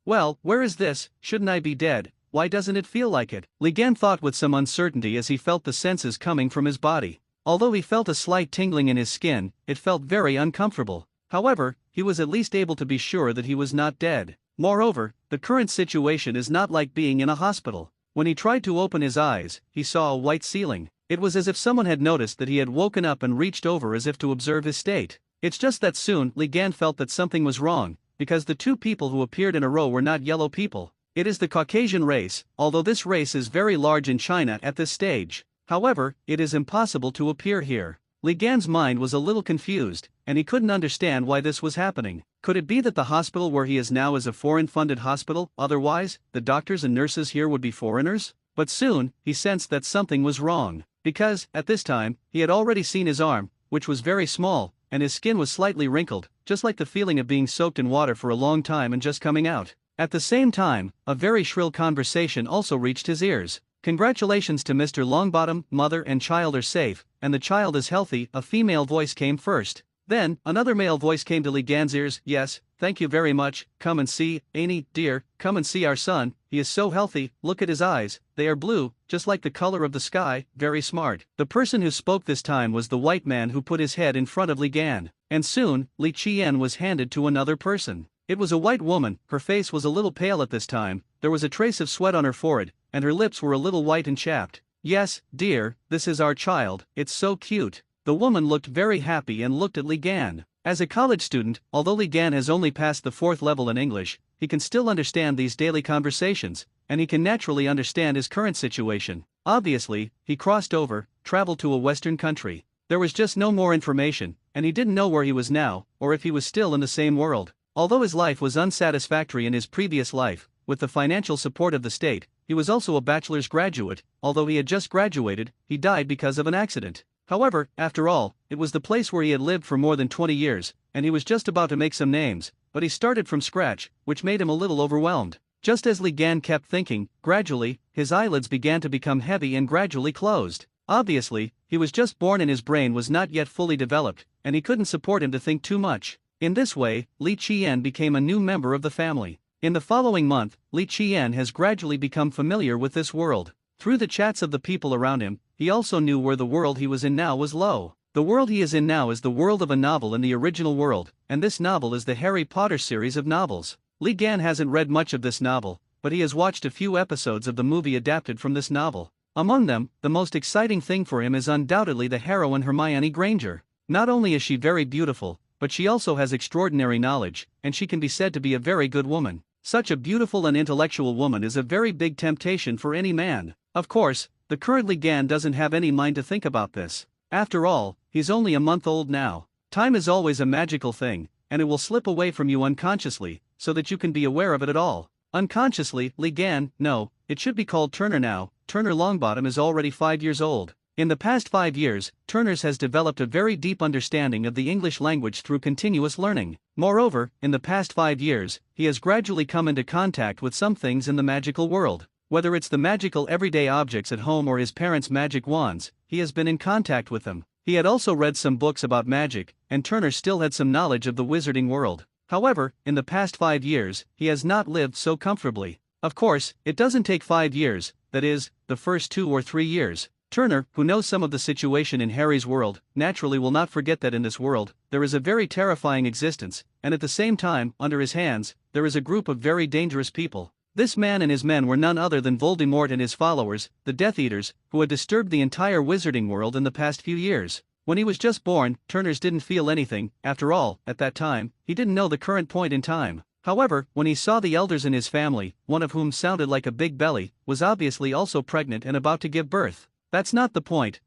Well, where is this? Shouldn't I be dead? Why doesn't it feel like it? Li Gan thought with some uncertainty as he felt the senses coming from his body. Although he felt a slight tingling in his skin, it felt very uncomfortable. However, he was at least able to be sure that he was not dead. Moreover, the current situation is not like being in a hospital. When he tried to open his eyes, he saw a white ceiling. It was as if someone had noticed that he had woken up and reached over as if to observe his state. It's just that soon Li Gan felt that something was wrong, because the two people who appeared in a row were not yellow people. It is the Caucasian race, although this race is very large in China at this stage. However, it is impossible to appear here. Li Gan's mind was a little confused, and he couldn't understand why this was happening. Could it be that the hospital where he is now is a foreign-funded hospital, otherwise, the doctors and nurses here would be foreigners? But soon, he sensed that something was wrong, because, at this time, he had already seen his arm, which was very small, and his skin was slightly wrinkled, just like the feeling of being soaked in water for a long time and just coming out. At the same time, a very shrill conversation also reached his ears. "Congratulations to Mr. Longbottom, mother and child are safe, and the child is healthy," a female voice came first. Then, another male voice came to Li Gan's ears. "Yes, thank you very much, come and see, Annie, dear, come and see our son, he is so healthy, look at his eyes, they are blue, just like the color of the sky, very smart." The person who spoke this time was the white man who put his head in front of Li Gan, and soon, Li Qian was handed to another person. It was a white woman, her face was a little pale at this time, there was a trace of sweat on her forehead, and her lips were a little white and chapped. "Yes, dear, this is our child, it's so cute." The woman looked very happy and looked at Li Gan. As a college student, although Li Gan has only passed the 4th level in English, he can still understand these daily conversations, and he can naturally understand his current situation. Obviously, he crossed over, traveled to a Western country. There was just no more information, and he didn't know where he was now, or if he was still in the same world. Although his life was unsatisfactory in his previous life, with the financial support of the state, he was also a bachelor's graduate. Although he had just graduated, he died because of an accident. However, after all, it was the place where he had lived for more than 20 years, and he was just about to make some names, but he started from scratch, which made him a little overwhelmed. Just as Li Gan kept thinking, gradually, his eyelids began to become heavy and gradually closed. Obviously, he was just born and his brain was not yet fully developed, and he couldn't support him to think too much. In this way, Li Qian became a new member of the family. In the following month, Li Qian has gradually become familiar with this world. Through the chats of the people around him, he also knew where the world he was in now was low. The world he is in now is the world of a novel in the original world, and this novel is the Harry Potter series of novels. Li Gan hasn't read much of this novel, but he has watched a few episodes of the movie adapted from this novel. Among them, the most exciting thing for him is undoubtedly the heroine Hermione Granger. Not only is she very beautiful, but she also has extraordinary knowledge, and she can be said to be a very good woman. Such a beautiful and intellectual woman is a very big temptation for any man. Of course, the current Li Gan doesn't have any mind to think about this. After all, he's only a month old now. Time is always a magical thing, and it will slip away from you unconsciously, so that you can be aware of it at all. Unconsciously, Li Gan, no, it should be called Turner now. Turner Longbottom is already 5 years old. In the past 5 years, Turner's has developed a very deep understanding of the English language through continuous learning. Moreover, in the past 5 years, he has gradually come into contact with some things in the magical world. Whether it's the magical everyday objects at home or his parents' magic wands, he has been in contact with them. He had also read some books about magic, and Turner still had some knowledge of the wizarding world. However, in the past 5 years, he has not lived so comfortably. Of course, it doesn't take 5 years, that is, the first 2 or 3 years. Turner, who knows some of the situation in Harry's world, naturally will not forget that in this world, there is a very terrifying existence, and at the same time, under his hands, there is a group of very dangerous people. This man and his men were none other than Voldemort and his followers, the Death Eaters, who had disturbed the entire wizarding world in the past few years. When he was just born, Turner's didn't feel anything. After all, at that time, he didn't know the current point in time. However, when he saw the elders in his family, one of whom sounded like a big belly, was obviously also pregnant and about to give birth. That's not the point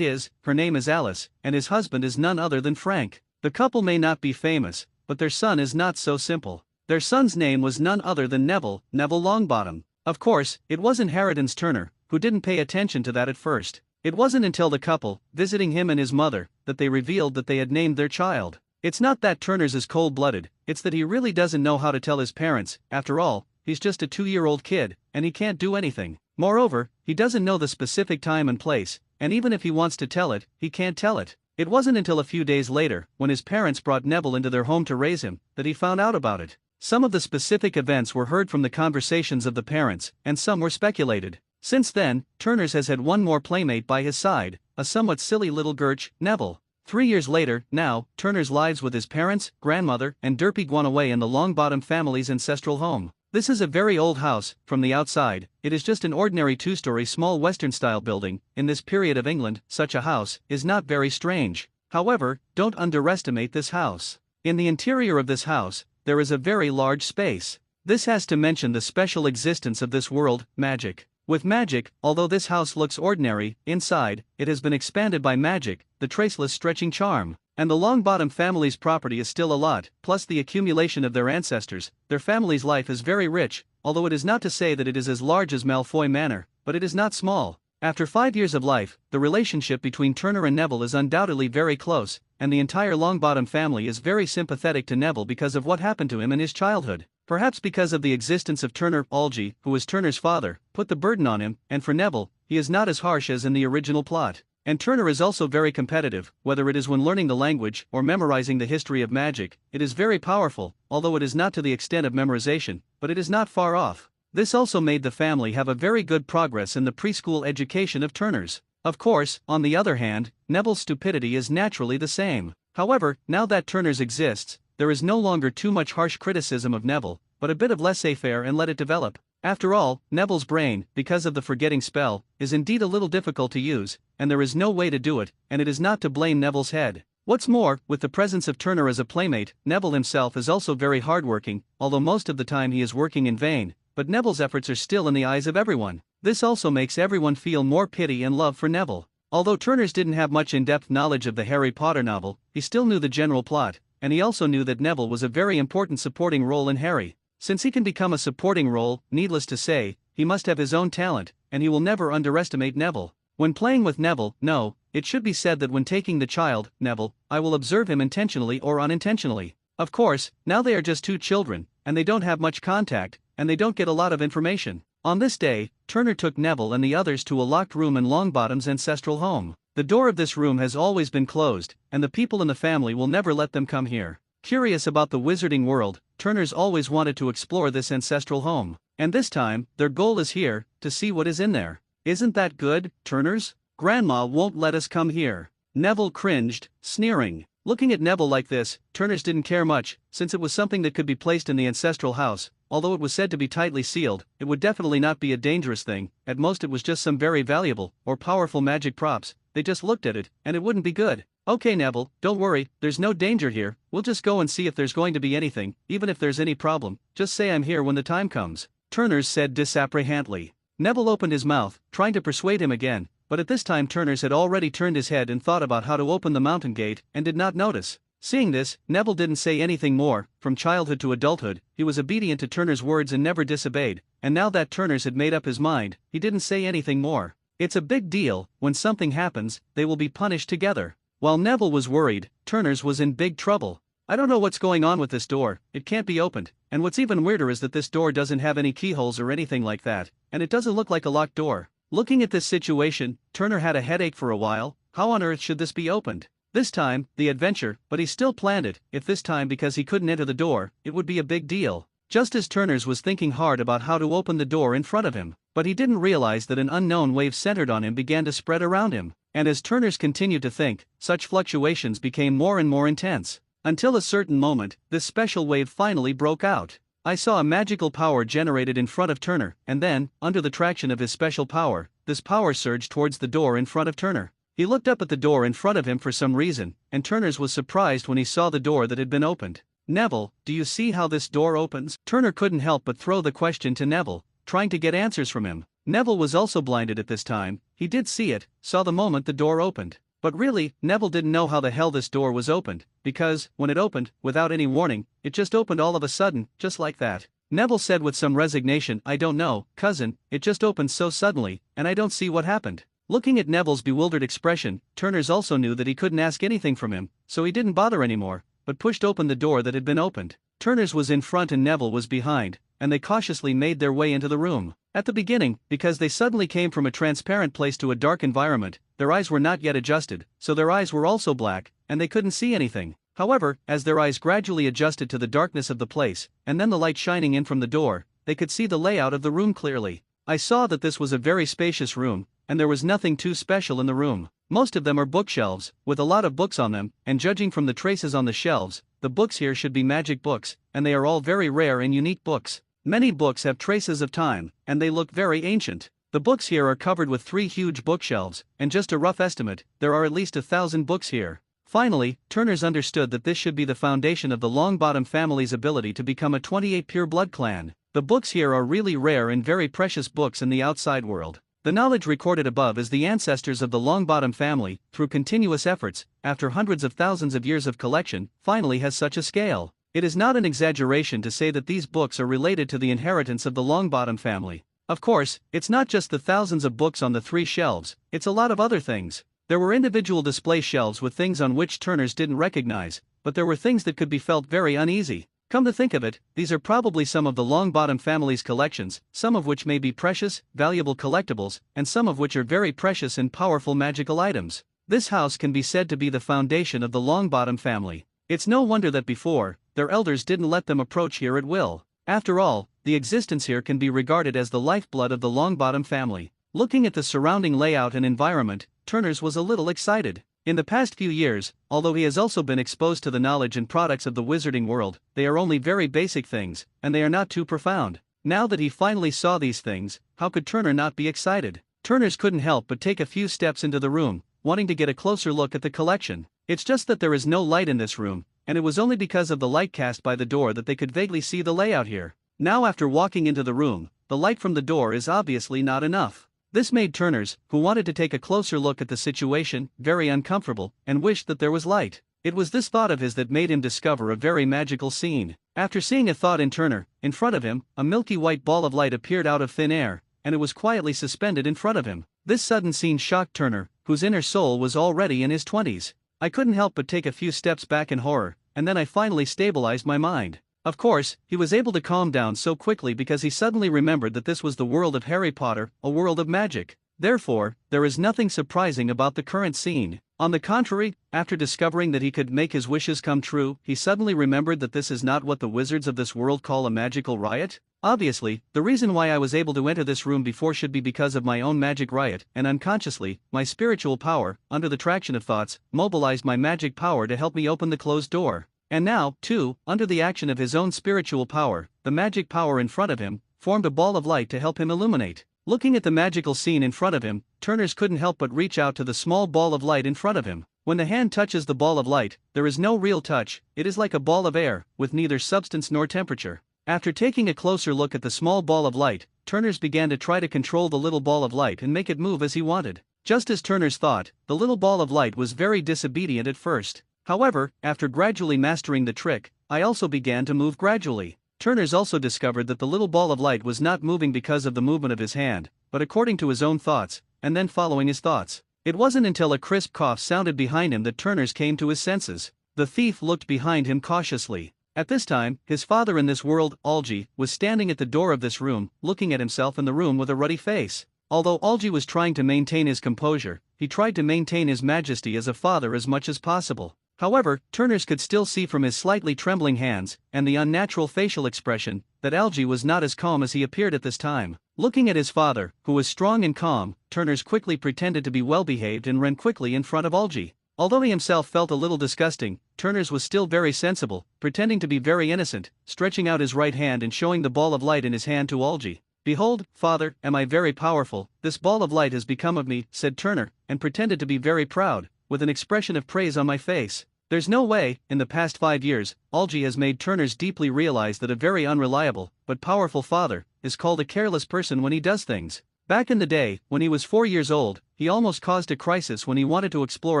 is, her name is Alice, and his husband is none other than Frank. The couple may not be famous, but their son is not so simple. Their son's name was none other than Neville Longbottom. Of course, it was inheritance Turner, who didn't pay attention to that at first. It wasn't until the couple, visiting him and his mother, that they revealed that they had named their child. It's not that Turner's is cold-blooded, it's that he really doesn't know how to tell his parents. After all, he's just a 2-year-old kid, and he can't do anything. Moreover, he doesn't know the specific time and place, and even if he wants to tell it, he can't tell it. It wasn't until a few days later, when his parents brought Neville into their home to raise him, that he found out about it. Some of the specific events were heard from the conversations of the parents, and some were speculated. Since then, Turners has had one more playmate by his side, a somewhat silly little Gurch, Neville. 3 years later, now, Turners lives with his parents, grandmother, and Derpy Guanaway in the Longbottom family's ancestral home. This is a very old house. From the outside, it is just an ordinary two-story small Western-style building. In this period of England, such a house is not very strange. However, don't underestimate this house. In the interior of this house, there is a very large space. This has to mention the special existence of this world, magic. With magic, although this house looks ordinary, inside, it has been expanded by magic, the traceless stretching charm. And the Longbottom family's property is still a lot, plus the accumulation of their ancestors. Their family's life is very rich, although it is not to say that it is as large as Malfoy Manor, but it is not small. After 5 years of life, the relationship between Turner and Neville is undoubtedly very close, and the entire Longbottom family is very sympathetic to Neville because of what happened to him in his childhood. Perhaps because of the existence of Turner, Algy, who was Turner's father, put the burden on him, and for Neville, he is not as harsh as in the original plot. And Turner is also very competitive, whether it is when learning the language or memorizing the history of magic. It is very powerful, although it is not to the extent of memorization, but it is not far off. This also made the family have a very good progress in the preschool education of Turners. Of course, on the other hand, Neville's stupidity is naturally the same. However, now that Turners exists, there is no longer too much harsh criticism of Neville, but a bit of laissez-faire and let it develop. After all, Neville's brain, because of the forgetting spell, is indeed a little difficult to use, and there is no way to do it, and it is not to blame Neville's head. What's more, with the presence of Turner as a playmate, Neville himself is also very hardworking, although most of the time he is working in vain, but Neville's efforts are still in the eyes of everyone. This also makes everyone feel more pity and love for Neville. Although Turners didn't have much in-depth knowledge of the Harry Potter novel, he still knew the general plot, and he also knew that Neville was a very important supporting role in Harry. Since he can become a supporting role, needless to say, he must have his own talent, and he will never underestimate Neville. When playing with Neville, no, it should be said that when taking the child, Neville, I will observe him intentionally or unintentionally. Of course, now they are just two children, and they don't have much contact, and they don't get a lot of information. On this day, Turner took Neville and the others to a locked room in Longbottom's ancestral home. The door of this room has always been closed, and the people in the family will never let them come here. Curious about the wizarding world, Turners always wanted to explore this ancestral home. And this time, their goal is here, to see what is in there. Isn't that good, Turners? Grandma won't let us come here. Neville cringed, sneering. Looking at Neville like this, Turners didn't care much, since it was something that could be placed in the ancestral house. Although it was said to be tightly sealed, it would definitely not be a dangerous thing. At most it was just some very valuable, or powerful magic props. They just looked at it, and it wouldn't be good. Okay Neville, don't worry, there's no danger here, we'll just go and see if there's going to be anything, even if there's any problem, just say I'm here when the time comes. Turners said disapprehantly. Neville opened his mouth, trying to persuade him again, but at this time Turners had already turned his head and thought about how to open the mountain gate, and did not notice. Seeing this, Neville didn't say anything more. From childhood to adulthood, he was obedient to Turner's words and never disobeyed, and now that Turners had made up his mind, he didn't say anything more. It's a big deal, when something happens, they will be punished together. While Neville was worried, Turners was in big trouble. I don't know what's going on with this door, it can't be opened, and what's even weirder is that this door doesn't have any keyholes or anything like that, and it doesn't look like a locked door. Looking at this situation, Turner had a headache for a while. How on earth should this be opened? This time, the adventure, but he still planned it. If this time because he couldn't enter the door, it would be a big deal. Just as Turners was thinking hard about how to open the door in front of him, but he didn't realize that an unknown wave centered on him began to spread around him. And as Turners continued to think, such fluctuations became more and more intense. Until a certain moment, this special wave finally broke out. I saw a magical power generated in front of Turner, and then, under the traction of his special power, this power surged towards the door in front of Turner. He looked up at the door in front of him for some reason, and Turners was surprised when he saw the door that had been opened. Neville, do you see how this door opens? Turner couldn't help but throw the question to Neville, trying to get answers from him. Neville was also blinded at this time. He did see it, saw the moment the door opened. But really, Neville didn't know how the hell this door was opened, because, when it opened, without any warning, it just opened all of a sudden, just like that. Neville said with some resignation, I don't know, cousin, it just opened so suddenly, and I don't see what happened. Looking at Neville's bewildered expression, Turners also knew that he couldn't ask anything from him, so he didn't bother anymore, but pushed open the door that had been opened. Turners was in front and Neville was behind, and they cautiously made their way into the room. At the beginning, because they suddenly came from a transparent place to a dark environment, their eyes were not yet adjusted, so their eyes were also black, and they couldn't see anything. However, as their eyes gradually adjusted to the darkness of the place, and then the light shining in from the door, they could see the layout of the room clearly. I saw that this was a very spacious room, and there was nothing too special in the room. Most of them are bookshelves, with a lot of books on them, and judging from the traces on the shelves, the books here should be magic books, and they are all very rare and unique books. Many books have traces of time, and they look very ancient. The books here are covered with 3 huge bookshelves, and just a rough estimate, there are at least 1,000 books here. Finally, Turners understood that this should be the foundation of the Longbottom family's ability to become a 28 pure blood clan. The books here are really rare and very precious books in the outside world. The knowledge recorded above is the ancestors of the Longbottom family, through continuous efforts, after hundreds of thousands of years of collection, finally has such a scale. It is not an exaggeration to say that these books are related to the inheritance of the Longbottom family. Of course, it's not just the thousands of books on the 3 shelves, it's a lot of other things. There were individual display shelves with things on which Turners didn't recognize, but there were things that could be felt very uneasy. Come to think of it, these are probably some of the Longbottom family's collections, some of which may be precious, valuable collectibles, and some of which are very precious and powerful magical items. This house can be said to be the foundation of the Longbottom family. It's no wonder that before, their elders didn't let them approach here at will. After all, the existence here can be regarded as the lifeblood of the Longbottom family. Looking at the surrounding layout and environment, Turners was a little excited. In the past few years, although he has also been exposed to the knowledge and products of the wizarding world, they are only very basic things, and they are not too profound. Now that he finally saw these things, how could Turner not be excited? Turners couldn't help but take a few steps into the room, wanting to get a closer look at the collection. It's just that there is no light in this room, and it was only because of the light cast by the door that they could vaguely see the layout here. Now after walking into the room, the light from the door is obviously not enough. This made Turners, who wanted to take a closer look at the situation, very uncomfortable, and wished that there was light. It was this thought of his that made him discover a very magical scene. After seeing a thought in Turner, in front of him, a milky white ball of light appeared out of thin air, and it was quietly suspended in front of him. This sudden scene shocked Turner, whose inner soul was already in his 20s. I couldn't help but take a few steps back in horror, and then I finally stabilized my mind. Of course, he was able to calm down so quickly because he suddenly remembered that this was the world of Harry Potter, a world of magic. Therefore, there is nothing surprising about the current scene. On the contrary, after discovering that he could make his wishes come true, he suddenly remembered that this is not what the wizards of this world call a magical riot. Obviously, the reason why I was able to enter this room before should be because of my own magic riot, and unconsciously, my spiritual power, under the traction of thoughts, mobilized my magic power to help me open the closed door. And now, too, under the action of his own spiritual power, the magic power in front of him formed a ball of light to help him illuminate. Looking at the magical scene in front of him, Turners couldn't help but reach out to the small ball of light in front of him. When the hand touches the ball of light, there is no real touch, it is like a ball of air, with neither substance nor temperature. After taking a closer look at the small ball of light, Turners began to try to control the little ball of light and make it move as he wanted. Just as Turners thought, the little ball of light was very disobedient at first. However, after gradually mastering the trick, I also began to move gradually. Turners also discovered that the little ball of light was not moving because of the movement of his hand, but according to his own thoughts, and then following his thoughts. It wasn't until a crisp cough sounded behind him that Turners came to his senses. The thief looked behind him cautiously. At this time, his father in this world, Algie, was standing at the door of this room, looking at himself in the room with a ruddy face. Although Algie was trying to maintain his composure, he tried to maintain his majesty as a father as much as possible. However, Turners could still see from his slightly trembling hands, and the unnatural facial expression, that Algie was not as calm as he appeared at this time. Looking at his father, who was strong and calm, Turners quickly pretended to be well-behaved and ran quickly in front of Algie. Although he himself felt a little disgusting, Turners was still very sensible, pretending to be very innocent, stretching out his right hand and showing the ball of light in his hand to Algie. "Behold, father, am I very powerful, this ball of light has become of me," said Turner, and pretended to be very proud, with an expression of praise on my face. There's no way, in the past 5 years, Algie has made Turners deeply realize that a very unreliable, but powerful father, is called a careless person when he does things. Back in the day, when he was 4 years old, he almost caused a crisis when he wanted to explore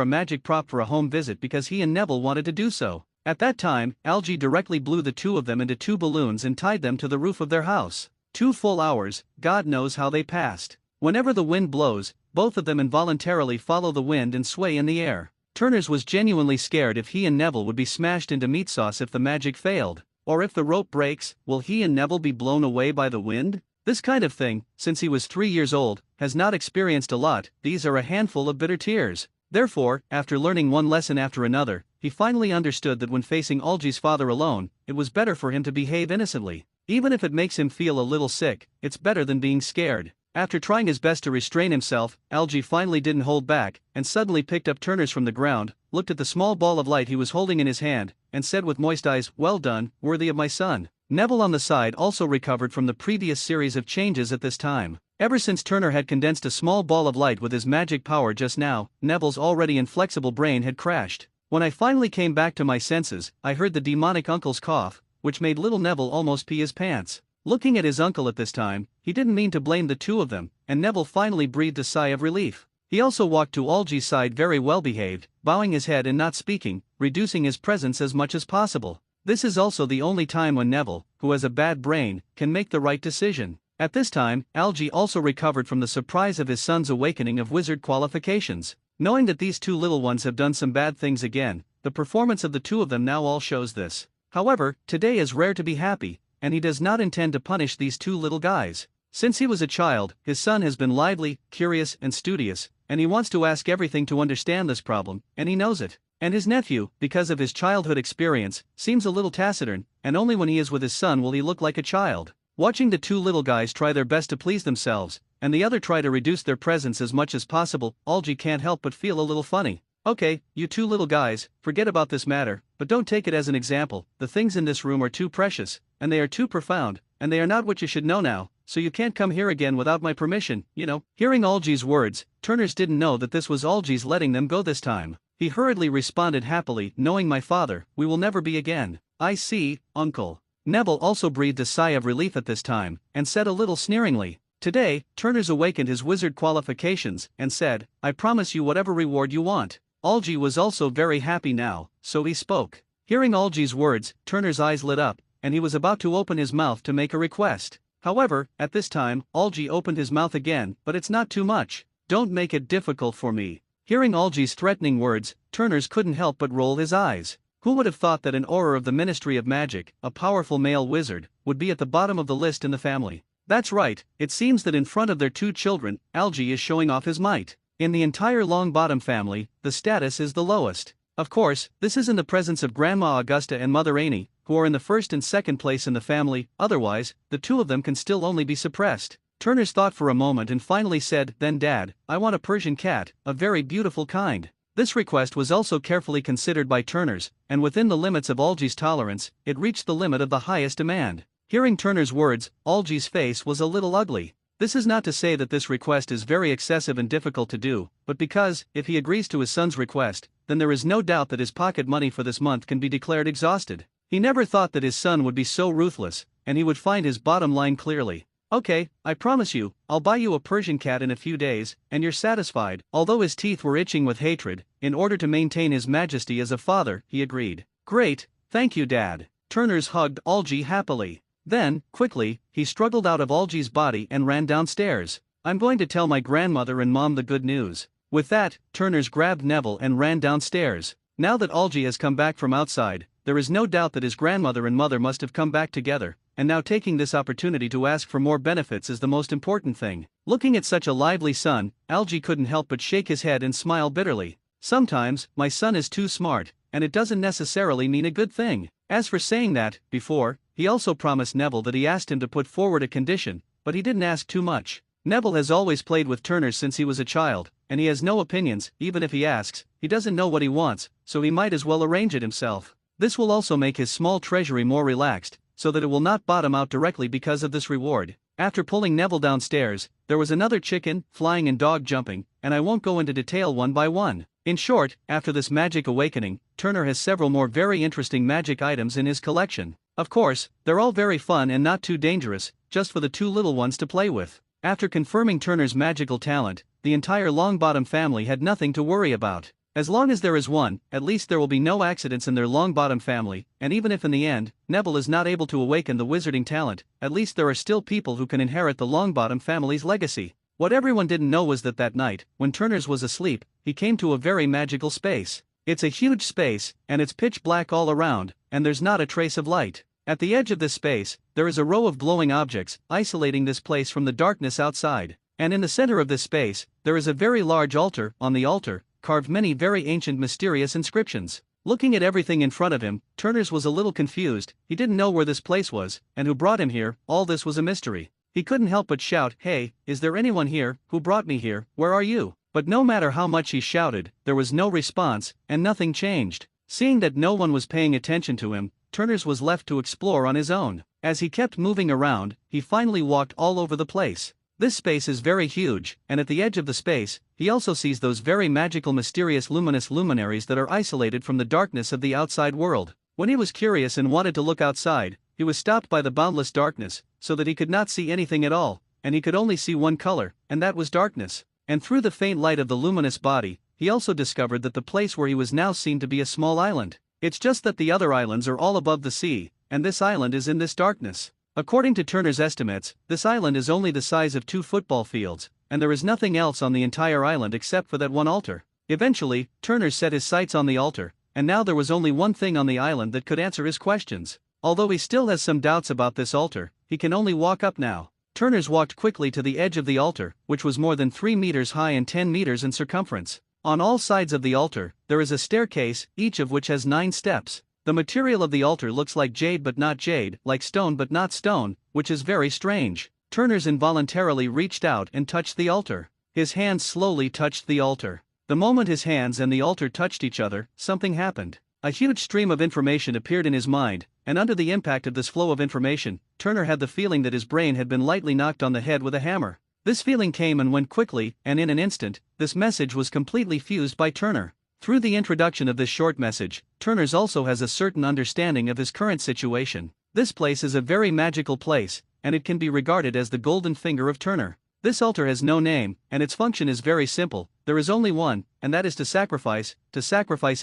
a magic prop for a home visit because he and Neville wanted to do so. At that time, Algie directly blew the two of them into 2 balloons and tied them to the roof of their house. 2 full hours, God knows how they passed. Whenever the wind blows, both of them involuntarily follow the wind and sway in the air. Turners was genuinely scared if he and Neville would be smashed into meat sauce if the magic failed. Or if the rope breaks, will he and Neville be blown away by the wind? This kind of thing, since he was 3 years old, has not experienced a lot. These are a handful of bitter tears. Therefore, after learning one lesson after another, he finally understood that when facing Algy's father alone, it was better for him to behave innocently. Even if it makes him feel a little sick, it's better than being scared. After trying his best to restrain himself, Algy finally didn't hold back, and suddenly picked up Turners from the ground, looked at the small ball of light he was holding in his hand, and said with moist eyes, "Well done, worthy of my son." Neville on the side also recovered from the previous series of changes at this time. Ever since Turner had condensed a small ball of light with his magic power just now, Neville's already inflexible brain had crashed. When I finally came back to my senses, I heard the demonic uncle's cough, which made little Neville almost pee his pants. Looking at his uncle at this time, he didn't mean to blame the two of them, and Neville finally breathed a sigh of relief. He also walked to Algy's side very well behaved, bowing his head and not speaking, reducing his presence as much as possible. This is also the only time when Neville, who has a bad brain, can make the right decision. At this time, Algy also recovered from the surprise of his son's awakening of wizard qualifications. Knowing that these two little ones have done some bad things again, the performance of the two of them now all shows this. However, today is rare to be happy, and he does not intend to punish these two little guys. Since he was a child, his son has been lively, curious, and studious, and he wants to ask everything to understand this problem, and he knows it. And his nephew, because of his childhood experience, seems a little taciturn, and only when he is with his son will he look like a child. Watching the two little guys try their best to please themselves, and the other try to reduce their presence as much as possible, Algy can't help but feel a little funny. Okay, you two little guys, forget about this matter, but don't take it as an example. The things in this room are too precious, and they are too profound, and they are not what you should know now, so you can't come here again without my permission, you know. Hearing Algy's words, Turners didn't know that this was Algy's letting them go this time. He hurriedly responded happily, "Knowing my father, we will never be again." "I see, uncle." Neville also breathed a sigh of relief at this time, and said a little sneeringly. Today, Turners awakened his wizard qualifications, and said, "I promise you whatever reward you want." Algy was also very happy now, so he spoke. Hearing Algy's words, Turner's eyes lit up, and he was about to open his mouth to make a request. However, at this time, Algy opened his mouth again, "But it's not too much. Don't make it difficult for me." Hearing Algy's threatening words, Turners couldn't help but roll his eyes. Who would have thought that an Auror of the Ministry of Magic, a powerful male wizard, would be at the bottom of the list in the family? That's right, it seems that in front of their two children, Algy is showing off his might. In the entire Longbottom family, the status is the lowest. Of course, this is in the presence of Grandma Augusta and Mother Annie, who are in the first and second place in the family. Otherwise, the two of them can still only be suppressed. Turners thought for a moment and finally said, "Then Dad, I want a Persian cat, a very beautiful kind." This request was also carefully considered by Turners, and within the limits of Algy's tolerance, it reached the limit of the highest demand. Hearing Turner's words, Algy's face was a little ugly. This is not to say that this request is very excessive and difficult to do, but because, if he agrees to his son's request, then there is no doubt that his pocket money for this month can be declared exhausted. He never thought that his son would be so ruthless, and he would find his bottom line clearly. "Okay, I promise you, I'll buy you a Persian cat in a few days, and you're satisfied." Although his teeth were itching with hatred, in order to maintain his majesty as a father, he agreed. "Great, thank you Dad." Turners hugged Algy happily. Then, quickly, he struggled out of Algy's body and ran downstairs. "I'm going to tell my grandmother and Mom the good news." With that, Turners grabbed Neville and ran downstairs. Now that Algy has come back from outside, there is no doubt that his grandmother and mother must have come back together, and now taking this opportunity to ask for more benefits is the most important thing. Looking at such a lively son, Algy couldn't help but shake his head and smile bitterly. "Sometimes, my son is too smart, and it doesn't necessarily mean a good thing." As for saying that, before, he also promised Neville that he asked him to put forward a condition, but he didn't ask too much. Neville has always played with Turners since he was a child, and he has no opinions. Even if he asks, he doesn't know what he wants, so he might as well arrange it himself. This will also make his small treasury more relaxed, so that it will not bottom out directly because of this reward. After pulling Neville downstairs, there was another chicken, flying and dog jumping, and I won't go into detail one by one. In short, after this magic awakening, Turner has several more very interesting magic items in his collection. Of course, they're all very fun and not too dangerous, just for the two little ones to play with. After confirming Turner's magical talent, the entire Longbottom family had nothing to worry about. As long as there is one, at least there will be no accidents in their Longbottom family, and even if in the end, Neville is not able to awaken the wizarding talent, at least there are still people who can inherit the Longbottom family's legacy. What everyone didn't know was that night, when Turners was asleep, he came to a very magical space. It's a huge space, and it's pitch black all around, and there's not a trace of light. At the edge of this space, there is a row of glowing objects, isolating this place from the darkness outside. And in the center of this space, there is a very large altar. On the altar, carved many very ancient mysterious inscriptions. Looking at everything in front of him, Turners was a little confused. He didn't know where this place was, and who brought him here. All this was a mystery. He couldn't help but shout, "Hey, is there anyone here? Who brought me here? Where are you?" But no matter how much he shouted, there was no response, and nothing changed. Seeing that no one was paying attention to him, Turners was left to explore on his own. As he kept moving around, he finally walked all over the place. This space is very huge, and at the edge of the space, he also sees those very magical mysterious luminous luminaries that are isolated from the darkness of the outside world. When he was curious and wanted to look outside, he was stopped by the boundless darkness, so that he could not see anything at all, and he could only see one color, and that was darkness. And through the faint light of the luminous body, he also discovered that the place where he was now seemed to be a small island. It's just that the other islands are all above the sea, and this island is in this darkness. According to Turner's estimates, this island is only the size of 2 football fields, and there is nothing else on the entire island except for that one altar. Eventually, Turner set his sights on the altar, and now there was only one thing on the island that could answer his questions. Although he still has some doubts about this altar, he can only walk up now. Turners walked quickly to the edge of the altar, which was more than 3 meters high and 10 meters in circumference. On all sides of the altar, there is a staircase, each of which has 9 steps. The material of the altar looks like jade but not jade, like stone but not stone, which is very strange. Turners involuntarily reached out and touched the altar. His hands slowly touched the altar. The moment his hands and the altar touched each other, something happened. A huge stream of information appeared in his mind, and under the impact of this flow of information, Turner had the feeling that his brain had been lightly knocked on the head with a hammer. This feeling came and went quickly, and in an instant, this message was completely fused by Turner. Through the introduction of this short message, Turners also has a certain understanding of his current situation. This place is a very magical place, and it can be regarded as the golden finger of Turner. This altar has no name, and its function is very simple. There is only one, and that is to sacrifice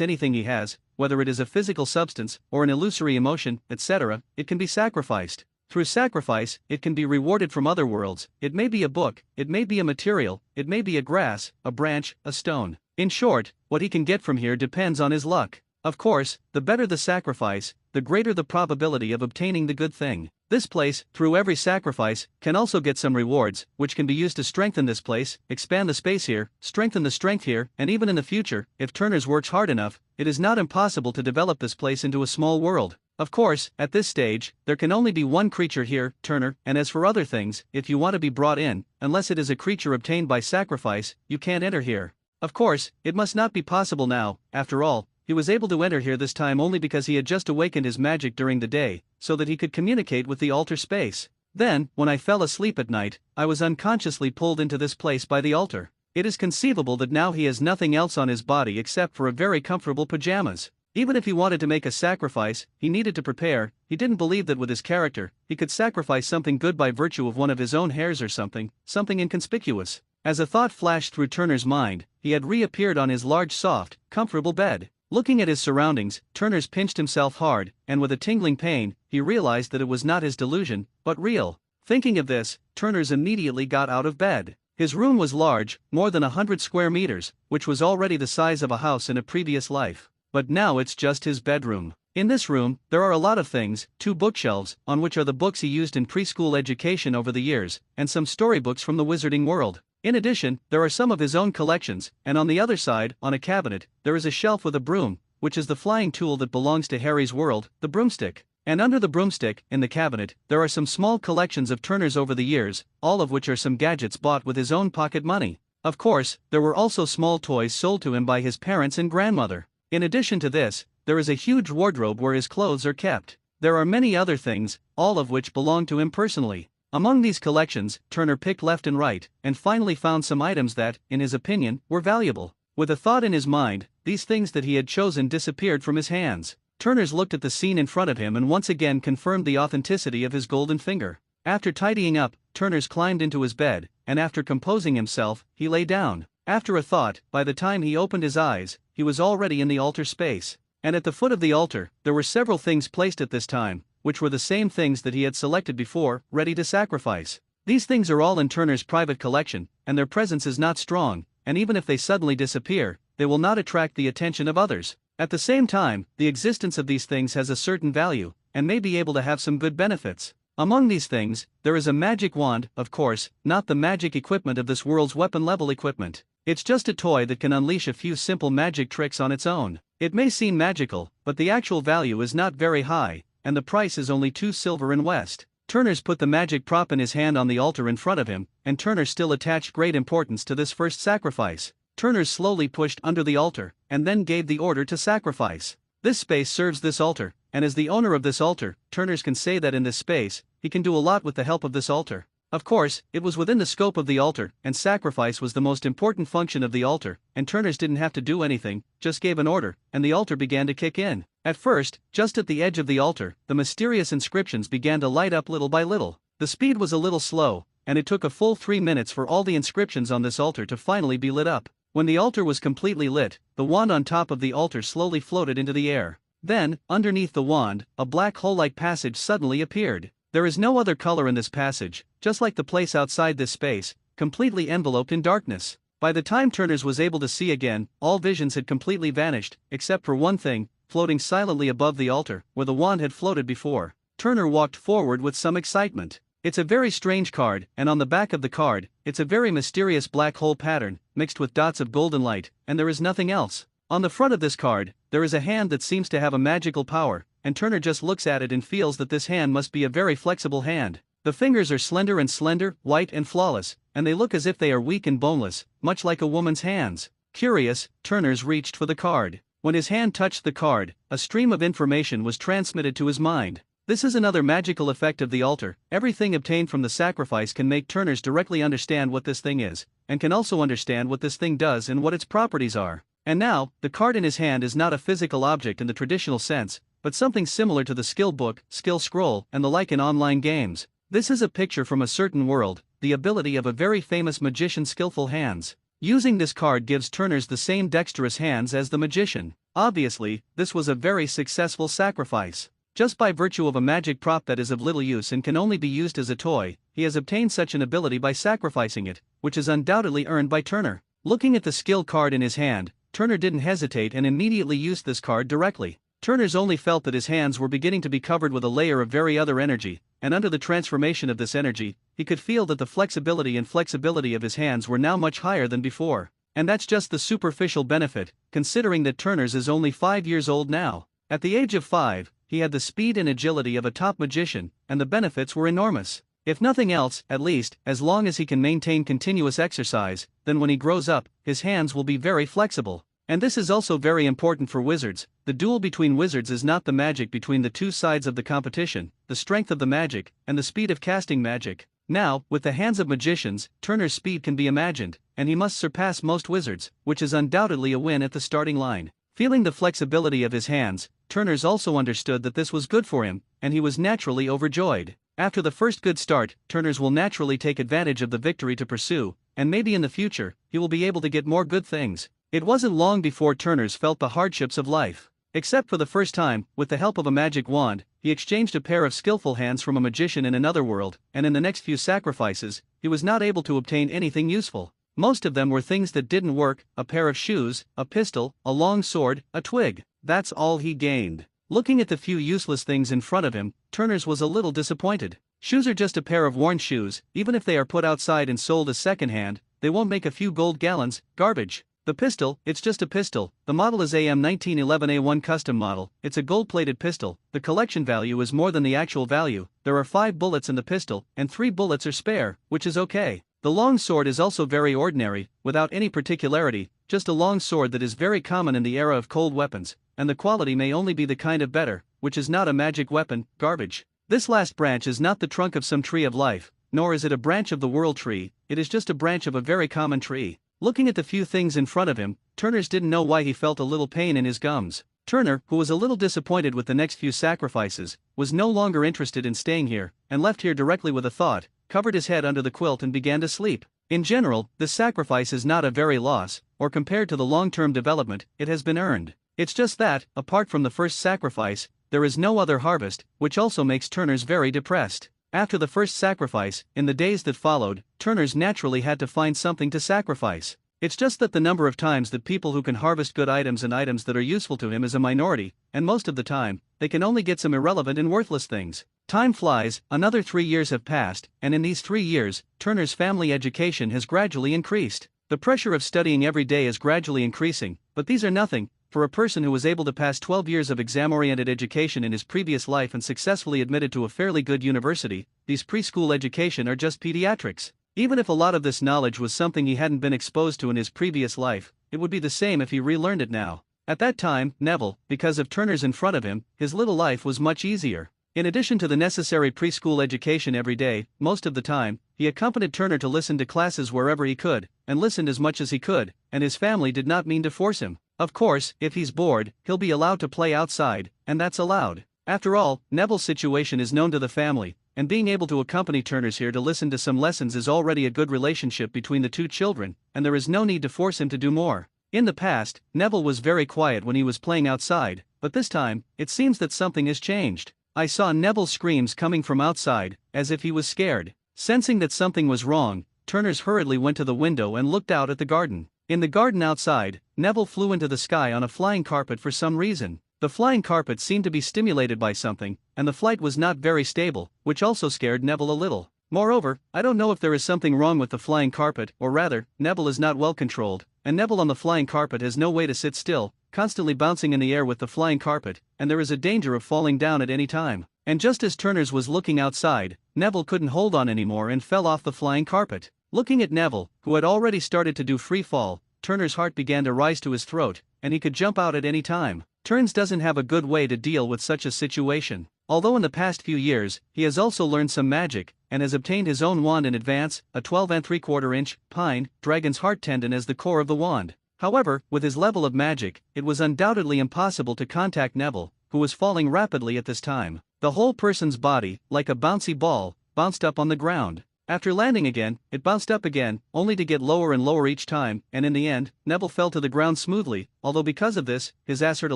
anything he has, whether it is a physical substance, or an illusory emotion, etc., it can be sacrificed. Through sacrifice, it can be rewarded from other worlds. It may be a book, it may be a material, it may be a grass, a branch, a stone. In short, what he can get from here depends on his luck. Of course, the better the sacrifice, the greater the probability of obtaining the good thing. This place, through every sacrifice, can also get some rewards, which can be used to strengthen this place, expand the space here, strengthen the strength here, and even in the future, if Turners works hard enough, it is not impossible to develop this place into a small world. Of course, at this stage, there can only be one creature here, Turner, and as for other things, if you want to be brought in, unless it is a creature obtained by sacrifice, you can't enter here. Of course, it must not be possible now. After all, he was able to enter here this time only because he had just awakened his magic during the day, so that he could communicate with the altar space. Then, when I fell asleep at night, I was unconsciously pulled into this place by the altar. It is conceivable that now he has nothing else on his body except for a very comfortable pajamas. Even if he wanted to make a sacrifice, he needed to prepare. He didn't believe that with his character, he could sacrifice something good by virtue of one of his own hairs or something inconspicuous. As a thought flashed through Turner's mind, he had reappeared on his large soft, comfortable bed. Looking at his surroundings, Turners pinched himself hard, and with a tingling pain, he realized that it was not his delusion, but real. Thinking of this, Turners immediately got out of bed. His room was large, more than 100 square meters, which was already the size of a house in a previous life. But now it's just his bedroom. In this room, there are a lot of things, 2 bookshelves, on which are the books he used in preschool education over the years, and some storybooks from the wizarding world. In addition, there are some of his own collections, and on the other side, on a cabinet, there is a shelf with a broom, which is the flying tool that belongs to Harry's world, the broomstick. And under the broomstick, in the cabinet, there are some small collections of Turner's over the years, all of which are some gadgets bought with his own pocket money. Of course, there were also small toys sold to him by his parents and grandmother. In addition to this, there is a huge wardrobe where his clothes are kept. There are many other things, all of which belong to him personally. Among these collections, Turner picked left and right, and finally found some items that, in his opinion, were valuable. With a thought in his mind, these things that he had chosen disappeared from his hands. Turners looked at the scene in front of him and once again confirmed the authenticity of his golden finger. After tidying up, Turners climbed into his bed, and after composing himself, he lay down. After a thought, by the time he opened his eyes, he was already in the altar space. And at the foot of the altar, there were several things placed at this time, which were the same things that he had selected before, ready to sacrifice. These things are all in Turner's private collection, and their presence is not strong, and even if they suddenly disappear, they will not attract the attention of others. At the same time, the existence of these things has a certain value, and may be able to have some good benefits. Among these things, there is a magic wand, of course, not the magic equipment of this world's weapon-level equipment. It's just a toy that can unleash a few simple magic tricks on its own. It may seem magical, but the actual value is not very high, and the price is only 2 silver in West. Turners put the magic prop in his hand on the altar in front of him, and Turner still attached great importance to this first sacrifice. Turners slowly pushed under the altar, and then gave the order to sacrifice. This space serves this altar, and as the owner of this altar, Turners can say that in this space, he can do a lot with the help of this altar. Of course, it was within the scope of the altar, and sacrifice was the most important function of the altar, and Turners didn't have to do anything, just gave an order, and the altar began to kick in. At first, just at the edge of the altar, the mysterious inscriptions began to light up little by little. The speed was a little slow, and it took a full 3 minutes for all the inscriptions on this altar to finally be lit up. When the altar was completely lit, the wand on top of the altar slowly floated into the air. Then, underneath the wand, a black hole-like passage suddenly appeared. There is no other color in this passage, just like the place outside this space, completely enveloped in darkness. By the time Turners was able to see again, all visions had completely vanished, except for one thing, floating silently above the altar, where the wand had floated before. Turner walked forward with some excitement. It's a very strange card, and on the back of the card, it's a very mysterious black hole pattern, mixed with dots of golden light, and there is nothing else. On the front of this card, there is a hand that seems to have a magical power, and Turner just looks at it and feels that this hand must be a very flexible hand. The fingers are slender, white and flawless, and they look as if they are weak and boneless, much like a woman's hands. Curious, Turners reached for the card. When his hand touched the card, a stream of information was transmitted to his mind. This is another magical effect of the altar. Everything obtained from the sacrifice can make Turners directly understand what this thing is, and can also understand what this thing does and what its properties are. And now, the card in his hand is not a physical object in the traditional sense, but something similar to the skill book, skill scroll, and the like in online games. This is a picture from a certain world, the ability of a very famous magician's skillful hands. Using this card gives Turners the same dexterous hands as the magician. Obviously, this was a very successful sacrifice. Just by virtue of a magic prop that is of little use and can only be used as a toy, he has obtained such an ability by sacrificing it, which is undoubtedly earned by Turner. Looking at the skill card in his hand, Turner didn't hesitate and immediately used this card directly. Turners only felt that his hands were beginning to be covered with a layer of very other energy, and under the transformation of this energy, he could feel that the flexibility of his hands were now much higher than before. And that's just the superficial benefit, considering that Turners is only 5 years old now. At the age of 5, he had the speed and agility of a top magician, and the benefits were enormous. If nothing else, at least, as long as he can maintain continuous exercise, then when he grows up, his hands will be very flexible. And this is also very important for wizards. The duel between wizards is not the magic between the two sides of the competition, the strength of the magic, and the speed of casting magic. Now, with the hands of magicians, Turner's speed can be imagined, and he must surpass most wizards, which is undoubtedly a win at the starting line. Feeling the flexibility of his hands, Turners also understood that this was good for him, and he was naturally overjoyed. After the first good start, Turners will naturally take advantage of the victory to pursue, and maybe in the future, he will be able to get more good things. It wasn't long before Turners felt the hardships of life. Except for the first time, with the help of a magic wand, he exchanged a pair of skillful hands from a magician in another world, and in the next few sacrifices, he was not able to obtain anything useful. Most of them were things that didn't work: a pair of shoes, a pistol, a long sword, a twig. That's all he gained. Looking at the few useless things in front of him, Turners was a little disappointed. Shoes are just a pair of worn shoes. Even if they are put outside and sold as second-hand, they won't make a few gold gallons. Garbage. The pistol, it's just a pistol. The model is AM 1911A1 custom model. It's a gold-plated pistol. The collection value is more than the actual value. There are 5 bullets in the pistol, and 3 bullets are spare, which is okay. The long sword is also very ordinary, without any particularity, just a long sword that is very common in the era of cold weapons, and the quality may only be the kind of better, which is not a magic weapon. Garbage. This last branch is not the trunk of some tree of life, nor is it a branch of the world tree, it is just a branch of a very common tree. Looking at the few things in front of him, Turners didn't know why he felt a little pain in his gums. Turner, who was a little disappointed with the next few sacrifices, was no longer interested in staying here, and left here directly with a thought, covered his head under the quilt and began to sleep. In general, this sacrifice is not a very loss, or compared to the long-term development, it has been earned. It's just that, apart from the first sacrifice, there is no other harvest, which also makes Turners very depressed. After the first sacrifice, in the days that followed, Turners naturally had to find something to sacrifice. It's just that the number of times that people who can harvest good items and items that are useful to him is a minority, and most of the time, they can only get some irrelevant and worthless things. Time flies, another 3 years have passed, and in these 3 years, Turner's family education has gradually increased. The pressure of studying every day is gradually increasing, but these are nothing for a person who was able to pass 12 years of exam-oriented education in his previous life and successfully admitted to a fairly good university. These preschool education are just pediatrics. Even if a lot of this knowledge was something he hadn't been exposed to in his previous life, it would be the same if he relearned it now. At that time, Neville, because of Turner's in front of him, his little life was much easier. In addition to the necessary preschool education every day, most of the time, he accompanied Turner to listen to classes wherever he could, and listened as much as he could, and his family did not mean to force him. Of course, if he's bored, he'll be allowed to play outside, and that's allowed. After all, Neville's situation is known to the family, and being able to accompany Turner's here to listen to some lessons is already a good relationship between the two children, and there is no need to force him to do more. In the past, Neville was very quiet when he was playing outside, but this time, it seems that something has changed. I saw Neville's screams coming from outside, as if he was scared. Sensing that something was wrong, Turner's hurriedly went to the window and looked out at the garden. In the garden outside, Neville flew into the sky on a flying carpet for some reason. The flying carpet seemed to be stimulated by something, and the flight was not very stable, which also scared Neville a little. Moreover, I don't know if there is something wrong with the flying carpet, or rather, Neville is not well controlled, and Neville on the flying carpet has no way to sit still, constantly bouncing in the air with the flying carpet, and there is a danger of falling down at any time. And just as Turner's was looking outside, Neville couldn't hold on anymore and fell off the flying carpet. Looking at Neville, who had already started to do free fall, Turner's heart began to rise to his throat, and he could jump out at any time. Turns doesn't have a good way to deal with such a situation. Although in the past few years, he has also learned some magic, and has obtained his own wand in advance, a 12 3/4 inch, pine, dragon's heart tendon as the core of the wand. However, with his level of magic, it was undoubtedly impossible to contact Neville, who was falling rapidly at this time. The whole person's body, like a bouncy ball, bounced up on the ground. After landing again, it bounced up again, only to get lower and lower each time, and in the end, Neville fell to the ground smoothly, although because of this, his ass hurt a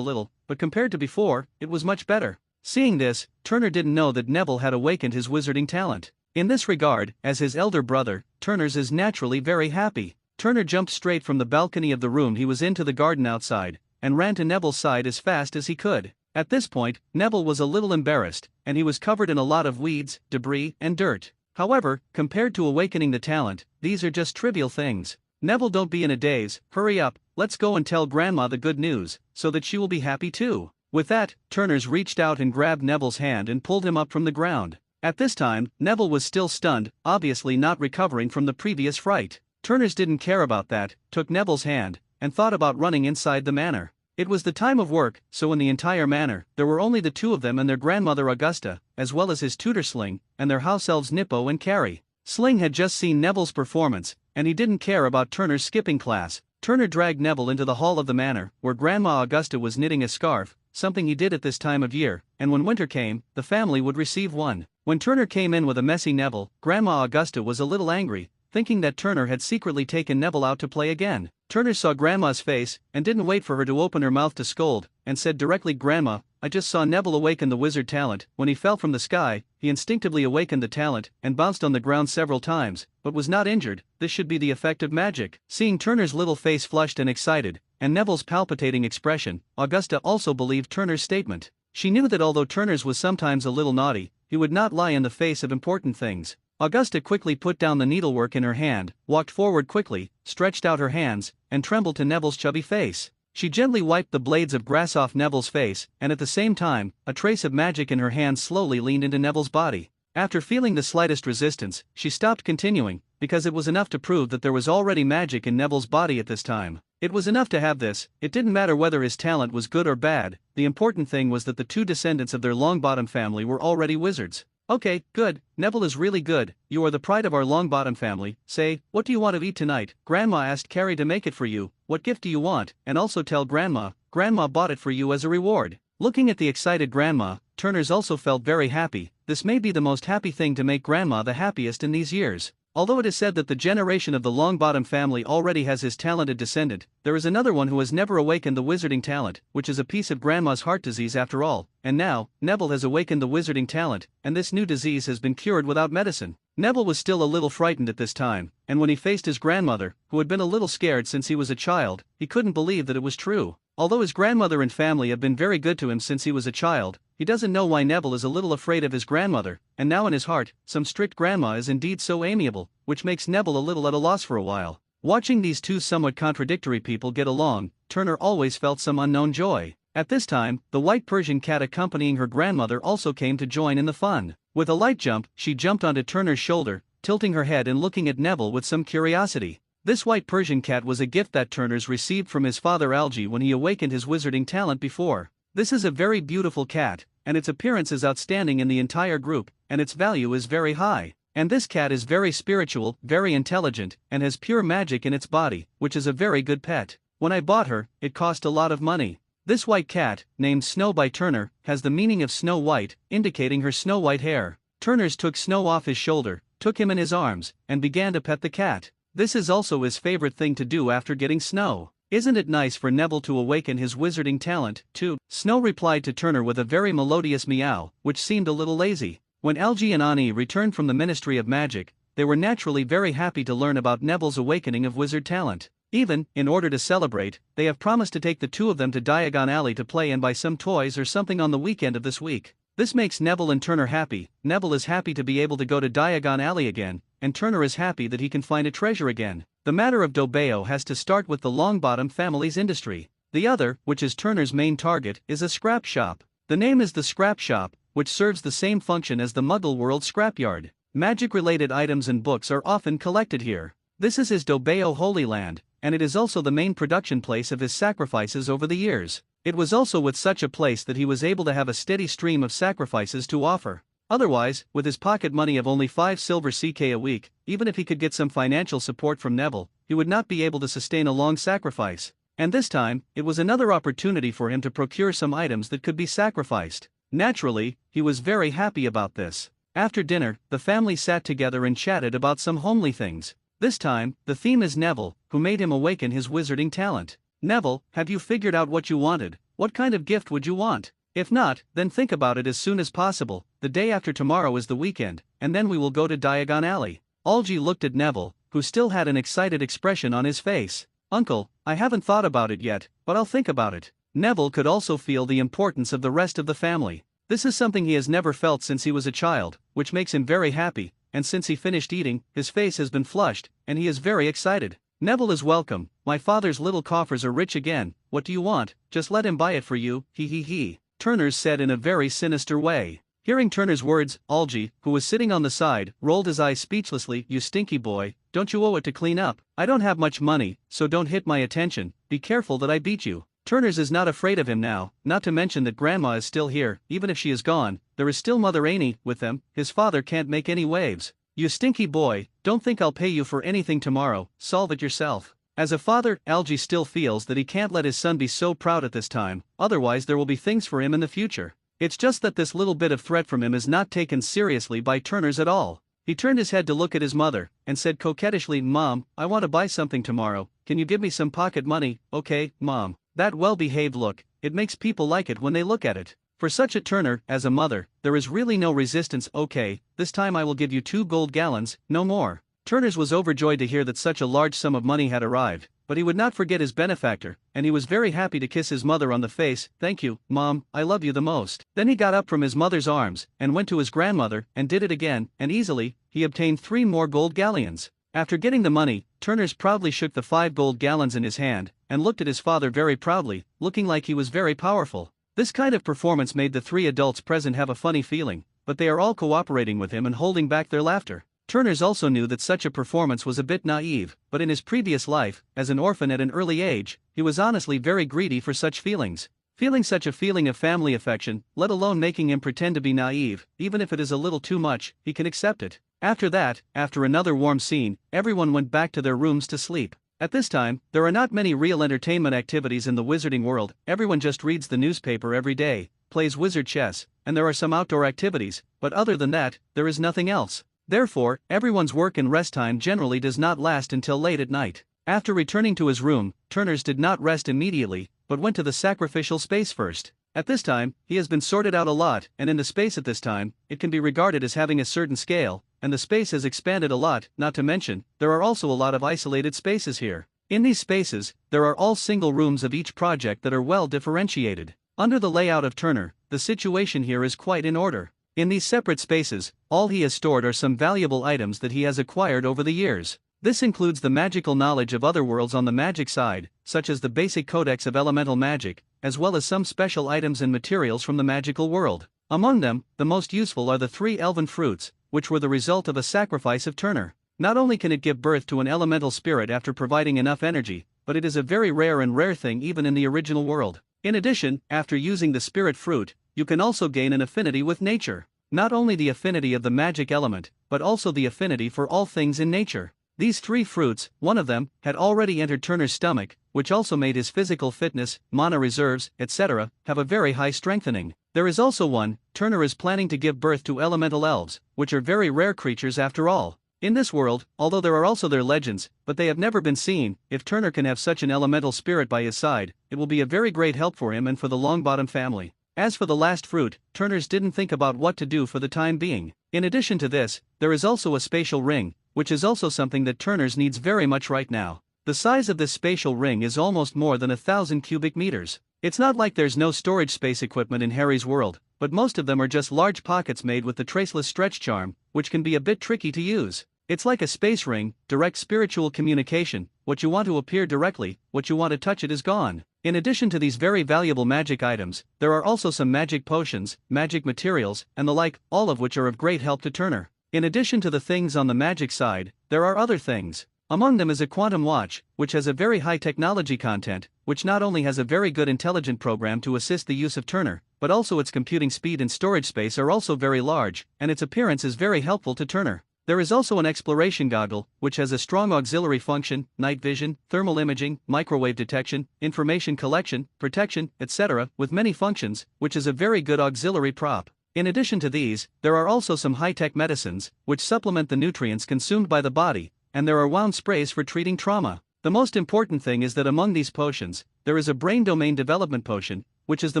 little, but compared to before, it was much better. Seeing this, Turner didn't know that Neville had awakened his wizarding talent. In this regard, as his elder brother, Turner's is naturally very happy. Turner jumped straight from the balcony of the room he was in to the garden outside, and ran to Neville's side as fast as he could. At this point, Neville was a little embarrassed, and he was covered in a lot of weeds, debris, and dirt. However, compared to awakening the talent, these are just trivial things. Neville, don't be in a daze, hurry up, let's go and tell Grandma the good news, so that she will be happy too. With that, Turner's reached out and grabbed Neville's hand and pulled him up from the ground. At this time, Neville was still stunned, obviously not recovering from the previous fright. Turner's didn't care about that, took Neville's hand, and thought about running inside the manor. It was the time of work, so in the entire manor, there were only the two of them and their grandmother Augusta, as well as his tutor Sling, and their house elves Nippo and Carrie. Sling had just seen Neville's performance, and he didn't care about Turner's skipping class. Turner dragged Neville into the hall of the manor, where Grandma Augusta was knitting a scarf, something he did at this time of year, and when winter came, the family would receive one. When Turner came in with a messy Neville, Grandma Augusta was a little angry, thinking that Turner had secretly taken Neville out to play again. Turner saw Grandma's face, and didn't wait for her to open her mouth to scold, and said directly, "Grandma, I just saw Neville awaken the wizard talent. When he fell from the sky, he instinctively awakened the talent, and bounced on the ground several times, but was not injured. This should be the effect of magic." Seeing Turner's little face flushed and excited, and Neville's palpitating expression, Augusta also believed Turner's statement. She knew that although Turner's was sometimes a little naughty, he would not lie in the face of important things. Augusta quickly put down the needlework in her hand, walked forward quickly, stretched out her hands, and trembled to Neville's chubby face. She gently wiped the blades of grass off Neville's face, and at the same time, a trace of magic in her hand slowly leaned into Neville's body. After feeling the slightest resistance, she stopped continuing, because it was enough to prove that there was already magic in Neville's body at this time. It was enough to have this. It didn't matter whether his talent was good or bad, the important thing was that the two descendants of their Longbottom family were already wizards. "Okay, good, Neville is really good, you are the pride of our Longbottom family. Say, what do you want to eat tonight?" Grandma asked Carrie to make it for you. "What gift do you want? And also tell Grandma bought it for you as a reward." Looking at the excited Grandma, Turner's also felt very happy. This may be the most happy thing to make Grandma the happiest in these years. Although it is said that the generation of the Longbottom family already has his talented descendant, there is another one who has never awakened the wizarding talent, which is a piece of Grandma's heart disease after all, and now, Neville has awakened the wizarding talent, and this new disease has been cured without medicine. Neville was still a little frightened at this time, and when he faced his grandmother, who had been a little scared since he was a child, he couldn't believe that it was true. Although his grandmother and family have been very good to him since he was a child, he doesn't know why Neville is a little afraid of his grandmother, and now in his heart, some strict grandma is indeed so amiable, which makes Neville a little at a loss for a while. Watching these two somewhat contradictory people get along, Turner always felt some unknown joy. At this time, the white Persian cat accompanying her grandmother also came to join in the fun. With a light jump, she jumped onto Turner's shoulder, tilting her head and looking at Neville with some curiosity. This white Persian cat was a gift that Turner's received from his father Algy when he awakened his wizarding talent before. This is a very beautiful cat, and its appearance is outstanding in the entire group, and its value is very high. And this cat is very spiritual, very intelligent, and has pure magic in its body, which is a very good pet. When I bought her, it cost a lot of money. This white cat, named Snow by Turner, has the meaning of Snow White, indicating her snow white hair. Turner's took Snow off his shoulder, took him in his arms, and began to pet the cat. This is also his favorite thing to do after getting Snow. Isn't it nice for Neville to awaken his wizarding talent, too? Snow replied to Turner with a very melodious meow, which seemed a little lazy. When Algy and Ani returned from the Ministry of Magic, they were naturally very happy to learn about Neville's awakening of wizard talent. Even, in order to celebrate, they have promised to take the two of them to Diagon Alley to play and buy some toys or something on the weekend of this week. This makes Neville and Turner happy. Neville is happy to be able to go to Diagon Alley again, and Turner is happy that he can find a treasure again. The matter of Dobeo has to start with the Longbottom family's industry. The other, which is Turner's main target, is a scrap shop. The name is the Scrap Shop, which serves the same function as the Muggle World Scrapyard. Magic-related items and books are often collected here. This is his Dobeo Holy Land, and it is also the main production place of his sacrifices over the years. It was also with such a place that he was able to have a steady stream of sacrifices to offer. Otherwise, with his pocket money of only 5 silver CK a week, even if he could get some financial support from Neville, he would not be able to sustain a long sacrifice. And this time, it was another opportunity for him to procure some items that could be sacrificed. Naturally, he was very happy about this. After dinner, the family sat together and chatted about some homely things. This time, the theme is Neville, who made him awaken his wizarding talent. Neville, have you figured out what you wanted? What kind of gift would you want? If not, then think about it as soon as possible. The day after tomorrow is the weekend, and then we will go to Diagon Alley. Algy looked at Neville, who still had an excited expression on his face. Uncle, I haven't thought about it yet, but I'll think about it. Neville could also feel the importance of the rest of the family. This is something he has never felt since he was a child, which makes him very happy, and since he finished eating, his face has been flushed, and he is very excited. Neville is welcome. My father's little coffers are rich again. What do you want? Just let him buy it for you, he. Turner's said in a very sinister way. Hearing Turner's words, Algy, who was sitting on the side, rolled his eyes speechlessly. You stinky boy, don't you owe it to clean up? I don't have much money, so don't hit my attention. Be careful that I beat you. Turner's is not afraid of him now, not to mention that Grandma is still here. Even if she is gone, there is still Mother Annie with them. His father can't make any waves. You stinky boy, don't think I'll pay you for anything tomorrow, solve it yourself. As a father, Algy still feels that he can't let his son be so proud at this time, otherwise there will be things for him in the future. It's just that this little bit of threat from him is not taken seriously by Turner's at all. He turned his head to look at his mother, and said coquettishly, Mom, I want to buy something tomorrow. Can you give me some pocket money? Okay, Mom. That well-behaved look, it makes people like it when they look at it. For such a Turner, as a mother, there is really no resistance. Okay, this time I will give you 2 gold gallons, no more. Turner's was overjoyed to hear that such a large sum of money had arrived, but he would not forget his benefactor, and he was very happy to kiss his mother on the face. Thank you, Mom, I love you the most. Then he got up from his mother's arms, and went to his grandmother, and did it again, and easily, he obtained 3 more gold galleons. After getting the money, Turner's proudly shook the 5 gold gallons in his hand, and looked at his father very proudly, looking like he was very powerful. This kind of performance made the 3 adults present have a funny feeling, but they are all cooperating with him and holding back their laughter. Turner's also knew that such a performance was a bit naive, but in his previous life, as an orphan at an early age, he was honestly very greedy for such feelings. Feeling such a feeling of family affection, let alone making him pretend to be naive, even if it is a little too much, he can accept it. After that, after another warm scene, everyone went back to their rooms to sleep. At this time, there are not many real entertainment activities in the wizarding world. Everyone just reads the newspaper every day, plays wizard chess, and there are some outdoor activities, but other than that, there is nothing else. Therefore, everyone's work and rest time generally does not last until late at night. After returning to his room, Turner's did not rest immediately, but went to the sacrificial space first. At this time, he has been sorted out a lot, and in the space at this time, it can be regarded as having a certain scale, and the space has expanded a lot, not to mention, there are also a lot of isolated spaces here. In these spaces, there are all single rooms of each project that are well differentiated. Under the layout of Turner, the situation here is quite in order. In these separate spaces, all he has stored are some valuable items that he has acquired over the years. This includes the magical knowledge of other worlds on the magic side, such as the basic codex of elemental magic, as well as some special items and materials from the magical world. Among them, the most useful are the 3 elven fruits, which were the result of a sacrifice of Turner. Not only can it give birth to an elemental spirit after providing enough energy, but it is a very rare thing even in the original world. In addition, after using the spirit fruit, you can also gain an affinity with nature. Not only the affinity of the magic element, but also the affinity for all things in nature. These 3 fruits, one of them, had already entered Turner's stomach, which also made his physical fitness, mana reserves, etc., have a very high strengthening. There is also one, Turner is planning to give birth to elemental elves, which are very rare creatures after all. In this world, although there are also their legends, but they have never been seen, if Turner can have such an elemental spirit by his side, it will be a very great help for him and for the Longbottom family. As for the last fruit, Turner's didn't think about what to do for the time being. In addition to this, there is also a spatial ring, which is also something that Turner's needs very much right now. The size of this spatial ring is almost more than 1,000 cubic meters. It's not like there's no storage space equipment in Harry's world, but most of them are just large pockets made with the traceless stretch charm, which can be a bit tricky to use. It's like a space ring, direct spiritual communication. What you want to appear directly, what you want to touch it is gone. In addition to these very valuable magic items, there are also some magic potions, magic materials, and the like, all of which are of great help to Turner. In addition to the things on the magic side, there are other things. Among them is a quantum watch, which has a very high technology content, which not only has a very good intelligent program to assist the use of Turner, but also its computing speed and storage space are also very large, and its appearance is very helpful to Turner. There is also an exploration goggle, which has a strong auxiliary function, night vision, thermal imaging, microwave detection, information collection, protection, etc., with many functions, which is a very good auxiliary prop. In addition to these, there are also some high-tech medicines, which supplement the nutrients consumed by the body, and there are wound sprays for treating trauma. The most important thing is that among these potions, there is a brain domain development potion, which is the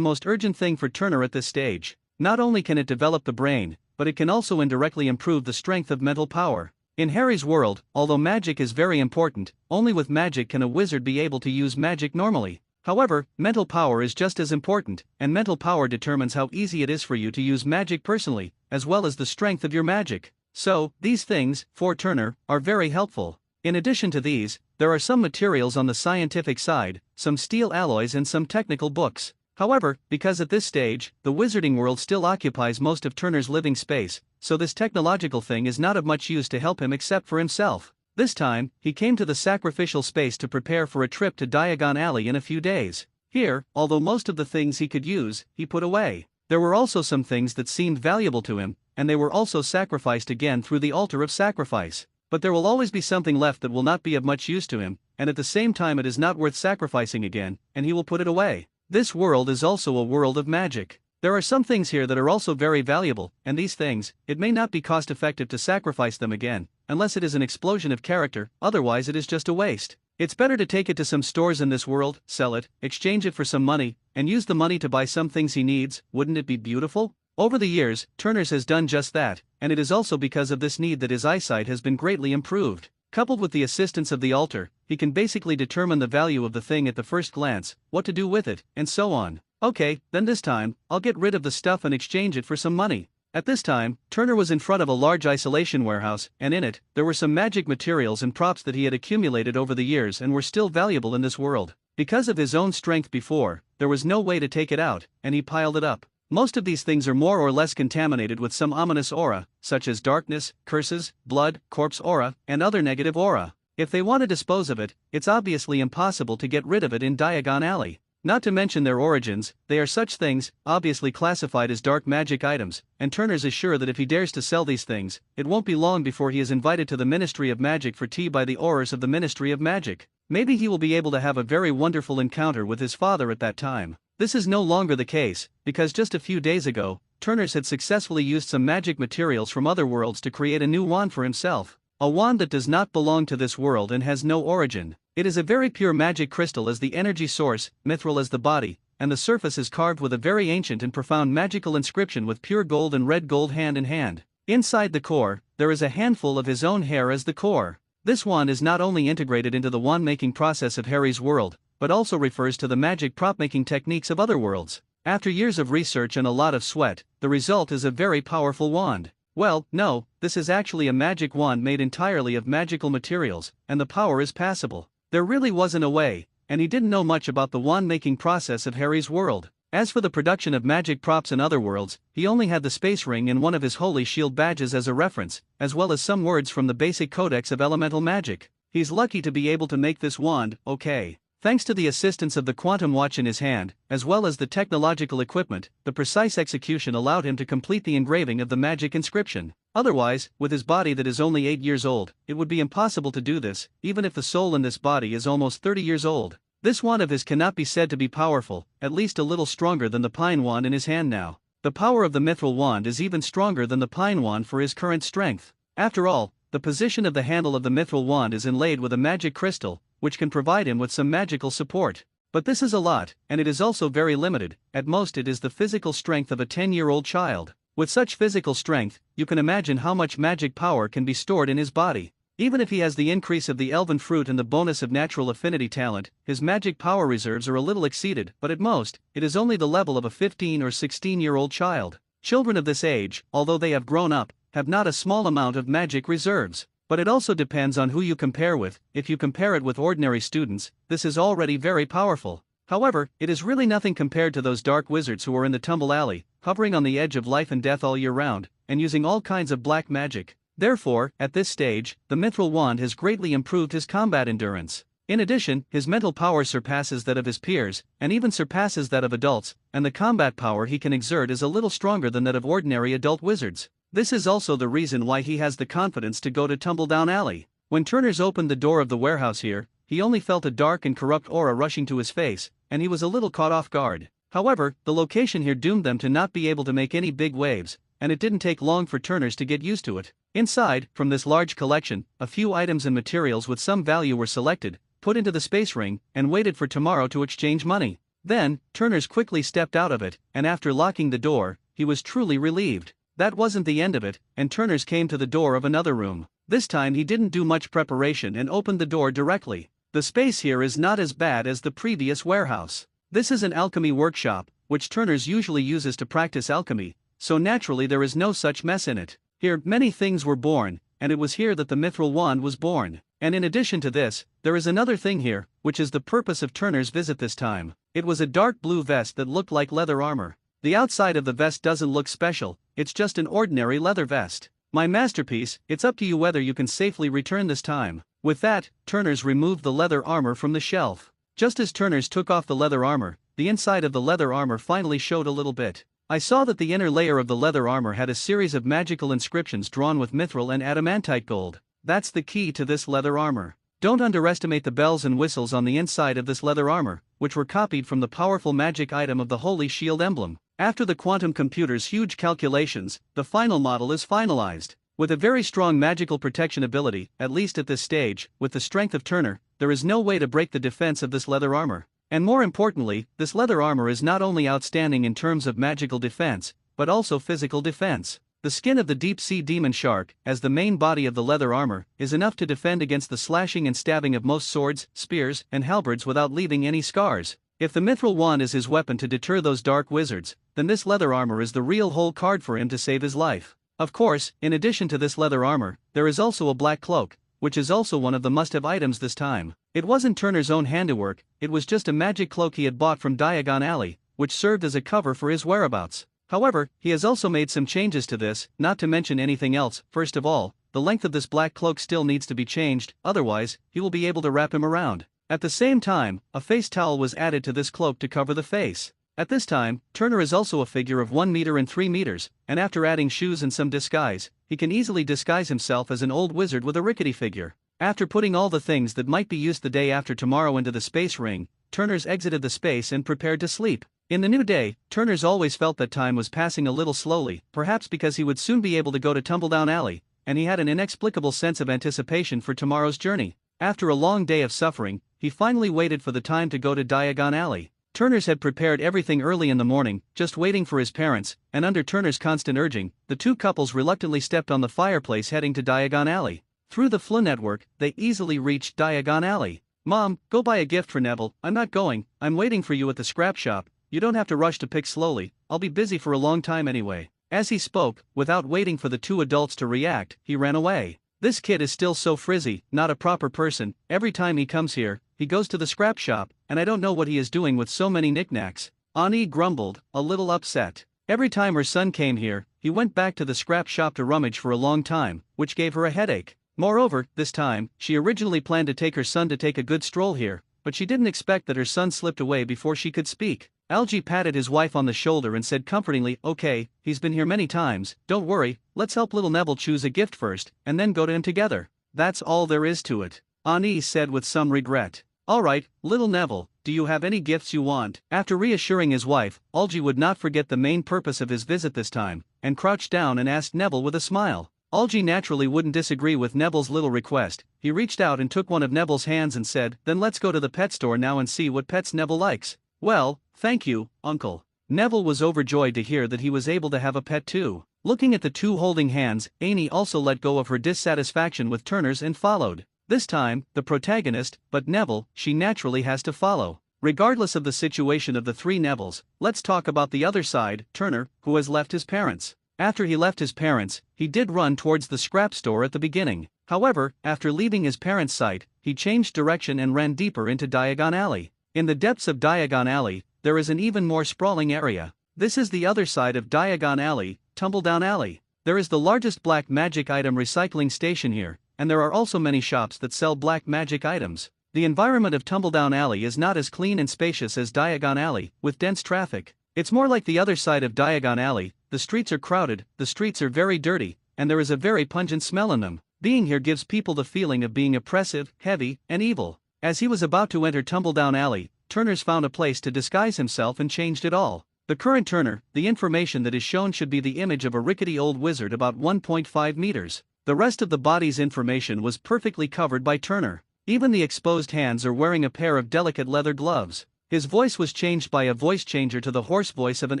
most urgent thing for Turner at this stage. Not only can it develop the brain, but it can also indirectly improve the strength of mental power. In Harry's world, although magic is very important, only with magic can a wizard be able to use magic normally. However, mental power is just as important, and mental power determines how easy it is for you to use magic personally, as well as the strength of your magic. So, these things, for Turner, are very helpful. In addition to these, there are some materials on the scientific side, some steel alloys and some technical books. However, because at this stage, the wizarding world still occupies most of Turner's living space, so this technological thing is not of much use to help him except for himself. This time, he came to the sacrificial space to prepare for a trip to Diagon Alley in a few days. Here, although most of the things he could use, he put away. There were also some things that seemed valuable to him, and they were also sacrificed again through the altar of sacrifice. But there will always be something left that will not be of much use to him, and at the same time it is not worth sacrificing again, and he will put it away. This world is also a world of magic. There are some things here that are also very valuable, and these things, it may not be cost effective to sacrifice them again, unless it is an explosion of character, otherwise it is just a waste. It's better to take it to some stores in this world, sell it, exchange it for some money, and use the money to buy some things he needs. Wouldn't it be beautiful? Over the years, Turner's has done just that, and it is also because of this need that his eyesight has been greatly improved. Coupled with the assistance of the altar, he can basically determine the value of the thing at the first glance, what to do with it, and so on. Okay, then this time, I'll get rid of the stuff and exchange it for some money. At this time, Turner was in front of a large isolation warehouse, and in it, there were some magic materials and props that he had accumulated over the years and were still valuable in this world. Because of his own strength before, there was no way to take it out, and he piled it up. Most of these things are more or less contaminated with some ominous aura, such as darkness, curses, blood, corpse aura, and other negative aura. If they want to dispose of it, it's obviously impossible to get rid of it in Diagon Alley. Not to mention their origins, they are such things, obviously classified as dark magic items, and Turner's is sure that if he dares to sell these things, it won't be long before he is invited to the Ministry of Magic for tea by the aurors of the Ministry of Magic. Maybe he will be able to have a very wonderful encounter with his father at that time. This is no longer the case, because just a few days ago, Turner's had successfully used some magic materials from other worlds to create a new wand for himself. A wand that does not belong to this world and has no origin. It is a very pure magic crystal as the energy source, mithril as the body, and the surface is carved with a very ancient and profound magical inscription with pure gold and red gold hand in hand. Inside the core, there is a handful of his own hair as the core. This wand is not only integrated into the wand-making process of Harry's world, but also refers to the magic prop-making techniques of other worlds. After years of research and a lot of sweat, the result is a very powerful wand. Well, no, this is actually a magic wand made entirely of magical materials, and the power is passable. There really wasn't a way, and he didn't know much about the wand-making process of Harry's world. As for the production of magic props in other worlds, he only had the space ring and one of his holy shield badges as a reference, as well as some words from the basic codex of elemental magic. He's lucky to be able to make this wand, okay. Thanks to the assistance of the quantum watch in his hand, as well as the technological equipment, the precise execution allowed him to complete the engraving of the magic inscription. Otherwise, with his body that is only 8 years old, it would be impossible to do this, even if the soul in this body is almost 30 years old. This wand of his cannot be said to be powerful, at least a little stronger than the pine wand in his hand now. The power of the mithril wand is even stronger than the pine wand for his current strength. After all, the position of the handle of the mithril wand is inlaid with a magic crystal, which can provide him with some magical support. But this is a lot, and it is also very limited. At most it is the physical strength of a 10-year-old child. With such physical strength, you can imagine how much magic power can be stored in his body. Even if he has the increase of the elven fruit and the bonus of natural affinity talent, his magic power reserves are a little exceeded, but at most, it is only the level of a 15 or 16-year-old child. Children of this age, although they have grown up, have not a small amount of magic reserves. But it also depends on who you compare with. If you compare it with ordinary students, this is already very powerful. However, it is really nothing compared to those dark wizards who are in the tumble alley, hovering on the edge of life and death all year round, and using all kinds of black magic. Therefore, at this stage, the mithril wand has greatly improved his combat endurance. In addition, his mental power surpasses that of his peers, and even surpasses that of adults, and the combat power he can exert is a little stronger than that of ordinary adult wizards. This is also the reason why he has the confidence to go to Tumbledown Alley. When Turners opened the door of the warehouse here, he only felt a dark and corrupt aura rushing to his face, and he was a little caught off guard. However, the location here doomed them to not be able to make any big waves, and it didn't take long for Turners to get used to it. Inside, from this large collection, a few items and materials with some value were selected, put into the space ring, and waited for tomorrow to exchange money. Then, Turners quickly stepped out of it, and after locking the door, he was truly relieved. That wasn't the end of it, and Turners came to the door of another room. This time he didn't do much preparation and opened the door directly. The space here is not as bad as the previous warehouse. This is an alchemy workshop, which Turners usually uses to practice alchemy, so naturally there is no such mess in it. Here, many things were born, and it was here that the mithril wand was born. And in addition to this, there is another thing here, which is the purpose of Turner's visit this time. It was a dark blue vest that looked like leather armor. The outside of the vest doesn't look special, it's just an ordinary leather vest. My masterpiece, it's up to you whether you can safely return this time. With that, Turners removed the leather armor from the shelf. Just as Turners took off the leather armor, the inside of the leather armor finally showed a little bit. I saw that the inner layer of the leather armor had a series of magical inscriptions drawn with mithril and adamantite gold. That's the key to this leather armor. Don't underestimate the bells and whistles on the inside of this leather armor, which were copied from the powerful magic item of the Holy Shield emblem. After the quantum computer's huge calculations, the final model is finalized. With a very strong magical protection ability, at least at this stage, with the strength of Turner, there is no way to break the defense of this leather armor. And more importantly, this leather armor is not only outstanding in terms of magical defense, but also physical defense. The skin of the deep-sea demon shark, as the main body of the leather armor, is enough to defend against the slashing and stabbing of most swords, spears, and halberds without leaving any scars. If the mithril wand is his weapon to deter those dark wizards, then this leather armor is the real whole card for him to save his life. Of course, in addition to this leather armor, there is also a black cloak, which is also one of the must-have items this time. It wasn't Turner's own handiwork, it was just a magic cloak he had bought from Diagon Alley, which served as a cover for his whereabouts. However, he has also made some changes to this, not to mention anything else. First of all, the length of this black cloak still needs to be changed, otherwise, he will be able to wrap him around. At the same time, a face towel was added to this cloak to cover the face. At this time, Turner is also a figure of 1 meter and 3 meters, and after adding shoes and some disguise, he can easily disguise himself as an old wizard with a rickety figure. After putting all the things that might be used the day after tomorrow into the space ring, Turners exited the space and prepared to sleep. In the new day, Turners always felt that time was passing a little slowly, perhaps because he would soon be able to go to Tumbledown Alley, and he had an inexplicable sense of anticipation for tomorrow's journey. After a long day of suffering, he finally waited for the time to go to Diagon Alley. Turners had prepared everything early in the morning, just waiting for his parents, and under Turner's constant urging, the two couples reluctantly stepped on the fireplace heading to Diagon Alley. Through the FLU network, they easily reached Diagon Alley. "Mom, go buy a gift for Neville." "I'm not going, I'm waiting for you at the scrap shop. you don't have to rush to pick slowly, I'll be busy for a long time anyway. As he spoke, without waiting for the two adults to react, he ran away. This kid is still so frizzy, not a proper person. Every time he comes here, he goes to the scrap shop, and I don't know what he is doing with so many knickknacks. Annie grumbled, a little upset. Every time her son came here, he went back to the scrap shop to rummage for a long time, which gave her a headache. Moreover, this time, she originally planned to take her son to take a good stroll here, but she didn't expect that her son slipped away before she could speak. Algie patted his wife on the shoulder and said comfortingly, okay, he's been here many times, don't worry, let's help little Neville choose a gift first, and then go to him together. That's all there is to it, Annie said with some regret. Alright, little Neville, do you have any gifts you want? After reassuring his wife, Algie would not forget the main purpose of his visit this time, and crouched down and asked Neville with a smile. Algie naturally wouldn't disagree with Neville's little request. He reached out and took one of Neville's hands and said, then let's go to the pet store now and see what pets Neville likes. Well, thank you, Uncle. Neville was overjoyed to hear that he was able to have a pet too. Looking at the two holding hands, Annie also let go of her dissatisfaction with Turner's and followed. This time, the protagonist, but Neville, she naturally has to follow. Regardless of the situation of the three Nevilles, let's talk about the other side, Turner, who has left his parents. After he left his parents, he did run towards the scrap store at the beginning. However, after leaving his parents' sight, he changed direction and ran deeper into Diagon Alley. In the depths of Diagon Alley, there is an even more sprawling area. This is the other side of Diagon Alley, Tumbledown Alley. There is the largest black magic item recycling station here, and there are also many shops that sell black magic items. The environment of Tumbledown Alley is not as clean and spacious as Diagon Alley, with dense traffic. It's more like the other side of Diagon Alley. The streets are crowded, the streets are very dirty, and there is a very pungent smell in them. Being here gives people the feeling of being oppressive, heavy, and evil. As he was about to enter Tumbledown Alley, Turner's found a place to disguise himself and changed it all. The current Turner, the information that is shown should be the image of a rickety old wizard about 1.5 meters. The rest of the body's information was perfectly covered by Turner. Even the exposed hands are wearing a pair of delicate leather gloves. His voice was changed by a voice changer to the hoarse voice of an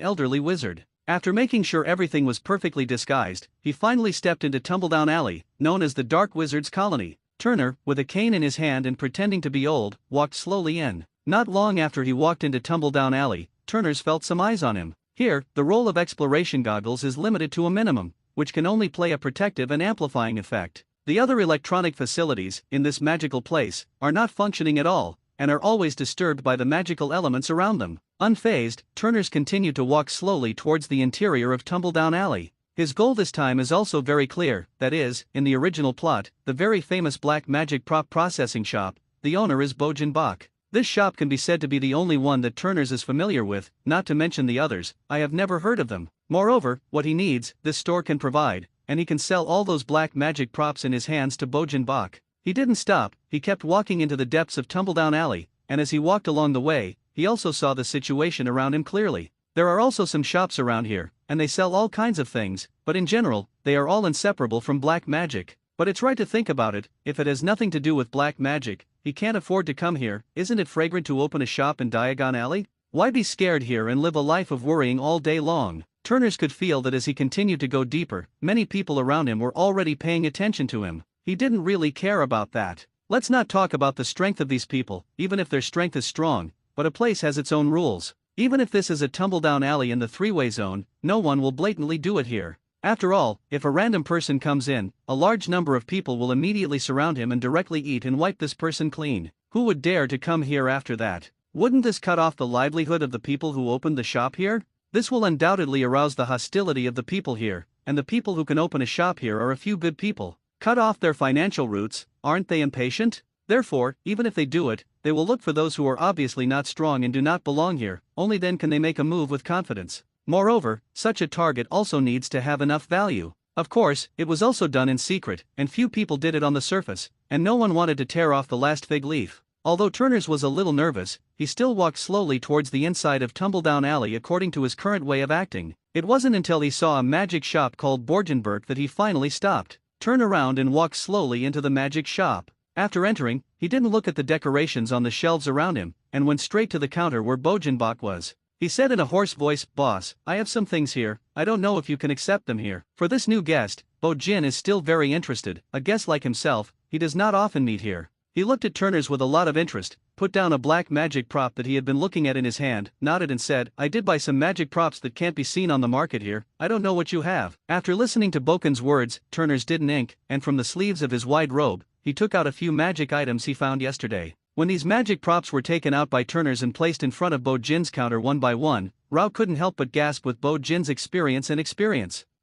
elderly wizard. After making sure everything was perfectly disguised, he finally stepped into Tumbledown Alley, known as the Dark Wizard's Colony. Turner, with a cane in his hand and pretending to be old, walked slowly in. Not long after he walked into Tumbledown Alley, Turner's felt some eyes on him. Here, the role of exploration goggles is limited to a minimum, which can only play a protective and amplifying effect. The other electronic facilities, in this magical place, are not functioning at all, and are always disturbed by the magical elements around them. Unfazed, Turner's continued to walk slowly towards the interior of Tumbledown Alley. His goal this time is also very clear, that is, in the original plot, the very famous black magic prop processing shop, the owner is Bojan Bach. This shop can be said to be the only one that Turner's is familiar with, not to mention the others. I have never heard of them. Moreover, what he needs, this store can provide, and he can sell all those black magic props in his hands to Bojan Bach. He didn't stop, he kept walking into the depths of Tumbledown Alley, and as he walked along the way, he also saw the situation around him clearly. There are also some shops around here, and they sell all kinds of things, but in general, they are all inseparable from black magic. But it's right to think about it, if it has nothing to do with black magic, he can't afford to come here. Isn't it fragrant to open a shop in Diagon Alley? Why be scared here and live a life of worrying all day long? Turners could feel that as he continued to go deeper, many people around him were already paying attention to him. He didn't really care about that. Let's not talk about the strength of these people, even if their strength is strong, but a place has its own rules. Even if this is a Tumbledown Alley in the three-way zone, no one will blatantly do it here. After all, if a random person comes in, a large number of people will immediately surround him and directly eat and wipe this person clean. Who would dare to come here after that? Wouldn't this cut off the livelihood of the people who opened the shop here? This will undoubtedly arouse the hostility of the people here, and the people who can open a shop here are a few good people. Cut off their financial roots, aren't they impatient? Therefore, even if they do it, they will look for those who are obviously not strong and do not belong here. Only then can they make a move with confidence. Moreover, such a target also needs to have enough value. Of course, it was also done in secret, and few people did it on the surface, and no one wanted to tear off the last fig leaf. Although Turners was a little nervous, he still walked slowly towards the inside of Tumbledown Alley according to his current way of acting. It wasn't until he saw a magic shop called Borgenberg that he finally stopped, turned around and walked slowly into the magic shop. After entering, he didn't look at the decorations on the shelves around him, and went straight to the counter where Bojenbach was. He said in a hoarse voice, "Boss, I have some things here, I don't know if you can accept them here." For this new guest, Bojin is still very interested. A guest like himself, he does not often meet here. He looked at Turners with a lot of interest, put down a black magic prop that he had been looking at in his hand, nodded and said, "I did buy some magic props that can't be seen on the market here. I don't know what you have." After listening to Boken's words, Turners didn't ink, and from the sleeves of his wide robe, he took out a few magic items he found yesterday. When these magic props were taken out by Turners and placed in front of Bo Jin's counter one by one, Rao couldn't help but gasp with Bo Jin's experience.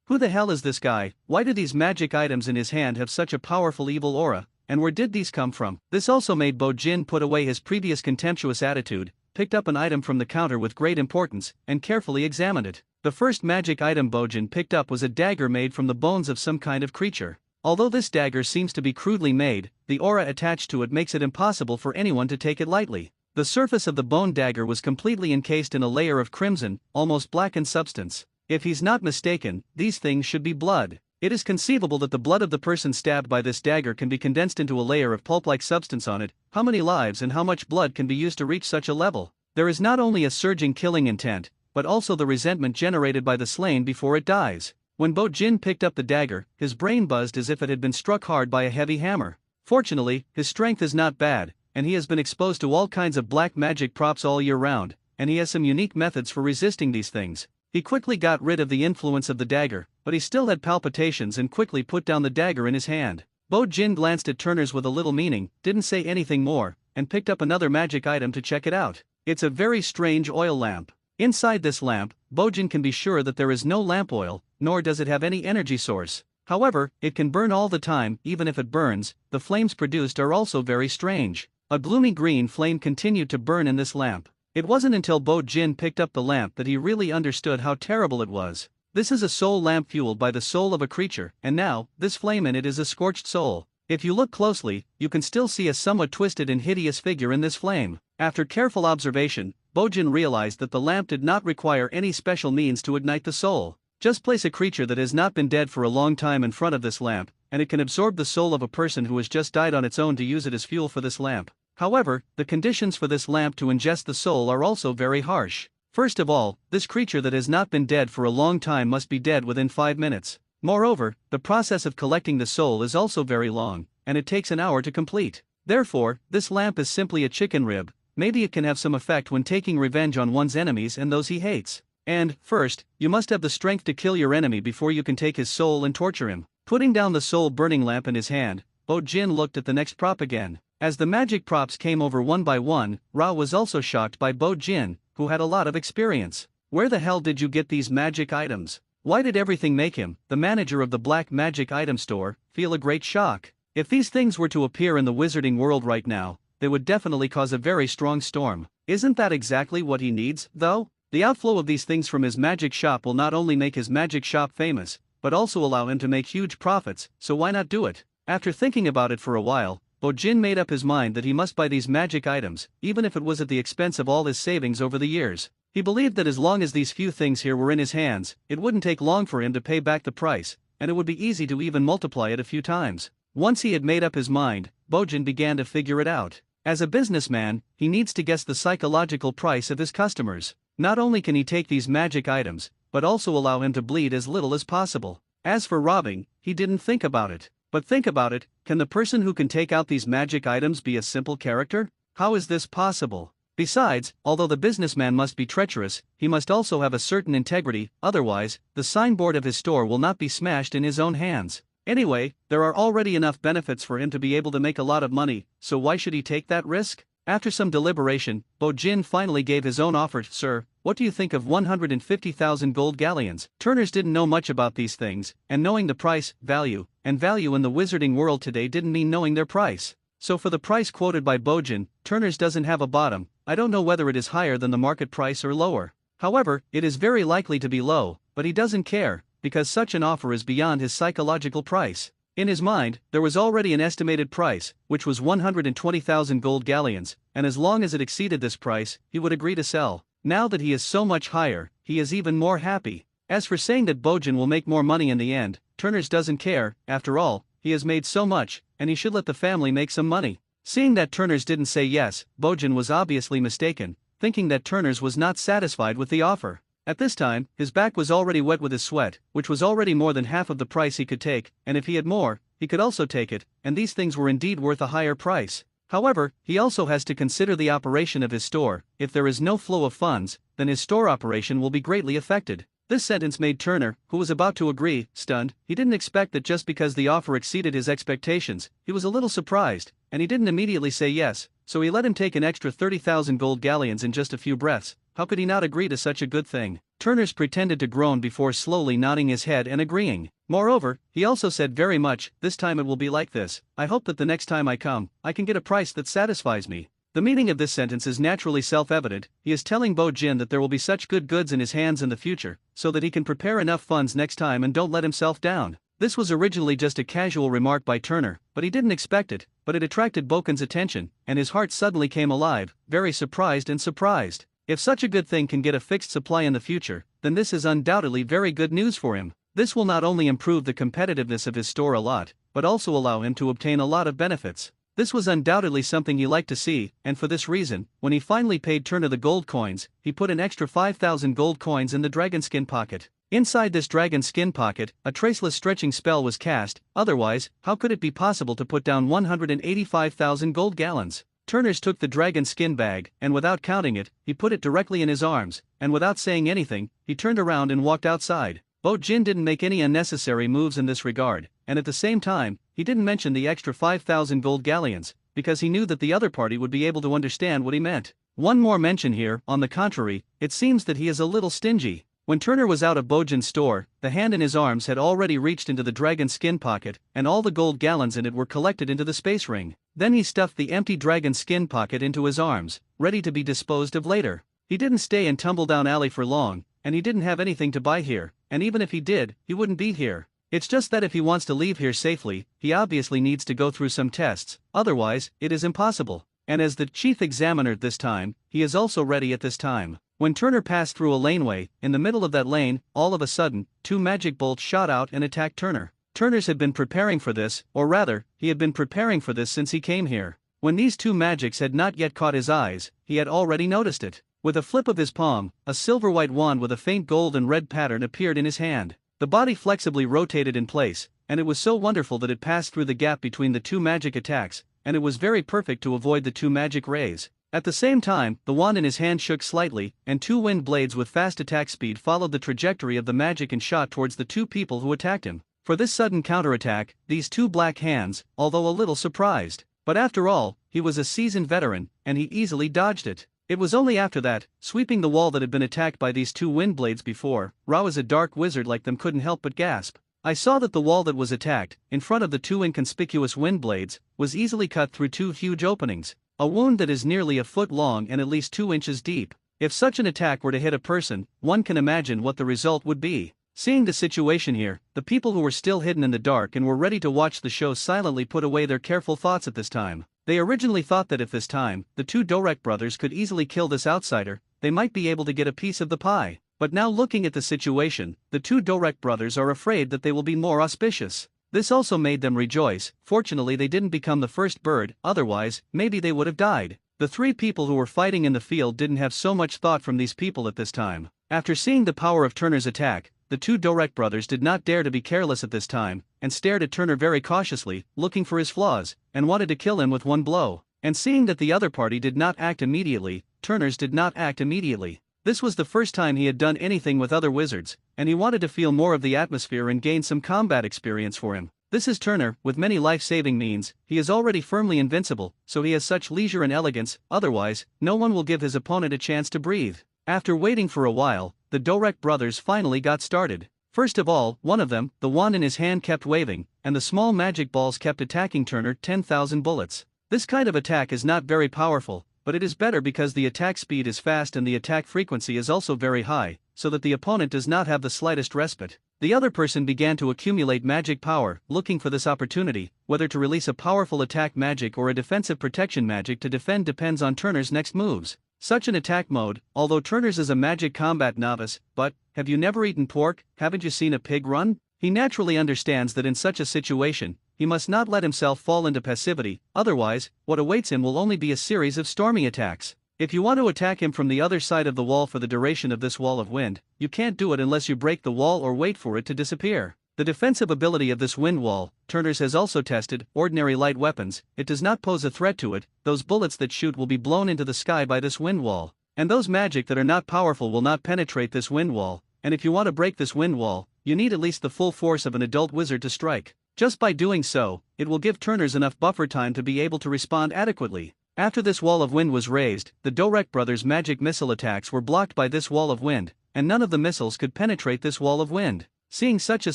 Who the hell is this guy? Why do these magic items in his hand have such a powerful evil aura? And where did these come from? This also made Bo Jin put away his previous contemptuous attitude, picked up an item from the counter with great importance, and carefully examined it. The first magic item Bo Jin picked up was a dagger made from the bones of some kind of creature. Although this dagger seems to be crudely made, the aura attached to it makes it impossible for anyone to take it lightly. The surface of the bone dagger was completely encased in a layer of crimson, almost blackened substance. If he's not mistaken, these things should be blood. It is conceivable that the blood of the person stabbed by this dagger can be condensed into a layer of pulp-like substance on it. How many lives and how much blood can be used to reach such a level? There is not only a surging killing intent, but also the resentment generated by the slain before it dies. When Bo Jin picked up the dagger, his brain buzzed as if it had been struck hard by a heavy hammer. Fortunately, his strength is not bad, and he has been exposed to all kinds of black magic props all year round, and he has some unique methods for resisting these things. He quickly got rid of the influence of the dagger, but he still had palpitations and quickly put down the dagger in his hand. Bo Jin glanced at Turners with a little meaning, didn't say anything more, and picked up another magic item to check it out. It's a very strange oil lamp. Inside this lamp, Bo Jin can be sure that there is no lamp oil, nor does it have any energy source. However, it can burn all the time. Even if it burns, the flames produced are also very strange. A gloomy green flame continued to burn in this lamp. It wasn't until Bo Jin picked up the lamp that he really understood how terrible it was. This is a soul lamp fueled by the soul of a creature, and now, this flame in it is a scorched soul. If you look closely, you can still see a somewhat twisted and hideous figure in this flame. After careful observation, Bo Jin realized that the lamp did not require any special means to ignite the soul. Just place a creature that has not been dead for a long time in front of this lamp, and it can absorb the soul of a person who has just died on its own to use it as fuel for this lamp. However, the conditions for this lamp to ingest the soul are also very harsh. First of all, this creature that has not been dead for a long time must be dead within 5 minutes. Moreover, the process of collecting the soul is also very long, and it takes an hour to complete. Therefore, this lamp is simply a chicken rib. Maybe it can have some effect when taking revenge on one's enemies and those he hates. And, first, you must have the strength to kill your enemy before you can take his soul and torture him. Putting down the soul-burning lamp in his hand, Bo Jin looked at the next prop again. As the magic props came over one by one, Ra was also shocked by Bo Jin, who had a lot of experience. Where the hell did you get these magic items? Why did everything make him, the manager of the black magic item store, feel a great shock? If these things were to appear in the wizarding world right now, they would definitely cause a very strong storm. Isn't that exactly what he needs, though? The outflow of these things from his magic shop will not only make his magic shop famous, but also allow him to make huge profits, so why not do it? After thinking about it for a while, Bo Jin made up his mind that he must buy these magic items, even if it was at the expense of all his savings over the years. He believed that as long as these few things here were in his hands, it wouldn't take long for him to pay back the price, and it would be easy to even multiply it a few times. Once he had made up his mind, Bo Jin began to figure it out. As a businessman, he needs to guess the psychological price of his customers. Not only can he take these magic items, but also allow him to bleed as little as possible. As for robbing, he didn't think about it. But think about it, can the person who can take out these magic items be a simple character? How is this possible? Besides, although the businessman must be treacherous, he must also have a certain integrity, otherwise, the signboard of his store will not be smashed in his own hands. Anyway, there are already enough benefits for him to be able to make a lot of money, so why should he take that risk? After some deliberation, Bo Jin finally gave his own offer. Sir, what do you think of 150,000 gold galleons? Turners didn't know much about these things, and knowing the price, value in the wizarding world today didn't mean knowing their price. So for the price quoted by Bo Jin, Turners doesn't have a bottom. I don't know whether it is higher than the market price or lower. However, it is very likely to be low, but he doesn't care, because such an offer is beyond his psychological price. In his mind, there was already an estimated price, which was 120,000 gold galleons, and as long as it exceeded this price, he would agree to sell. Now that he is so much higher, he is even more happy. As for saying that Bo Jin will make more money in the end, Turners doesn't care. After all, he has made so much, and he should let the family make some money. Seeing that Turners didn't say yes, Bo Jin was obviously mistaken, thinking that Turners was not satisfied with the offer. At this time, his back was already wet with his sweat, which was already more than half of the price he could take, and if he had more, he could also take it, and these things were indeed worth a higher price. However, he also has to consider the operation of his store. If there is no flow of funds, then his store operation will be greatly affected. This sentence made Turner, who was about to agree, stunned. He didn't expect that just because the offer exceeded his expectations. He was a little surprised, and he didn't immediately say yes, so he let him take an extra 30,000 gold galleons in just a few breaths. How could he not agree to such a good thing? Turner's pretended to groan before slowly nodding his head and agreeing. Moreover, he also said very much, this time it will be like this. I hope that the next time I come, I can get a price that satisfies me. The meaning of this sentence is naturally self-evident. He is telling Bo Jin that there will be such good goods in his hands in the future, so that he can prepare enough funds next time and don't let himself down. This was originally just a casual remark by Turner, but he didn't expect it, but it attracted Boken's attention, and his heart suddenly came alive, very surprised and surprised. If such a good thing can get a fixed supply in the future, then this is undoubtedly very good news for him. This will not only improve the competitiveness of his store a lot, but also allow him to obtain a lot of benefits. This was undoubtedly something he liked to see, and for this reason, when he finally paid Turner the gold coins, he put an extra 5,000 gold coins in the dragon skin pocket. Inside this dragon skin pocket, a traceless stretching spell was cast. Otherwise, how could it be possible to put down 185,000 gold gallons? Turners took the dragon skin bag, and without counting it, he put it directly in his arms, and without saying anything, he turned around and walked outside. Bo Jin didn't make any unnecessary moves in this regard, and at the same time, he didn't mention the extra 5,000 gold galleons, because he knew that the other party would be able to understand what he meant. One more mention here, on the contrary, it seems that he is a little stingy. When Turner was out of Bojin's store, the hand in his arms had already reached into the dragon skin pocket, and all the gold gallons in it were collected into the space ring. Then he stuffed the empty dragon skin pocket into his arms, ready to be disposed of later. He didn't stay in Tumbledown Alley for long, and he didn't have anything to buy here, and even if he did, he wouldn't be here. It's just that if he wants to leave here safely, he obviously needs to go through some tests, otherwise, it is impossible. And as the chief examiner this time, he is also ready at this time. When Turner passed through a laneway, in the middle of that lane, all of a sudden, 2 magic bolts shot out and attacked Turner. Turners had been preparing for this, or rather, he had been preparing for this since he came here. When these 2 magics had not yet caught his eyes, he had already noticed it. With a flip of his palm, a silver-white wand with a faint gold and red pattern appeared in his hand. The body flexibly rotated in place, and it was so wonderful that it passed through the gap between the 2 magic attacks, and it was very perfect to avoid the 2 magic rays. At the same time, the wand in his hand shook slightly, and 2 wind blades with fast attack speed followed the trajectory of the magic and shot towards the 2 people who attacked him. For this sudden counterattack, these 2 black hands, although a little surprised. But after all, he was a seasoned veteran, and he easily dodged it. It was only after that, sweeping the wall that had been attacked by these 2 wind blades before, Rao as a dark wizard like them couldn't help but gasp. I saw that the wall that was attacked, in front of the 2 inconspicuous wind blades, was easily cut through 2 huge openings. A wound that is nearly a foot long and at least 2 inches deep. If such an attack were to hit a person, one can imagine what the result would be. Seeing the situation here, the people who were still hidden in the dark and were ready to watch the show silently put away their careful thoughts at this time. They originally thought that if this time, the 2 Dorek brothers could easily kill this outsider, they might be able to get a piece of the pie. But now looking at the situation, the 2 Dorek brothers are afraid that they will be more auspicious. This also made them rejoice. Fortunately they didn't become the first bird, otherwise, maybe they would have died. The 3 people who were fighting in the field didn't have so much thought from these people at this time. After seeing the power of Turner's attack, the 2 Dorek brothers did not dare to be careless at this time, and stared at Turner very cautiously, looking for his flaws, and wanted to kill him with one blow. And seeing that the other party did not act immediately, Turner's did not act immediately. This was the first time he had done anything with other wizards, and he wanted to feel more of the atmosphere and gain some combat experience for him. This is Turner, with many life-saving means. He is already firmly invincible, so he has such leisure and elegance, otherwise, no one will give his opponent a chance to breathe. After waiting for a while, the Dorek brothers finally got started. First of all, one of them, the wand in his hand kept waving, and the small magic balls kept attacking Turner 10,000 bullets. This kind of attack is not very powerful, but it is better because the attack speed is fast and the attack frequency is also very high, so that the opponent does not have the slightest respite. The other person began to accumulate magic power, looking for this opportunity. Whether to release a powerful attack magic or a defensive protection magic to defend depends on Turner's next moves. Such an attack mode, although Turner's is a magic combat novice, but, have you never eaten pork, haven't you seen a pig run? He naturally understands that in such a situation, he must not let himself fall into passivity, otherwise, what awaits him will only be a series of storming attacks. If you want to attack him from the other side of the wall for the duration of this wall of wind, you can't do it unless you break the wall or wait for it to disappear. The defensive ability of this wind wall, Turner's has also tested. Ordinary light weapons, it does not pose a threat to it. Those bullets that shoot will be blown into the sky by this wind wall. And those magic that are not powerful will not penetrate this wind wall, and if you want to break this wind wall, you need at least the full force of an adult wizard to strike. Just by doing so, it will give Turner's enough buffer time to be able to respond adequately. After this wall of wind was raised, the Dorek brothers' magic missile attacks were blocked by this wall of wind, and none of the missiles could penetrate this wall of wind. Seeing such a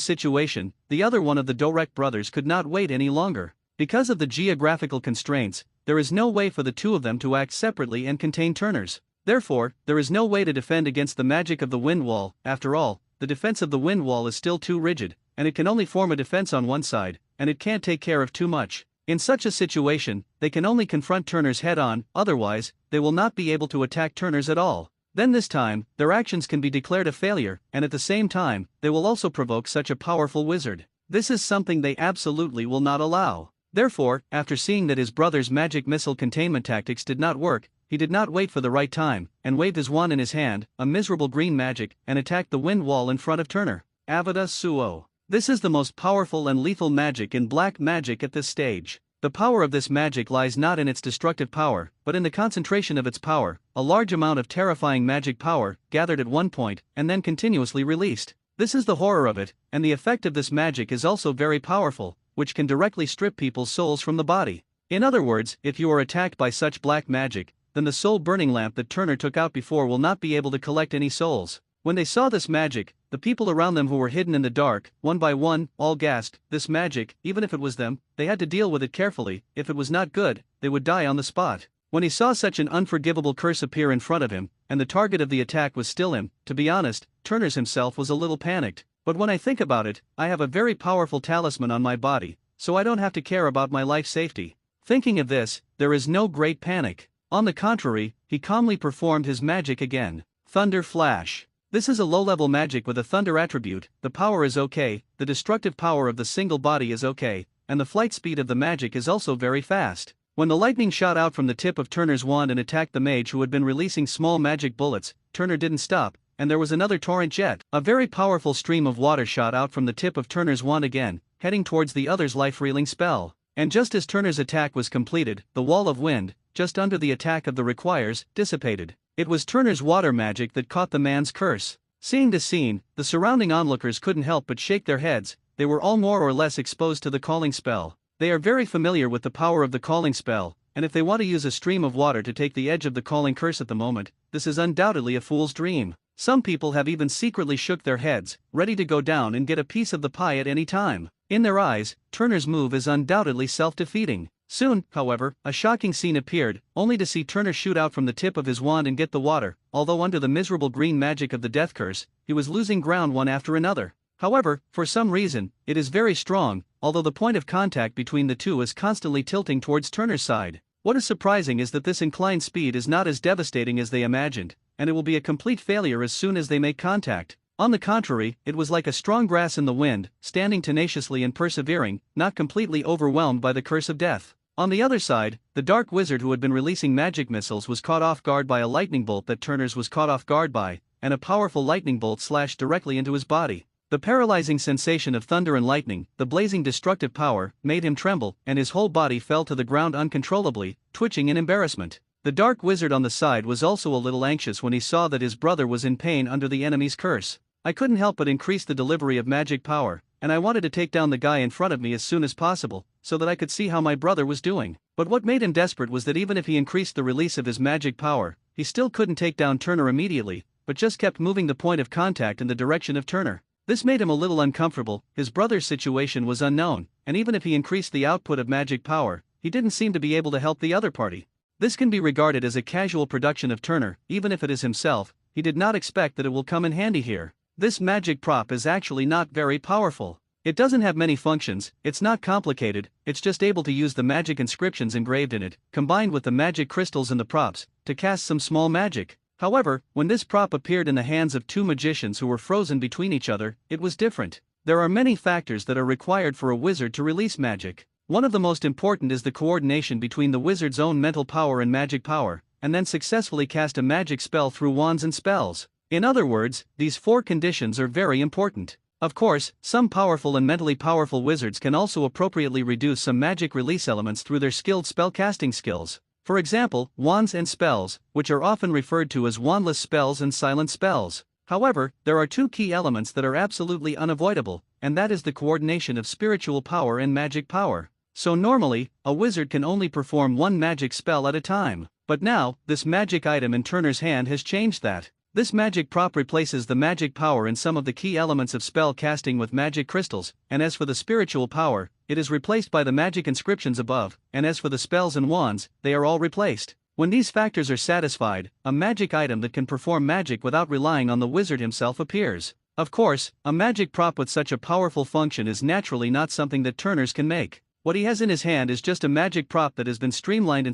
situation, the other one of the Dorek brothers could not wait any longer. Because of the geographical constraints, there is no way for the two of them to act separately and contain Turner's. Therefore, there is no way to defend against the magic of the wind wall. After all, the defense of the wind wall is still too rigid, and it can only form a defense on one side, and it can't take care of too much. In such a situation, they can only confront Turner's head-on, otherwise, they will not be able to attack Turner's at all. Then this time, their actions can be declared a failure, and at the same time, they will also provoke such a powerful wizard. This is something they absolutely will not allow. Therefore, after seeing that his brother's magic missile containment tactics did not work, he did not wait for the right time, and waved his wand in his hand, a miserable green magic, and attacked the wind wall in front of Turner. Avada Suo. This is the most powerful and lethal magic in black magic at this stage. The power of this magic lies not in its destructive power, but in the concentration of its power, a large amount of terrifying magic power, gathered at one point, and then continuously released. This is the horror of it, and the effect of this magic is also very powerful, which can directly strip people's souls from the body. In other words, if you are attacked by such black magic, then the soul-burning lamp that Turner took out before will not be able to collect any souls. When they saw this magic, the people around them who were hidden in the dark, one by one, all gasped. This magic, even if it was them, they had to deal with it carefully. If it was not good, they would die on the spot. When he saw such an unforgivable curse appear in front of him, and the target of the attack was still him, to be honest, Turner's himself was a little panicked. But when I think about it, I have a very powerful talisman on my body, so I don't have to care about my life safety. Thinking of this, there is no great panic. On the contrary, he calmly performed his magic again. Thunder Flash. This is a low-level magic with a thunder attribute. The power is okay, the destructive power of the single body is okay, and the flight speed of the magic is also very fast. When the lightning shot out from the tip of Turner's wand and attacked the mage who had been releasing small magic bullets, Turner didn't stop, and there was another torrent jet. A very powerful stream of water shot out from the tip of Turner's wand again, heading towards the other's life-reeling spell. And just as Turner's attack was completed, the wall of wind, just under the attack of the requires, dissipated. It was Turner's water magic that caught the man's curse. Seeing this scene, the surrounding onlookers couldn't help but shake their heads. They were all more or less exposed to the calling spell. They are very familiar with the power of the calling spell, and if they want to use a stream of water to take the edge of the calling curse at the moment, this is undoubtedly a fool's dream. Some people have even secretly shook their heads, ready to go down and get a piece of the pie at any time. In their eyes, Turner's move is undoubtedly self-defeating. Soon, however, a shocking scene appeared, only to see Turner shoot out from the tip of his wand and get the water. Although under the miserable green magic of the death curse, he was losing ground one after another. However, for some reason, it is very strong, although the point of contact between the two is constantly tilting towards Turner's side. What is surprising is that this inclined speed is not as devastating as they imagined, and it will be a complete failure as soon as they make contact. On the contrary, it was like a strong grass in the wind, standing tenaciously and persevering, not completely overwhelmed by the curse of death. On the other side, the dark wizard who had been releasing magic missiles was caught off guard by a lightning bolt that Turner's was caught off guard by, and a powerful lightning bolt slashed directly into his body. The paralyzing sensation of thunder and lightning, the blazing destructive power, made him tremble, and his whole body fell to the ground uncontrollably, twitching in embarrassment. The dark wizard on the side was also a little anxious when he saw that his brother was in pain under the enemy's curse. I couldn't help but increase the delivery of magic power, and I wanted to take down the guy in front of me as soon as possible, so that I could see how my brother was doing. But what made him desperate was that even if he increased the release of his magic power, he still couldn't take down Turner immediately, but just kept moving the point of contact in the direction of Turner. This made him a little uncomfortable. His brother's situation was unknown, and even if he increased the output of magic power, he didn't seem to be able to help the other party. This can be regarded as a casual production of Turner, even if it is himself. He did not expect that it will come in handy here. This magic prop is actually not very powerful. It doesn't have many functions, it's not complicated, it's just able to use the magic inscriptions engraved in it, combined with the magic crystals in the props, to cast some small magic. However, when this prop appeared in the hands of two magicians who were frozen between each other, it was different. There are many factors that are required for a wizard to release magic. One of the most important is the coordination between the wizard's own mental power and magic power, and then successfully cast a magic spell through wands and spells. In other words, these four conditions are very important. Of course, some powerful and mentally powerful wizards can also appropriately reduce some magic release elements through their skilled spellcasting skills. For example, wands and spells, which are often referred to as wandless spells and silent spells. However, there are two key elements that are absolutely unavoidable, and that is the coordination of spiritual power and magic power. So normally, a wizard can only perform one magic spell at a time. But now, this magic item in Turner's hand has changed that. This magic prop replaces the magic power in some of the key elements of spell casting with magic crystals, and as for the spiritual power, it is replaced by the magic inscriptions above, and as for the spells and wands, they are all replaced. When these factors are satisfied, a magic item that can perform magic without relying on the wizard himself appears. Of course, a magic prop with such a powerful function is naturally not something that Turner's can make. What he has in his hand is just a magic prop that has been streamlined,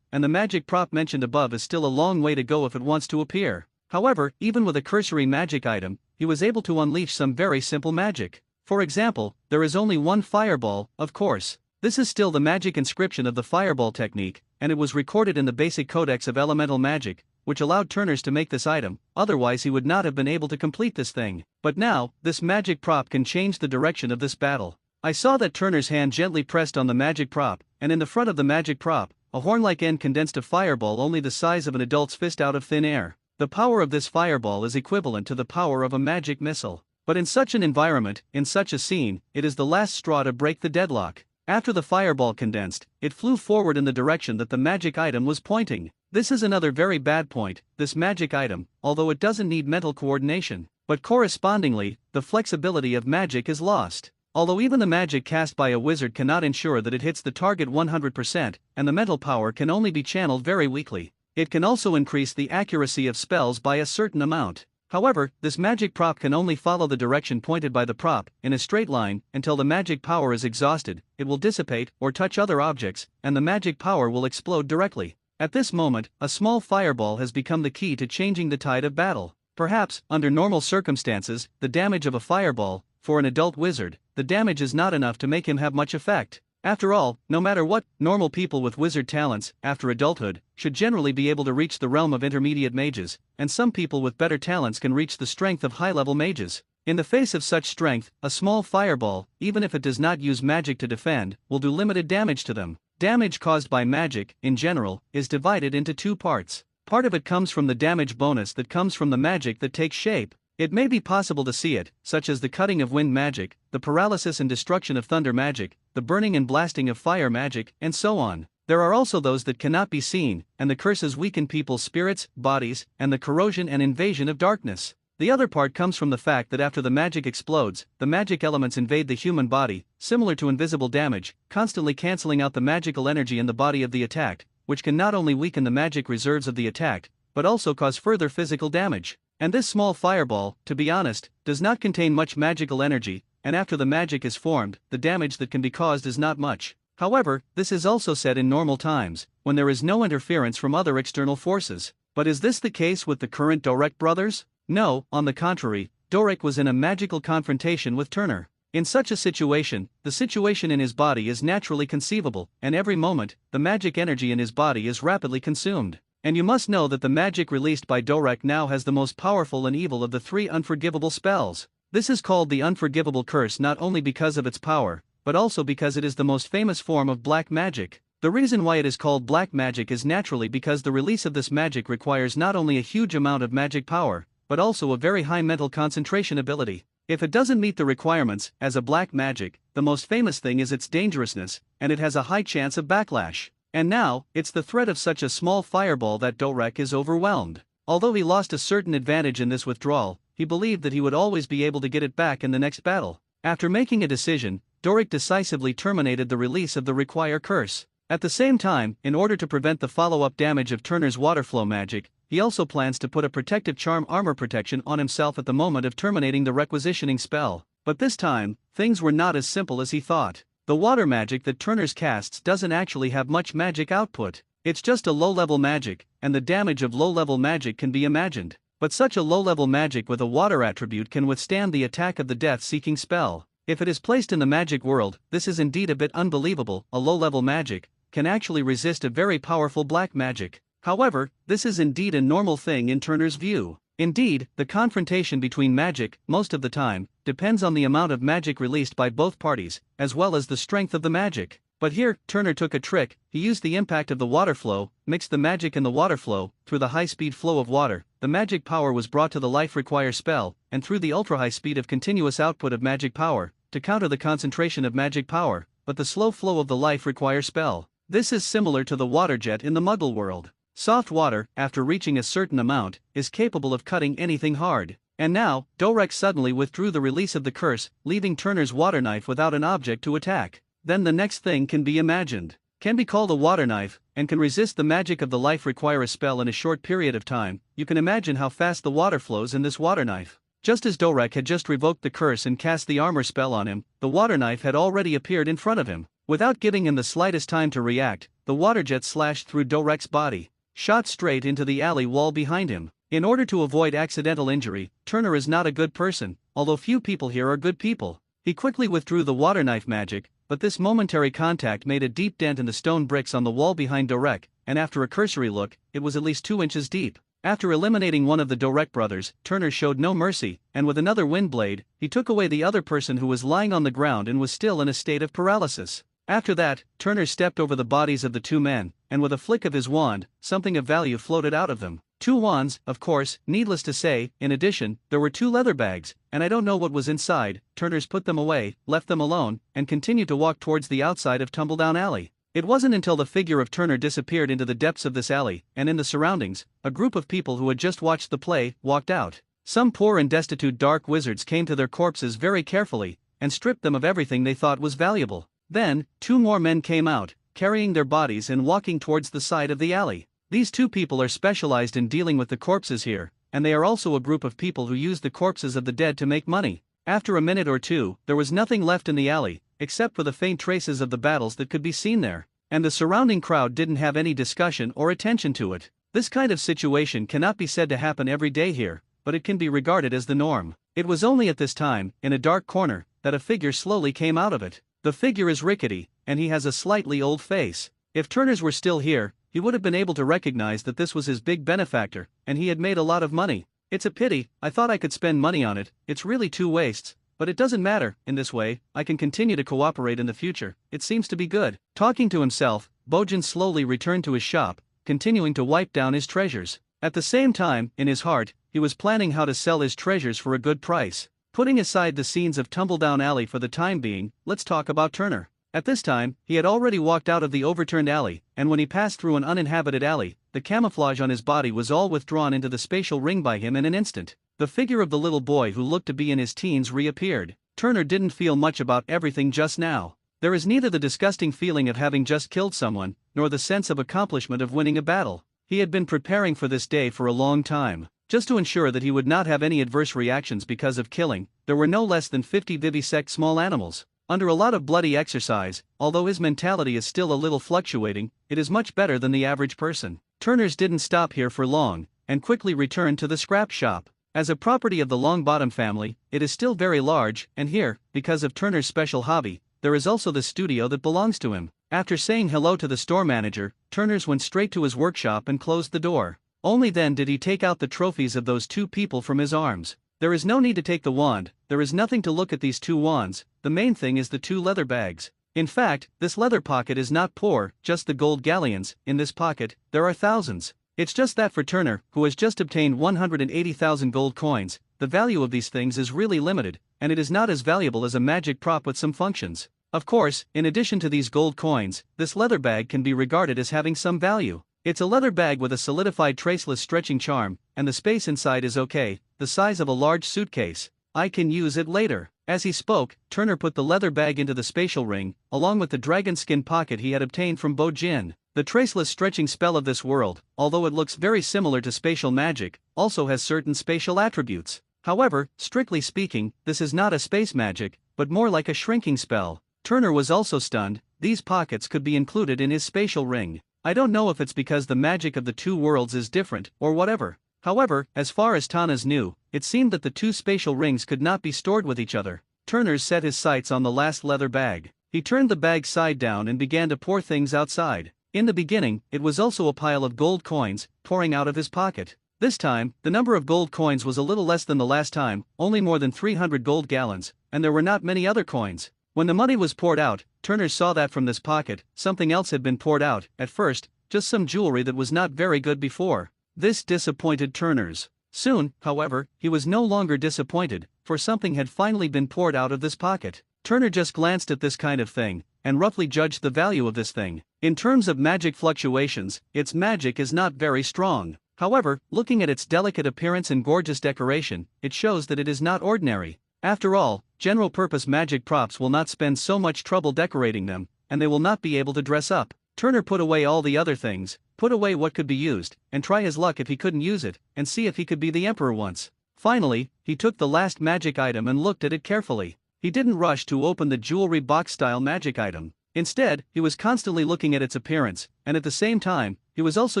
and the magic prop mentioned above is still a long way to go if it wants to appear. However, even with a cursory magic item, he was able to unleash some very simple magic. For example, there is only one fireball, of course. This is still the magic inscription of the fireball technique, and it was recorded in the basic codex of elemental magic, which allowed Turner's to make this item, otherwise he would not have been able to complete this thing. But now, this magic prop can change the direction of this battle. I saw that Turner's hand gently pressed on the magic prop, and in the front of the magic prop, a horn-like end condensed a fireball only the size of an adult's fist out of thin air. The power of this fireball is equivalent to the power of a magic missile. But in such an environment, in such a scene, it is the last straw to break the deadlock. After the fireball condensed, it flew forward in the direction that the magic item was pointing. This is another very bad point, this magic item, although it doesn't need mental coordination, but correspondingly, the flexibility of magic is lost. Although even the magic cast by a wizard cannot ensure that it hits the target 100%, and the mental power can only be channeled very weakly. It can also increase the accuracy of spells by a certain amount. However, this magic prop can only follow the direction pointed by the prop, in a straight line, until the magic power is exhausted. It will dissipate, or touch other objects, and the magic power will explode directly. At this moment, a small fireball has become the key to changing the tide of battle. Perhaps, under normal circumstances, the damage of a fireball, for an adult wizard, the damage is not enough to make him have much effect. After all, no matter what, normal people with wizard talents, after adulthood, should generally be able to reach the realm of intermediate mages, and some people with better talents can reach the strength of high-level mages. In the face of such strength, a small fireball, even if it does not use magic to defend, will do limited damage to them. Damage caused by magic, in general, is divided into two parts. Part of it comes from the damage bonus that comes from the magic that takes shape. It may be possible to see it, such as the cutting of wind magic, the paralysis and destruction of thunder magic, the burning and blasting of fire magic, and so on. There are also those that cannot be seen, and the curses weaken people's spirits, bodies, and the corrosion and invasion of darkness. The other part comes from the fact that after the magic explodes, the magic elements invade the human body, similar to invisible damage, constantly cancelling out the magical energy in the body of the attacked, which can not only weaken the magic reserves of the attacked, but also cause further physical damage. And this small fireball, to be honest, does not contain much magical energy, and after the magic is formed, the damage that can be caused is not much. However, this is also said in normal times, when there is no interference from other external forces. But is this the case with the current Dorek brothers? No, on the contrary, Dorek was in a magical confrontation with Turner. In such a situation, the situation in his body is naturally conceivable, and every moment, the magic energy in his body is rapidly consumed. And you must know that the magic released by Dorek now has the most powerful and evil of the three unforgivable spells. This is called the Unforgivable Curse not only because of its power, but also because it is the most famous form of black magic. The reason why it is called black magic is naturally because the release of this magic requires not only a huge amount of magic power, but also a very high mental concentration ability. If it doesn't meet the requirements, as a black magic, the most famous thing is its dangerousness, and it has a high chance of backlash. And now, it's the threat of such a small fireball that Dorek is overwhelmed. Although he lost a certain advantage in this withdrawal, he believed that he would always be able to get it back in the next battle. After making a decision, Dorek decisively terminated the release of the Require curse. At the same time, in order to prevent the follow-up damage of Turner's waterflow magic, he also plans to put a protective charm armor protection on himself at the moment of terminating the requisitioning spell. But this time, things were not as simple as he thought. The water magic that Turner's casts doesn't actually have much magic output. It's just a low-level magic, and the damage of low-level magic can be imagined. But such a low-level magic with a water attribute can withstand the attack of the death-seeking spell. If it is placed in the magic world, this is indeed a bit unbelievable. A low-level magic can actually resist a very powerful black magic. However, this is indeed a normal thing in Turner's view. Indeed, the confrontation between magic, most of the time, depends on the amount of magic released by both parties, as well as the strength of the magic. But here, Turner took a trick. He used the impact of the water flow, mixed the magic in the water flow. Through the high-speed flow of water, the magic power was brought to the life require spell, and through the ultra-high speed of continuous output of magic power, to counter the concentration of magic power, but the slow flow of the life require spell. This is similar to the water jet in the Muggle world. Soft water, after reaching a certain amount, is capable of cutting anything hard. And now, Dorek suddenly withdrew the release of the curse, leaving Turner's water knife without an object to attack. Then the next thing can be imagined. Can be called a water knife, and can resist the magic of the life require a spell in a short period of time. You can imagine how fast the water flows in this water knife. Just as Dorek had just revoked the curse and cast the armor spell on him, the water knife had already appeared in front of him. Without giving him the slightest time to react, the water jet slashed through Dorek's body, shot straight into the alley wall behind him. In order to avoid accidental injury, Turner is not a good person, although few people here are good people. He quickly withdrew the water knife magic, but this momentary contact made a deep dent in the stone bricks on the wall behind Dorek, and after a cursory look, it was at least 2 inches deep. After eliminating one of the Dorek brothers, Turner showed no mercy, and with another wind blade, he took away the other person who was lying on the ground and was still in a state of paralysis. After that, Turner stepped over the bodies of the 2 men, and with a flick of his wand, something of value floated out of them. 2 wands, of course, needless to say. In addition, there were 2 leather bags, and I don't know what was inside. Turner's put them away, left them alone, and continued to walk towards the outside of Tumbledown Alley. It wasn't until the figure of Turner disappeared into the depths of this alley, and in the surroundings, a group of people who had just watched the play walked out. Some poor and destitute dark wizards came to their corpses very carefully, and stripped them of everything they thought was valuable. Then, 2 more men came out, carrying their bodies and walking towards the side of the alley. These 2 people are specialized in dealing with the corpses here, and they are also a group of people who use the corpses of the dead to make money. After a minute or two, there was nothing left in the alley, except for the faint traces of the battles that could be seen there, and the surrounding crowd didn't have any discussion or attention to it. This kind of situation cannot be said to happen every day here, but it can be regarded as the norm. It was only at this time, in a dark corner, that a figure slowly came out of it. The figure is rickety, and he has a slightly old face. If Turners were still here, he would have been able to recognize that this was his big benefactor, and he had made a lot of money. It's a pity, I thought I could spend money on it. It's really 2 wastes, but it doesn't matter. In this way, I can continue to cooperate in the future. It seems to be good. Talking to himself, Bojan slowly returned to his shop, continuing to wipe down his treasures. At the same time, in his heart, he was planning how to sell his treasures for a good price. Putting aside the scenes of Tumbledown Alley for the time being, let's talk about Turner. At this time, he had already walked out of the overturned alley, and when he passed through an uninhabited alley, the camouflage on his body was all withdrawn into the spatial ring by him in an instant. The figure of the little boy who looked to be in his teens reappeared. Turner didn't feel much about everything just now. There is neither the disgusting feeling of having just killed someone, nor the sense of accomplishment of winning a battle. He had been preparing for this day for a long time. Just to ensure that he would not have any adverse reactions because of killing, there were no less than 50 vivisect small animals. Under a lot of bloody exercise, although his mentality is still a little fluctuating, it is much better than the average person. Turners didn't stop here for long, and quickly returned to the scrap shop. As a property of the Longbottom family, it is still very large, and here, because of Turner's special hobby, there is also the studio that belongs to him. After saying hello to the store manager, Turners went straight to his workshop and closed the door. Only then did he take out the trophies of those 2 people from his arms. There is no need to take the wand, there is nothing to look at these 2 wands, the main thing is the 2 leather bags. In fact, this leather pocket is not poor, just the gold galleons. In this pocket, there are thousands. It's just that for Turner, who has just obtained 180,000 gold coins, the value of these things is really limited, and it is not as valuable as a magic prop with some functions. Of course, in addition to these gold coins, this leather bag can be regarded as having some value. It's a leather bag with a solidified traceless stretching charm, and the space inside is okay, the size of a large suitcase. I can use it later. As he spoke, Turner put the leather bag into the spatial ring, along with the dragon skin pocket he had obtained from Bojin. The traceless stretching spell of this world, although it looks very similar to spatial magic, also has certain spatial attributes. However, strictly speaking, this is not a space magic, but more like a shrinking spell. Turner was also stunned. These pockets could be included in his spatial ring. I don't know if it's because the magic of the 2 worlds is different, or whatever. However, as far as Tana's knew, it seemed that the 2 spatial rings could not be stored with each other. Turner set his sights on the last leather bag. He turned the bag side down and began to pour things outside. In the beginning, it was also a pile of gold coins, pouring out of his pocket. This time, the number of gold coins was a little less than the last time, only more than 300 gold gallons, and there were not many other coins. When the money was poured out, Turner saw that from this pocket, something else had been poured out. At first, just some jewelry that was not very good before. This disappointed Turner's. Soon, however, he was no longer disappointed, for something had finally been poured out of this pocket. Turner just glanced at this kind of thing, and roughly judged the value of this thing. In terms of magic fluctuations, its magic is not very strong. However, looking at its delicate appearance and gorgeous decoration, it shows that it is not ordinary. After all, general-purpose magic props will not spend so much trouble decorating them, and they will not be able to dress up. Turner put away all the other things, put away what could be used, and try his luck if he couldn't use it, and see if he could be the emperor once. Finally, he took the last magic item and looked at it carefully. He didn't rush to open the jewelry box-style magic item. Instead, he was constantly looking at its appearance, and at the same time, he was also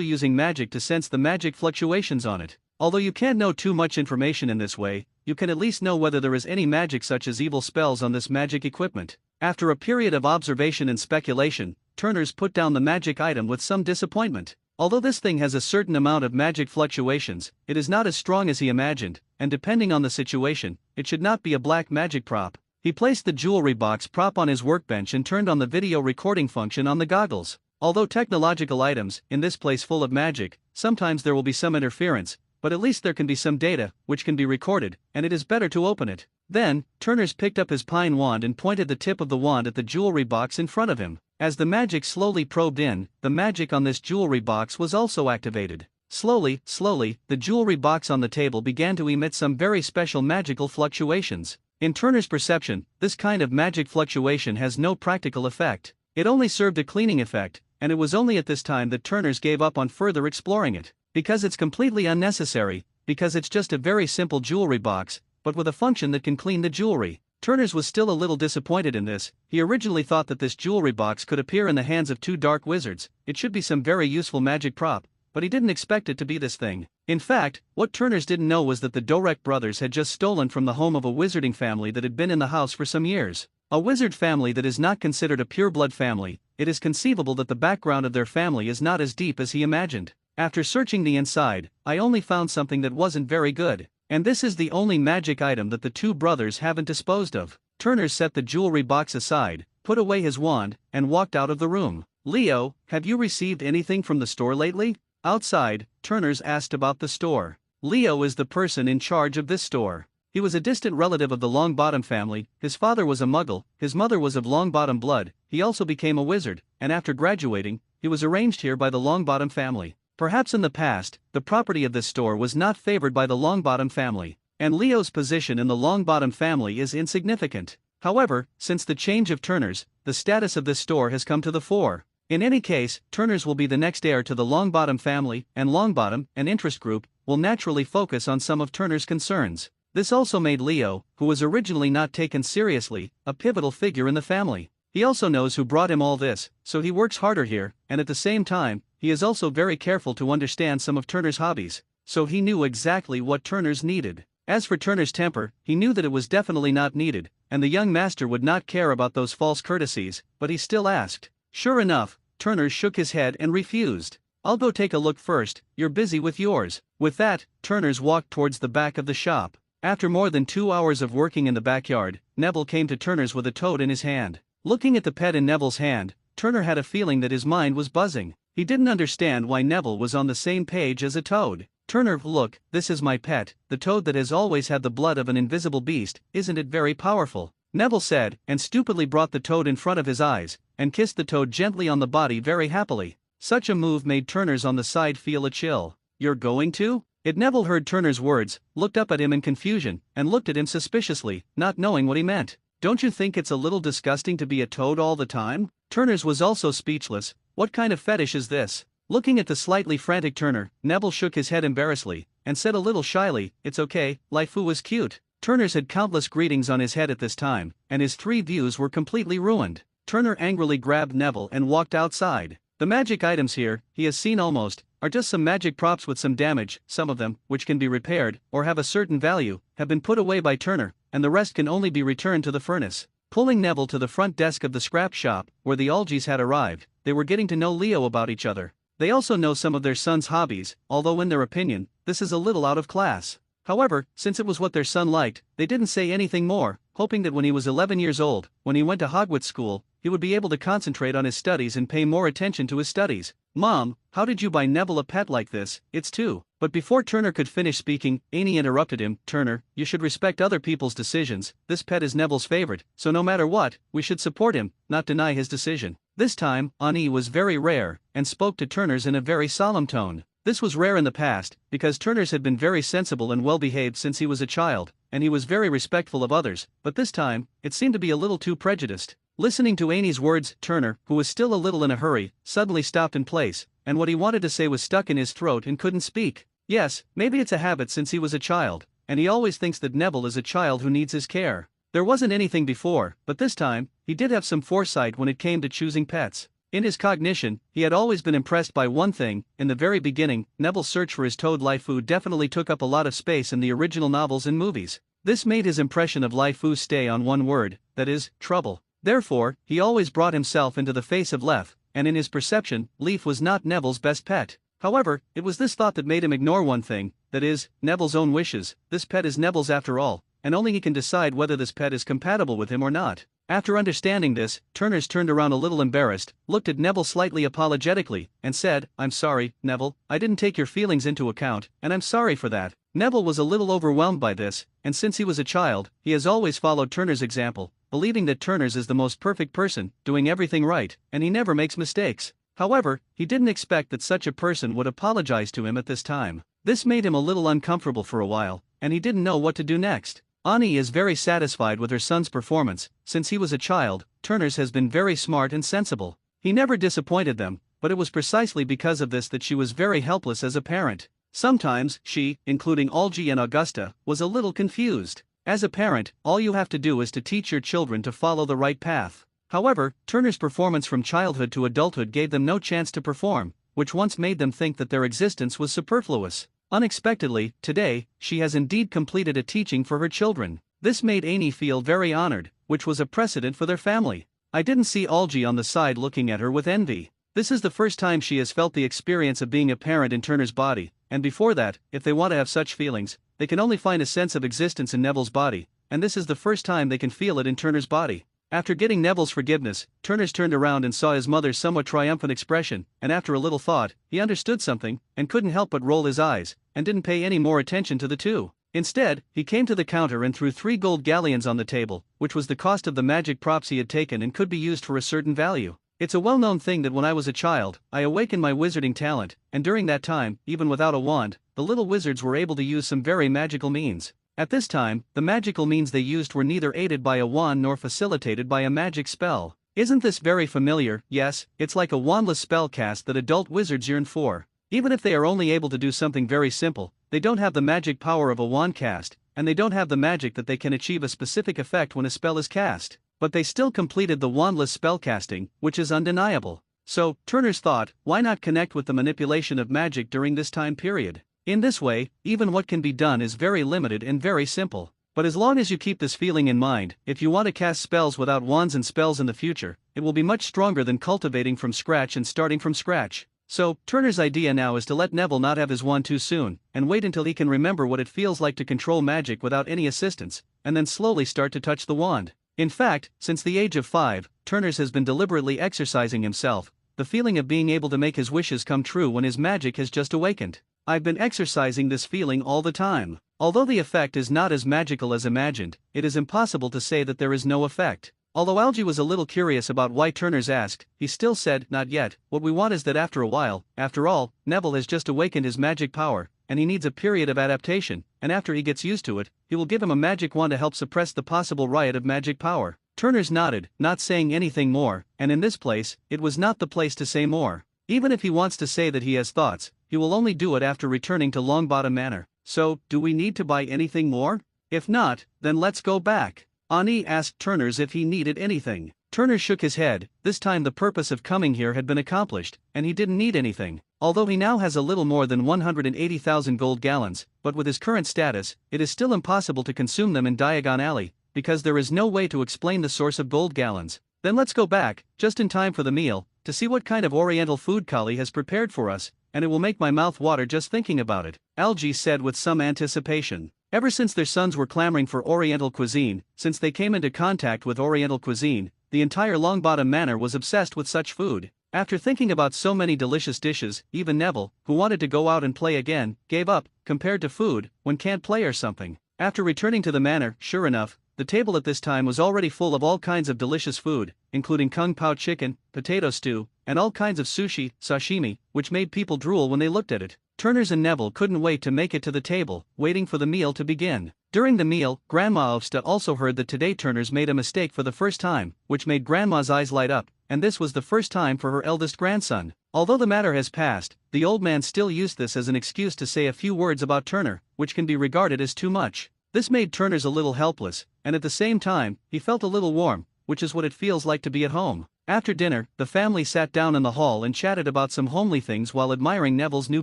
using magic to sense the magic fluctuations on it. Although you can't know too much information in this way, you can at least know whether there is any magic such as evil spells on this magic equipment. After a period of observation and speculation, Turner's put down the magic item with some disappointment. Although this thing has a certain amount of magic fluctuations, it is not as strong as he imagined, and depending on the situation, it should not be a black magic prop. He placed the jewelry box prop on his workbench and turned on the video recording function on the goggles. Although technological items, in this place full of magic, sometimes there will be some interference, but at least there can be some data, which can be recorded, and it is better to open it. Then, Turner's picked up his pine wand and pointed the tip of the wand at the jewelry box in front of him. As the magic slowly probed in, the magic on this jewelry box was also activated. Slowly, the jewelry box on the table began to emit some very special magical fluctuations. In Turner's perception, this kind of magic fluctuation has no practical effect. It only served a cleaning effect, and it was only at this time that Turner's gave up on further exploring it. Because it's completely unnecessary, because it's just a very simple jewelry box, but with a function that can clean the jewelry. Turner's was still a little disappointed in this. He originally thought that this jewelry box could appear in the hands of two dark wizards. It should be some very useful magic prop, but he didn't expect it to be this thing. In fact, what Turner's didn't know was that the Dorek brothers had just stolen from the home of a wizarding family that had been in the house for some years. A wizard family that is not considered a pure-blood family. It is conceivable that the background of their family is not as deep as he imagined. After searching the inside, I only found something that wasn't very good. And this is the only magic item that the two brothers haven't disposed of. Turner set the jewelry box aside, put away his wand, and walked out of the room. Leo, have you received anything from the store lately? Outside, Turner's asked about the store. Leo is the person in charge of this store. He was a distant relative of the Longbottom family. His father was a Muggle, his mother was of Longbottom blood. He also became a wizard, and after graduating, he was arranged here by the Longbottom family. Perhaps in the past, the property of this store was not favored by the Longbottom family, and Leo's position in the Longbottom family is insignificant. However, since the change of Turner's, the status of this store has come to the fore. In any case, Turner's will be the next heir to the Longbottom family, and Longbottom, an interest group, will naturally focus on some of Turner's concerns. This also made Leo, who was originally not taken seriously, a pivotal figure in the family. He also knows who brought him all this, so he works harder here, and at the same time, he is also very careful to understand some of Turner's hobbies, so he knew exactly what Turner's needed. As for Turner's temper, he knew that it was definitely not needed, and the young master would not care about those false courtesies, but he still asked. Sure enough, Turner shook his head and refused. I'll go take a look first, you're busy with yours. With that, Turner's walked towards the back of the shop. After more than 2 hours of working in the backyard, Neville came to Turner's with a toad in his hand. Looking at the pet in Neville's hand, Turner had a feeling that his mind was buzzing. He didn't understand why Neville was on the same page as a toad. Turner, look, this is my pet, the toad that has always had the blood of an invisible beast, isn't it very powerful? Neville said, and stupidly brought the toad in front of his eyes, and kissed the toad gently on the body very happily. Such a move made Turner's on the side feel a chill. You're going to? Neville heard Turner's words, looked up at him in confusion, and looked at him suspiciously, not knowing what he meant. Don't you think it's a little disgusting to be a toad all the time? Turner's was also speechless. What kind of fetish is this? Looking at the slightly frantic Turner, Neville shook his head embarrassedly, and said a little shyly, it's okay, Lifu was cute. Turner's had countless greetings on his head at this time, and his 3 views were completely ruined. Turner angrily grabbed Neville and walked outside. The magic items here, he has seen almost, are just some magic props with some damage. Some of them, which can be repaired, or have a certain value, have been put away by Turner, and the rest can only be returned to the furnace. Pulling Neville to the front desk of the scrap shop, where the Algies had arrived, they were getting to know Leo about each other. They also know some of their son's hobbies, although in their opinion, this is a little out of class. However, since it was what their son liked, they didn't say anything more, hoping that when he was 11 years old, when he went to Hogwarts school, he would be able to concentrate on his studies and pay more attention to his studies. Mom, how did you buy Neville a pet like this? It's two. But before Turner could finish speaking, Annie interrupted him. Turner, you should respect other people's decisions. This pet is Neville's favorite, so no matter what, we should support him, not deny his decision. This time, Annie was very rare, and spoke to Turner's in a very solemn tone. This was rare in the past, because Turner's had been very sensible and well-behaved since he was a child, and he was very respectful of others, but this time, it seemed to be a little too prejudiced. Listening to Annie's words, Turner, who was still a little in a hurry, suddenly stopped in place, and what he wanted to say was stuck in his throat and couldn't speak. Yes, maybe it's a habit since he was a child, and he always thinks that Neville is a child who needs his care. There wasn't anything before, but this time, he did have some foresight when it came to choosing pets. In his cognition, he had always been impressed by one thing. In the very beginning, Neville's search for his toad Life-Foo definitely took up a lot of space in the original novels and movies. This made his impression of Life-Foo stay on one word, that is, trouble. Therefore, he always brought himself into the face of Leaf, and in his perception, Leaf was not Neville's best pet. However, it was this thought that made him ignore one thing, that is, Neville's own wishes. This pet is Neville's after all, and only he can decide whether this pet is compatible with him or not. After understanding this, Turner's turned around a little embarrassed, looked at Neville slightly apologetically, and said, I'm sorry, Neville, I didn't take your feelings into account, and I'm sorry for that. Neville was a little overwhelmed by this, and since he was a child, he has always followed Turner's example, believing that Turner's is the most perfect person, doing everything right, and he never makes mistakes. However, he didn't expect that such a person would apologize to him at this time. This made him a little uncomfortable for a while, and he didn't know what to do next. Annie is very satisfied with her son's performance. Since he was a child, Turner's has been very smart and sensible. He never disappointed them, but it was precisely because of this that she was very helpless as a parent. Sometimes, she, including Algie and Augusta, was a little confused. As a parent, all you have to do is to teach your children to follow the right path. However, Turner's performance from childhood to adulthood gave them no chance to perform, which once made them think that their existence was superfluous. Unexpectedly, today, she has indeed completed a teaching for her children. This made Annie feel very honored, which was a precedent for their family. I didn't see Algie on the side looking at her with envy. This is the first time she has felt the experience of being a parent in Turner's body, and before that, if they want to have such feelings, they can only find a sense of existence in Neville's body, and this is the first time they can feel it in Turner's body. After getting Neville's forgiveness, Turner's turned around and saw his mother's somewhat triumphant expression, and after a little thought, he understood something, and couldn't help but roll his eyes, and didn't pay any more attention to the two. Instead, he came to the counter and threw 3 gold galleons on the table, which was the cost of the magic props he had taken and could be used for a certain value. It's a well-known thing that when I was a child, I awakened my wizarding talent, and during that time, even without a wand, the little wizards were able to use some very magical means. At this time, the magical means they used were neither aided by a wand nor facilitated by a magic spell. Isn't this very familiar? Yes, it's like a wandless spell cast that adult wizards yearn for. Even if they are only able to do something very simple, they don't have the magic power of a wand cast, and they don't have the magic that they can achieve a specific effect when a spell is cast. But they still completed the wandless spellcasting, which is undeniable. So, Turner's thought, why not connect with the manipulation of magic during this time period? In this way, even what can be done is very limited and very simple. But as long as you keep this feeling in mind, if you want to cast spells without wands and spells in the future, it will be much stronger than cultivating from scratch and starting from scratch. So, Turner's idea now is to let Neville not have his wand too soon, and wait until he can remember what it feels like to control magic without any assistance, and then slowly start to touch the wand. In fact, since the age of 5, Turner's has been deliberately exercising himself, the feeling of being able to make his wishes come true when his magic has just awakened. I've been exercising this feeling all the time. Although the effect is not as magical as imagined, it is impossible to say that there is no effect. Although Algie was a little curious about why Turner's asked, he still said, not yet. What we want is that after a while, after all, Neville has just awakened his magic power, and he needs a period of adaptation, and after he gets used to it, he will give him a magic wand to help suppress the possible riot of magic power. Turner's nodded, not saying anything more, and in this place, it was not the place to say more. Even if he wants to say that he has thoughts, he will only do it after returning to Longbottom Manor. So, do we need to buy anything more? If not, then let's go back. Annie asked Turner's if he needed anything. Turner shook his head. This time the purpose of coming here had been accomplished, and he didn't need anything. Although he now has a little more than 180,000 gold gallons, but with his current status, it is still impossible to consume them in Diagon Alley, because there is no way to explain the source of gold gallons. Then let's go back, just in time for the meal. to see what kind of oriental food Kali has prepared for us, and it will make my mouth water just thinking about it, Algae said with some anticipation. Ever since their sons were clamoring for Oriental cuisine, since they came into contact with Oriental cuisine, the entire Longbottom Manor was obsessed with such food. After thinking about so many delicious dishes, even Neville, who wanted to go out and play again, gave up, compared to food, when can't play or something. After returning to the manor, sure enough, the table at this time was already full of all kinds of delicious food, including kung pao chicken, potato stew, and all kinds of sushi, sashimi, which made people drool when they looked at it. Turners and Neville couldn't wait to make it to the table, waiting for the meal to begin. During the meal, Grandma Ovsta also heard that today Turners made a mistake for the first time, which made Grandma's eyes light up, and this was the first time for her eldest grandson. Although the matter has passed, the old man still used this as an excuse to say a few words about Turner, which can be regarded as too much. This made Turners a little helpless, and at the same time, he felt a little warm, which is what it feels like to be at home. After dinner, the family sat down in the hall and chatted about some homely things while admiring Neville's new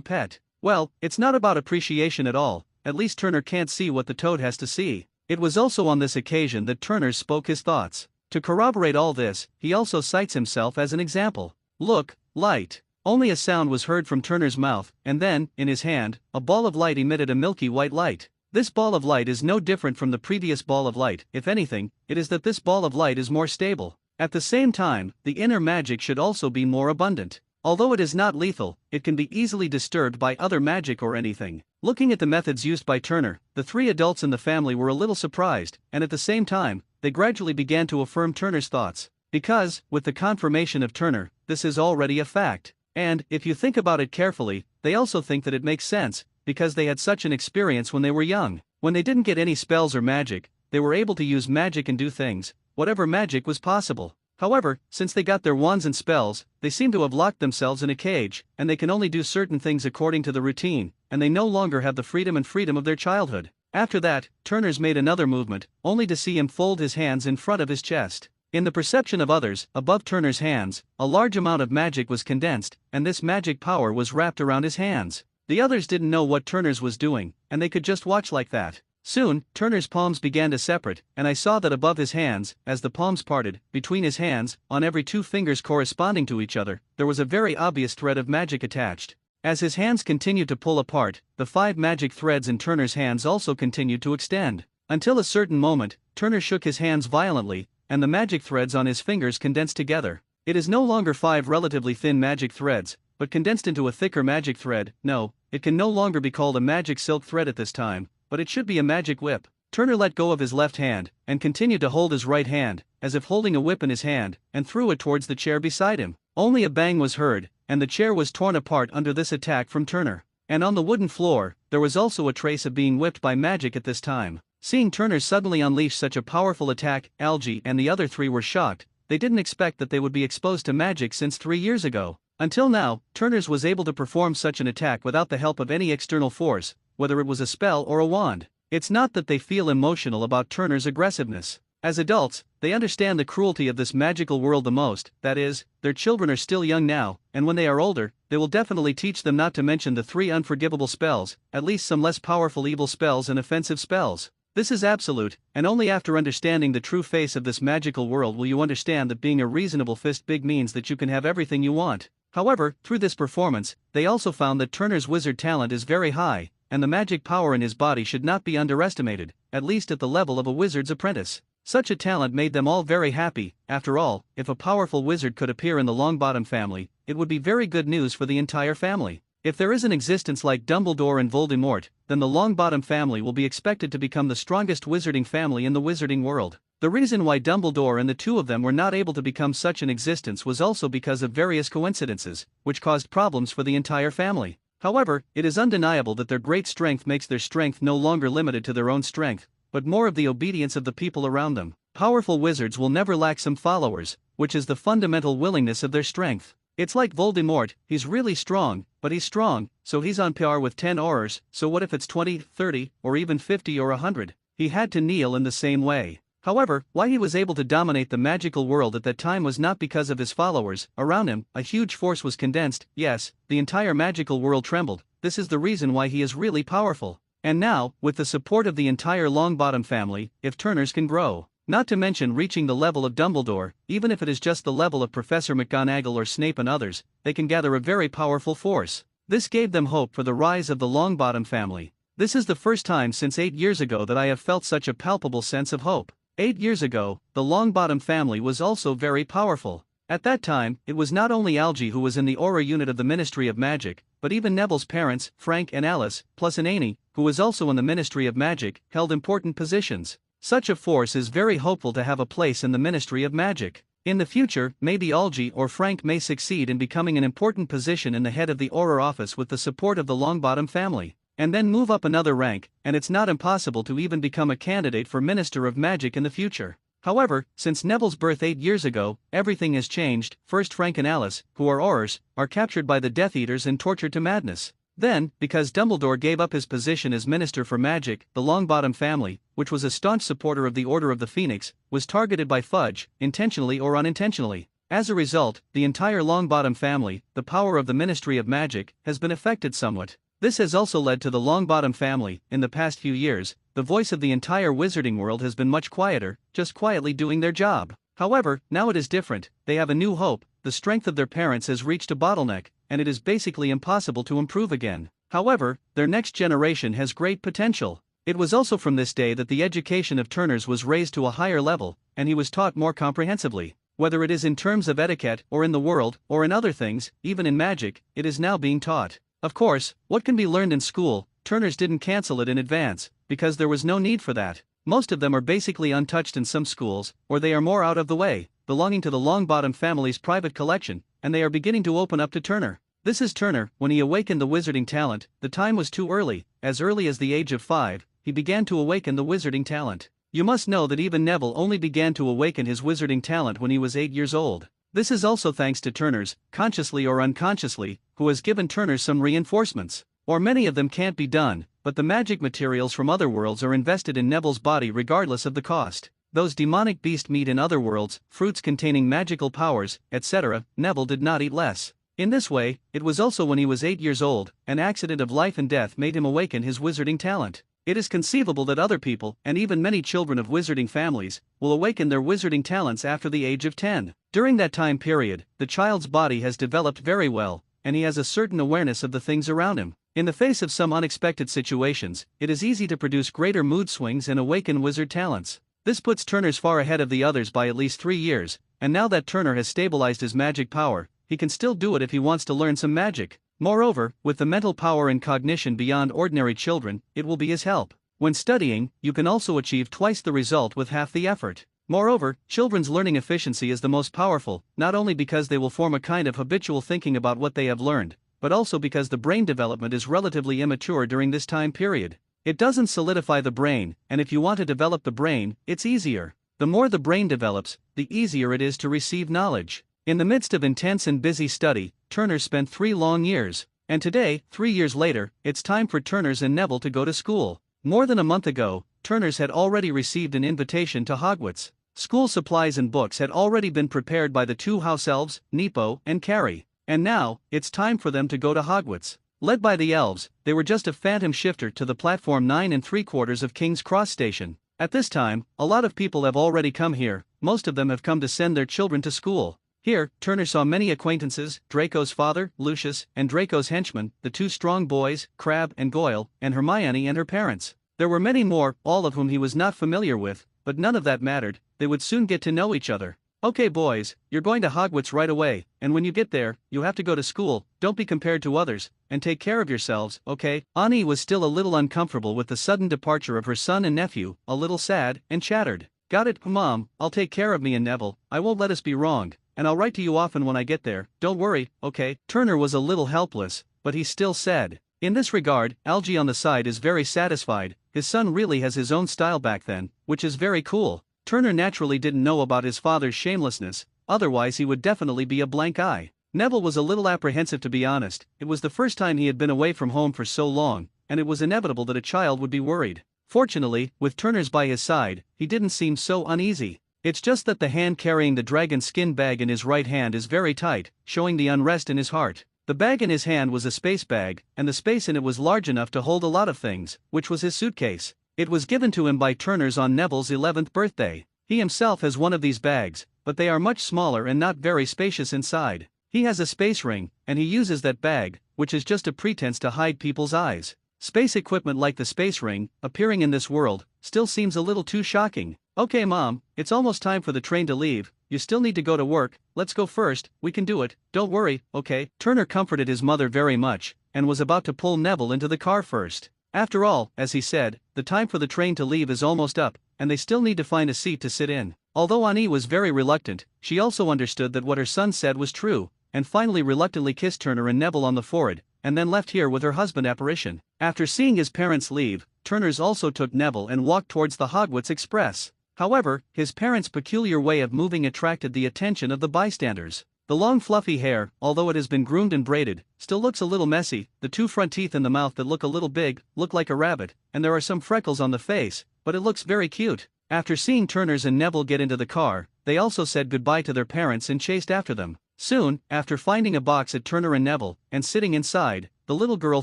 pet. Well, it's not about appreciation at all, at least Turner can't see what the toad has to see. It was also on this occasion that Turner spoke his thoughts. To corroborate all this, he also cites himself as an example. Look, light. Only a sound was heard from Turner's mouth, and then, in his hand, a ball of light emitted a milky white light. This ball of light is no different from the previous ball of light. If anything, it is that this ball of light is more stable. At the same time, the inner magic should also be more abundant. Although it is not lethal, it can be easily disturbed by other magic or anything. Looking at the methods used by Turner, the three adults in the family were a little surprised, and at the same time, they gradually began to affirm Turner's thoughts. Because, with the confirmation of Turner, this is already a fact. And, if you think about it carefully, they also think that it makes sense, because they had such an experience when they were young. When they didn't get any spells or magic, they were able to use magic and do things, whatever magic was possible. However, since they got their wands and spells, they seem to have locked themselves in a cage, and they can only do certain things according to the routine, and they no longer have the freedom of their childhood. After that, Turners made another movement, only to see him fold his hands in front of his chest. In the perception of others, above Turner's hands, a large amount of magic was condensed, and this magic power was wrapped around his hands. The others didn't know what Turners was doing, and they could just watch like that. Soon, Turner's palms began to separate, and I saw that above his hands, as the palms parted, between his hands, on every two fingers corresponding to each other, there was a very obvious thread of magic attached. As his hands continued to pull apart, the 5 magic threads in Turner's hands also continued to extend. Until a certain moment, Turner shook his hands violently, and the magic threads on his fingers condensed together. It is no longer 5 relatively thin magic threads, but condensed into a thicker magic thread. No, it can no longer be called a magic silk thread at this time, but it should be a magic whip. Turner let go of his left hand, and continued to hold his right hand, as if holding a whip in his hand, and threw it towards the chair beside him. Only a bang was heard, and the chair was torn apart under this attack from Turner. And on the wooden floor, there was also a trace of being whipped by magic at this time. Seeing Turner suddenly unleash such a powerful attack, Algae and the other 3 were shocked. They didn't expect that they would be exposed to magic since 3 years ago. Until now, Turners was able to perform such an attack without the help of any external force, whether it was a spell or a wand. It's not that they feel emotional about Turner's aggressiveness. As adults, they understand the cruelty of this magical world the most. That is, their children are still young now, and when they are older, they will definitely teach them not to mention the 3 unforgivable spells, at least some less powerful evil spells and offensive spells. This is absolute, and only after understanding the true face of this magical world will you understand that being a reasonable fist big means that you can have everything you want. However, through this performance, they also found that Turner's wizard talent is very high, and the magic power in his body should not be underestimated, at least at the level of a wizard's apprentice. Such a talent made them all very happy. After all, if a powerful wizard could appear in the Longbottom family, it would be very good news for the entire family. If there is an existence like Dumbledore and Voldemort, then the Longbottom family will be expected to become the strongest wizarding family in the wizarding world. The reason why Dumbledore and the 2 of them were not able to become such an existence was also because of various coincidences, which caused problems for the entire family. However, it is undeniable that their great strength makes their strength no longer limited to their own strength, but more of the obedience of the people around them. Powerful wizards will never lack some followers, which is the fundamental willingness of their strength. It's like Voldemort, he's really strong, but he's strong, so he's on par with 10 Aurors, so what if it's 20, 30, or even 50 or 100? He had to kneel in the same way. However, why he was able to dominate the magical world at that time was not because of his followers. Around him, a huge force was condensed. Yes, the entire magical world trembled. This is the reason why he is really powerful. And now, with the support of the entire Longbottom family, if Turners can grow. Not to mention reaching the level of Dumbledore, even if it is just the level of Professor McGonagall or Snape and others, they can gather a very powerful force. This gave them hope for the rise of the Longbottom family. This is the first time since 8 years ago that I have felt such a palpable sense of hope. 8 years ago, the Longbottom family was also very powerful. At that time, it was not only Algie who was in the Aura unit of the Ministry of Magic, but even Neville's parents, Frank and Alice, plus Annie, who was also in the Ministry of Magic, held important positions. Such a force is very hopeful to have a place in the Ministry of Magic. In the future, maybe Algie or Frank may succeed in becoming an important position in the head of the Aura office with the support of the Longbottom family, and then move up another rank, and it's not impossible to even become a candidate for Minister of Magic in the future. However, since Neville's birth 8 years ago, everything has changed. First, Frank and Alice, who are Aurors, are captured by the Death Eaters and tortured to madness. Then, because Dumbledore gave up his position as Minister for Magic, the Longbottom family, which was a staunch supporter of the Order of the Phoenix, was targeted by Fudge, intentionally or unintentionally. As a result, the entire Longbottom family, the power of the Ministry of Magic, has been affected somewhat. This has also led to the Longbottom family, in the past few years, the voice of the entire wizarding world has been much quieter, just quietly doing their job. However, now it is different, they have a new hope, the strength of their parents has reached a bottleneck, and it is basically impossible to improve again. However, their next generation has great potential. It was also from this day that the education of Turners was raised to a higher level, and he was taught more comprehensively. Whether it is in terms of etiquette, or in the world, or in other things, even in magic, it is now being taught. Of course, what can be learned in school, Turners didn't cancel it in advance, because there was no need for that. Most of them are basically untouched in some schools, or they are more out of the way, belonging to the Longbottom family's private collection, and they are beginning to open up to Turner. This is Turner. When he awakened the wizarding talent, the time was too early. As early as the age of 5, he began to awaken the wizarding talent. You must know that even Neville only began to awaken his wizarding talent when he was 8 years old. This is also thanks to Turners, consciously or unconsciously, who has given Turners some reinforcements. Or many of them can't be done, but the magic materials from other worlds are invested in Neville's body regardless of the cost. Those demonic beast meat in other worlds, fruits containing magical powers, etc., Neville did not eat less. In this way, it was also when he was 8 years old, an accident of life and death made him awaken his wizarding talent. It is conceivable that other people, and even many children of wizarding families, will awaken their wizarding talents after the age of 10. During that time period, the child's body has developed very well, and he has a certain awareness of the things around him. In the face of some unexpected situations, it is easy to produce greater mood swings and awaken wizard talents. This puts Turners far ahead of the others by at least 3 years, and now that Turner has stabilized his magic power, he can still do it if he wants to learn some magic. Moreover, with the mental power and cognition beyond ordinary children, it will be his help. When studying, you can also achieve twice the result with half the effort. Moreover, children's learning efficiency is the most powerful, not only because they will form a kind of habitual thinking about what they have learned, but also because the brain development is relatively immature during this time period. It doesn't solidify the brain, and if you want to develop the brain, it's easier. The more the brain develops, the easier it is to receive knowledge. In the midst of intense and busy study, Turner spent 3 long years, and today, 3 years later, it's time for Turners and Neville to go to school. More than a month ago, Turners had already received an invitation to Hogwarts. School supplies and books had already been prepared by the 2 house elves, Nepo and Carrie, and now, it's time for them to go to Hogwarts. Led by the elves, they were just a phantom shifter to the platform 9 3/4 of King's Cross Station. At this time, a lot of people have already come here, most of them have come to send their children to school. Here, Turner saw many acquaintances, Draco's father, Lucius, and Draco's henchmen, the 2 strong boys, Crabbe and Goyle, and Hermione and her parents. There were many more, all of whom he was not familiar with, but none of that mattered, they would soon get to know each other. Okay boys, you're going to Hogwarts right away, and when you get there, you have to go to school, don't be compared to others, and take care of yourselves, okay? Annie was still a little uncomfortable with the sudden departure of her son and nephew, a little sad, and chattered. Got it, Mom, I'll take care of me and Neville, I won't let us be wronged, and I'll write to you often when I get there, don't worry, okay? Turner was a little helpless, but he still said. In this regard, Algie on the side is very satisfied, his son really has his own style back then, which is very cool. Turner naturally didn't know about his father's shamelessness, otherwise he would definitely be a blank eye. Neville was a little apprehensive to be honest, it was the first time he had been away from home for so long, and it was inevitable that a child would be worried. Fortunately, with Turners by his side, he didn't seem so uneasy. It's just that the hand carrying the dragon skin bag in his right hand is very tight, showing the unrest in his heart. The bag in his hand was a space bag, and the space in it was large enough to hold a lot of things, which was his suitcase. It was given to him by Turners on Neville's 11th birthday. He himself has one of these bags, but they are much smaller and not very spacious inside. He has a space ring, and he uses that bag, which is just a pretense to hide people's eyes. Space equipment like the space ring, appearing in this world, still seems a little too shocking. Okay Mom, it's almost time for the train to leave, you still need to go to work, let's go first, we can do it, don't worry, okay? Turner comforted his mother very much, and was about to pull Neville into the car first. After all, as he said, the time for the train to leave is almost up, and they still need to find a seat to sit in. Although Annie was very reluctant, she also understood that what her son said was true, and finally reluctantly kissed Turner and Neville on the forehead, and then left here with her husband Apparition. After seeing his parents leave, Turner's also took Neville and walked towards the Hogwarts Express. However, his parents' peculiar way of moving attracted the attention of the bystanders. The long fluffy hair, although it has been groomed and braided, still looks a little messy, the two front teeth in the mouth that look a little big, look like a rabbit, and there are some freckles on the face, but it looks very cute. After seeing Turner's and Neville get into the car, they also said goodbye to their parents and chased after them. Soon, after finding a box at Turner and Neville, and sitting inside, the little girl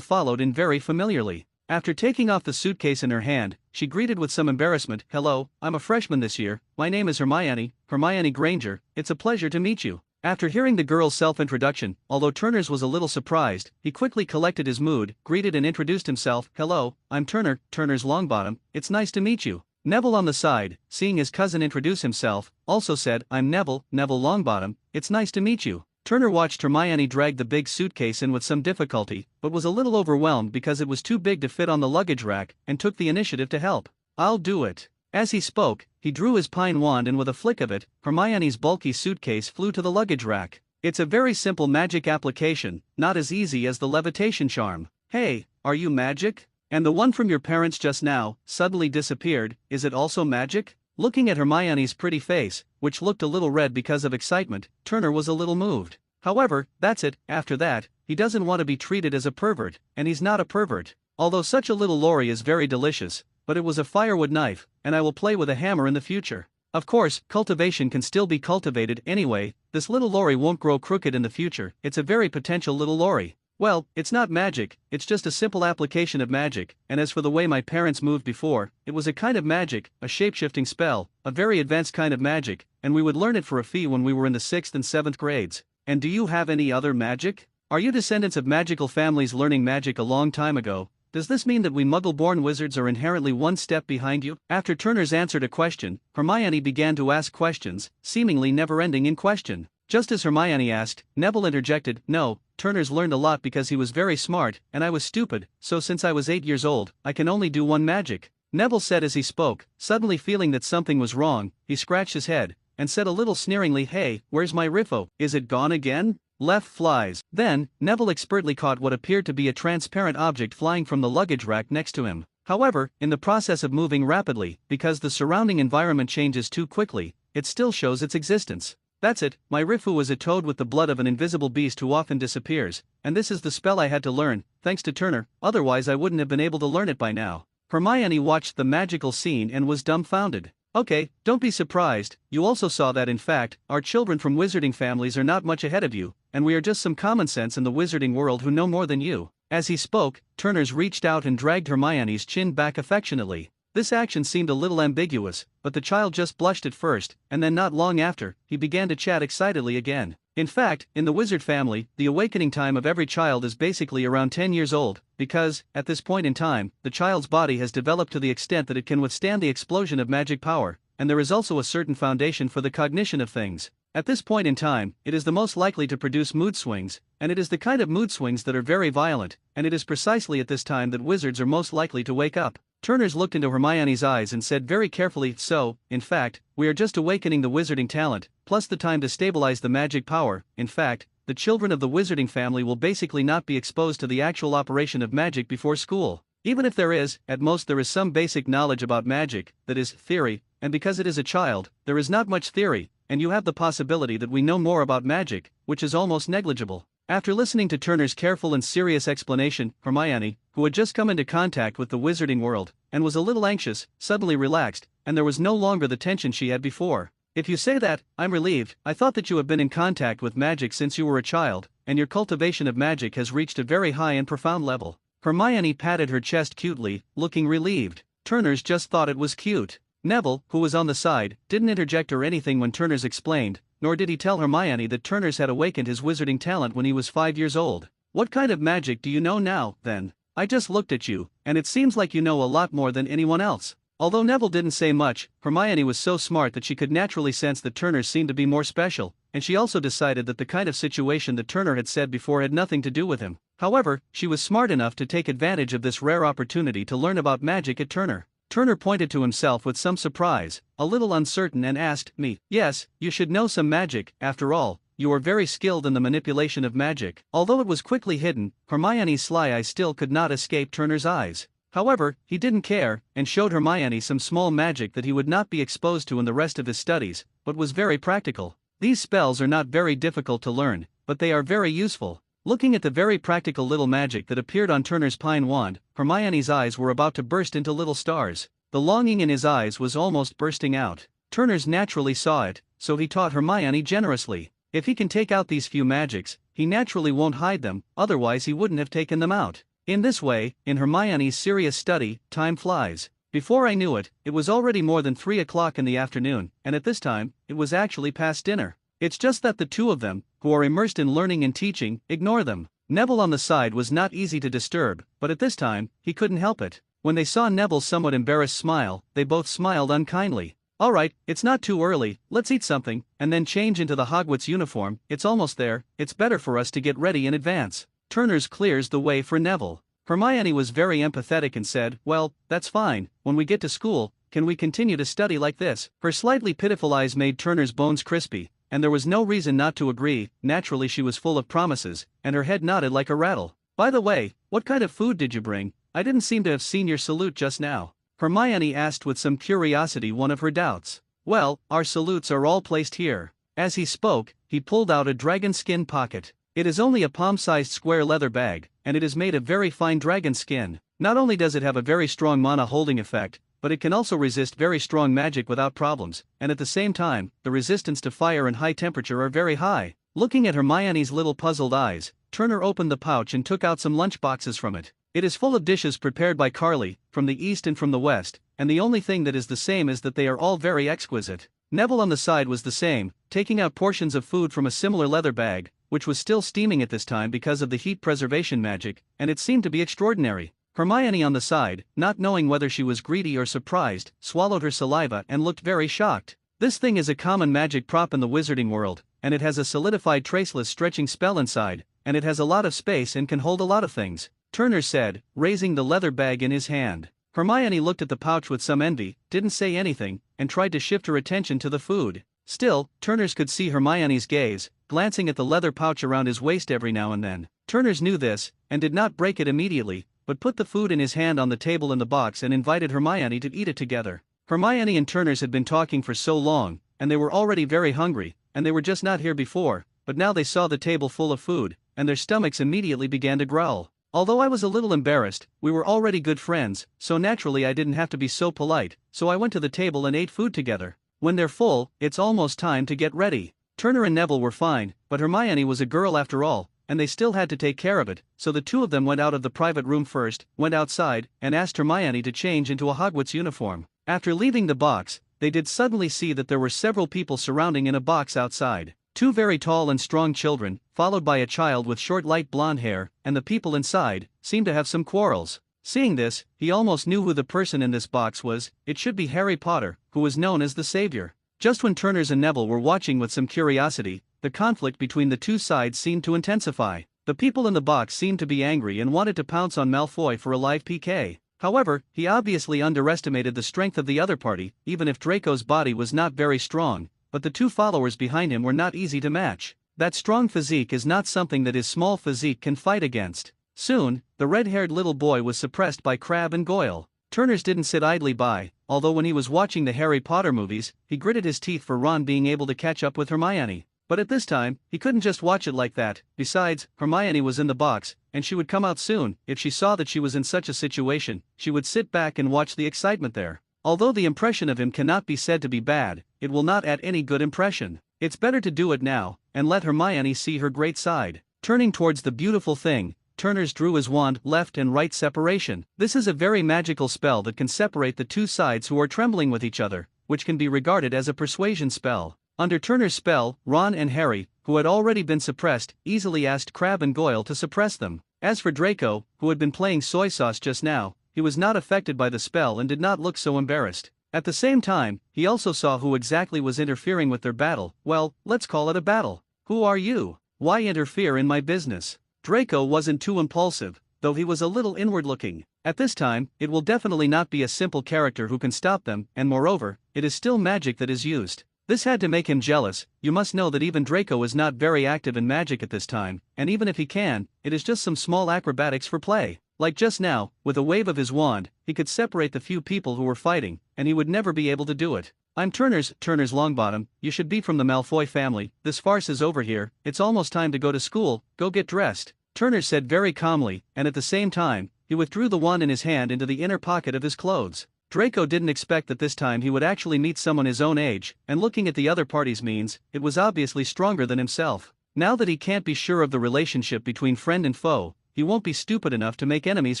followed in very familiarly. After taking off the suitcase in her hand, she greeted with some embarrassment, "Hello, I'm a freshman this year, my name is Hermione Granger, it's a pleasure to meet you." After hearing the girl's self-introduction, although Turner's was a little surprised, he quickly collected his mood, greeted and introduced himself, "Hello, I'm Turner's Longbottom, it's nice to meet you." Neville on the side, seeing his cousin introduce himself, also said, "I'm Neville Longbottom, it's nice to meet you." Turner watched Hermione drag the big suitcase in with some difficulty, but was a little overwhelmed because it was too big to fit on the luggage rack, and took the initiative to help. "I'll do it." As he spoke, he drew his pine wand and with a flick of it, Hermione's bulky suitcase flew to the luggage rack. It's a very simple magic application, not as easy as the levitation charm. "Hey, are you magic? And the one from your parents just now suddenly disappeared, is it also magic?" Looking at Hermione's pretty face, which looked a little red because of excitement, Turner was a little moved. However, that's it, after that, he doesn't want to be treated as a pervert, and he's not a pervert. Although such a little lorry is very delicious, but it was a firewood knife, and I will play with a hammer in the future. Of course, cultivation can still be cultivated anyway, this little lorry won't grow crooked in the future, it's a very potential little lorry. Well, it's not magic, it's just a simple application of magic, and as for the way my parents moved before, it was a kind of magic, a shape-shifting spell, a very advanced kind of magic, and we would learn it for a fee when we were in the 6th and 7th grades. And do you have any other magic? Are you descendants of magical families learning magic a long time ago? Does this mean that we Muggle-born wizards are inherently one step behind you? After Turner's answered a question, Hermione began to ask questions, seemingly never-ending in question. Just as Hermione asked, Neville interjected, "No, Turner's learned a lot because he was very smart, and I was stupid, so since I was 8 years old, I can only do one magic." Neville said as he spoke, suddenly feeling that something was wrong, he scratched his head, and said a little sneeringly, "Hey, where's my riffo? Is it gone again? Left flies." Then, Neville expertly caught what appeared to be a transparent object flying from the luggage rack next to him. However, in the process of moving rapidly, because the surrounding environment changes too quickly, it still shows its existence. "That's it, my Rifu is a toad with the blood of an invisible beast who often disappears, and this is the spell I had to learn, thanks to Turner, otherwise I wouldn't have been able to learn it by now." Hermione watched the magical scene and was dumbfounded. "Okay, don't be surprised, you also saw that in fact, our children from wizarding families are not much ahead of you, and we are just some common sense in the wizarding world who know more than you." As he spoke, Turner's reached out and dragged Hermione's chin back affectionately. This action seemed a little ambiguous, but the child just blushed at first, and then not long after, he began to chat excitedly again. In fact, in the wizard family, the awakening time of every child is basically around 10 years old, because, at this point in time, the child's body has developed to the extent that it can withstand the explosion of magic power, and there is also a certain foundation for the cognition of things. At this point in time, it is the most likely to produce mood swings, and it is the kind of mood swings that are very violent, and it is precisely at this time that wizards are most likely to wake up. Turner's looked into Hermione's eyes and said very carefully, "So, in fact, we are just awakening the wizarding talent, plus the time to stabilize the magic power. In fact, the children of the wizarding family will basically not be exposed to the actual operation of magic before school. Even if there is, at most there is some basic knowledge about magic, that is, theory, and because it is a child, there is not much theory, and you have the possibility that we know more about magic, which is almost negligible." After listening to Turner's careful and serious explanation, Hermione, who had just come into contact with the wizarding world, and was a little anxious, suddenly relaxed, and there was no longer the tension she had before. "If you say that, I'm relieved. I thought that you have been in contact with magic since you were a child, and your cultivation of magic has reached a very high and profound level." Hermione patted her chest cutely, looking relieved. Turner's just thought it was cute. Neville, who was on the side, didn't interject or anything when Turners explained, nor did he tell Hermione that Turners had awakened his wizarding talent when he was 5 years old. "What kind of magic do you know now, then? I just looked at you, and it seems like you know a lot more than anyone else." Although Neville didn't say much, Hermione was so smart that she could naturally sense that Turners seemed to be more special, and she also decided that the kind of situation that Turner had said before had nothing to do with him. However, she was smart enough to take advantage of this rare opportunity to learn about magic at Turner. Turner pointed to himself with some surprise, a little uncertain, and asked me, "Yes, you should know some magic, after all. You are very skilled in the manipulation of magic." Although it was quickly hidden, Hermione's sly eye still could not escape Turner's eyes. However, he didn't care, and showed Hermione some small magic that he would not be exposed to in the rest of his studies, but was very practical. These spells are not very difficult to learn, but they are very useful. Looking at the very practical little magic that appeared on Turner's pine wand, Hermione's eyes were about to burst into little stars. The longing in his eyes was almost bursting out. Turner's naturally saw it, so he taught Hermione generously. If he can take out these few magics, he naturally won't hide them, otherwise he wouldn't have taken them out. In this way, in Hermione's serious study, time flies. Before I knew it, it was already more than 3 o'clock in the afternoon, and at this time, it was actually past dinner. It's just that the two of them, who are immersed in learning and teaching, ignore them. Neville on the side was not easy to disturb, but at this time, he couldn't help it. When they saw Neville's somewhat embarrassed smile, they both smiled unkindly. "All right, it's not too early, let's eat something, and then change into the Hogwarts uniform. It's almost there, it's better for us to get ready in advance." Turners clears the way for Neville. Hermione was very empathetic and said, "Well, that's fine. When we get to school, can we continue to study like this?" Her slightly pitiful eyes made Turner's bones crispy, and there was no reason not to agree. Naturally she was full of promises, and her head nodded like a rattle. "By the way, what kind of food did you bring? I didn't seem to have seen your salute just now." Hermione asked with some curiosity one of her doubts. "Well, our salutes are all placed here." As he spoke, he pulled out a dragon skin pocket. It is only a palm-sized square leather bag, and it is made of very fine dragon skin. Not only does it have a very strong mana holding effect, but it can also resist very strong magic without problems, and at the same time, the resistance to fire and high temperature are very high. Looking at Hermione's little puzzled eyes, Turner opened the pouch and took out some lunch boxes from it. It is full of dishes prepared by Carly, from the east and from the west, and the only thing that is the same is that they are all very exquisite. Neville on the side was the same, taking out portions of food from a similar leather bag, which was still steaming at this time because of the heat preservation magic, and it seemed to be extraordinary. Hermione on the side, not knowing whether she was greedy or surprised, swallowed her saliva and looked very shocked. This thing is a common magic prop in the wizarding world, and it has a solidified traceless stretching spell inside, and it has a lot of space and can hold a lot of things, Turner said, raising the leather bag in his hand. Hermione looked at the pouch with some envy, didn't say anything, and tried to shift her attention to the food. Still, Turners could see Hermione's gaze, glancing at the leather pouch around his waist every now and then. Turners knew this, and did not break it immediately, but put the food in his hand on the table in the box and invited Hermione to eat it together. Hermione and Turners had been talking for so long, and they were already very hungry, and they were just not here before, but now they saw the table full of food, and their stomachs immediately began to growl. Although I was a little embarrassed, we were already good friends, so naturally I didn't have to be so polite, so I went to the table and ate food together. When they're full, it's almost time to get ready. Turner and Neville were fine, but Hermione was a girl after all, and they still had to take care of it, so the two of them went out of the private room first, went outside, and asked Hermione to change into a Hogwarts uniform. After leaving the box, they did suddenly see that there were several people surrounding in a box outside. Two very tall and strong children, followed by a child with short light blonde hair, and the people inside, seemed to have some quarrels. Seeing this, he almost knew who the person in this box was. It should be Harry Potter, who was known as the Savior. Just when Turners and Neville were watching with some curiosity, the conflict between the two sides seemed to intensify. The people in the box seemed to be angry and wanted to pounce on Malfoy for a live PK. However, he obviously underestimated the strength of the other party, even if Draco's body was not very strong, but the two followers behind him were not easy to match. That strong physique is not something that his small physique can fight against. Soon, the red-haired little boy was suppressed by Crabbe and Goyle. Turners didn't sit idly by, although when he was watching the Harry Potter movies, he gritted his teeth for Ron being able to catch up with Hermione. But at this time, he couldn't just watch it like that. Besides, Hermione was in the box, and she would come out soon. If she saw that she was in such a situation, she would sit back and watch the excitement there. Although the impression of him cannot be said to be bad, it will not add any good impression. It's better to do it now, and let Hermione see her great side. Turning towards the beautiful thing, Turner's drew his wand, left and right separation. This is a very magical spell that can separate the two sides who are trembling with each other, which can be regarded as a persuasion spell. Under Turner's spell, Ron and Harry, who had already been suppressed, easily asked Crabbe and Goyle to suppress them. As for Draco, who had been playing soy sauce just now, he was not affected by the spell and did not look so embarrassed. At the same time, he also saw who exactly was interfering with their battle. Well, let's call it a battle. Who are you? Why interfere in my business? Draco wasn't too impulsive, though he was a little inward-looking. At this time, it will definitely not be a simple character who can stop them, and moreover, it is still magic that is used. This had to make him jealous. You must know that even Draco is not very active in magic at this time, and even if he can, it is just some small acrobatics for play. Like just now, with a wave of his wand, he could separate the few people who were fighting, and he would never be able to do it. I'm Turner's Longbottom, you should be from the Malfoy family, this farce is over here, it's almost time to go to school, go get dressed. Turner said very calmly, and at the same time, he withdrew the wand in his hand into the inner pocket of his clothes. Draco didn't expect that this time he would actually meet someone his own age, and looking at the other party's means, it was obviously stronger than himself. Now that he can't be sure of the relationship between friend and foe, he won't be stupid enough to make enemies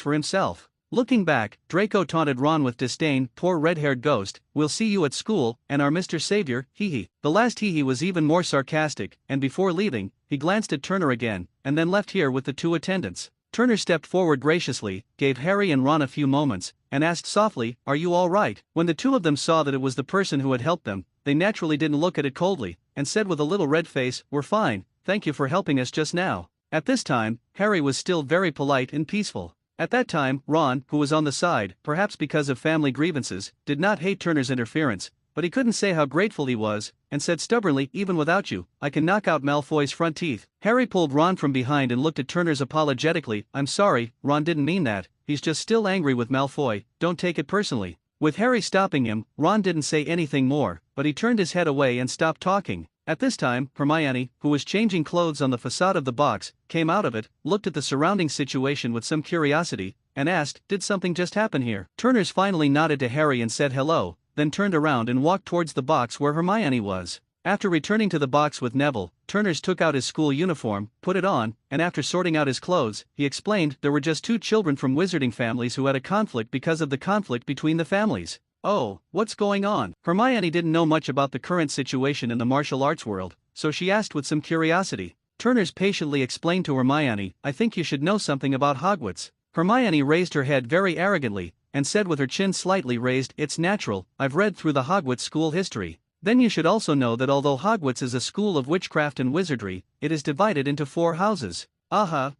for himself. Looking back, Draco taunted Ron with disdain, poor red-haired ghost, we'll see you at school, and our Mr. Savior, hee-hee. The last hee-hee was even more sarcastic, and before leaving, he glanced at Turner again, and then left here with the two attendants. Turner stepped forward graciously, gave Harry and Ron a few moments, and asked softly, are you all right? When the two of them saw that it was the person who had helped them, they naturally didn't look at it coldly, and said with a little red face, we're fine, thank you for helping us just now. At this time, Harry was still very polite and peaceful. At that time, Ron, who was on the side, perhaps because of family grievances, did not hate Turner's interference, but he couldn't say how grateful he was, and said stubbornly, even without you, I can knock out Malfoy's front teeth. Harry pulled Ron from behind and looked at Turner's apologetically, I'm sorry, Ron didn't mean that, he's just still angry with Malfoy, don't take it personally. With Harry stopping him, Ron didn't say anything more, but he turned his head away and stopped talking. At this time, Hermione, who was changing clothes on the facade of the box, came out of it, looked at the surrounding situation with some curiosity, and asked, did something just happen here? Turners finally nodded to Harry and said hello, then turned around and walked towards the box where Hermione was. After returning to the box with Neville, Turners took out his school uniform, put it on, and after sorting out his clothes, he explained there were just two children from wizarding families who had a conflict because of the conflict between the families. Oh, what's going on? Hermione didn't know much about the current situation in the martial arts world, so she asked with some curiosity. Turners patiently explained to Hermione, I think you should know something about Hogwarts. Hermione raised her head very arrogantly, and said with her chin slightly raised, it's natural, I've read through the Hogwarts school history. Then you should also know that although Hogwarts is a school of witchcraft and wizardry, it is divided into 4 houses.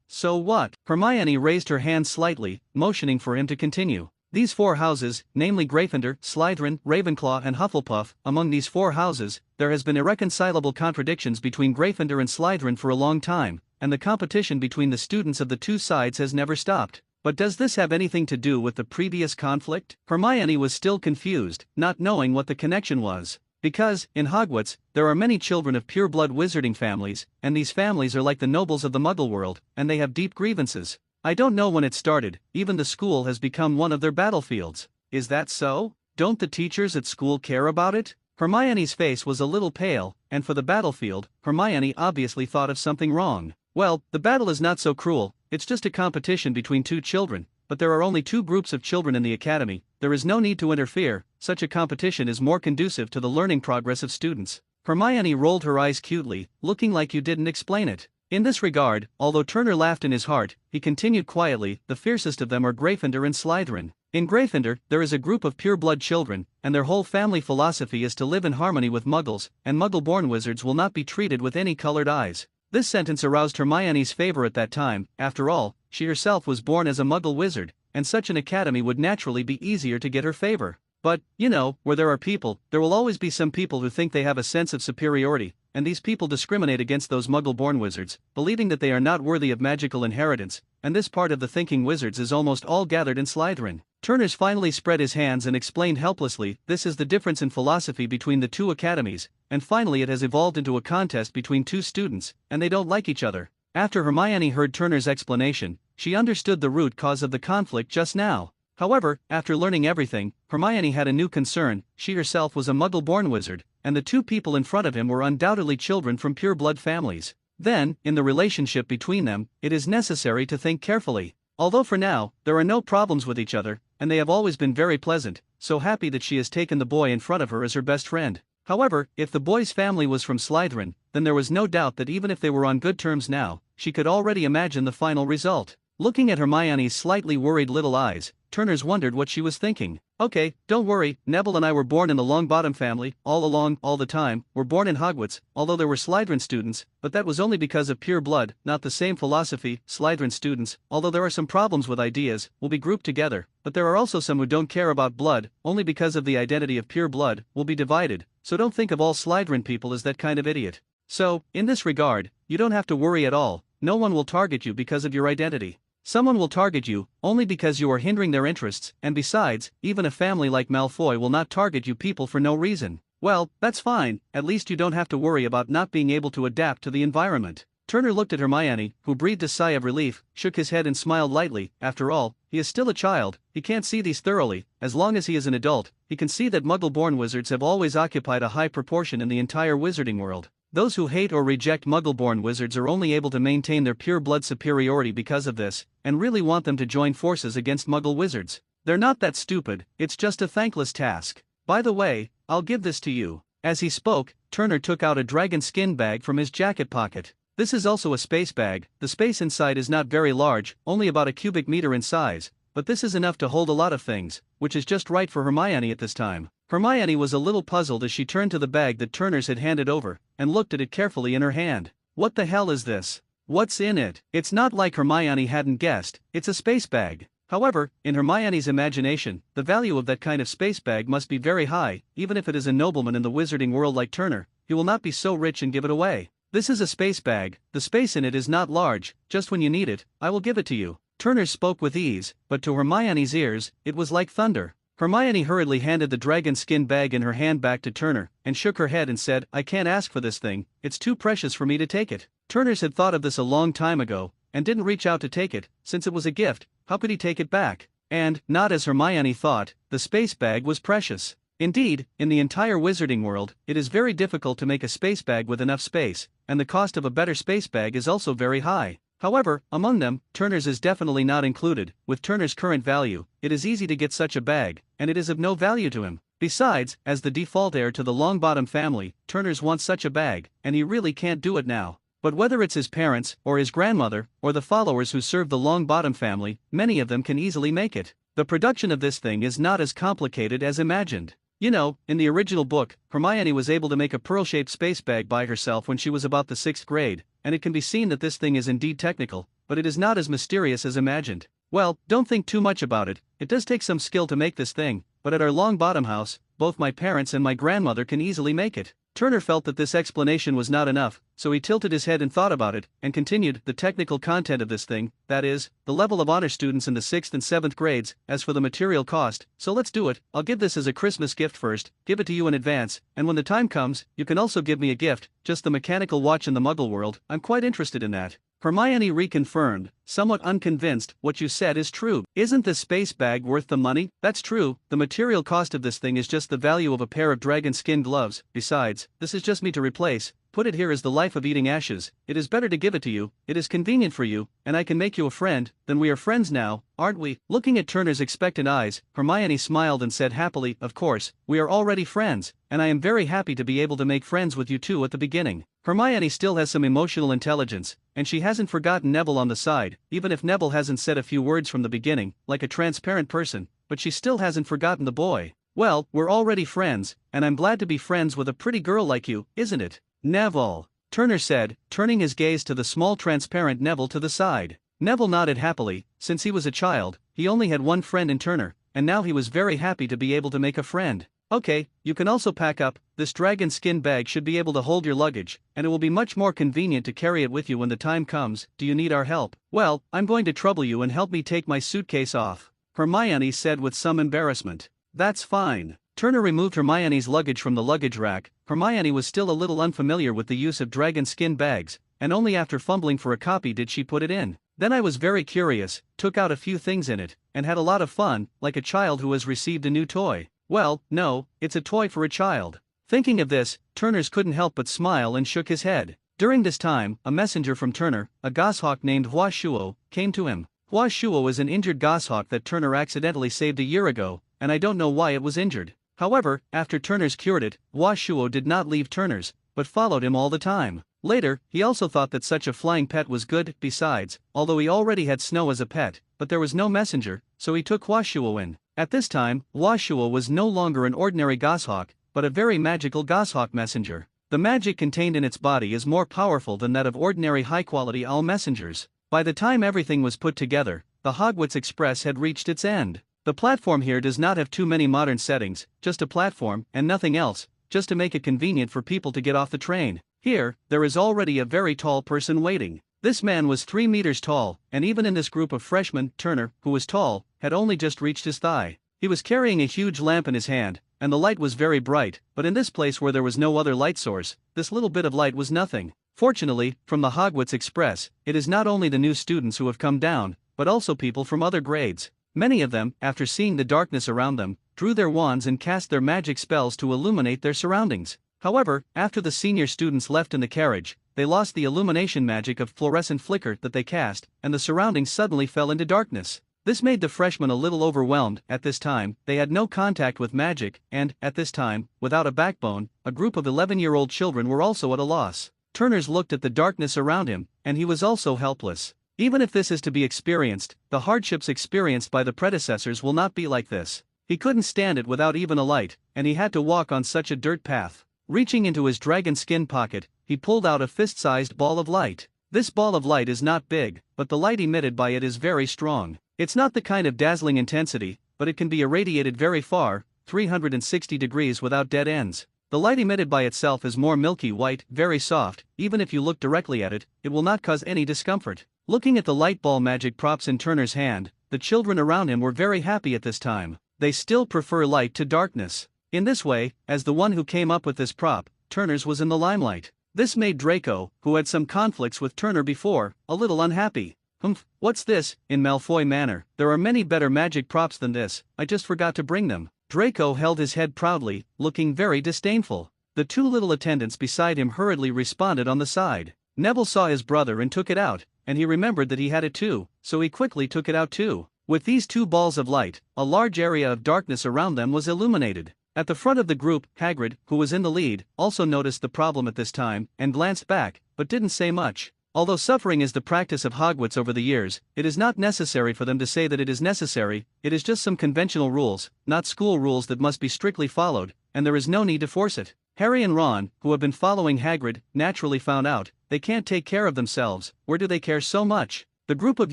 So what? Hermione raised her hand slightly, motioning for him to continue. These 4 houses, namely Gryffindor, Slytherin, Ravenclaw and Hufflepuff, among these 4 houses, there has been irreconcilable contradictions between Gryffindor and Slytherin for a long time, and the competition between the students of the two sides has never stopped. But does this have anything to do with the previous conflict? Hermione was still confused, not knowing what the connection was. Because, in Hogwarts, there are many children of pure-blood wizarding families, and these families are like the nobles of the Muggle world, and they have deep grievances. I don't know when it started, even the school has become one of their battlefields. Is that so? Don't the teachers at school care about it? Hermione's face was a little pale, and for the battlefield, Hermione obviously thought of something wrong. Well, the battle is not so cruel, it's just a competition between 2 children, but there are only 2 groups of children in the academy, there is no need to interfere, such a competition is more conducive to the learning progress of students. Hermione rolled her eyes cutely, looking like you didn't explain it. In this regard, although Turner laughed in his heart, he continued quietly, the fiercest of them are Gryffindor and Slytherin. In Gryffindor, there is a group of pure-blood children, and their whole family philosophy is to live in harmony with Muggles, and Muggle-born wizards will not be treated with any colored eyes. This sentence aroused Hermione's favor at that time, after all, she herself was born as a Muggle wizard, and such an academy would naturally be easier to get her favor. But, you know, where there are people, there will always be some people who think they have a sense of superiority, and these people discriminate against those Muggle-born wizards, believing that they are not worthy of magical inheritance, and this part of the thinking wizards is almost all gathered in Slytherin. Turners finally spread his hands and explained helplessly, this is the difference in philosophy between the 2 academies, and finally it has evolved into a contest between 2 students, and they don't like each other. After Hermione heard Turner's explanation, she understood the root cause of the conflict just now. However, after learning everything, Hermione had a new concern, she herself was a Muggle-born wizard, and the 2 people in front of him were undoubtedly children from pure-blood families. Then, in the relationship between them, it is necessary to think carefully. Although for now, there are no problems with each other, and they have always been very pleasant, so happy that she has taken the boy in front of her as her best friend. However, if the boy's family was from Slytherin, then there was no doubt that even if they were on good terms now, she could already imagine the final result. Looking at Hermione's slightly worried little eyes, Turners wondered what she was thinking. Okay, don't worry, Neville and I were born in the Longbottom family, all along, all the time, were born in Hogwarts, although there were Slytherin students, but that was only because of pure blood, not the same philosophy. Slytherin students, although there are some problems with ideas, will be grouped together, but there are also some who don't care about blood, only because of the identity of pure blood, will be divided, so don't think of all Slytherin people as that kind of idiot. So, in this regard, you don't have to worry at all, no one will target you because of your identity. Someone will target you, only because you are hindering their interests, and besides, even a family like Malfoy will not target you people for no reason. Well, that's fine, at least you don't have to worry about not being able to adapt to the environment. Turner looked at Hermione, who breathed a sigh of relief, shook his head and smiled lightly. After all, he is still a child, he can't see these thoroughly. As long as he is an adult, he can see that Muggle-born wizards have always occupied a high proportion in the entire wizarding world. Those who hate or reject Muggle-born wizards are only able to maintain their pure blood superiority because of this, and really want them to join forces against Muggle wizards. They're not that stupid, it's just a thankless task. By the way, I'll give this to you. As he spoke, Turner took out a dragon skin bag from his jacket pocket. This is also a space bag. The space inside is not very large, only about a cubic meter in size, but this is enough to hold a lot of things, which is just right for Hermione at this time. Hermione was a little puzzled as she turned to the bag that Turners had handed over, and looked at it carefully in her hand. What the hell is this? What's in it? It's not like Hermione hadn't guessed, it's a space bag. However, in Hermione's imagination, the value of that kind of space bag must be very high. Even if it is a nobleman in the wizarding world like Turner, he will not be so rich and give it away. This is a space bag, the space in it is not large, just when you need it, I will give it to you. Turner spoke with ease, but to Hermione's ears, it was like thunder. Hermione hurriedly handed the dragon skin bag in her hand back to Turner, and shook her head and said, I can't ask for this thing, it's too precious for me to take it. Turners had thought of this a long time ago, and didn't reach out to take it, since it was a gift. How could he take it back? And, not as Hermione thought, the space bag was precious. Indeed, in the entire wizarding world, it is very difficult to make a space bag with enough space, and the cost of a better space bag is also very high. However, among them, Turner's is definitely not included. With Turner's current value, it is easy to get such a bag, and it is of no value to him. Besides, as the default heir to the Longbottom family, Turner's wants such a bag, and he really can't do it now. But whether it's his parents, or his grandmother, or the followers who serve the Longbottom family, many of them can easily make it. The production of this thing is not as complicated as imagined. You know, in the original book, Hermione was able to make a pearl-shaped space bag by herself when she was about the 6th grade, and it can be seen that this thing is indeed technical, but it is not as mysterious as imagined. Well, don't think too much about it, it does take some skill to make this thing, but at our Longbottom house, both my parents and my grandmother can easily make it. Turner felt that this explanation was not enough, so he tilted his head and thought about it, and continued, the technical content of this thing, that is, the level of honor students in the 6th and 7th grades. As for the material cost, so let's do it, I'll give this as a Christmas gift first, give it to you in advance, and when the time comes, you can also give me a gift, just the mechanical watch in the Muggle world, I'm quite interested in that. Hermione reconfirmed, somewhat unconvinced, what you said is true. Isn't this space bag worth the money? That's true, the material cost of this thing is just the value of a pair of dragon skin gloves. Besides, this is just me to replace. Put it here as the life of eating ashes. It is better to give it to you, it is convenient for you, and I can make you a friend. Then we are friends now, aren't we? Looking at Turner's expectant eyes, Hermione smiled and said happily, of course, we are already friends, and I am very happy to be able to make friends with you too at the beginning. Hermione still has some emotional intelligence, and she hasn't forgotten Neville on the side, even if Neville hasn't said a few words from the beginning, like a transparent person, but she still hasn't forgotten the boy. Well, we're already friends, and I'm glad to be friends with a pretty girl like you, isn't it? Neville, Turner said, turning his gaze to the small transparent Neville to the side. Neville nodded happily. Since he was a child, he only had one friend in Turner, and now he was very happy to be able to make a friend. Okay, you can also pack up, this dragon skin bag should be able to hold your luggage, and it will be much more convenient to carry it with you when the time comes. Do you need our help? Well, I'm going to trouble you and help me take my suitcase off, Hermione said with some embarrassment. That's fine. Turner removed Hermione's luggage from the luggage rack. Hermione was still a little unfamiliar with the use of dragon skin bags, and only after fumbling for a copy did she put it in. Then I was very curious, took out a few things in it, and had a lot of fun, like a child who has received a new toy. Well, no, it's a toy for a child. Thinking of this, Turners couldn't help but smile and shook his head. During this time, a messenger from Turner, a goshawk named Hua Shuo, came to him. Hua Shuo is an injured goshawk that Turner accidentally saved a year ago, and I don't know why it was injured. However, after Turner's cured it, Hua Shuo did not leave Turner's, but followed him all the time. Later, he also thought that such a flying pet was good. Besides, although he already had Snow as a pet, but there was no messenger, so he took Hua Shuo in. At this time, Hua Shuo was no longer an ordinary goshawk, but a very magical goshawk messenger. The magic contained in its body is more powerful than that of ordinary high-quality owl messengers. By the time everything was put together, the Hogwarts Express had reached its end. The platform here does not have too many modern settings, just a platform and nothing else, just to make it convenient for people to get off the train. Here, there is already a very tall person waiting. This man was 3 meters tall, and even in this group of freshmen, Turner, who was tall, had only just reached his thigh. He was carrying a huge lamp in his hand, and the light was very bright, but in this place where there was no other light source, this little bit of light was nothing. Fortunately, from the Hogwarts Express, it is not only the new students who have come down, but also people from other grades. Many of them, after seeing the darkness around them, drew their wands and cast their magic spells to illuminate their surroundings. However, after the senior students left in the carriage, they lost the illumination magic of fluorescent flicker that they cast, and the surroundings suddenly fell into darkness. This made the freshmen a little overwhelmed. At this time, they had no contact with magic, and, at this time, without a backbone, a group of 11-year-old children were also at a loss. Turners looked at the darkness around him, and he was also helpless. Even if this is to be experienced, the hardships experienced by the predecessors will not be like this. He couldn't stand it without even a light, and he had to walk on such a dirt path. Reaching into his dragon skin pocket, he pulled out a fist-sized ball of light. This ball of light is not big, but the light emitted by it is very strong. It's not the kind of dazzling intensity, but it can be irradiated very far, 360 degrees without dead ends. The light emitted by itself is more milky white, very soft. Even if you look directly at it, it will not cause any discomfort. Looking at the light ball magic props in Turner's hand, the children around him were very happy at this time. They still prefer light to darkness. In this way, as the one who came up with this prop, Turner's was in the limelight. This made Draco, who had some conflicts with Turner before, a little unhappy. "Humph, what's this?" in Malfoy manner. "There are many better magic props than this, I just forgot to bring them." Draco held his head proudly, looking very disdainful. The 2 little attendants beside him hurriedly responded on the side. Neville saw his brother and took it out, and he remembered that he had it too, so he quickly took it out too. With these 2 balls of light, a large area of darkness around them was illuminated. At the front of the group, Hagrid, who was in the lead, also noticed the problem at this time, and glanced back, but didn't say much. Although suffering is the practice of Hogwarts over the years, it is not necessary for them to say that it is necessary. It is just some conventional rules, not school rules that must be strictly followed, and there is no need to force it. Harry and Ron, who have been following Hagrid, naturally found out, they can't take care of themselves. Where do they care so much? The group of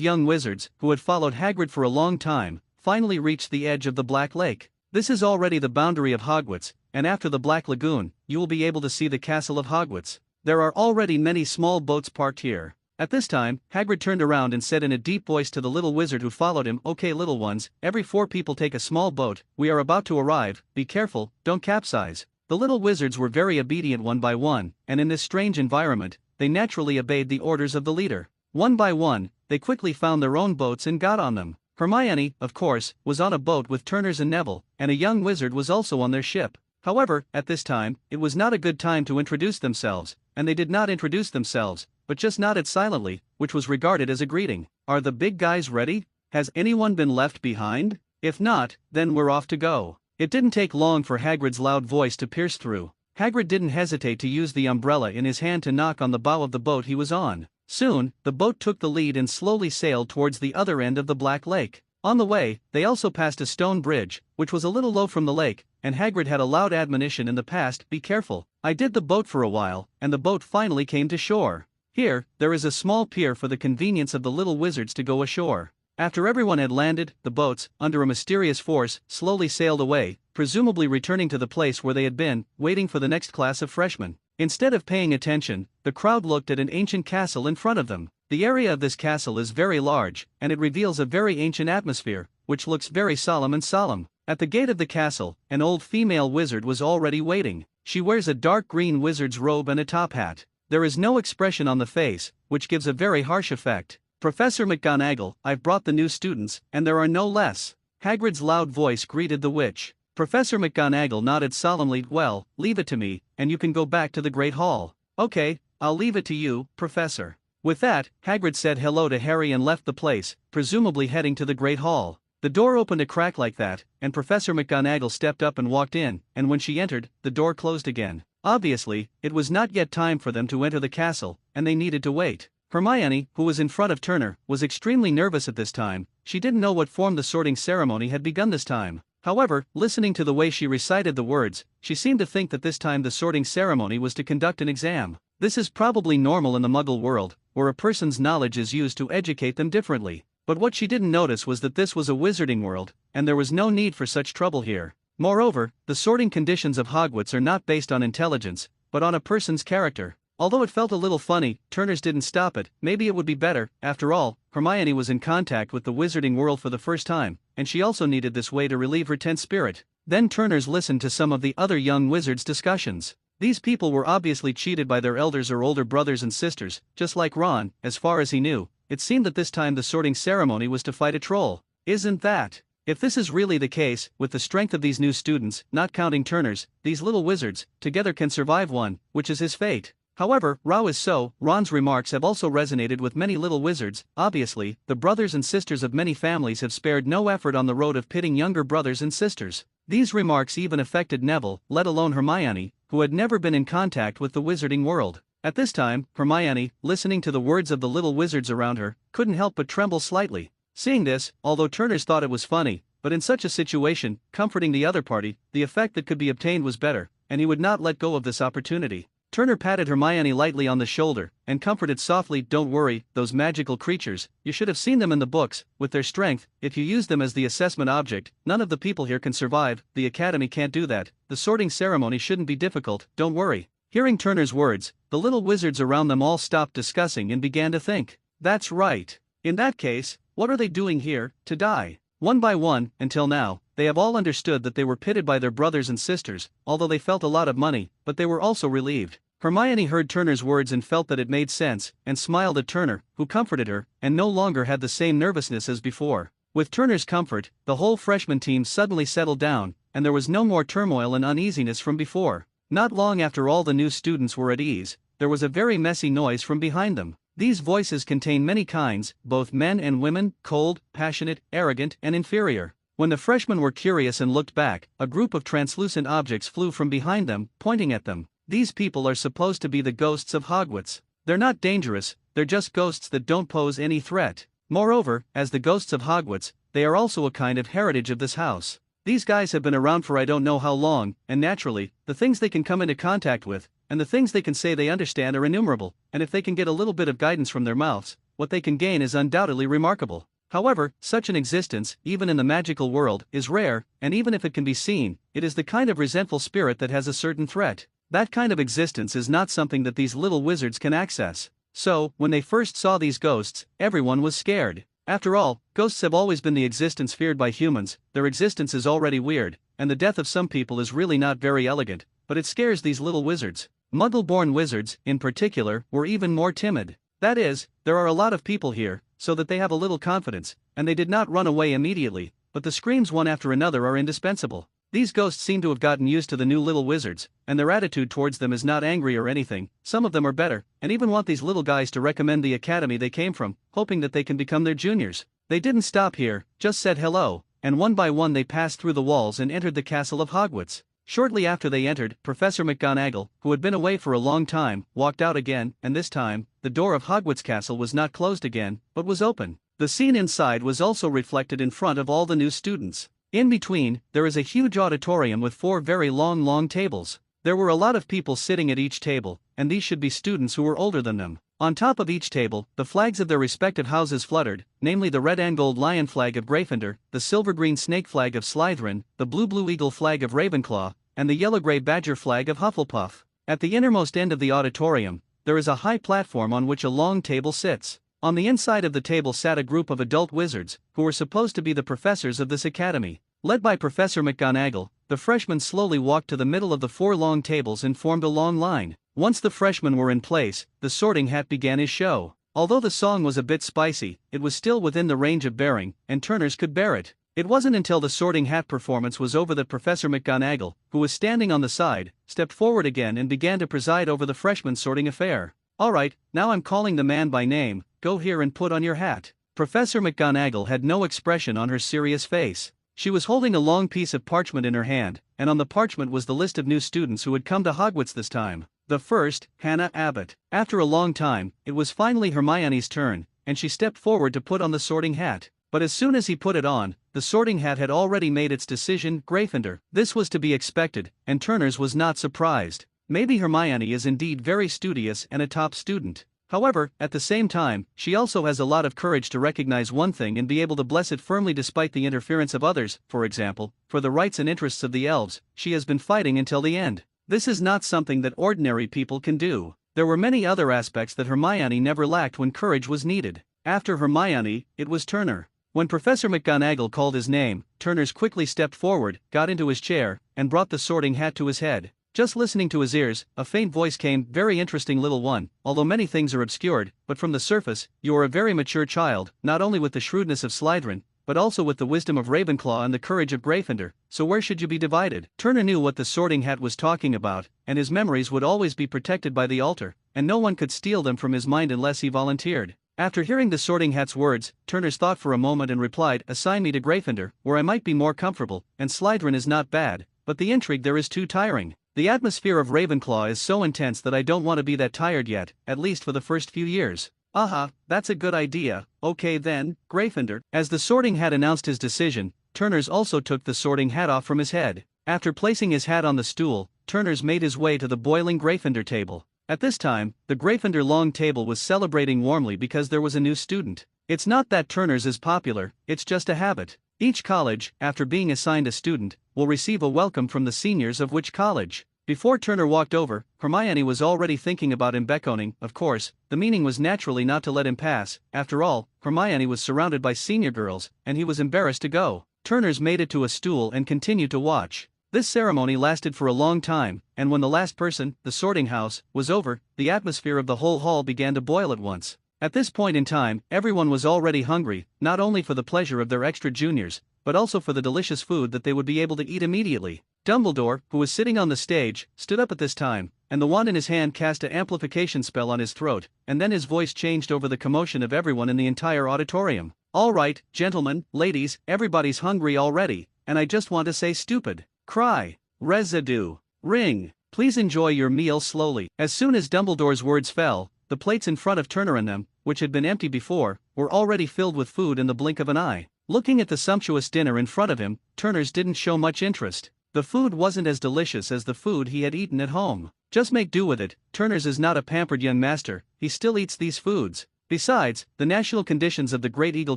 young wizards, who had followed Hagrid for a long time, finally reached the edge of the Black Lake. This is already the boundary of Hogwarts, and after the Black Lagoon, you will be able to see the castle of Hogwarts. There are already many small boats parked here. At this time, Hagrid turned around and said in a deep voice to the little wizard who followed him, "Okay, little ones, every 4 people take a small boat. We are about to arrive. Be careful, don't capsize." The little wizards were very obedient one by one, and in this strange environment, they naturally obeyed the orders of the leader. One by one, they quickly found their own boats and got on them. Hermione, of course, was on a boat with Turners and Neville, and a young wizard was also on their ship. However, at this time, it was not a good time to introduce themselves, and they did not introduce themselves, but just nodded silently, which was regarded as a greeting. "Are the big guys ready? Has anyone been left behind? If not, then we're off to go." It didn't take long for Hagrid's loud voice to pierce through. Hagrid didn't hesitate to use the umbrella in his hand to knock on the bow of the boat he was on. Soon, the boat took the lead and slowly sailed towards the other end of the Black Lake. On the way, they also passed a stone bridge, which was a little low from the lake, and Hagrid had a loud admonition in the past, "Be careful." I did the boat for a while, and the boat finally came to shore. Here, there is a small pier for the convenience of the little wizards to go ashore. After everyone had landed, the boats, under a mysterious force, slowly sailed away, presumably returning to the place where they had been, waiting for the next class of freshmen. Instead of paying attention, the crowd looked at an ancient castle in front of them. The area of this castle is very large, and it reveals a very ancient atmosphere, which looks very solemn and solemn. At the gate of the castle, an old female wizard was already waiting. She wears a dark green wizard's robe and a top hat. There is no expression on the face, which gives a very harsh effect. "Professor McGonagall, I've brought the new students, and there are no less." Hagrid's loud voice greeted the witch. Professor McGonagall nodded solemnly. "Well, leave it to me, and you can go back to the Great Hall." "Okay, I'll leave it to you, Professor." With that, Hagrid said hello to Harry and left the place, presumably heading to the Great Hall. The door opened a crack like that, and Professor McGonagall stepped up and walked in, and when she entered, the door closed again. Obviously, it was not yet time for them to enter the castle, and they needed to wait. Hermione, who was in front of Turner, was extremely nervous at this time. She didn't know what form the sorting ceremony had begun this time. However, listening to the way she recited the words, she seemed to think that this time the sorting ceremony was to conduct an exam. This is probably normal in the Muggle world, where a person's knowledge is used to educate them differently. But what she didn't notice was that this was a wizarding world, and there was no need for such trouble here. Moreover, the sorting conditions of Hogwarts are not based on intelligence, but on a person's character. Although it felt a little funny, Turner's didn't stop it. Maybe it would be better. After all, Hermione was in contact with the wizarding world for the first time, and she also needed this way to relieve her tense spirit. Then Turner's listened to some of the other young wizards' discussions. These people were obviously cheated by their elders or older brothers and sisters, just like Ron. As far as he knew, it seemed that this time the sorting ceremony was to fight a troll. Isn't that? If this is really the case, with the strength of these new students, not counting Turner's, these little wizards, together can survive one, which is his fate. However, Ron's remarks have also resonated with many little wizards. Obviously, the brothers and sisters of many families have spared no effort on the road of pitting younger brothers and sisters. These remarks even affected Neville, let alone Hermione, who had never been in contact with the wizarding world. At this time, Hermione, listening to the words of the little wizards around her, couldn't help but tremble slightly. Seeing this, although Turner's thought it was funny, but in such a situation, comforting the other party, the effect that could be obtained was better, and he would not let go of this opportunity. Turner patted Hermione lightly on the shoulder, and comforted softly, "Don't worry, those magical creatures, you should have seen them in the books. With their strength, if you use them as the assessment object, none of the people here can survive. The Academy can't do that. The sorting ceremony shouldn't be difficult, don't worry." Hearing Turner's words, the little wizards around them all stopped discussing and began to think. That's right. In that case, what are they doing here, to die? One by one, until now, they have all understood that they were pitted by their brothers and sisters, although they felt a lot of money, but they were also relieved. Hermione heard Turner's words and felt that it made sense, and smiled at Turner, who comforted her, and no longer had the same nervousness as before. With Turner's comfort, the whole freshman team suddenly settled down, and there was no more turmoil and uneasiness from before. Not long after all the new students were at ease, there was a very messy noise from behind them. These voices contain many kinds, both men and women, cold, passionate, arrogant, and inferior. When the freshmen were curious and looked back, a group of translucent objects flew from behind them, pointing at them. These people are supposed to be the ghosts of Hogwarts. They're not dangerous, they're just ghosts that don't pose any threat. Moreover, as the ghosts of Hogwarts, they are also a kind of heritage of this house. These guys have been around for I don't know how long, and naturally, the things they can come into contact with, and the things they can say they understand are innumerable, and if they can get a little bit of guidance from their mouths, what they can gain is undoubtedly remarkable. However, such an existence, even in the magical world, is rare, and even if it can be seen, it is the kind of resentful spirit that has a certain threat. That kind of existence is not something that these little wizards can access. So, when they first saw these ghosts, everyone was scared. After all, ghosts have always been the existence feared by humans. Their existence is already weird, and the death of some people is really not very elegant, but it scares these little wizards. Muggle-born wizards, in particular, were even more timid. That is, there are a lot of people here, so that they have a little confidence, and they did not run away immediately, but the screams one after another are indispensable. These ghosts seem to have gotten used to the new little wizards, and their attitude towards them is not angry or anything. Some of them are better, and even want these little guys to recommend the academy they came from, hoping that they can become their juniors. They didn't stop here, just said hello, and one by one they passed through the walls and entered the castle of Hogwarts. Shortly after they entered, Professor McGonagall, who had been away for a long time, walked out again, and this time, the door of Hogwarts Castle was not closed again, but was open. The scene inside was also reflected in front of all the new students. In between, there is a huge auditorium with 4 very long tables. There were a lot of people sitting at each table, and these should be students who were older than them. On top of each table, the flags of their respective houses fluttered, namely the red and gold lion flag of Gryffindor, the silver-green snake flag of Slytherin, the blue eagle flag of Ravenclaw, and the yellow-gray badger flag of Hufflepuff. At the innermost end of the auditorium, there is a high platform on which a long table sits. On the inside of the table sat a group of adult wizards, who were supposed to be the professors of this academy. Led by Professor McGonagall, the freshmen slowly walked to the middle of the 4 long tables and formed a long line. Once the freshmen were in place, the Sorting Hat began his show. Although the song was a bit spicy, it was still within the range of bearing, and Turner's could bear it. It wasn't until the Sorting Hat performance was over that Professor McGonagall, who was standing on the side, stepped forward again and began to preside over the freshman sorting affair. Alright, now I'm calling the man by name, go here and put on your hat. Professor McGonagall had no expression on her serious face. She was holding a long piece of parchment in her hand, and on the parchment was the list of new students who had come to Hogwarts this time. The first, Hannah Abbott. After a long time, it was finally Hermione's turn, and she stepped forward to put on the sorting hat. But as soon as he put it on, the sorting hat had already made its decision, Gryffindor. This was to be expected, and Turners was not surprised. Maybe Hermione is indeed very studious and a top student. However, at the same time, she also has a lot of courage to recognize one thing and be able to bless it firmly despite the interference of others. For example, for the rights and interests of the elves, she has been fighting until the end. This is not something that ordinary people can do. There were many other aspects that Hermione never lacked when courage was needed. After Hermione, it was Turner. When Professor McGonagall called his name, Turners quickly stepped forward, got into his chair, and brought the sorting hat to his head. Just listening to his ears, a faint voice came, "Very interesting, little one, although many things are obscured, but from the surface, you are a very mature child, not only with the shrewdness of Slytherin, but also with the wisdom of Ravenclaw and the courage of Gryffindor, so where should you be divided?" Turner knew what the sorting hat was talking about, and his memories would always be protected by the altar, and no one could steal them from his mind unless he volunteered. After hearing the sorting hat's words, Turners thought for a moment and replied, "Assign me to Gryffindor, where I might be more comfortable, and Slytherin is not bad, but the intrigue there is too tiring. The atmosphere of Ravenclaw is so intense that I don't want to be that tired yet, at least for the first few years." "Aha, that's a good idea, okay then, Gryffindor." As the sorting hat announced his decision, Turners also took the sorting hat off from his head. After placing his hat on the stool, Turners made his way to the boiling Gryffindor table. At this time, the Gryffindor long table was celebrating warmly because there was a new student. It's not that Turners is popular, it's just a habit. Each college, after being assigned a student, will receive a welcome from the seniors of which college. Before Turner walked over, Hermione was already thinking about him beckoning. Of course, the meaning was naturally not to let him pass. After all, Hermione was surrounded by senior girls, and he was embarrassed to go. Turners made it to a stool and continued to watch. This ceremony lasted for a long time, and when the last person, the sorting house, was over, the atmosphere of the whole hall began to boil at once. At this point in time, everyone was already hungry, not only for the pleasure of their extra juniors, but also for the delicious food that they would be able to eat immediately. Dumbledore, who was sitting on the stage, stood up at this time, and the wand in his hand cast an amplification spell on his throat, and then his voice changed over the commotion of everyone in the entire auditorium. "All right, gentlemen, ladies, everybody's hungry already, and I just want to say stupid. Cry. Residue. Ring. Please enjoy your meal slowly." As soon as Dumbledore's words fell, the plates in front of Turner and them, which had been empty before, were already filled with food in the blink of an eye. Looking at the sumptuous dinner in front of him, Turners didn't show much interest. The food wasn't as delicious as the food he had eaten at home. Just make do with it. Turners is not a pampered young master, he still eats these foods. Besides, the national conditions of the Great Eagle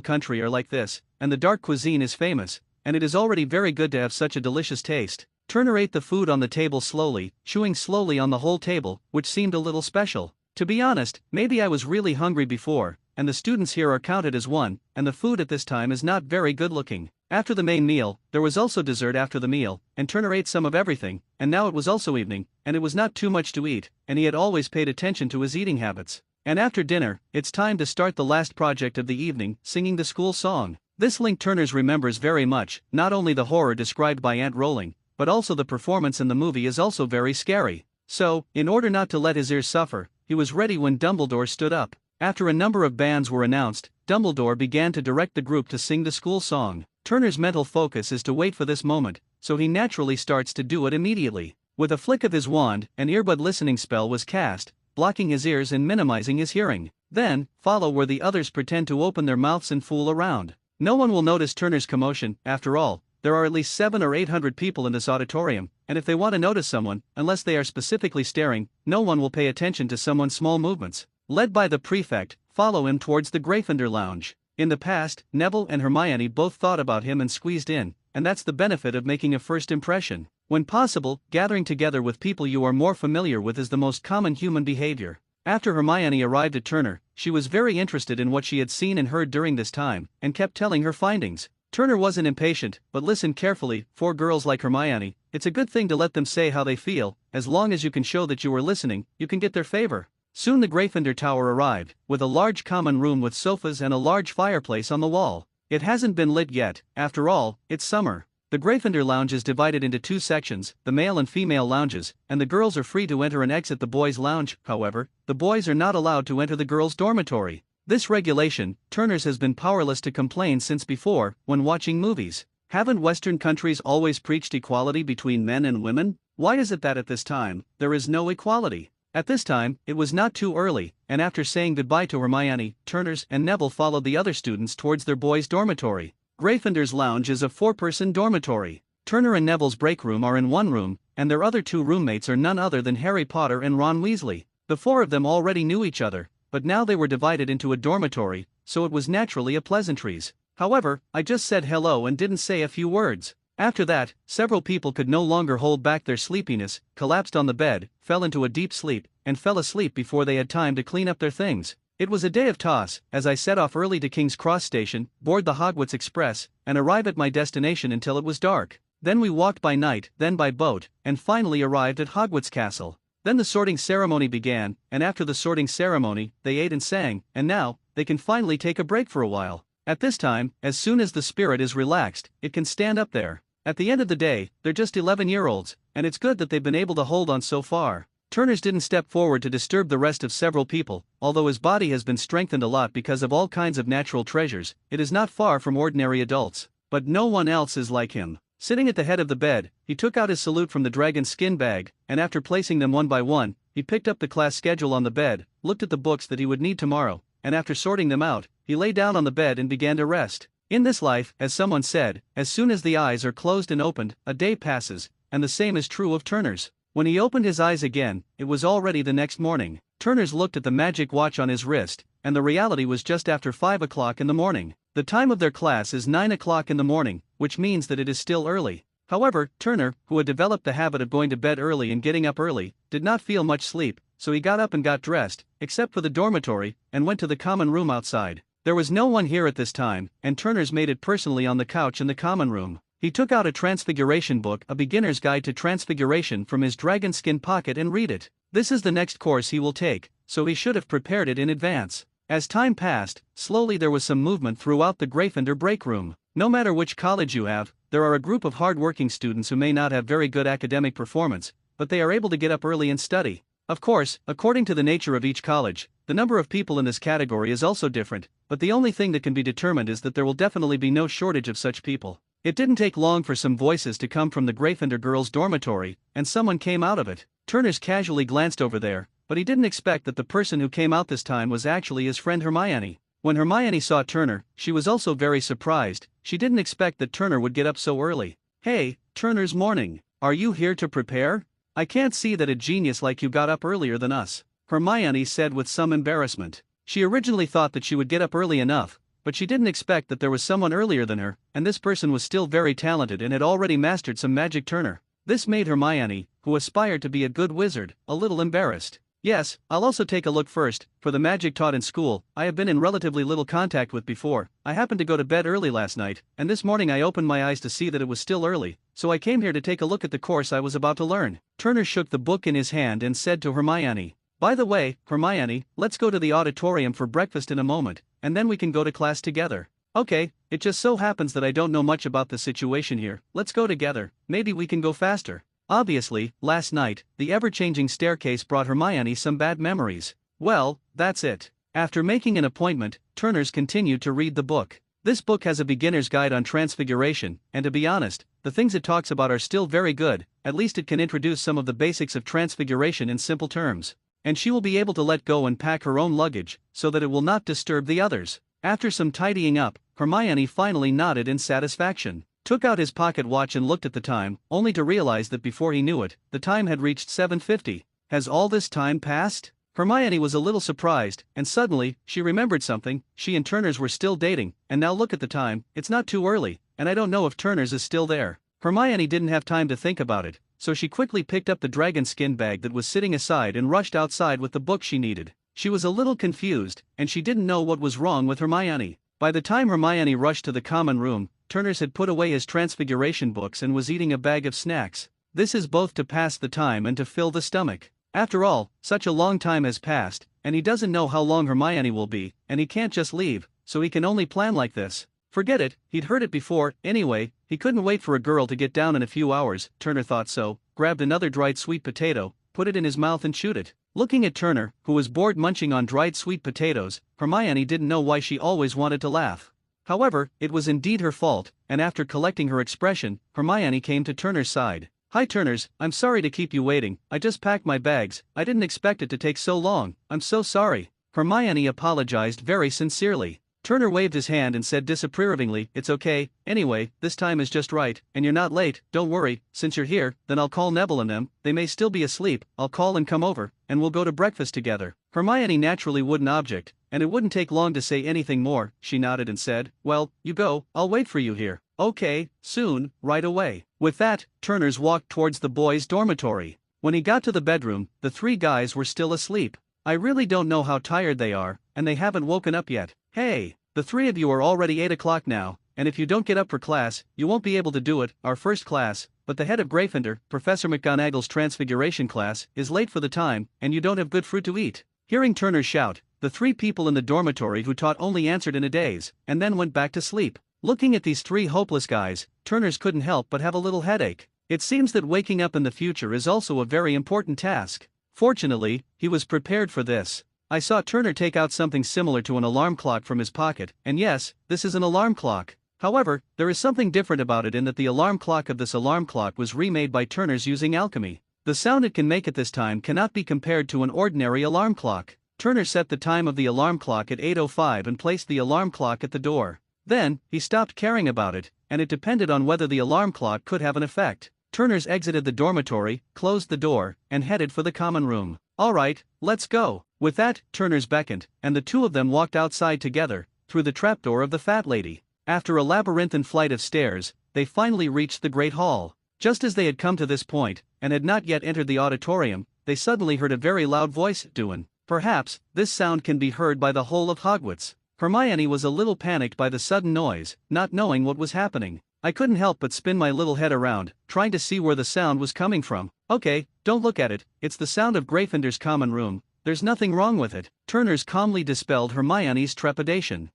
country are like this, and the dark cuisine is famous, and it is already very good to have such a delicious taste. Turner ate the food on the table slowly, chewing slowly on the whole table, which seemed a little special. "To be honest, maybe I was really hungry before, and the students here are counted as one, and the food at this time is not very good looking." After the main meal, there was also dessert after the meal, and Turner ate some of everything, and now it was also evening, and it was not too much to eat, and he had always paid attention to his eating habits. And after dinner, it's time to start the last project of the evening, singing the school song. This link Turners remembers very much, not only the horror described by Aunt Rowling, but also the performance in the movie is also very scary. So, in order not to let his ears suffer, he was ready when Dumbledore stood up. After a number of bands were announced, Dumbledore began to direct the group to sing the school song. Turner's mental focus is to wait for this moment, so he naturally starts to do it immediately. With a flick of his wand, an earbud listening spell was cast, blocking his ears and minimizing his hearing. Then, follow where the others pretend to open their mouths and fool around. No one will notice Turner's commotion. After all, there are at least 700 or 800 people in this auditorium, and if they want to notice someone, unless they are specifically staring, no one will pay attention to someone's small movements. Led by the prefect, follow him towards the Gryffindor lounge. In the past, Neville and Hermione both thought about him and squeezed in, and that's the benefit of making a first impression. When possible, gathering together with people you are more familiar with is the most common human behavior. After Hermione arrived at Turner, she was very interested in what she had seen and heard during this time, and kept telling her findings. Turner wasn't impatient, but listened carefully. For girls like Hermione, it's a good thing to let them say how they feel. As long as you can show that you were listening, you can get their favor. Soon the Gryffindor Tower arrived, with a large common room with sofas and a large fireplace on the wall. It hasn't been lit yet, after all, it's summer. The Gryffindor lounge is divided into two sections, the male and female lounges, and the girls are free to enter and exit the boys' lounge. However, the boys are not allowed to enter the girls' dormitory. This regulation, Turner's has been powerless to complain since before, when watching movies. Haven't Western countries always preached equality between men and women? Why is it that at this time, there is no equality? At this time, it was not too early, and after saying goodbye to Hermione, Turner's and Neville followed the other students towards their boys' dormitory. Gryffindor's lounge is a 4-person dormitory. Turner and Neville's break room are in one room, and their other two roommates are none other than Harry Potter and Ron Weasley. The four of them already knew each other, but now they were divided into a dormitory, so it was naturally a pleasantries. However, I just said hello and didn't say a few words. After that, several people could no longer hold back their sleepiness, collapsed on the bed, fell into a deep sleep, and fell asleep before they had time to clean up their things. It was a day of toss, as I set off early to King's Cross Station, board the Hogwarts Express, and arrive at my destination until it was dark. Then we walked by night, then by boat, and finally arrived at Hogwarts Castle. Then the sorting ceremony began, and after the sorting ceremony, they ate and sang, and now, they can finally take a break for a while. At this time, as soon as the spirit is relaxed, it can stand up there. At the end of the day, they're just 11-year-olds, and it's good that they've been able to hold on so far. Turner's didn't step forward to disturb the rest of several people, although his body has been strengthened a lot because of all kinds of natural treasures. It is not far from ordinary adults. But no one else is like him. Sitting at the head of the bed, he took out his salute from the dragon skin bag, and after placing them one by one, he picked up the class schedule on the bed, looked at the books that he would need tomorrow, and after sorting them out, he lay down on the bed and began to rest. In this life, as someone said, as soon as the eyes are closed and opened, a day passes, and the same is true of Turner's. When he opened his eyes again, it was already the next morning. Turner's looked at the magic watch on his wrist, and the reality was just after 5 o'clock in the morning. The time of their class is 9 o'clock in the morning, which means that it is still early. However, Turner, who had developed the habit of going to bed early and getting up early, did not feel much sleep, so he got up and got dressed, except for the dormitory, and went to the common room outside. There was no one here at this time, and Turner's made it personally on the couch in the common room. He took out a Transfiguration book, a beginner's guide to Transfiguration, from his dragon skin pocket and read it. This is the next course he will take, so he should have prepared it in advance. As time passed, slowly there was some movement throughout the Gryffindor break room. No matter which college you have, there are a group of hard-working students who may not have very good academic performance, but they are able to get up early and study. Of course, according to the nature of each college, the number of people in this category is also different, but the only thing that can be determined is that there will definitely be no shortage of such people. It didn't take long for some voices to come from the Gryffindor girls' dormitory, and someone came out of it. Turner's casually glanced over there, but he didn't expect that the person who came out this time was actually his friend Hermione. When Hermione saw Turner, she was also very surprised. She didn't expect that Turner would get up so early. "Hey, Turner's morning. Are you here to prepare? I can't see that a genius like you got up earlier than us," Hermione said with some embarrassment. She originally thought that she would get up early enough, but she didn't expect that there was someone earlier than her, and this person was still very talented and had already mastered some magic. Turner. This made Hermione, who aspired to be a good wizard, a little embarrassed. "Yes, I'll also take a look first. For the magic taught in school, I have been in relatively little contact with before. I happened to go to bed early last night, and this morning I opened my eyes to see that it was still early, so I came here to take a look at the course I was about to learn." Turner shook the book in his hand and said to Hermione, "By the way, Hermione, let's go to the auditorium for breakfast in a moment, and then we can go to class together." "Okay, it just so happens that I don't know much about the situation here. Let's go together, maybe we can go faster." Obviously, last night, the ever-changing staircase brought Hermione some bad memories. Well, that's it. After making an appointment, Turner's continued to read the book. This book has a beginner's guide on Transfiguration, and to be honest, the things it talks about are still very good. At least it can introduce some of the basics of Transfiguration in simple terms. And she will be able to let go and pack her own luggage, so that it will not disturb the others. After some tidying up, Hermione finally nodded in satisfaction, took out his pocket watch and looked at the time, only to realize that before he knew it, the time had reached 7:50. Has all this time passed? Hermione was a little surprised, and suddenly, she remembered something. She and Turner's were still dating, and now look at the time, it's not too early, and I don't know if Turner's is still there. Hermione didn't have time to think about it, so she quickly picked up the dragon skin bag that was sitting aside and rushed outside with the book she needed. She was a little confused, and she didn't know what was wrong with Hermione. By the time Hermione rushed to the common room, Turner's had put away his Transfiguration books and was eating a bag of snacks. This is both to pass the time and to fill the stomach. After all, such a long time has passed, and he doesn't know how long Hermione will be, and he can't just leave, so he can only plan like this. Forget it, he'd heard it before. Anyway, He couldn't wait for a girl to get down in a few hours, Turner thought so, grabbed another dried sweet potato, put it in his mouth and chewed it. Looking at Turner, who was bored munching on dried sweet potatoes, Hermione didn't know why she always wanted to laugh. However, it was indeed her fault, and after collecting her expression, Hermione came to Turner's side. "Hi Turners, I'm sorry to keep you waiting, I just packed my bags, I didn't expect it to take so long, I'm so sorry." Hermione apologized very sincerely. Turner waved his hand and said disapprovingly, "It's okay, anyway, this time is just right, and you're not late, don't worry, since you're here, then I'll call Neville and them, they may still be asleep, I'll call and come over, and we'll go to breakfast together." Hermione naturally wouldn't object, and it wouldn't take long to say anything more. She nodded and said, "Well, you go, I'll wait for you here." "Okay, soon, right away." With that, Turners walked towards the boys' dormitory. When he got to the bedroom, the three guys were still asleep. "I really don't know how tired they are, and they haven't woken up yet. Hey, the three of you are already 8 o'clock now, and if you don't get up for class, you won't be able to do it, our first class, but the head of Gryffindor, Professor McGonagall's Transfiguration class, is late for the time, and you don't have good fruit to eat." Hearing Turner shout, the three people in the dormitory who taught only answered in a daze, and then went back to sleep. Looking at these three hopeless guys, Turners couldn't help but have a little headache. It seems that waking up in the future is also a very important task. Fortunately, he was prepared for this. I saw Turner take out something similar to an alarm clock from his pocket, and yes, this is an alarm clock. However, there is something different about it in that the alarm clock of this alarm clock was remade by Turners using alchemy. The sound it can make at this time cannot be compared to an ordinary alarm clock. Turner set the time of the alarm clock at 8:05 and placed the alarm clock at the door. Then, he stopped caring about it, and it depended on whether the alarm clock could have an effect. Turners exited the dormitory, closed the door, and headed for the common room. "All right, let's go." With that, Turners beckoned, and the two of them walked outside together, through the trapdoor of the fat lady. After a labyrinthine flight of stairs, they finally reached the Great Hall. Just as they had come to this point, and had not yet entered the auditorium, they suddenly heard a very loud voice, "Doin'." Perhaps, this sound can be heard by the whole of Hogwarts. Hermione was a little panicked by the sudden noise, not knowing what was happening. "I couldn't help but spin my little head around, trying to see where the sound was coming from." "Okay, don't look at it, it's the sound of Gryffindor's common room, there's nothing wrong with it." Turners calmly dispelled Hermione's trepidation.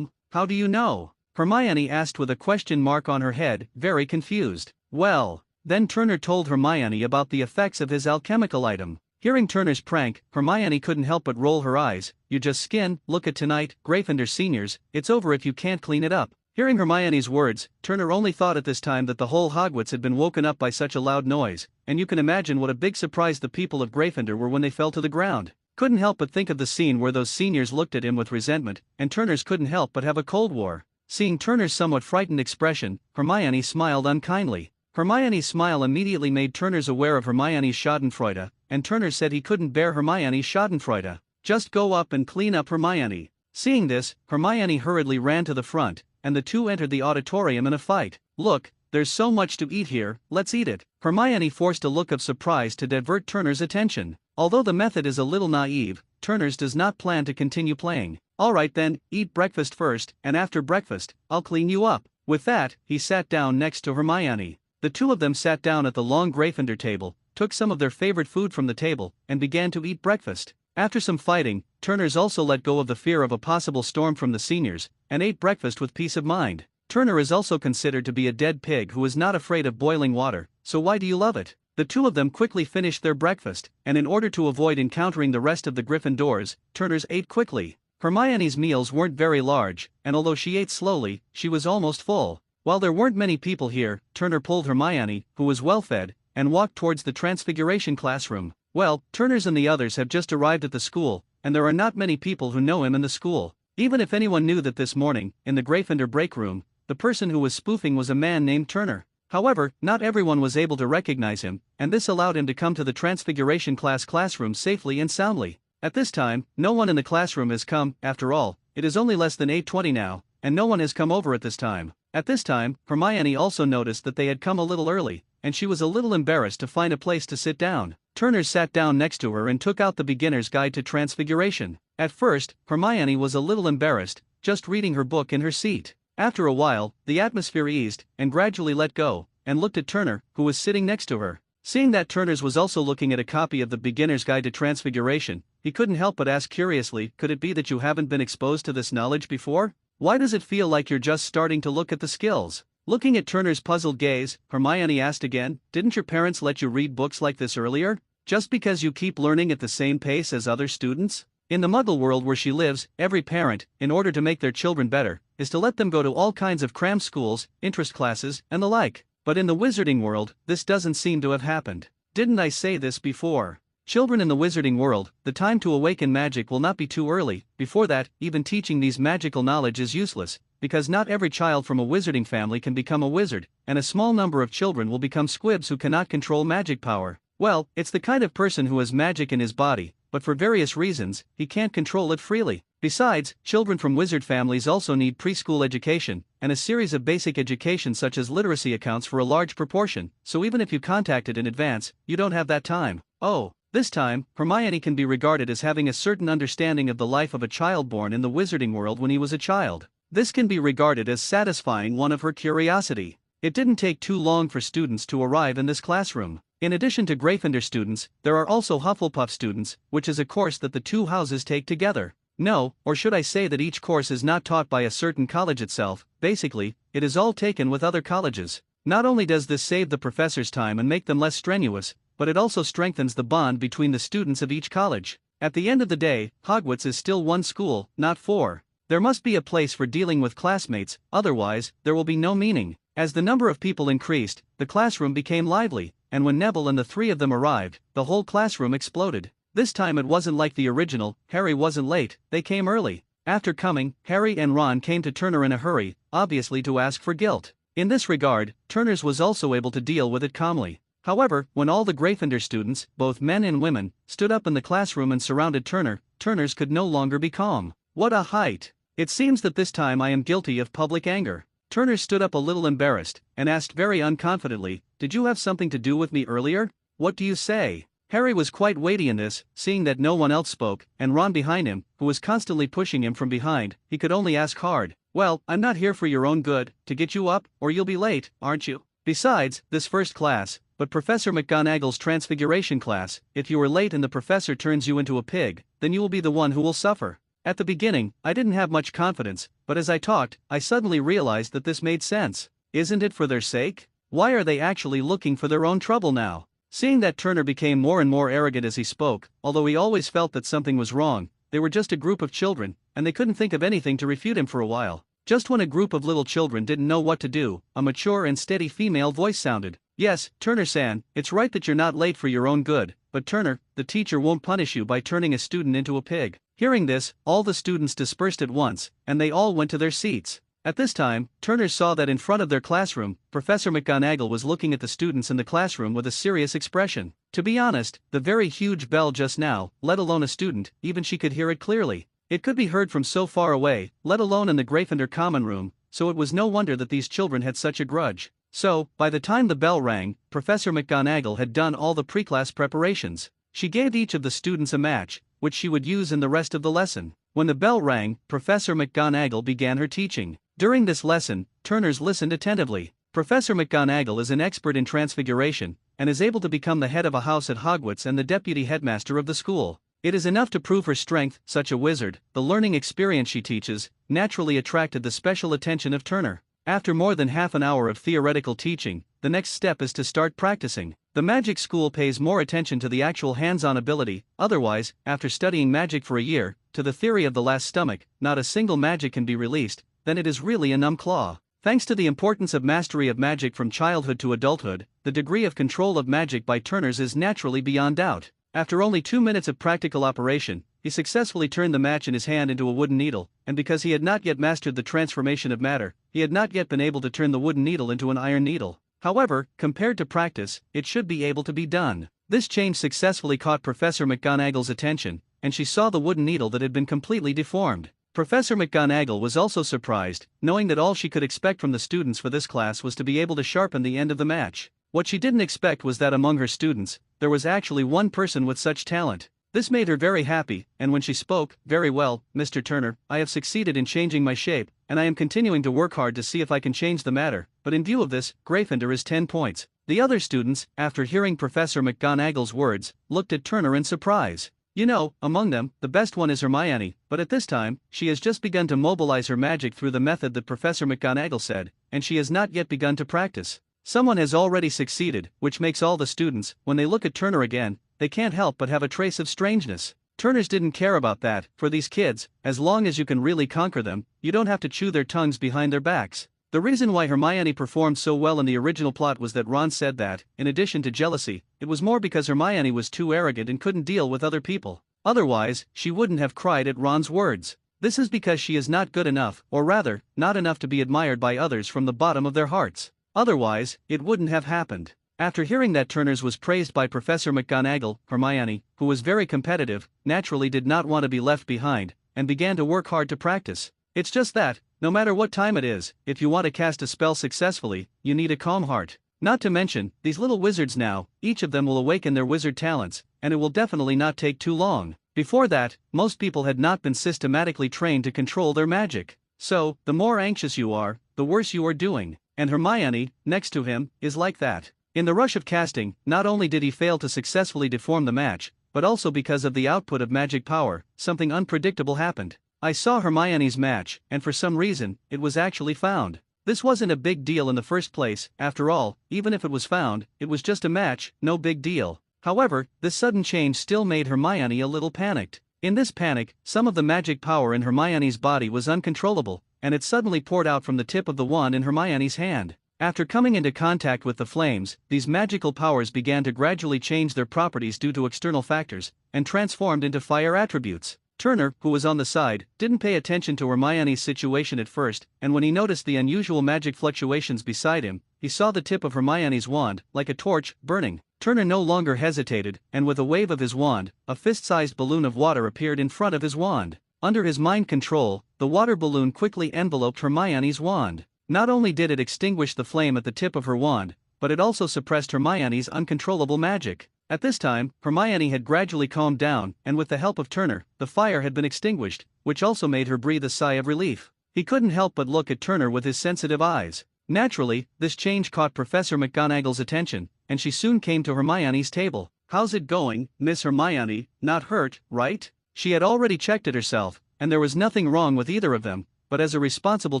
How do you know?" Hermione asked with a question mark on her head, very confused. "Well," then Turner told Hermione about the effects of his alchemical item. Hearing Turner's prank, Hermione couldn't help but roll her eyes. "You just skin, look at tonight, Gryffindor seniors, it's over if you can't clean it up." Hearing Hermione's words, Turner only thought at this time that the whole Hogwarts had been woken up by such a loud noise, and you can imagine what a big surprise the people of Gryffindor were when they fell to the ground. Couldn't help but think of the scene where those seniors looked at him with resentment, and Turners couldn't help but have a cold war. Seeing Turner's somewhat frightened expression, Hermione smiled unkindly. Hermione's smile immediately made Turners aware of Hermione's schadenfreude, and Turner said he couldn't bear Hermione's schadenfreude. "Just go up and clean up, Hermione." Seeing this, Hermione hurriedly ran to the front, and the two entered the auditorium in a fight. "Look, there's so much to eat here, let's eat it." Hermione forced a look of surprise to divert Turner's attention. Although the method is a little naive, Turners does not plan to continue playing. "All right then, eat breakfast first, and after breakfast, I'll clean you up." With that, he sat down next to Hermione. The two of them sat down at the long Gryffindor table, took some of their favorite food from the table, and began to eat breakfast. After some fighting, Turners also let go of the fear of a possible storm from the seniors, and ate breakfast with peace of mind. Turner is also considered to be a dead pig who is not afraid of boiling water, so why do you love it? The two of them quickly finished their breakfast, and in order to avoid encountering the rest of the Gryffindors, Turners ate quickly. Hermione's meals weren't very large, and although she ate slowly, she was almost full. While there weren't many people here, Turner pulled Hermione, who was well fed, and walked towards the Transfiguration classroom. Well, Turners and the others have just arrived at the school, and there are not many people who know him in the school. Even if anyone knew that this morning, in the Gryffindor break room, the person who was spoofing was a man named Turner. However, not everyone was able to recognize him, and this allowed him to come to the Transfiguration classroom safely and soundly. At this time, no one in the classroom has come. After all, it is only less than 8:20 now, and no one has come over at this time. At this time, Hermione also noticed that they had come a little early, and she was a little embarrassed to find a place to sit down. Turner sat down next to her and took out the Beginner's Guide to Transfiguration. At first, Hermione was a little embarrassed, just reading her book in her seat. After a while, the atmosphere eased, and gradually let go, and looked at Turner, who was sitting next to her. Seeing that Turners was also looking at a copy of the Beginner's Guide to Transfiguration, he couldn't help but ask curiously, "Could it be that you haven't been exposed to this knowledge before? Why does it feel like you're just starting to look at the skills?" Looking at Turner's puzzled gaze, Hermione asked again, "Didn't your parents let you read books like this earlier? Just because you keep learning at the same pace as other students?" In the Muggle world where she lives, every parent, in order to make their children better, is to let them go to all kinds of cram schools, interest classes, and the like. But in the Wizarding world, this doesn't seem to have happened. Didn't I say this before? Children in the Wizarding world, the time to awaken magic will not be too early. Before that, even teaching these magical knowledge is useless, because not every child from a Wizarding family can become a wizard, and a small number of children will become squibs who cannot control magic power. Well, it's the kind of person who has magic in his body, but for various reasons, he can't control it freely. Besides, children from wizard families also need preschool education, and a series of basic education such as literacy accounts for a large proportion, so even if you contact it in advance, you don't have that time. Oh. This time, Hermione can be regarded as having a certain understanding of the life of a child born in the Wizarding world when he was a child. This can be regarded as satisfying one of her curiosity. It didn't take too long for students to arrive in this classroom. In addition to Gryffindor students, there are also Hufflepuff students, which is a course that the two houses take together. No, or should I say that each course is not taught by a certain college itself, basically, it is all taken with other colleges. Not only does this save the professors time and make them less strenuous, but it also strengthens the bond between the students of each college. At the end of the day, Hogwarts is still one school, not four. There must be a place for dealing with classmates, otherwise, there will be no meaning. As the number of people increased, the classroom became lively, and when Neville and the three of them arrived, the whole classroom exploded. This time it wasn't like the original, Harry wasn't late, they came early. After coming, Harry and Ron came to Turner in a hurry, obviously to ask for guilt. In this regard, Turner's was also able to deal with it calmly. However, when all the Gryffindor students, both men and women, stood up in the classroom and surrounded Turner, Turner's could no longer be calm. What a height! It seems that this time I am guilty of public anger. Turner stood up a little embarrassed, and asked very unconfidently, "Did you have something to do with me earlier? What do you say?" Harry was quite weighty in this, seeing that no one else spoke, and Ron behind him, who was constantly pushing him from behind, he could only ask hard, "Well, I'm not here for your own good, to get you up, or you'll be late, aren't you? Besides, this first class, but Professor McGonagall's Transfiguration class, if you are late and the professor turns you into a pig, then you will be the one who will suffer." At the beginning, I didn't have much confidence, but as I talked, I suddenly realized that this made sense. Isn't it for their sake? Why are they actually looking for their own trouble now? Seeing that Turner became more and more arrogant as he spoke, although he always felt that something was wrong, they were just a group of children, and they couldn't think of anything to refute him for a while. Just when a group of little children didn't know what to do, a mature and steady female voice sounded. "Yes, Turner-san, it's right that you're not late for your own good, but Turner, the teacher won't punish you by turning a student into a pig." Hearing this, all the students dispersed at once, and they all went to their seats. At this time, Turner saw that in front of their classroom, Professor McGonagall was looking at the students in the classroom with a serious expression. To be honest, the very huge bell just now, let alone a student, even she could hear it clearly. It could be heard from so far away, let alone in the Gryffindor common room, so it was no wonder that these children had such a grudge. So, by the time the bell rang, Professor McGonagall had done all the pre-class preparations. She gave each of the students a match, which she would use in the rest of the lesson. When the bell rang, Professor McGonagall began her teaching. During this lesson, Turners listened attentively. Professor McGonagall is an expert in transfiguration, and is able to become the head of a house at Hogwarts and the deputy headmaster of the school. It is enough to prove her strength. Such a wizard, the learning experience she teaches, naturally attracted the special attention of Turner. After more than half an hour of theoretical teaching, the next step is to start practicing. The magic school pays more attention to the actual hands-on ability, otherwise, after studying magic for a year, to the theory of the last stomach, not a single magic can be released, then it is really a numb claw. Thanks to the importance of mastery of magic from childhood to adulthood, the degree of control of magic by Turners is naturally beyond doubt. After only 2 minutes of practical operation, he successfully turned the match in his hand into a wooden needle, and because he had not yet mastered the transformation of matter, he had not yet been able to turn the wooden needle into an iron needle. However, compared to practice, it should be able to be done. This change successfully caught Professor McGonagall's attention, and she saw the wooden needle that had been completely deformed. Professor McGonagall was also surprised, knowing that all she could expect from the students for this class was to be able to sharpen the end of the match. What she didn't expect was that among her students, there was actually one person with such talent. This made her very happy, and when she spoke, "Very well, Mr. Turner, I have succeeded in changing my shape, and I am continuing to work hard to see if I can change the matter, but in view of this, Gryffindor is 10 points. The other students, after hearing Professor McGonagall's words, looked at Turner in surprise. You know, among them, the best one is Hermione, but at this time, she has just begun to mobilize her magic through the method that Professor McGonagall said, and she has not yet begun to practice. Someone has already succeeded, which makes all the students, when they look at Turner again, they can't help but have a trace of strangeness. Turners didn't care about that. For these kids, as long as you can really conquer them, you don't have to chew their tongues behind their backs. The reason why Hermione performed so well in the original plot was that Ron said that, in addition to jealousy, it was more because Hermione was too arrogant and couldn't deal with other people. Otherwise, she wouldn't have cried at Ron's words. This is because she is not good enough, or rather, not enough to be admired by others from the bottom of their hearts. Otherwise, it wouldn't have happened. After hearing that Turners was praised by Professor McGonagall, Hermione, who was very competitive, naturally did not want to be left behind, and began to work hard to practice. It's just that, no matter what time it is, if you want to cast a spell successfully, you need a calm heart. Not to mention, these little wizards now, each of them will awaken their wizard talents, and it will definitely not take too long. Before that, most people had not been systematically trained to control their magic. So, the more anxious you are, the worse you are doing. And Hermione, next to him, is like that. In the rush of casting, not only did he fail to successfully deform the match, but also because of the output of magic power, something unpredictable happened. I saw Hermione's match, and for some reason, it was actually found. This wasn't a big deal in the first place. After all, even if it was found, it was just a match, no big deal. However, this sudden change still made Hermione a little panicked. In this panic, some of the magic power in Hermione's body was uncontrollable, and it suddenly poured out from the tip of the wand in Hermione's hand. After coming into contact with the flames, these magical powers began to gradually change their properties due to external factors, and transformed into fire attributes. Turner, who was on the side, didn't pay attention to Hermione's situation at first, and when he noticed the unusual magic fluctuations beside him, he saw the tip of Hermione's wand, like a torch, burning. Turner no longer hesitated, and with a wave of his wand, a fist-sized balloon of water appeared in front of his wand. Under his mind control, the water balloon quickly enveloped Hermione's wand. Not only did it extinguish the flame at the tip of her wand, but it also suppressed Hermione's uncontrollable magic. At this time, Hermione had gradually calmed down, and with the help of Turner, the fire had been extinguished, which also made her breathe a sigh of relief. He couldn't help but look at Turner with his sensitive eyes. Naturally, this change caught Professor McGonagall's attention, and she soon came to Hermione's table. "How's it going, Miss Hermione? Not hurt, right?" She had already checked it herself, and there was nothing wrong with either of them, but as a responsible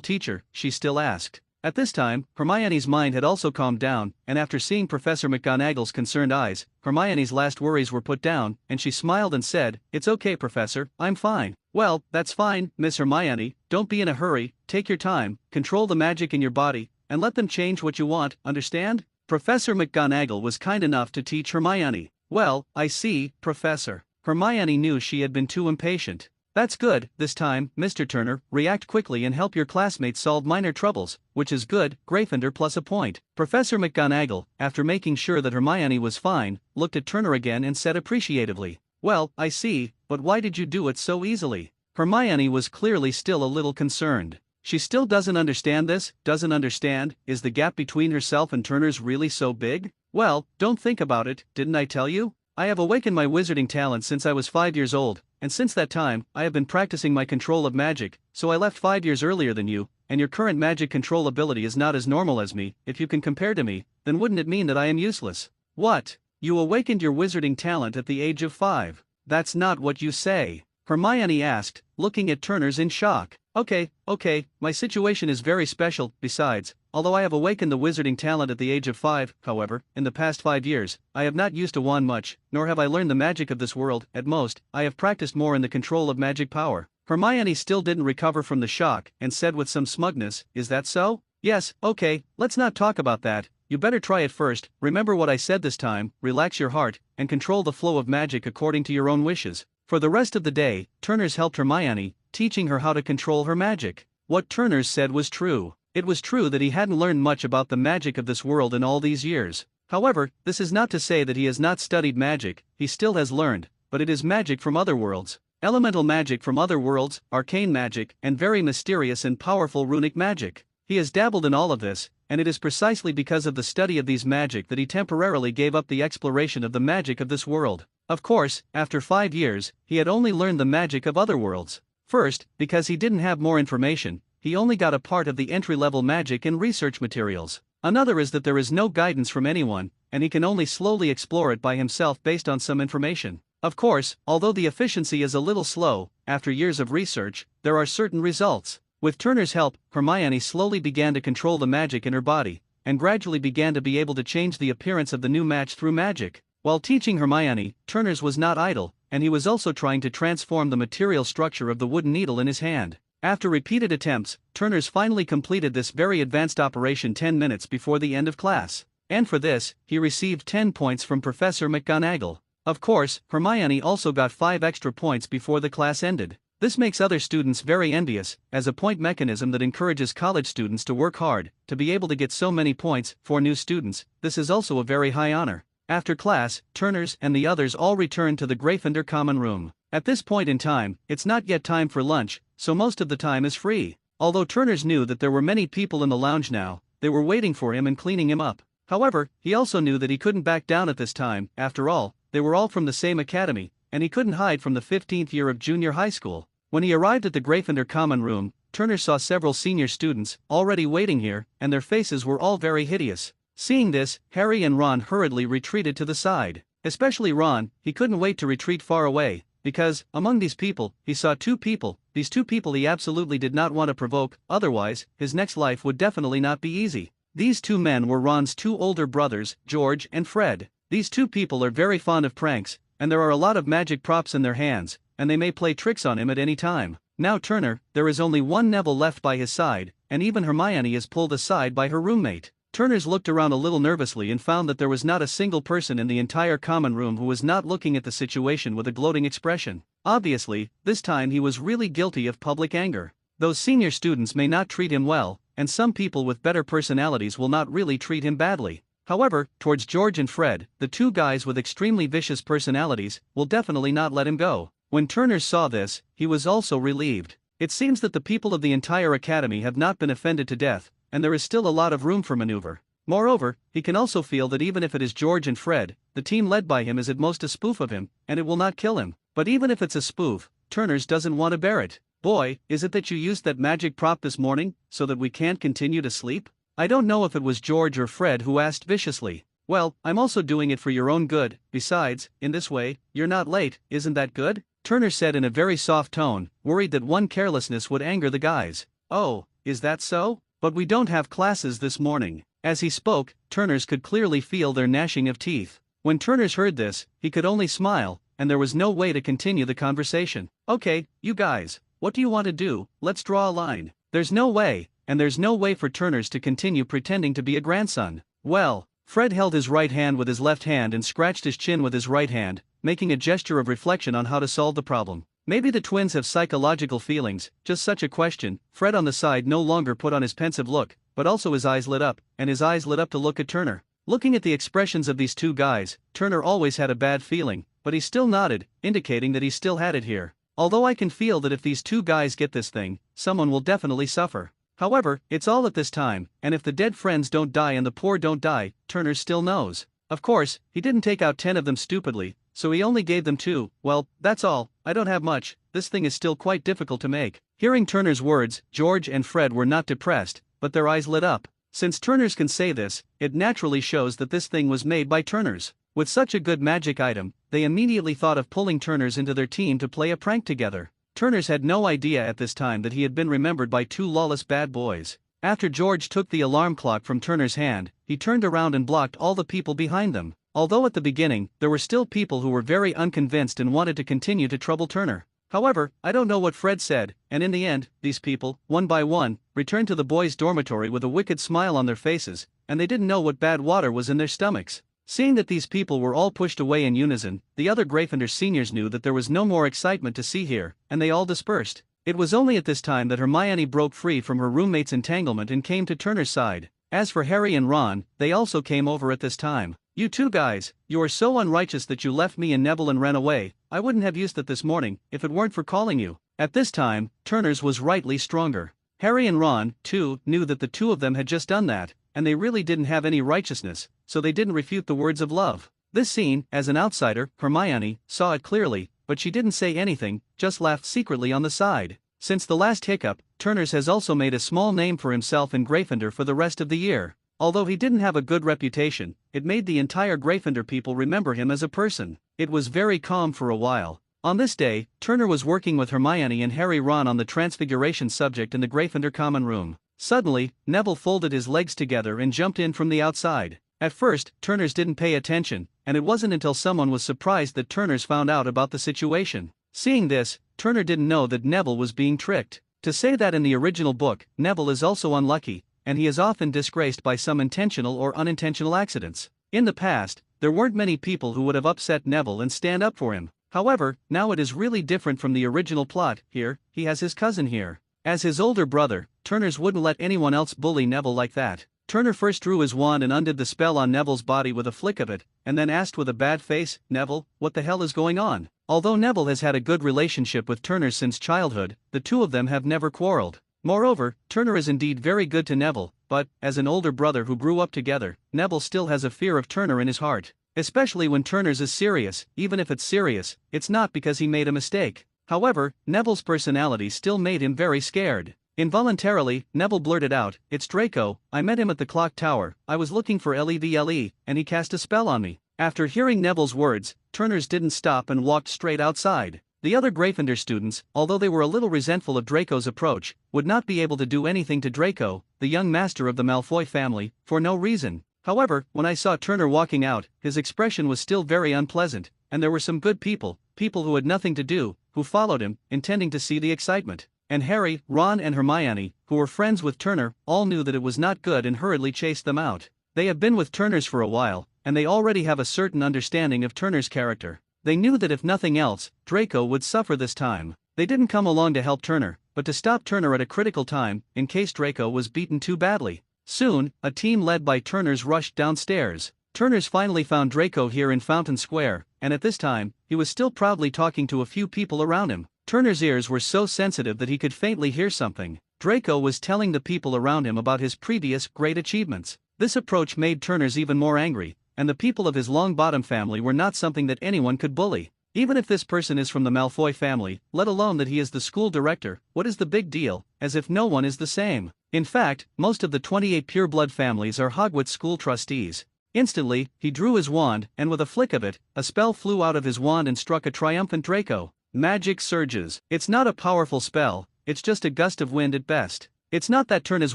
teacher, she still asked. At this time, Hermione's mind had also calmed down, and after seeing Professor McGonagall's concerned eyes, Hermione's last worries were put down, and she smiled and said, "It's okay, Professor, I'm fine." "Well, that's fine, Miss Hermione, don't be in a hurry, take your time, control the magic in your body, and let them change what you want, understand?" Professor McGonagall was kind enough to teach Hermione. "Well, I see, Professor." Hermione knew she had been too impatient. "That's good, this time, Mr. Turner, react quickly and help your classmates solve minor troubles, which is good, Gryffindor plus a point." Professor McGonagall, after making sure that Hermione was fine, looked at Turner again and said appreciatively, "Well, I see, but why did you do it so easily?" Hermione was clearly still a little concerned. She still doesn't understand this, doesn't understand. Is the gap between herself and Turner's really so big? "Well, don't think about it, didn't I tell you? I have awakened my wizarding talent since I was 5 years old, and since that time, I have been practicing my control of magic, so I left 5 years earlier than you, and your current magic control ability is not as normal as me. If you can compare to me, then wouldn't it mean that I am useless?" "What? You awakened your wizarding talent at the age of 5? That's not what you say," Hermione asked, looking at Turner's in shock. Okay, my situation is very special. Besides, although I have awakened the wizarding talent at the age of 5, however, in the past 5 years, I have not used a wand much, nor have I learned the magic of this world. At most, I have practiced more in the control of magic power." Hermione still didn't recover from the shock, and said with some smugness, "Is that so?" "Yes, okay, let's not talk about that. You better try it first. Remember what I said this time, relax your heart, and control the flow of magic according to your own wishes." For the rest of the day, Turners helped Hermione, teaching her how to control her magic. What Turners said was true. It was true that he hadn't learned much about the magic of this world in all these years. However, this is not to say that he has not studied magic. He still has learned, but it is magic from other worlds. Elemental magic from other worlds, arcane magic, and very mysterious and powerful runic magic. He has dabbled in all of this, and it is precisely because of the study of these magic that he temporarily gave up the exploration of the magic of this world. Of course, after 5 years, he had only learned the magic of other worlds. First, because he didn't have more information, he only got a part of the entry-level magic in research materials. Another is that there is no guidance from anyone, and he can only slowly explore it by himself based on some information. Of course, although the efficiency is a little slow, after years of research, there are certain results. With Turner's help, Hermione slowly began to control the magic in her body, and gradually began to be able to change the appearance of the new match through magic. While teaching Hermione, Turner's was not idle, and he was also trying to transform the material structure of the wooden needle in his hand. After repeated attempts, Turner's finally completed this very advanced operation 10 minutes before the end of class. And for this, he received 10 points from Professor McGonagall. Of course, Hermione also got 5 extra points before the class ended. This makes other students very envious, as a point mechanism that encourages college students to work hard. To be able to get so many points for new students, this is also a very high honor. After class, Turner's and the others all returned to the Gryffindor common room. At this point in time, it's not yet time for lunch, so most of the time is free. Although Turner's knew that there were many people in the lounge now, they were waiting for him and cleaning him up. However, he also knew that he couldn't back down at this time. After all, they were all from the same academy, and he couldn't hide from the 15th year of junior high school. When he arrived at the Gryffindor common room, Turner saw several senior students already waiting here, and their faces were all very hideous. Seeing this, Harry and Ron hurriedly retreated to the side. Especially Ron, he couldn't wait to retreat far away, because, among these people, he saw 2 people. These 2 people he absolutely did not want to provoke, otherwise, his next life would definitely not be easy. These 2 men were Ron's 2 older brothers, George and Fred. These 2 people are very fond of pranks, and there are a lot of magic props in their hands, and they may play tricks on him at any time. Now Turner, there is only one Neville left by his side, and even Hermione is pulled aside by her roommate. Turner's looked around a little nervously and found that there was not a single person in the entire common room who was not looking at the situation with a gloating expression. Obviously, this time he was really guilty of public anger. Those senior students may not treat him well, and some people with better personalities will not really treat him badly. However, towards George and Fred, the 2 guys with extremely vicious personalities, will definitely not let him go. When Turner saw this, he was also relieved. It seems that the people of the entire academy have not been offended to death, and there is still a lot of room for maneuver. Moreover, he can also feel that even if it is George and Fred, the team led by him is at most a spoof of him, and it will not kill him. But even if it's a spoof, Turner's doesn't want to bear it. Boy, is it that you used that magic prop this morning, so that we can't continue to sleep? I don't know if it was George or Fred who asked viciously. Well, I'm also doing it for your own good. Besides, in this way, you're not late, isn't that good? Turner said in a very soft tone, worried that one carelessness would anger the guys. Oh, is that so? But we don't have classes this morning. As he spoke, Turner's could clearly feel their gnashing of teeth. When Turner's heard this, he could only smile, and there was no way to continue the conversation. Okay, you guys, what do you want to do? Let's draw a line. There's no way, and there's no way for Turner's to continue pretending to be a grandson. Well, Fred held his right hand with his left hand and scratched his chin with his right hand, making a gesture of reflection on how to solve the problem. Maybe the twins have psychological feelings, just such a question. Fred on the side no longer put on his pensive look, but also his eyes lit up, and his eyes lit up to look at Turner. Looking at the expressions of these 2 guys, Turner always had a bad feeling, but he still nodded, indicating that he still had it here. Although I can feel that if these 2 guys get this thing, someone will definitely suffer. However, it's all at this time, and if the dead friends don't die and the poor don't die, Turner still knows. Of course, he didn't take out 10 of them stupidly, so he only gave them 2. Well, that's all. I don't have much. This thing is still quite difficult to make. Hearing Turner's words, George and Fred were not depressed, but their eyes lit up. Since Turner's can say this, it naturally shows that this thing was made by Turner's. With such a good magic item, they immediately thought of pulling Turner's into their team to play a prank together. Turner's had no idea at this time that he had been remembered by 2 lawless bad boys. After George took the alarm clock from Turner's hand, he turned around and blocked all the people behind them. Although at the beginning, there were still people who were very unconvinced and wanted to continue to trouble Turner. However, I don't know what Fred said, and in the end, these people, one by one, returned to the boys' dormitory with a wicked smile on their faces, and they didn't know what bad water was in their stomachs. Seeing that these people were all pushed away in unison, the other Gryffindor seniors knew that there was no more excitement to see here, and they all dispersed. It was only at this time that Hermione broke free from her roommate's entanglement and came to Turner's side. As for Harry and Ron, they also came over at this time. You 2 guys, you are so unrighteous that you left me and Neville and ran away. I wouldn't have used it this morning, if it weren't for calling you. At this time, Turner's was rightly stronger. Harry and Ron, too, knew that the 2 of them had just done that, and they really didn't have any righteousness, so they didn't refute the words of love. This scene, as an outsider, Hermione saw it clearly, but she didn't say anything, just laughed secretly on the side. Since the last hiccup, Turner's has also made a small name for himself in Gryffindor for the rest of the year. Although he didn't have a good reputation, it made the entire Gryffindor people remember him as a person. It was very calm for a while. On this day, Turner was working with Hermione and Harry Ron on the transfiguration subject in the Gryffindor common room. Suddenly, Neville folded his legs together and jumped in from the outside. At first, Turners didn't pay attention, and it wasn't until someone was surprised that Turners found out about the situation. Seeing this, Turner didn't know that Neville was being tricked. To say that in the original book, Neville is also unlucky, and he is often disgraced by some intentional or unintentional accidents. In the past, there weren't many people who would have upset Neville and stand up for him. However, now it is really different from the original plot. Here, he has his cousin here. As his older brother, Turners wouldn't let anyone else bully Neville like that. Turner first drew his wand and undid the spell on Neville's body with a flick of it, and then asked with a bad face, "Neville, what the hell is going on?" Although Neville has had a good relationship with Turner since childhood, the two of them have never quarreled. Moreover, Turner is indeed very good to Neville, but, as an older brother who grew up together, Neville still has a fear of Turner in his heart. Especially when Turner's is serious. Even if it's serious, it's not because he made a mistake. However, Neville's personality still made him very scared. Involuntarily, Neville blurted out, "It's Draco, I met him at the clock tower, I was looking for Levle, and he cast a spell on me." After hearing Neville's words, Turners didn't stop and walked straight outside. The other Gryffindor students, although they were a little resentful of Draco's approach, would not be able to do anything to Draco, the young master of the Malfoy family, for no reason. However, when I saw Turner walking out, his expression was still very unpleasant, and there were some good people who had nothing to do, who followed him, intending to see the excitement. And Harry, Ron and Hermione, who were friends with Turner, all knew that it was not good and hurriedly chased them out. They have been with Turners for a while, and they already have a certain understanding of Turner's character. They knew that if nothing else, Draco would suffer this time. They didn't come along to help Turner, but to stop Turner at a critical time, in case Draco was beaten too badly. Soon, a team led by Turners rushed downstairs. Turners finally found Draco here in Fountain Square, and at this time, he was still proudly talking to a few people around him. Turner's ears were so sensitive that he could faintly hear something. Draco was telling the people around him about his previous great achievements. This approach made Turners even more angry, and the people of his Longbottom family were not something that anyone could bully. Even if this person is from the Malfoy family, let alone that he is the school director, what is the big deal, as if no one is the same. In fact, most of the 28 pureblood families are Hogwarts school trustees. Instantly, he drew his wand, and with a flick of it, a spell flew out of his wand and struck a triumphant Draco. Magic surges. It's not a powerful spell, it's just a gust of wind at best. It's not that Turners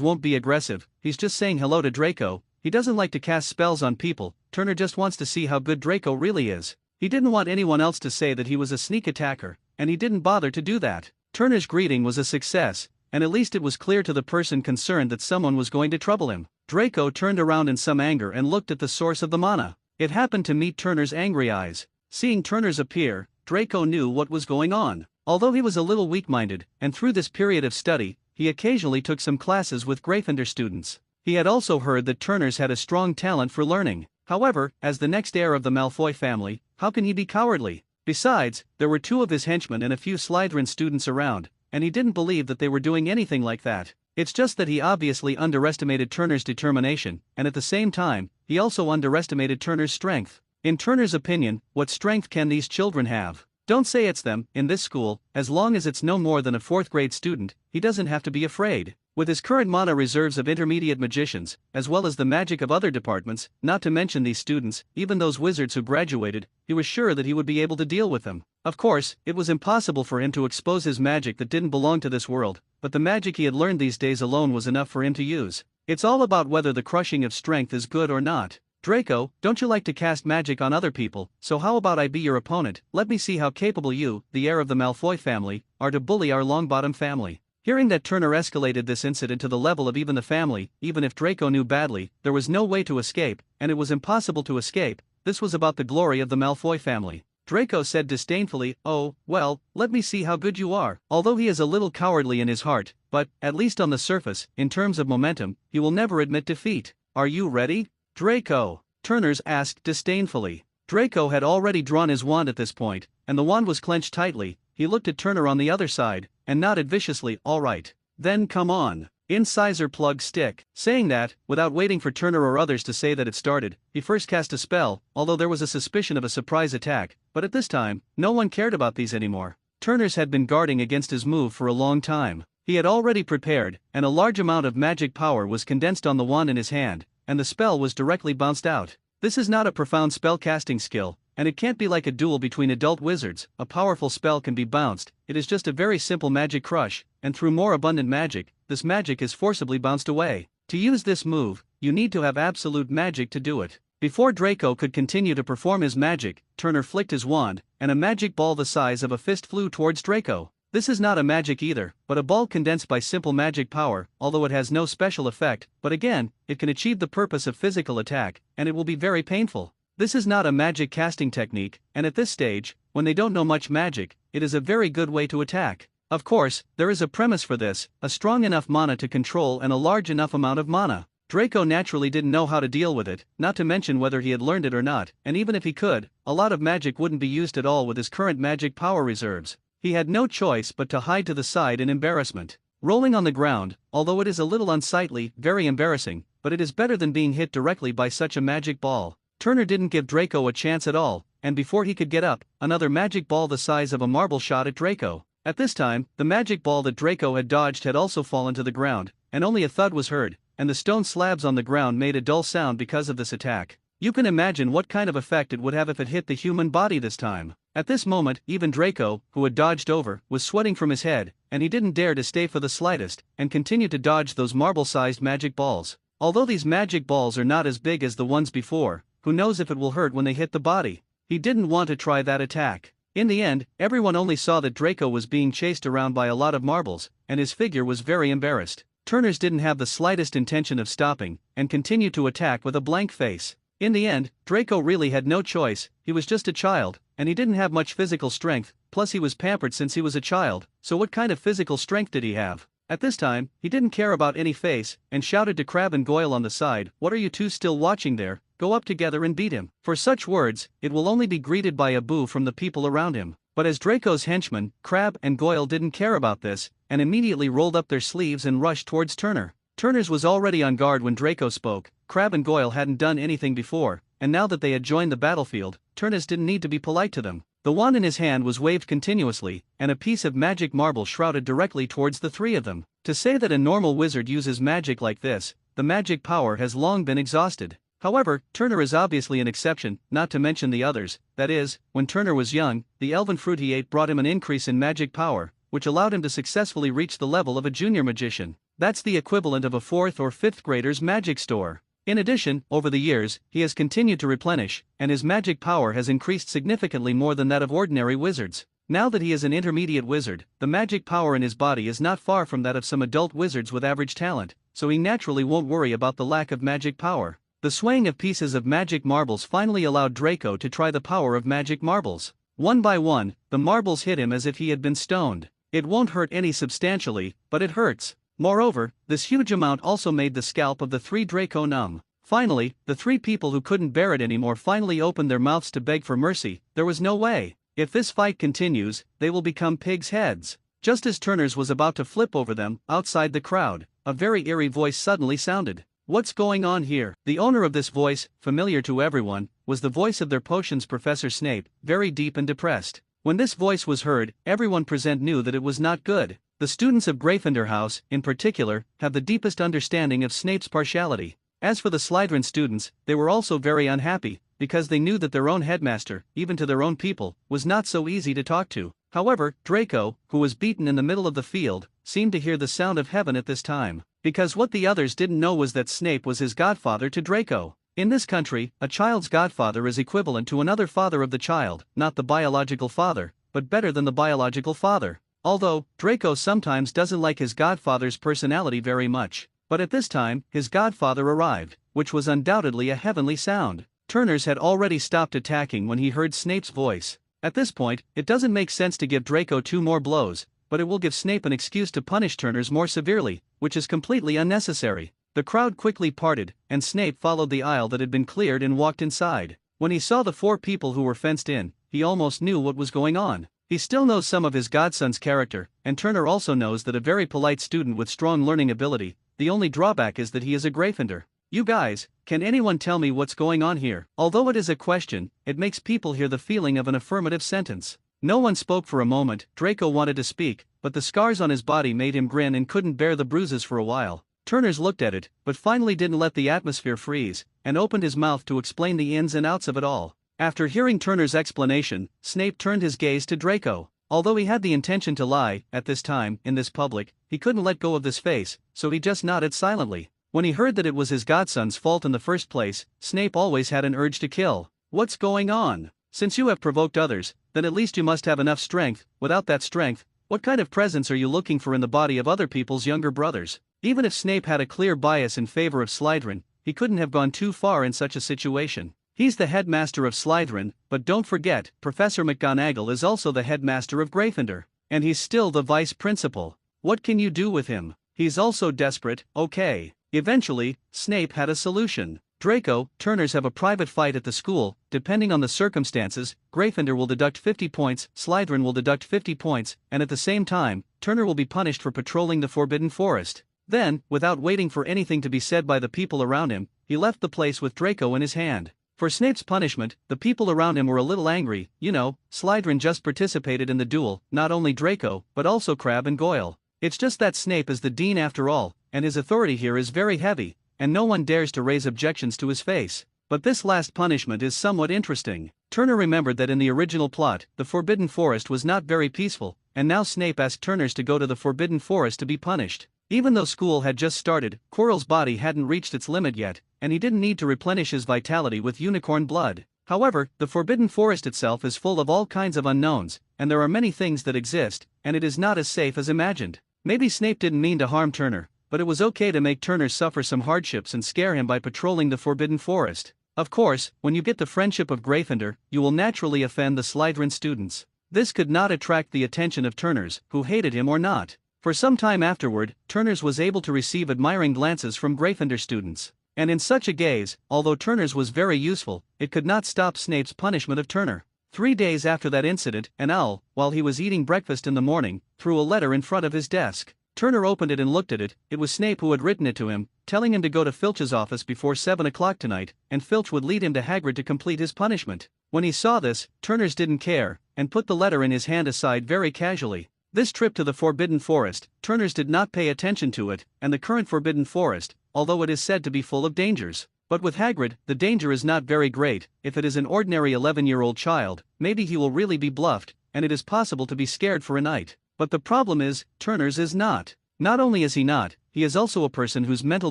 won't be aggressive, he's just saying hello to Draco. He doesn't like to cast spells on people, Turner just wants to see how good Draco really is. He didn't want anyone else to say that he was a sneak attacker, and he didn't bother to do that. Turner's greeting was a success, and at least it was clear to the person concerned that someone was going to trouble him. Draco turned around in some anger and looked at the source of the mana. It happened to meet Turner's angry eyes. Seeing Turner's appear, Draco knew what was going on. Although he was a little weak-minded, and through this period of study, he occasionally took some classes with Gryffindor students. He had also heard that Turners had a strong talent for learning. However, as the next heir of the Malfoy family, how can he be cowardly? Besides, there were two of his henchmen and a few Slytherin students around, and he didn't believe that they were doing anything like that. It's just that he obviously underestimated Turner's determination, and at the same time, he also underestimated Turner's strength. In Turner's opinion, what strength can these children have? Don't say it's them. In this school, as long as it's no more than a 4th grade student, he doesn't have to be afraid. With his current mana reserves of intermediate magicians, as well as the magic of other departments, not to mention these students, even those wizards who graduated, he was sure that he would be able to deal with them. Of course, it was impossible for him to expose his magic that didn't belong to this world, but the magic he had learned these days alone was enough for him to use. It's all about whether the crushing of strength is good or not. Draco, don't you like to cast magic on other people, so how about I be your opponent? Let me see how capable you, the heir of the Malfoy family, are to bully our Longbottom family. Hearing that Turner escalated this incident to the level of even the family, even if Draco knew badly, there was no way to escape, and it was impossible to escape. This was about the glory of the Malfoy family. Draco said disdainfully, "Oh, well, let me see how good you are." Although he is a little cowardly in his heart, but, at least on the surface, in terms of momentum, he will never admit defeat. "Are you ready, Draco?" Turners asked disdainfully. Draco had already drawn his wand at this point, and the wand was clenched tightly. He looked at Turner on the other side, and nodded viciously, "All right. Then come on. Incisor plug stick." Saying that, without waiting for Turner or others to say that it started, he first cast a spell, although there was a suspicion of a surprise attack, but at this time, no one cared about these anymore. Turners had been guarding against his move for a long time. He had already prepared, and a large amount of magic power was condensed on the wand in his hand, and the spell was directly bounced out. This is not a profound spell-casting skill, and it can't be like a duel between adult wizards. A powerful spell can be bounced, it is just a very simple magic crush, and through more abundant magic, this magic is forcibly bounced away. To use this move, you need to have absolute magic to do it. Before Draco could continue to perform his magic, Turner flicked his wand, and a magic ball the size of a fist flew towards Draco. This is not a magic either, but a ball condensed by simple magic power, although it has no special effect, but again, it can achieve the purpose of physical attack, and it will be very painful. This is not a magic casting technique, and at this stage, when they don't know much magic, it is a very good way to attack. Of course, there is a premise for this, a strong enough mana to control and a large enough amount of mana. Draco naturally didn't know how to deal with it, not to mention whether he had learned it or not, and even if he could, a lot of magic wouldn't be used at all with his current magic power reserves. He had no choice but to hide to the side in embarrassment. Rolling on the ground, although it is a little unsightly, very embarrassing, but it is better than being hit directly by such a magic ball. Turner didn't give Draco a chance at all, and before he could get up, another magic ball the size of a marble shot at Draco. At this time, the magic ball that Draco had dodged had also fallen to the ground, and only a thud was heard, and the stone slabs on the ground made a dull sound because of this attack. You can imagine what kind of effect it would have if it hit the human body this time. At this moment, even Draco, who had dodged over, was sweating from his head, and he didn't dare to stay for the slightest, and continued to dodge those marble-sized magic balls. Although these magic balls are not as big as the ones before, who knows if it will hurt when they hit the body? He didn't want to try that attack. In the end, everyone only saw that Draco was being chased around by a lot of marbles, and his figure was very embarrassed. Turners didn't have the slightest intention of stopping, and continued to attack with a blank face. In the end, Draco really had no choice, he was just a child, and he didn't have much physical strength, plus he was pampered since he was a child, so what kind of physical strength did he have? At this time, he didn't care about any face, and shouted to Crab and Goyle on the side, "What are you two still watching there? Go up together and beat him." For such words, it will only be greeted by a boo from the people around him. But as Draco's henchmen, Crab and Goyle didn't care about this, and immediately rolled up their sleeves and rushed towards Turner. Turners was already on guard when Draco spoke. Crab and Goyle hadn't done anything before, and now that they had joined the battlefield, Turners didn't need to be polite to them. The wand in his hand was waved continuously, and a piece of magic marble shrouded directly towards the three of them. To say that a normal wizard uses magic like this, the magic power has long been exhausted. However, Turner is obviously an exception, not to mention the others. That is, when Turner was young, the elven fruit he ate brought him an increase in magic power, which allowed him to successfully reach the level of a junior magician. That's the equivalent of a 4th or 5th grader's magic store. In addition, over the years, he has continued to replenish, and his magic power has increased significantly more than that of ordinary wizards. Now that he is an intermediate wizard, the magic power in his body is not far from that of some adult wizards with average talent, so he naturally won't worry about the lack of magic power. The swaying of pieces of magic marbles finally allowed Draco to try the power of magic marbles. One by one, the marbles hit him as if he had been stoned. It won't hurt any substantially, but it hurts. Moreover, this huge amount also made the scalp of the three Draco numb. Finally, the three people who couldn't bear it anymore finally opened their mouths to beg for mercy. There was no way. If this fight continues, they will become pigs' heads. Just as Turners was about to flip over them, outside the crowd, a very eerie voice suddenly sounded. "What's going on here?" The owner of this voice, familiar to everyone, was the voice of their potions Professor Snape, very deep and depressed. When this voice was heard, everyone present knew that it was not good. The students of Gryffindor House, in particular, have the deepest understanding of Snape's partiality. As for the Slytherin students, they were also very unhappy, because they knew that their own headmaster, even to their own people, was not so easy to talk to. However, Draco, who was beaten in the middle of the field, seemed to hear the sound of heaven at this time, because what the others didn't know was that Snape was his godfather to Draco. In this country, a child's godfather is equivalent to another father of the child, not the biological father, but better than the biological father. Although, Draco sometimes doesn't like his godfather's personality very much. But at this time, his godfather arrived, which was undoubtedly a heavenly sound. Turners had already stopped attacking when he heard Snape's voice. At this point, it doesn't make sense to give Draco 2 more blows, but it will give Snape an excuse to punish Turners more severely, which is completely unnecessary. The crowd quickly parted, and Snape followed the aisle that had been cleared and walked inside. When he saw the 4 people who were fenced in, he almost knew what was going on. He still knows some of his godson's character, and Turner also knows that a very polite student with strong learning ability. The only drawback is that he is a Gryffindor. "You guys, can anyone tell me what's going on here?" Although it is a question, it makes people hear the feeling of an affirmative sentence. No one spoke for a moment. Draco wanted to speak, but the scars on his body made him grin and couldn't bear the bruises for a while. Turners looked at it, but finally didn't let the atmosphere freeze, and opened his mouth to explain the ins and outs of it all. After hearing Turner's explanation, Snape turned his gaze to Draco. Although he had the intention to lie, at this time, in this public, he couldn't let go of this face, so he just nodded silently. When he heard that it was his godson's fault in the first place, Snape always had an urge to kill. What's going on? Since you have provoked others, then at least you must have enough strength. Without that strength, what kind of presence are you looking for in the body of other people's younger brothers? Even if Snape had a clear bias in favor of Slytherin, he couldn't have gone too far in such a situation. He's the headmaster of Slytherin, but don't forget, Professor McGonagall is also the headmaster of Gryffindor, and he's still the vice principal. What can you do with him? He's also desperate, okay. Eventually, Snape had a solution. Draco, Turners have a private fight at the school. Depending on the circumstances, Gryffindor will deduct 50 points, Slytherin will deduct 50 points, and at the same time, Turner will be punished for patrolling the Forbidden Forest. Then, without waiting for anything to be said by the people around him, he left the place with Draco in his hand. For Snape's punishment, the people around him were a little angry. Slytherin just participated in the duel, not only Draco, but also Crabbe and Goyle. It's just that Snape is the dean after all, and his authority here is very heavy, and no one dares to raise objections to his face. But this last punishment is somewhat interesting. Turner remembered that in the original plot, the Forbidden Forest was not very peaceful, and now Snape asked Turners to go to the Forbidden Forest to be punished. Even though school had just started, Quirrell's body hadn't reached its limit yet, and he didn't need to replenish his vitality with unicorn blood. However, the Forbidden Forest itself is full of all kinds of unknowns, and there are many things that exist, and it is not as safe as imagined. Maybe Snape didn't mean to harm Turner, but it was okay to make Turner suffer some hardships and scare him by patrolling the Forbidden Forest. Of course, when you get the friendship of Gryffindor, you will naturally offend the Slytherin students. This could not attract the attention of Turners, who hated him or not. For some time afterward, Turners was able to receive admiring glances from Gryffindor students. And in such a gaze, although Turners was very useful, it could not stop Snape's punishment of Turner. 3 days after that incident, an owl, while he was eating breakfast in the morning, threw a letter in front of his desk. Turner opened it and looked at it. It was Snape who had written it to him, telling him to go to Filch's office before 7 o'clock tonight, and Filch would lead him to Hagrid to complete his punishment. When he saw this, Turners didn't care, and put the letter in his hand aside very casually. This trip to the Forbidden Forest, Turners did not pay attention to it, and the current Forbidden Forest, although it is said to be full of dangers. But with Hagrid, the danger is not very great. If it is an ordinary 11-year-old child, maybe he will really be bluffed, and it is possible to be scared for a night. But the problem is, Turners is not. Not only is he not, he is also a person whose mental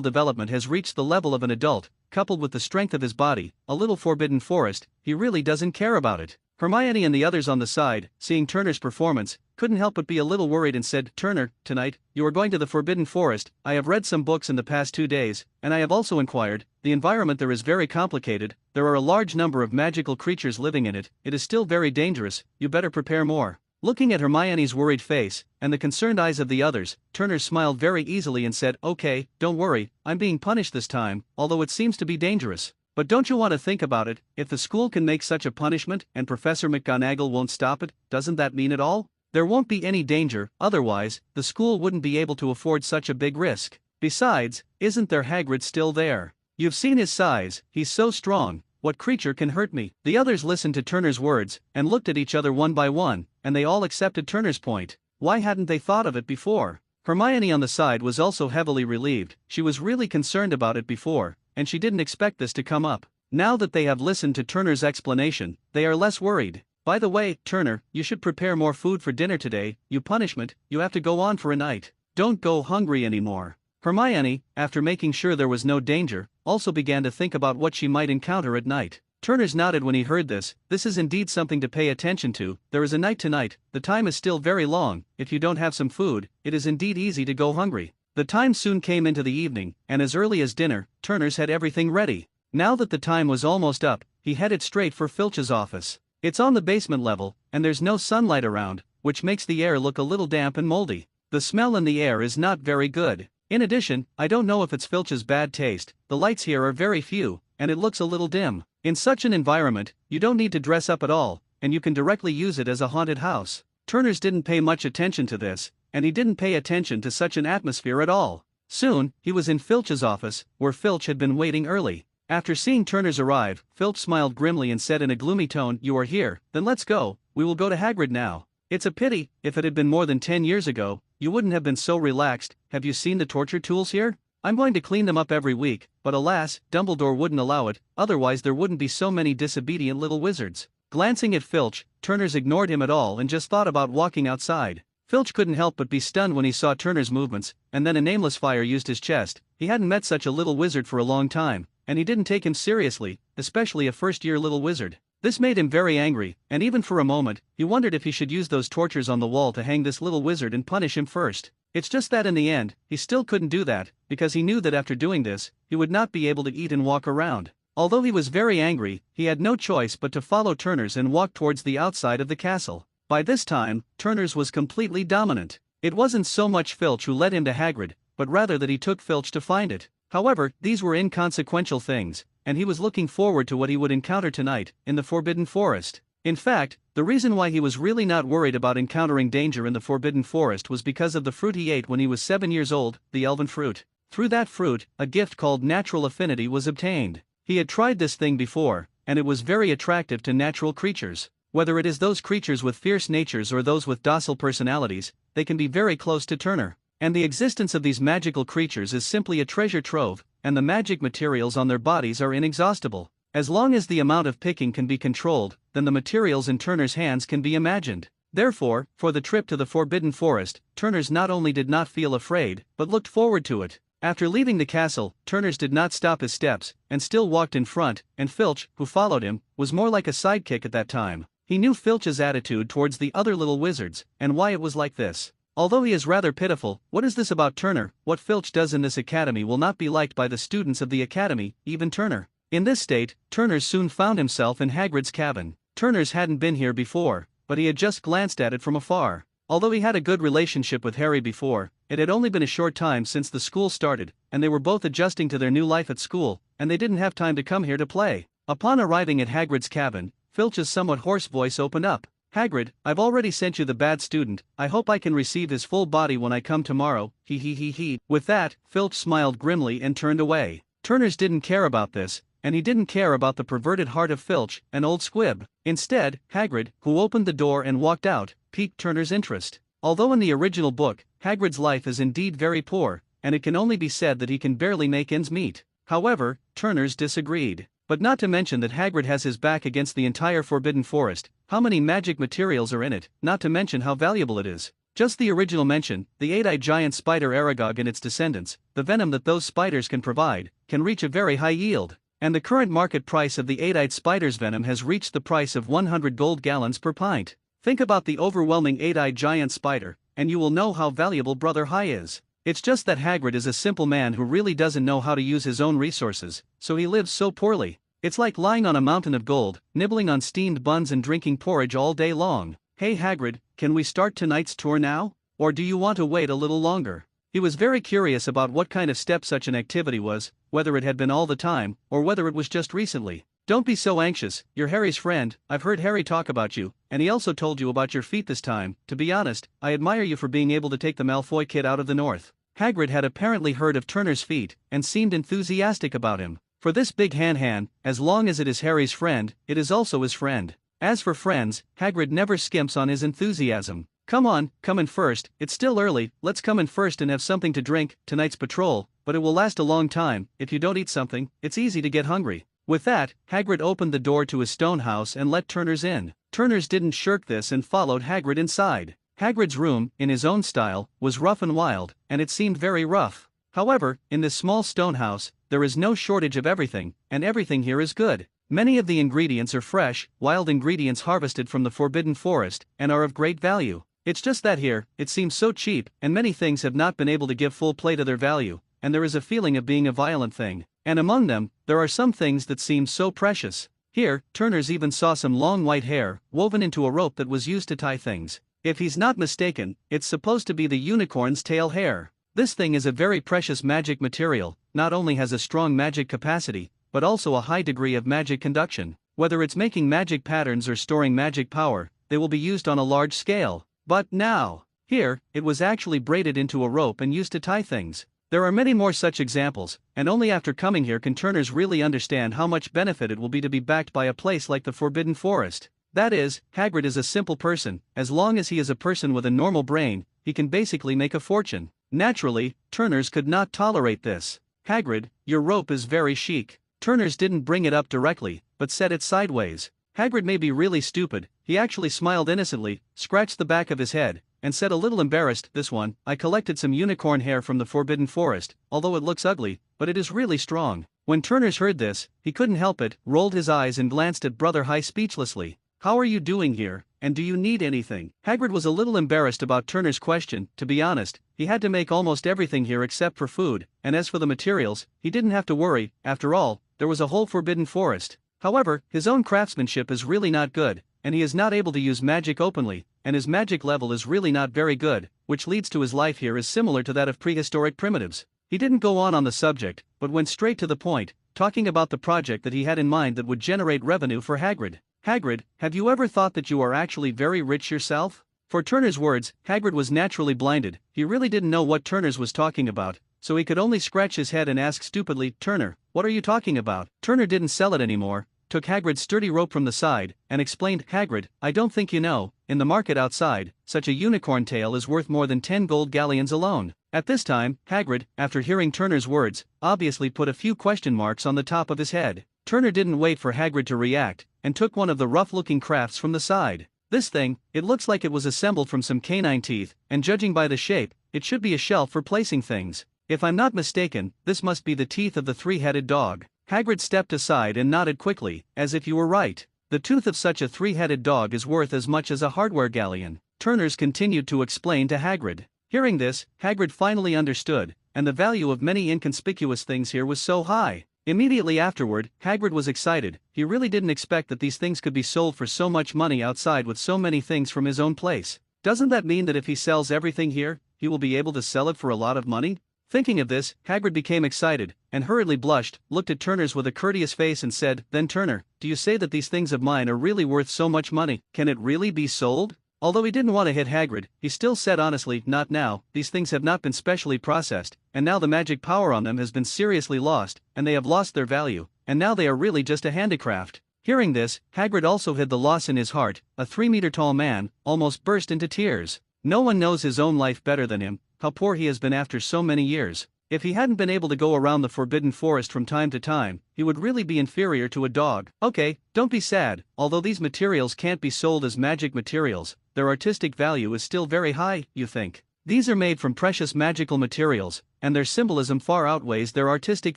development has reached the level of an adult, coupled with the strength of his body, a little Forbidden Forest, he really doesn't care about it. Hermione and the others on the side, seeing Turner's performance, couldn't help but be a little worried and said, "Turner, tonight, you are going to the Forbidden Forest. I have read some books in the past 2 days, and I have also inquired. The environment there is very complicated, there are a large number of magical creatures living in it, it is still very dangerous, you better prepare more." Looking at Hermione's worried face, and the concerned eyes of the others, Turner smiled very easily and said, "Okay, don't worry, I'm being punished this time, although it seems to be dangerous. But don't you want to think about it, if the school can make such a punishment and Professor McGonagall won't stop it, doesn't that mean it all? There won't be any danger, otherwise, the school wouldn't be able to afford such a big risk. Besides, isn't there Hagrid still there? You've seen his size, he's so strong, what creature can hurt me?" The others listened to Turner's words, and looked at each other one by one, and they all accepted Turner's point. Why hadn't they thought of it before? Hermione on the side was also heavily relieved. She was really concerned about it before, and she didn't expect this to come up. Now that they have listened to Turner's explanation, they are less worried. "By the way, Turner, you should prepare more food for dinner today. Punishment, you have to go on for a night. Don't go hungry anymore." Hermione, after making sure there was no danger, also began to think about what she might encounter at night. Turners nodded when he heard this. This is indeed something to pay attention to. There is a night tonight, the time is still very long. If you don't have some food, it is indeed easy to go hungry. The time soon came into the evening, and as early as dinner, Turners had everything ready. Now that the time was almost up, he headed straight for Filch's office. It's on the basement level, and there's no sunlight around, which makes the air look a little damp and moldy. The smell in the air is not very good. In addition, I don't know if it's Filch's bad taste, the lights here are very few, and it looks a little dim. In such an environment, you don't need to dress up at all, and you can directly use it as a haunted house. Turners didn't pay much attention to this, and he didn't pay attention to such an atmosphere at all. Soon, he was in Filch's office, where Filch had been waiting early. After seeing Turners arrive, Filch smiled grimly and said in a gloomy tone, "You are here, then let's go, we will go to Hagrid now. It's a pity, if it had been more than 10 years ago, you wouldn't have been so relaxed. Have you seen the torture tools here? I'm going to clean them up every week, but alas, Dumbledore wouldn't allow it, otherwise there wouldn't be so many disobedient little wizards. Glancing at Filch, Turners ignored him at all and just thought about walking outside. Filch couldn't help but be stunned when he saw Turner's movements, and then a nameless fire used his chest. He hadn't met such a little wizard for a long time, and he didn't take him seriously, especially a first-year little wizard. This made him very angry, and even for a moment, he wondered if he should use those tortures on the wall to hang this little wizard and punish him first. It's just that in the end, he still couldn't do that, because he knew that after doing this, he would not be able to eat and walk around. Although he was very angry, he had no choice but to follow Turners and walk towards the outside of the castle. By this time, Turners was completely dominant. It wasn't so much Filch who led him to Hagrid, but rather that he took Filch to find it. However, these were inconsequential things, and he was looking forward to what he would encounter tonight, in the Forbidden Forest. In fact, the reason why he was really not worried about encountering danger in the Forbidden Forest was because of the fruit he ate when he was 7 years old, the elven fruit. Through that fruit, a gift called natural affinity was obtained. He had tried this thing before, and it was very attractive to natural creatures. Whether it is those creatures with fierce natures or those with docile personalities, they can be very close to Turner. And the existence of these magical creatures is simply a treasure trove, and the magic materials on their bodies are inexhaustible. As long as the amount of picking can be controlled, then the materials in Turner's hands can be imagined. Therefore, for the trip to the Forbidden Forest, Turners not only did not feel afraid, but looked forward to it. After leaving the castle, Turners did not stop his steps, and still walked in front, and Filch, who followed him, was more like a sidekick at that time. He knew Filch's attitude towards the other little wizards, and why it was like this. Although he is rather pitiful, what is this about Turner? What Filch does in this academy will not be liked by the students of the academy, even Turner. In this state, Turners soon found himself in Hagrid's cabin. Turners hadn't been here before, but he had just glanced at it from afar. Although he had a good relationship with Harry before, it had only been a short time since the school started, and they were both adjusting to their new life at school, and they didn't have time to come here to play. Upon arriving at Hagrid's cabin, Filch's somewhat hoarse voice opened up. Hagrid, I've already sent you the bad student, I hope I can receive his full body when I come tomorrow, he. With that, Filch smiled grimly and turned away. Turners didn't care about this, and he didn't care about the perverted heart of Filch, an old squib. Instead, Hagrid, who opened the door and walked out, piqued Turner's interest. Although in the original book, Hagrid's life is indeed very poor, and it can only be said that he can barely make ends meet. However, Turners disagreed. But not to mention that Hagrid has his back against the entire Forbidden Forest, how many magic materials are in it, not to mention how valuable it is. Just the original mention, the 8-eyed giant spider Aragog and its descendants, the venom that those spiders can provide, can reach a very high yield. And the current market price of the 8-eyed spider's venom has reached the price of 100 gold gallons per pint. Think about the overwhelming 8-eyed giant spider, and you will know how valuable Brother High is. It's just that Hagrid is a simple man who really doesn't know how to use his own resources, so he lives so poorly. It's like lying on a mountain of gold, nibbling on steamed buns and drinking porridge all day long. Hey Hagrid, can we start tonight's tour now? Or do you want to wait a little longer? He was very curious about what kind of step such an activity was, whether it had been all the time, or whether it was just recently. Don't be so anxious, you're Harry's friend, I've heard Harry talk about you, and he also told you about your feet this time. To be honest, I admire you for being able to take the Malfoy kid out of the north. Hagrid had apparently heard of Turner's feat, and seemed enthusiastic about him. For this big Han, as long as it is Harry's friend, it is also his friend. As for friends, Hagrid never skimps on his enthusiasm. Come on, come in first, it's still early, let's come in first and have something to drink, tonight's patrol, but it will last a long time, if you don't eat something, it's easy to get hungry. With that, Hagrid opened the door to his stone house and let Turners in. Turners didn't shirk this and followed Hagrid inside. Hagrid's room, in his own style, was rough and wild, and it seemed very rough. However, in this small stone house, there is no shortage of everything, and everything here is good. Many of the ingredients are fresh, wild ingredients harvested from the Forbidden Forest, and are of great value. It's just that here, it seems so cheap, and many things have not been able to give full play to their value, and there is a feeling of being a violent thing. And among them, there are some things that seem so precious. Here, Turners even saw some long white hair, woven into a rope that was used to tie things. If he's not mistaken, it's supposed to be the unicorn's tail hair. This thing is a very precious magic material, not only has a strong magic capacity, but also a high degree of magic conduction. Whether it's making magic patterns or storing magic power, they will be used on a large scale. But now, here, it was actually braided into a rope and used to tie things. There are many more such examples, and only after coming here can Turners really understand how much benefit it will be to be backed by a place like the Forbidden Forest. That is, Hagrid is a simple person, as long as he is a person with a normal brain, he can basically make a fortune. Naturally, Turners could not tolerate this. Hagrid, your rope is very chic. Turners didn't bring it up directly, but set it sideways. Hagrid may be really stupid, he actually smiled innocently, scratched the back of his head, and said a little embarrassed, this one, I collected some unicorn hair from the Forbidden Forest, although it looks ugly, but it is really strong. When Turners heard this, he couldn't help it, rolled his eyes and glanced at Brother High speechlessly. How are you doing here, and do you need anything? Hagrid was a little embarrassed about Turner's question, to be honest, he had to make almost everything here except for food, and as for the materials, he didn't have to worry, after all, there was a whole Forbidden Forest. However, his own craftsmanship is really not good, and he is not able to use magic openly, and his magic level is really not very good, which leads to his life here is similar to that of prehistoric primitives. He didn't go on the subject, but went straight to the point, talking about the project that he had in mind that would generate revenue for Hagrid. Hagrid, have you ever thought that you are actually very rich yourself? For Turner's words, Hagrid was naturally blinded, he really didn't know what Turners was talking about, so he could only scratch his head and ask stupidly, Turner, what are you talking about? Turner didn't sell it anymore, took Hagrid's sturdy rope from the side, and explained, Hagrid, I don't think you know, in the market outside, such a unicorn tail is worth more than 10 gold galleons alone. At this time, Hagrid, after hearing Turner's words, obviously put a few question marks on the top of his head. Turner didn't wait for Hagrid to react, and took one of the rough-looking crafts from the side. This thing, it looks like it was assembled from some canine teeth, and judging by the shape, it should be a shelf for placing things. If I'm not mistaken, this must be the teeth of the three-headed dog. Hagrid stepped aside and nodded quickly, as if you were right. The tooth of such a three-headed dog is worth as much as a hardware galleon. Turners continued to explain to Hagrid. Hearing this, Hagrid finally understood, and the value of many inconspicuous things here was so high. Immediately afterward, Hagrid was excited, he really didn't expect that these things could be sold for so much money outside with so many things from his own place. Doesn't that mean that if he sells everything here, he will be able to sell it for a lot of money? Thinking of this, Hagrid became excited, and hurriedly blushed, looked at Turners with a courteous face and said, Then Turner, do you say that these things of mine are really worth so much money, can it really be sold? Although he didn't want to hit Hagrid, he still said honestly, not now, these things have not been specially processed, and now the magic power on them has been seriously lost, and they have lost their value, and now they are really just a handicraft. Hearing this, Hagrid also hid the loss in his heart, a 3-meter-tall man, almost burst into tears. No one knows his own life better than him, how poor he has been after so many years. If he hadn't been able to go around the Forbidden Forest from time to time, he would really be inferior to a dog. Okay, don't be sad, although these materials can't be sold as magic materials, their artistic value is still very high, you think. These are made from precious magical materials, and their symbolism far outweighs their artistic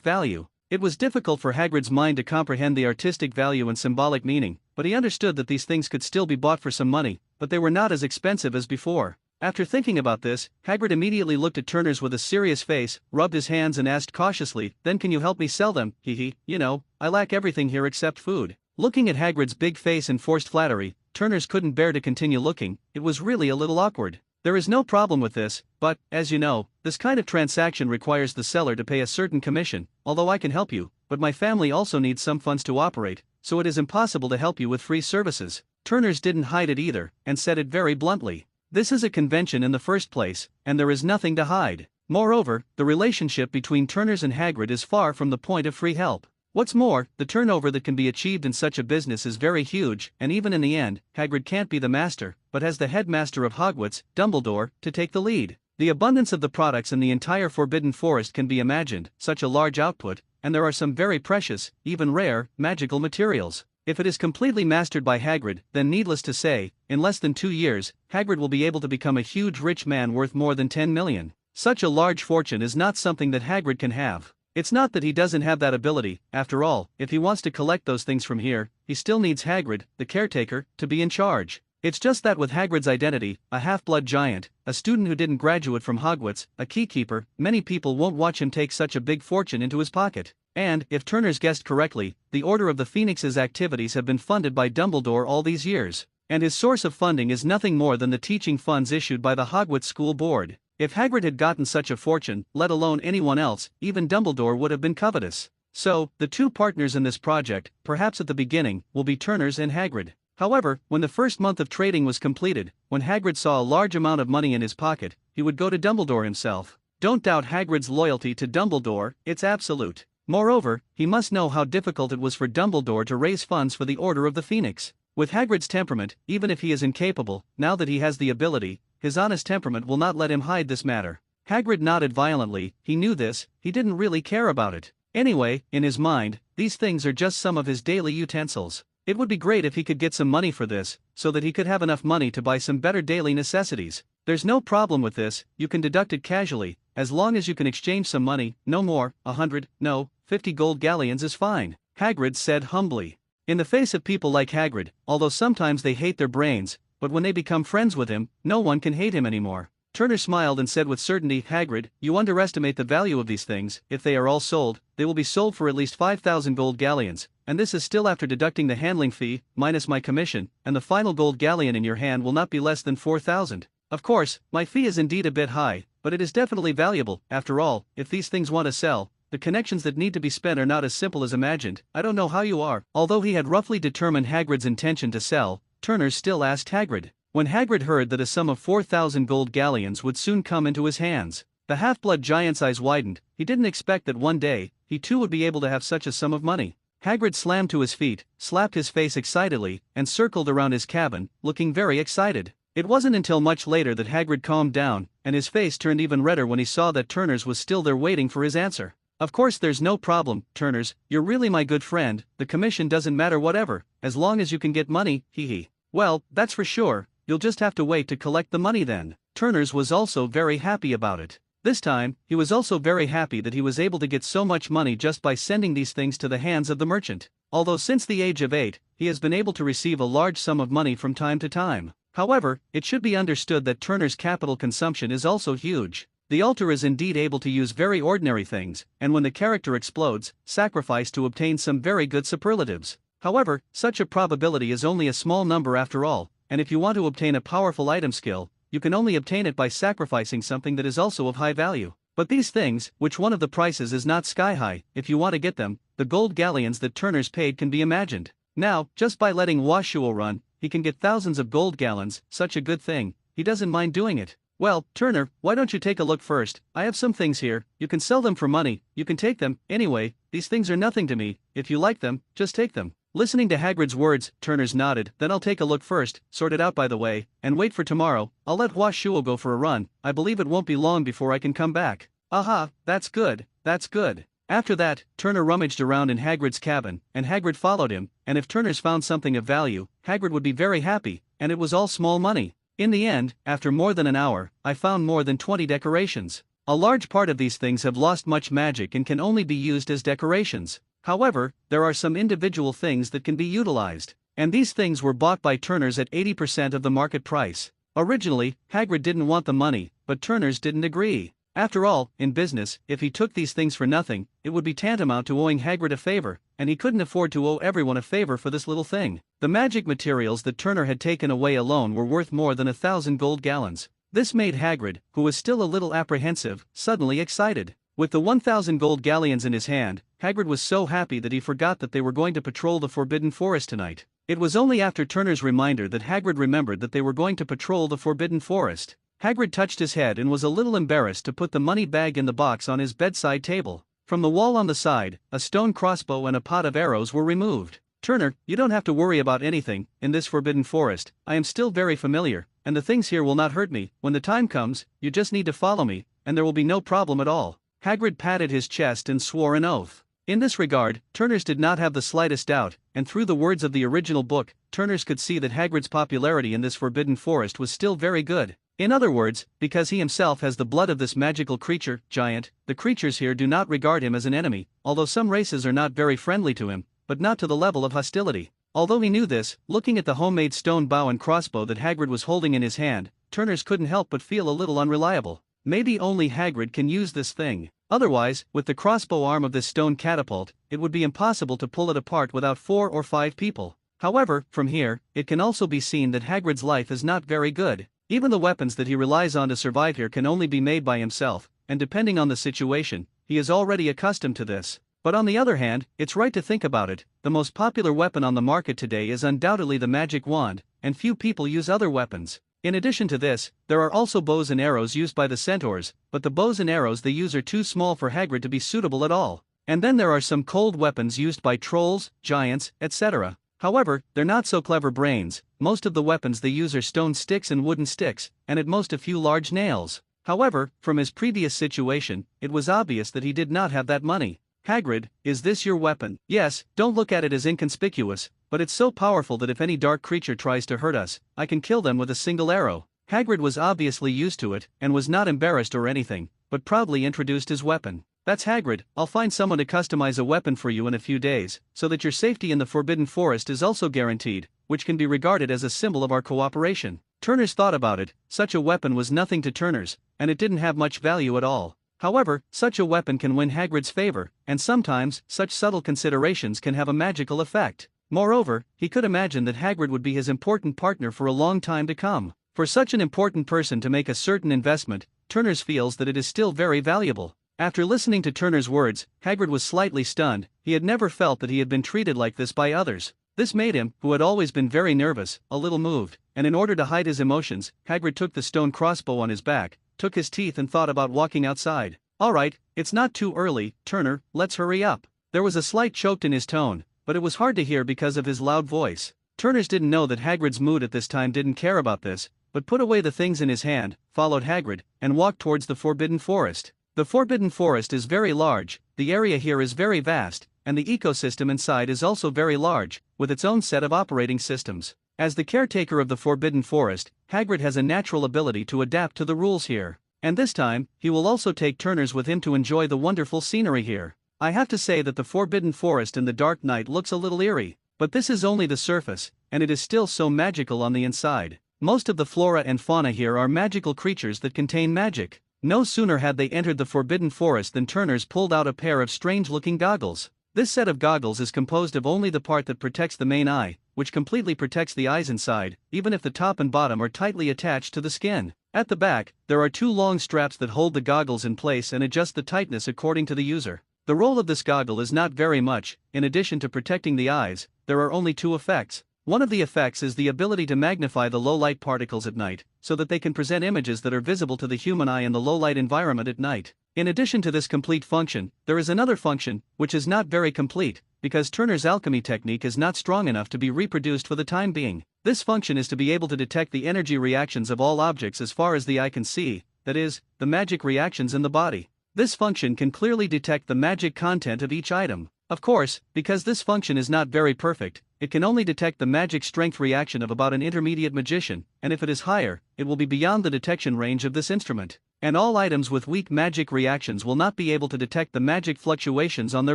value. It was difficult for Hagrid's mind to comprehend the artistic value and symbolic meaning, but he understood that these things could still be bought for some money, but they were not as expensive as before. After thinking about this, Hagrid immediately looked at Turners with a serious face, rubbed his hands and asked cautiously, Then can you help me sell them? You know, I lack everything here except food. Looking at Hagrid's big face in forced flattery, Turners couldn't bear to continue looking, it was really a little awkward. There is no problem with this, but, as you know, this kind of transaction requires the seller to pay a certain commission, although I can help you, but my family also needs some funds to operate, so it is impossible to help you with free services. Turners didn't hide it either, and said it very bluntly. This is a convention in the first place, and there is nothing to hide. Moreover, the relationship between Turners and Hagrid is far from the point of free help. What's more, the turnover that can be achieved in such a business is very huge, and even in the end, Hagrid can't be the master, but has the headmaster of Hogwarts, Dumbledore, to take the lead. The abundance of the products in the entire Forbidden Forest can be imagined, such a large output, and there are some very precious, even rare, magical materials. If it is completely mastered by Hagrid, then needless to say, in less than 2 years, Hagrid will be able to become a huge rich man worth more than 10 million. Such a large fortune is not something that Hagrid can have. It's not that he doesn't have that ability, after all, if he wants to collect those things from here, he still needs Hagrid, the caretaker, to be in charge. It's just that with Hagrid's identity, a half-blood giant, a student who didn't graduate from Hogwarts, a keykeeper, many people won't watch him take such a big fortune into his pocket. And, if Turners guessed correctly, the Order of the Phoenix's activities have been funded by Dumbledore all these years. And his source of funding is nothing more than the teaching funds issued by the Hogwarts School Board. If Hagrid had gotten such a fortune, let alone anyone else, even Dumbledore would have been covetous. So, the two partners in this project, perhaps at the beginning, will be Turners and Hagrid. However, when the first month of trading was completed, when Hagrid saw a large amount of money in his pocket, he would go to Dumbledore himself. Don't doubt Hagrid's loyalty to Dumbledore, it's absolute. Moreover, he must know how difficult it was for Dumbledore to raise funds for the Order of the Phoenix. With Hagrid's temperament, even if he is incapable, now that he has the ability, his honest temperament will not let him hide this matter. Hagrid nodded violently. He knew this, he didn't really care about it. Anyway, in his mind, these things are just some of his daily utensils. It would be great if he could get some money for this, so that he could have enough money to buy some better daily necessities. There's no problem with this, you can deduct it casually, as long as you can exchange some money, no more, 100, no, 50 gold galleons is fine, Hagrid said humbly. In the face of people like Hagrid, although sometimes they hate their brains, but when they become friends with him, no one can hate him anymore. Turner smiled and said with certainty, Hagrid, you underestimate the value of these things. If they are all sold, they will be sold for at least 5,000 gold galleons, and this is still after deducting the handling fee, minus my commission, and the final gold galleon in your hand will not be less than 4,000. Of course, my fee is indeed a bit high, but it is definitely valuable. After all, if these things want to sell, the connections that need to be spent are not as simple as imagined. I don't know how you are. Although he had roughly determined Hagrid's intention to sell, Turner still asked Hagrid. When Hagrid heard that a sum of 4,000 gold galleons would soon come into his hands, the half-blood giant's eyes widened. He didn't expect that one day, he too would be able to have such a sum of money. Hagrid slammed to his feet, slapped his face excitedly, and circled around his cabin, looking very excited. It wasn't until much later that Hagrid calmed down, and his face turned even redder when he saw that Turner's was still there waiting for his answer. Of course there's no problem, Turner's, you're really my good friend, the commission doesn't matter whatever, as long as you can get money, hee. Well, that's for sure. You'll just have to wait to collect the money then. Turner's was also very happy about it. This time, he was also very happy that he was able to get so much money just by sending these things to the hands of the merchant. Although since the age of 8, he has been able to receive a large sum of money from time to time. However, it should be understood that Turner's capital consumption is also huge. The altar is indeed able to use very ordinary things, and when the character explodes, sacrifice to obtain some very good superlatives. However, such a probability is only a small number after all. And if you want to obtain a powerful item skill, you can only obtain it by sacrificing something that is also of high value. But these things, which one of the prices is not sky high, if you want to get them, the gold galleons that Turner's paid can be imagined. Now, just by letting Washuo run, he can get thousands of gold gallons, such a good thing, he doesn't mind doing it. Well, Turner, why don't you take a look first? I have some things here, you can sell them for money, you can take them, anyway, these things are nothing to me, if you like them, just take them. Listening to Hagrid's words, Turner's nodded. Then I'll take a look first, sort it out by the way, and wait for tomorrow. I'll let Washuo go for a run, I believe it won't be long before I can come back. Aha, that's good, that's good. After that, Turner rummaged around in Hagrid's cabin, and Hagrid followed him, and if Turner's found something of value, Hagrid would be very happy, and it was all small money. In the end, after more than an hour, I found more than 20 decorations. A large part of these things have lost much magic and can only be used as decorations. However, there are some individual things that can be utilized, and these things were bought by Turner's at 80% of the market price. Originally, Hagrid didn't want the money, but Turner's didn't agree. After all, in business, if he took these things for nothing, it would be tantamount to owing Hagrid a favor, and he couldn't afford to owe everyone a favor for this little thing. The magic materials that Turner had taken away alone were worth more than 1,000 gold gallons. This made Hagrid, who was still a little apprehensive, suddenly excited. With the 1,000 gold galleons in his hand, Hagrid was so happy that he forgot that they were going to patrol the Forbidden Forest tonight. It was only after Turner's reminder that Hagrid remembered that they were going to patrol the Forbidden Forest. Hagrid touched his head and was a little embarrassed to put the money bag in the box on his bedside table. From the wall on the side, a stone crossbow and a pot of arrows were removed. Turner, you don't have to worry about anything, in this Forbidden Forest, I am still very familiar, and the things here will not hurt me. When the time comes, you just need to follow me, and there will be no problem at all. Hagrid patted his chest and swore an oath. In this regard, Turner's did not have the slightest doubt, and through the words of the original book, Turner's could see that Hagrid's popularity in this Forbidden Forest was still very good. In other words, because he himself has the blood of this magical creature, giant, the creatures here do not regard him as an enemy, although some races are not very friendly to him, but not to the level of hostility. Although he knew this, looking at the homemade stone bow and crossbow that Hagrid was holding in his hand, Turner's couldn't help but feel a little unreliable. Maybe only Hagrid can use this thing. Otherwise, with the crossbow arm of this stone catapult, it would be impossible to pull it apart without 4 or 5 people. However, from here, it can also be seen that Hagrid's life is not very good. Even the weapons that he relies on to survive here can only be made by himself, and depending on the situation, he is already accustomed to this. But on the other hand, it's right to think about it, the most popular weapon on the market today is undoubtedly the magic wand, and few people use other weapons. In addition to this, there are also bows and arrows used by the centaurs, but the bows and arrows they use are too small for Hagrid to be suitable at all. And then there are some cold weapons used by trolls, giants, etc. However, they're not so clever brains. Most of the weapons they use are stone sticks and wooden sticks, and at most a few large nails. However, from his previous situation, it was obvious that he did not have that money. Hagrid, is this your weapon? Yes, don't look at it as inconspicuous, but it's so powerful that if any dark creature tries to hurt us, I can kill them with a single arrow. Hagrid was obviously used to it, and was not embarrassed or anything, but proudly introduced his weapon. That's Hagrid, I'll find someone to customize a weapon for you in a few days, so that your safety in the Forbidden Forest is also guaranteed, which can be regarded as a symbol of our cooperation. Turners thought about it, such a weapon was nothing to Turners, and it didn't have much value at all. However, such a weapon can win Hagrid's favor, and sometimes, such subtle considerations can have a magical effect. Moreover, he could imagine that Hagrid would be his important partner for a long time to come. For such an important person to make a certain investment, Turners feels that it is still very valuable. After listening to Turner's words, Hagrid was slightly stunned. He had never felt that he had been treated like this by others. This made him, who had always been very nervous, a little moved, and in order to hide his emotions, Hagrid took the stone crossbow on his back, took his teeth and thought about walking outside. All right, it's not too early, Turner, let's hurry up. There was a slight choke in his tone, but it was hard to hear because of his loud voice. Turners didn't know that Hagrid's mood at this time didn't care about this, but put away the things in his hand, followed Hagrid, and walked towards the Forbidden Forest. The Forbidden Forest is very large, the area here is very vast, and the ecosystem inside is also very large, with its own set of operating systems. As the caretaker of the Forbidden Forest, Hagrid has a natural ability to adapt to the rules here. And this time, he will also take Turners with him to enjoy the wonderful scenery here. I have to say that the Forbidden Forest in the dark night looks a little eerie, but this is only the surface, and it is still so magical on the inside. Most of the flora and fauna here are magical creatures that contain magic. No sooner had they entered the Forbidden Forest than Turners pulled out a pair of strange-looking goggles. This set of goggles is composed of only the part that protects the main eye, which completely protects the eyes inside, even if the top and bottom are tightly attached to the skin. At the back, there are two long straps that hold the goggles in place and adjust the tightness according to the user. The role of this goggle is not very much. In addition to protecting the eyes, there are only two effects. One of the effects is the ability to magnify the low-light particles at night, so that they can present images that are visible to the human eye in the low-light environment at night. In addition to this complete function, there is another function, which is not very complete, because Turner's alchemy technique is not strong enough to be reproduced for the time being. This function is to be able to detect the energy reactions of all objects as far as the eye can see, that is, the magic reactions in the body. This function can clearly detect the magic content of each item. Of course, because this function is not very perfect, it can only detect the magic strength reaction of about an intermediate magician, and if it is higher, it will be beyond the detection range of this instrument. And all items with weak magic reactions will not be able to detect the magic fluctuations on their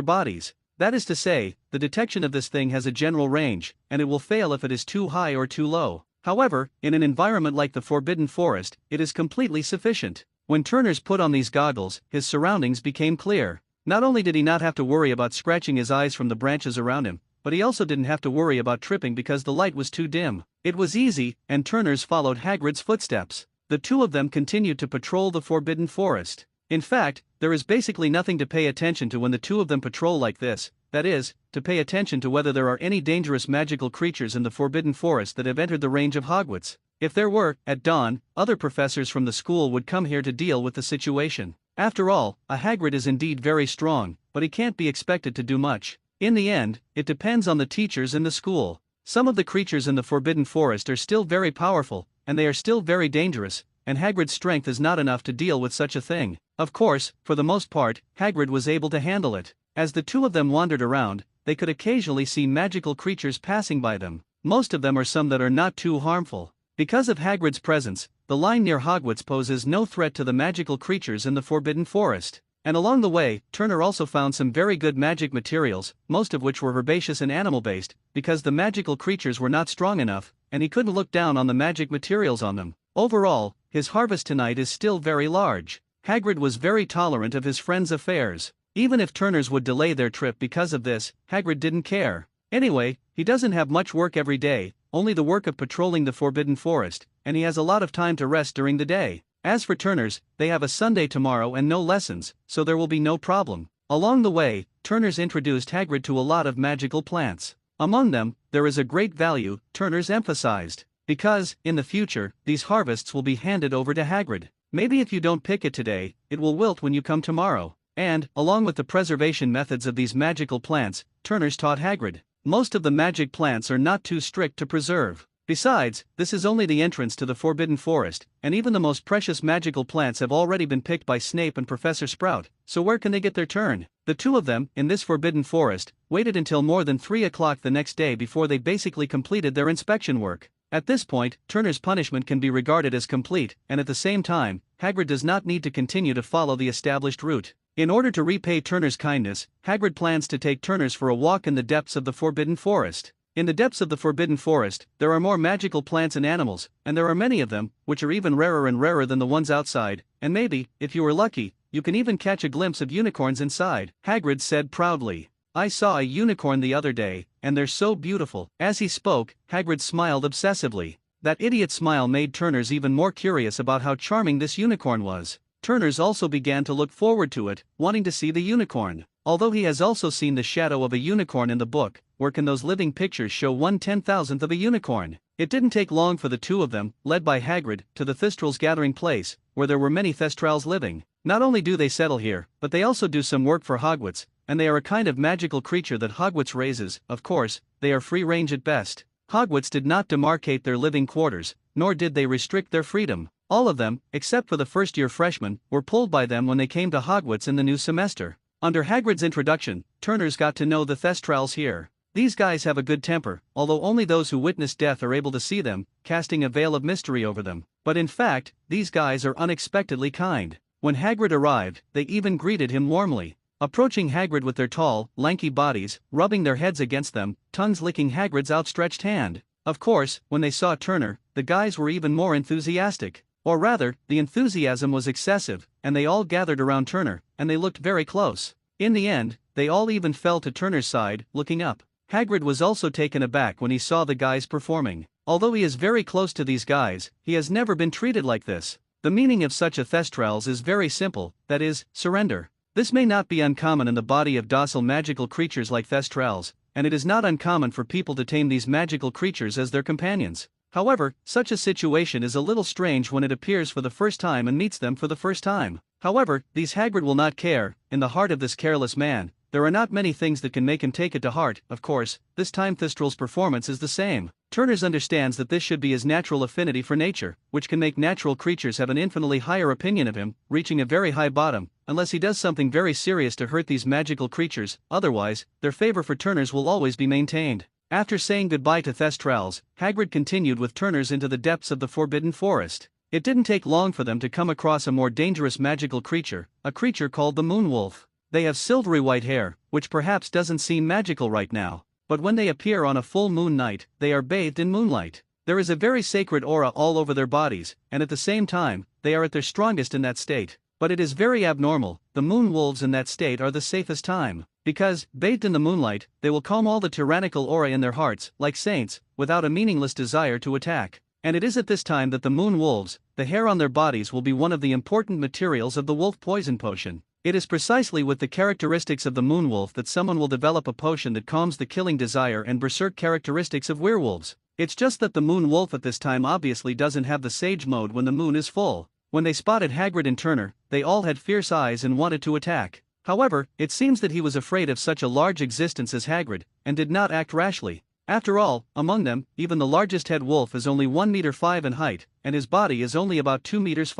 bodies. That is to say, the detection of this thing has a general range, and it will fail if it is too high or too low. However, in an environment like the Forbidden Forest, it is completely sufficient. When Turners put on these goggles, his surroundings became clear. Not only did he not have to worry about scratching his eyes from the branches around him, but he also didn't have to worry about tripping because the light was too dim. It was easy, and Turners followed Hagrid's footsteps. The two of them continued to patrol the Forbidden Forest. In fact, there is basically nothing to pay attention to when the two of them patrol like this, that is, to pay attention to whether there are any dangerous magical creatures in the Forbidden Forest that have entered the range of Hogwarts. If there were, at dawn, other professors from the school would come here to deal with the situation. After all, a Hagrid is indeed very strong, but he can't be expected to do much. In the end, it depends on the teachers in the school. Some of the creatures in the Forbidden Forest are still very powerful, and they are still very dangerous, and Hagrid's strength is not enough to deal with such a thing. Of course, for the most part, Hagrid was able to handle it. As the two of them wandered around, they could occasionally see magical creatures passing by them. Most of them are some that are not too harmful. Because of Hagrid's presence, the line near Hogwarts poses no threat to the magical creatures in the Forbidden Forest. And along the way, Turner also found some very good magic materials, most of which were herbaceous and animal-based, because the magical creatures were not strong enough, and he couldn't look down on the magic materials on them. Overall, his harvest tonight is still very large. Hagrid was very tolerant of his friends' affairs. Even if Turners would delay their trip because of this, Hagrid didn't care. Anyway, he doesn't have much work every day, only the work of patrolling the Forbidden Forest, and he has a lot of time to rest during the day. As for Turners, they have a Sunday tomorrow and no lessons, so there will be no problem. Along the way, Turners introduced Hagrid to a lot of magical plants. Among them, there is a great value, Turners emphasized, because, in the future, these harvests will be handed over to Hagrid. Maybe if you don't pick it today, it will wilt when you come tomorrow. And, along with the preservation methods of these magical plants, Turners taught Hagrid. Most of the magic plants are not too strict to preserve. Besides, this is only the entrance to the Forbidden Forest, and even the most precious magical plants have already been picked by Snape and Professor Sprout, so where can they get their turn? The two of them, in this Forbidden Forest, waited until more than 3 o'clock the next day before they basically completed their inspection work. At this point, Turner's punishment can be regarded as complete, and at the same time, Hagrid does not need to continue to follow the established route. In order to repay Turner's kindness, Hagrid plans to take Turners for a walk in the depths of the Forbidden Forest. In the depths of the Forbidden Forest, there are more magical plants and animals, and there are many of them, which are even rarer and rarer than the ones outside, and maybe, if you are lucky, you can even catch a glimpse of unicorns inside, Hagrid said proudly. I saw a unicorn the other day, and they're so beautiful. As he spoke, Hagrid smiled obsessively. That idiot smile made Turners even more curious about how charming this unicorn was. Turners also began to look forward to it, wanting to see the unicorn. Although he has also seen the shadow of a unicorn in the book, where can those living pictures show 1/10,000th of a unicorn? It didn't take long for the two of them, led by Hagrid, to the Thestrals' gathering place, where there were many Thestrals living. Not only do they settle here, but they also do some work for Hogwarts, and they are a kind of magical creature that Hogwarts raises. Of course, they are free-range at best. Hogwarts did not demarcate their living quarters, nor did they restrict their freedom. All of them, except for the first-year freshmen, were pulled by them when they came to Hogwarts in the new semester. Under Hagrid's introduction, Turners got to know the Thestrals here. These guys have a good temper, although only those who witness death are able to see them, casting a veil of mystery over them. But in fact, these guys are unexpectedly kind. When Hagrid arrived, they even greeted him warmly. Approaching Hagrid with their tall, lanky bodies, rubbing their heads against them, tongues licking Hagrid's outstretched hand. Of course, when they saw Turner, the guys were even more enthusiastic. Or rather, the enthusiasm was excessive, and they all gathered around Turner, and they looked very close. In the end, they all even fell to Turner's side, looking up. Hagrid was also taken aback when he saw the guys performing. Although he is very close to these guys, he has never been treated like this. The meaning of such a Thestrals is very simple, that is, surrender. This may not be uncommon in the body of docile magical creatures like Thestrals, and it is not uncommon for people to tame these magical creatures as their companions. However, such a situation is a little strange when it appears for the first time and meets them for the first time. However, these Hagrid will not care. In the heart of this careless man, there are not many things that can make him take it to heart. Of course, this time Thestral's performance is the same. Turners understands that this should be his natural affinity for nature, which can make natural creatures have an infinitely higher opinion of him, reaching a very high bottom, unless he does something very serious to hurt these magical creatures. Otherwise, their favor for Turners will always be maintained. After saying goodbye to Thestrals, Hagrid continued with Turners into the depths of the Forbidden Forest. It didn't take long for them to come across a more dangerous magical creature, a creature called the Moon Wolf. They have silvery white hair, which perhaps doesn't seem magical right now, but when they appear on a full moon night, they are bathed in moonlight. There is a very sacred aura all over their bodies, and at the same time, they are at their strongest in that state. But it is very abnormal. The moon wolves in that state are the safest time, because, bathed in the moonlight, they will calm all the tyrannical aura in their hearts, like saints, without a meaningless desire to attack. And it is at this time that the moon wolves, the hair on their bodies will be one of the important materials of the wolf poison potion. It is precisely with the characteristics of the moon wolf that someone will develop a potion that calms the killing desire and berserk characteristics of werewolves. It's just that the moon wolf at this time obviously doesn't have the sage mode when the moon is full. When they spotted Hagrid and Turner, they all had fierce eyes and wanted to attack. However, it seems that he was afraid of such a large existence as Hagrid, and did not act rashly. After all, among them, even the largest head wolf is only 1.5 meters in height, and his body is only about 2.5 meters.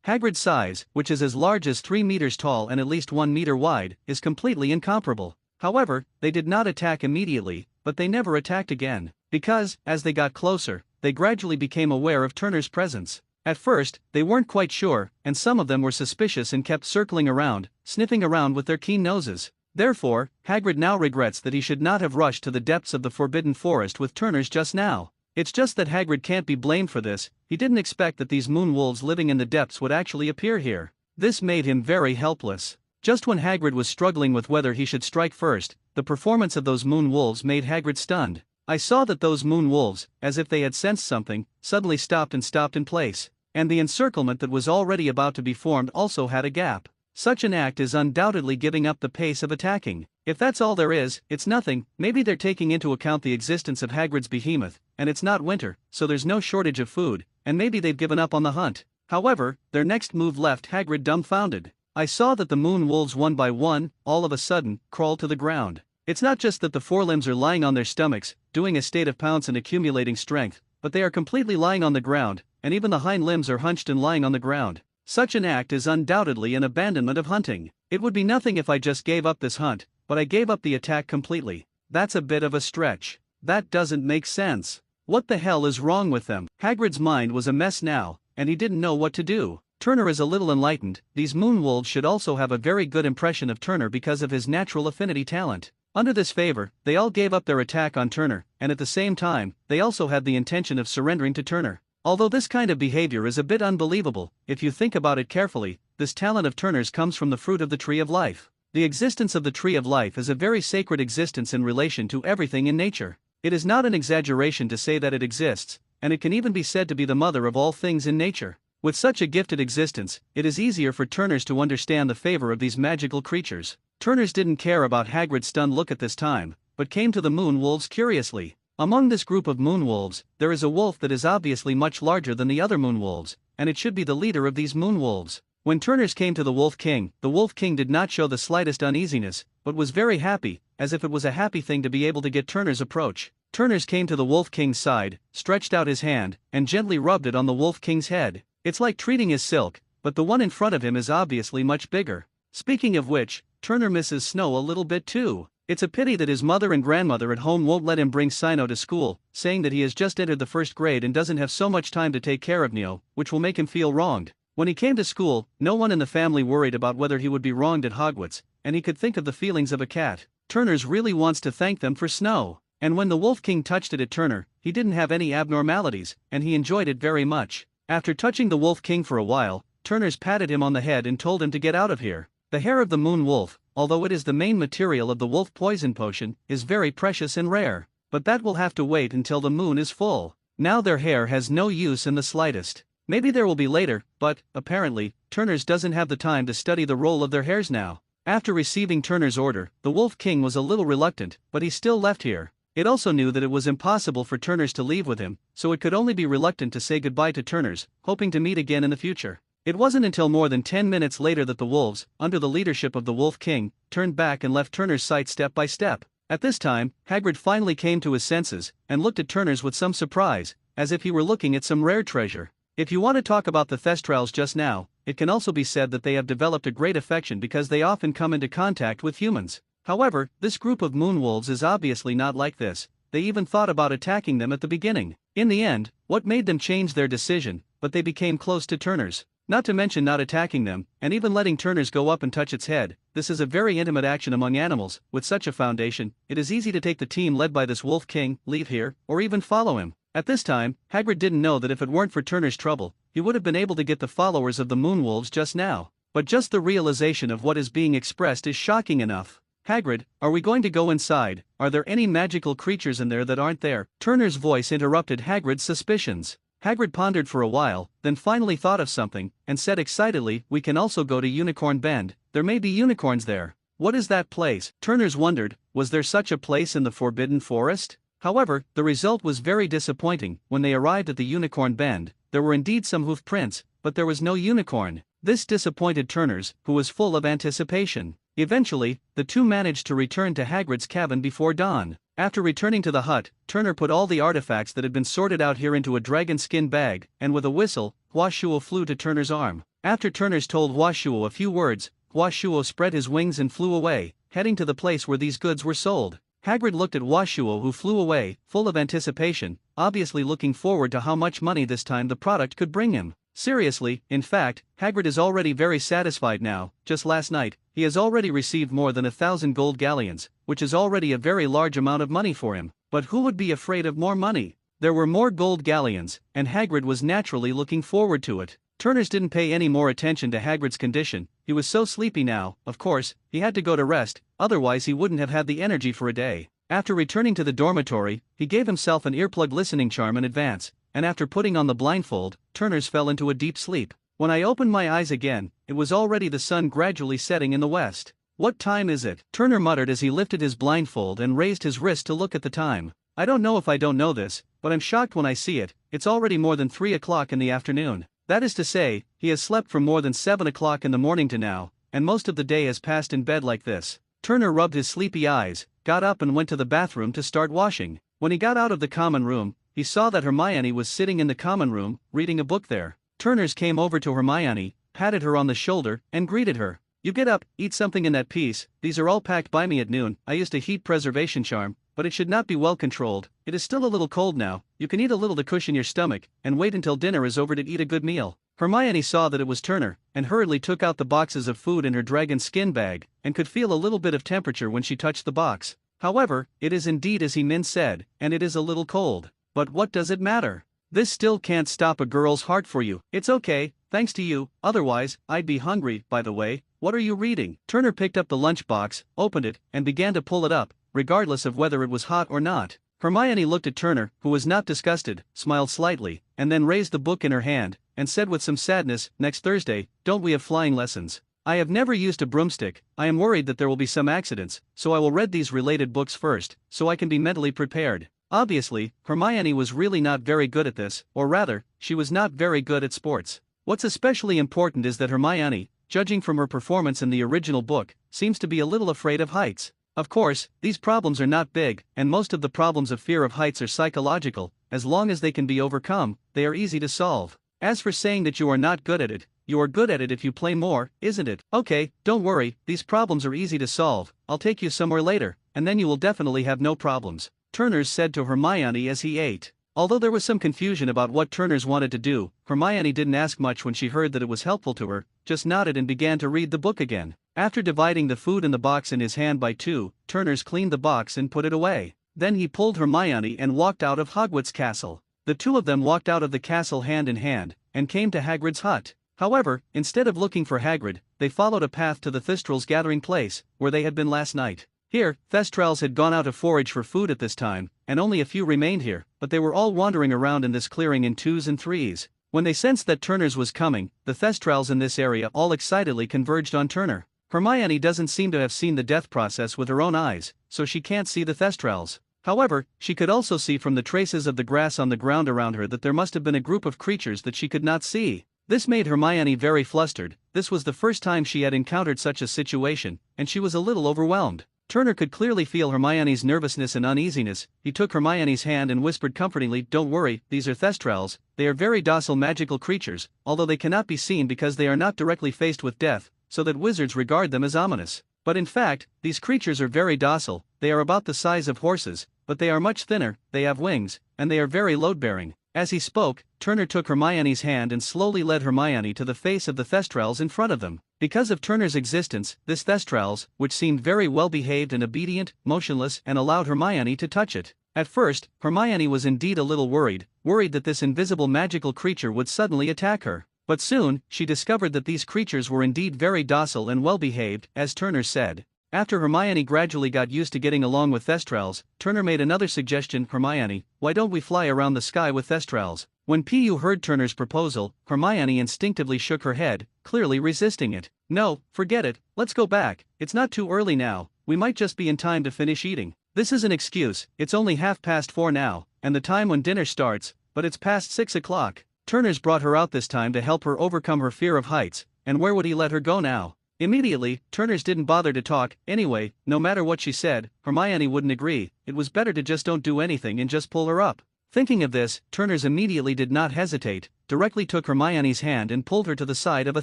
Hagrid's size, which is as large as 3 meters tall and at least 1 meter wide, is completely incomparable. However, they did not attack immediately, but they never attacked again, because, as they got closer, they gradually became aware of Turner's presence. At first, they weren't quite sure, and some of them were suspicious and kept circling around, sniffing around with their keen noses. Therefore, Hagrid now regrets that he should not have rushed to the depths of the Forbidden Forest with Turners just now. It's just that Hagrid can't be blamed for this. He didn't expect that these moon wolves living in the depths would actually appear here. This made him very helpless. Just when Hagrid was struggling with whether he should strike first, the performance of those moon wolves made Hagrid stunned. I saw that those moon wolves, as if they had sensed something, suddenly stopped in place. And the encirclement that was already about to be formed also had a gap. Such an act is undoubtedly giving up the pace of attacking. If that's all there is, it's nothing. Maybe they're taking into account the existence of Hagrid's behemoth, and it's not winter, so there's no shortage of food, and maybe they've given up on the hunt. However, their next move left Hagrid dumbfounded. I saw that the moon wolves one by one, all of a sudden, crawled to the ground. It's not just that the forelimbs are lying on their stomachs, doing a state of pounce and accumulating strength, but they are completely lying on the ground, and even the hind limbs are hunched and lying on the ground. Such an act is undoubtedly an abandonment of hunting. It would be nothing if I just gave up this hunt, but I gave up the attack completely. That's a bit of a stretch. That doesn't make sense. What the hell is wrong with them? Hagrid's mind was a mess now, and he didn't know what to do. Turner is a little enlightened. These moon wolves should also have a very good impression of Turner because of his natural affinity talent. Under this favor, they all gave up their attack on Turner, and at the same time, they also had the intention of surrendering to Turner. Although this kind of behavior is a bit unbelievable, if you think about it carefully, this talent of Turner's comes from the fruit of the Tree of Life. The existence of the Tree of Life is a very sacred existence in relation to everything in nature. It is not an exaggeration to say that it exists, and it can even be said to be the mother of all things in nature. With such a gifted existence, it is easier for Turners to understand the favor of these magical creatures. Turners didn't care about Hagrid's stunned look at this time, but came to the moon wolves curiously. Among this group of moon wolves, there is a wolf that is obviously much larger than the other moon wolves, and it should be the leader of these moon wolves. When Turners came to the Wolf King did not show the slightest uneasiness, but was very happy, as if it was a happy thing to be able to get Turner's approach. Turners came to the Wolf King's side, stretched out his hand, and gently rubbed it on the Wolf King's head. It's like treating his silk, but the one in front of him is obviously much bigger. Speaking of which, Turner misses Snow a little bit too. It's a pity that his mother and grandmother at home won't let him bring Sino to school, saying that he has just entered the first grade and doesn't have so much time to take care of Neo, which will make him feel wronged. When he came to school, no one in the family worried about whether he would be wronged at Hogwarts, and he could think of the feelings of a cat. Turners really wants to thank them for Snow. And when the Wolf King touched it at Turner, he didn't have any abnormalities, and he enjoyed it very much. After touching the Wolf King for a while, Turners patted him on the head and told him to get out of here. The hair of the moon wolf, although it is the main material of the wolf poison potion, is very precious and rare. But that will have to wait until the moon is full. Now their hair has no use in the slightest. Maybe there will be later, but, apparently, Turners doesn't have the time to study the role of their hairs now. After receiving Turner's order, the Wolf King was a little reluctant, but he still left here. It also knew that it was impossible for Turners to leave with him, so it could only be reluctant to say goodbye to Turners, hoping to meet again in the future. It wasn't until more than 10 minutes later that the wolves, under the leadership of the Wolf King, turned back and left Turner's sight step by step. At this time, Hagrid finally came to his senses, and looked at Turners with some surprise, as if he were looking at some rare treasure. If you want to talk about the Thestrals just now, it can also be said that they have developed a great affection because they often come into contact with humans. However, this group of moon wolves is obviously not like this. They even thought about attacking them at the beginning. In the end, what made them change their decision, but they became close to Turners. Not to mention not attacking them, and even letting Turners go up and touch its head. This is a very intimate action among animals. With such a foundation, it is easy to take the team led by this Wolf King, leave here, or even follow him. At this time, Hagrid didn't know that if it weren't for Turner's trouble, he would have been able to get the followers of the moon wolves just now. But just the realization of what is being expressed is shocking enough. Hagrid, are we going to go inside? Are there any magical creatures in there that aren't there? Turner's voice interrupted Hagrid's suspicions. Hagrid pondered for a while, then finally thought of something, and said excitedly, "We can also go to Unicorn Bend. There may be unicorns there." "What is that place?" Turners wondered. Was there such a place in the Forbidden Forest? However, the result was very disappointing. When they arrived at the Unicorn Bend, there were indeed some hoof prints, but there was no unicorn. This disappointed Turners, who was full of anticipation. Eventually, the two managed to return to Hagrid's cabin before dawn. After returning to the hut, Turner put all the artifacts that had been sorted out here into a dragon skin bag, and with a whistle, Huashuo flew to Turner's arm. After Turners told Huashuo a few words, Huashuo spread his wings and flew away, heading to the place where these goods were sold. Hagrid looked at Huashuo, who flew away, full of anticipation, obviously looking forward to how much money this time the product could bring him. Seriously, in fact, Hagrid is already very satisfied now. Just last night, he has already received more than 1,000 gold galleons, which is already a very large amount of money for him. But who would be afraid of more money? There were more gold galleons, and Hagrid was naturally looking forward to it. Turners didn't pay any more attention to Hagrid's condition. He was so sleepy now. Of course, he had to go to rest, otherwise he wouldn't have had the energy for a day. After returning to the dormitory, he gave himself an earplug listening charm in advance, and after putting on the blindfold, Turners fell into a deep sleep. When I opened my eyes again, it was already the sun gradually setting in the west. "What time is it?" Turner muttered as he lifted his blindfold and raised his wrist to look at the time. "I don't know if I don't know this, but I'm shocked when I see it. It's already more than 3 o'clock in the afternoon. That is to say, he has slept from more than 7 o'clock in the morning to now, and most of the day has passed in bed like this." Turner rubbed his sleepy eyes, got up and went to the bathroom to start washing. When he got out of the common room, he saw that Hermione was sitting in the common room, reading a book there. Turners came over to Hermione, patted her on the shoulder, and greeted her. "You get up, eat something in that piece, these are all packed by me at noon. I used a heat preservation charm, but it should not be well controlled. It is still a little cold now. You can eat a little to cushion your stomach, and wait until dinner is over to eat a good meal." Hermione saw that it was Turner, and hurriedly took out the boxes of food in her dragon skin bag, and could feel a little bit of temperature when she touched the box. However, it is indeed as Min said, and it is a little cold. But what does it matter? This still can't stop a girl's heart for you. It's okay, thanks to you, otherwise, I'd be hungry. By the way, what are you reading? Turner picked up the lunchbox, opened it, and began to pull it up, regardless of whether it was hot or not. Hermione looked at Turner, who was not disgusted, smiled slightly, and then raised the book in her hand, and said with some sadness, "Next Thursday, don't we have flying lessons? I have never used a broomstick. I am worried that there will be some accidents, so I will read these related books first, so I can be mentally prepared." Obviously, Hermione was really not very good at this, or rather, she was not very good at sports. What's especially important is that Hermione, judging from her performance in the original book, seems to be a little afraid of heights. Of course, these problems are not big, and most of the problems of fear of heights are psychological. As long as they can be overcome, they are easy to solve. As for saying that you are not good at it, you are good at it if you play more, isn't it? Okay, don't worry, these problems are easy to solve. I'll take you somewhere later, and then you will definitely have no problems, Turners said to Hermione as he ate. Although there was some confusion about what Turners wanted to do, Hermione didn't ask much when she heard that it was helpful to her, just nodded and began to read the book again. After dividing the food in the box in his hand by two, Turners cleaned the box and put it away. Then he pulled Hermione and walked out of Hogwarts Castle. The two of them walked out of the castle hand in hand, and came to Hagrid's hut. However, instead of looking for Hagrid, they followed a path to the Thestrals' gathering place, where they had been last night. Here, Thestrals had gone out to forage for food at this time, and only a few remained here, but they were all wandering around in this clearing in twos and threes. When they sensed that Turners was coming, the Thestrals in this area all excitedly converged on Turner. Hermione doesn't seem to have seen the death process with her own eyes, so she can't see the Thestrals. However, she could also see from the traces of the grass on the ground around her that there must have been a group of creatures that she could not see. This made Hermione very flustered. This was the first time she had encountered such a situation, and she was a little overwhelmed. Turner could clearly feel Hermione's nervousness and uneasiness. He took Hermione's hand and whispered comfortingly, "Don't worry, these are Thestrals. They are very docile magical creatures, although they cannot be seen because they are not directly faced with death, so that wizards regard them as ominous. But in fact, these creatures are very docile. They are about the size of horses, but they are much thinner, they have wings, and they are very load-bearing." As he spoke, Turner took Hermione's hand and slowly led Hermione to the face of the Thestrals in front of them. Because of Turner's existence, this Thestrals, which seemed very well behaved and obedient, motionless, and allowed Hermione to touch it. At first, Hermione was indeed a little worried that this invisible magical creature would suddenly attack her. But soon, she discovered that these creatures were indeed very docile and well behaved, as Turner said. After Hermione gradually got used to getting along with Thestrals, Turner made another suggestion. "Hermione, why don't we fly around the sky with Thestrals?" When Pu heard Turner's proposal, Hermione instinctively shook her head, clearly resisting it. "No, forget it, let's go back, it's not too early now, we might just be in time to finish eating." "This is an excuse, it's only 4:30 now, and the time when dinner starts, but it's past 6 o'clock. Turners brought her out this time to help her overcome her fear of heights, and where would he let her go now? Immediately, Turners didn't bother to talk. Anyway, no matter what she said, Hermione wouldn't agree. It was better to just don't do anything and just pull her up. Thinking of this, Turners immediately did not hesitate, directly took Hermione's hand and pulled her to the side of a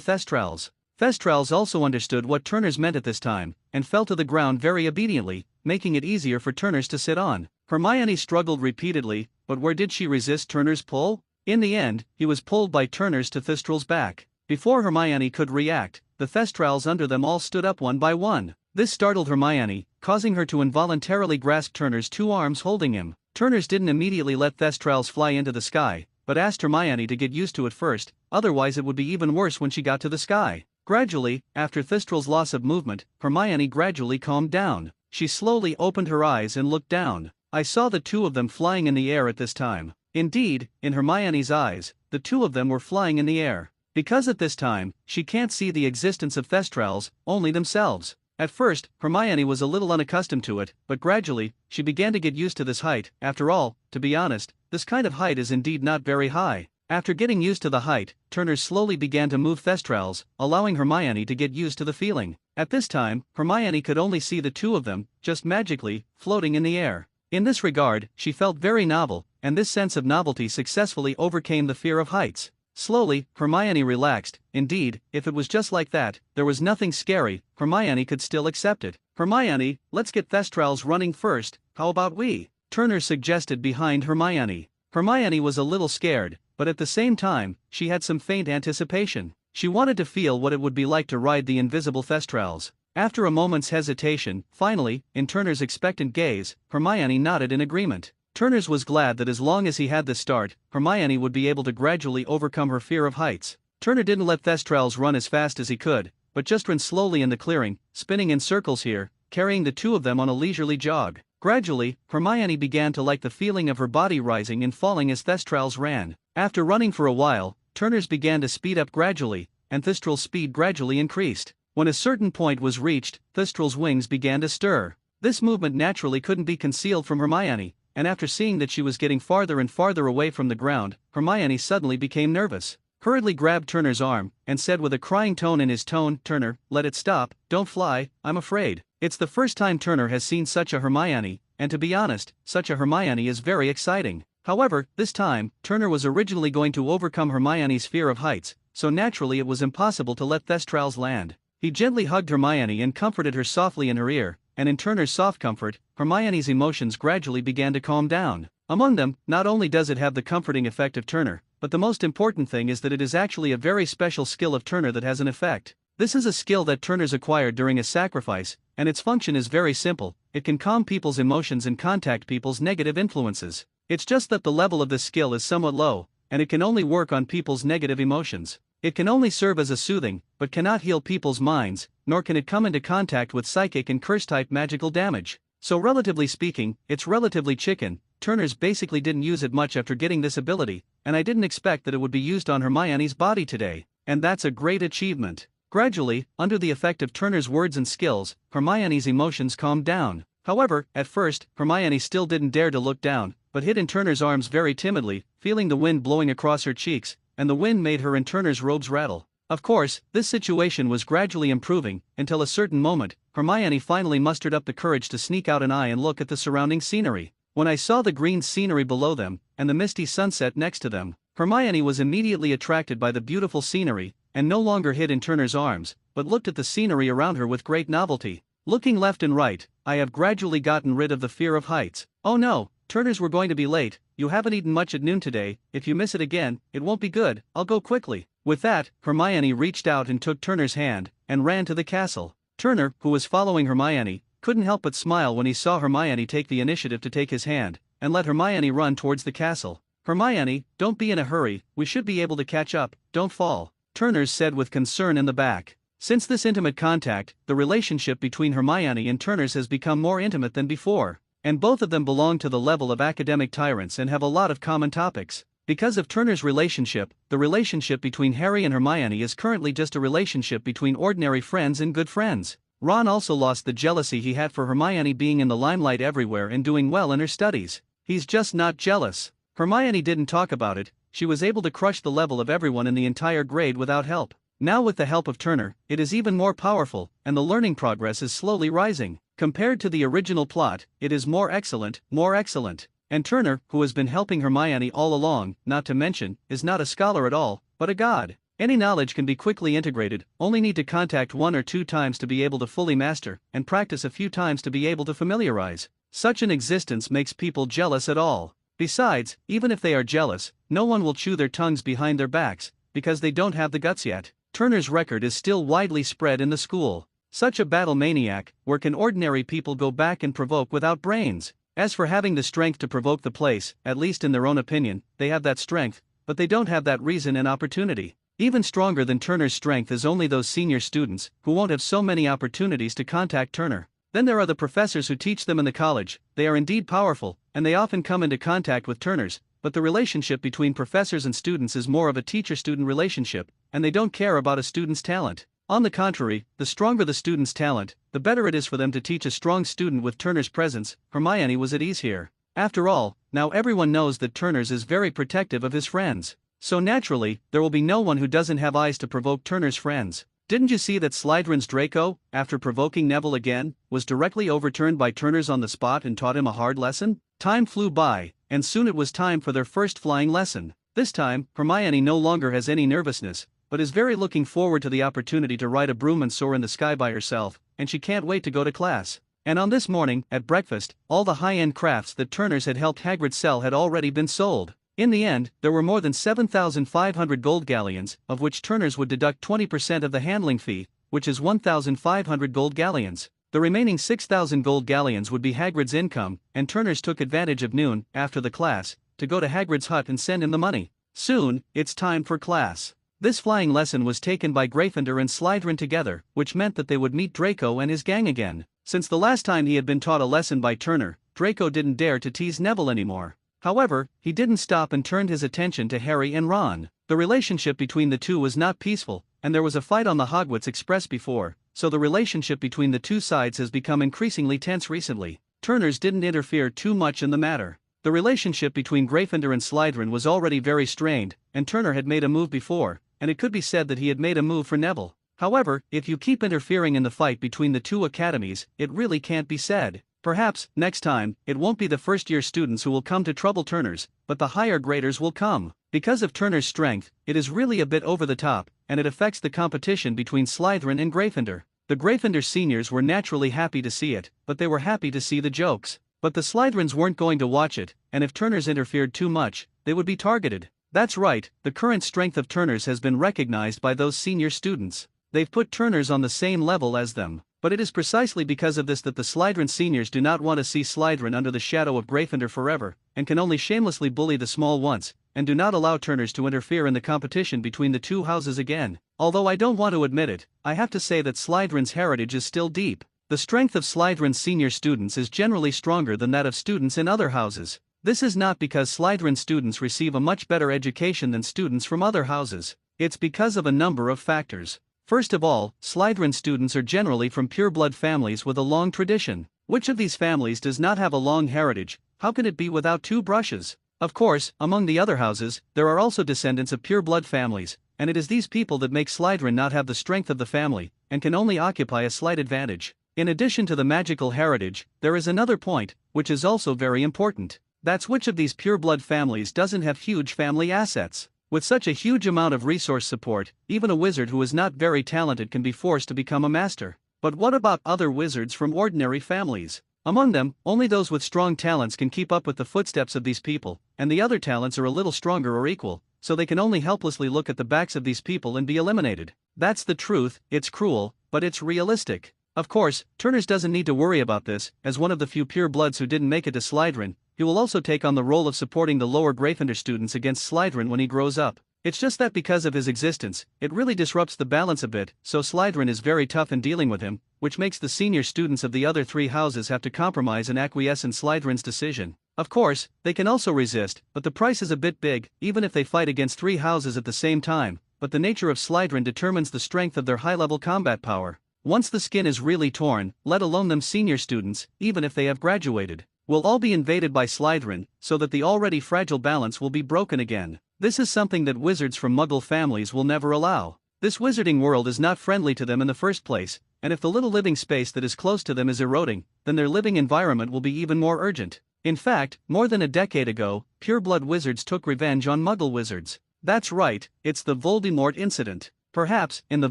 Thestrals. Thestrals also understood what Turners meant at this time, and fell to the ground very obediently, making it easier for Turners to sit on. Hermione struggled repeatedly, but where did she resist Turners' pull? In the end, he was pulled by Turners to Thestrals' back. Before Hermione could react, the Thestrals under them all stood up one by one. This startled Hermione, causing her to involuntarily grasp Turners' two arms holding him. Turners didn't immediately let Thestrals fly into the sky, but asked Hermione to get used to it first, otherwise it would be even worse when she got to the sky. Gradually, after Thestrals' loss of movement, Hermione gradually calmed down. She slowly opened her eyes and looked down. "I saw the two of them flying in the air at this time." Indeed, in Hermione's eyes, the two of them were flying in the air. Because at this time, she can't see the existence of Thestrals, only themselves. At first, Hermione was a little unaccustomed to it, but gradually, she began to get used to this height. After all, to be honest, this kind of height is indeed not very high. After getting used to the height, Turners slowly began to move Thestrals, allowing Hermione to get used to the feeling. At this time, Hermione could only see the two of them, just magically, floating in the air. In this regard, she felt very novel, and this sense of novelty successfully overcame the fear of heights. Slowly, Hermione relaxed. Indeed, if it was just like that, there was nothing scary, Hermione could still accept it. "Hermione, let's get Thestrals running first, how about we?" Turner suggested behind Hermione. Hermione was a little scared, but at the same time, she had some faint anticipation. She wanted to feel what it would be like to ride the invisible Thestrals. After a moment's hesitation, finally, in Turner's expectant gaze, Hermione nodded in agreement. Turner's was glad that as long as he had the start, Hermione would be able to gradually overcome her fear of heights. Turner didn't let Thestrals run as fast as he could, but just ran slowly in the clearing, spinning in circles here, carrying the two of them on a leisurely jog. Gradually, Hermione began to like the feeling of her body rising and falling as Thestrals ran. After running for a while, Turner's began to speed up gradually, and Thestral's speed gradually increased. When a certain point was reached, Thestral's wings began to stir. This movement naturally couldn't be concealed from Hermione, and after seeing that she was getting farther and farther away from the ground, Hermione suddenly became nervous. Hurriedly grabbed Turner's arm, and said with a crying tone in his tone, "Turner, let it stop, don't fly, I'm afraid." It's the first time Turner has seen such a Hermione, and to be honest, such a Hermione is very exciting. However, this time, Turner was originally going to overcome Hermione's fear of heights, so naturally it was impossible to let Thestrals land. He gently hugged Hermione and comforted her softly in her ear, and in Turner's soft comfort, Hermione's emotions gradually began to calm down. Among them, not only does it have the comforting effect of Turner, but the most important thing is that it is actually a very special skill of Turner that has an effect. This is a skill that Turner's acquired during a sacrifice, and its function is very simple. It can calm people's emotions and contact people's negative influences. It's just that the level of this skill is somewhat low, and it can only work on people's negative emotions. It can only serve as a soothing, but cannot heal people's minds, nor can it come into contact with psychic and curse-type magical damage. So relatively speaking, it's relatively chicken. Turner's basically didn't use it much after getting this ability, and I didn't expect that it would be used on Hermione's body today, and that's a great achievement. Gradually, under the effect of Turner's words and skills, Hermione's emotions calmed down. However, at first, Hermione still didn't dare to look down, but hid in Turner's arms very timidly, feeling the wind blowing across her cheeks, and the wind made her and Turner's robes rattle. Of course, this situation was gradually improving, until a certain moment, Hermione finally mustered up the courage to sneak out an eye and look at the surrounding scenery. When I saw the green scenery below them, and the misty sunset next to them, Hermione was immediately attracted by the beautiful scenery, and no longer hid in Turner's arms, but looked at the scenery around her with great novelty. Looking left and right, I have gradually gotten rid of the fear of heights. Oh no, Turner's, we're going to be late. You haven't eaten much at noon today. If you miss it again, it won't be good. I'll go quickly. With that, Hermione reached out and took Turner's hand, and ran to the castle. Turner, who was following Hermione, couldn't help but smile when he saw Hermione take the initiative to take his hand, and let Hermione run towards the castle. "Hermione, don't be in a hurry, we should be able to catch up, don't fall," Turner said with concern in the back. Since this intimate contact, the relationship between Hermione and Turner's has become more intimate than before, and both of them belong to the level of academic tyrants and have a lot of common topics. Because of Turner's relationship, the relationship between Harry and Hermione is currently just a relationship between ordinary friends and good friends. Ron also lost the jealousy he had for Hermione being in the limelight everywhere and doing well in her studies. He's just not jealous. Hermione didn't talk about it. She was able to crush the level of everyone in the entire grade without help. Now with the help of Turner, it is even more powerful, and the learning progress is slowly rising. Compared to the original plot, it is more excellent, more excellent. And Turner, who has been helping Hermione all along, not to mention, is not a scholar at all, but a god. Any knowledge can be quickly integrated, only need to contact 1 or 2 times to be able to fully master, and practice a few times to be able to familiarize. Such an existence makes people jealous at all. Besides, even if they are jealous, no one will chew their tongues behind their backs, because they don't have the guts yet. Turner's record is still widely spread in the school. Such a battle maniac, where can ordinary people go back and provoke without brains? As for having the strength to provoke the place, at least in their own opinion, they have that strength, but they don't have that reason and opportunity. Even stronger than Turner's strength is only those senior students, who won't have so many opportunities to contact Turner. Then there are the professors who teach them in the college. They are indeed powerful, and they often come into contact with Turner's, but the relationship between professors and students is more of a teacher-student relationship, and they don't care about a student's talent. On the contrary, the stronger the student's talent, the better it is for them to teach a strong student. With Turner's presence, Hermione was at ease here. After all, now everyone knows that Turner's is very protective of his friends. So naturally, there will be no one who doesn't have eyes to provoke Turner's friends. Didn't you see that Slytherin's Draco, after provoking Neville again, was directly overturned by Turner's on the spot and taught him a hard lesson? Time flew by, and soon it was time for their first flying lesson. This time, Hermione no longer has any nervousness, but is very looking forward to the opportunity to ride a broom and soar in the sky by herself, and she can't wait to go to class. And on this morning, at breakfast, all the high-end crafts that Turners had helped Hagrid sell had already been sold. In the end, there were more than 7,500 gold galleons, of which Turners would deduct 20% of the handling fee, which is 1,500 gold galleons. The remaining 6,000 gold galleons would be Hagrid's income, and Turners took advantage of noon, after the class, to go to Hagrid's hut and send him the money. Soon, it's time for class. This flying lesson was taken by Gryffindor and Slytherin together, which meant that they would meet Draco and his gang again. Since the last time he had been taught a lesson by Turner, Draco didn't dare to tease Neville anymore. However, he didn't stop and turned his attention to Harry and Ron. The relationship between the two was not peaceful, and there was a fight on the Hogwarts Express before, so the relationship between the two sides has become increasingly tense recently. Turners didn't interfere too much in the matter. The relationship between Gryffindor and Slytherin was already very strained, and Turner had made a move before, and it could be said that he had made a move for Neville. However, if you keep interfering in the fight between the two academies, it really can't be said. Perhaps, next time, it won't be the first-year students who will come to trouble Turners, but the higher graders will come. Because of Turner's strength, it is really a bit over the top, and it affects the competition between Slytherin and Gryffindor. The Gryffindor seniors were naturally happy to see it, but they were happy to see the jokes. But the Slytherins weren't going to watch it, and if Turners interfered too much, they would be targeted. That's right, the current strength of Turners has been recognized by those senior students. They've put Turners on the same level as them. But it is precisely because of this that the Slytherin seniors do not want to see Slytherin under the shadow of Gryffindor forever, and can only shamelessly bully the small ones, and do not allow Turners to interfere in the competition between the two houses again. Although I don't want to admit it, I have to say that Slytherin's heritage is still deep. The strength of Slytherin's senior students is generally stronger than that of students in other houses. This is not because Slytherin students receive a much better education than students from other houses. It's because of a number of factors. First of all, Slytherin students are generally from pureblood families with a long tradition. Which of these families does not have a long heritage? How can it be without two brushes? Of course, among the other houses, there are also descendants of pureblood families, and it is these people that make Slytherin not have the strength of the family, and can only occupy a slight advantage. In addition to the magical heritage, there is another point, which is also very important. That's which of these pureblood families doesn't have huge family assets. With such a huge amount of resource support, even a wizard who is not very talented can be forced to become a master. But what about other wizards from ordinary families? Among them, only those with strong talents can keep up with the footsteps of these people, and the other talents are a little stronger or equal, so they can only helplessly look at the backs of these people and be eliminated. That's the truth. It's cruel, but it's realistic. Of course, Turners doesn't need to worry about this. As one of the few purebloods who didn't make it to Slytherin, he will also take on the role of supporting the lower Gryffindor students against Slytherin when he grows up. It's just that because of his existence, it really disrupts the balance a bit, so Slytherin is very tough in dealing with him, which makes the senior students of the other three houses have to compromise and acquiesce in Slytherin's decision. Of course, they can also resist, but the price is a bit big, even if they fight against three houses at the same time, but the nature of Slytherin determines the strength of their high-level combat power. Once the skin is really torn, let alone them senior students, even if they have graduated, will all be invaded by Slytherin, so that the already fragile balance will be broken again. This is something that wizards from Muggle families will never allow. This wizarding world is not friendly to them in the first place, and if the little living space that is close to them is eroding, then their living environment will be even more urgent. In fact, more than a decade ago, pureblood wizards took revenge on Muggle wizards. That's right, it's the Voldemort incident. Perhaps, in the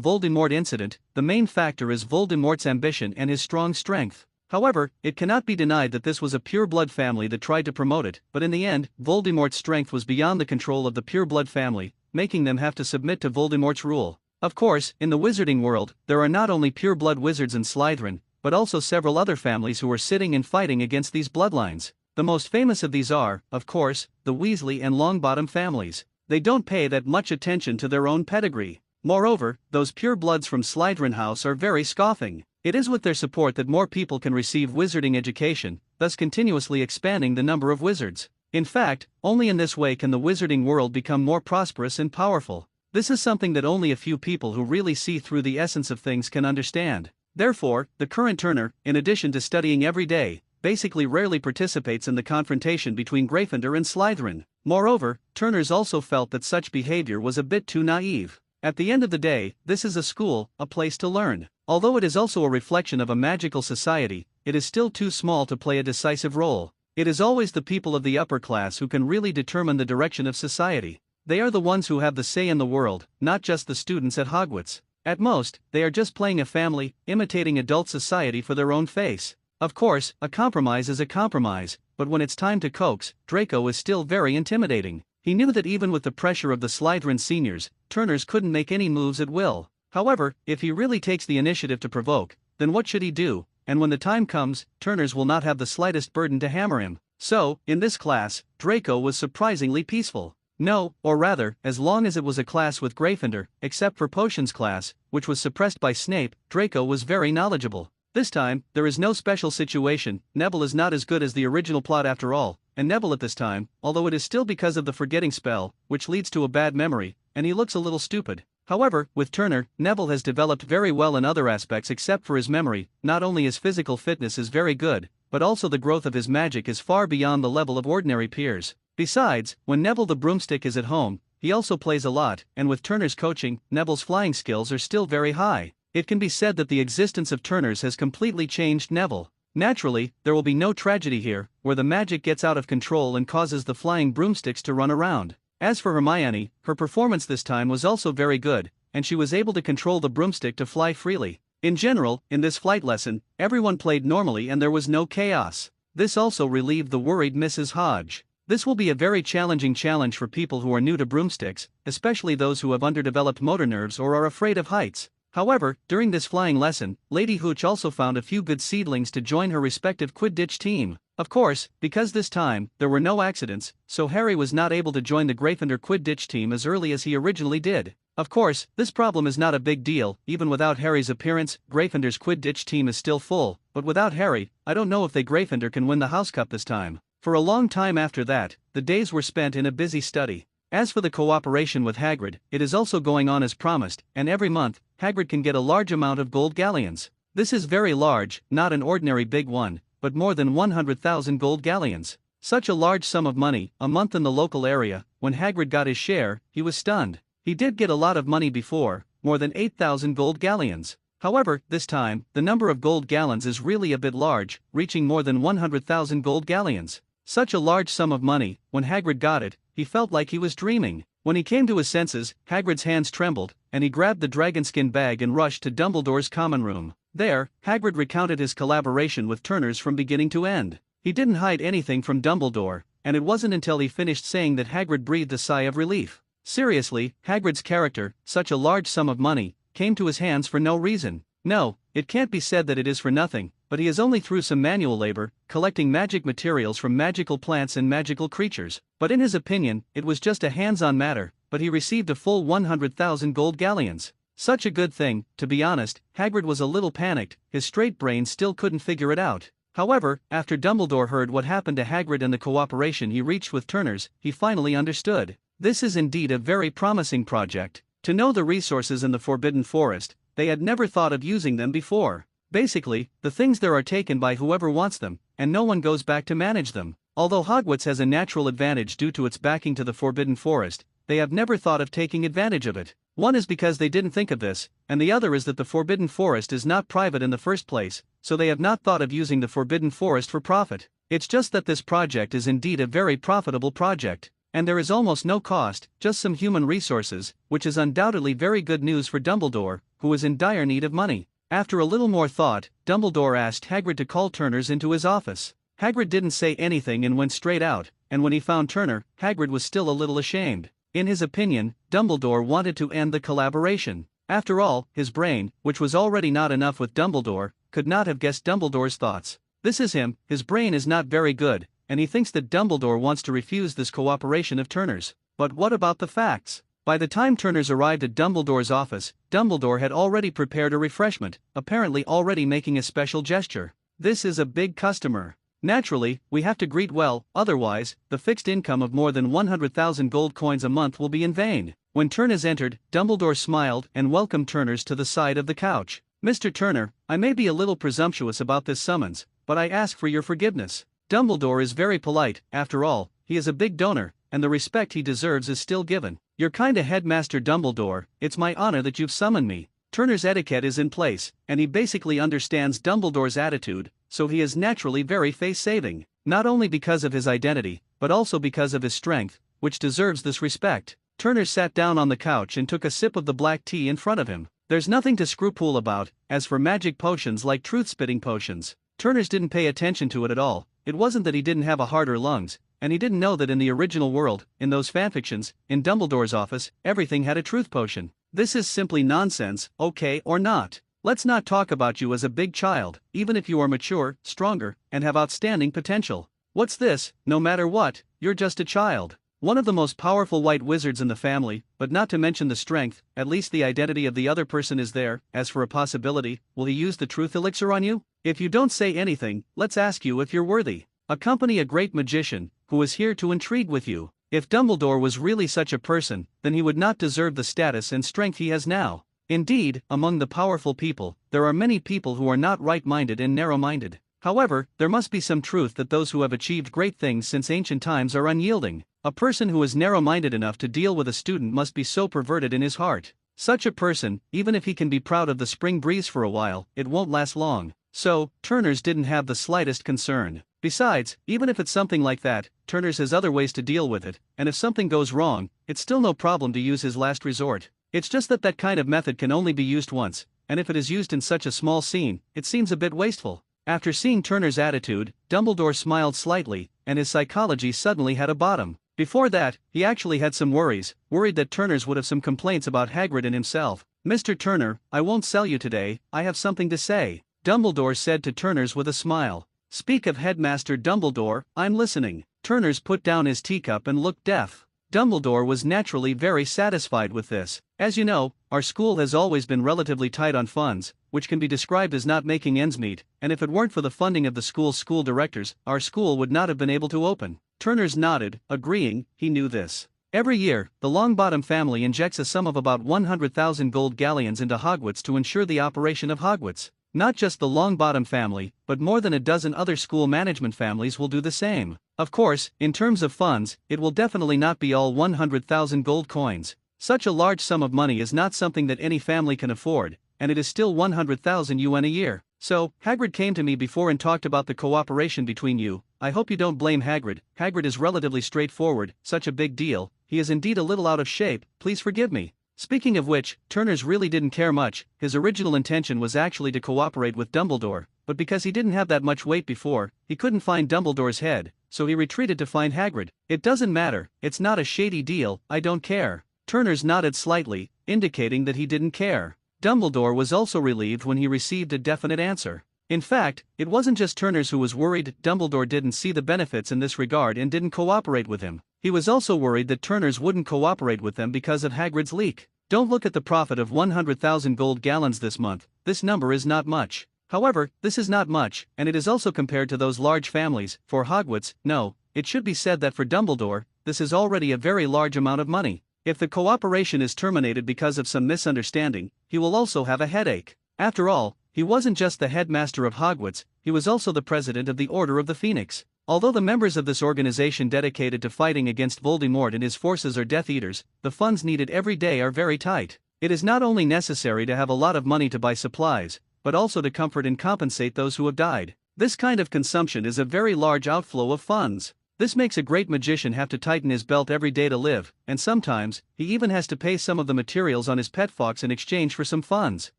Voldemort incident, the main factor is Voldemort's ambition and his strong strength. However, it cannot be denied that this was a pureblood family that tried to promote it, but in the end, Voldemort's strength was beyond the control of the pureblood family, making them have to submit to Voldemort's rule. Of course, in the wizarding world, there are not only pureblood wizards in Slytherin, but also several other families who are sitting and fighting against these bloodlines. The most famous of these are, of course, the Weasley and Longbottom families. They don't pay that much attention to their own pedigree. Moreover, those purebloods from Slytherin House are very scoffing. It is with their support that more people can receive wizarding education, thus continuously expanding the number of wizards. In fact, only in this way can the wizarding world become more prosperous and powerful. This is something that only a few people who really see through the essence of things can understand. Therefore, the current Turner, in addition to studying every day, basically rarely participates in the confrontation between Gryffindor and Slytherin. Moreover, Turners also felt that such behavior was a bit too naive. At the end of the day, this is a school, a place to learn. Although it is also a reflection of a magical society, it is still too small to play a decisive role. It is always the people of the upper class who can really determine the direction of society. They are the ones who have the say in the world, not just the students at Hogwarts. At most, they are just playing a family, imitating adult society for their own face. Of course, a compromise is a compromise, but when it's time to coax, Draco is still very intimidating. He knew that even with the pressure of the Slytherin seniors, Turners couldn't make any moves at will. However, if he really takes the initiative to provoke, then what should he do? And when the time comes, Turners will not have the slightest burden to hammer him. So, in this class, Draco was surprisingly peaceful. No, or rather, as long as it was a class with Gryffindor, except for Potions class, which was suppressed by Snape, Draco was very knowledgeable. This time, there is no special situation. Neville is not as good as the original plot after all, and Neville at this time, although it is still because of the forgetting spell, which leads to a bad memory, and he looks a little stupid. However, with Turner, Neville has developed very well in other aspects except for his memory. Not only his physical fitness is very good, but also the growth of his magic is far beyond the level of ordinary peers. Besides, when Neville the broomstick is at home, he also plays a lot, and with Turner's coaching, Neville's flying skills are still very high. It can be said that the existence of Turners has completely changed Neville. Naturally, there will be no tragedy here, where the magic gets out of control and causes the flying broomsticks to run around. As for Hermione, her performance this time was also very good, and she was able to control the broomstick to fly freely. In general, in this flight lesson, everyone played normally and there was no chaos. This also relieved the worried Mrs. Hodge. This will be a very challenging challenge for people who are new to broomsticks, especially those who have underdeveloped motor nerves or are afraid of heights. However, during this flying lesson, Lady Hooch also found a few good seedlings to join her respective Quidditch team. Of course, because this time, there were no accidents, so Harry was not able to join the Gryffindor Quidditch team as early as he originally did. Of course, this problem is not a big deal. Even without Harry's appearance, Gryffindor's Quidditch team is still full, but without Harry, I don't know if the Gryffindor can win the House Cup this time. For a long time after that, the days were spent in a busy study. As for the cooperation with Hagrid, it is also going on as promised, and every month, Hagrid can get a large amount of gold galleons. This is very large, not an ordinary big one, but more than 100,000 gold galleons. Such a large sum of money, a month in the local area. When Hagrid got his share, he was stunned. He did get a lot of money before, more than 8,000 gold galleons. However, this time, the number of gold gallons is really a bit large, reaching more than 100,000 gold galleons. Such a large sum of money. When Hagrid got it, he felt like he was dreaming. When he came to his senses, Hagrid's hands trembled, and he grabbed the dragonskin bag and rushed to Dumbledore's common room. There, Hagrid recounted his collaboration with Turners from beginning to end. He didn't hide anything from Dumbledore, and it wasn't until he finished saying that Hagrid breathed a sigh of relief. Seriously, Hagrid's character, such a large sum of money, came to his hands for no reason. No, it can't be said that it is for nothing, but he is only through some manual labor, collecting magic materials from magical plants and magical creatures. But in his opinion, it was just a hands-on matter, but he received a full 100,000 gold galleons. Such a good thing. To be honest, Hagrid was a little panicked. His straight brain still couldn't figure it out. However, after Dumbledore heard what happened to Hagrid and the cooperation he reached with Turners, he finally understood. This is indeed a very promising project. To know the resources in the Forbidden Forest, they had never thought of using them before. Basically, the things there are taken by whoever wants them, and no one goes back to manage them. Although Hogwarts has a natural advantage due to its backing to the Forbidden Forest, they have never thought of taking advantage of it. One is because they didn't think of this, and the other is that the Forbidden Forest is not private in the first place, so they have not thought of using the Forbidden Forest for profit. It's just that this project is indeed a very profitable project, and there is almost no cost, just some human resources, which is undoubtedly very good news for Dumbledore, who is in dire need of money. After a little more thought, Dumbledore asked Hagrid to call Turners into his office. Hagrid didn't say anything and went straight out, and when he found Turner, Hagrid was still a little ashamed. In his opinion, Dumbledore wanted to end the collaboration. After all, his brain, which was already not enough with Dumbledore, could not have guessed Dumbledore's thoughts. This is him. His brain is not very good, and he thinks that Dumbledore wants to refuse this cooperation of Turners. But what about the facts? By the time Turners arrived at Dumbledore's office, Dumbledore had already prepared a refreshment, apparently already making a special gesture. This is a big customer. Naturally, we have to greet well, otherwise, the fixed income of more than 100,000 gold coins a month will be in vain. When Turners entered, Dumbledore smiled and welcomed Turners to the side of the couch. Mr. Turner, I may be a little presumptuous about this summons, but I ask for your forgiveness. Dumbledore is very polite. After all, he is a big donor, and the respect he deserves is still given. You're kinda Headmaster Dumbledore, it's my honor that you've summoned me. Turner's etiquette is in place, and he basically understands Dumbledore's attitude, so he is naturally very face-saving. not only because of his identity, but also because of his strength, which deserves this respect. Turner sat down on the couch and took a sip of the black tea in front of him. There's nothing to scruple about. As for magic potions like truth-spitting potions, Turners didn't pay attention to it at all. It wasn't that he didn't have a heart or lungs, and he didn't know that in the original world, in those fanfictions, in Dumbledore's office, everything had a truth potion. This is simply nonsense, okay or not? Let's not talk about you as a big child, even if you are mature, stronger, and have outstanding potential. What's this? No matter what, you're just a child. One of the most powerful white wizards in the family, but not to mention the strength, at least the identity of the other person is there. As for a possibility, will he use the truth elixir on you? If you don't say anything, let's ask you if you're worthy. Accompany a great magician, who is here to intrigue with you. If Dumbledore was really such a person, then he would not deserve the status and strength he has now. Indeed, among the powerful people, there are many people who are not right-minded and narrow-minded. However, there must be some truth that those who have achieved great things since ancient times are unyielding. A person who is narrow-minded enough to deal with a student must be so perverted in his heart. Such a person, even if he can be proud of the spring breeze for a while, it won't last long. So, Turners didn't have the slightest concern. Besides, even if it's something like that, Turners has other ways to deal with it, and if something goes wrong, it's still no problem to use his last resort. It's just that that kind of method can only be used once, and if it is used in such a small scene, it seems a bit wasteful. After seeing Turner's attitude, Dumbledore smiled slightly, and his psychology suddenly had a bottom. Before that, he actually had some worried that Turners would have some complaints about Hagrid and himself. "Mr. Turner, I won't sell you today, I have something to say," Dumbledore said to Turners with a smile. "Speak of Headmaster Dumbledore, I'm listening." Turners put down his teacup and looked deaf. Dumbledore was naturally very satisfied with this. "As you know, our school has always been relatively tight on funds, which can be described as not making ends meet, and if it weren't for the funding of the school's school directors, our school would not have been able to open." Turners nodded, agreeing. He knew this. Every year, the Longbottom family injects a sum of about 100,000 gold galleons into Hogwarts to ensure the operation of Hogwarts. Not just the Longbottom family, but more than a dozen other school management families will do the same. Of course, in terms of funds, it will definitely not be all 100,000 gold coins. Such a large sum of money is not something that any family can afford, and it is still 100,000 UN a year. So, Hagrid came to me before and talked about the cooperation between you. I hope you don't blame Hagrid. Hagrid is relatively straightforward, such a big deal. He is indeed a little out of shape, please forgive me. Speaking of which, Turners really didn't care much. His original intention was actually to cooperate with Dumbledore, but because he didn't have that much weight before, he couldn't find Dumbledore's head, so he retreated to find Hagrid. "It doesn't matter, it's not a shady deal, I don't care." Turners nodded slightly, indicating that he didn't care. Dumbledore was also relieved when he received a definite answer. In fact, it wasn't just Turners who was worried Dumbledore didn't see the benefits in this regard and didn't cooperate with him. He was also worried that Turners wouldn't cooperate with them because of Hagrid's leak. Don't look at the profit of 100,000 gold gallons this month, this number is not much. However, this is not much, and it is also compared to those large families. For Hogwarts, no, it should be said that for Dumbledore, this is already a very large amount of money. If the cooperation is terminated because of some misunderstanding, he will also have a headache. After all, he wasn't just the headmaster of Hogwarts, he was also the president of the Order of the Phoenix. Although the members of this organization dedicated to fighting against Voldemort and his forces are Death Eaters, the funds needed every day are very tight. It is not only necessary to have a lot of money to buy supplies, but also to comfort and compensate those who have died. This kind of consumption is a very large outflow of funds. This makes a great magician have to tighten his belt every day to live, and sometimes, he even has to pay some of the materials on his pet fox in exchange for some funds.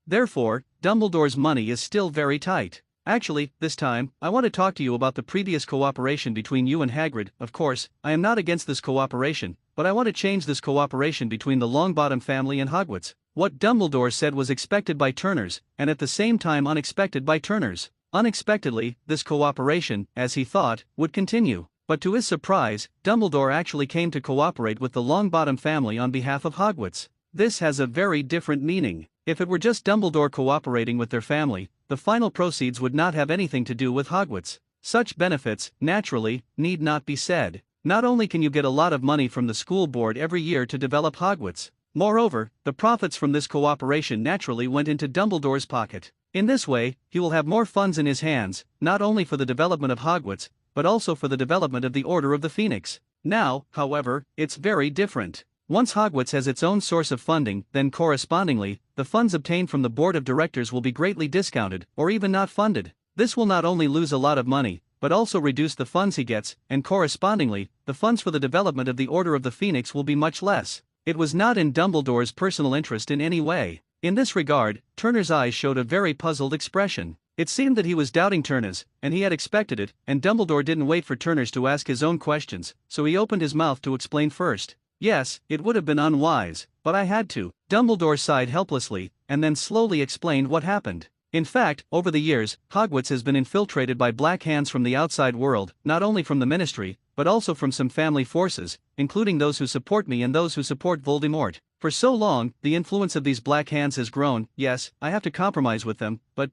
Therefore, Dumbledore's money is still very tight. Actually, this time, I want to talk to you about the previous cooperation between you and Hagrid. Of course, I am not against this cooperation, but I want to change this cooperation between the Longbottom family and Hogwarts. What Dumbledore said was expected by Turners, and at the same time unexpected by Turners. Unexpectedly, this cooperation, as he thought, would continue. But to his surprise, Dumbledore actually came to cooperate with the Longbottom family on behalf of Hogwarts. This has a very different meaning. If it were just Dumbledore cooperating with their family, the final proceeds would not have anything to do with Hogwarts. Such benefits, naturally, need not be said. Not only can you get a lot of money from the school board every year to develop Hogwarts, moreover, the profits from this cooperation naturally went into Dumbledore's pocket. In this way, he will have more funds in his hands, not only for the development of Hogwarts, but also for the development of the Order of the Phoenix. Now, however, it's very different. Once Hogwarts has its own source of funding, then correspondingly, the funds obtained from the board of directors will be greatly discounted, or even not funded. This will not only lose a lot of money, but also reduce the funds he gets, and correspondingly, the funds for the development of the Order of the Phoenix will be much less. It was not in Dumbledore's personal interest in any way. In this regard, Turner's eyes showed a very puzzled expression. It seemed that he was doubting Turner's, and he had expected it, and Dumbledore didn't wait for Turner's to ask his own questions, so he opened his mouth to explain first. Yes, it would have been unwise, but I had to. Dumbledore sighed helplessly, and then slowly explained what happened. In fact, over the years, Hogwarts has been infiltrated by black hands from the outside world, not only from the Ministry, but also from some family forces, including those who support me and those who support Voldemort. For so long, the influence of these black hands has grown. Yes, I have to compromise with them, but,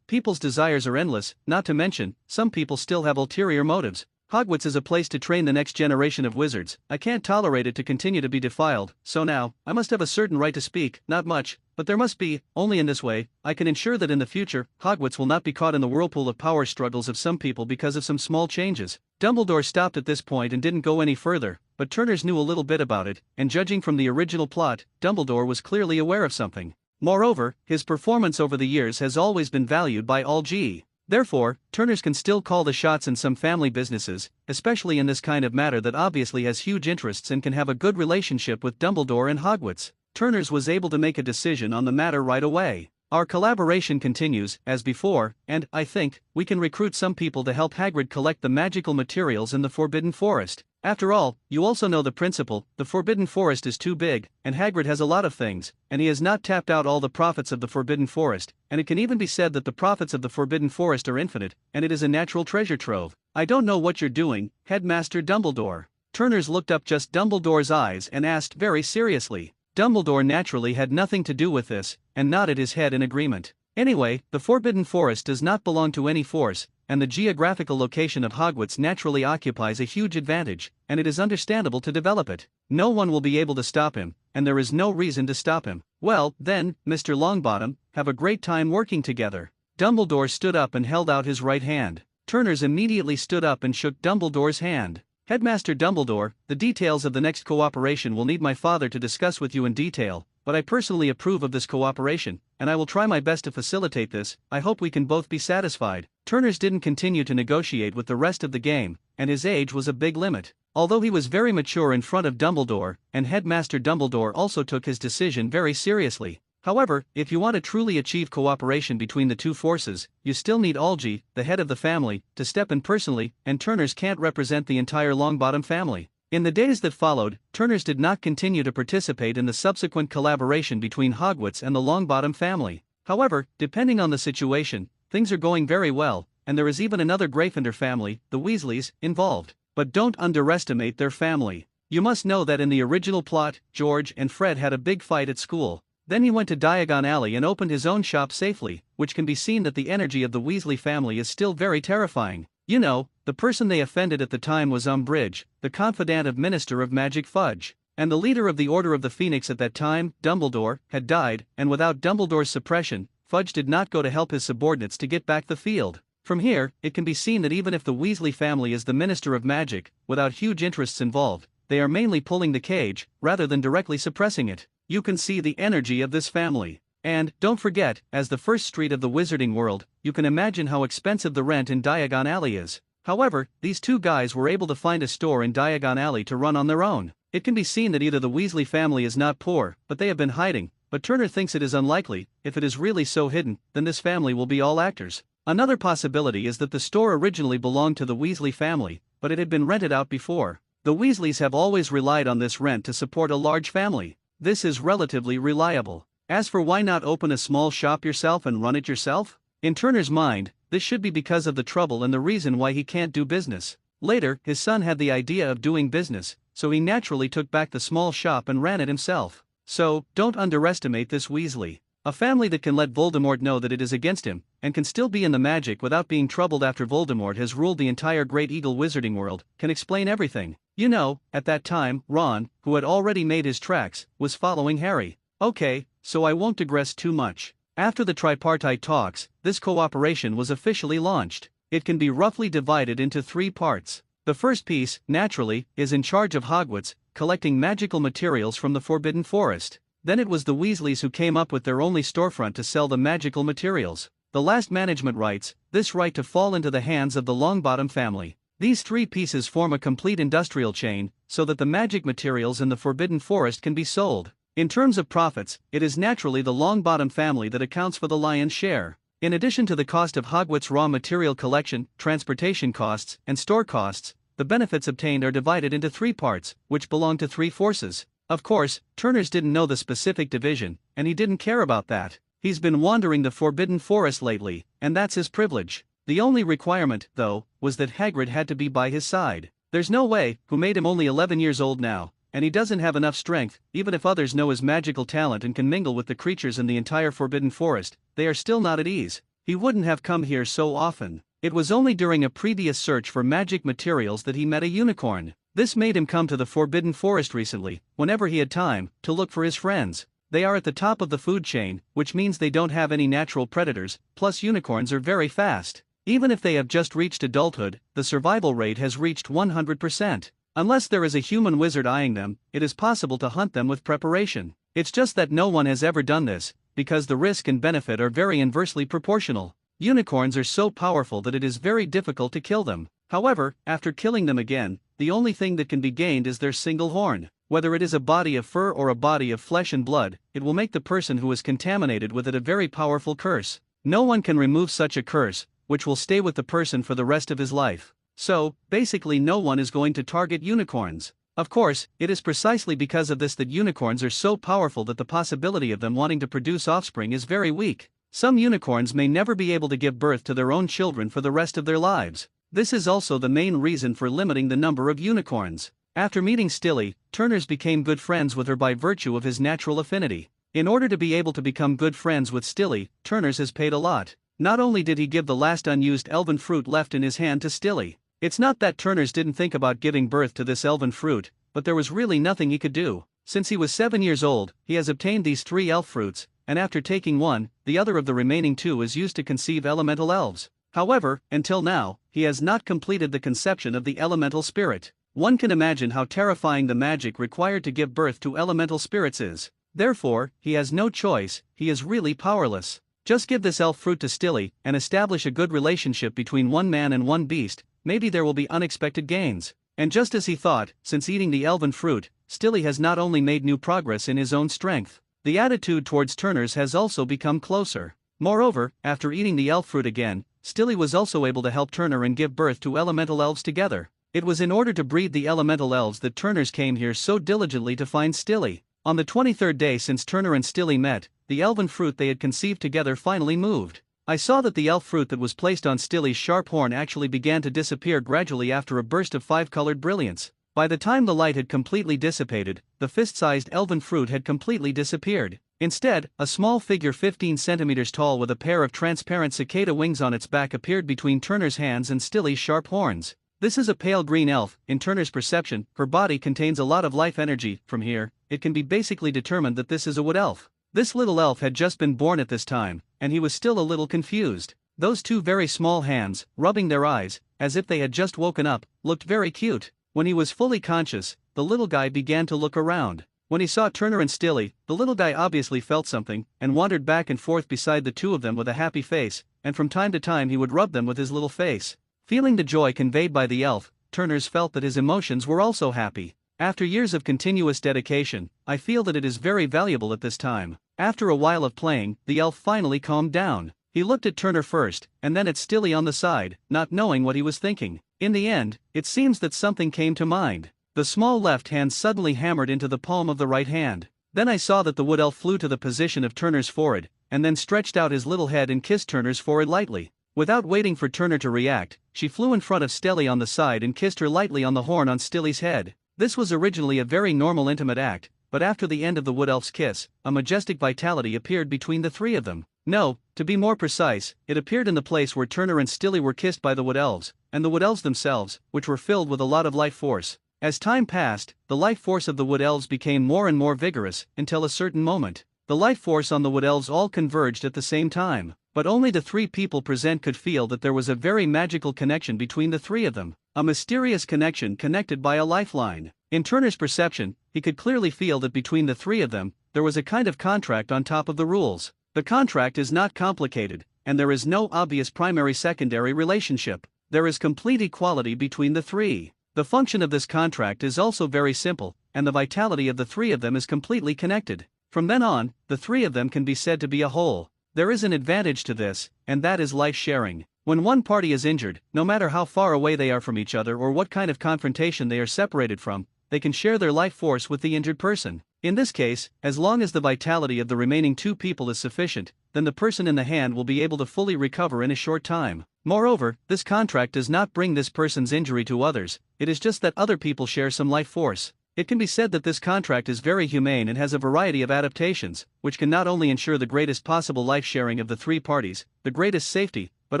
people's desires are endless, not to mention, some people still have ulterior motives. Hogwarts is a place to train the next generation of wizards. I can't tolerate it to continue to be defiled, so now, I must have a certain right to speak, not much, but there must be. Only in this way, I can ensure that in the future, Hogwarts will not be caught in the whirlpool of power struggles of some people because of some small changes. Dumbledore stopped at this point and didn't go any further, but Turner's knew a little bit about it, and judging from the original plot, Dumbledore was clearly aware of something. Moreover, his performance over the years has always been valued by all G. Therefore, Turner's can still call the shots in some family businesses, especially in this kind of matter that obviously has huge interests and can have a good relationship with Dumbledore and Hogwarts. Turner's was able to make a decision on the matter right away. Our collaboration continues, as before, and, I think, we can recruit some people to help Hagrid collect the magical materials in the Forbidden Forest. After all, you also know the principle, the Forbidden Forest is too big, and Hagrid has a lot of things, and he has not tapped out all the profits of the Forbidden Forest, and it can even be said that the profits of the Forbidden Forest are infinite, and it is a natural treasure trove. I don't know what you're doing, Headmaster Dumbledore. Turner's looked up just Dumbledore's eyes and asked very seriously. Dumbledore naturally had nothing to do with this, and nodded his head in agreement. Anyway, the Forbidden Forest does not belong to any force, and the geographical location of Hogwarts naturally occupies a huge advantage, and it is understandable to develop it. No one will be able to stop him, and there is no reason to stop him. Well, then, Mr. Longbottom, have a great time working together. Dumbledore stood up and held out his right hand. Turner's immediately stood up and shook Dumbledore's hand. Headmaster Dumbledore, the details of the next cooperation will need my father to discuss with you in detail, but I personally approve of this cooperation, and I will try my best to facilitate this. I hope we can both be satisfied. Turner's didn't continue to negotiate with the rest of the game, and his age was a big limit. Although he was very mature in front of Dumbledore, and Headmaster Dumbledore also took his decision very seriously. However, if you want to truly achieve cooperation between the two forces, you still need Algy, the head of the family, to step in personally, and Turner's can't represent the entire Longbottom family. In the days that followed, Turner's did not continue to participate in the subsequent collaboration between Hogwarts and the Longbottom family. However, depending on the situation, things are going very well, and there is even another Gryffindor family, the Weasleys, involved. But don't underestimate their family. You must know that in the original plot, George and Fred had a big fight at school. Then he went to Diagon Alley and opened his own shop safely, which can be seen that the energy of the Weasley family is still very terrifying. You know, the person they offended at the time was Umbridge, the confidant of Minister of Magic Fudge. And the leader of the Order of the Phoenix at that time, Dumbledore, had died, and without Dumbledore's suppression, Fudge did not go to help his subordinates to get back the field. From here, it can be seen that even if the Weasley family is the Minister of Magic, without huge interests involved, they are mainly pulling the cage, rather than directly suppressing it. You can see the energy of this family. And, don't forget, as the first street of the wizarding world, you can imagine how expensive the rent in Diagon Alley is. However, these two guys were able to find a store in Diagon Alley to run on their own. It can be seen that either the Weasley family is not poor, but they have been hiding, but Turner thinks it is unlikely. If it is really so hidden, then this family will be all actors. Another possibility is that the store originally belonged to the Weasley family, but it had been rented out before. The Weasleys have always relied on this rent to support a large family. This is relatively reliable. As for why not open a small shop yourself and run it yourself? In Turner's mind, this should be because of the trouble and the reason why he can't do business. Later, his son had the idea of doing business, so he naturally took back the small shop and ran it himself. So, don't underestimate this Weasley. A family that can let Voldemort know that it is against him, and can still be in the magic without being troubled after Voldemort has ruled the entire Great Eagle wizarding world, can explain everything. You know, at that time, Ron, who had already made his tracks, was following Harry. Okay, so I won't digress too much. After the tripartite talks, this cooperation was officially launched. It can be roughly divided into 3 parts. The first piece, naturally, is in charge of Hogwarts, collecting magical materials from the Forbidden Forest. Then it was the Weasleys who came up with their only storefront to sell the magical materials. the last management rights, this right to fall into the hands of the Longbottom family. These three pieces form a complete industrial chain, so that the magic materials in the Forbidden Forest can be sold. In terms of profits, it is naturally the Longbottom family that accounts for the lion's share. In addition to the cost of Hogwarts raw material collection, transportation costs, and store costs, the benefits obtained are divided into three parts, which belong to three forces. Of course, Turners didn't know the specific division, and he didn't care about that. He's been wandering the Forbidden Forest lately, and that's his privilege. The only requirement, though, was that Hagrid had to be by his side. There's no way, who made him only 11 years old now, and he doesn't have enough strength. Even if others know his magical talent and can mingle with the creatures in the entire Forbidden Forest, they are still not at ease. He wouldn't have come here so often. It was only during a previous search for magic materials that he met a unicorn. This made him come to the Forbidden Forest recently, whenever he had time, to look for his friends. They are at the top of the food chain, which means they don't have any natural predators, plus unicorns are very fast. Even if they have just reached adulthood, the survival rate has reached 100%. Unless there is a human wizard eyeing them, it is possible to hunt them with preparation. It's just that no one has ever done this, because the risk and benefit are very inversely proportional. Unicorns are so powerful that it is very difficult to kill them. However, after killing them again, the only thing that can be gained is their single horn. Whether it is a body of fur or a body of flesh and blood, it will make the person who is contaminated with it a very powerful curse. No one can remove such a curse, which will stay with the person for the rest of his life. So, basically no one is going to target unicorns. Of course, it is precisely because of this that unicorns are so powerful that the possibility of them wanting to produce offspring is very weak. Some unicorns may never be able to give birth to their own children for the rest of their lives. This is also the main reason for limiting the number of unicorns. After meeting Stilly, Turners became good friends with her by virtue of his natural affinity. In order to be able to become good friends with Stilly, Turners has paid a lot. Not only did he give the last unused elven fruit left in his hand to Stilly. It's not that Turners didn't think about giving birth to this elven fruit, but there was really nothing he could do. Since he was 7 years old, he has obtained these 3 elf fruits, and after taking one, the other of the remaining 2 is used to conceive elemental elves. However, until now, he has not completed the conception of the elemental spirit. One can imagine how terrifying the magic required to give birth to elemental spirits is. Therefore, he has no choice, he is really powerless. Just give this elf fruit to Stilly, and establish a good relationship between one man and one beast, maybe there will be unexpected gains. And just as he thought, since eating the elven fruit, Stilly has not only made new progress in his own strength, the attitude towards Turners has also become closer. Moreover, after eating the elf fruit again, Stilly was also able to help Turner and give birth to elemental elves together. It was in order to breed the elemental elves that Turners came here so diligently to find Stilly. On the 23rd day since Turner and Stilly met, the elven fruit they had conceived together finally moved. I saw that the elf fruit that was placed on Stilly's sharp horn actually began to disappear gradually after a burst of 5-colored brilliance. By the time the light had completely dissipated, the fist-sized elven fruit had completely disappeared. Instead, a small figure 15 centimeters tall with a pair of transparent cicada wings on its back appeared between Turner's hands and Stilly's sharp horns. This is a pale green elf. In Turner's perception, her body contains a lot of life energy. From here, it can be basically determined that this is a wood elf. This little elf had just been born at this time, and he was still a little confused. Those 2 very small hands, rubbing their eyes, as if they had just woken up, looked very cute. When he was fully conscious, the little guy began to look around. When he saw Turner and Stilly, the little guy obviously felt something, and wandered back and forth beside the 2 of them with a happy face, and from time to time he would rub them with his little face. Feeling the joy conveyed by the elf, Turners felt that his emotions were also happy. After years of continuous dedication, I feel that it is very valuable at this time. After a while of playing, the elf finally calmed down. He looked at Turner first, and then at Stilly on the side, not knowing what he was thinking. In the end, it seems that something came to mind. The small left hand suddenly hammered into the palm of the right hand. Then I saw that the wood elf flew to the position of Turner's forehead, and then stretched out his little head and kissed Turner's forehead lightly. Without waiting for Turner to react, she flew in front of Stilly on the side and kissed her lightly on the horn on Stilly's head. This was originally a very normal intimate act, but after the end of the wood elf's kiss, a majestic vitality appeared between the 3 of them. No, to be more precise, it appeared in the place where Turner and Stilly were kissed by the wood elves, and the wood elves themselves, which were filled with a lot of life force. As time passed, the life force of the wood elves became more and more vigorous, until a certain moment, the life force on the wood elves all converged at the same time. But only the 3 people present could feel that there was a very magical connection between the 3 of them, a mysterious connection connected by a lifeline. In Turner's perception, he could clearly feel that between the 3 of them, there was a kind of contract on top of the rules. The contract is not complicated, and there is no obvious primary-secondary relationship. There is complete equality between the three. The function of this contract is also very simple, and the vitality of the three of them is completely connected. From then on, the three of them can be said to be a whole. There is an advantage to this, and that is life sharing. When one party is injured, no matter how far away they are from each other or what kind of confrontation they are separated from, they can share their life force with the injured person. In this case, as long as the vitality of the remaining two people is sufficient, then the person in the hand will be able to fully recover in a short time. Moreover, this contract does not bring this person's injury to others, it is just that other people share some life force. It can be said that this contract is very humane and has a variety of adaptations, which can not only ensure the greatest possible life sharing of the three parties, the greatest safety, but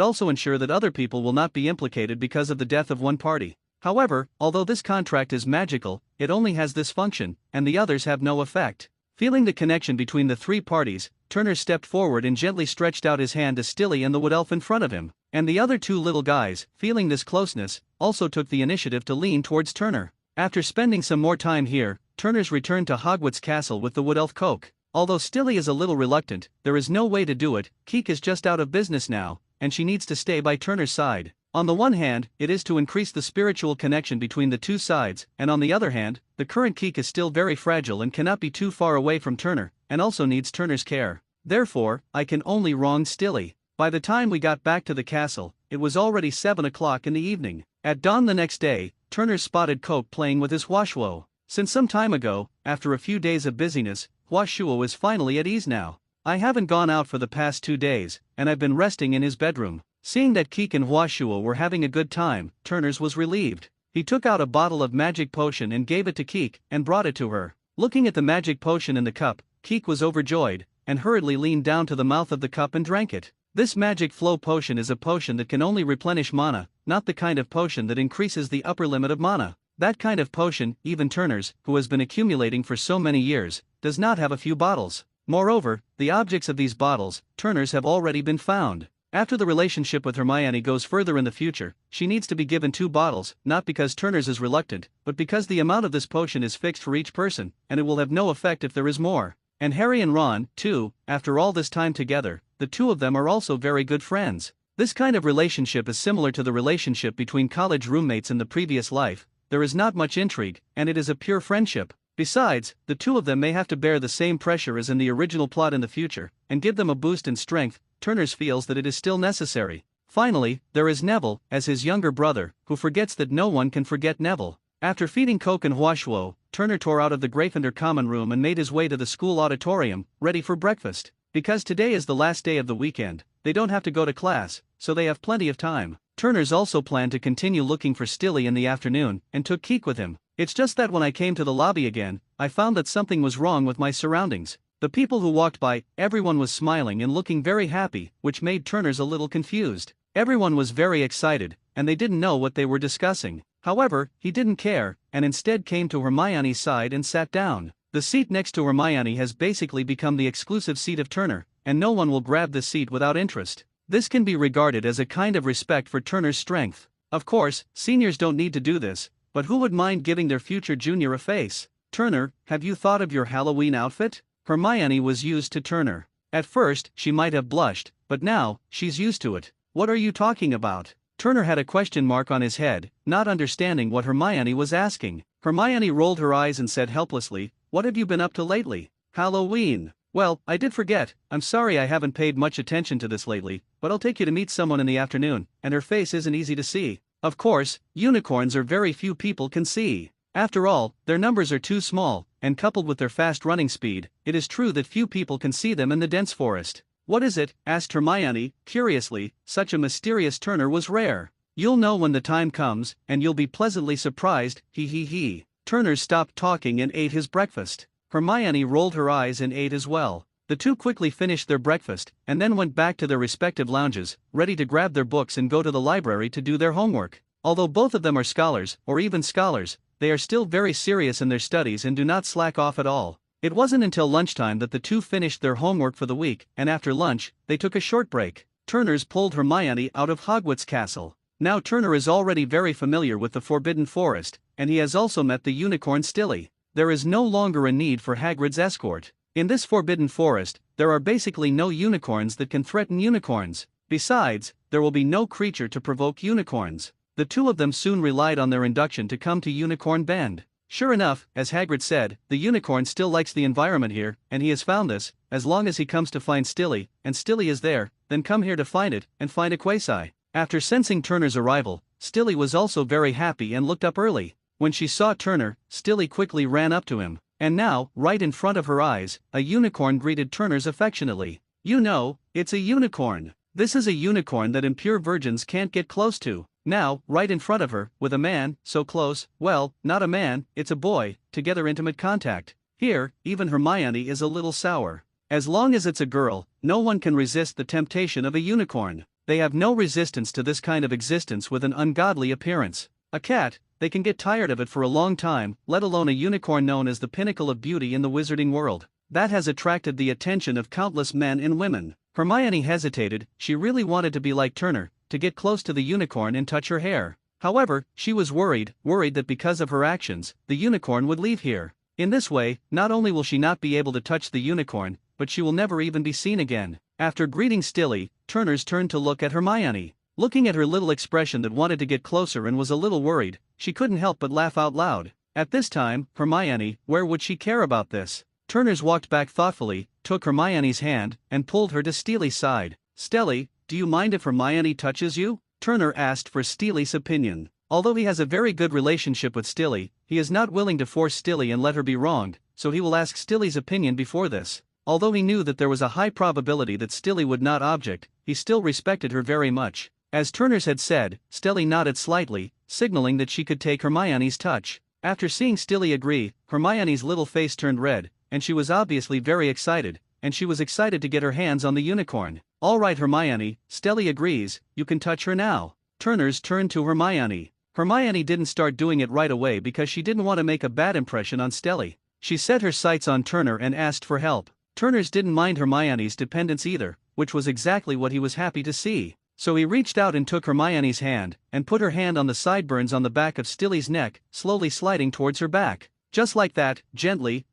also ensure that other people will not be implicated because of the death of one party. However, although this contract is magical, it only has this function, and the others have no effect. Feeling the connection between the three parties, Turner stepped forward and gently stretched out his hand to Stilly and the Wood Elf in front of him, and the other two little guys, feeling this closeness, also took the initiative to lean towards Turner. After spending some more time here, Turner's returned to Hogwarts Castle with the Wood Elf Coke. Although Stilly is a little reluctant, there is no way to do it. Keek is just out of business now, and she needs to stay by Turner's side. On the one hand, it is to increase the spiritual connection between the two sides, and on the other hand, the current Keek is still very fragile and cannot be too far away from Turner, and also needs Turner's care. Therefore, I can only wrong Stilly. By the time we got back to the castle, it was already 7 o'clock in the evening. At dawn the next day, Turner spotted Coke playing with his Huashuo. Since some time ago, after a few days of busyness, Huashuo is finally at ease now. I haven't gone out for the past 2 days, and I've been resting in his bedroom. Seeing that Keek and Huashuo were having a good time, Turner's was relieved. He took out a bottle of magic potion and gave it to Keek, and brought it to her. Looking at the magic potion in the cup, Keek was overjoyed, and hurriedly leaned down to the mouth of the cup and drank it. This magic flow potion is a potion that can only replenish mana, not the kind of potion that increases the upper limit of mana. That kind of potion, even Turner's, who has been accumulating for so many years, does not have a few bottles. Moreover, the objects of these bottles, Turner's, have already been found. After the relationship with Hermione goes further in the future, she needs to be given 2 bottles, not because Turner's is reluctant, but because the amount of this potion is fixed for each person, and it will have no effect if there is more. And Harry and Ron, too, after all this time together, the two of them are also very good friends. This kind of relationship is similar to the relationship between college roommates in the previous life. There is not much intrigue, and it is a pure friendship. Besides, the two of them may have to bear the same pressure as in the original plot in the future, and give them a boost in strength. Turner's feels that it is still necessary. Finally, there is Neville, as his younger brother, who forgets that no one can forget Neville. After feeding Coke and Huashuo, Turner tore out of the Gryffindor common room and made his way to the school auditorium, ready for breakfast. Because today is the last day of the weekend, they don't have to go to class, so they have plenty of time. Turner's also planned to continue looking for Stilly in the afternoon, and took Keek with him. It's just that when I came to the lobby again, I found that something was wrong with my surroundings. The people who walked by, everyone was smiling and looking very happy, which made Turner's a little confused. Everyone was very excited, and they didn't know what they were discussing. However, he didn't care, and instead came to Hermione's side and sat down. The seat next to Hermione has basically become the exclusive seat of Turner, and no one will grab the seat without interest. This can be regarded as a kind of respect for Turner's strength. Of course, seniors don't need to do this, but who would mind giving their future junior a face? Turner, have you thought of your Halloween outfit? Hermione was used to Turner. At first, she might have blushed, but now, she's used to it. What are you talking about? Turner had a question mark on his head, not understanding what Hermione was asking. Hermione rolled her eyes and said helplessly, "What have you been up to lately?" "Halloween. Well, I did forget. I'm sorry I haven't paid much attention to this lately, but I'll take you to meet someone in the afternoon, and her face isn't easy to see. Of course, unicorns are very few people can see. After all, their numbers are too small, and coupled with their fast running speed, it is true that few people can see them in the dense forest." "What is it?" asked Hermione, curiously. Such a mysterious Turner was rare. "You'll know when the time comes, and you'll be pleasantly surprised, he. Turner stopped talking and ate his breakfast. Hermione rolled her eyes and ate as well. The two quickly finished their breakfast, and then went back to their respective lounges, ready to grab their books and go to the library to do their homework. Although both of them are scholars, or even scholars, they are still very serious in their studies and do not slack off at all. It wasn't until lunchtime that the two finished their homework for the week, and after lunch, they took a short break. Turner's pulled Hermione out of Hogwarts Castle. Now Turner is already very familiar with the Forbidden Forest, and he has also met the unicorn Stilly. There is no longer a need for Hagrid's escort. In this Forbidden Forest, there are basically no unicorns that can threaten unicorns. Besides, there will be no creature to provoke unicorns. The two of them soon relied on their induction to come to Unicorn Bend. Sure enough, as Hagrid said, the unicorn still likes the environment here, and he has found this. As long as he comes to find Stilly, and Stilly is there, then come here to find it, and find a quasi. After sensing Turner's arrival, Stilly was also very happy and looked up early. When she saw Turner, Stilly quickly ran up to him. And now, right in front of her eyes, a unicorn greeted Turner's affectionately. You know, it's a unicorn. This is a unicorn that impure virgins can't get close to. Now, right in front of her, with a man, so close, well, not a man, it's a boy, together intimate contact. Here, even Hermione is a little sour. As long as it's a girl, no one can resist the temptation of a unicorn. They have no resistance to this kind of existence with an ungodly appearance. A cat, they can get tired of it for a long time, let alone a unicorn known as the pinnacle of beauty in the wizarding world. That has attracted the attention of countless men and women. Hermione hesitated. She really wanted to be like Turner, to get close to the unicorn and touch her hair. However, she was worried that because of her actions, the unicorn would leave here. In this way, not only will she not be able to touch the unicorn, but she will never even be seen again. After greeting Stilly, Turner's turned to look at Hermione. Looking at her little expression that wanted to get closer and was a little worried, she couldn't help but laugh out loud. At this time, Hermione, where would she care about this? Turner's walked back thoughtfully, took Hermione's hand, and pulled her to Steely's side. Stelly, do you mind if Hermione touches you? Turner asked for Steely's opinion. Although he has a very good relationship with Stilly, he is not willing to force Stilly and let her be wronged, so he will ask Stilly's opinion before this. Although he knew that there was a high probability that Stilly would not object, he still respected her very much. As Turner's had said, Stilly nodded slightly, signaling that she could take Hermione's touch. After seeing Stilly agree, Hermione's little face turned red, and she was obviously very excited, and she was excited to get her hands on the unicorn. All right Hermione, Stilly agrees, you can touch her now. Turner's turned to Hermione. Hermione didn't start doing it right away because she didn't want to make a bad impression on Stilly. She set her sights on Turner and asked for help. Turner's didn't mind Hermione's dependence either, which was exactly what he was happy to see. So he reached out and took Hermione's hand, and put her hand on the sideburns on the back of Stilly's neck, slowly sliding towards her back. Just like that, gently,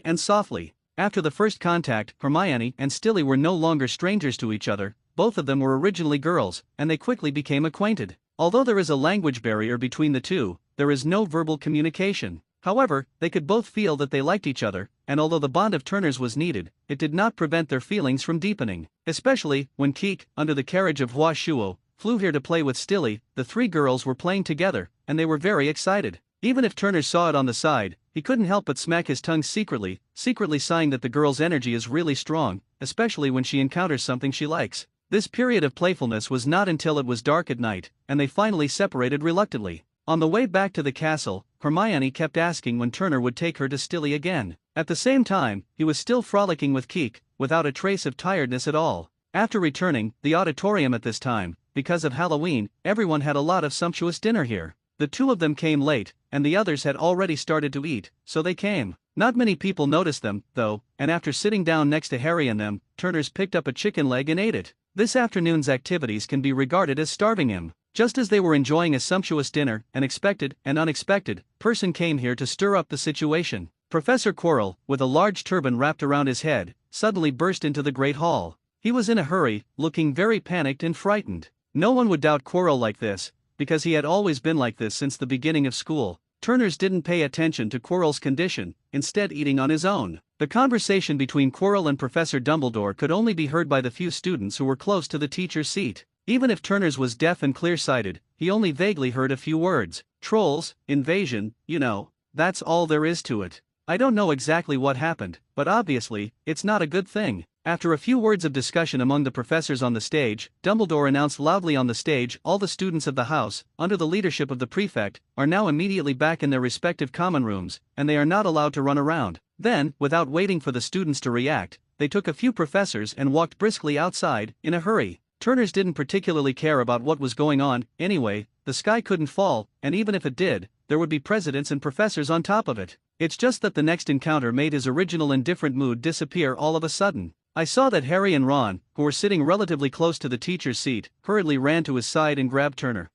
and softly. After the first contact, Hermione and Stilly were no longer strangers to each other. Both of them were originally girls, and they quickly became acquainted. Although there is a language barrier between the two, there is no verbal communication. However, they could both feel that they liked each other, and although the bond of Turners was needed, it did not prevent their feelings from deepening. Especially, when Keek, under the carriage of Hua Shuo, flew here to play with Stilly, the three girls were playing together, and they were very excited. Even if Turner saw it on the side, he couldn't help but smack his tongue secretly sighing that the girl's energy is really strong, especially when she encounters something she likes. This period of playfulness was not until it was dark at night, and they finally separated reluctantly. On the way back to the castle, Hermione kept asking when Turner would take her to Stilly again. At the same time, he was still frolicking with Keek, without a trace of tiredness at all. After returning, the auditorium at this time, because of Halloween, everyone had a lot of sumptuous dinner here. The two of them came late, and the others had already started to eat, so they came. Not many people noticed them, though, and after sitting down next to Harry and them, Turner's picked up a chicken leg and ate it. This afternoon's activities can be regarded as starving him. Just as they were enjoying a sumptuous dinner, an expected and unexpected person came here to stir up the situation. Professor Quirrell, with a large turban wrapped around his head, suddenly burst into the great hall. He was in a hurry, looking very panicked and frightened. No one would doubt Quirrell like this, because he had always been like this since the beginning of school. Turners didn't pay attention to Quirrell's condition, instead eating on his own. The conversation between Quirrell and Professor Dumbledore could only be heard by the few students who were close to the teacher's seat. Even if Turners was deaf and clear-sighted, he only vaguely heard a few words. Trolls, invasion, that's all there is to it. I don't know exactly what happened, but obviously, it's not a good thing. After a few words of discussion among the professors on the stage, Dumbledore announced loudly on the stage, all the students of the house, under the leadership of the prefect, are now immediately back in their respective common rooms, and they are not allowed to run around. Then, without waiting for the students to react, they took a few professors and walked briskly outside, in a hurry. Turners didn't particularly care about what was going on. Anyway, the sky couldn't fall, and even if it did, there would be presidents and professors on top of it. It's just that the next encounter made his original indifferent mood disappear all of a sudden. I saw that Harry and Ron, who were sitting relatively close to the teacher's seat, hurriedly ran to his side and grabbed Turner.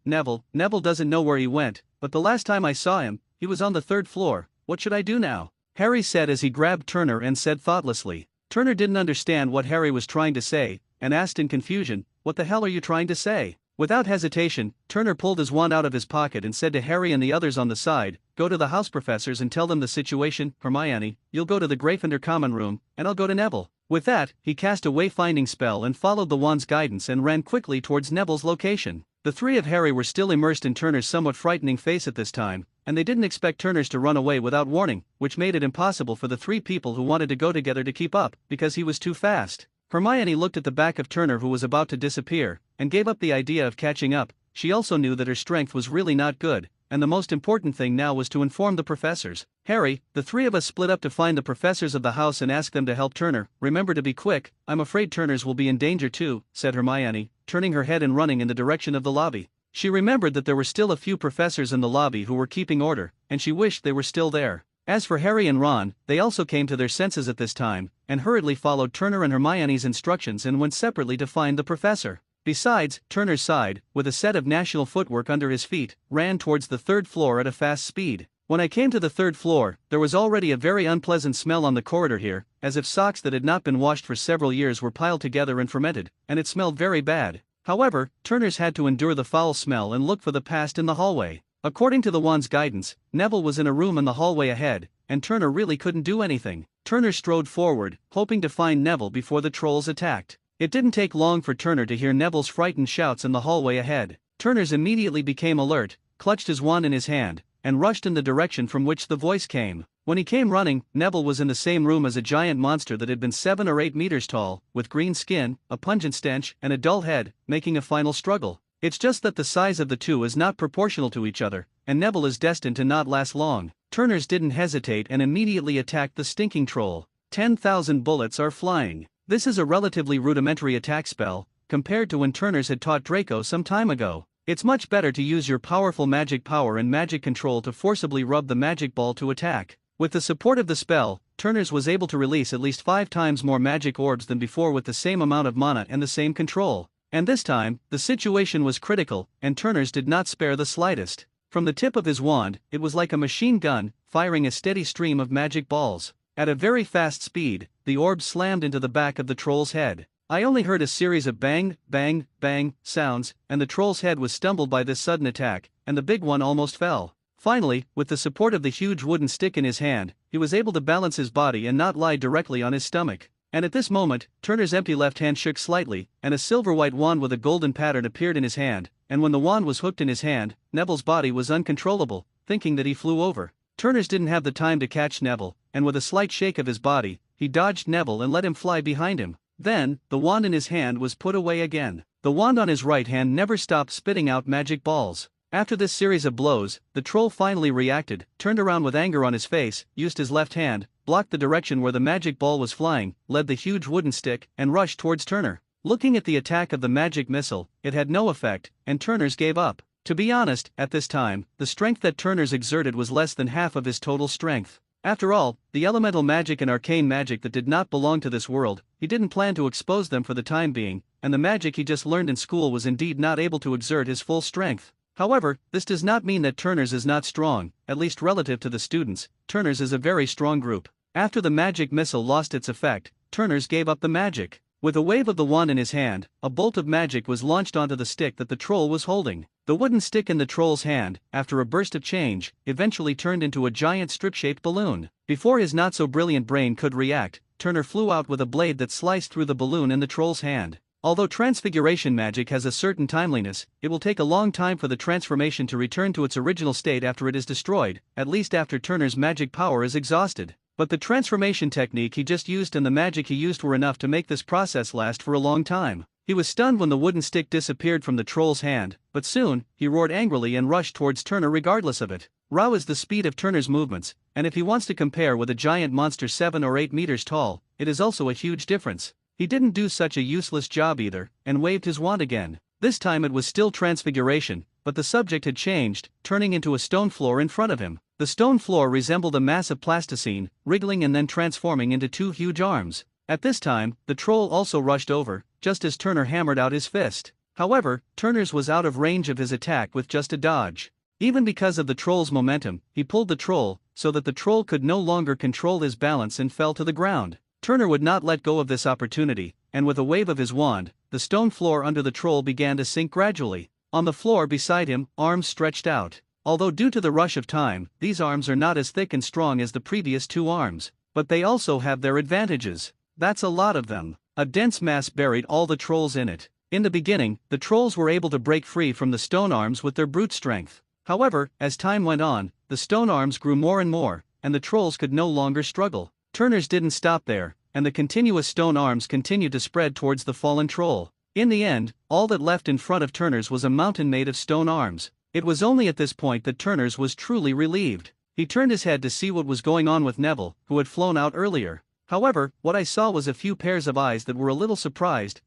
Neville doesn't know where he went, but the last time I saw him, he was on the 3rd floor. What should I do now? Harry said as he grabbed Turner and said thoughtlessly. Turner didn't understand what Harry was trying to say, and asked in confusion, "What the hell are you trying to say?" Without hesitation, Turner pulled his wand out of his pocket and said to Harry and the others on the side, "Go to the house professors and tell them the situation. Hermione, you'll go to the Gryffindor common room, and I'll go to Neville." With that, he cast a wayfinding spell and followed the wand's guidance and ran quickly towards Neville's location. The three of Harry were still immersed in Turner's somewhat frightening face at this time, and they didn't expect Turner's to run away without warning, which made it impossible for the three people who wanted to go together to keep up, because he was too fast. Hermione looked at the back of Turner, who was about to disappear, and gave up the idea of catching up. She also knew that her strength was really not good, and the most important thing now was to inform the professors. "Harry, the three of us split up to find the professors of the house and ask them to help Turner. Remember to be quick. I'm afraid Turner's will be in danger too," said Hermione, turning her head and running in the direction of the lobby. She remembered that there were still a few professors in the lobby who were keeping order, and she wished they were still there. As for Harry and Ron, they also came to their senses at this time, and hurriedly followed Turner and Hermione's instructions and went separately to find the professor. Besides, Turner's side, with a set of national footwork under his feet, ran towards the third floor at a fast speed. "When I came to the third floor, there was already a very unpleasant smell on the corridor here, as if socks that had not been washed for several years were piled together and fermented, and it smelled very bad." However, Turner's had to endure the foul smell and look for the past in the hallway. According to the wand's guidance, Neville was in a room in the hallway ahead, and Turner really couldn't do anything. Turner strode forward, hoping to find Neville before the trolls attacked. It didn't take long for Turner to hear Neville's frightened shouts in the hallway ahead. Turner's immediately became alert, clutched his wand in his hand, and rushed in the direction from which the voice came. When he came running, Neville was in the same room as a giant monster that had been 7 or 8 meters tall, with green skin, a pungent stench, and a dull head, making a final struggle. It's just that the size of the two is not proportional to each other, and Neville is destined to not last long. Turner's didn't hesitate and immediately attacked the stinking troll. 10,000 bullets are flying. This is a relatively rudimentary attack spell, compared to when Turner's had taught Draco some time ago. It's much better to use your powerful magic power and magic control to forcibly rub the magic ball to attack. With the support of the spell, Turner's was able to release at least 5 times more magic orbs than before with the same amount of mana and the same control. And this time, the situation was critical, and Turner's did not spare the slightest. From the tip of his wand, it was like a machine gun, firing a steady stream of magic balls. At a very fast speed, the orb slammed into the back of the troll's head. I only heard a series of bang, bang, bang sounds, and the troll's head was stumbled by this sudden attack, and the big one almost fell. Finally, with the support of the huge wooden stick in his hand, he was able to balance his body and not lie directly on his stomach. And at this moment, Turner's empty left hand shook slightly, and a silver-white wand with a golden pattern appeared in his hand, and when the wand was hooked in his hand, Neville's body was uncontrollable, thinking that he flew over. Turner's didn't have the time to catch Neville, and with a slight shake of his body, he dodged Neville and let him fly behind him. Then, the wand in his hand was put away again. The wand on his right hand never stopped spitting out magic balls. After this series of blows, the troll finally reacted, turned around with anger on his face, used his left hand, blocked the direction where the magic ball was flying, led the huge wooden stick, and rushed towards Turner. Looking at the attack of the magic missile, it had no effect, and Turner's gave up. To be honest, at this time, the strength that Turner's exerted was less than half of his total strength. After all, the elemental magic and arcane magic that did not belong to this world, he didn't plan to expose them for the time being, and the magic he just learned in school was indeed not able to exert his full strength. However, this does not mean that Turner's is not strong, at least relative to the students. Turner's is a very strong group. After the magic missile lost its effect, Turner's gave up the magic. With a wave of the wand in his hand, a bolt of magic was launched onto the stick that the troll was holding. The wooden stick in the troll's hand, after a burst of change, eventually turned into a giant strip-shaped balloon. Before his not-so-brilliant brain could react, Turner flew out with a blade that sliced through the balloon in the troll's hand. Although transfiguration magic has a certain timeliness, it will take a long time for the transformation to return to its original state after it is destroyed, at least after Turner's magic power is exhausted. But the transformation technique he just used and the magic he used were enough to make this process last for a long time. He was stunned when the wooden stick disappeared from the troll's hand, but soon, he roared angrily and rushed towards Turner regardless of it. Raw is the speed of Turner's movements, and if he wants to compare with a giant monster 7 or 8 meters tall, it is also a huge difference. He didn't do such a useless job either, and waved his wand again. This time it was still transfiguration, but the subject had changed, turning into a stone floor in front of him. The stone floor resembled a mass of plasticine, wriggling and then transforming into 2 huge arms. At this time, the troll also rushed over, just as Turner hammered out his fist. However, Turner's was out of range of his attack with just a dodge. Even because of the troll's momentum, he pulled the troll, so that the troll could no longer control his balance and fell to the ground. Turner would not let go of this opportunity, and with a wave of his wand, the stone floor under the troll began to sink gradually. On the floor beside him, arms stretched out. Although due to the rush of time, these arms are not as thick and strong as the previous two arms, but they also have their advantages. That's a lot of them. A dense mass buried all the trolls in it. In the beginning, the trolls were able to break free from the stone arms with their brute strength. However, as time went on, the stone arms grew more and more, and the trolls could no longer struggle. Turner's didn't stop there, and the continuous stone arms continued to spread towards the fallen troll. In the end, all that left in front of Turner's was a mountain made of stone arms. It was only at this point that Turner's was truly relieved. He turned his head to see what was going on with Neville, who had flown out earlier. However, what I saw was a few pairs of eyes that were a little surprised,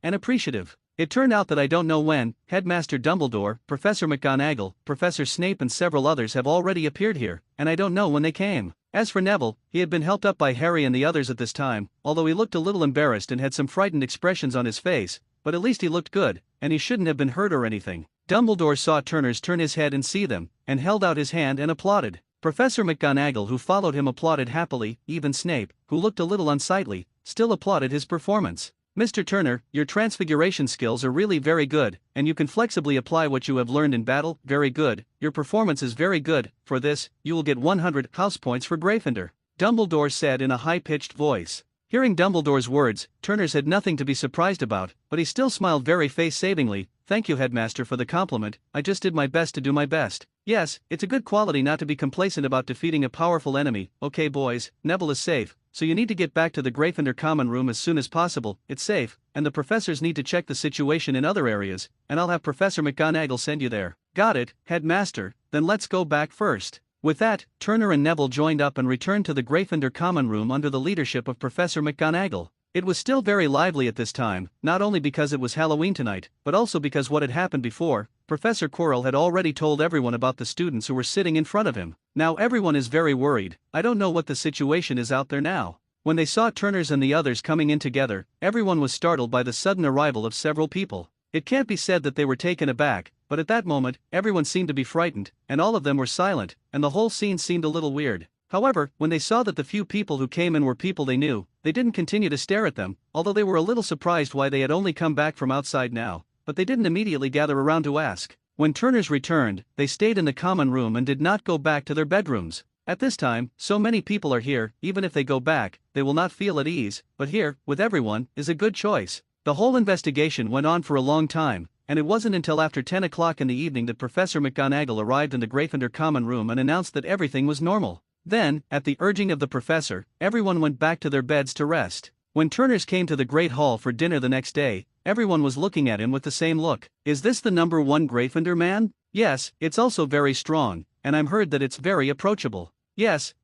and appreciative. It turned out that I don't know when, Headmaster Dumbledore, Professor McGonagall, Professor Snape and several others have already appeared here, and I don't know when they came. As for Neville, he had been helped up by Harry and the others at this time, although he looked a little embarrassed and had some frightened expressions on his face, but at least he looked good, and he shouldn't have been hurt or anything. Dumbledore saw Turner's turn his head and see them, and held out his hand and applauded. Professor McGonagall, who followed him, applauded happily. Even Snape, who looked a little unsightly, still applauded his performance. Mr. Turner, your transfiguration skills are really very good, and you can flexibly apply what you have learned in battle. Very good, your performance is very good. For this, you will get 100 house points for Gryffindor, Dumbledore said in a high-pitched voice. Hearing Dumbledore's words, Turner's had nothing to be surprised about, but he still smiled very face-savingly. Thank you, Headmaster, for the compliment. I just did my best to do my best. Yes, it's a good quality not to be complacent about defeating a powerful enemy. Okay boys, Neville is safe, so you need to get back to the Gryffindor common room as soon as possible. It's safe, and the professors need to check the situation in other areas, and I'll have Professor McGonagall send you there. Got it, Headmaster, then let's go back first. With that, Turner and Neville joined up and returned to the Gryffindor common room under the leadership of Professor McGonagall. It was still very lively at this time, not only because it was Halloween tonight, but also because what had happened before. Professor Quirrell had already told everyone about the students who were sitting in front of him. Now everyone is very worried. I don't know what the situation is out there now. When they saw Turner's and the others coming in together, everyone was startled by the sudden arrival of several people. It can't be said that they were taken aback, but at that moment, everyone seemed to be frightened, and all of them were silent, and the whole scene seemed a little weird. However, when they saw that the few people who came in were people they knew, they didn't continue to stare at them, although they were a little surprised why they had only come back from outside now, but they didn't immediately gather around to ask. When Turner's returned, they stayed in the common room and did not go back to their bedrooms. At this time, so many people are here, even if they go back, they will not feel at ease, but here, with everyone, is a good choice. The whole investigation went on for a long time, and it wasn't until after 10 o'clock in the evening that Professor McGonagall arrived in the Gryffindor common room and announced that everything was normal. Then, at the urging of the professor, everyone went back to their beds to rest. When Turner's came to the Great Hall for dinner the next day, everyone was looking at him with the same look. Is this the number one Gryffindor man? Yes, it's also very strong, and I'm heard that it's very approachable. Yes,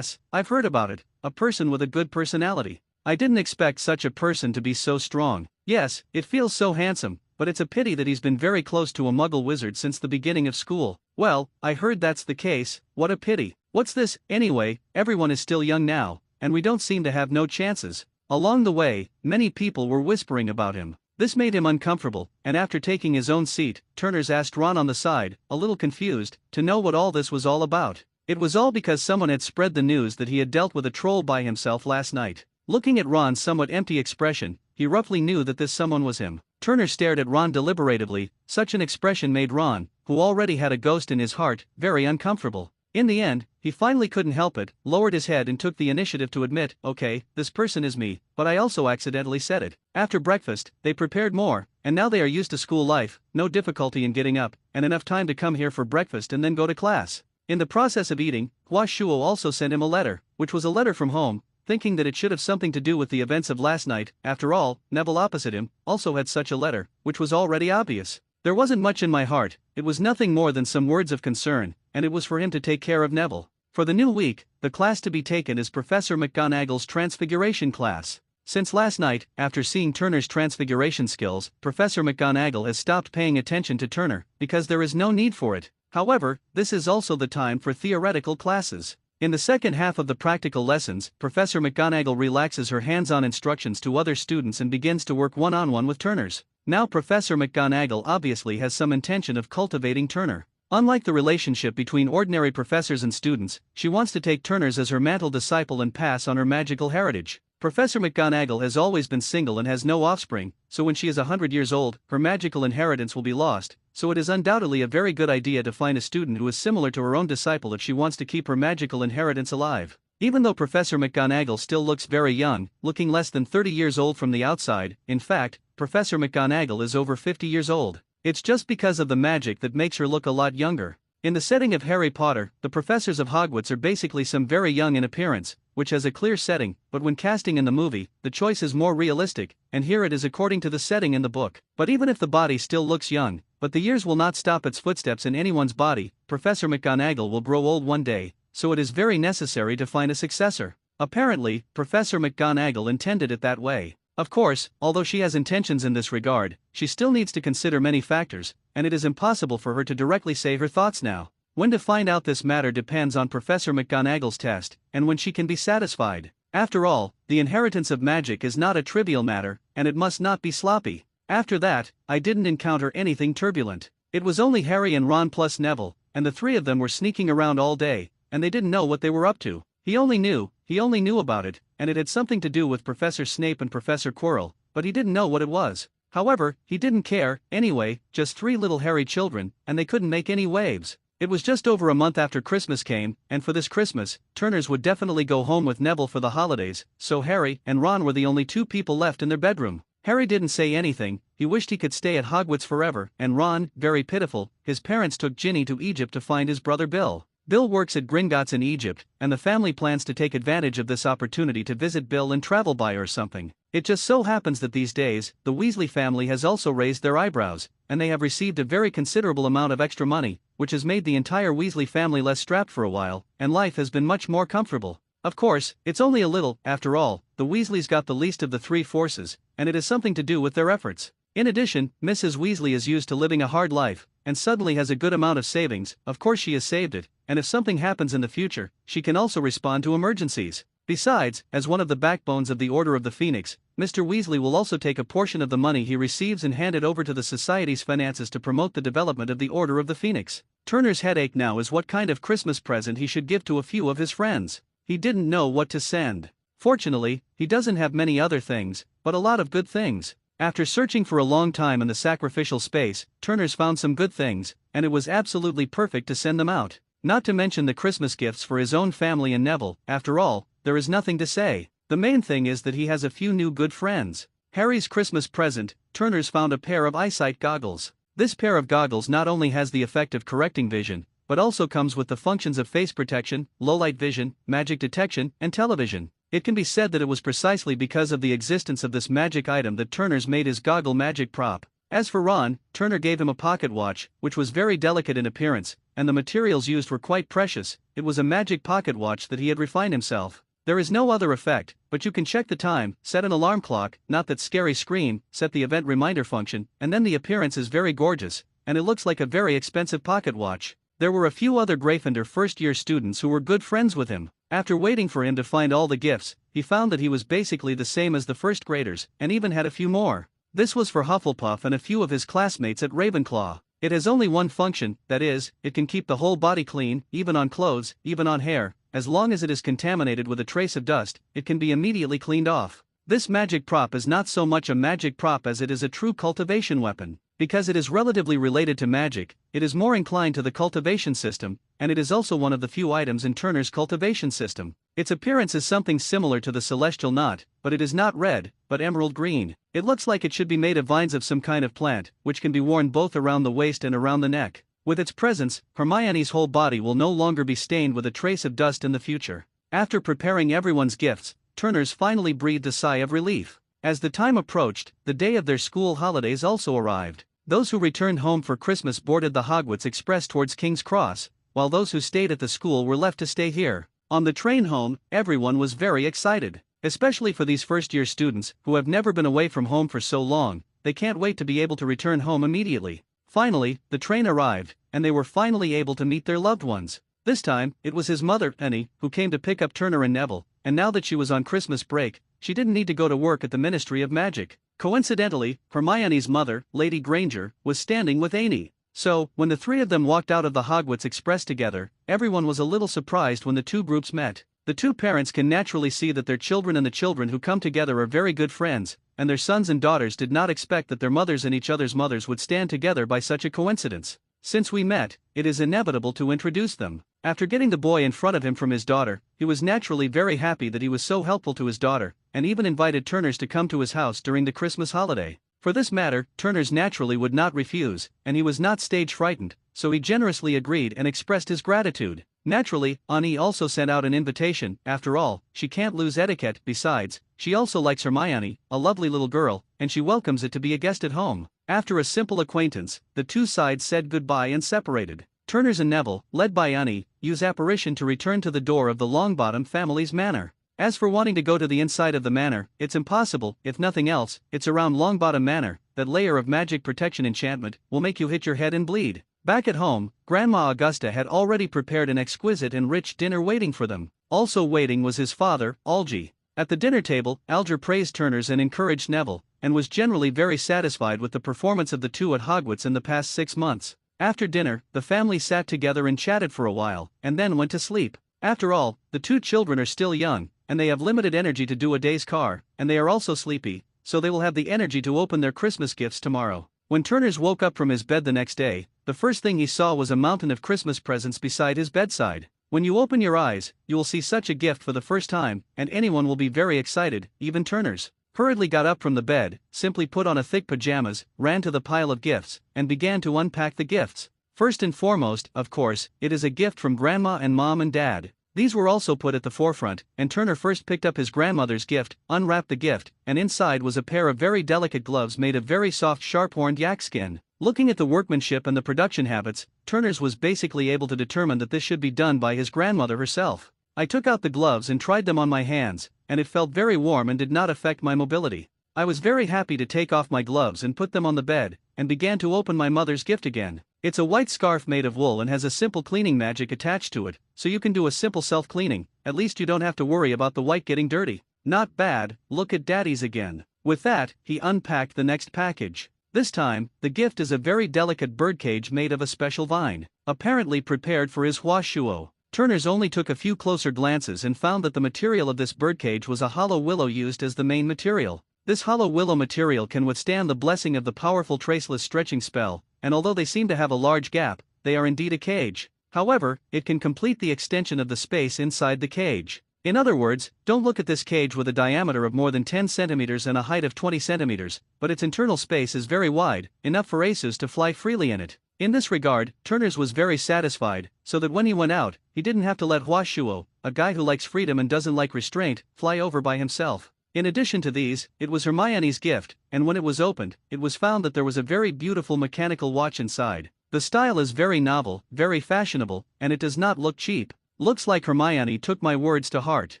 I've heard about it. A person with a good personality. I didn't expect such a person to be so strong. Yes, it feels so handsome, but it's a pity that he's been very close to a Muggle wizard since the beginning of school. Well, I heard that's the case. What a pity. What's this, anyway? Everyone is still young now, and we don't seem to have no chances. Along the way, many people were whispering about him. This made him uncomfortable, and after taking his own seat, Turner's asked Ron on the side, a little confused, to know what all this was all about. It was all because someone had spread the news that he had dealt with a troll by himself last night. Looking at Ron's somewhat empty expression, he roughly knew that this someone was him. Turner stared at Ron deliberatively. Such an expression made Ron, who already had a ghost in his heart, very uncomfortable. In the end, he finally couldn't help it, lowered his head and took the initiative to admit, okay, this person is me, but I also accidentally said it. After breakfast, they prepared more, and now they are used to school life, no difficulty in getting up, and enough time to come here for breakfast and then go to class. In the process of eating, Hua Shuo also sent him a letter, which was a letter from home, thinking that it should have something to do with the events of last night. After all, Neville opposite him also had such a letter, which was already obvious. There wasn't much in my heart, it was nothing more than some words of concern, and it was for him to take care of Neville. For the new week, the class to be taken is Professor McGonagall's Transfiguration class. Since last night, after seeing Turner's transfiguration skills, Professor McGonagall has stopped paying attention to Turner, because there is no need for it. However, this is also the time for theoretical classes. In the second half of the practical lessons, Professor McGonagall relaxes her hands-on instructions to other students and begins to work one-on-one with Turner's. Now Professor McGonagall obviously has some intention of cultivating Turner. Unlike the relationship between ordinary professors and students, she wants to take Turner's as her mantle disciple and pass on her magical heritage. Professor McGonagall has always been single and has no offspring, so when she is 100 years old, her magical inheritance will be lost, so it is undoubtedly a very good idea to find a student who is similar to her own disciple if she wants to keep her magical inheritance alive. Even though Professor McGonagall still looks very young, looking less than 30 years old from the outside, in fact, Professor McGonagall is over 50 years old. It's just because of the magic that makes her look a lot younger. In the setting of Harry Potter, the professors of Hogwarts are basically some very young in appearance, which has a clear setting, but when casting in the movie, the choice is more realistic, and here it is according to the setting in the book. But even if the body still looks young, but the years will not stop its footsteps in anyone's body, Professor McGonagall will grow old one day, so it is very necessary to find a successor. Apparently, Professor McGonagall intended it that way. Of course, although she has intentions in this regard, she still needs to consider many factors, and it is impossible for her to directly say her thoughts now. When to find out this matter depends on Professor McGonagall's test, and when she can be satisfied. After all, the inheritance of magic is not a trivial matter, and it must not be sloppy. After that, I didn't encounter anything turbulent. It was only Harry and Ron plus Neville, and the three of them were sneaking around all day, and they didn't know what they were up to. He only knew about it, and it had something to do with Professor Snape and Professor Quirrell, but he didn't know what it was. However, he didn't care, anyway, just three little hairy children, and they couldn't make any waves. It was just over a month after Christmas came, and for this Christmas, Turners would definitely go home with Neville for the holidays, so Harry and Ron were the only two people left in their bedroom. Harry didn't say anything, he wished he could stay at Hogwarts forever, and Ron, very pitiful, his parents took Ginny to Egypt to find his brother Bill. Bill works at Gringotts in Egypt, and the family plans to take advantage of this opportunity to visit Bill and travel by or something. It just so happens that these days, the Weasley family has also raised their eyebrows, and they have received a very considerable amount of extra money, which has made the entire Weasley family less strapped for a while, and life has been much more comfortable. Of course, it's only a little, after all, the Weasleys got the least of the three forces, and it has something to do with their efforts. In addition, Mrs. Weasley is used to living a hard life, and suddenly has a good amount of savings. Of course she has saved it, and if something happens in the future, she can also respond to emergencies. Besides, as one of the backbones of the Order of the Phoenix, Mr. Weasley will also take a portion of the money he receives and hand it over to the Society's finances to promote the development of the Order of the Phoenix. Turner's headache now is what kind of Christmas present he should give to a few of his friends. He didn't know what to send. Fortunately, he doesn't have many other things, but a lot of good things. After searching for a long time in the sacrificial space, Turner's found some good things, and it was absolutely perfect to send them out. Not to mention the Christmas gifts for his own family and Neville. After all, there is nothing to say. The main thing is that he has a few new good friends. Harry's Christmas present, Turner's found a pair of eyesight goggles. This pair of goggles not only has the effect of correcting vision, but also comes with the functions of face protection, low-light vision, magic detection, and television. It can be said that it was precisely because of the existence of this magic item that Turner's made his goggle magic prop. As for Ron, Turner gave him a pocket watch, which was very delicate in appearance, and the materials used were quite precious. It was a magic pocket watch that he had refined himself. There is no other effect, but you can check the time, set an alarm clock, not that scary scream, set the event reminder function, and then the appearance is very gorgeous, and it looks like a very expensive pocket watch. There were a few other Gryffindor first-year students who were good friends with him. After waiting for him to find all the gifts, he found that he was basically the same as the first graders, and even had a few more. This was for Hufflepuff and a few of his classmates at Ravenclaw. It has only one function, that is, it can keep the whole body clean, even on clothes, even on hair. As long as it is contaminated with a trace of dust, it can be immediately cleaned off. This magic prop is not so much a magic prop as it is a true cultivation weapon. Because it is relatively related to magic, it is more inclined to the cultivation system, and it is also one of the few items in Turner's cultivation system. Its appearance is something similar to the celestial knot, but it is not red, but emerald green. It looks like it should be made of vines of some kind of plant, which can be worn both around the waist and around the neck. With its presence, Hermione's whole body will no longer be stained with a trace of dust in the future. After preparing everyone's gifts, Turner's finally breathed a sigh of relief. As the time approached, the day of their school holidays also arrived. Those who returned home for Christmas boarded the Hogwarts Express towards King's Cross, while those who stayed at the school were left to stay here. On the train home, everyone was very excited, especially for these first-year students who have never been away from home for so long. They can't wait to be able to return home immediately. Finally, the train arrived, and they were finally able to meet their loved ones. This time, it was his mother, Penny, who came to pick up Turner and Neville, and now that she was on Christmas break, she didn't need to go to work at the Ministry of Magic. Coincidentally, Hermione's mother, Lady Granger, was standing with Amy. So, when the three of them walked out of the Hogwarts Express together, everyone was a little surprised when the two groups met. The two parents can naturally see that their children and the children who come together are very good friends, and their sons and daughters did not expect that their mothers and each other's mothers would stand together by such a coincidence. Since we met, it is inevitable to introduce them. After getting the boy in front of him from his daughter, he was naturally very happy that he was so helpful to his daughter, and even invited Turners to come to his house during the Christmas holiday. For this matter, Turners naturally would not refuse, and he was not stage frightened, so he generously agreed and expressed his gratitude. Naturally, Annie also sent out an invitation. After all, she can't lose etiquette. Besides, she also likes Hermione, a lovely little girl, and she welcomes it to be a guest at home. After a simple acquaintance, the two sides said goodbye and separated. Turners and Neville, led by Annie, use apparition to return to the door of the Longbottom family's manor. As for wanting to go to the inside of the manor, it's impossible. If nothing else, it's around Longbottom Manor. That layer of magic protection enchantment will make you hit your head and bleed. Back at home, Grandma Augusta had already prepared an exquisite and rich dinner waiting for them. Also waiting was his father, Algy. At the dinner table, Alger praised Turners and encouraged Neville, and was generally very satisfied with the performance of the two at Hogwarts in the past 6 months. After dinner, the family sat together and chatted for a while, and then went to sleep. After all, the two children are still young, and they have limited energy to do a day's car, and they are also sleepy, so they will have the energy to open their Christmas gifts tomorrow. When Turners woke up from his bed the next day, the first thing he saw was a mountain of Christmas presents beside his bedside. When you open your eyes, you will see such a gift for the first time, and anyone will be very excited, even Turners. Hurriedly got up from the bed, simply put on a thick pajamas, ran to the pile of gifts, and began to unpack the gifts. First and foremost, of course, it is a gift from Grandma and Mom and Dad. These were also put at the forefront, and Turner first picked up his grandmother's gift, unwrapped the gift, and inside was a pair of very delicate gloves made of very soft sharp-horned yak skin. Looking at the workmanship and the production habits, Turners was basically able to determine that this should be done by his grandmother herself. I took out the gloves and tried them on my hands, and it felt very warm and did not affect my mobility. I was very happy to take off my gloves and put them on the bed, and began to open my mother's gift again. It's a white scarf made of wool and has a simple cleaning magic attached to it, so you can do a simple self-cleaning. At least you don't have to worry about the white getting dirty. Not bad. Look at Daddy's again. With that, he unpacked the next package. This time, the gift is a very delicate birdcage made of a special vine, apparently prepared for his Huashuo. Turners only took a few closer glances and found that the material of this birdcage was a hollow willow used as the main material. This hollow willow material can withstand the blessing of the powerful traceless stretching spell, and although they seem to have a large gap, they are indeed a cage. However, it can complete the extension of the space inside the cage. In other words, don't look at this cage with a diameter of more than 10 centimeters and a height of 20 centimeters, but its internal space is very wide, enough for Asus to fly freely in it. In this regard, Turners was very satisfied, so that when he went out, he didn't have to let Huashuo, a guy who likes freedom and doesn't like restraint, fly over by himself. In addition to these, it was Hermione's gift, and when it was opened, it was found that there was a very beautiful mechanical watch inside. The style is very novel, very fashionable, and it does not look cheap. Looks like Hermione took my words to heart.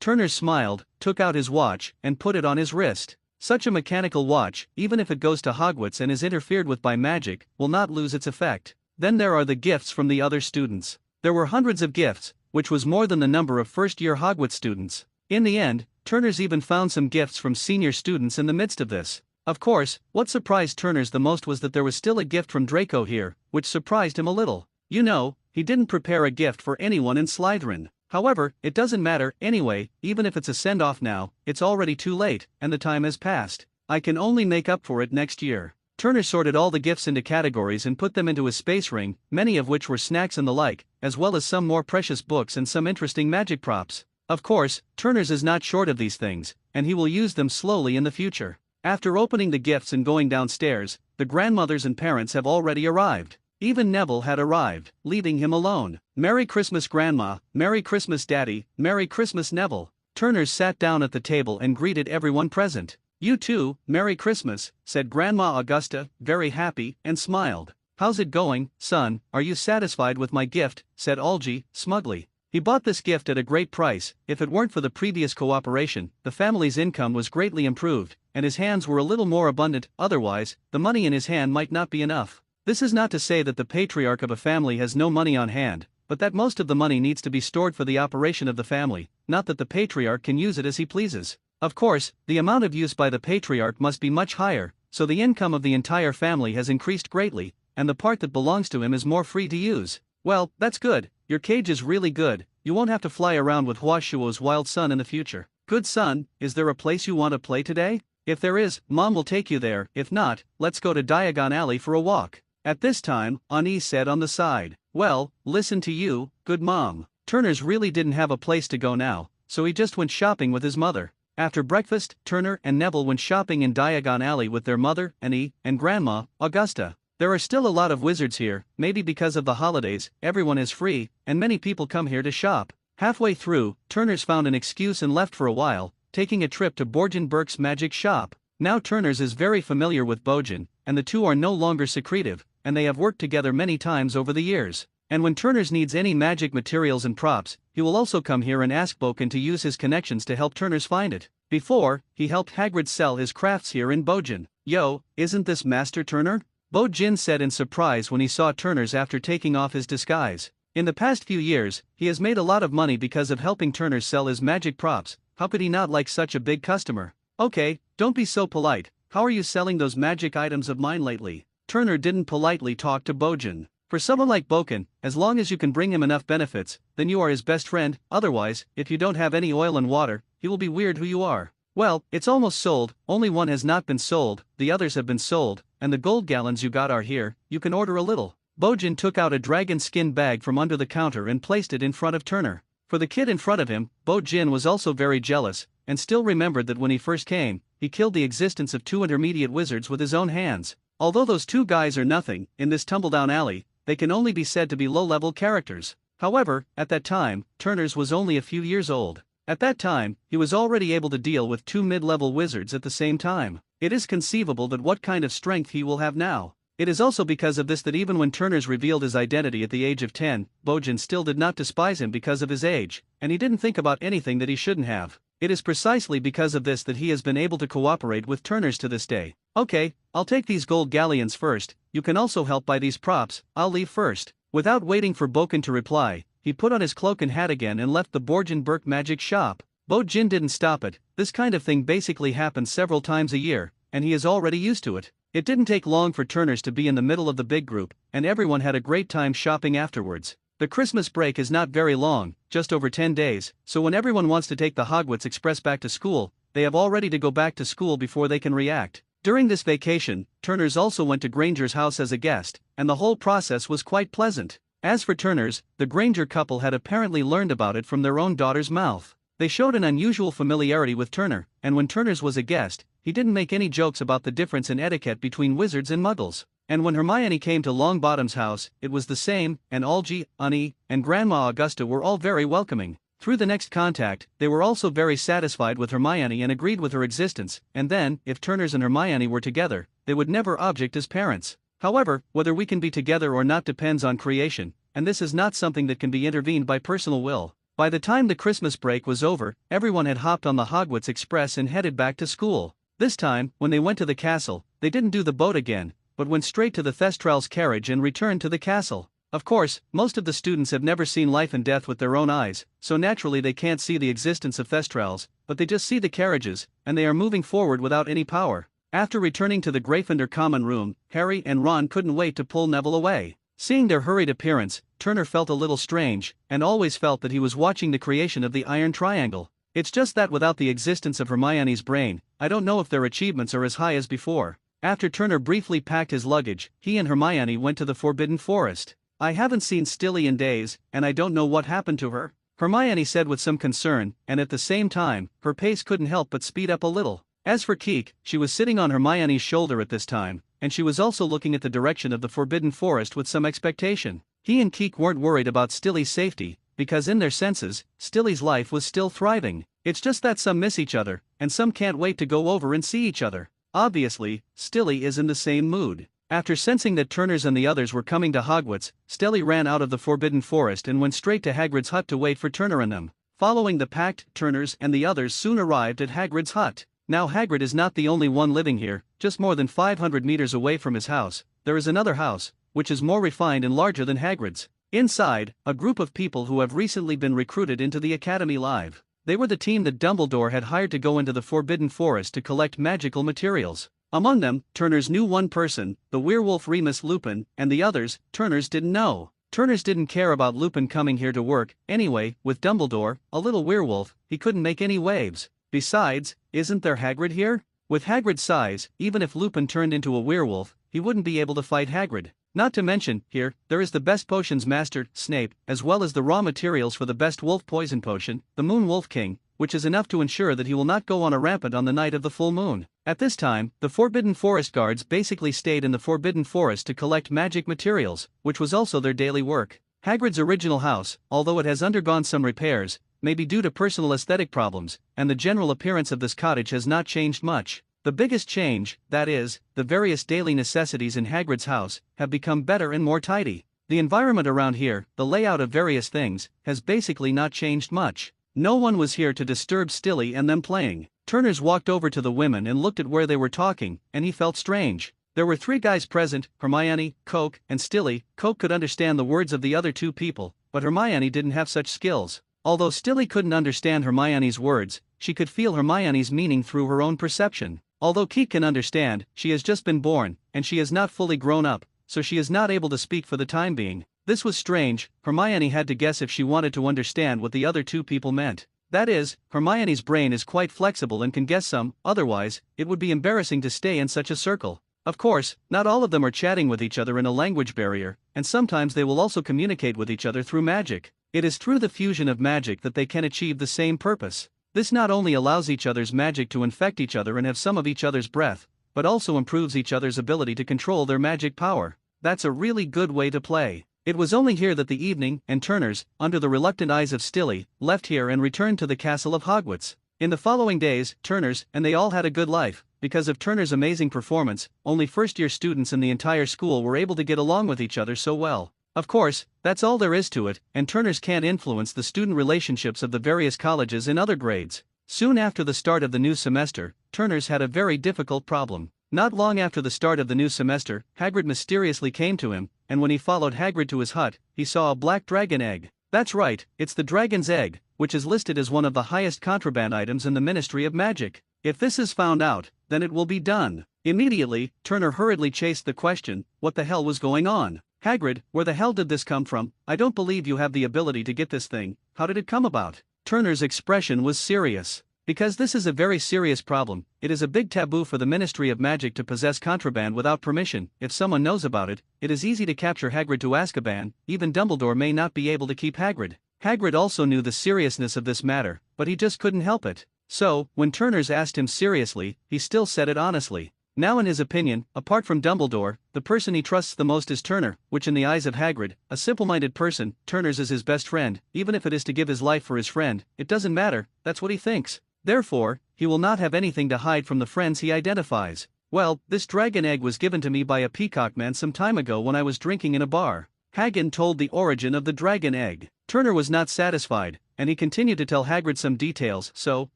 Turner smiled, took out his watch, and put it on his wrist. Such a mechanical watch, even if it goes to Hogwarts and is interfered with by magic, will not lose its effect. Then there are the gifts from the other students. There were hundreds of gifts, which was more than the number of first-year Hogwarts students. In the end, Turners even found some gifts from senior students in the midst of this. Of course, what surprised Turners the most was that there was still a gift from Draco here, which surprised him a little. You know, he didn't prepare a gift for anyone in Slytherin. However, it doesn't matter, anyway, even if it's a send-off now, it's already too late, and the time has passed. I can only make up for it next year. Turner sorted all the gifts into categories and put them into his space ring, many of which were snacks and the like, as well as some more precious books and some interesting magic props. Of course, Turners is not short of these things, and he will use them slowly in the future. After opening the gifts and going downstairs, the grandmothers and parents have already arrived. Even Neville had arrived, leaving him alone. Merry Christmas Grandma, Merry Christmas Daddy, Merry Christmas Neville. Turners sat down at the table and greeted everyone present. You too, Merry Christmas, said Grandma Augusta, very happy, and smiled. How's it going, son? Are you satisfied with my gift? Said Algy, smugly. He bought this gift at a great price. If it weren't for the previous cooperation, the family's income was greatly improved, and his hands were a little more abundant. Otherwise, the money in his hand might not be enough. This is not to say that the patriarch of a family has no money on hand, but that most of the money needs to be stored for the operation of the family, not that the patriarch can use it as he pleases. Of course, the amount of use by the patriarch must be much higher, so the income of the entire family has increased greatly, and the part that belongs to him is more free to use. Well, that's good. Your cage is really good. you won't have to fly around with Huashuo's wild son in the future. Good son, is there a place you want to play today? If there is, Mom will take you there. If not, let's go to Diagon Alley for a walk. At this time, Ani said on the side. Well, listen to you, good mom. Turner's really didn't have a place to go now, so he just went shopping with his mother. After breakfast, Turner and Neville went shopping in Diagon Alley with their mother, Annie, and Grandma, Augusta. There are still a lot of wizards here, maybe because of the holidays, everyone is free, and many people come here to shop. Halfway through, Turner's found an excuse and left for a while, taking a trip to Borgen Burke's magic shop. Now Turner's is very familiar with Bojan, and the two are no longer secretive, and they have worked together many times over the years. And when Turner's needs any magic materials and props, he will also come here and ask Bojan to use his connections to help Turner's find it. Before, he helped Hagrid sell his crafts here in Bojan. Yo, isn't this Master Turner? Bojan said in surprise when he saw Turner's after taking off his disguise. In the past few years, he has made a lot of money because of helping Turner sell his magic props. How could he not like such a big customer? Okay, don't be so polite. How are you selling those magic items of mine lately? Turner didn't politely talk to Bojan. For someone like Bojan, as long as you can bring him enough benefits, then you are his best friend. Otherwise, if you don't have any oil and water, he will be weird who you are. Well, it's almost sold, only one has not been sold, the others have been sold, and the gold gallons you got are here, you can order a little. Bojan took out a dragon skin bag from under the counter and placed it in front of Turner. For the kid in front of him, Bojan was also very jealous, and still remembered that when he first came, he killed the existence of 2 intermediate wizards with his own hands. Although those 2 guys are nothing, in this tumbledown alley, they can only be said to be low-level characters. However, at that time, Turner's was only a few years old. At that time, he was already able to deal with 2 mid-level wizards at the same time. It is conceivable that what kind of strength he will have now. It is also because of this that even when Turner's revealed his identity at the age of 10, Bojan still did not despise him because of his age, and he didn't think about anything that he shouldn't have. It is precisely because of this that he has been able to cooperate with Turner's to this day. Okay, I'll take these gold galleons first, you can also help buy these props, I'll leave first. Without waiting for Bojan to reply, he put on his cloak and hat again and left the Borgen Burke magic shop. Bojan didn't stop it. This kind of thing basically happens several times a year, and he is already used to it. It didn't take long for Turner's to be in the middle of the big group, and everyone had a great time shopping afterwards. The Christmas break is not very long, just over 10 days, so when everyone wants to take the Hogwarts Express back to school, they have all ready to go back to school before they can react. During this vacation, Turner's also went to Granger's house as a guest, and the whole process was quite pleasant. As for Turner's, the Granger couple had apparently learned about it from their own daughter's mouth. They showed an unusual familiarity with Turner, and when Turner's was a guest, he didn't make any jokes about the difference in etiquette between wizards and muggles. And when Hermione came to Longbottom's house, it was the same, and Algie, Annie, and Grandma Augusta were all very welcoming. Through the next contact, they were also very satisfied with Hermione and agreed with her existence, and then, if Turner's and Hermione were together, they would never object as parents. However, whether we can be together or not depends on creation, and this is not something that can be intervened by personal will. By the time the Christmas break was over, everyone had hopped on the Hogwarts Express and headed back to school. This time, when they went to the castle, they didn't do the boat again, but went straight to the Thestral's carriage and returned to the castle. Of course, most of the students have never seen life and death with their own eyes, so naturally they can't see the existence of Thestrals, but they just see the carriages, and they are moving forward without any power. After returning to the Gryffindor common room, Harry and Ron couldn't wait to pull Neville away. Seeing their hurried appearance, Turner felt a little strange, and always felt that he was watching the creation of the Iron Triangle. It's just that without the existence of Hermione's brain, I don't know if their achievements are as high as before. After Turner briefly packed his luggage, he and Hermione went to the Forbidden Forest. I haven't seen Stilly in days, and I don't know what happened to her, Hermione said with some concern, and at the same time, her pace couldn't help but speed up a little. As for Keek, she was sitting on Hermione's shoulder at this time, and she was also looking at the direction of the Forbidden Forest with some expectation. He and Keek weren't worried about Stilly's safety, because in their senses, Stilly's life was still thriving. It's just that some miss each other, and some can't wait to go over and see each other. Obviously, Stilly is in the same mood. After sensing that Turner's and the others were coming to Hogwarts, Stilly ran out of the Forbidden Forest and went straight to Hagrid's hut to wait for Turner and them. Following the pact, Turner's and the others soon arrived at Hagrid's hut. Now Hagrid is not the only one living here. Just more than 500 meters away from his house, there is another house, which is more refined and larger than Hagrid's. Inside, a group of people who have recently been recruited into the Academy Live. They were the team that Dumbledore had hired to go into the Forbidden Forest to collect magical materials. Among them, Turner's knew one person, the werewolf Remus Lupin, and the others, Turner's didn't know. Turners didn't care about Lupin coming here to work. Anyway, with Dumbledore, a little werewolf, he couldn't make any waves. Besides, isn't there Hagrid here? With Hagrid's size, even if Lupin turned into a werewolf, he wouldn't be able to fight Hagrid. Not to mention, here, there is the best potions master, Snape, as well as the raw materials for the best wolf poison potion, the Moon Wolf King, which is enough to ensure that he will not go on a rampant on the night of the full moon. At this time, the Forbidden Forest guards basically stayed in the Forbidden Forest to collect magic materials, which was also their daily work. Hagrid's original house, although it has undergone some repairs, may be due to personal aesthetic problems, and the general appearance of this cottage has not changed much. The biggest change, that is, the various daily necessities in Hagrid's house, have become better and more tidy. The environment around here, the layout of various things, has basically not changed much. No one was here to disturb Stilly and them playing. Turners walked over to the women and looked at where they were talking, and he felt strange. There were 3 guys present, Hermione, Coke, and Stilly. Coke could understand the words of the other 2 people, but Hermione didn't have such skills. Although Stilly couldn't understand Hermione's words, she could feel Hermione's meaning through her own perception. Although Kate can understand, she has just been born, and she is not fully grown up, so she is not able to speak for the time being. This was strange. Hermione had to guess if she wanted to understand what the other 2 people meant. That is, Hermione's brain is quite flexible and can guess some, otherwise, it would be embarrassing to stay in such a circle. Of course, not all of them are chatting with each other in a language barrier, and sometimes they will also communicate with each other through magic. It is through the fusion of magic that they can achieve the same purpose. This not only allows each other's magic to infect each other and have some of each other's breath, but also improves each other's ability to control their magic power. That's a really good way to play. It was only here that the evening, and Turners, under the reluctant eyes of Stilly, left here and returned to the castle of Hogwarts. In the following days, Turners, and they all had a good life. Because of Turner's amazing performance, only first-year students in the entire school were able to get along with each other so well. Of course, that's all there is to it, and Turners can't influence the student relationships of the various colleges in other grades. Soon after the start of the new semester, Turners had a very difficult problem. Not long after the start of the new semester, Hagrid mysteriously came to him, and when he followed Hagrid to his hut, he saw a black dragon egg. That's right, it's the dragon's egg, which is listed as one of the highest contraband items in the Ministry of Magic. If this is found out, then it will be done. Immediately, Turner hurriedly chased the question, what the hell was going on? Hagrid, where the hell did this come from? I don't believe you have the ability to get this thing. How did it come about? Turner's expression was serious. Because this is a very serious problem, it is a big taboo for the Ministry of Magic to possess contraband without permission. If someone knows about it, it is easy to capture Hagrid to Azkaban. Even Dumbledore may not be able to keep Hagrid. Hagrid also knew the seriousness of this matter, but he just couldn't help it. So, when Turners asked him seriously, he still said it honestly. Now in his opinion, apart from Dumbledore, the person he trusts the most is Turner, which in the eyes of Hagrid, a simple-minded person, Turners is his best friend. Even if it is to give his life for his friend, it doesn't matter, that's what he thinks. Therefore, he will not have anything to hide from the friends he identifies. Well, this dragon egg was given to me by a peacock man some time ago when I was drinking in a bar. Hagrid told the origin of the dragon egg. Turner was not satisfied, and he continued to tell Hagrid some details. So,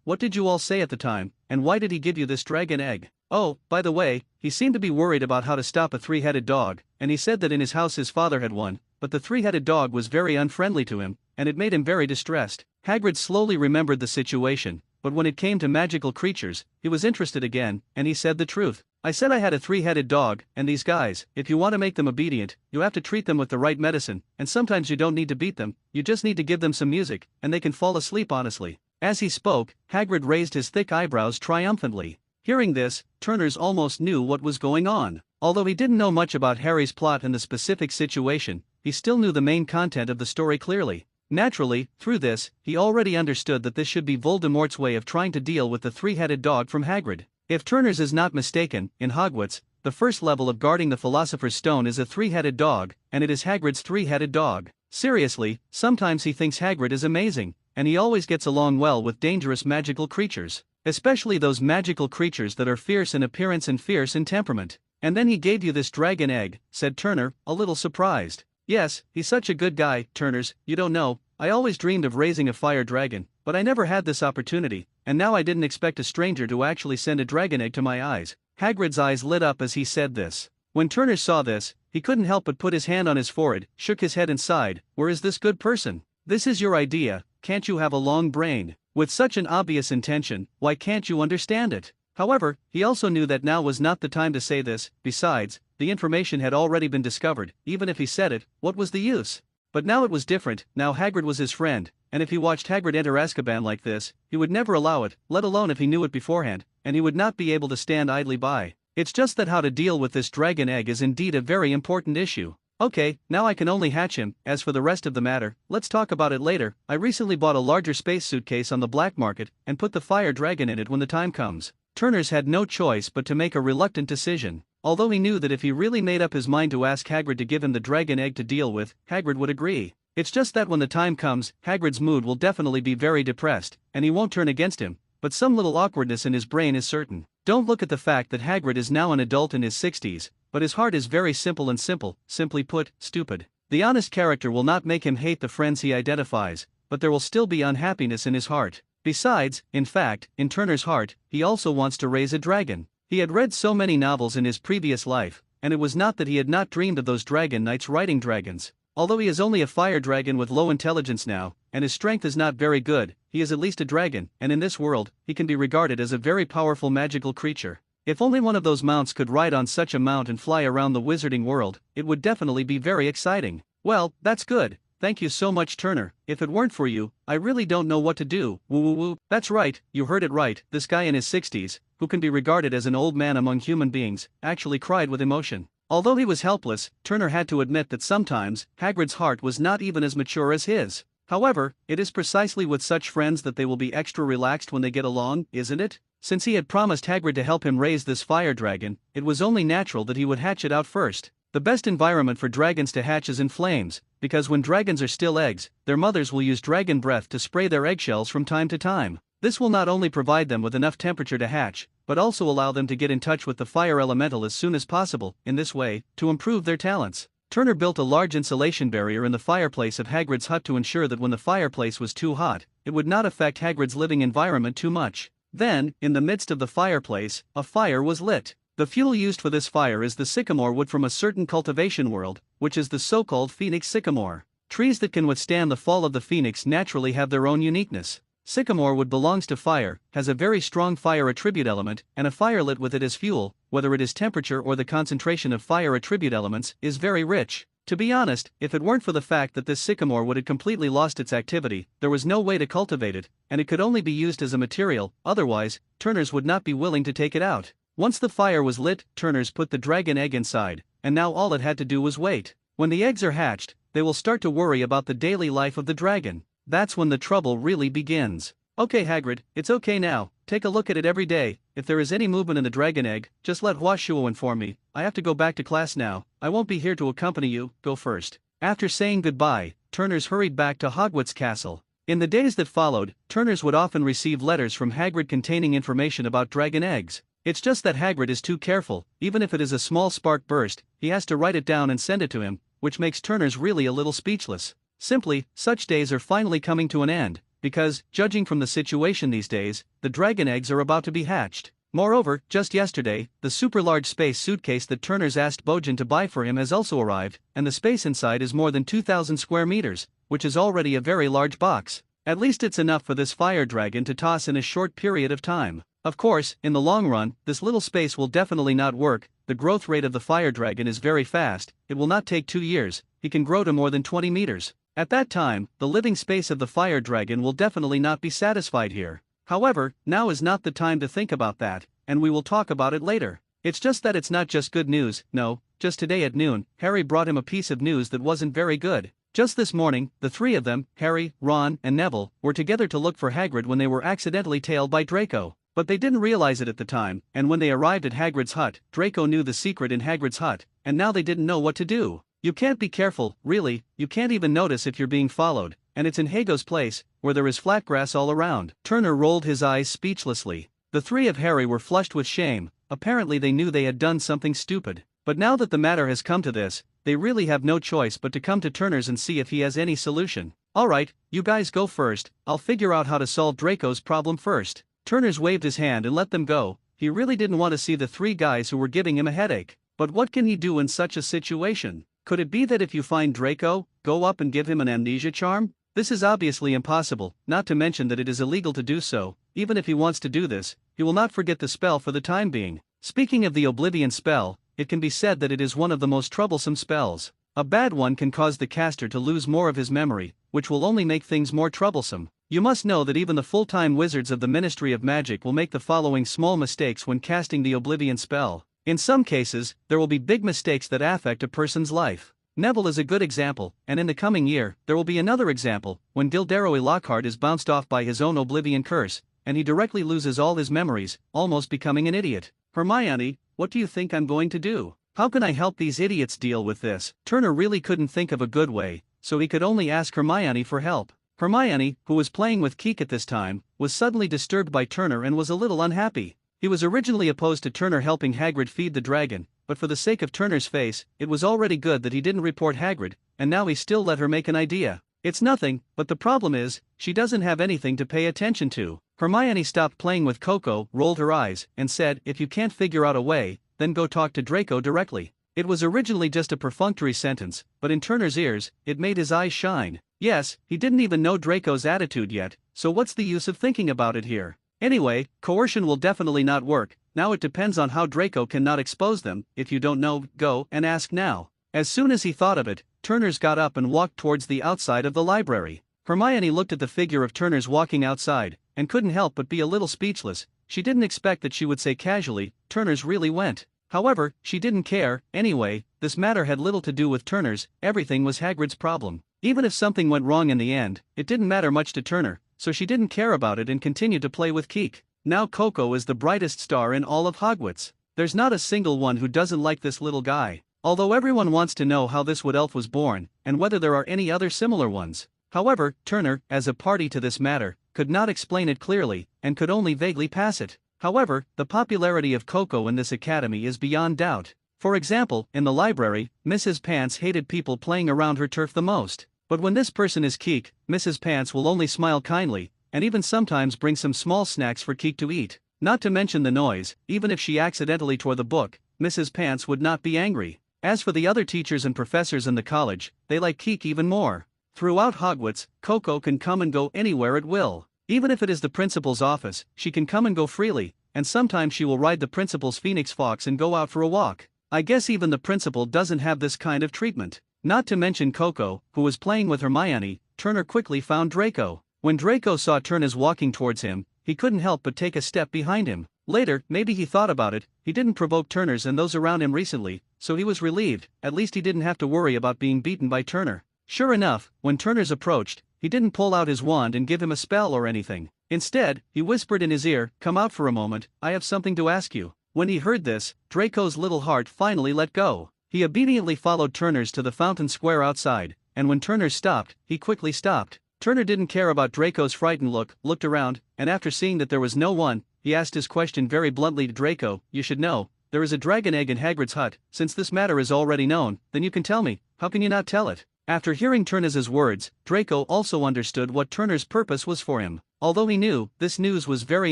what did you all say at the time, and why did he give you this dragon egg? Oh, by the way, he seemed to be worried about how to stop a 3-headed dog, and he said that in his house his father had one, but the 3-headed dog was very unfriendly to him, and it made him very distressed. Hagrid slowly remembered the situation, but when it came to magical creatures, he was interested again, and he said the truth. I said I had a 3-headed dog, and these guys, if you want to make them obedient, you have to treat them with the right medicine, and sometimes you don't need to beat them, you just need to give them some music, and they can fall asleep honestly. As he spoke, Hagrid raised his thick eyebrows triumphantly. Hearing this, Turners almost knew what was going on. Although he didn't know much about Harry's plot and the specific situation, he still knew the main content of the story clearly. Naturally, through this, he already understood that this should be Voldemort's way of trying to deal with the 3-headed dog from Hagrid. If Turners is not mistaken, in Hogwarts, the first level of guarding the Philosopher's Stone is a 3-headed dog, and it is Hagrid's 3-headed dog. Seriously, sometimes he thinks Hagrid is amazing, and he always gets along well with dangerous magical creatures. Especially those magical creatures that are fierce in appearance and fierce in temperament. And then he gave you this dragon egg, said Turner, a little surprised. Yes, he's such a good guy, Turners, you don't know, I always dreamed of raising a fire dragon, but I never had this opportunity, and now I didn't expect a stranger to actually send a dragon egg to my eyes. Hagrid's eyes lit up as he said this. When Turner saw this, he couldn't help but put his hand on his forehead, shook his head and sighed. Where is this good person? This is your idea, can't you have a long brain? With such an obvious intention, why can't you understand it? However, he also knew that now was not the time to say this. Besides, the information had already been discovered. Even if he said it, what was the use? But now it was different. Now Hagrid was his friend, and if he watched Hagrid enter Azkaban like this, he would never allow it, let alone if he knew it beforehand, and he would not be able to stand idly by. It's just that how to deal with this dragon egg is indeed a very important issue. Okay, now I can only hatch him. As for the rest of the matter, let's talk about it later. I recently bought a larger space suitcase on the black market and put the fire dragon in it when the time comes. Turners had no choice but to make a reluctant decision. Although he knew that if he really made up his mind to ask Hagrid to give him the dragon egg to deal with, Hagrid would agree. It's just that when the time comes, Hagrid's mood will definitely be very depressed, and he won't turn against him, but some little awkwardness in his brain is certain. Don't look at the fact that Hagrid is now an adult in his 60s, but his heart is very simple and simple, simply put, stupid. The honest character will not make him hate the friends he identifies, but there will still be unhappiness in his heart. Besides, in fact, in Turner's heart, he also wants to raise a dragon. He had read so many novels in his previous life, and it was not that he had not dreamed of those dragon knights riding dragons. Although he is only a fire dragon with low intelligence now, and his strength is not very good, he is at least a dragon, and in this world, he can be regarded as a very powerful magical creature. If only one of those mounts could ride on such a mount and fly around the wizarding world, it would definitely be very exciting. Well, that's good. Thank you so much, Turner. If it weren't for you, I really don't know what to do. Woo woo woo. That's right, you heard it right. This guy in his 60s, who can be regarded as an old man among human beings, actually cried with emotion. Although he was helpless, Turner had to admit that sometimes, Hagrid's heart was not even as mature as his. However, it is precisely with such friends that they will be extra relaxed when they get along, isn't it? Since he had promised Hagrid to help him raise this fire dragon, it was only natural that he would hatch it out first. The best environment for dragons to hatch is in flames, because when dragons are still eggs, their mothers will use dragon breath to spray their eggshells from time to time. This will not only provide them with enough temperature to hatch, but also allow them to get in touch with the fire elemental as soon as possible, in this way, to improve their talents. Turner built a large insulation barrier in the fireplace of Hagrid's hut to ensure that when the fireplace was too hot, it would not affect Hagrid's living environment too much. Then, in the midst of the fireplace, a fire was lit. The fuel used for this fire is the sycamore wood from a certain cultivation world, which is the so-called phoenix sycamore. Trees that can withstand the fall of the phoenix naturally have their own uniqueness. Sycamore wood belongs to fire, has a very strong fire attribute element, and a fire lit with it as fuel, whether it is temperature or the concentration of fire attribute elements, is very rich. To be honest, if it weren't for the fact that this sycamore wood had completely lost its activity, there was no way to cultivate it, and it could only be used as a material. Otherwise, Turners would not be willing to take it out. Once the fire was lit, Turners put the dragon egg inside, and now all it had to do was wait. When the eggs are hatched, they will start to worry about the daily life of the dragon. That's when the trouble really begins. Okay Hagrid, it's okay now, take a look at it every day. If there is any movement in the dragon egg, just let Huashuo inform me. I have to go back to class now. I won't be here to accompany you, go first. After saying goodbye, Turners hurried back to Hogwarts Castle. In the days that followed, Turners would often receive letters from Hagrid containing information about dragon eggs. It's just that Hagrid is too careful. Even if it is a small spark burst, he has to write it down and send it to him, which makes Turners really a little speechless. Simply, such days are finally coming to an end, because, judging from the situation these days, the dragon eggs are about to be hatched. Moreover, just yesterday, the super large space suitcase that Turners asked Bojan to buy for him has also arrived, and the space inside is more than 2,000 square meters, which is already a very large box. At least it's enough for this fire dragon to toss in a short period of time. Of course, in the long run, this little space will definitely not work. The growth rate of the fire dragon is very fast. It will not take 2 years, he can grow to more than 20 meters. At that time, the living space of the fire dragon will definitely not be satisfied here. However, now is not the time to think about that, and we will talk about it later. It's just that it's not just good news. No, just today at noon, Harry brought him a piece of news that wasn't very good. Just this morning, the three of them, Harry, Ron, and Neville, were together to look for Hagrid when they were accidentally tailed by Draco. But they didn't realize it at the time, and when they arrived at Hagrid's hut, Draco knew the secret in Hagrid's hut, and now they didn't know what to do. You can't be careful, really, you can't even notice if you're being followed, and it's in Hago's place, where there is flat grass all around. Turner rolled his eyes speechlessly. The three of Harry were flushed with shame. Apparently they knew they had done something stupid. But now that the matter has come to this, they really have no choice but to come to Turner's and see if he has any solution. Alright, you guys go first, I'll figure out how to solve Draco's problem first. Turner's waved his hand and let them go. He really didn't want to see the three guys who were giving him a headache. But what can he do in such a situation? Could it be that if you find Draco, go up and give him an amnesia charm? This is obviously impossible, not to mention that it is illegal to do so. Even if he wants to do this, he will not forget the spell for the time being. Speaking of the Oblivion spell, it can be said that it is one of the most troublesome spells. A bad one can cause the caster to lose more of his memory, which will only make things more troublesome. You must know that even the full-time wizards of the Ministry of Magic will make the following small mistakes when casting the Oblivion spell. In some cases, there will be big mistakes that affect a person's life. Neville is a good example, and in the coming year, there will be another example, when Gilderoy Lockhart is bounced off by his own Oblivion curse, and he directly loses all his memories, almost becoming an idiot. Hermione, what do you think I'm going to do? How can I help these idiots deal with this? Turner really couldn't think of a good way, so he could only ask Hermione for help. Hermione, who was playing with Keek at this time, was suddenly disturbed by Turner and was a little unhappy. He was originally opposed to Turner helping Hagrid feed the dragon, but for the sake of Turner's face, it was already good that he didn't report Hagrid, and now he still let her make an idea. It's nothing, but the problem is, she doesn't have anything to pay attention to. Hermione stopped playing with Coco, rolled her eyes, and said, if you can't figure out a way, then go talk to Draco directly. It was originally just a perfunctory sentence, but in Turner's ears, it made his eyes shine. Yes, he didn't even know Draco's attitude yet, so what's the use of thinking about it here? Anyway, coercion will definitely not work. Now it depends on how Draco can not expose them. If you don't know, go and ask now. As soon as he thought of it, Turner's got up and walked towards the outside of the library. Hermione looked at the figure of Turner's walking outside, and couldn't help but be a little speechless. She didn't expect that she would say casually, Turner's really went. However, she didn't care. Anyway, this matter had little to do with Turner's, everything was Hagrid's problem. Even if something went wrong in the end, it didn't matter much to Turner, so she didn't care about it and continued to play with Keek. Now Coco is the brightest star in all of Hogwarts. There's not a single one who doesn't like this little guy. Although everyone wants to know how this wood elf was born, and whether there are any other similar ones. However, Turner, as a party to this matter, could not explain it clearly, and could only vaguely pass it. However, the popularity of Coco in this academy is beyond doubt. For example, in the library, Mrs. Pants hated people playing around her turf the most. But when this person is Keek, Mrs. Pants will only smile kindly, and even sometimes bring some small snacks for Keek to eat. Not to mention the noise, even if she accidentally tore the book, Mrs. Pants would not be angry. As for the other teachers and professors in the college, they like Keek even more. Throughout Hogwarts, Coco can come and go anywhere at will. Even if it is the principal's office, she can come and go freely, and sometimes she will ride the principal's Phoenix Fox and go out for a walk. I guess even the principal doesn't have this kind of treatment. Not to mention Coco, who was playing with Hermione, Turner quickly found Draco. When Draco saw Turner walking towards him, he couldn't help but take a step behind him. Later, maybe he thought about it, he didn't provoke Turner's and those around him recently, so he was relieved. At least he didn't have to worry about being beaten by Turner. Sure enough, when Turner's approached, he didn't pull out his wand and give him a spell or anything. Instead, he whispered in his ear, "Come out for a moment, I have something to ask you." When he heard this, Draco's little heart finally let go. He obediently followed Turner's to the fountain square outside, and when Turner stopped, he quickly stopped. Turner didn't care about Draco's frightened look, looked around, and after seeing that there was no one, he asked his question very bluntly to Draco, "You should know, there is a dragon egg in Hagrid's hut. Since this matter is already known, then you can tell me, how can you not tell it?" After hearing Turner's words, Draco also understood what Turner's purpose was for him. Although he knew, this news was very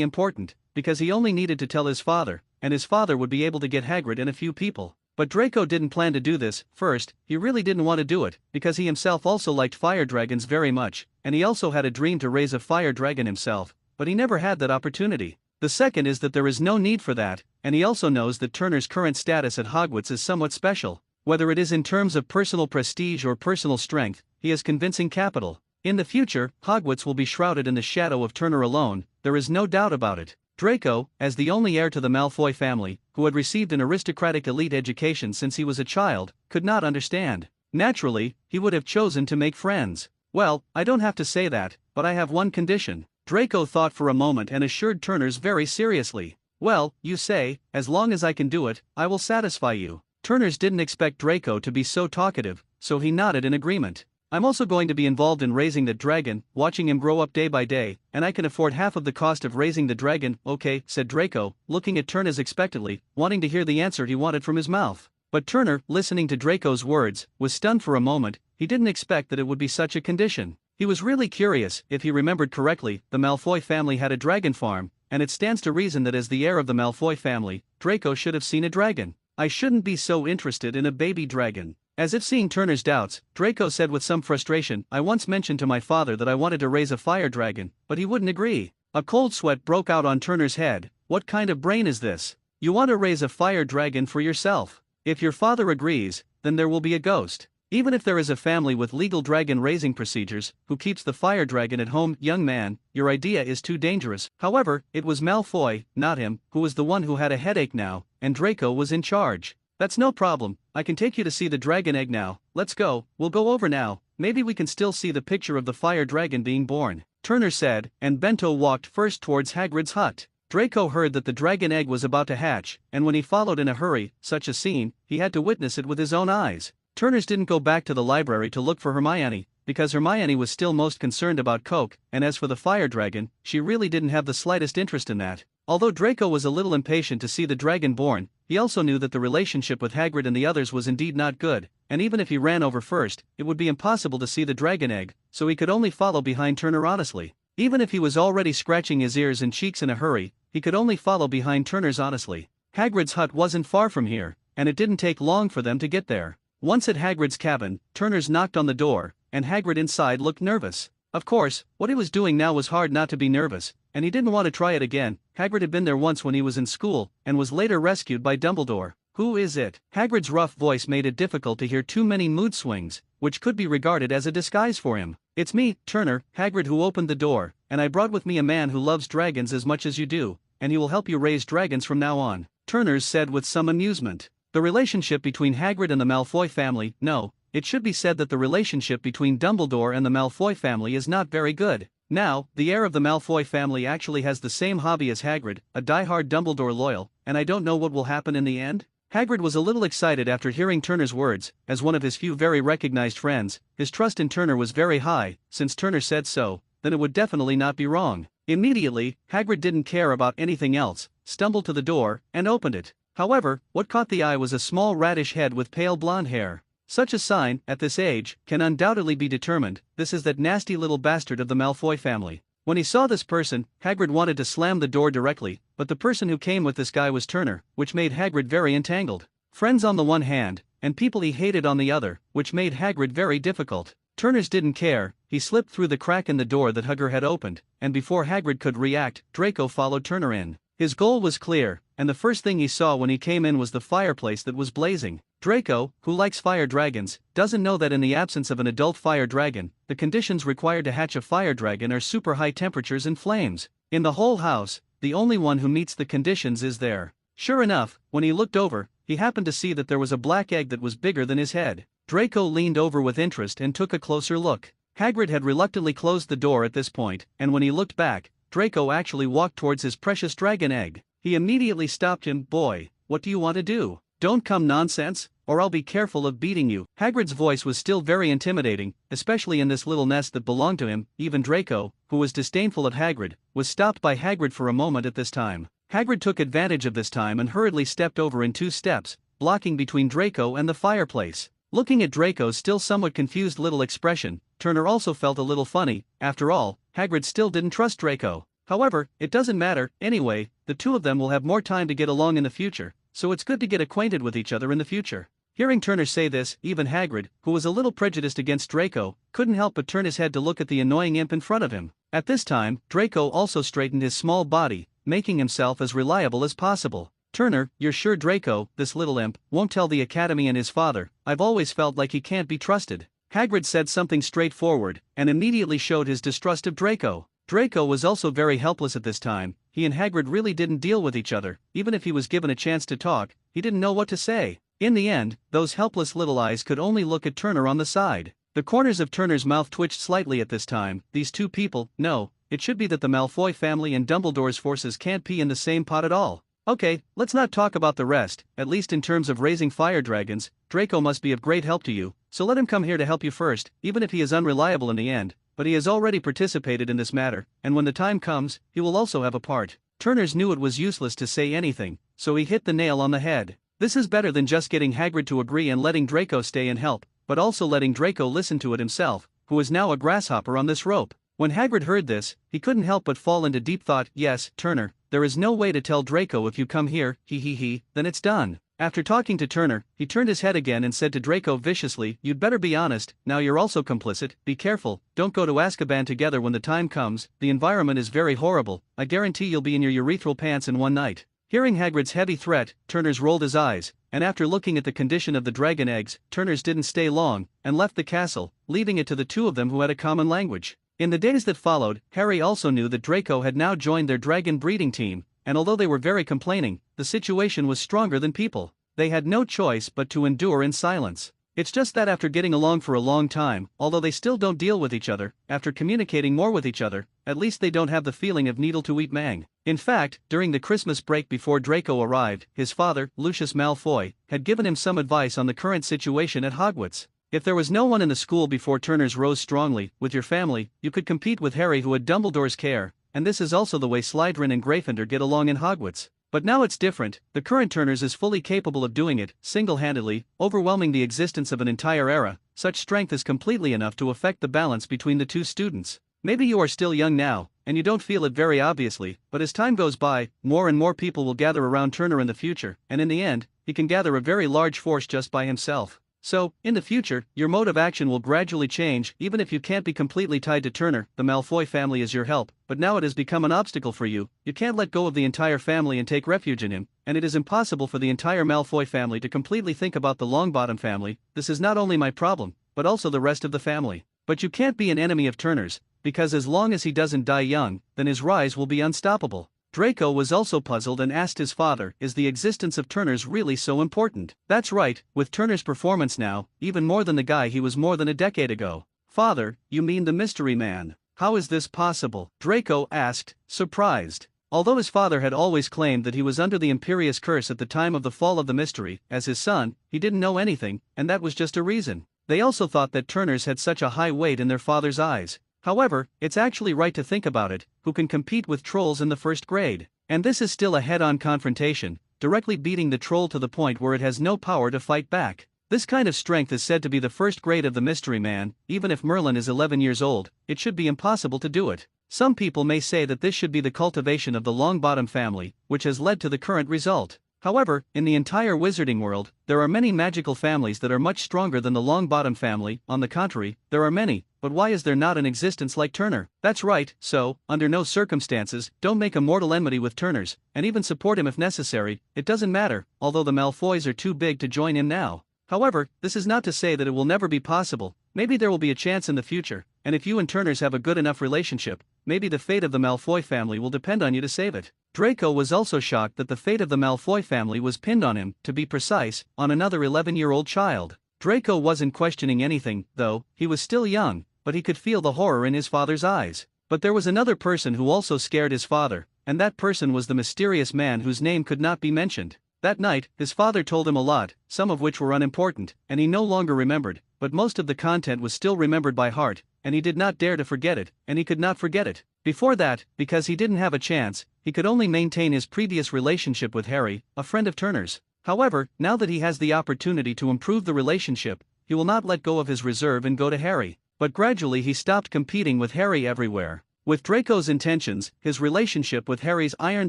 important, because he only needed to tell his father, and his father would be able to get Hagrid and a few people. But Draco didn't plan to do this. First, he really didn't want to do it, because he himself also liked fire dragons very much, and he also had a dream to raise a fire dragon himself, but he never had that opportunity. The second is that there is no need for that, and he also knows that Turner's current status at Hogwarts is somewhat special. Whether it is in terms of personal prestige or personal strength, he has convincing capital. In the future, Hogwarts will be shrouded in the shadow of Turner alone, there is no doubt about it. Draco, as the only heir to the Malfoy family, who had received an aristocratic elite education since he was a child, could not understand. Naturally, he would have chosen to make friends. "Well, I don't have to say that, but I have one condition." Draco thought for a moment and assured Turner's very seriously. "Well, you say, as long as I can do it, I will satisfy you." Turner's didn't expect Draco to be so talkative, so he nodded in agreement. "I'm also going to be involved in raising the dragon, watching him grow up day by day, and I can afford half of the cost of raising the dragon." "Okay," said Draco, looking at Turner expectantly, wanting to hear the answer he wanted from his mouth. But Turner, listening to Draco's words, was stunned for a moment. He didn't expect that it would be such a condition. He was really curious. If he remembered correctly, the Malfoy family had a dragon farm, and it stands to reason that as the heir of the Malfoy family, Draco should have seen a dragon. "I shouldn't be so interested in a baby dragon." As if seeing Turner's doubts, Draco said with some frustration, "I once mentioned to my father that I wanted to raise a fire dragon, but he wouldn't agree." A cold sweat broke out on Turner's head. What kind of brain is this? You want to raise a fire dragon for yourself? If your father agrees, then there will be a ghost. Even if there is a family with legal dragon raising procedures, who keeps the fire dragon at home, young man, your idea is too dangerous. However, it was Malfoy, not him, who was the one who had a headache now, and Draco was in charge. That's no problem, I can take you to see the dragon egg now, let's go, we'll go over now, maybe we can still see the picture of the fire dragon being born, Turner said, and Bento walked first towards Hagrid's hut. Draco heard that the dragon egg was about to hatch, and when he followed in a hurry, such a scene, he had to witness it with his own eyes. Turners didn't go back to the library to look for Hermione, because Hermione was still most concerned about Coke, and as for the fire dragon, she really didn't have the slightest interest in that. Although Draco was a little impatient to see the dragon born, he also knew that the relationship with Hagrid and the others was indeed not good, and even if he ran over first, it would be impossible to see the dragon egg, so he could only follow behind Turner honestly. Even if he was already scratching his ears and cheeks in a hurry, he could only follow behind Turner's honestly. Hagrid's hut wasn't far from here, and it didn't take long for them to get there. Once at Hagrid's cabin, Turner's knocked on the door, and Hagrid inside looked nervous. Of course, what he was doing now was hard not to be nervous, and he didn't want to try it again. Hagrid had been there once when he was in school, and was later rescued by Dumbledore. Who is it? Hagrid's rough voice made it difficult to hear too many mood swings, which could be regarded as a disguise for him. It's me, Turner, Hagrid, who opened the door, and I brought with me a man who loves dragons as much as you do, and he will help you raise dragons from now on, Turner said with some amusement. The relationship between Hagrid and the Malfoy family, no, it should be said that the relationship between Dumbledore and the Malfoy family is not very good. Now, the heir of the Malfoy family actually has the same hobby as Hagrid, a die-hard Dumbledore loyal, and I don't know what will happen in the end. Hagrid was a little excited after hearing Turner's words. As one of his few very recognized friends, his trust in Turner was very high. Since Turner said so, then it would definitely not be wrong. Immediately, Hagrid didn't care about anything else, stumbled to the door, and opened it. However, what caught the eye was a small radish head with pale blonde hair. Such a sign, at this age, can undoubtedly be determined, this is that nasty little bastard of the Malfoy family. When he saw this person, Hagrid wanted to slam the door directly, but the person who came with this guy was Turner, which made Hagrid very entangled. Friends on the one hand, and people he hated on the other, which made Hagrid very difficult. Turner's didn't care, he slipped through the crack in the door that Hugger had opened, and before Hagrid could react, Draco followed Turner in. His goal was clear, and the first thing he saw when he came in was the fireplace that was blazing. Draco, who likes fire dragons, doesn't know that in the absence of an adult fire dragon, the conditions required to hatch a fire dragon are super high temperatures and flames. In the whole house, the only one who meets the conditions is there. Sure enough, when he looked over, he happened to see that there was a black egg that was bigger than his head. Draco leaned over with interest and took a closer look. Hagrid had reluctantly closed the door at this point, and when he looked back, Draco actually walked towards his precious dragon egg. He immediately stopped him. Boy, what do you want to do? Don't come nonsense, or I'll be careful of beating you. Hagrid's voice was still very intimidating, especially in this little nest that belonged to him. Even Draco, who was disdainful of Hagrid, was stopped by Hagrid for a moment at this time. Hagrid took advantage of this time and hurriedly stepped over in 2 steps, blocking between Draco and the fireplace. Looking at Draco's still somewhat confused little expression, Turner also felt a little funny. After all, Hagrid still didn't trust Draco. However, it doesn't matter, anyway, the two of them will have more time to get along in the future, so it's good to get acquainted with each other in the future. Hearing Turner say this, even Hagrid, who was a little prejudiced against Draco, couldn't help but turn his head to look at the annoying imp in front of him. At this time, Draco also straightened his small body, making himself as reliable as possible. Turner, you're sure Draco, this little imp, won't tell the academy and his father? I've always felt like he can't be trusted. Hagrid said something straightforward, and immediately showed his distrust of Draco. Draco was also very helpless at this time. He and Hagrid really didn't deal with each other. Even if he was given a chance to talk, he didn't know what to say. In the end, those helpless little eyes could only look at Turner on the side. The corners of Turner's mouth twitched slightly at this time. These two people, no, it should be that the Malfoy family and Dumbledore's forces can't be in the same pot at all. Okay, let's not talk about the rest, at least in terms of raising fire dragons. Draco must be of great help to you, so let him come here to help you first, even if he is unreliable in the end. But he has already participated in this matter, and when the time comes, he will also have a part. Turners knew it was useless to say anything, so he hit the nail on the head. This is better than just getting Hagrid to agree and letting Draco stay and help, but also letting Draco listen to it himself, who is now a grasshopper on this rope. When Hagrid heard this, he couldn't help but fall into deep thought. Yes, Turner, there is no way to tell Draco if you come here, then it's done. After talking to Turner, he turned his head again and said to Draco viciously, you'd better be honest, now you're also complicit, be careful, don't go to Azkaban together when the time comes, the environment is very horrible, I guarantee you'll be in your urethral pants in one night. Hearing Hagrid's heavy threat, Turners rolled his eyes, and after looking at the condition of the dragon eggs, Turners didn't stay long, and left the castle, leaving it to the two of them who had a common language. In the days that followed, Harry also knew that Draco had now joined their dragon breeding team, and although they were very complaining, the situation was stronger than people. They had no choice but to endure in silence. It's just that after getting along for a long time, although they still don't deal with each other, after communicating more with each other, at least they don't have the feeling of needle to eat mang. In fact, during the Christmas break before Draco arrived, his father, Lucius Malfoy, had given him some advice on the current situation at Hogwarts. If there was no one in the school before Turners rose strongly, with your family, you could compete with Harry who had Dumbledore's care, and this is also the way Slytherin and Gryffindor get along in Hogwarts. But now it's different, the current Turners is fully capable of doing it, single-handedly, overwhelming the existence of an entire era. Such strength is completely enough to affect the balance between the two students. Maybe you are still young now, and you don't feel it very obviously, but as time goes by, more and more people will gather around Turner in the future, and in the end, he can gather a very large force just by himself. So, in the future, your mode of action will gradually change. Even if you can't be completely tied to Turner, the Malfoy family is your help, but now it has become an obstacle for you. You can't let go of the entire family and take refuge in him, and it is impossible for the entire Malfoy family to completely think about the Longbottom family. This is not only my problem, but also the rest of the family. But you can't be an enemy of Turner's, because as long as he doesn't die young, then his rise will be unstoppable. Draco was also puzzled and asked his father, is the existence of Turners really so important? That's right, with Turner's performance now, even more than the guy he was more than a decade ago. Father, you mean the mystery man? How is this possible? Draco asked, surprised. Although his father had always claimed that he was under the Imperious Curse at the time of the fall of the mystery, as his son, he didn't know anything, and that was just a reason. They also thought that Turners had such a high weight in their father's eyes. However, it's actually right to think about it, who can compete with trolls in the first grade? And this is still a head-on confrontation, directly beating the troll to the point where it has no power to fight back. This kind of strength is said to be the first grade of the mystery man. Even if Merlin is 11 years old, it should be impossible to do it. Some people may say that this should be the cultivation of the Longbottom family, which has led to the current result. However, in the entire wizarding world, there are many magical families that are much stronger than the Longbottom family. On the contrary, there are many, but why is there not an existence like Turner? That's right, so, under no circumstances, don't make a mortal enmity with Turners, and even support him if necessary. It doesn't matter, although the Malfoys are too big to join him now. However, this is not to say that it will never be possible. Maybe there will be a chance in the future, and if you and Turners have a good enough relationship, maybe the fate of the Malfoy family will depend on you to save it. Draco was also shocked that the fate of the Malfoy family was pinned on him, to be precise, on another 11-year-old child. Draco wasn't questioning anything, though. He was still young, but he could feel the horror in his father's eyes. But there was another person who also scared his father, and that person was the mysterious man whose name could not be mentioned. That night, his father told him a lot, some of which were unimportant, and he no longer remembered, but most of the content was still remembered by heart, and he did not dare to forget it, and he could not forget it. Before that, because he didn't have a chance, he could only maintain his previous relationship with Harry, a friend of Turner's. However, now that he has the opportunity to improve the relationship, he will not let go of his reserve and go to Harry. But gradually he stopped competing with Harry everywhere. With Draco's intentions, his relationship with Harry's Iron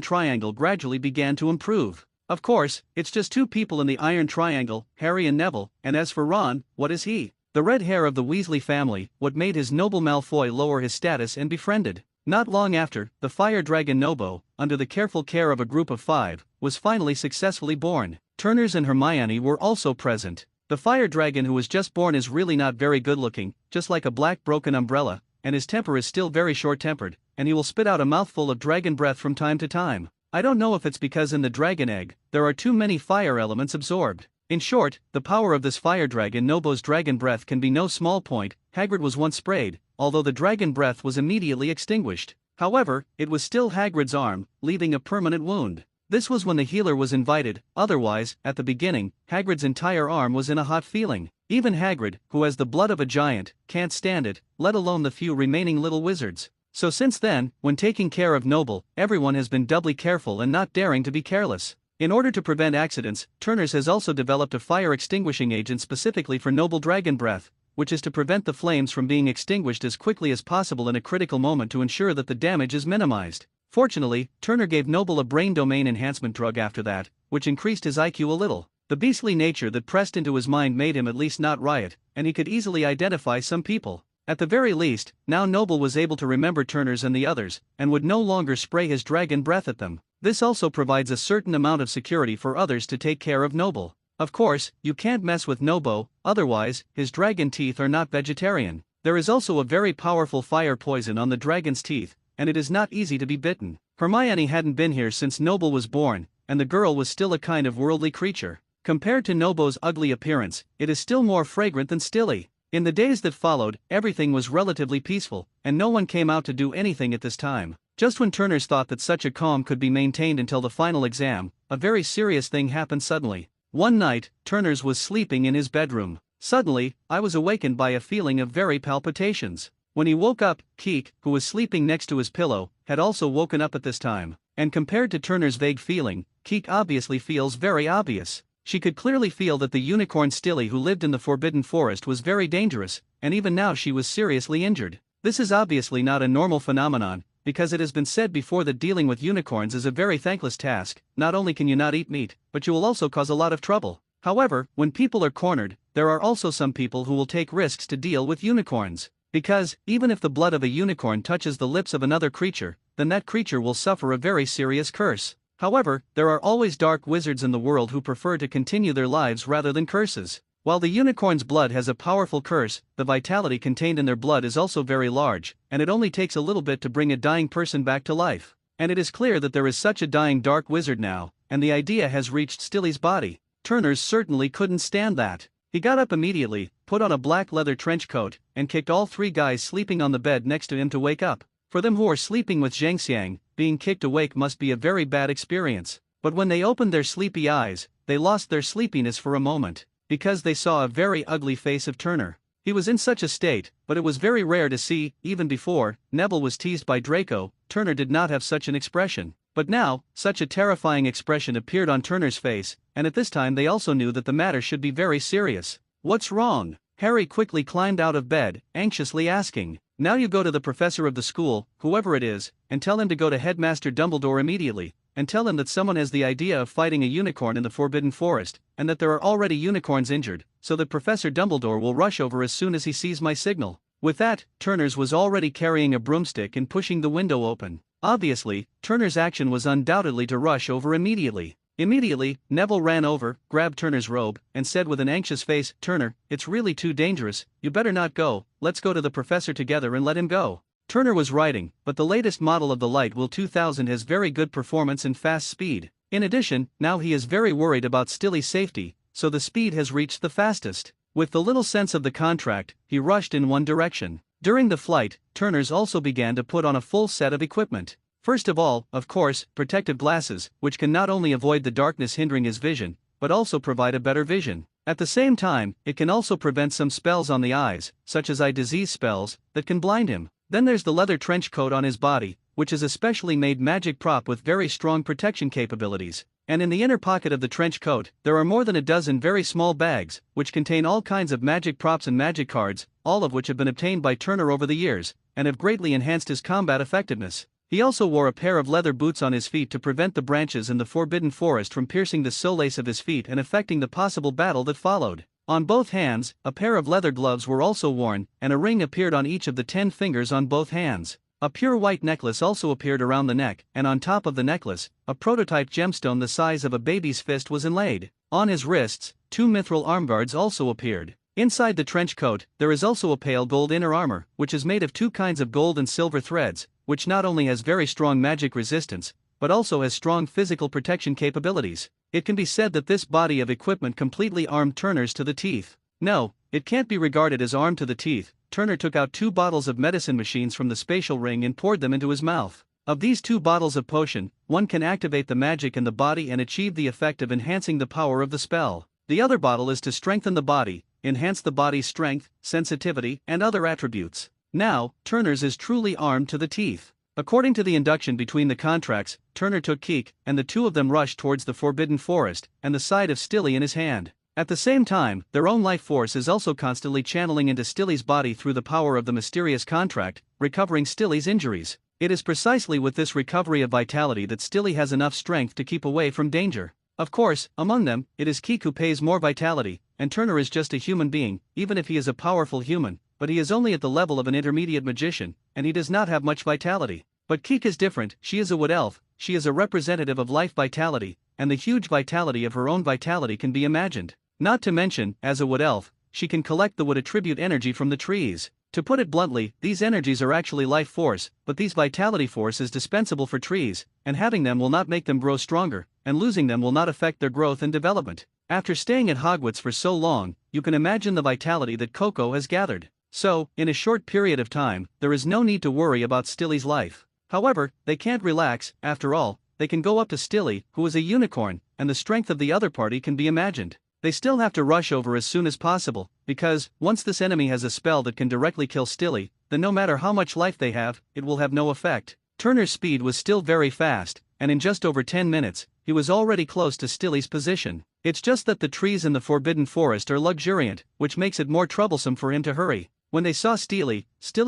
Triangle gradually began to improve. Of course, it's just two people in the Iron Triangle, Harry and Neville, and as for Ron, what is he? The red hair of the Weasley family, what made his noble Malfoy lower his status and befriended. Not long after, the fire dragon Nobo, under the careful care of a group of 5, was finally successfully born. Turners and Hermione were also present. The fire dragon who was just born is really not very good looking, just like a black broken umbrella, and his temper is still very short-tempered, and he will spit out a mouthful of dragon breath from time to time. I don't know if it's because in the dragon egg, there are too many fire elements absorbed. In short, the power of this fire dragon Nobo's dragon breath can be no small point. Hagrid was once sprayed, although the dragon breath was immediately extinguished. However, it was still Hagrid's arm, leaving a permanent wound. This was when the healer was invited, otherwise, at the beginning, Hagrid's entire arm was in a hot feeling. Even Hagrid, who has the blood of a giant, can't stand it, let alone the few remaining little wizards. So since then, when taking care of Noble, everyone has been doubly careful and not daring to be careless. In order to prevent accidents, Turners has also developed a fire extinguishing agent specifically for Noble Dragon Breath, which is to prevent the flames from being extinguished as quickly as possible in a critical moment to ensure that the damage is minimized. Fortunately, Turner gave Noble a brain domain enhancement drug after that, which increased his IQ a little. The beastly nature that pressed into his mind made him at least not riot, and he could easily identify some people. At the very least, now Noble was able to remember Turners and the others, and would no longer spray his dragon breath at them. This also provides a certain amount of security for others to take care of Noble. Of course, you can't mess with Nobo, otherwise, his dragon teeth are not vegetarian. There is also a very powerful fire poison on the dragon's teeth, and it is not easy to be bitten. Hermione hadn't been here since Noble was born, and the girl was still a kind of worldly creature. Compared to Nobo's ugly appearance, it is still more fragrant than Stilly. In the days that followed, everything was relatively peaceful, and no one came out to do anything at this time. Just when Turners thought that such a calm could be maintained until the final exam, a very serious thing happened suddenly. One night, Turners was sleeping in his bedroom. Suddenly, I was awakened by a feeling of very palpitations. When he woke up, Keek, who was sleeping next to his pillow, had also woken up at this time. And compared to Turner's vague feeling, Keek obviously feels very obvious. She could clearly feel that the unicorn Stilly who lived in the Forbidden Forest was very dangerous, and even now she was seriously injured. This is obviously not a normal phenomenon, because it has been said before that dealing with unicorns is a very thankless task. Not only can you not eat meat, but you will also cause a lot of trouble. However, when people are cornered, there are also some people who will take risks to deal with unicorns. Because, even if the blood of a unicorn touches the lips of another creature, then that creature will suffer a very serious curse. However, there are always dark wizards in the world who prefer to continue their lives rather than curses. While the unicorn's blood has a powerful curse, the vitality contained in their blood is also very large, and it only takes a little bit to bring a dying person back to life. And it is clear that there is such a dying dark wizard now, and the idea has reached Stilly's body. Turners certainly couldn't stand that. He got up immediately, put on a black leather trench coat, and kicked all three guys sleeping on the bed next to him to wake up. For them who are sleeping with Zhangxiang, being kicked awake must be a very bad experience. But when they opened their sleepy eyes, they lost their sleepiness for a moment, because they saw a very ugly face of Turner. He was in such a state, but it was very rare to see. Even before Neville was teased by Draco, Turner did not have such an expression. But now, such a terrifying expression appeared on Turner's face, and at this time they also knew that the matter should be very serious. "What's wrong?" Harry quickly climbed out of bed, anxiously asking. "Now you go to the professor of the school, whoever it is, and tell him to go to Headmaster Dumbledore immediately, and tell him that someone has the idea of fighting a unicorn in the Forbidden Forest, and that there are already unicorns injured, so that Professor Dumbledore will rush over as soon as he sees my signal." With that, Turners was already carrying a broomstick and pushing the window open. Obviously, Turner's action was undoubtedly to rush over immediately. Immediately, Neville ran over, grabbed Turner's robe, and said with an anxious face, "Turner, it's really too dangerous, you better not go, let's go to the professor together and let him go." Turner was writing, but the latest model of the Light Will 2000 has very good performance and fast speed. In addition, now he is very worried about Stilly's safety, so the speed has reached the fastest. With the little sense of the contract, he rushed in one direction. During the flight, Turners also began to put on a full set of equipment. First of all, of course, protective glasses, which can not only avoid the darkness hindering his vision, but also provide a better vision. At the same time, it can also prevent some spells on the eyes, such as eye disease spells, that can blind him. Then there's the leather trench coat on his body, which is a specially made magic prop with very strong protection capabilities. And in the inner pocket of the trench coat, there are more than a dozen very small bags, which contain all kinds of magic props and magic cards, all of which have been obtained by Turner over the years, and have greatly enhanced his combat effectiveness. He also wore a pair of leather boots on his feet to prevent the branches in the Forbidden Forest from piercing the solace of his feet and affecting the possible battle that followed. On both hands, a pair of leather gloves were also worn, and a ring appeared on each of the 10 fingers on both hands. A pure white necklace also appeared around the neck, and on top of the necklace, a prototype gemstone the size of a baby's fist was inlaid. On his wrists, 2 mithril armguards also appeared. Inside the trench coat, there is also a pale gold inner armor, which is made of 2 kinds of gold and silver threads, which not only has very strong magic resistance, but also has strong physical protection capabilities. It can be said that this body of equipment completely armed Turners to the teeth. No, it can't be regarded as armed to the teeth. Turner took out 2 bottles of medicine machines from the spatial ring and poured them into his mouth. Of these 2 bottles of potion, one can activate the magic in the body and achieve the effect of enhancing the power of the spell. The other bottle is to strengthen the body, enhance the body's strength, sensitivity, and other attributes. Now, Turners is truly armed to the teeth. According to the induction between the contracts, Turner took Keek, and the 2 of them rushed towards the Forbidden Forest, and the side of Stilly in his hand. At the same time, their own life force is also constantly channeling into Stilly's body through the power of the mysterious contract, recovering Stilly's injuries. It is precisely with this recovery of vitality that Stilly has enough strength to keep away from danger. Of course, among them, it is Keek who pays more vitality, and Turner is just a human being, even if he is a powerful human, but he is only at the level of an intermediate magician, and he does not have much vitality. But Keek is different. She is a wood elf, she is a representative of life vitality, and the huge vitality of her own vitality can be imagined. Not to mention, as a wood elf, she can collect the wood attribute energy from the trees. To put it bluntly, these energies are actually life force, but these vitality force is dispensable for trees, and having them will not make them grow stronger, and losing them will not affect their growth and development. After staying at Hogwarts for so long, you can imagine the vitality that Coco has gathered. So, in a short period of time, there is no need to worry about Stilly's life. However, they can't relax. After all, they can go up to Stilly, who is a unicorn, and the strength of the other party can be imagined. They still have to rush over as soon as possible, because, once this enemy has a spell that can directly kill Stilly, then no matter how much life they have, it will have no effect. Turner's speed was still very fast, and in just over 10 minutes, he was already close to Stilly's position. It's just that the trees in the Forbidden Forest are luxuriant, which makes it more troublesome for him to hurry. When they saw Stilly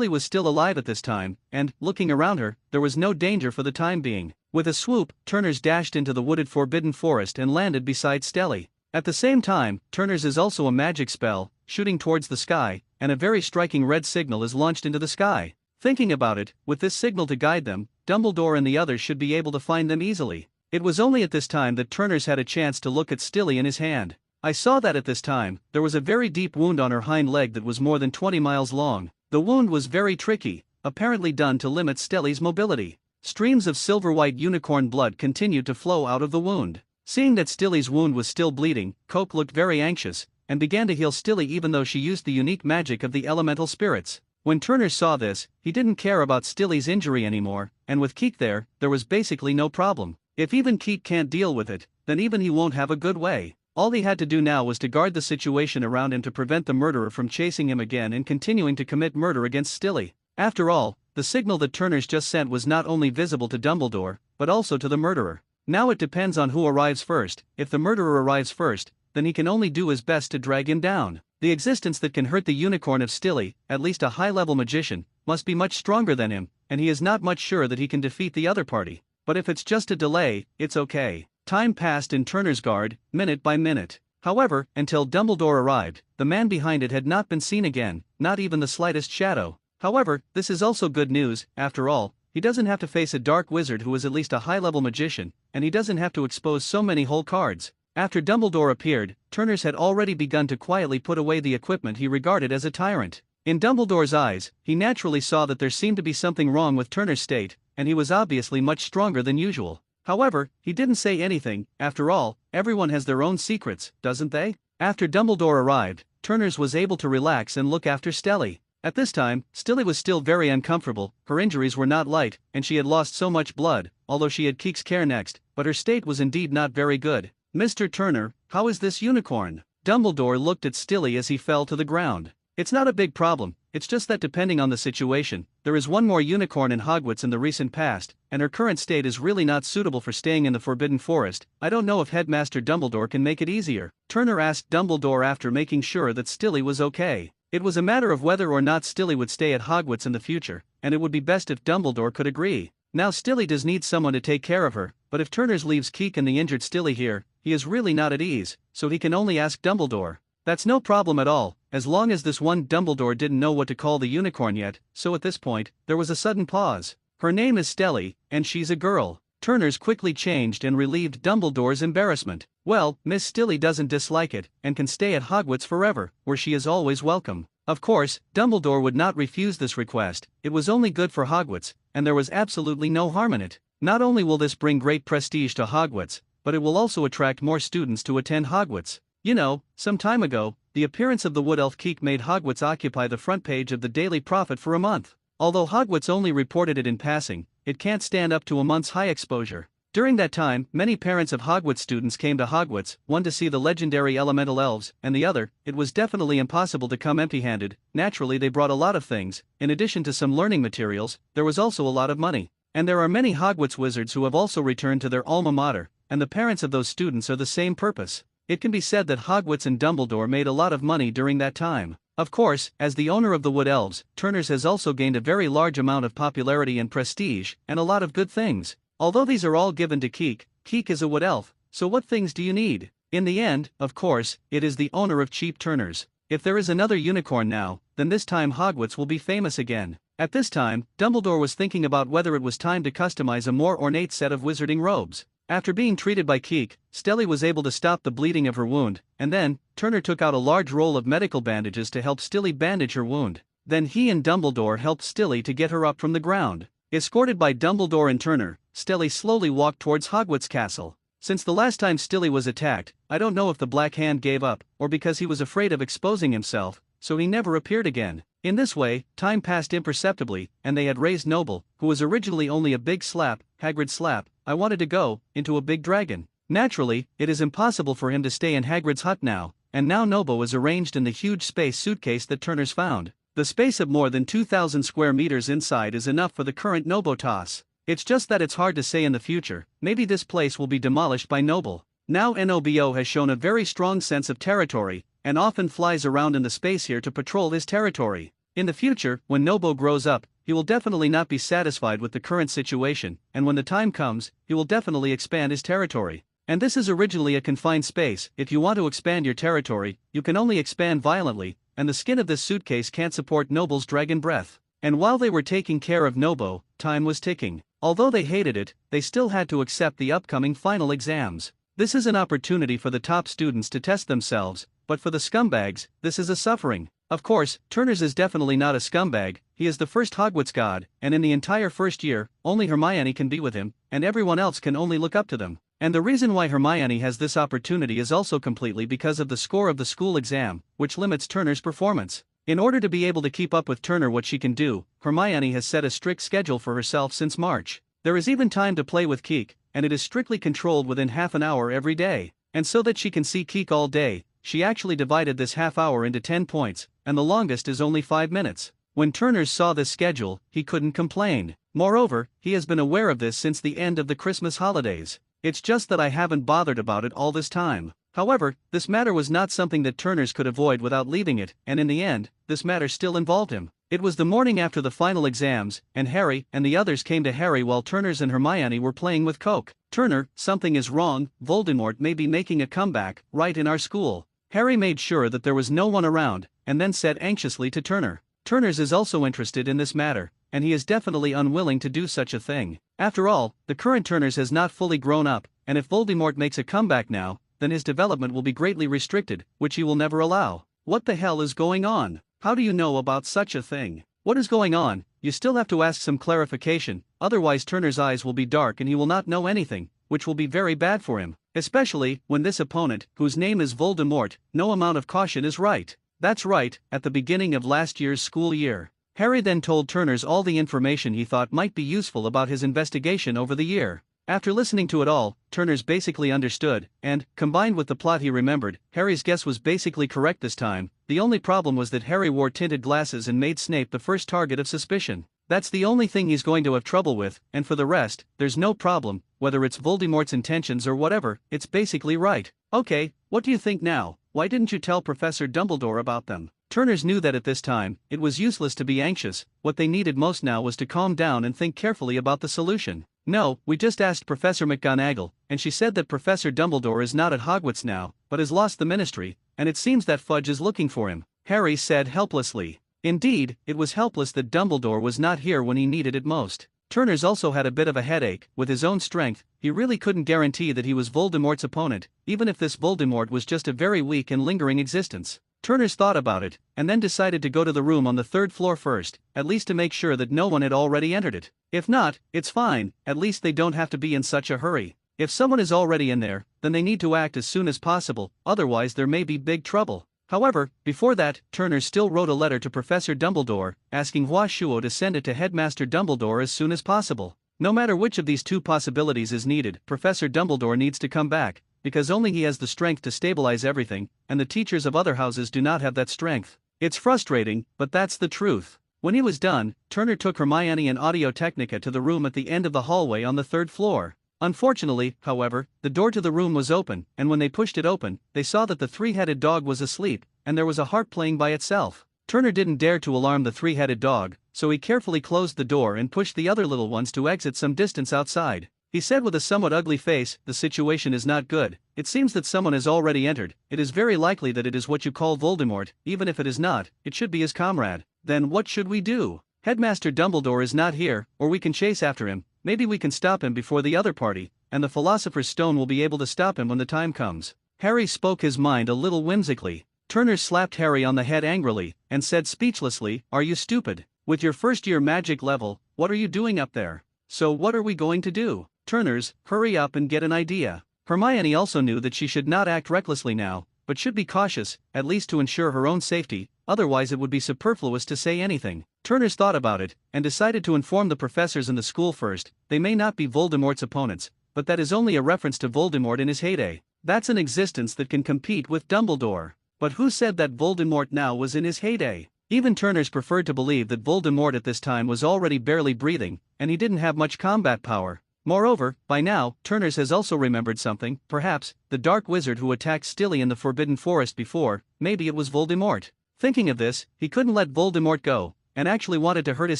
was still alive at this time, and, looking around her, there was no danger for the time being. With a swoop, Turners dashed into the wooded Forbidden Forest and landed beside Stilly. At the same time, Turner's is also a magic spell, shooting towards the sky, and a very striking red signal is launched into the sky. Thinking about it, with this signal to guide them, Dumbledore and the others should be able to find them easily. It was only at this time that Turner's had a chance to look at Stilly in his hand. I saw that at this time, there was a very deep wound on her hind leg that was more than 20 miles long. The wound was very tricky, apparently done to limit Stilly's mobility. Streams of silver-white unicorn blood continued to flow out of the wound. Seeing that Stilly's wound was still bleeding, Coke looked very anxious, and began to heal Stilly even though she used the unique magic of the elemental spirits. When Turner saw this, he didn't care about Stilly's injury anymore, and with Keek there was basically no problem. If even Keek can't deal with it, then even he won't have a good way. All he had to do now was to guard the situation around him to prevent the murderer from chasing him again and continuing to commit murder against Stilly. After all, the signal that Turner's just sent was not only visible to Dumbledore, but also to the murderer. Now it depends on who arrives first. If the murderer arrives first, then he can only do his best to drag him down. The existence that can hurt the unicorn of Stilly, at least a high-level magician, must be much stronger than him, and he is not much sure that he can defeat the other party. But if it's just a delay, it's okay. Time passed in Turner's guard, minute by minute. However, until Dumbledore arrived, the man behind it had not been seen again, not even the slightest shadow. However, this is also good news. After all, he doesn't have to face a dark wizard who is at least a high-level magician, and he doesn't have to expose so many whole cards. After Dumbledore appeared, Turner's had already begun to quietly put away the equipment he regarded as a tyrant. In Dumbledore's eyes, he naturally saw that there seemed to be something wrong with Turner's state, and he was obviously much stronger than usual. However, he didn't say anything. After all, everyone has their own secrets, doesn't they? After Dumbledore arrived, Turner's was able to relax and look after Stilly. At this time, Stilly was still very uncomfortable. Her injuries were not light, and she had lost so much blood, although she had Keek's care next, but her state was indeed not very good. "Mr. Turner, how is this unicorn?" Dumbledore looked at Stilly as he fell to the ground. "It's not a big problem, it's just that depending on the situation, there is one more unicorn in Hogwarts in the recent past, and her current state is really not suitable for staying in the Forbidden Forest. I don't know if Headmaster Dumbledore can make it easier." Turner asked Dumbledore after making sure that Stilly was okay. It was a matter of whether or not Stilly would stay at Hogwarts in the future, and it would be best if Dumbledore could agree. Now Stilly does need someone to take care of her, but if Turner's leaves Keek and the injured Stilly here, he is really not at ease, so he can only ask Dumbledore. That's no problem at all, as long as this one Dumbledore didn't know what to call the unicorn yet, so at this point, there was a sudden pause. "Her name is Stilly, and she's a girl." Turner's quickly changed and relieved Dumbledore's embarrassment. "Well, Miss Stilly doesn't dislike it, and can stay at Hogwarts forever, where she is always welcome." Of course, Dumbledore would not refuse this request. It was only good for Hogwarts, and there was absolutely no harm in it. Not only will this bring great prestige to Hogwarts, but it will also attract more students to attend Hogwarts. You know, some time ago, the appearance of the Wood Elf Keek made Hogwarts occupy the front page of the Daily Prophet for a month. Although Hogwarts only reported it in passing, it can't stand up to a month's high exposure. During that time, many parents of Hogwarts students came to Hogwarts, one to see the legendary elemental elves, and the other, it was definitely impossible to come empty-handed. Naturally they brought a lot of things. In addition to some learning materials, there was also a lot of money. And there are many Hogwarts wizards who have also returned to their alma mater, and the parents of those students are the same purpose. It can be said that Hogwarts and Dumbledore made a lot of money during that time. Of course, as the owner of the Wood Elves, Turner's has also gained a very large amount of popularity and prestige, and a lot of good things. Although these are all given to Keek, Keek is a Wood Elf, so what things do you need? In the end, of course, it is the owner of cheap Turner's. If there is another unicorn now, then this time Hogwarts will be famous again. At this time, Dumbledore was thinking about whether it was time to customize a more ornate set of wizarding robes. After being treated by Keek, Stelly was able to stop the bleeding of her wound, and then, Turner took out a large roll of medical bandages to help Stilly bandage her wound. Then he and Dumbledore helped Stilly to get her up from the ground. Escorted by Dumbledore and Turner, Stelly slowly walked towards Hogwarts Castle. Since the last time Stilly was attacked, I don't know if the Black Hand gave up, or because he was afraid of exposing himself, so he never appeared again. In this way, time passed imperceptibly, and they had raised Noble, who was originally only a big slap, Hagrid slap, I wanted to go, into a big dragon. Naturally, it is impossible for him to stay in Hagrid's hut now, and now Noble is arranged in the huge space suitcase that Turner's found. The space of more than 2,000 square meters inside is enough for the current Nobotas. It's just that it's hard to say in the future, maybe this place will be demolished by Noble. Now Nobo has shown a very strong sense of territory, and often flies around in the space here to patrol his territory. In the future, when Nobo grows up, he will definitely not be satisfied with the current situation, and when the time comes, he will definitely expand his territory. And this is originally a confined space. If you want to expand your territory, you can only expand violently, and the skin of this suitcase can't support Noble's dragon breath. And while they were taking care of Nobo, time was ticking. Although they hated it, they still had to accept the upcoming final exams. This is an opportunity for the top students to test themselves, but for the scumbags, this is a suffering. Of course, Turner's is definitely not a scumbag, he is the first Hogwarts god, and in the entire first year, only Hermione can be with him, and everyone else can only look up to them. And the reason why Hermione has this opportunity is also completely because of the score of the school exam, which limits Turner's performance. In order to be able to keep up with Turner what she can do, Hermione has set a strict schedule for herself since March. There is even time to play with Keek, and it is strictly controlled within half an hour every day. And so that she can see Keek all day, she actually divided this half hour into 10 points, and the longest is only 5 minutes. When Turner saw this schedule, he couldn't complain. Moreover, he has been aware of this since the end of the Christmas holidays. It's just that I haven't bothered about it all this time. However, this matter was not something that Turner's could avoid without leaving it, and in the end, this matter still involved him. It was the morning after the final exams, and Harry and the others came to Harry while Turner's and Hermione were playing with Coke. Turner, something is wrong, Voldemort may be making a comeback, right in our school. Harry made sure that there was no one around, and then said anxiously to Turner. Turner's is also interested in this matter, and he is definitely unwilling to do such a thing. After all, the current Turner's has not fully grown up, and if Voldemort makes a comeback now, then his development will be greatly restricted, which he will never allow. What the hell is going on? How do you know about such a thing? What is going on? You still have to ask some clarification, otherwise Turner's eyes will be dark and he will not know anything, which will be very bad for him. Especially, when this opponent, whose name is Voldemort, no amount of caution is right. That's right, at the beginning of last year's school year. Harry then told Turner's all the information he thought might be useful about his investigation over the year. After listening to it all, Turner's basically understood, and, combined with the plot he remembered, Harry's guess was basically correct this time. The only problem was that Harry wore tinted glasses and made Snape the first target of suspicion. That's the only thing he's going to have trouble with, and for the rest, there's no problem, whether it's Voldemort's intentions or whatever, it's basically right. Okay, what do you think now? Why didn't you tell Professor Dumbledore about them? Turner's knew that at this time, it was useless to be anxious. What they needed most now was to calm down and think carefully about the solution. No, we just asked Professor McGonagall, and she said that Professor Dumbledore is not at Hogwarts now, but has lost the ministry, and it seems that Fudge is looking for him, Harry said helplessly. Indeed, it was helpless that Dumbledore was not here when he needed it most. Turner's also had a bit of a headache. With his own strength, he really couldn't guarantee that he was Voldemort's opponent, even if this Voldemort was just a very weak and lingering existence. Turner's thought about it, and then decided to go to the room on the 3rd floor first, at least to make sure that no one had already entered it. If not, it's fine, at least they don't have to be in such a hurry. If someone is already in there, then they need to act as soon as possible, otherwise there may be big trouble. However, before that, Turner still wrote a letter to Professor Dumbledore, asking Hua Shuo to send it to Headmaster Dumbledore as soon as possible. No matter which of these two possibilities is needed, Professor Dumbledore needs to come back, because only he has the strength to stabilize everything, and the teachers of other houses do not have that strength. It's frustrating, but that's the truth. When he was done, Turner took Hermione and Audio Technica to the room at the end of the hallway on the 3rd floor. Unfortunately, however, the door to the room was open, and when they pushed it open, they saw that the three-headed dog was asleep, and there was a harp playing by itself. Turner didn't dare to alarm the three-headed dog, so he carefully closed the door and pushed the other little ones to exit some distance outside. He said with a somewhat ugly face, "The situation is not good. It seems that someone has already entered. It is very likely that it is what you call Voldemort. Even if it is not, it should be his comrade. Then what should we do?" Headmaster Dumbledore is not here, or we can chase after him. Maybe we can stop him before the other party, and the Philosopher's Stone will be able to stop him when the time comes." Harry spoke his mind a little whimsically. Turner slapped Harry on the head angrily, and said speechlessly, "Are you stupid? With your first-year magic level, what are you doing up there? So what are we going to do?" Turners, hurry up and get an idea. Hermione also knew that she should not act recklessly now, but should be cautious, at least to ensure her own safety, otherwise it would be superfluous to say anything. Turners thought about it, and decided to inform the professors in the school first. They may not be Voldemort's opponents, but that is only a reference to Voldemort in his heyday. That's an existence that can compete with Dumbledore. But who said that Voldemort now was in his heyday? Even Turners preferred to believe that Voldemort at this time was already barely breathing, and he didn't have much combat power. Moreover, by now, Turners has also remembered something. Perhaps the dark wizard who attacked Stilly in the Forbidden Forest before, maybe it was Voldemort. Thinking of this, he couldn't let Voldemort go, and actually wanted to hurt his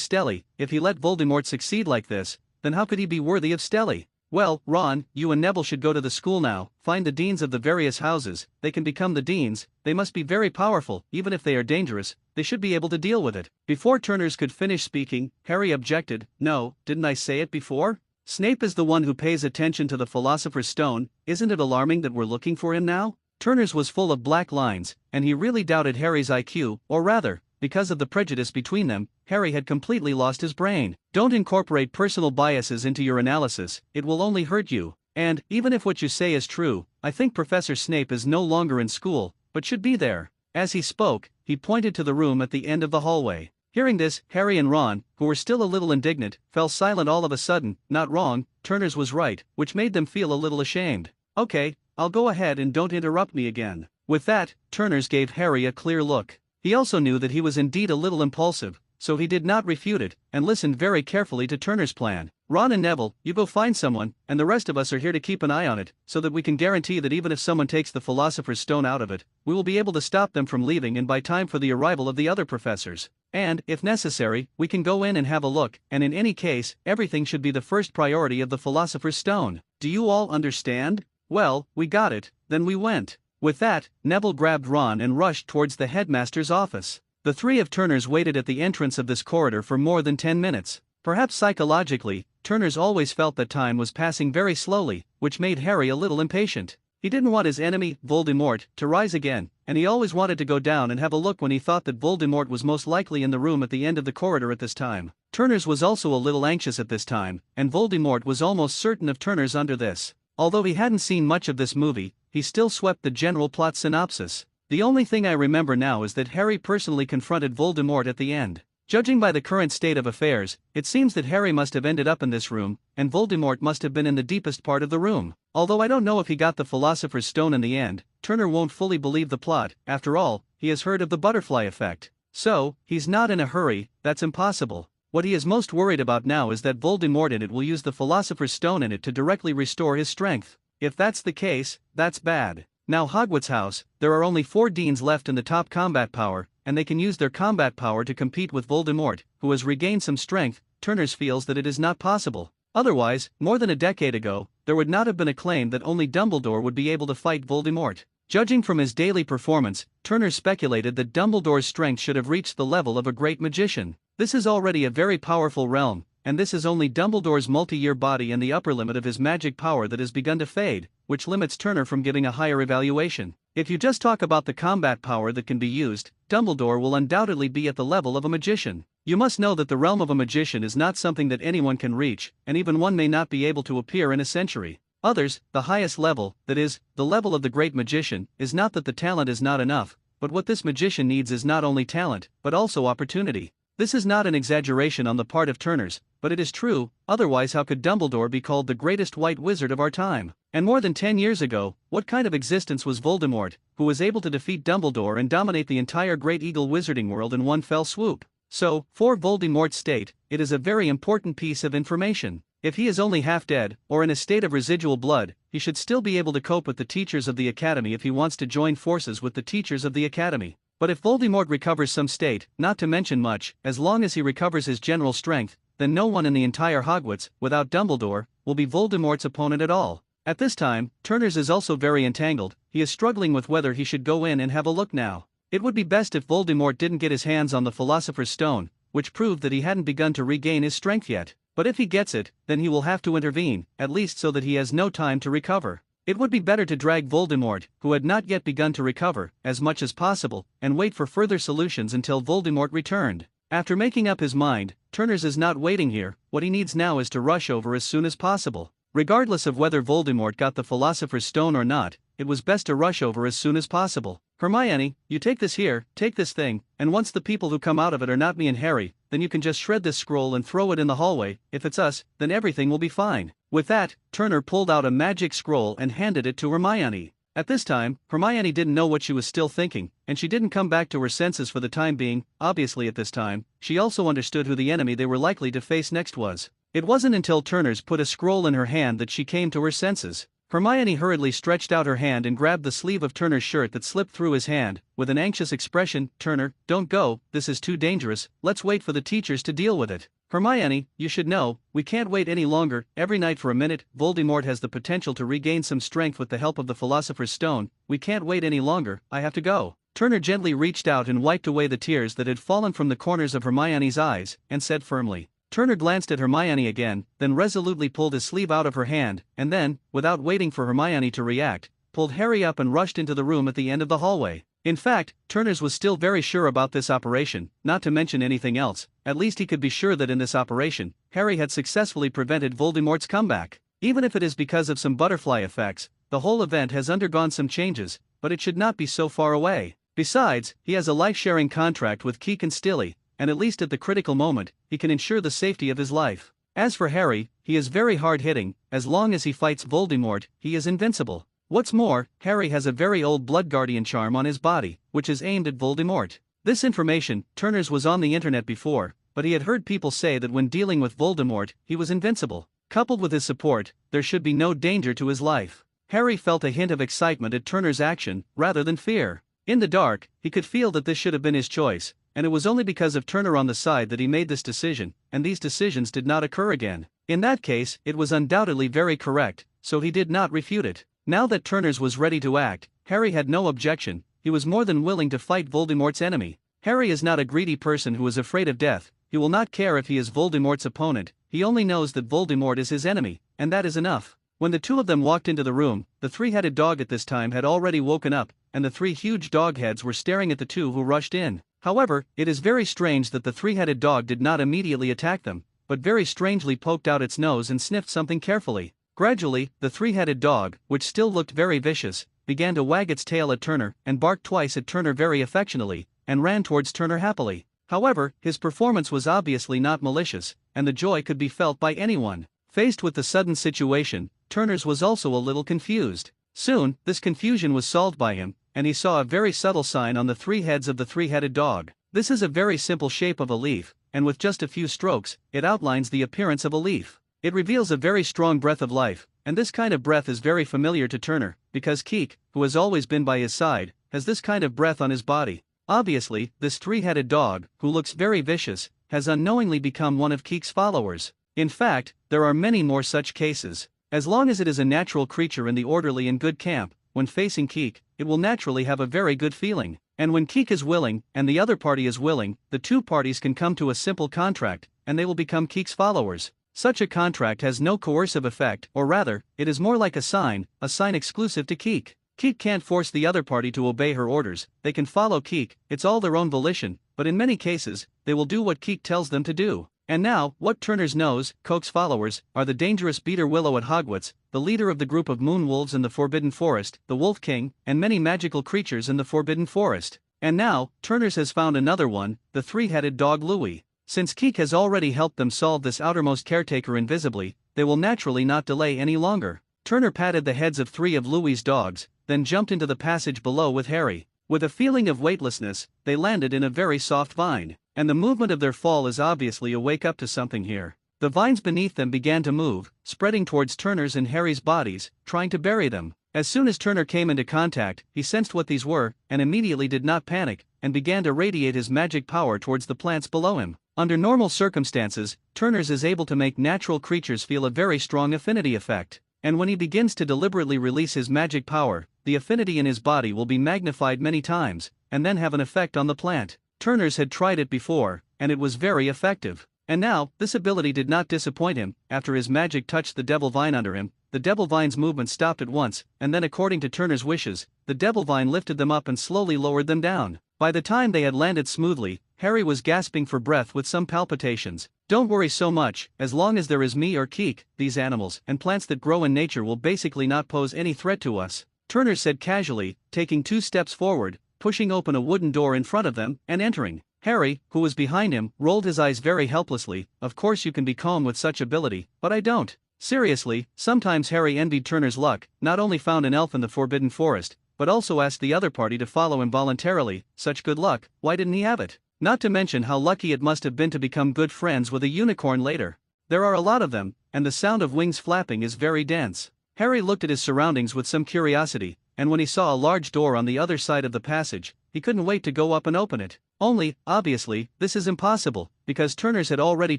Stelly. If he let Voldemort succeed like this, then how could he be worthy of Stelly? "Well, Ron, you and Neville should go to the school now, find the deans of the various houses. They can become the deans. They must be very powerful, even if they are dangerous. They should be able to deal with it." Before Turners could finish speaking, Harry objected. "No, didn't I say it before? Snape is the one who pays attention to the Philosopher's Stone. Isn't it alarming that we're looking for him now?" Turners was full of black lines, and he really doubted Harry's IQ, or rather, because of the prejudice between them, Harry had completely lost his brain. Don't incorporate personal biases into your analysis, it will only hurt you. And, even if what you say is true, I think Professor Snape is no longer in school, but should be there. As he spoke, he pointed to the room at the end of the hallway. Hearing this, Harry and Ron, who were still a little indignant, fell silent all of a sudden. Not wrong, Turners was right, which made them feel a little ashamed. "Okay, I'll go ahead and don't interrupt me again." With that, Turners gave Harry a clear look. He also knew that he was indeed a little impulsive, so he did not refute it, and listened very carefully to Turner's plan. "Ron and Neville, you go find someone, and the rest of us are here to keep an eye on it, so that we can guarantee that even if someone takes the Philosopher's Stone out of it, we will be able to stop them from leaving in by time for the arrival of the other professors. And, if necessary, we can go in and have a look, and in any case, everything should be the first priority of the Philosopher's Stone. Do you all understand?" "Well, we got it." Then we went. With that, Neville grabbed Ron and rushed towards the headmaster's office. The three of Turners waited at the entrance of this corridor for more than 10 minutes. Perhaps psychologically, Turners always felt that time was passing very slowly, which made Harry a little impatient. He didn't want his enemy, Voldemort, to rise again, and he always wanted to go down and have a look when he thought that Voldemort was most likely in the room at the end of the corridor at this time. Turners was also a little anxious at this time, and Voldemort was almost certain of Turners under this. Although he hadn't seen much of this movie, he still swept the general plot synopsis. "The only thing I remember now is that Harry personally confronted Voldemort at the end. Judging by the current state of affairs, it seems that Harry must have ended up in this room, and Voldemort must have been in the deepest part of the room. Although I don't know if he got the Philosopher's Stone in the end, Turner won't fully believe the plot. After all, he has heard of the butterfly effect. So, he's not in a hurry. That's impossible. What he is most worried about now is that Voldemort in it will use the Philosopher's Stone in it to directly restore his strength. If that's the case, that's bad. Now Hogwarts House, there are only 4 deans left in the top combat power, and they can use their combat power to compete with Voldemort, who has regained some strength. Turners feels that it is not possible. Otherwise, more than a decade ago, there would not have been a claim that only Dumbledore would be able to fight Voldemort. Judging from his daily performance, Turner speculated that Dumbledore's strength should have reached the level of a great magician. This is already a very powerful realm, and this is only Dumbledore's multi-year body and the upper limit of his magic power that has begun to fade, which limits Turner from giving a higher evaluation. If you just talk about the combat power that can be used, Dumbledore will undoubtedly be at the level of a magician. You must know that the realm of a magician is not something that anyone can reach, and even one may not be able to appear in a century. Others, the highest level, that is, the level of the great magician, is not that the talent is not enough, but what this magician needs is not only talent, but also opportunity. This is not an exaggeration on the part of Turners, but it is true, otherwise how could Dumbledore be called the greatest white wizard of our time? And more than 10 years ago, what kind of existence was Voldemort, who was able to defeat Dumbledore and dominate the entire Great Eagle wizarding world in one fell swoop? So, for Voldemort's state, it is a very important piece of information. If he is only half dead, or in a state of residual blood, he should still be able to cope with the teachers of the Academy if he wants to join forces with the teachers of the Academy. But if Voldemort recovers some state, not to mention much, as long as he recovers his general strength, then no one in the entire Hogwarts, without Dumbledore, will be Voldemort's opponent at all. At this time, Turners is also very entangled. He is struggling with whether he should go in and have a look now. It would be best if Voldemort didn't get his hands on the Philosopher's Stone, which proved that he hadn't begun to regain his strength yet. But if he gets it, then he will have to intervene, at least so that he has no time to recover. It would be better to drag Voldemort, who had not yet begun to recover, as much as possible, and wait for further solutions until Voldemort returned. After making up his mind, Turners is not waiting here. What he needs now is to rush over as soon as possible. Regardless of whether Voldemort got the Philosopher's Stone or not, it was best to rush over as soon as possible. Hermione, you take this here, take this thing, and once the people who come out of it are not me and Harry, then you can just shred this scroll and throw it in the hallway. If it's us, then everything will be fine. With that, Turner pulled out a magic scroll and handed it to Hermione. At this time, Hermione didn't know what she was still thinking, and she didn't come back to her senses for the time being. Obviously at this time, she also understood who the enemy they were likely to face next was. It wasn't until Turners put a scroll in her hand that she came to her senses. Hermione hurriedly stretched out her hand and grabbed the sleeve of Turner's shirt that slipped through his hand, with an anxious expression. Turner, don't go, this is too dangerous, let's wait for the teachers to deal with it. Hermione, you should know, we can't wait any longer. Every night for a minute, Voldemort has the potential to regain some strength with the help of the Philosopher's Stone. We can't wait any longer, I have to go. Turner gently reached out and wiped away the tears that had fallen from the corners of Hermione's eyes, and said firmly. Turner glanced at Hermione again, then resolutely pulled his sleeve out of her hand, and then, without waiting for Hermione to react, pulled Harry up and rushed into the room at the end of the hallway. In fact, Turners was still very sure about this operation, not to mention anything else. At least he could be sure that in this operation, Harry had successfully prevented Voldemort's comeback. Even if it is because of some butterfly effects, the whole event has undergone some changes, but it should not be so far away. Besides, he has a life-sharing contract with Keek and Stilly, and at least at the critical moment, he can ensure the safety of his life. As for Harry, he is very hard-hitting. As long as he fights Voldemort, he is invincible. What's more, Harry has a very old blood guardian charm on his body, which is aimed at Voldemort. This information, Turners was on the internet before, but he had heard people say that when dealing with Voldemort, he was invincible. Coupled with his support, there should be no danger to his life. Harry felt a hint of excitement at Turner's action, rather than fear. In the dark, he could feel that this should have been his choice, and it was only because of Turner on the side that he made this decision, and these decisions did not occur again. In that case, it was undoubtedly very correct, so he did not refute it. Now that Turners was ready to act, Harry had no objection. He was more than willing to fight Voldemort's enemy. Harry is not a greedy person who is afraid of death. He will not care if he is Voldemort's opponent. He only knows that Voldemort is his enemy, and that is enough. When the two of them walked into the room, the three-headed dog at this time had already woken up, and the three huge dog heads were staring at the two who rushed in. However, it is very strange that the three-headed dog did not immediately attack them, but very strangely poked out its nose and sniffed something carefully. Gradually, the three-headed dog, which still looked very vicious, began to wag its tail at Turner and barked twice at Turner very affectionately, and ran towards Turner happily. However, his performance was obviously not malicious, and the joy could be felt by anyone. Faced with the sudden situation, Turners was also a little confused. Soon, this confusion was solved by him, and he saw a very subtle sign on the three heads of the three-headed dog. This is a very simple shape of a leaf, and with just a few strokes, it outlines the appearance of a leaf. It reveals a very strong breath of life, and this kind of breath is very familiar to Turner, because Keek, who has always been by his side, has this kind of breath on his body. Obviously, this three-headed dog, who looks very vicious, has unknowingly become one of Keek's followers. In fact, there are many more such cases. As long as it is a natural creature in the orderly and good camp, when facing Keek, it will naturally have a very good feeling. And when Keek is willing, and the other party is willing, the two parties can come to a simple contract, and they will become Keek's followers. Such a contract has no coercive effect, or rather, it is more like a sign exclusive to Keek. Keek can't force the other party to obey her orders. They can follow Keek, it's all their own volition, but in many cases, they will do what Keek tells them to do. And now, what Turners knows, Coke's followers, are the dangerous Beater Willow at Hogwarts, the leader of the group of moon wolves in the Forbidden Forest, the Wolf King, and many magical creatures in the Forbidden Forest. And now, Turners has found another one, the three-headed dog Louis. Since Keek has already helped them solve this outermost caretaker invisibly, they will naturally not delay any longer. Turner patted the heads of three of Louis's dogs, then jumped into the passage below with Harry. With a feeling of weightlessness, they landed in a very soft vine. And the movement of their fall is obviously a wake-up to something here. The vines beneath them began to move, spreading towards Turner's and Harry's bodies, trying to bury them. As soon as Turner came into contact, he sensed what these were, and immediately did not panic, and began to radiate his magic power towards the plants below him. Under normal circumstances, Turner's is able to make natural creatures feel a very strong affinity effect. And when he begins to deliberately release his magic power, the affinity in his body will be magnified many times, and then have an effect on the plant. Turners had tried it before, and it was very effective. And now, this ability did not disappoint him. After his magic touched the devil vine under him, the devil vine's movement stopped at once, and then according to Turner's wishes, the devil vine lifted them up and slowly lowered them down. By the time they had landed smoothly, Harry was gasping for breath with some palpitations. Don't worry so much, as long as there is me or Keek, these animals and plants that grow in nature will basically not pose any threat to us, Turner said casually, taking 2 steps forward, pushing open a wooden door in front of them, and entering. Harry, who was behind him, rolled his eyes very helplessly. Of course you can be calm with such ability, but I don't. Seriously, sometimes Harry envied Turner's luck, not only found an elf in the Forbidden Forest, but also asked the other party to follow him voluntarily. Such good luck, why didn't he have it? Not to mention how lucky it must have been to become good friends with a unicorn later. There are a lot of them, and the sound of wings flapping is very dense. Harry looked at his surroundings with some curiosity, and when he saw a large door on the other side of the passage, he couldn't wait to go up and open it. Only, obviously, this is impossible, because Turner's had already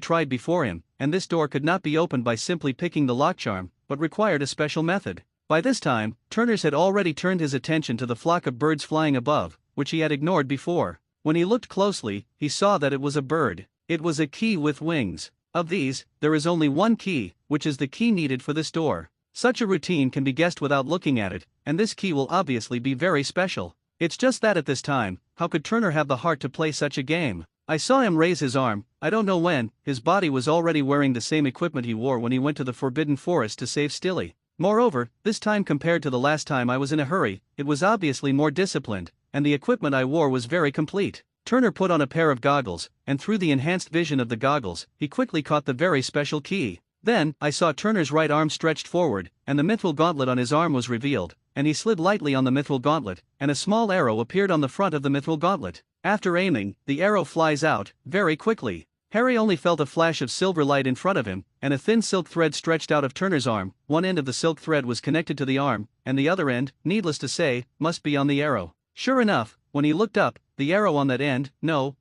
tried before him, and this door could not be opened by simply picking the lock charm, but required a special method. By this time, Turner's had already turned his attention to the flock of birds flying above, which he had ignored before. When he looked closely, he saw that it was a bird. It was a key with wings. Of these, there is only one key, which is the key needed for this door. Such a routine can be guessed without looking at it, and this key will obviously be very special. It's just that at this time, how could Turner have the heart to play such a game? I saw him raise his arm, I don't know when. His body was already wearing the same equipment he wore when he went to the Forbidden Forest to save Stilly. Moreover, this time compared to the last time I was in a hurry, it was obviously more disciplined, and the equipment I wore was very complete. Turner put on a pair of goggles, and through the enhanced vision of the goggles, he quickly caught the very special key. Then, I saw Turner's right arm stretched forward, and the mithril gauntlet on his arm was revealed, and he slid lightly on the mithril gauntlet, and a small arrow appeared on the front of the mithril gauntlet. After aiming, the arrow flies out, very quickly. Harry only felt a flash of silver light in front of him, and a thin silk thread stretched out of Turner's arm. One end of the silk thread was connected to the arm, and the other end, needless to say, must be on the arrow. Sure enough, when he looked up, the arrow on that end,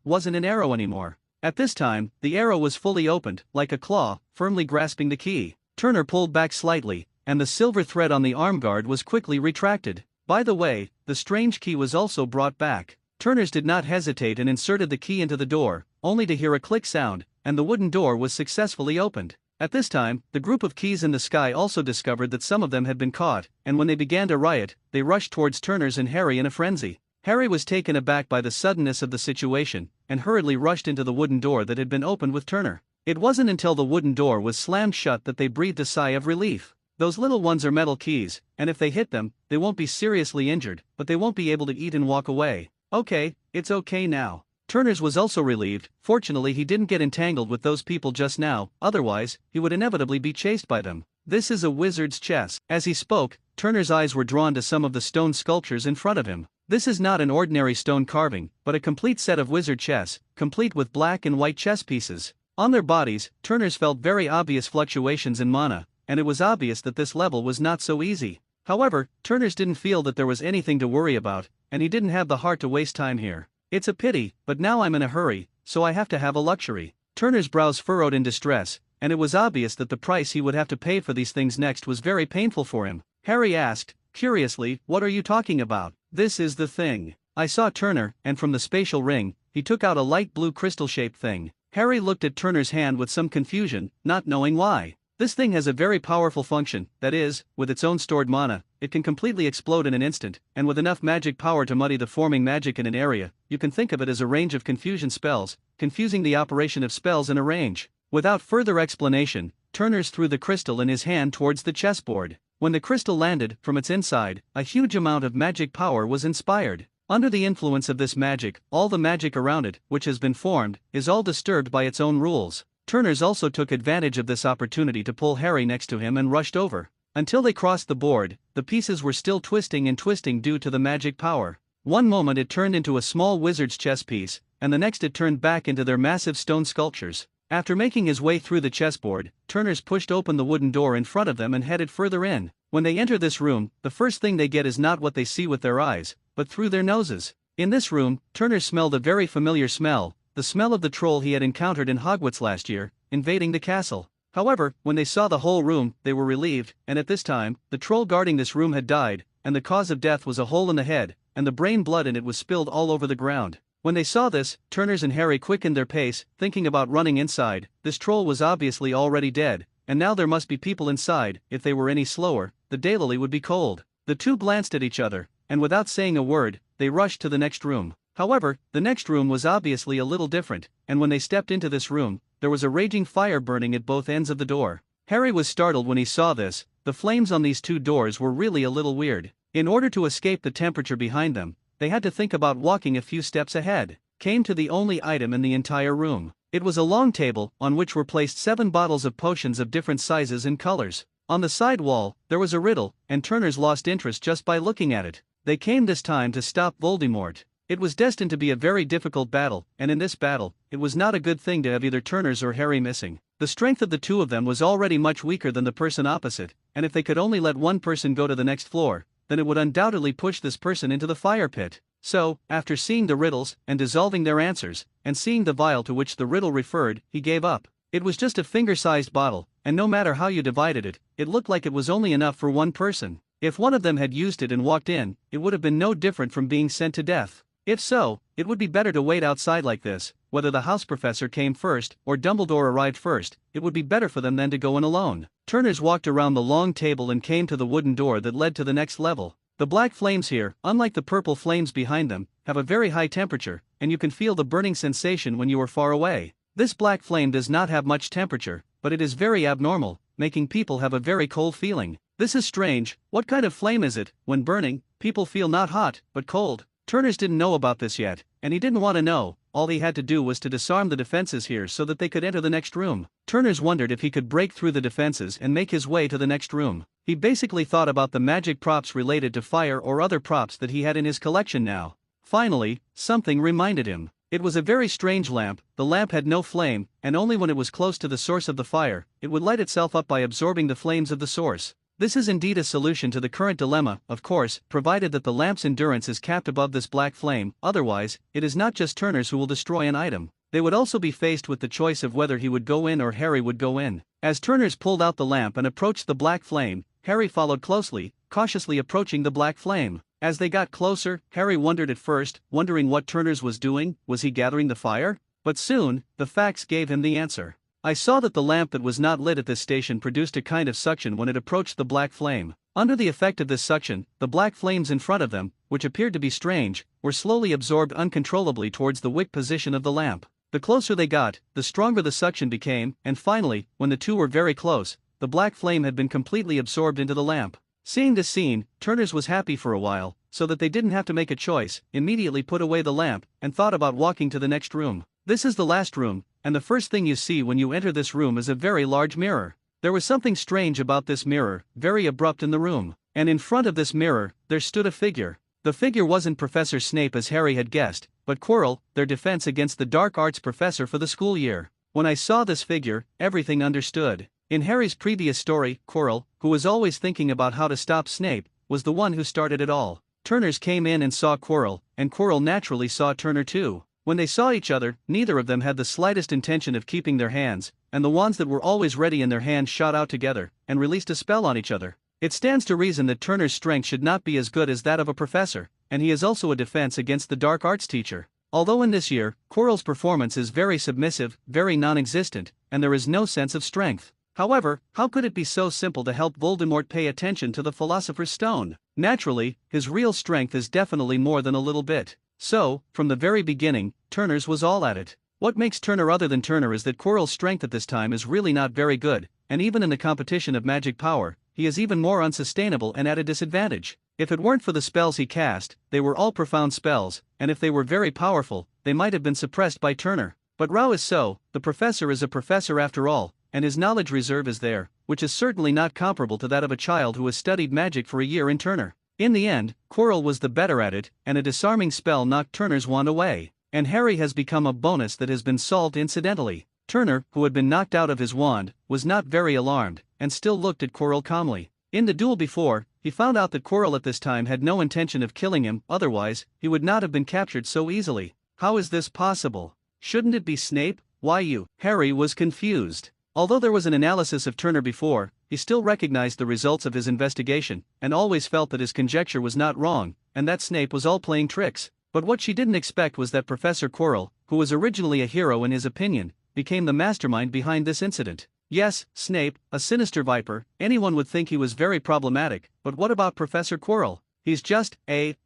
wasn't an arrow anymore. At this time, the arrow was fully opened, like a claw, firmly grasping the key. Turner pulled back slightly, and the silver thread on the arm guard was quickly retracted. By the way, the strange key was also brought back. Turner's did not hesitate and inserted the key into the door, only to hear a click sound, and the wooden door was successfully opened. At this time, the group of keys in the sky also discovered that some of them had been caught, and when they began to riot, they rushed towards Turner's and Harry in a frenzy. Harry was taken aback by the suddenness of the situation, and hurriedly rushed into the wooden door that had been opened with Turner. It wasn't until the wooden door was slammed shut that they breathed a sigh of relief. Those little ones are metal keys, and if they hit them, they won't be seriously injured, but they won't be able to eat and walk away. Okay, it's okay now. Turner's was also relieved. Fortunately he didn't get entangled with those people just now, otherwise, he would inevitably be chased by them. This is a wizard's chess. As he spoke, Turner's eyes were drawn to some of the stone sculptures in front of him. This is not an ordinary stone carving, but a complete set of wizard chess, complete with black and white chess pieces. On their bodies, Turner's felt very obvious fluctuations in mana, and it was obvious that this level was not so easy. However, Turner's didn't feel that there was anything to worry about, and he didn't have the heart to waste time here. It's a pity, but now I'm in a hurry, so I have to have a luxury. Turner's brows furrowed in distress, and it was obvious that the price he would have to pay for these things next was very painful for him. Harry asked, curiously, what are you talking about? This is the thing. I saw Turner, and from the spatial ring, he took out a light blue crystal-shaped thing. Harry looked at Turner's hand with some confusion, not knowing why. This thing has a very powerful function, that is, with its own stored mana, it can completely explode in an instant, and with enough magic power to muddy the forming magic in an area, you can think of it as a range of confusion spells, confusing the operation of spells in a range. Without further explanation, Turner's threw the crystal in his hand towards the chessboard. When the crystal landed, from its inside, a huge amount of magic power was inspired. Under the influence of this magic, all the magic around it, which has been formed, is all disturbed by its own rules. Turner's also took advantage of this opportunity to pull Harry next to him and rushed over. Until they crossed the board, the pieces were still twisting and twisting due to the magic power. One moment it turned into a small wizard's chess piece, and the next it turned back into their massive stone sculptures. After making his way through the chessboard, Turner's pushed open the wooden door in front of them and headed further in. When they enter this room, the first thing they get is not what they see with their eyes, but through their noses. In this room, Turner smelled a very familiar smell, the smell of the troll he had encountered in Hogwarts last year, invading the castle. However, when they saw the whole room, they were relieved, and at this time, the troll guarding this room had died, and the cause of death was a hole in the head, and the brain blood in it was spilled all over the ground. When they saw this, Turners and Harry quickened their pace, thinking about running inside. This troll was obviously already dead, and now there must be people inside. If they were any slower, the daylily would be cold. The two glanced at each other, and without saying a word, they rushed to the next room. However, the next room was obviously a little different, and when they stepped into this room, there was a raging fire burning at both ends of the door. Harry was startled when he saw this. The flames on these two doors were really a little weird. In order to escape the temperature behind them, they had to think about walking a few steps ahead. Came to the only item in the entire room. It was a long table, on which were placed 7 bottles of potions of different sizes and colors. On the side wall, there was a riddle, and Turners lost interest just by looking at it. They came this time to stop Voldemort. It was destined to be a very difficult battle, and in this battle, it was not a good thing to have either Turners or Harry missing. The strength of the two of them was already much weaker than the person opposite, and if they could only let one person go to the next floor, then it would undoubtedly push this person into the fire pit. So, after seeing the riddles, and dissolving their answers, and seeing the vial to which the riddle referred, he gave up. It was just a finger-sized bottle, and no matter how you divided it, it looked like it was only enough for one person. If one of them had used it and walked in, it would have been no different from being sent to death. If so, it would be better to wait outside like this. Whether the house professor came first, or Dumbledore arrived first, it would be better for them than to go in alone. Turners walked around the long table and came to the wooden door that led to the next level. The black flames here, unlike the purple flames behind them, have a very high temperature, and you can feel the burning sensation when you are far away. This black flame does not have much temperature, but it is very abnormal, making people have a very cold feeling. This is strange. What kind of flame is it? When burning, people feel not hot, but cold. Turners didn't know about this yet, and he didn't want to know. All he had to do was to disarm the defenses here so that they could enter the next room. Turners wondered if he could break through the defenses and make his way to the next room. He basically thought about the magic props related to fire or other props that he had in his collection now. Finally, something reminded him. It was a very strange lamp. The lamp had no flame, and only when it was close to the source of the fire, it would light itself up by absorbing the flames of the source. This is indeed a solution to the current dilemma, of course, provided that the lamp's endurance is capped above this black flame. Otherwise, it is not just Turners who will destroy an item. They would also be faced with the choice of whether he would go in or Harry would go in. As Turners pulled out the lamp and approached the black flame, Harry followed closely, cautiously approaching the black flame. As they got closer, Harry wondered at first, wondering what Turners was doing. Was he gathering the fire? But soon, the facts gave him the answer. I saw that the lamp that was not lit at this station produced a kind of suction when it approached the black flame. Under the effect of this suction, the black flames in front of them, which appeared to be strange, were slowly absorbed uncontrollably towards the wick position of the lamp. The closer they got, the stronger the suction became, and finally, when the two were very close, the black flame had been completely absorbed into the lamp. Seeing this scene, Turners was happy for a while, so that they didn't have to make a choice, immediately put away the lamp, and thought about walking to the next room. This is the last room, and the first thing you see when you enter this room is a very large mirror. There was something strange about this mirror, very abrupt in the room, and in front of this mirror, there stood a figure. The figure wasn't Professor Snape as Harry had guessed, but Quirrell, their defense against the dark arts professor for the school year. When I saw this figure, everything understood. In Harry's previous story, Quirrell, who was always thinking about how to stop Snape, was the one who started it all. Turners came in and saw Quirrell, and Quirrell naturally saw Turner too. When they saw each other, neither of them had the slightest intention of keeping their hands, and the wands that were always ready in their hands shot out together, and released a spell on each other. It stands to reason that Turner's strength should not be as good as that of a professor, and he is also a defense against the dark arts teacher. Although in this year, Quirrell's performance is very submissive, very non-existent, and there is no sense of strength. However, how could it be so simple to help Voldemort pay attention to the Philosopher's Stone? Naturally, his real strength is definitely more than a little bit. So, from the very beginning, Turners was all at it. What makes Turner other than Turner is that Quirrell's strength at this time is really not very good, and even in the competition of magic power, he is even more unsustainable and at a disadvantage. If it weren't for the spells he cast, they were all profound spells, and if they were very powerful, they might have been suppressed by Turner. But Rao is so, the professor is a professor after all, and his knowledge reserve is there, which is certainly not comparable to that of a child who has studied magic for a year in Turner. In the end, Quirrell was the better at it, and a disarming spell knocked Turner's wand away, and Harry has become a bonus that has been solved incidentally. Turner, who had been knocked out of his wand, was not very alarmed, and still looked at Quirrell calmly. In the duel before, he found out that Quirrell at this time had no intention of killing him, otherwise, he would not have been captured so easily. How is this possible? Shouldn't it be Snape? Why you? Harry was confused. Although there was an analysis of Turner before, he still recognized the results of his investigation, and always felt that his conjecture was not wrong, and that Snape was all playing tricks. But what she didn't expect was that Professor Quirrell, who was originally a hero in his opinion, became the mastermind behind this incident. Yes, Snape, a sinister viper, anyone would think he was very problematic, but what about Professor Quirrell? He's just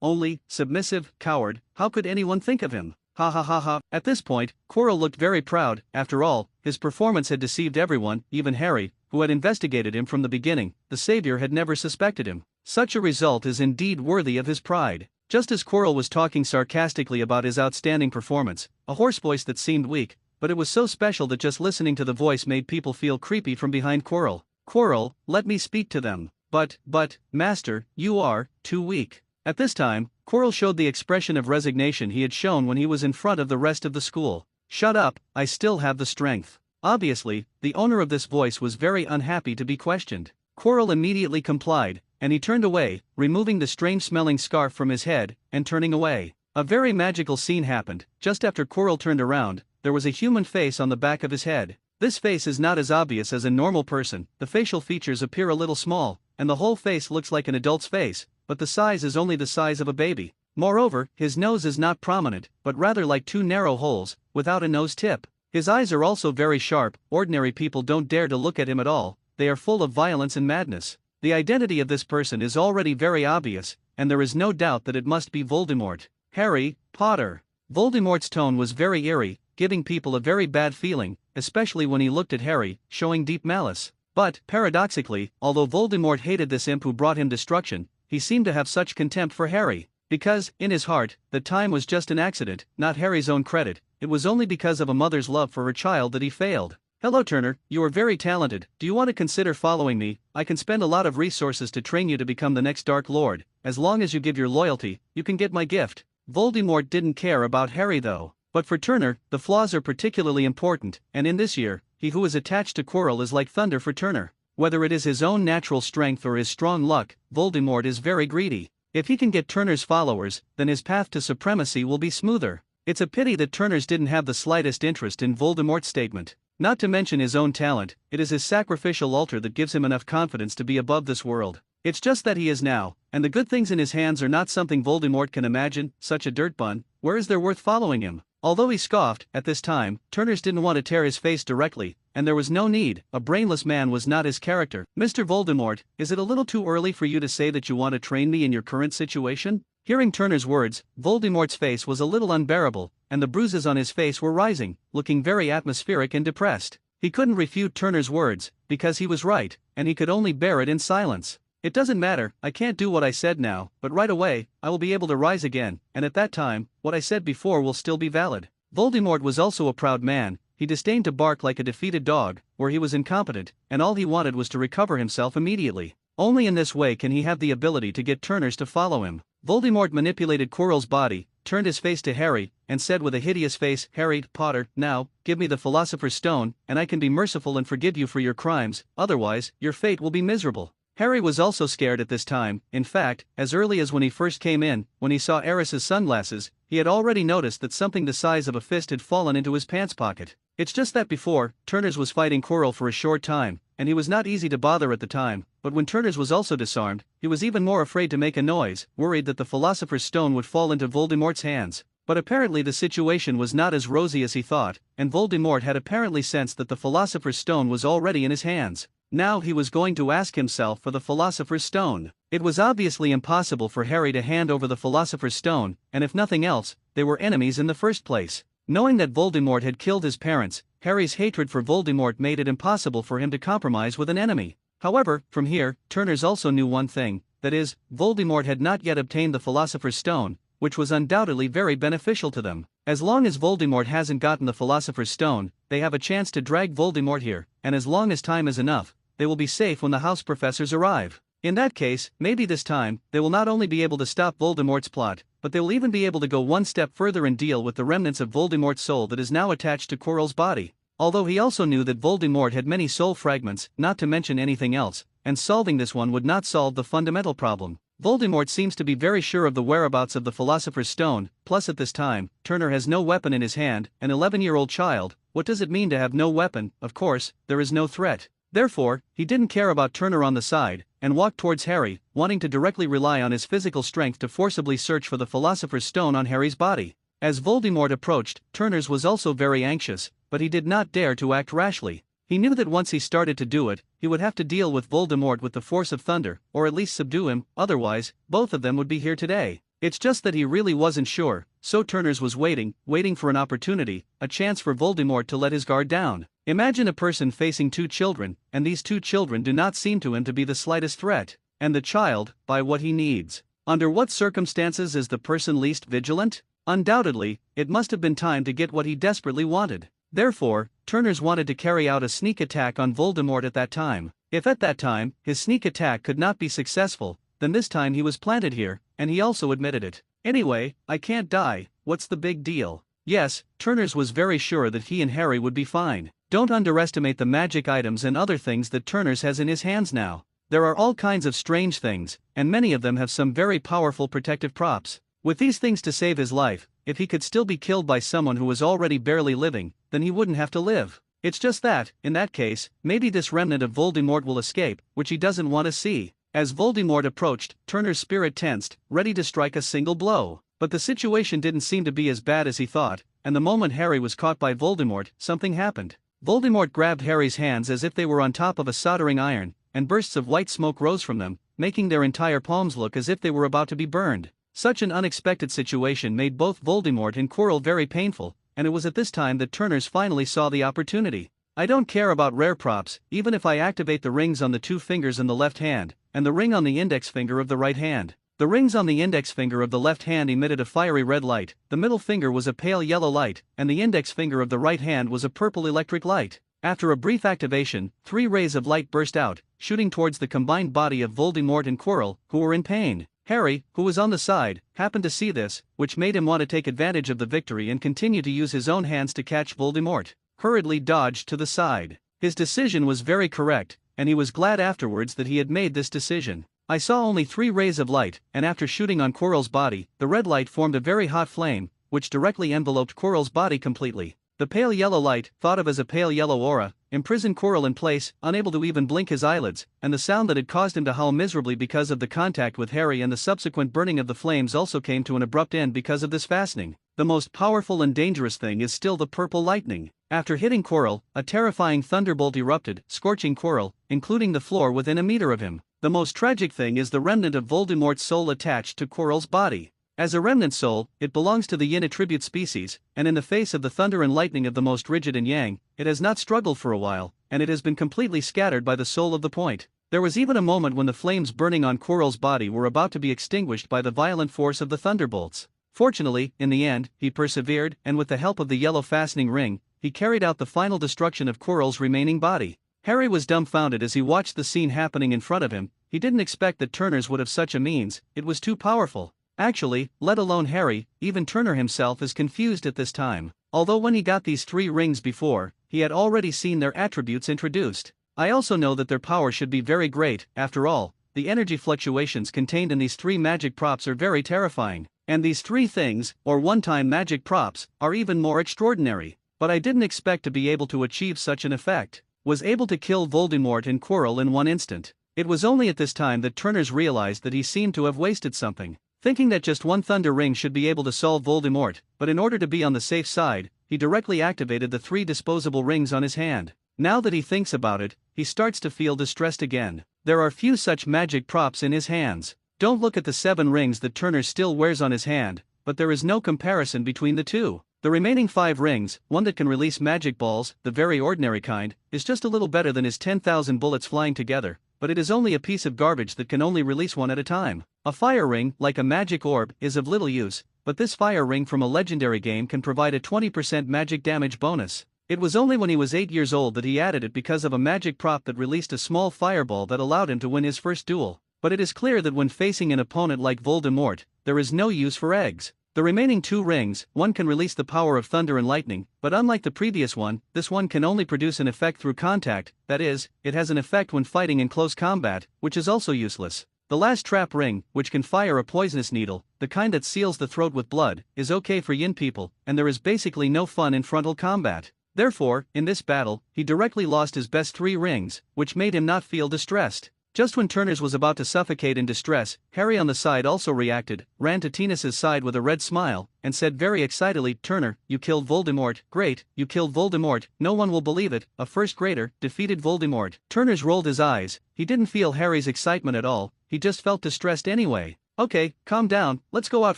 only submissive coward. How could anyone think of him? Ha ha ha ha. At this point, Quirrell looked very proud. After all, his performance had deceived everyone, even Harry, who had investigated him from the beginning. The savior had never suspected him. Such a result is indeed worthy of his pride. Just as Quirrell was talking sarcastically about his outstanding performance, a hoarse voice that seemed weak, but it was so special that just listening to the voice made people feel creepy from behind Quirrell. Quirrell, let me speak to them. But, Master, you are too weak. At this time, Quirrell showed the expression of resignation he had shown when he was in front of the rest of the school. Shut up, I still have the strength. Obviously, the owner of this voice was very unhappy to be questioned. Quirrell immediately complied, and he turned away, removing the strange-smelling scarf from his head, and turning away. A very magical scene happened. Just after Quirrell turned around, there was a human face on the back of his head. This face is not as obvious as a normal person, the facial features appear a little small, and the whole face looks like an adult's face, but the size is only the size of a baby. Moreover, his nose is not prominent, but rather like two narrow holes, without a nose tip. His eyes are also very sharp. Ordinary people don't dare to look at him at all, they are full of violence and madness. The identity of this person is already very obvious, and there is no doubt that it must be Voldemort. Harry Potter. Voldemort's tone was very eerie, giving people a very bad feeling, especially when he looked at Harry, showing deep malice. But, paradoxically, although Voldemort hated this imp who brought him destruction, he seemed to have such contempt for Harry. Because, in his heart, the time was just an accident, not Harry's own credit. It was only because of a mother's love for her child that he failed. Hello Turner, you are very talented. Do you want to consider following me? I can spend a lot of resources to train you to become the next Dark Lord. As long as you give your loyalty, you can get my gift. Voldemort didn't care about Harry though. But for Turner, the flaws are particularly important, and in this year, he who is attached to Quirrell is like thunder for Turner. Whether it is his own natural strength or his strong luck, Voldemort is very greedy. If he can get Turner's followers, then his path to supremacy will be smoother. It's a pity that Turner's didn't have the slightest interest in Voldemort's statement. Not to mention his own talent, it is his sacrificial altar that gives him enough confidence to be above this world. It's just that he is now, and the good things in his hands are not something Voldemort can imagine. Such a dirtbun, where is there worth following him? Although he scoffed, at this time, Turner's didn't want to tear his face directly, and there was no need. A brainless man was not his character. Mr. Voldemort, is it a little too early for you to say that you want to train me in your current situation? Hearing Turner's words, Voldemort's face was a little unbearable, and the bruises on his face were rising, looking very atmospheric and depressed. He couldn't refute Turner's words, because he was right, and he could only bear it in silence. It doesn't matter, I can't do what I said now, but right away, I will be able to rise again, and at that time, what I said before will still be valid. Voldemort was also a proud man. He disdained to bark like a defeated dog, where he was incompetent, and all he wanted was to recover himself immediately. Only in this way can he have the ability to get Turners to follow him. Voldemort manipulated Quirrell's body, turned his face to Harry, and said with a hideous face, Harry Potter, now, give me the Philosopher's Stone, and I can be merciful and forgive you for your crimes, otherwise, your fate will be miserable. Harry was also scared at this time. In fact, as early as when he first came in, when he saw Eris's sunglasses, he had already noticed that something the size of a fist had fallen into his pants pocket. It's just that before, Turners was fighting Quirrell for a short time, and he was not easy to bother at the time, but when Turners was also disarmed, he was even more afraid to make a noise, worried that the Philosopher's Stone would fall into Voldemort's hands. But apparently the situation was not as rosy as he thought, and Voldemort had apparently sensed that the Philosopher's Stone was already in his hands. Now he was going to ask himself for the Philosopher's Stone. It was obviously impossible for Harry to hand over the Philosopher's Stone, and if nothing else, they were enemies in the first place. Knowing that Voldemort had killed his parents, Harry's hatred for Voldemort made it impossible for him to compromise with an enemy. However, from here, Turners also knew one thing, that is, Voldemort had not yet obtained the Philosopher's Stone, which was undoubtedly very beneficial to them. As long as Voldemort hasn't gotten the Philosopher's Stone, they have a chance to drag Voldemort here, and as long as time is enough, they will be safe when the house professors arrive. In that case, maybe this time, they will not only be able to stop Voldemort's plot, but they will even be able to go one step further and deal with the remnants of Voldemort's soul that is now attached to Quirrell's body. Although he also knew that Voldemort had many soul fragments, not to mention anything else, and solving this one would not solve the fundamental problem. Voldemort seems to be very sure of the whereabouts of the Philosopher's Stone, plus at this time, Turner has no weapon in his hand, an 11-year-old child. What does it mean to have no weapon? Of course, there is no threat. Therefore, he didn't care about Turner on the side, and walked towards Harry, wanting to directly rely on his physical strength to forcibly search for the Philosopher's Stone on Harry's body. As Voldemort approached, Turners was also very anxious, but he did not dare to act rashly. He knew that once he started to do it, he would have to deal with Voldemort with the force of thunder, or at least subdue him, otherwise, both of them would be here today. It's just that he really wasn't sure, so Turners was waiting for an opportunity, a chance for Voldemort to let his guard down. Imagine a person facing two children, and these two children do not seem to him to be the slightest threat, and the child, by what he needs. Under what circumstances is the person least vigilant? Undoubtedly, it must have been time to get what he desperately wanted. Therefore, Turners wanted to carry out a sneak attack on Voldemort at that time. If at that time, his sneak attack could not be successful, then this time he was planted here, and he also admitted it. Anyway, I can't die, what's the big deal? Yes, Turners was very sure that he and Harry would be fine. Don't underestimate the magic items and other things that Turners has in his hands now. There are all kinds of strange things, and many of them have some very powerful protective props. With these things to save his life, if he could still be killed by someone who was already barely living, then he wouldn't have to live. It's just that, in that case, maybe this remnant of Voldemort will escape, which he doesn't want to see. As Voldemort approached, Turner's spirit tensed, ready to strike a single blow. But the situation didn't seem to be as bad as he thought, and the moment Harry was caught by Voldemort, something happened. Voldemort grabbed Harry's hands as if they were on top of a soldering iron, and bursts of white smoke rose from them, making their entire palms look as if they were about to be burned. Such an unexpected situation made both Voldemort and Quirrell very painful, and it was at this time that Turners finally saw the opportunity. I don't care about rare props, even if I activate the rings on the two fingers in the left hand, and the ring on the index finger of the right hand. The rings on the index finger of the left hand emitted a fiery red light, the middle finger was a pale yellow light, and the index finger of the right hand was a purple electric light. After a brief activation, 3 rays of light burst out, shooting towards the combined body of Voldemort and Quirrell, who were in pain. Harry, who was on the side, happened to see this, which made him want to take advantage of the victory and continue to use his own hands to catch Voldemort. Hurriedly dodged to the side. His decision was very correct, and he was glad afterwards that he had made this decision. I saw only 3 rays of light, and after shooting on Quirrell's body, the red light formed a very hot flame, which directly enveloped Quirrell's body completely. The pale yellow light, thought of as a pale yellow aura, imprisoned Quirrell in place, unable to even blink his eyelids, and the sound that had caused him to howl miserably because of the contact with Harry and the subsequent burning of the flames also came to an abrupt end because of this fastening. The most powerful and dangerous thing is still the purple lightning. After hitting Quirrell, a terrifying thunderbolt erupted, scorching Quirrell, including the floor within a meter of him. The most tragic thing is the remnant of Voldemort's soul attached to Quirrell's body. As a remnant soul, it belongs to the yin attribute species, and in the face of the thunder and lightning of the most rigid and yang, it has not struggled for a while, and it has been completely scattered by the soul of the point. There was even a moment when the flames burning on Quirrell's body were about to be extinguished by the violent force of the thunderbolts. Fortunately, in the end, he persevered, and with the help of the yellow fastening ring, he carried out the final destruction of Quirrell's remaining body. Harry was dumbfounded as he watched the scene happening in front of him. He didn't expect that Turners would have such a means, it was too powerful. Actually, let alone Harry, even Turner himself is confused at this time. Although when he got these 3 rings before, he had already seen their attributes introduced. I also know that their power should be very great. After all, the energy fluctuations contained in these 3 magic props are very terrifying. And these 3 things, or one-time magic props, are even more extraordinary. But I didn't expect to be able to achieve such an effect. Was able to kill Voldemort and Quirrell in one instant. It was only at this time that Turners realized that he seemed to have wasted something. Thinking that just 1 thunder ring should be able to solve Voldemort, but in order to be on the safe side, he directly activated the 3 disposable rings on his hand. Now that he thinks about it, he starts to feel distressed again. There are few such magic props in his hands. Don't look at the 7 rings that Turner still wears on his hand, but there is no comparison between the 2. The remaining 5 rings, one that can release magic balls, the very ordinary kind, is just a little better than his 10,000 bullets flying together, but it is only a piece of garbage that can only release 1 at a time. A fire ring, like a magic orb, is of little use, but this fire ring from a legendary game can provide a 20% magic damage bonus. It was only when he was 8 years old that he added it because of a magic prop that released a small fireball that allowed him to win his first duel. But it is clear that when facing an opponent like Voldemort, there is no use for eggs. The remaining 2 rings, one can release the power of thunder and lightning, but unlike the previous one, this one can only produce an effect through contact, that is, it has an effect when fighting in close combat, which is also useless. The last trap ring, which can fire a poisonous needle, the kind that seals the throat with blood, is okay for yin people, and there is basically no fun in frontal combat. Therefore, in this battle, he directly lost his best 3 rings, which made him not feel distressed. Just when Turners was about to suffocate in distress, Harry on the side also reacted, ran to Tinus's side with a red smile, and said very excitedly, "Turner, you killed Voldemort, great, you killed Voldemort, no one will believe it, a first grader defeated Voldemort." Turners rolled his eyes, he didn't feel Harry's excitement at all, he just felt distressed anyway. "Okay, calm down, let's go out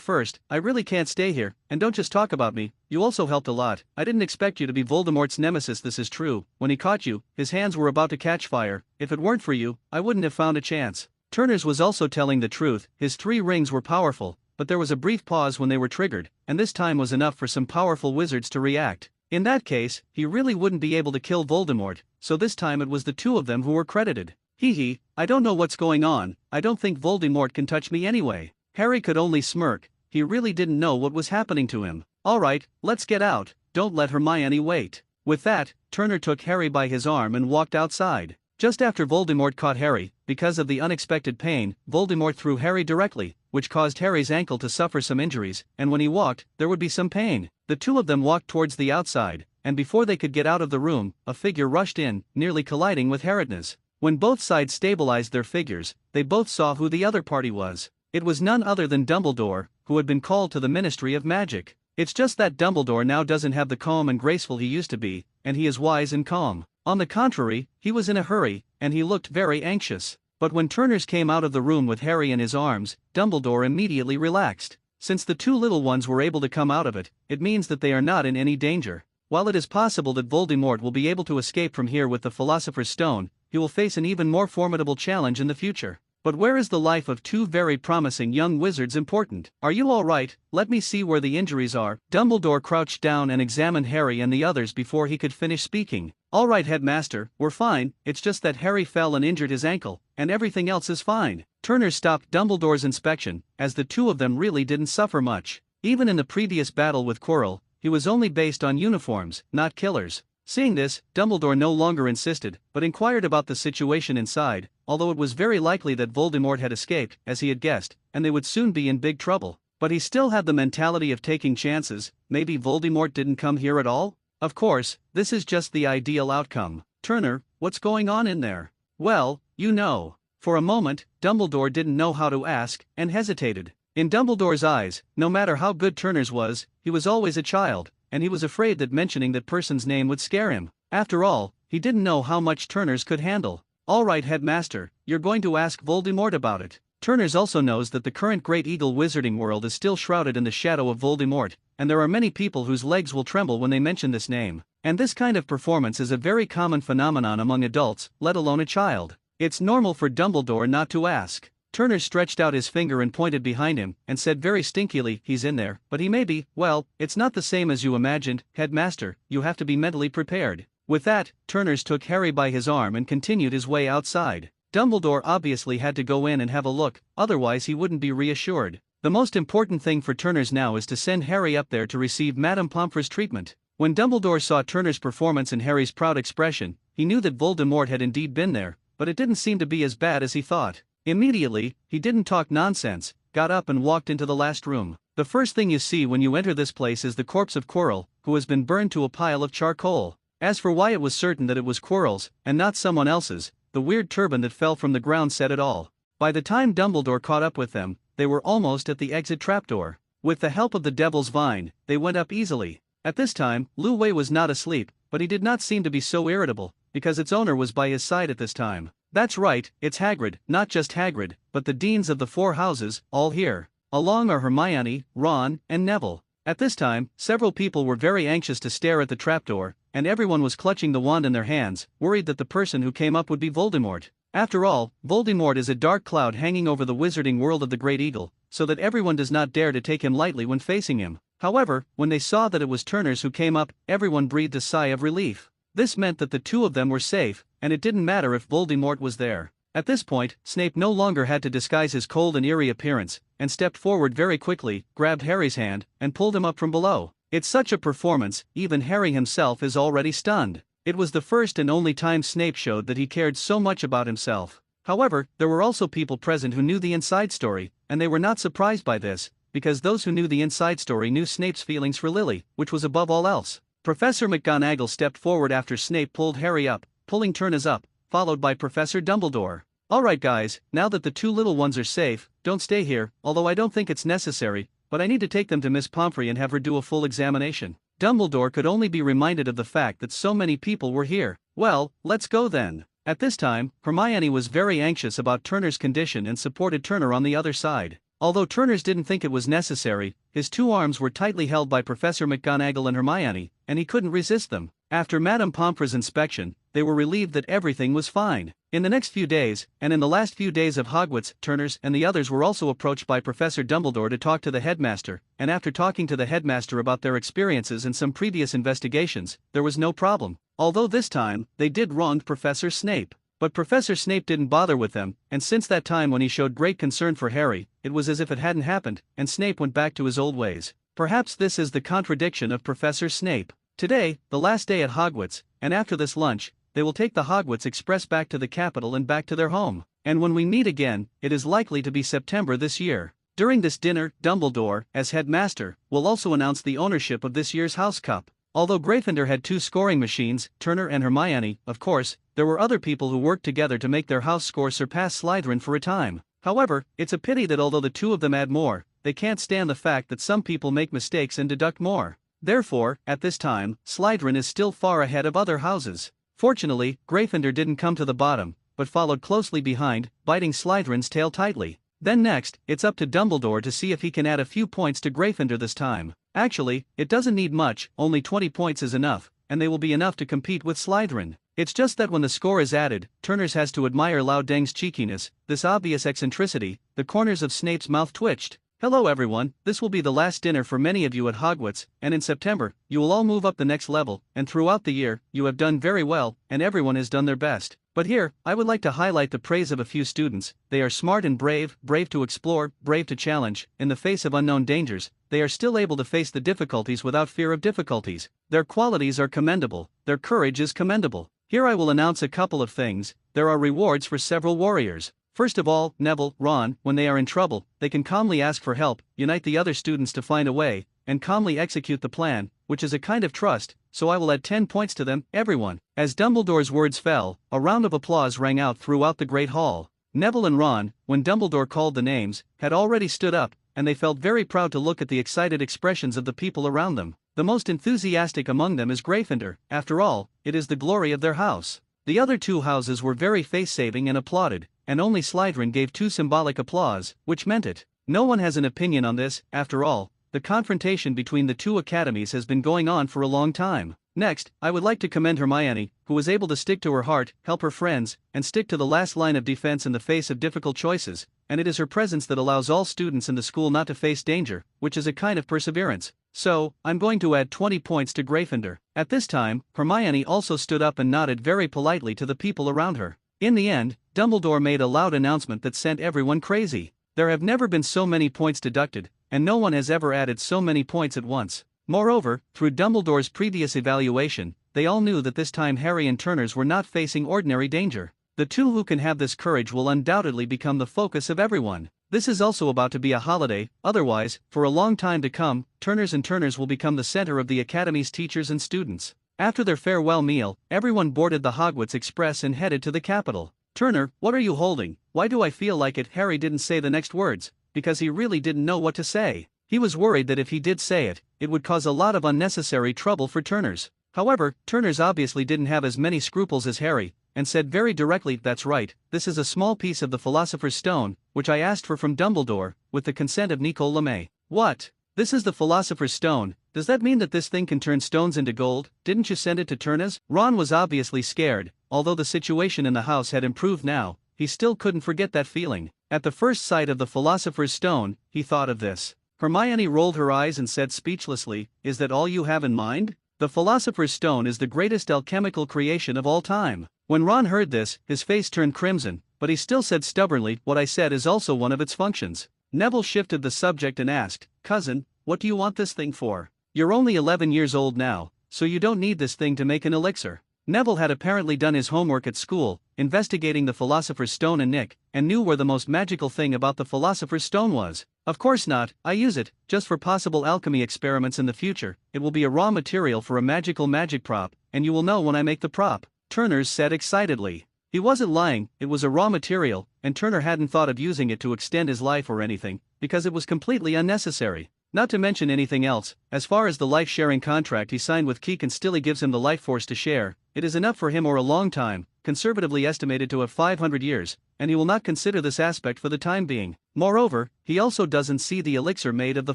first, I really can't stay here, and don't just talk about me, you also helped a lot. I didn't expect you to be Voldemort's nemesis, this is true. When he caught you, his hands were about to catch fire, if it weren't for you, I wouldn't have found a chance." Turners was also telling the truth, his 3 rings were powerful, but there was a brief pause when they were triggered, and this time was enough for some powerful wizards to react. In that case, he really wouldn't be able to kill Voldemort, so this time it was the 2 of them who were credited. Hee, I don't know what's going on, I don't think Voldemort can touch me anyway. Harry could only smirk, he really didn't know what was happening to him. "Alright, let's get out, don't let Hermione wait." With that, Turner took Harry by his arm and walked outside. Just after Voldemort caught Harry, because of the unexpected pain, Voldemort threw Harry directly, which caused Harry's ankle to suffer some injuries, and when he walked, there would be some pain. The 2 of them walked towards the outside, and before they could get out of the room, a figure rushed in, nearly colliding with Harrietness. When both sides stabilized their figures, they both saw who the other party was. It was none other than Dumbledore, who had been called to the Ministry of Magic. It's just that Dumbledore now doesn't have the calm and graceful he used to be, and he is wise and calm. On the contrary, he was in a hurry, and he looked very anxious. But when Turners came out of the room with Harry in his arms, Dumbledore immediately relaxed. Since the 2 little ones were able to come out of it, it means that they are not in any danger. While it is possible that Voldemort will be able to escape from here with the Philosopher's Stone, he will face an even more formidable challenge in the future. But where is the life of 2 very promising young wizards important? "Are you all right? Let me see where the injuries are." Dumbledore crouched down and examined Harry and the others before he could finish speaking. "All right, Headmaster, we're fine, it's just that Harry fell and injured his ankle, and everything else is fine." Turner stopped Dumbledore's inspection, as the 2 of them really didn't suffer much. Even in the previous battle with Quirrell, he was only based on uniforms, not killers. Seeing this, Dumbledore no longer insisted, but inquired about the situation inside, although it was very likely that Voldemort had escaped, as he had guessed, and they would soon be in big trouble. But he still had the mentality of taking chances. Maybe Voldemort didn't come here at all? Of course, this is just the ideal outcome. "Turner, what's going on in there?" "Well, you know." For a moment, Dumbledore didn't know how to ask, and hesitated. In Dumbledore's eyes, no matter how good Turners was, he was always a child, and he was afraid that mentioning that person's name would scare him. After all, he didn't know how much Turners could handle. "All right, Headmaster, you're going to ask Voldemort about it." Turners also knows that the current Great Eagle wizarding world is still shrouded in the shadow of Voldemort, and there are many people whose legs will tremble when they mention this name. And this kind of performance is a very common phenomenon among adults, let alone a child. It's normal for Dumbledore not to ask. Turner stretched out his finger and pointed behind him, and said very stinkily, "He's in there, but he may be, well, it's not the same as you imagined, Headmaster, you have to be mentally prepared." With that, Turners took Harry by his arm and continued his way outside. Dumbledore obviously had to go in and have a look, otherwise he wouldn't be reassured. The most important thing for Turners now is to send Harry up there to receive Madame Pomfrey's treatment. When Dumbledore saw Turner's performance and Harry's proud expression, he knew that Voldemort had indeed been there, but it didn't seem to be as bad as he thought. Immediately, he didn't talk nonsense, got up and walked into the last room. The first thing you see when you enter this place is the corpse of Quirrell, who has been burned to a pile of charcoal. As for why it was certain that it was Quirrell's, and not someone else's, the weird turban that fell from the ground said it all. By the time Dumbledore caught up with them, they were almost at the exit trapdoor. With the help of the Devil's Vine, they went up easily. At this time, Lu Wei was not asleep, but he did not seem to be so irritable, because its owner was by his side at this time. "That's right, it's Hagrid, not just Hagrid, but the deans of the 4 houses, all here. Along are Hermione, Ron, and Neville." At this time, several people were very anxious to stare at the trapdoor, and everyone was clutching the wand in their hands, worried that the person who came up would be Voldemort. After all, Voldemort is a dark cloud hanging over the wizarding world of the Great Eagle, so that everyone does not dare to take him lightly when facing him. However, when they saw that it was Turners who came up, everyone breathed a sigh of relief. This meant that the 2 of them were safe, and it didn't matter if Voldemort was there. At this point, Snape no longer had to disguise his cold and eerie appearance, and stepped forward very quickly, grabbed Harry's hand, and pulled him up from below. It's such a performance, even Harry himself is already stunned. It was the first and only time Snape showed that he cared so much about himself. However, there were also people present who knew the inside story, and they were not surprised by this, because those who knew the inside story knew Snape's feelings for Lily, which was above all else. Professor McGonagall stepped forward after Snape pulled Harry up, pulling Turners up, followed by Professor Dumbledore. Alright guys, now that the two little ones are safe, don't stay here, although I don't think it's necessary, but I need to take them to Miss Pomfrey and have her do a full examination. Dumbledore could only be reminded of the fact that so many people were here. Well, let's go then. At this time, Hermione was very anxious about Turner's condition and supported Turner on the other side. Although Turner's didn't think it was necessary, his two arms were tightly held by Professor McGonagall and Hermione, and he couldn't resist them. After Madame Pomfrey's inspection, they were relieved that everything was fine. In the next few days, and in the last few days of Hogwarts, Turner's and the others were also approached by Professor Dumbledore to talk to the headmaster, and after talking to the headmaster about their experiences and some previous investigations, there was no problem. Although this time, they did wrong Professor Snape. But Professor Snape didn't bother with them, and since that time when he showed great concern for Harry, it was as if it hadn't happened, and Snape went back to his old ways. Perhaps this is the contradiction of Professor Snape. Today, the last day at Hogwarts, and after this lunch, they will take the Hogwarts Express back to the capital and back to their home. And when we meet again, it is likely to be September this year. During this dinner, Dumbledore, as headmaster, will also announce the ownership of this year's House Cup. Although Gryffindor had two scoring machines, Turner and Hermione, of course, there were other people who worked together to make their house score surpass Slytherin for a time. However, it's a pity that although the two of them add more, they can't stand the fact that some people make mistakes and deduct more. Therefore, at this time, Slytherin is still far ahead of other houses. Fortunately, Gryffindor didn't come to the bottom, but followed closely behind, biting Slytherin's tail tightly. Then next, it's up to Dumbledore to see if he can add a few points to Gryffindor this time. Actually, it doesn't need much, only 20 points is enough, and they will be enough to compete with Slytherin. It's just that when the score is added, Turner's has to admire Loudeng's cheekiness, this obvious eccentricity. The corners of Snape's mouth twitched. Hello everyone, this will be the last dinner for many of you at Hogwarts, and in September, you will all move up the next level, and throughout the year, you have done very well, and everyone has done their best. But here, I would like to highlight the praise of a few students. They are smart and brave, brave to explore, brave to challenge. In the face of unknown dangers, they are still able to face the difficulties without fear of difficulties. Their qualities are commendable, their courage is commendable. Here I will announce a couple of things. There are rewards for several warriors. First of all, Neville, Ron, when they are in trouble, they can calmly ask for help, unite the other students to find a way, and calmly execute the plan, which is a kind of trust, so I will add 10 points to them, everyone. As Dumbledore's words fell, a round of applause rang out throughout the Great Hall. Neville and Ron, when Dumbledore called the names, had already stood up, and they felt very proud to look at the excited expressions of the people around them. The most enthusiastic among them is Gryffindor. After all, it is the glory of their house. The other two houses were very face-saving and applauded, and only Slytherin gave two symbolic applause, which meant it. No one has an opinion on this. After all, the confrontation between the two academies has been going on for a long time. Next, I would like to commend Hermione, who was able to stick to her heart, help her friends, and stick to the last line of defense in the face of difficult choices, and it is her presence that allows all students in the school not to face danger, which is a kind of perseverance. So, I'm going to add 20 points to Gryffindor. At this time, Hermione also stood up and nodded very politely to the people around her. In the end, Dumbledore made a loud announcement that sent everyone crazy. There have never been so many points deducted, and no one has ever added so many points at once. Moreover, through Dumbledore's previous evaluation, they all knew that this time Harry and Turner's were not facing ordinary danger. The two who can have this courage will undoubtedly become the focus of everyone. This is also about to be a holiday, otherwise, for a long time to come, Turner's will become the center of the Academy's teachers and students. After their farewell meal, everyone boarded the Hogwarts Express and headed to the capital. Turner, what are you holding? Why do I feel like it? Harry didn't say the next words, because he really didn't know what to say. He was worried that if he did say it, it would cause a lot of unnecessary trouble for Turner's. However, Turner's obviously didn't have as many scruples as Harry, and said very directly, "That's right, this is a small piece of the Philosopher's Stone, which I asked for from Dumbledore, with the consent of Nicole Lemay." "What? This is the Philosopher's Stone? Does that mean that this thing can turn stones into gold? Didn't you send it to Turnus?" Ron was obviously scared. Although the situation in the house had improved now, he still couldn't forget that feeling. At the first sight of the Philosopher's Stone, he thought of this. Hermione rolled her eyes and said speechlessly, "Is that all you have in mind? The Philosopher's Stone is the greatest alchemical creation of all time." When Ron heard this, his face turned crimson, but he still said stubbornly, "What I said is also one of its functions." Neville shifted the subject and asked, "Cousin, what do you want this thing for? You're only 11 years old now, so you don't need this thing to make an elixir." Neville had apparently done his homework at school, investigating the Philosopher's Stone and Nick, and knew where the most magical thing about the Philosopher's Stone was. "Of course not, I use it, just for possible alchemy experiments in the future. It will be a raw material for a magic prop, and you will know when I make the prop," Turners said excitedly. He wasn't lying, it was a raw material, and Turner hadn't thought of using it to extend his life or anything, because it was completely unnecessary. Not to mention anything else, as far as the life-sharing contract he signed with Keegan still gives him the life force to share, it is enough for him or a long time, conservatively estimated to have 500 years, and he will not consider this aspect for the time being. Moreover, he also doesn't see the elixir made of the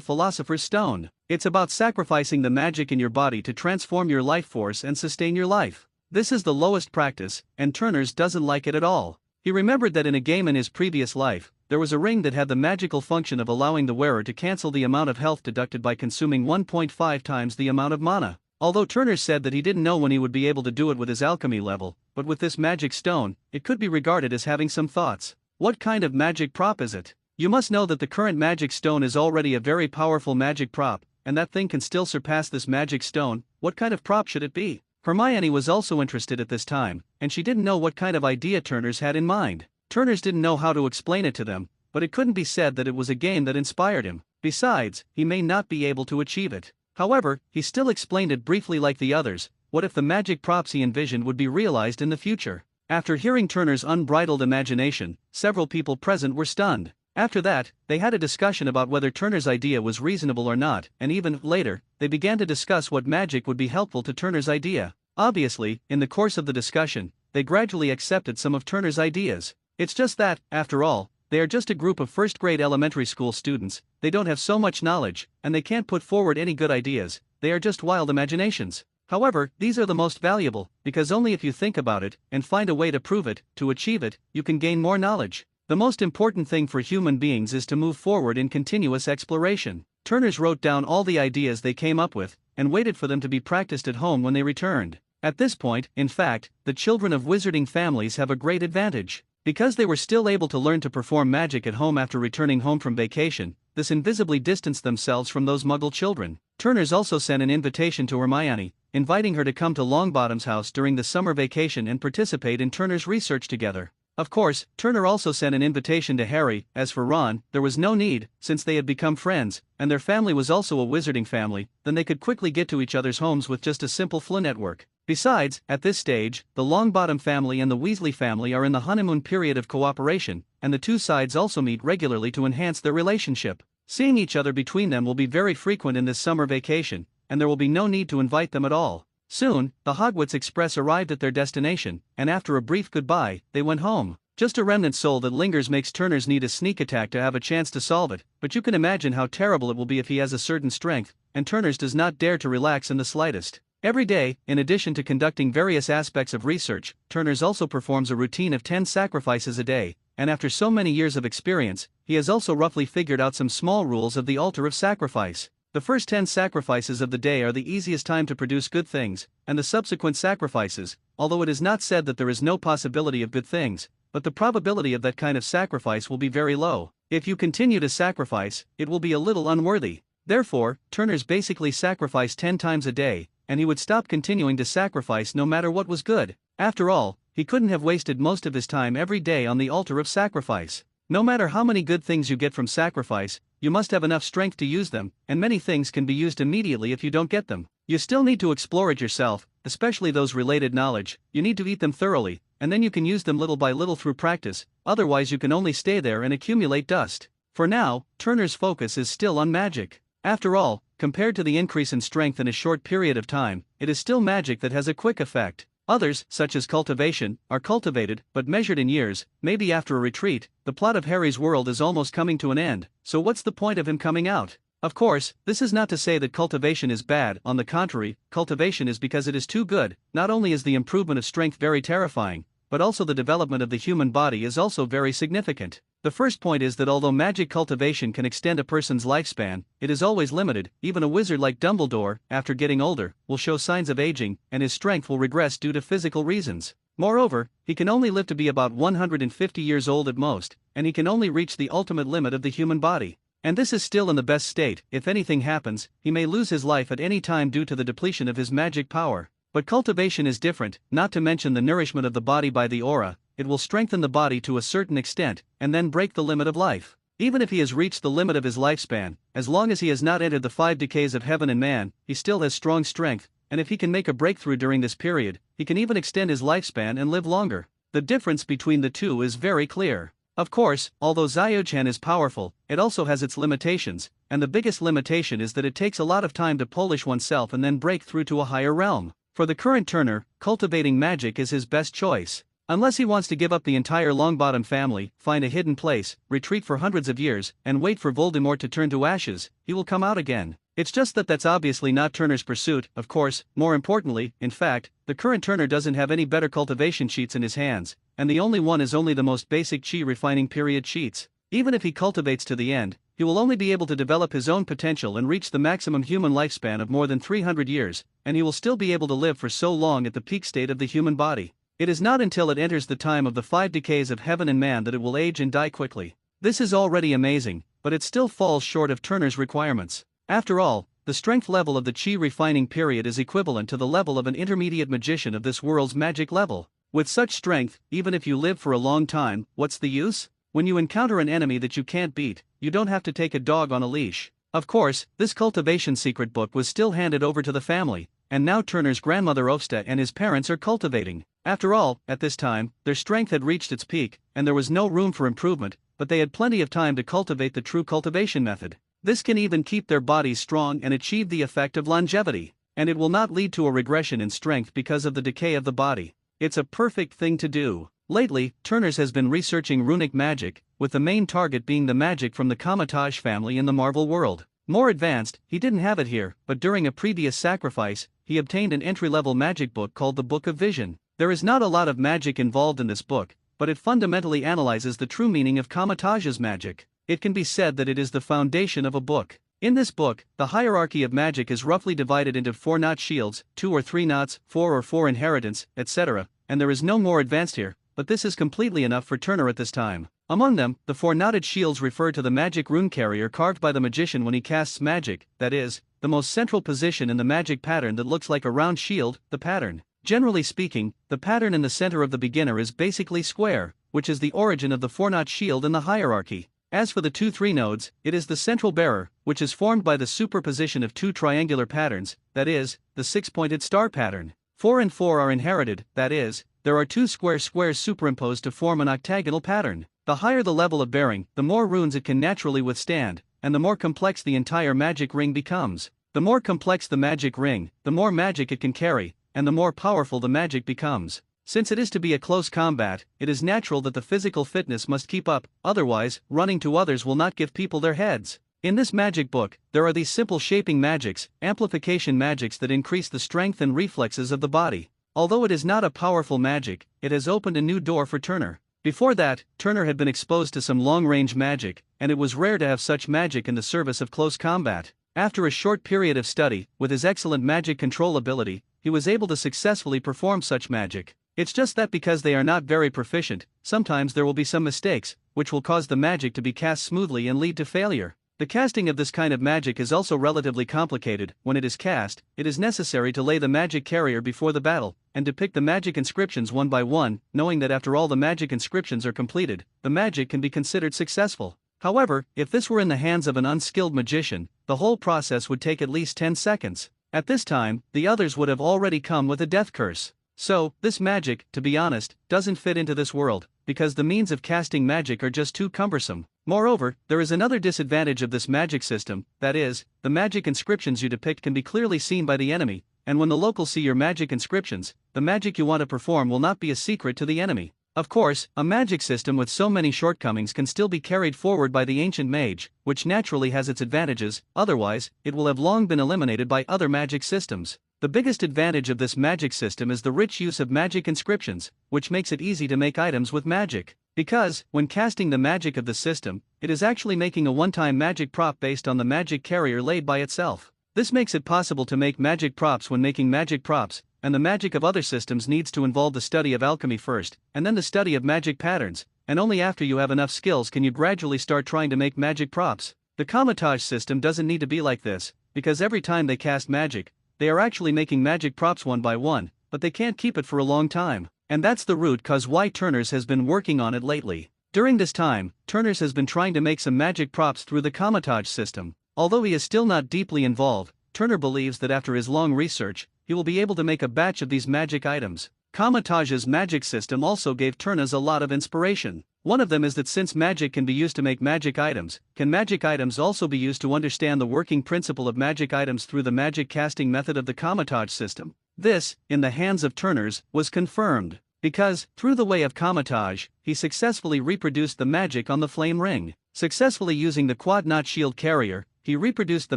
Philosopher's Stone. It's about sacrificing the magic in your body to transform your life force and sustain your life. This is the lowest practice, and Turner's doesn't like it at all. He remembered that in a game in his previous life, there was a ring that had the magical function of allowing the wearer to cancel the amount of health deducted by consuming 1.5 times the amount of mana. Although Turner said that he didn't know when he would be able to do it with his alchemy level, but with this magic stone, it could be regarded as having some thoughts. What kind of magic prop is it? You must know that the current magic stone is already a very powerful magic prop, and that thing can still surpass this magic stone. What kind of prop should it be? Hermione was also interested at this time, and she didn't know what kind of idea Turner's had in mind. Turner's didn't know how to explain it to them, but it couldn't be said that it was a game that inspired him. Besides, he may not be able to achieve it. However, he still explained it briefly like the others. What if the magic props he envisioned would be realized in the future? After hearing Turner's unbridled imagination, several people present were stunned. After that, they had a discussion about whether Turner's idea was reasonable or not, and even later, they began to discuss what magic would be helpful to Turner's idea. Obviously, in the course of the discussion, they gradually accepted some of Turner's ideas. It's just that, after all, they are just a group of first-grade elementary school students, they don't have so much knowledge, and they can't put forward any good ideas, they are just wild imaginations. However, these are the most valuable, because only if you think about it, and find a way to prove it, to achieve it, you can gain more knowledge. The most important thing for human beings is to move forward in continuous exploration. Turner's wrote down all the ideas they came up with, and waited for them to be practiced at home when they returned. At this point, in fact, the children of wizarding families have a great advantage. Because they were still able to learn to perform magic at home after returning home from vacation, this invisibly distanced themselves from those Muggle children. Turner's also sent an invitation to Hermione, inviting her to come to Longbottom's house during the summer vacation and participate in Turner's research together. Of course, Turner also sent an invitation to Harry. As for Ron, there was no need, since they had become friends, and their family was also a wizarding family, then they could quickly get to each other's homes with just a simple Flynn network. Besides, at this stage, the Longbottom family and the Weasley family are in the honeymoon period of cooperation, and the two sides also meet regularly to enhance their relationship. Seeing each other between them will be very frequent in this summer vacation, and there will be no need to invite them at all. Soon, the Hogwarts Express arrived at their destination, and after a brief goodbye, they went home. Just a remnant soul that lingers makes Turner's need a sneak attack to have a chance to solve it, but you can imagine how terrible it will be if he has a certain strength, and Turner's does not dare to relax in the slightest. Every day, in addition to conducting various aspects of research, Turner's also performs a routine of 10 sacrifices a day, and after so many years of experience, he has also roughly figured out some small rules of the altar of sacrifice. The first 10 sacrifices of the day are the easiest time to produce good things, and the subsequent sacrifices, although it is not said that there is no possibility of good things, but the probability of that kind of sacrifice will be very low. If you continue to sacrifice, it will be a little unworthy. Therefore, Turner's basically sacrificed 10 times a day, and he would stop continuing to sacrifice no matter what was good. After all, he couldn't have wasted most of his time every day on the altar of sacrifice. No matter how many good things you get from sacrifice, you must have enough strength to use them, and many things can be used immediately if you don't get them. You still need to explore it yourself, especially those related knowledge. You need to eat them thoroughly, and then you can use them little by little through practice, otherwise you can only stay there and accumulate dust. For now, Turner's focus is still on magic. After all, compared to the increase in strength in a short period of time, it is still magic that has a quick effect. Others, such as cultivation, are cultivated, but measured in years. Maybe after a retreat, the plot of Harry's world is almost coming to an end, so what's the point of him coming out? Of course, this is not to say that cultivation is bad. On the contrary, cultivation is because it is too good. Not only is the improvement of strength very terrifying, but also the development of the human body is also very significant. The first point is that although magic cultivation can extend a person's lifespan, it is always limited. Even a wizard like Dumbledore, after getting older, will show signs of aging, and his strength will regress due to physical reasons. Moreover, he can only live to be about 150 years old at most, and he can only reach the ultimate limit of the human body. And this is still in the best state. If anything happens, he may lose his life at any time due to the depletion of his magic power. But cultivation is different, not to mention the nourishment of the body by the aura. It will strengthen the body to a certain extent, and then break the limit of life. Even if he has reached the limit of his lifespan, as long as he has not entered the 5 decays of heaven and man, he still has strong strength, and if he can make a breakthrough during this period, he can even extend his lifespan and live longer. The difference between the two is very clear. Of course, although Zyuchan is powerful, it also has its limitations, and the biggest limitation is that it takes a lot of time to polish oneself and then break through to a higher realm. For the current Turner, cultivating magic is his best choice. Unless he wants to give up the entire Longbottom family, find a hidden place, retreat for hundreds of years, and wait for Voldemort to turn to ashes, he will come out again. It's just that that's obviously not Turner's pursuit, of course. More importantly, in fact, the current Turner doesn't have any better cultivation cheats in his hands, and the only one is only the most basic chi refining period cheats. Even if he cultivates to the end, he will only be able to develop his own potential and reach the maximum human lifespan of more than 300 years, and he will still be able to live for so long at the peak state of the human body. It is not until it enters the time of the 5 decays of heaven and man that it will age and die quickly. This is already amazing, but it still falls short of Turner's requirements. After all, the strength level of the chi refining period is equivalent to the level of an intermediate magician of this world's magic level. With such strength, even if you live for a long time, what's the use? When you encounter an enemy that you can't beat, you don't have to take a dog on a leash. Of course, this cultivation secret book was still handed over to the family, and now Turner's grandmother Ofsta and his parents are cultivating. After all, at this time, their strength had reached its peak, and there was no room for improvement, but they had plenty of time to cultivate the true cultivation method. This can even keep their bodies strong and achieve the effect of longevity, and it will not lead to a regression in strength because of the decay of the body. It's a perfect thing to do. Lately, Turner's has been researching runic magic, with the main target being the magic from the Kamatage family in the Marvel world. More advanced, he didn't have it here, but during a previous sacrifice, he obtained an entry-level magic book called the Book of Vision. There is not a lot of magic involved in this book, but it fundamentally analyzes the true meaning of Kamatage's magic. It can be said that it is the foundation of a book. In this book, the hierarchy of magic is roughly divided into 4-knot shields, 2 or 3 knots, 4 or 4 inheritance, etc., and there is no more advanced here, but this is completely enough for Turner at this time. Among them, the 4-knotted shields refer to the magic rune carrier carved by the magician when he casts magic, that is, the most central position in the magic pattern that looks like a round shield, the pattern. Generally speaking, the pattern in the center of the beginner is basically square, which is the origin of the 4-knot shield in the hierarchy. As for the 2-3 nodes, it is the central bearer, which is formed by the superposition of 2 triangular patterns, that is, the 6-pointed star pattern. 4 and 4 are inherited, that is, there are 2 squares superimposed to form an octagonal pattern. The higher the level of bearing, the more runes it can naturally withstand, and the more complex the entire magic ring becomes. The more complex the magic ring, the more magic it can carry, and the more powerful the magic becomes. Since it is to be a close combat, it is natural that the physical fitness must keep up, otherwise, running to others will not give people their heads. In this magic book, there are these simple shaping magics, amplification magics that increase the strength and reflexes of the body. Although it is not a powerful magic, it has opened a new door for Turner. Before that, Turner had been exposed to some long-range magic, and it was rare to have such magic in the service of close combat. After a short period of study, with his excellent magic control ability, he was able to successfully perform such magic. It's just that because they are not very proficient, sometimes there will be some mistakes, which will cause the magic to be cast smoothly and lead to failure. The casting of this kind of magic is also relatively complicated. When it is cast, it is necessary to lay the magic carrier before the battle, and depict the magic inscriptions one by one, knowing that after all the magic inscriptions are completed, the magic can be considered successful. However, if this were in the hands of an unskilled magician, the whole process would take at least 10 seconds. At this time, the others would have already come with a death curse. So, this magic, to be honest, doesn't fit into this world, because the means of casting magic are just too cumbersome. Moreover, there is another disadvantage of this magic system, that is, the magic inscriptions you depict can be clearly seen by the enemy, and when the locals see your magic inscriptions, the magic you want to perform will not be a secret to the enemy. Of course, a magic system with so many shortcomings can still be carried forward by the ancient mage, which naturally has its advantages, otherwise, it will have long been eliminated by other magic systems. The biggest advantage of this magic system is the rich use of magic inscriptions, which makes it easy to make items with magic. Because, when casting the magic of the system, it is actually making a one-time magic prop based on the magic carrier laid by itself. This makes it possible to make magic props when making magic props, and the magic of other systems needs to involve the study of alchemy first, and then the study of magic patterns, and only after you have enough skills can you gradually start trying to make magic props. The Kamatage system doesn't need to be like this, because every time they cast magic, they are actually making magic props one by one, but they can't keep it for a long time. And that's the root cause why Turner's has been working on it lately. During this time, Turner's has been trying to make some magic props through the Kamatage system. Although he is still not deeply involved, Turner believes that after his long research, he will be able to make a batch of these magic items. Kamataj's magic system also gave Turner's a lot of inspiration. One of them is that since magic can be used to make magic items, can magic items also be used to understand the working principle of magic items through the magic casting method of the Kamataj system? This, in the hands of Turner's, was confirmed, because, through the way of Kamataj, he successfully reproduced the magic on the flame ring. Successfully using the quad-knot shield carrier, he reproduced the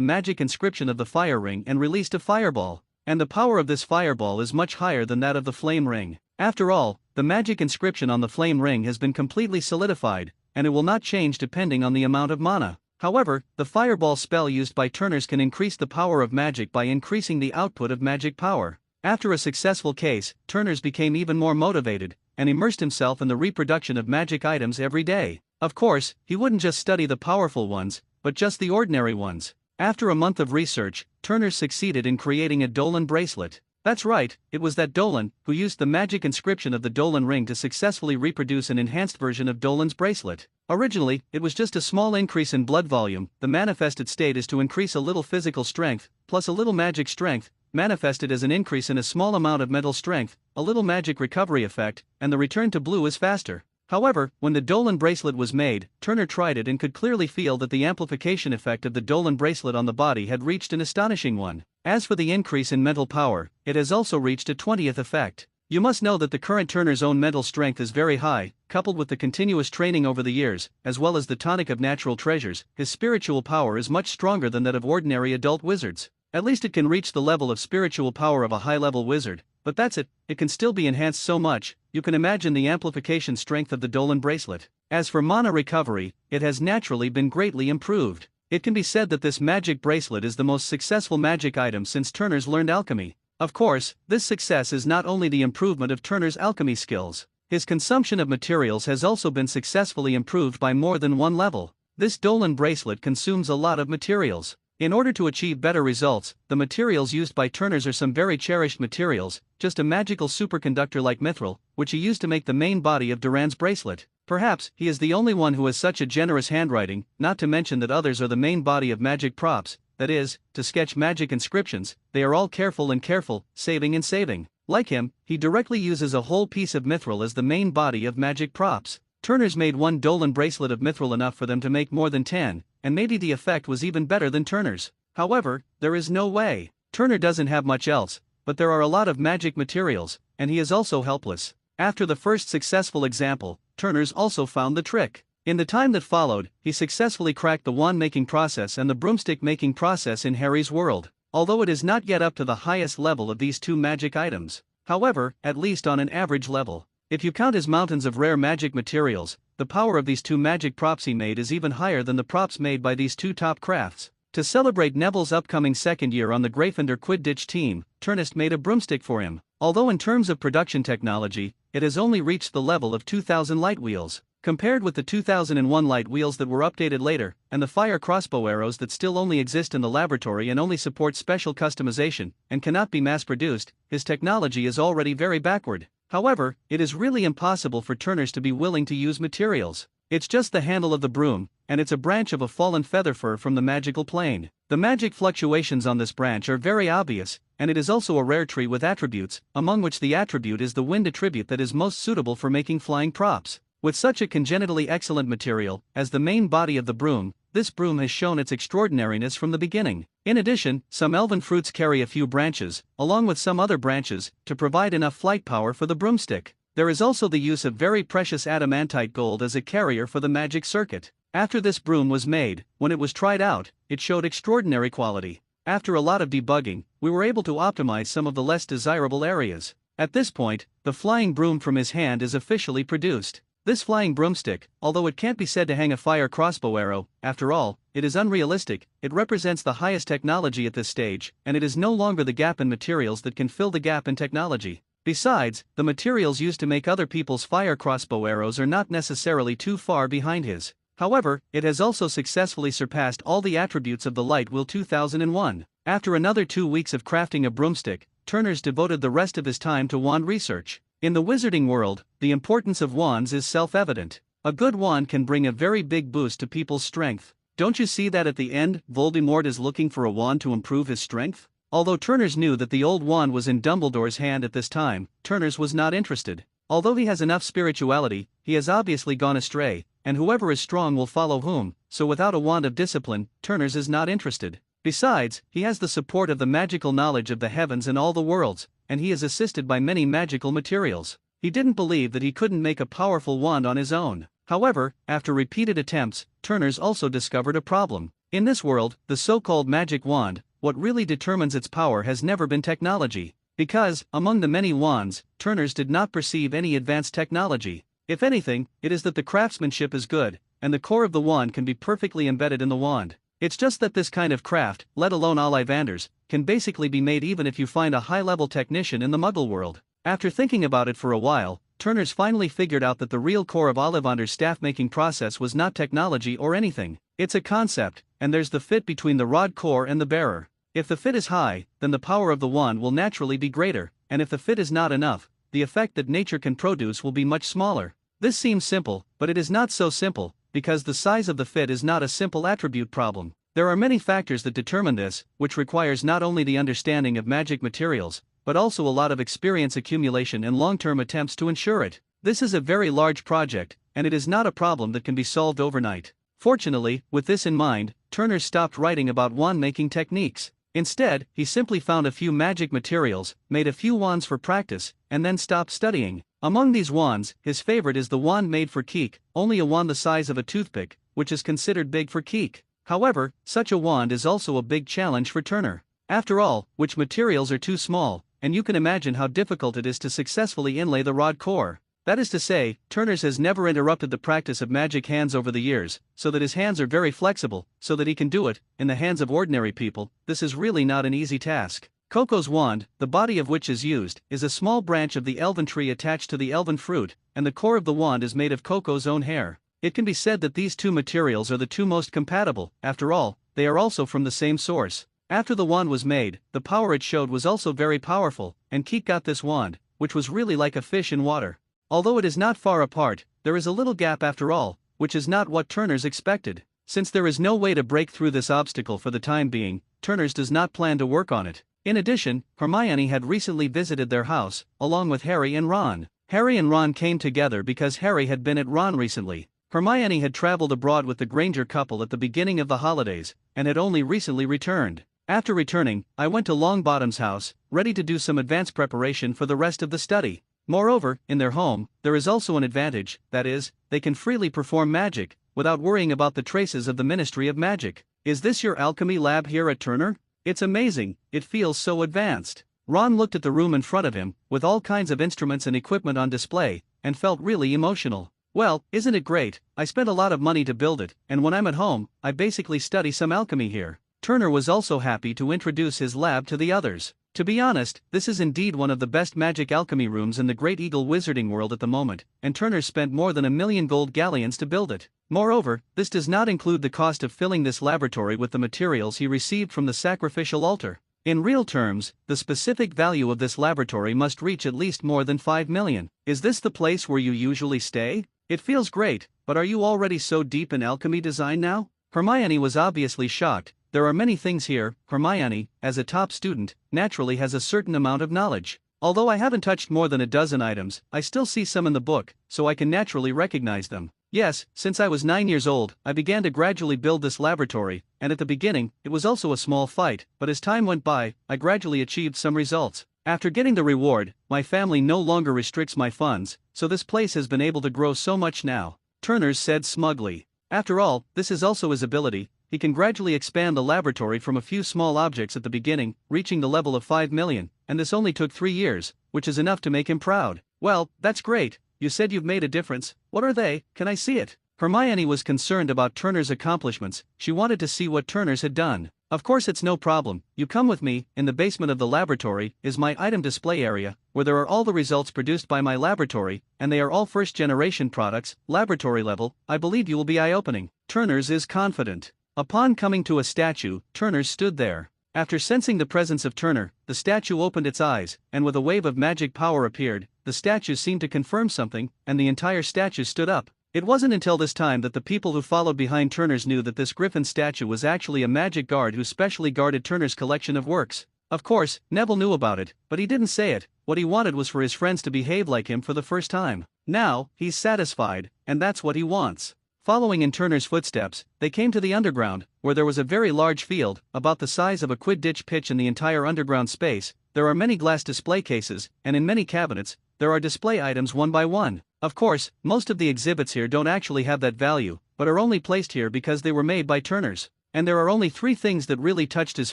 magic inscription of the fire ring and released a fireball. And the power of this fireball is much higher than that of the flame ring. After all, the magic inscription on the flame ring has been completely solidified, and it will not change depending on the amount of mana. However, the fireball spell used by Turner's can increase the power of magic by increasing the output of magic power. After a successful case, Turner's became even more motivated, and immersed himself in the reproduction of magic items every day. Of course, he wouldn't just study the powerful ones, but just the ordinary ones. After a month of research, Turner succeeded in creating a Dolan bracelet. That's right, it was that Dolan who used the magic inscription of the Dolan ring to successfully reproduce an enhanced version of Dolan's bracelet. Originally, it was just a small increase in blood volume. The manifested state is to increase a little physical strength, plus a little magic strength, manifested as an increase in a small amount of mental strength, a little magic recovery effect, and the return to blue is faster. However, when the Dolan bracelet was made, Turner tried it and could clearly feel that the amplification effect of the Dolan bracelet on the body had reached an astonishing one. As for the increase in mental power, it has also reached a 20th effect. You must know that the current Turner's own mental strength is very high, coupled with the continuous training over the years, as well as the tonic of natural treasures. His spiritual power is much stronger than that of ordinary adult wizards. At least it can reach the level of spiritual power of a high-level wizard, but that's it. It can still be enhanced so much, you can imagine the amplification strength of the Dolan bracelet. As for mana recovery, it has naturally been greatly improved. It can be said that this magic bracelet is the most successful magic item since Turner's learned alchemy. Of course, this success is not only the improvement of Turner's alchemy skills. His consumption of materials has also been successfully improved by more than one level. This Dolan bracelet consumes a lot of materials. In order to achieve better results, the materials used by Turner's are some very cherished materials, just a magical superconductor like mithril, which he used to make the main body of Duran's bracelet. Perhaps he is the only one who has such a generous handwriting, not to mention that others are the main body of magic props, that is, to sketch magic inscriptions. They are all careful, saving and saving. Like him, he directly uses a whole piece of mithril as the main body of magic props. Turner's made one Dolan bracelet of mithril enough for them to make more than 10, and maybe the effect was even better than Turner's. However, there is no way. Turner doesn't have much else, but there are a lot of magic materials, and he is also helpless. After the first successful example, Turner's also found the trick. In the time that followed, he successfully cracked the wand-making process and the broomstick-making process in Harry's world, although it is not yet up to the highest level of these two magic items. However, at least on an average level. If you count his mountains of rare magic materials, the power of these two magic props he made is even higher than the props made by these two top crafts. To celebrate Neville's upcoming second year on the Gryffindor Quidditch team, Turnist made a broomstick for him. Although in terms of production technology, it has only reached the level of 2000 light wheels. Compared with the 2001 light wheels that were updated later, and the fire crossbow arrows that still only exist in the laboratory and only support special customization, and cannot be mass-produced, his technology is already very backward. However, it is really impossible for Turners to be willing to use materials. It's just the handle of the broom, and it's a branch of a fallen feather fur from the magical plane. The magic fluctuations on this branch are very obvious, and it is also a rare tree with attributes, among which the attribute is the wind attribute that is most suitable for making flying props. With such a congenitally excellent material, as the main body of the broom, this broom has shown its extraordinariness from the beginning. In addition, some elven fruits carry a few branches, along with some other branches, to provide enough flight power for the broomstick. There is also the use of very precious adamantite gold as a carrier for the magic circuit. After this broom was made, when it was tried out, it showed extraordinary quality. After a lot of debugging, we were able to optimize some of the less desirable areas. At this point, the flying broom from his hand is officially produced. This flying broomstick, although it can't be said to hang a fire crossbow arrow, after all, it is unrealistic. It represents the highest technology at this stage, and it is no longer the gap in materials that can fill the gap in technology. Besides, the materials used to make other people's fire crossbow arrows are not necessarily too far behind his. However, it has also successfully surpassed all the attributes of the Light Wheel 2001. After another 2 weeks of crafting a broomstick, Turners devoted the rest of his time to wand research. In the wizarding world, the importance of wands is self-evident. A good wand can bring a very big boost to people's strength. Don't you see that at the end, Voldemort is looking for a wand to improve his strength? Although Turners knew that the old wand was in Dumbledore's hand at this time, Turners was not interested. Although he has enough spirituality, he has obviously gone astray, and whoever is strong will follow whom, so without a wand of discipline, Turners is not interested. Besides, he has the support of the magical knowledge of the heavens and all the worlds, and he is assisted by many magical materials. He didn't believe that he couldn't make a powerful wand on his own. However, after repeated attempts, Turners also discovered a problem. In this world, the so-called magic wand, what really determines its power has never been technology. Because, among the many wands, Turners did not perceive any advanced technology. If anything, it is that the craftsmanship is good, and the core of the wand can be perfectly embedded in the wand. It's just that this kind of craft, let alone Ollivanders, can basically be made even if you find a high-level technician in the Muggle world. After thinking about it for a while, Turners finally figured out that the real core of Ollivander's staff-making process was not technology or anything. It's a concept, and there's the fit between the rod core and the bearer. If the fit is high, then the power of the wand will naturally be greater, and if the fit is not enough, the effect that nature can produce will be much smaller. This seems simple, but it is not so simple, because the size of the fit is not a simple attribute problem. There are many factors that determine this, which requires not only the understanding of magic materials, but also a lot of experience accumulation and long-term attempts to ensure it. This is a very large project, and it is not a problem that can be solved overnight. Fortunately, with this in mind, Turner stopped writing about wand-making techniques. Instead, he simply found a few magic materials, made a few wands for practice, and then stopped studying. Among these wands, his favorite is the wand made for Keek, only a wand the size of a toothpick, which is considered big for Keek. However, such a wand is also a big challenge for Turner. After all, which materials are too small, and you can imagine how difficult it is to successfully inlay the rod core. That is to say, Turners has never interrupted the practice of magic hands over the years, so that his hands are very flexible, so that he can do it. In the hands of ordinary people, this is really not an easy task. Coco's wand, the body of which is used, is a small branch of the elven tree attached to the elven fruit, and the core of the wand is made of Coco's own hair. It can be said that these two materials are the two most compatible. After all, they are also from the same source. After the wand was made, the power it showed was also very powerful, and Keek got this wand, which was really like a fish in water. Although it is not far apart, there is a little gap after all, which is not what Turners expected. Since there is no way to break through this obstacle for the time being, Turners does not plan to work on it. In addition, Hermione had recently visited their house, along with Harry and Ron. Harry and Ron came together because Harry had been at Ron recently. Hermione had traveled abroad with the Granger couple at the beginning of the holidays, and had only recently returned. After returning, I went to Longbottom's house, ready to do some advanced preparation for the rest of the study. Moreover, in their home, there is also an advantage, that is, they can freely perform magic, without worrying about the traces of the Ministry of Magic. Is this your alchemy lab here at Turner? It's amazing, it feels so advanced. Ron looked at the room in front of him, with all kinds of instruments and equipment on display, and felt really emotional. Well, isn't it great? I spent a lot of money to build it, and when I'm at home, I basically study some alchemy here. Turner was also happy to introduce his lab to the others. To be honest, this is indeed one of the best magic alchemy rooms in the Great Eagle Wizarding world at the moment, and Turner spent more than 1,000,000 gold galleons to build it. Moreover, this does not include the cost of filling this laboratory with the materials he received from the sacrificial altar. In real terms, the specific value of this laboratory must reach at least more than 5 million. Is this the place where you usually stay? It feels great, but are you already so deep in alchemy design now? Hermione was obviously shocked. There are many things here. Hermione, as a top student, naturally has a certain amount of knowledge. Although I haven't touched more than a dozen items, I still see some in the book, so I can naturally recognize them. Yes, since I was 9 years old, I began to gradually build this laboratory, and at the beginning, it was also a small fight, but as time went by, I gradually achieved some results. After getting the reward, my family no longer restricts my funds, so this place has been able to grow so much now, Turners said smugly. After all, this is also his ability. He can gradually expand the laboratory from a few small objects at the beginning, reaching the level of 5 million, and this only took 3 years, which is enough to make him proud. Well, that's great. You said you've made a difference. What are they? Can I see it? Hermione was concerned about Turner's accomplishments. She wanted to see what Turners had done. Of course, it's no problem. You come with me. In the basement of the laboratory is my item display area, where there are all the results produced by my laboratory, and they are all first-generation products, laboratory level. I believe you will be eye-opening. Turners is confident. Upon coming to a statue, Turner stood there. After sensing the presence of Turner, the statue opened its eyes, and with a wave of magic power appeared. The statue seemed to confirm something, and the entire statue stood up. It wasn't until this time that the people who followed behind Turner's knew that this griffin statue was actually a magic guard who specially guarded Turner's collection of works. Of course, Neville knew about it, but he didn't say it. What he wanted was for his friends to behave like him for the first time. Now, he's satisfied, and that's what he wants. Following in Turner's footsteps, they came to the underground, where there was a very large field, about the size of a Quidditch pitch in the entire underground space. There are many glass display cases, and in many cabinets, there are display items one by one. Of course, most of the exhibits here don't actually have that value, but are only placed here because they were made by Turner's. And there are only 3 things that really touched his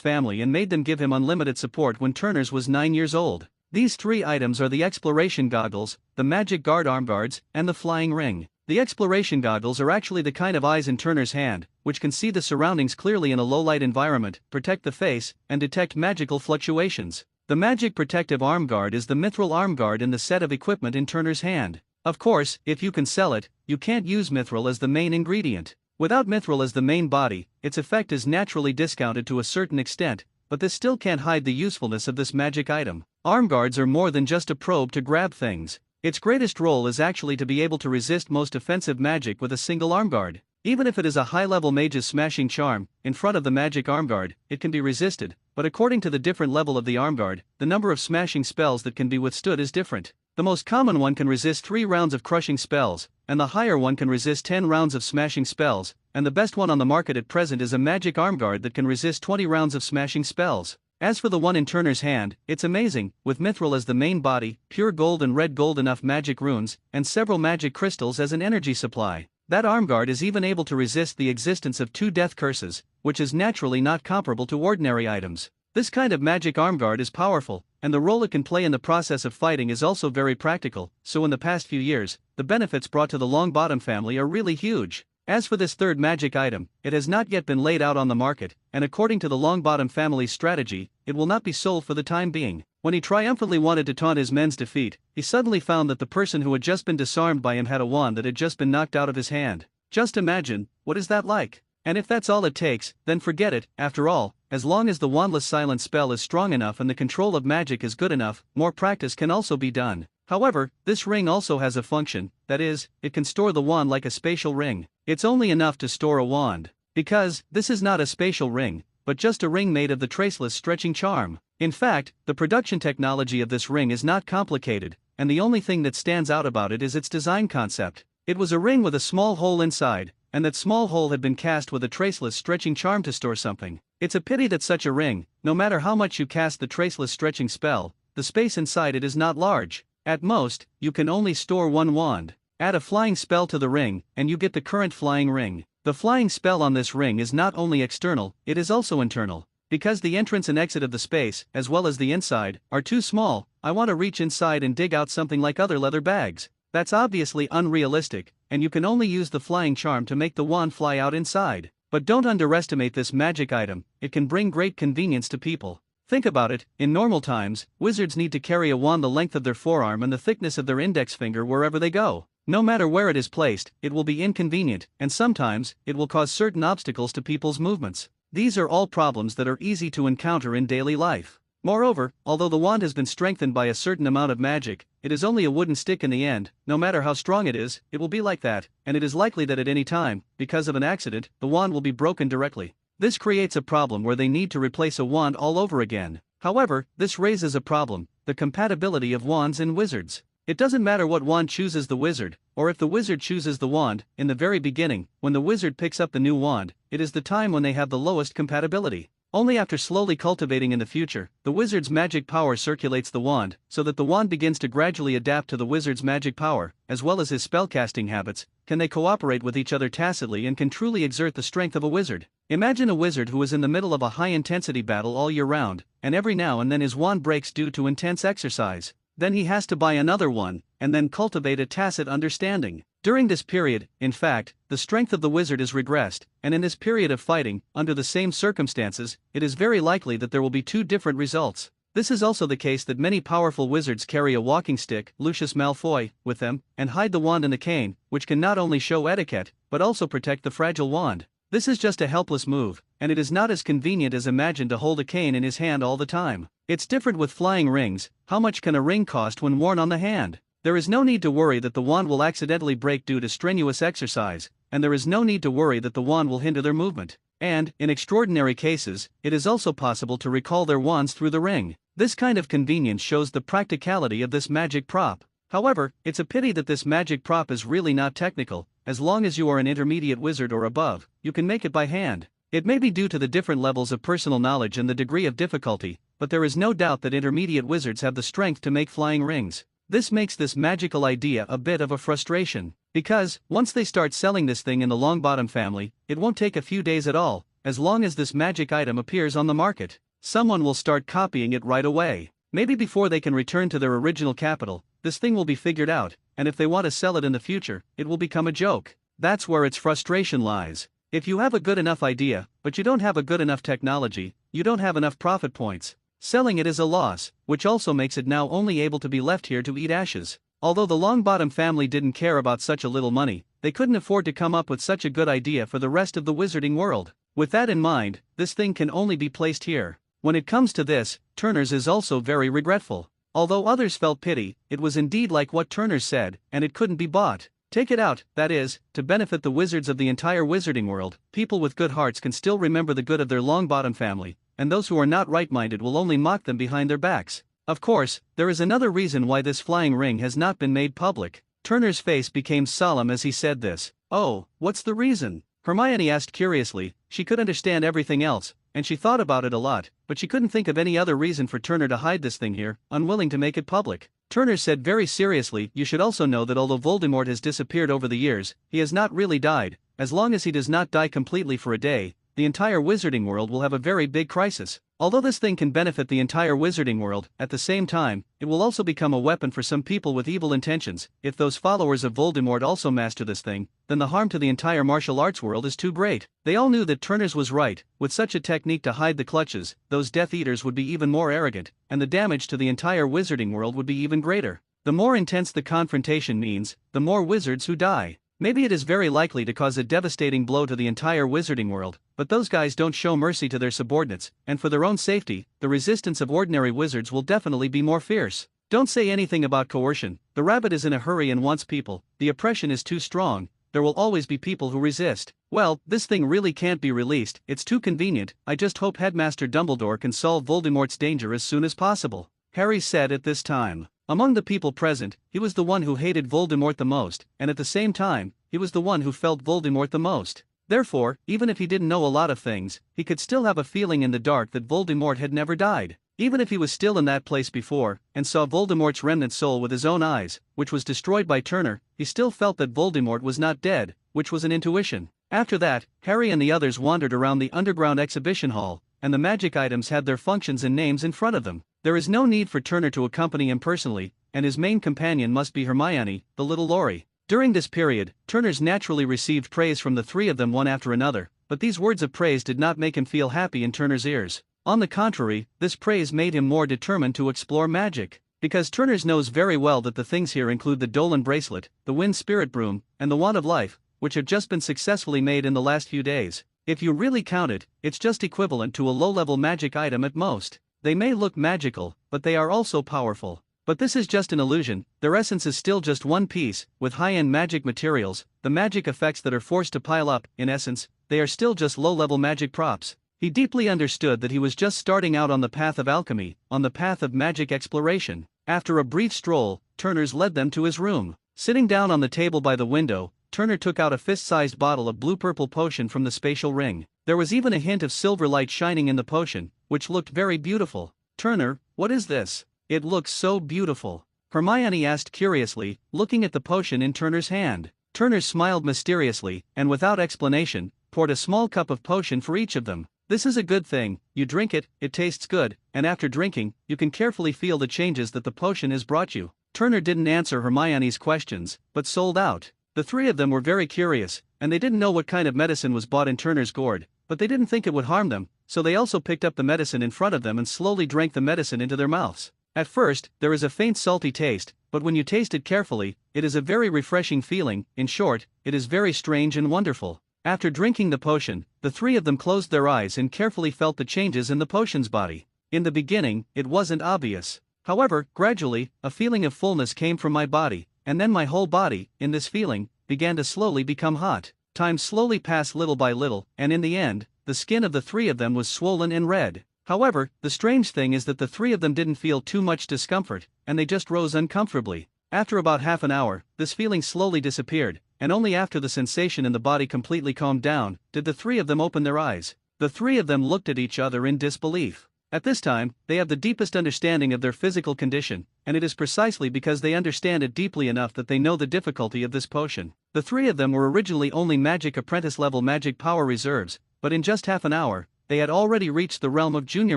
family and made them give him unlimited support when Turner's was 9 years old. These 3 items are the exploration goggles, the magic guard armguards, and the flying ring. The exploration goggles are actually the kind of eyes in Turner's hand, which can see the surroundings clearly in a low-light environment, protect the face, and detect magical fluctuations. The magic protective arm guard is the mithril arm guard in the set of equipment in Turner's hand. Of course, if you can sell it, you can't use mithril as the main ingredient. Without mithril as the main body, its effect is naturally discounted to a certain extent, but this still can't hide the usefulness of this magic item. Arm guards are more than just a probe to grab things. Its greatest role is actually to be able to resist most offensive magic with a single arm guard. Even if it is a high-level mage's smashing charm, in front of the magic arm guard, it can be resisted, but according to the different level of the arm guard, the number of smashing spells that can be withstood is different. The most common one can resist 3 rounds of crushing spells, and the higher one can resist 10 rounds of smashing spells, and the best one on the market at present is a magic arm guard that can resist 20 rounds of smashing spells. As for the one in Turner's hand, it's amazing, with mithril as the main body, pure gold and red gold enough magic runes, and several magic crystals as an energy supply. That arm guard is even able to resist the existence of 2 death curses, which is naturally not comparable to ordinary items. This kind of magic arm guard is powerful, and the role it can play in the process of fighting is also very practical, so in the past few years, the benefits brought to the Longbottom family are really huge. As for this third magic item, it has not yet been laid out on the market, and according to the Longbottom family's strategy, it will not be sold for the time being. When he triumphantly wanted to taunt his men's defeat, he suddenly found that the person who had just been disarmed by him had a wand that had just been knocked out of his hand. Just imagine, what is that like? And if that's all it takes, then forget it. After all, as long as the wandless silent spell is strong enough and the control of magic is good enough, more practice can also be done. However, this ring also has a function, that is, it can store the wand like a spatial ring. It's only enough to store a wand. Because, this is not a spatial ring, but just a ring made of the traceless stretching charm. In fact, the production technology of this ring is not complicated, and the only thing that stands out about it is its design concept. It was a ring with a small hole inside, and that small hole had been cast with a traceless stretching charm to store something. It's a pity that such a ring, no matter how much you cast the traceless stretching spell, the space inside it is not large. At most, you can only store 1 wand. Add a flying spell to the ring, and you get the current flying ring. The flying spell on this ring is not only external, it is also internal. Because the entrance and exit of the space, as well as the inside, are too small, I want to reach inside and dig out something like other leather bags. That's obviously unrealistic, and you can only use the flying charm to make the wand fly out inside. But don't underestimate this magic item, it can bring great convenience to people. Think about it, in normal times, wizards need to carry a wand the length of their forearm and the thickness of their index finger wherever they go. No matter where it is placed, it will be inconvenient, and sometimes, it will cause certain obstacles to people's movements. These are all problems that are easy to encounter in daily life. Moreover, although the wand has been strengthened by a certain amount of magic, it is only a wooden stick in the end. No matter how strong it is, it will be like that, and it is likely that at any time, because of an accident, the wand will be broken directly. This creates a problem where they need to replace a wand all over again. However, this raises a problem, the compatibility of wands in wizards. It doesn't matter what wand chooses the wizard, or if the wizard chooses the wand. In the very beginning, when the wizard picks up the new wand, it is the time when they have the lowest compatibility. Only after slowly cultivating in the future, the wizard's magic power circulates the wand, so that the wand begins to gradually adapt to the wizard's magic power, as well as his spellcasting habits, can they cooperate with each other tacitly and can truly exert the strength of a wizard. Imagine a wizard who is in the middle of a high-intensity battle all year round, and every now and then his wand breaks due to intense exercise. Then he has to buy another one, and then cultivate a tacit understanding. During this period, in fact, the strength of the wizard is regressed, and in this period of fighting, under the same circumstances, it is very likely that there will be 2 different results. This is also the case that many powerful wizards carry a walking stick, Lucius Malfoy, with them, and hide the wand in the cane, which can not only show etiquette, but also protect the fragile wand. This is just a helpless move, and it is not as convenient as imagined to hold a cane in his hand all the time. It's different with flying rings. How much can a ring cost when worn on the hand? There is no need to worry that the wand will accidentally break due to strenuous exercise, and there is no need to worry that the wand will hinder their movement. And, in extraordinary cases, it is also possible to recall their wands through the ring. This kind of convenience shows the practicality of this magic prop. However, it's a pity that this magic prop is really not technical. As long as you are an intermediate wizard or above, you can make it by hand. It may be due to the different levels of personal knowledge and the degree of difficulty, but there is no doubt that intermediate wizards have the strength to make flying rings. This makes this magical idea a bit of a frustration, because, once they start selling this thing in the Longbottom family, it won't take a few days at all. As long as this magic item appears on the market, someone will start copying it right away. Maybe before they can return to their original capital, this thing will be figured out, and if they want to sell it in the future, it will become a joke. That's where its frustration lies. If you have a good enough idea, but you don't have a good enough technology, you don't have enough profit points, selling it is a loss, which also makes it now only able to be left here to eat ashes. Although the Longbottom family didn't care about such a little money, they couldn't afford to come up with such a good idea for the rest of the wizarding world. With that in mind, this thing can only be placed here. When it comes to this, Turner's is also very regretful. Although others felt pity, it was indeed like what Turner's said, and it couldn't be bought. Take it out, that is, to benefit the wizards of the entire wizarding world. People with good hearts can still remember the good of their Longbottom family, and those who are not right-minded will only mock them behind their backs. Of course, there is another reason why this flying ring has not been made public. Turner's face became solemn as he said this. Oh, what's the reason? Hermione asked curiously. She could understand everything else, and she thought about it a lot, but she couldn't think of any other reason for Turner to hide this thing here, unwilling to make it public. Turner said very seriously, you should also know that although Voldemort has disappeared over the years, he has not really died. As long as he does not die completely for a day, the entire wizarding world will have a very big crisis. Although this thing can benefit the entire wizarding world, at the same time, it will also become a weapon for some people with evil intentions. If those followers of Voldemort also master this thing, then the harm to the entire martial arts world is too great. They all knew that Turner's was right. With such a technique to hide the clutches, those Death Eaters would be even more arrogant, and the damage to the entire wizarding world would be even greater. The more intense the confrontation means, the more wizards who die. Maybe it is very likely to cause a devastating blow to the entire wizarding world, but those guys don't show mercy to their subordinates, and for their own safety, the resistance of ordinary wizards will definitely be more fierce. Don't say anything about coercion. The rabbit is in a hurry and wants people. The oppression is too strong. There will always be people who resist. Well, this thing really can't be released. It's too convenient. I just hope Headmaster Dumbledore can solve Voldemort's danger as soon as possible, Harry said at this time. Among the people present, he was the one who hated Voldemort the most, and at the same time, he was the one who felt Voldemort the most. Therefore, even if he didn't know a lot of things, he could still have a feeling in the dark that Voldemort had never died. Even if he was still in that place before, and saw Voldemort's remnant soul with his own eyes, which was destroyed by Turner, he still felt that Voldemort was not dead, which was an intuition. After that, Harry and the others wandered around the underground exhibition hall, and the magic items had their functions and names in front of them. There is no need for Turner to accompany him personally, and his main companion must be Hermione, the little Laurie. During this period, Turner's naturally received praise from the three of them one after another, but these words of praise did not make him feel happy in Turner's ears. On the contrary, this praise made him more determined to explore magic. Because Turner's knows very well that the things here include the Dolan bracelet, the Wind Spirit Broom, and the Wand of Life, which have just been successfully made in the last few days. If you really count it, it's just equivalent to a low-level magic item at most. They may look magical, but they are also powerful. But this is just an illusion. Their essence is still just one piece. With high-end magic materials, the magic effects that are forced to pile up, in essence, they are still just low-level magic props. He deeply understood that he was just starting out on the path of alchemy, on the path of magic exploration. After a brief stroll, Turner's led them to his room. Sitting down on the table by the window, Turner took out a fist-sized bottle of blue-purple potion from the spatial ring. There was even a hint of silver light shining in the potion, which looked very beautiful. Turner, what is this? It looks so beautiful, Hermione asked curiously, looking at the potion in Turner's hand. Turner smiled mysteriously, and without explanation, poured a small cup of potion for each of them. This is a good thing. You drink it, it tastes good, and after drinking, you can carefully feel the changes that the potion has brought you. Turner didn't answer Hermione's questions, but sold out. The three of them were very curious, and they didn't know what kind of medicine was bought in Turner's gourd, but they didn't think it would harm them, so they also picked up the medicine in front of them and slowly drank the medicine into their mouths. At first, there is a faint salty taste, but when you taste it carefully, it is a very refreshing feeling. In short, it is very strange and wonderful. After drinking the potion, the three of them closed their eyes and carefully felt the changes in the potion's body. In the beginning, it wasn't obvious. However, gradually, a feeling of fullness came from my body, and then my whole body, in this feeling, began to slowly become hot. Time slowly passed little by little, and in the end, the skin of the three of them was swollen and red. However, the strange thing is that the three of them didn't feel too much discomfort, and they just rose uncomfortably. After about half an hour, this feeling slowly disappeared, and only after the sensation in the body completely calmed down, did the three of them open their eyes. The three of them looked at each other in disbelief. At this time, they have the deepest understanding of their physical condition, and it is precisely because they understand it deeply enough that they know the difficulty of this potion. The three of them were originally only magic apprentice level magic power reserves, but in just half an hour, they had already reached the realm of junior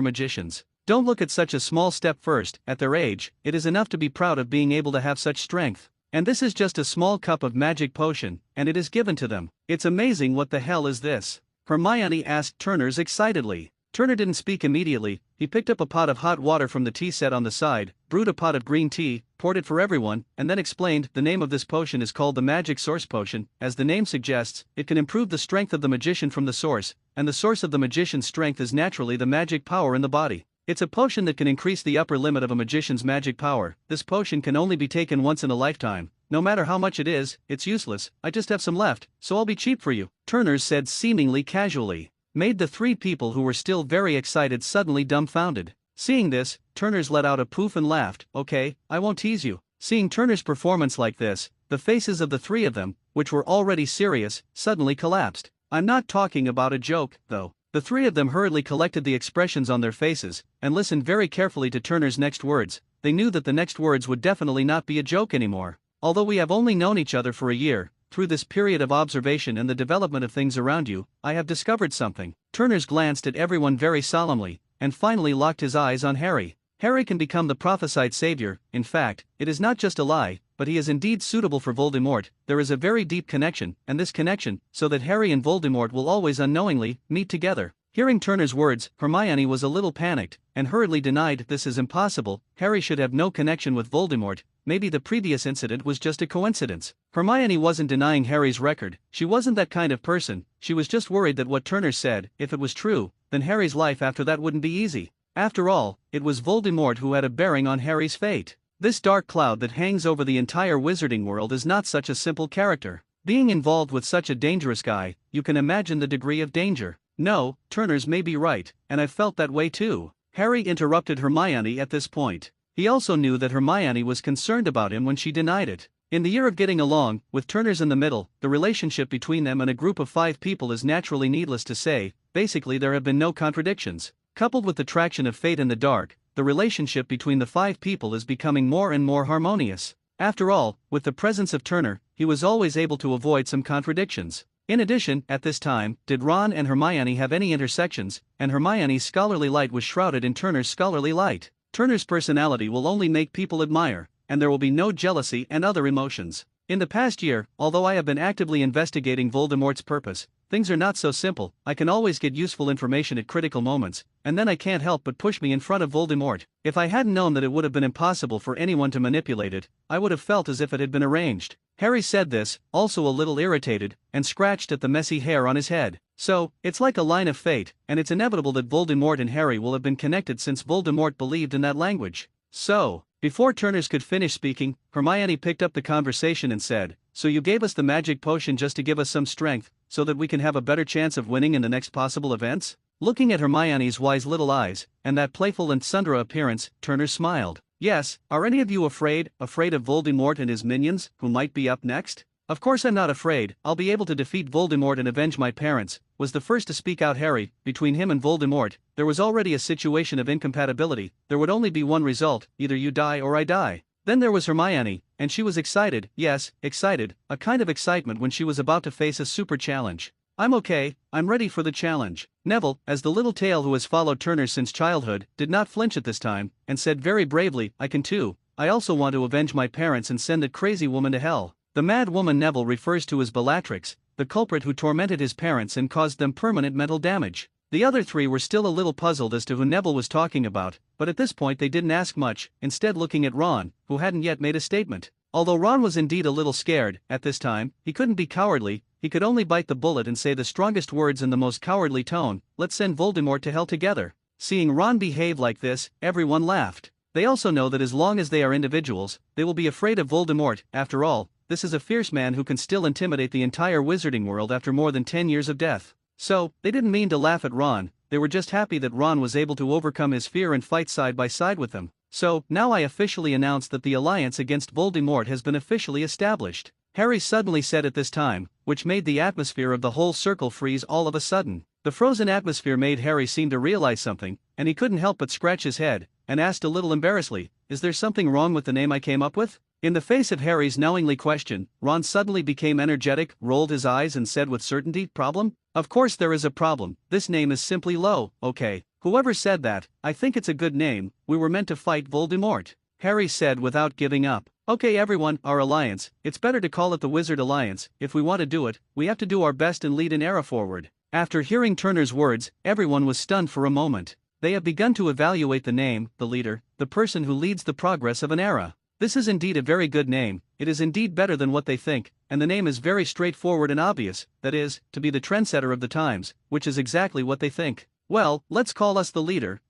magicians. Don't look at such a small step first. At their age, it is enough to be proud of being able to have such strength. And this is just a small cup of magic potion, and it is given to them. It's amazing. What the hell is this? Hermione asked Turners excitedly. Turner didn't speak immediately. He picked up a pot of hot water from the tea set on the side, brewed a pot of green tea, poured it for everyone, and then explained, the name of this potion is called the Magic Source Potion. As the name suggests, it can improve the strength of the magician from the source, and the source of the magician's strength is naturally the magic power in the body. It's a potion that can increase the upper limit of a magician's magic power. This potion can only be taken once in a lifetime. No matter how much it is, it's useless. I just have some left, so I'll be cheap for you, Turners said seemingly casually. Made the three people who were still very excited suddenly dumbfounded. Seeing this, Turners let out a poof and laughed. Okay, I won't tease you. Seeing Turner's performance like this, the faces of the three of them, which were already serious, suddenly collapsed. I'm not talking about a joke, though. The three of them hurriedly collected the expressions on their faces, and listened very carefully to Turner's next words. They knew that the next words would definitely not be a joke anymore. Although we have only known each other for a year, through this period of observation and the development of things around you, I have discovered something. Turners glanced at everyone very solemnly, and finally locked his eyes on Harry. Harry can become the prophesied savior. In fact, it is not just a lie, but he is indeed suitable for Voldemort. There is a very deep connection, and this connection, so that Harry and Voldemort will always unknowingly meet together. Hearing Turner's words, Hermione was a little panicked, and hurriedly denied, this is impossible. Harry should have no connection with Voldemort. Maybe the previous incident was just a coincidence. Hermione wasn't denying Harry's record. She wasn't that kind of person. She was just worried that what Turner said, if it was true, then Harry's life after that wouldn't be easy. After all, it was Voldemort who had a bearing on Harry's fate. This dark cloud that hangs over the entire wizarding world is not such a simple character. Being involved with such a dangerous guy, you can imagine the degree of danger. No, Turners may be right, and I've felt that way too. Harry interrupted Hermione at this point. He also knew that Hermione was concerned about him when she denied it. In the year of getting along, with Turners in the middle, the relationship between them and a group of 5 people is naturally needless to say. Basically there have been no contradictions. Coupled with the traction of fate in the dark, the relationship between the 5 people is becoming more and more harmonious. After all, with the presence of Turner, he was always able to avoid some contradictions. In addition, at this time, did Ron and Hermione have any intersections, and Hermione's scholarly light was shrouded in Turner's scholarly light. Turner's personality will only make people admire, and there will be no jealousy and other emotions. In the past year, although I have been actively investigating Voldemort's purpose, things are not so simple. I can always get useful information at critical moments, and then I can't help but push me in front of Voldemort. If I hadn't known that it would have been impossible for anyone to manipulate it, I would have felt as if it had been arranged. Harry said this, also a little irritated, and scratched at the messy hair on his head. So, it's like a line of fate, and it's inevitable that Voldemort and Harry will have been connected since Voldemort believed in that language. So, before Turners could finish speaking, Hermione picked up the conversation and said, so you gave us the magic potion just to give us some strength, so that we can have a better chance of winning in the next possible events? Looking at Hermione's wise little eyes, and that playful and Sundra appearance, Turner smiled. Yes, are any of you afraid of Voldemort and his minions, who might be up next? Of course I'm not afraid. I'll be able to defeat Voldemort and avenge my parents, was the first to speak out Harry. Between him and Voldemort, there was already a situation of incompatibility. There would only be one result, either you die or I die. Then there was Hermione, and she was excited, yes, excited, a kind of excitement when she was about to face a super challenge. I'm okay, I'm ready for the challenge. Neville, as the little tail who has followed Turner since childhood, did not flinch at this time, and said very bravely, I can too. I also want to avenge my parents and send that crazy woman to hell. The mad woman Neville refers to as Bellatrix, the culprit who tormented his parents and caused them permanent mental damage. The other 3 were still a little puzzled as to who Neville was talking about, but at this point they didn't ask much, instead looking at Ron, who hadn't yet made a statement. Although Ron was indeed a little scared, at this time, he couldn't be cowardly. He could only bite the bullet and say the strongest words in the most cowardly tone, let's send Voldemort to hell together. Seeing Ron behave like this, everyone laughed. They also know that as long as they are individuals, they will be afraid of Voldemort. After all, this is a fierce man who can still intimidate the entire wizarding world after more than 10 years of death. So, they didn't mean to laugh at Ron, they were just happy that Ron was able to overcome his fear and fight side by side with them. So, now I officially announce that the alliance against Voldemort has been officially established, Harry suddenly said at this time, which made the atmosphere of the whole circle freeze all of a sudden. The frozen atmosphere made Harry seem to realize something, and he couldn't help but scratch his head, and asked a little embarrassedly, "Is there something wrong with the name I came up with?" In the face of Harry's knowingly question, Ron suddenly became energetic, rolled his eyes and said with certainty, "Problem? Of course there is a problem, this name is simply low, okay. Whoever said that, I think it's a good name, we were meant to fight Voldemort," Harry said without giving up. "Okay everyone, our alliance, it's better to call it the Wizard Alliance, if we want to do it, we have to do our best and lead an era forward." After hearing Turner's words, everyone was stunned for a moment. They have begun to evaluate the name, the leader, the person who leads the progress of an era. This is indeed a very good name, it is indeed better than what they think, and the name is very straightforward and obvious, that is, to be the trendsetter of the times, which is exactly what they think. "Well, let's call us the leader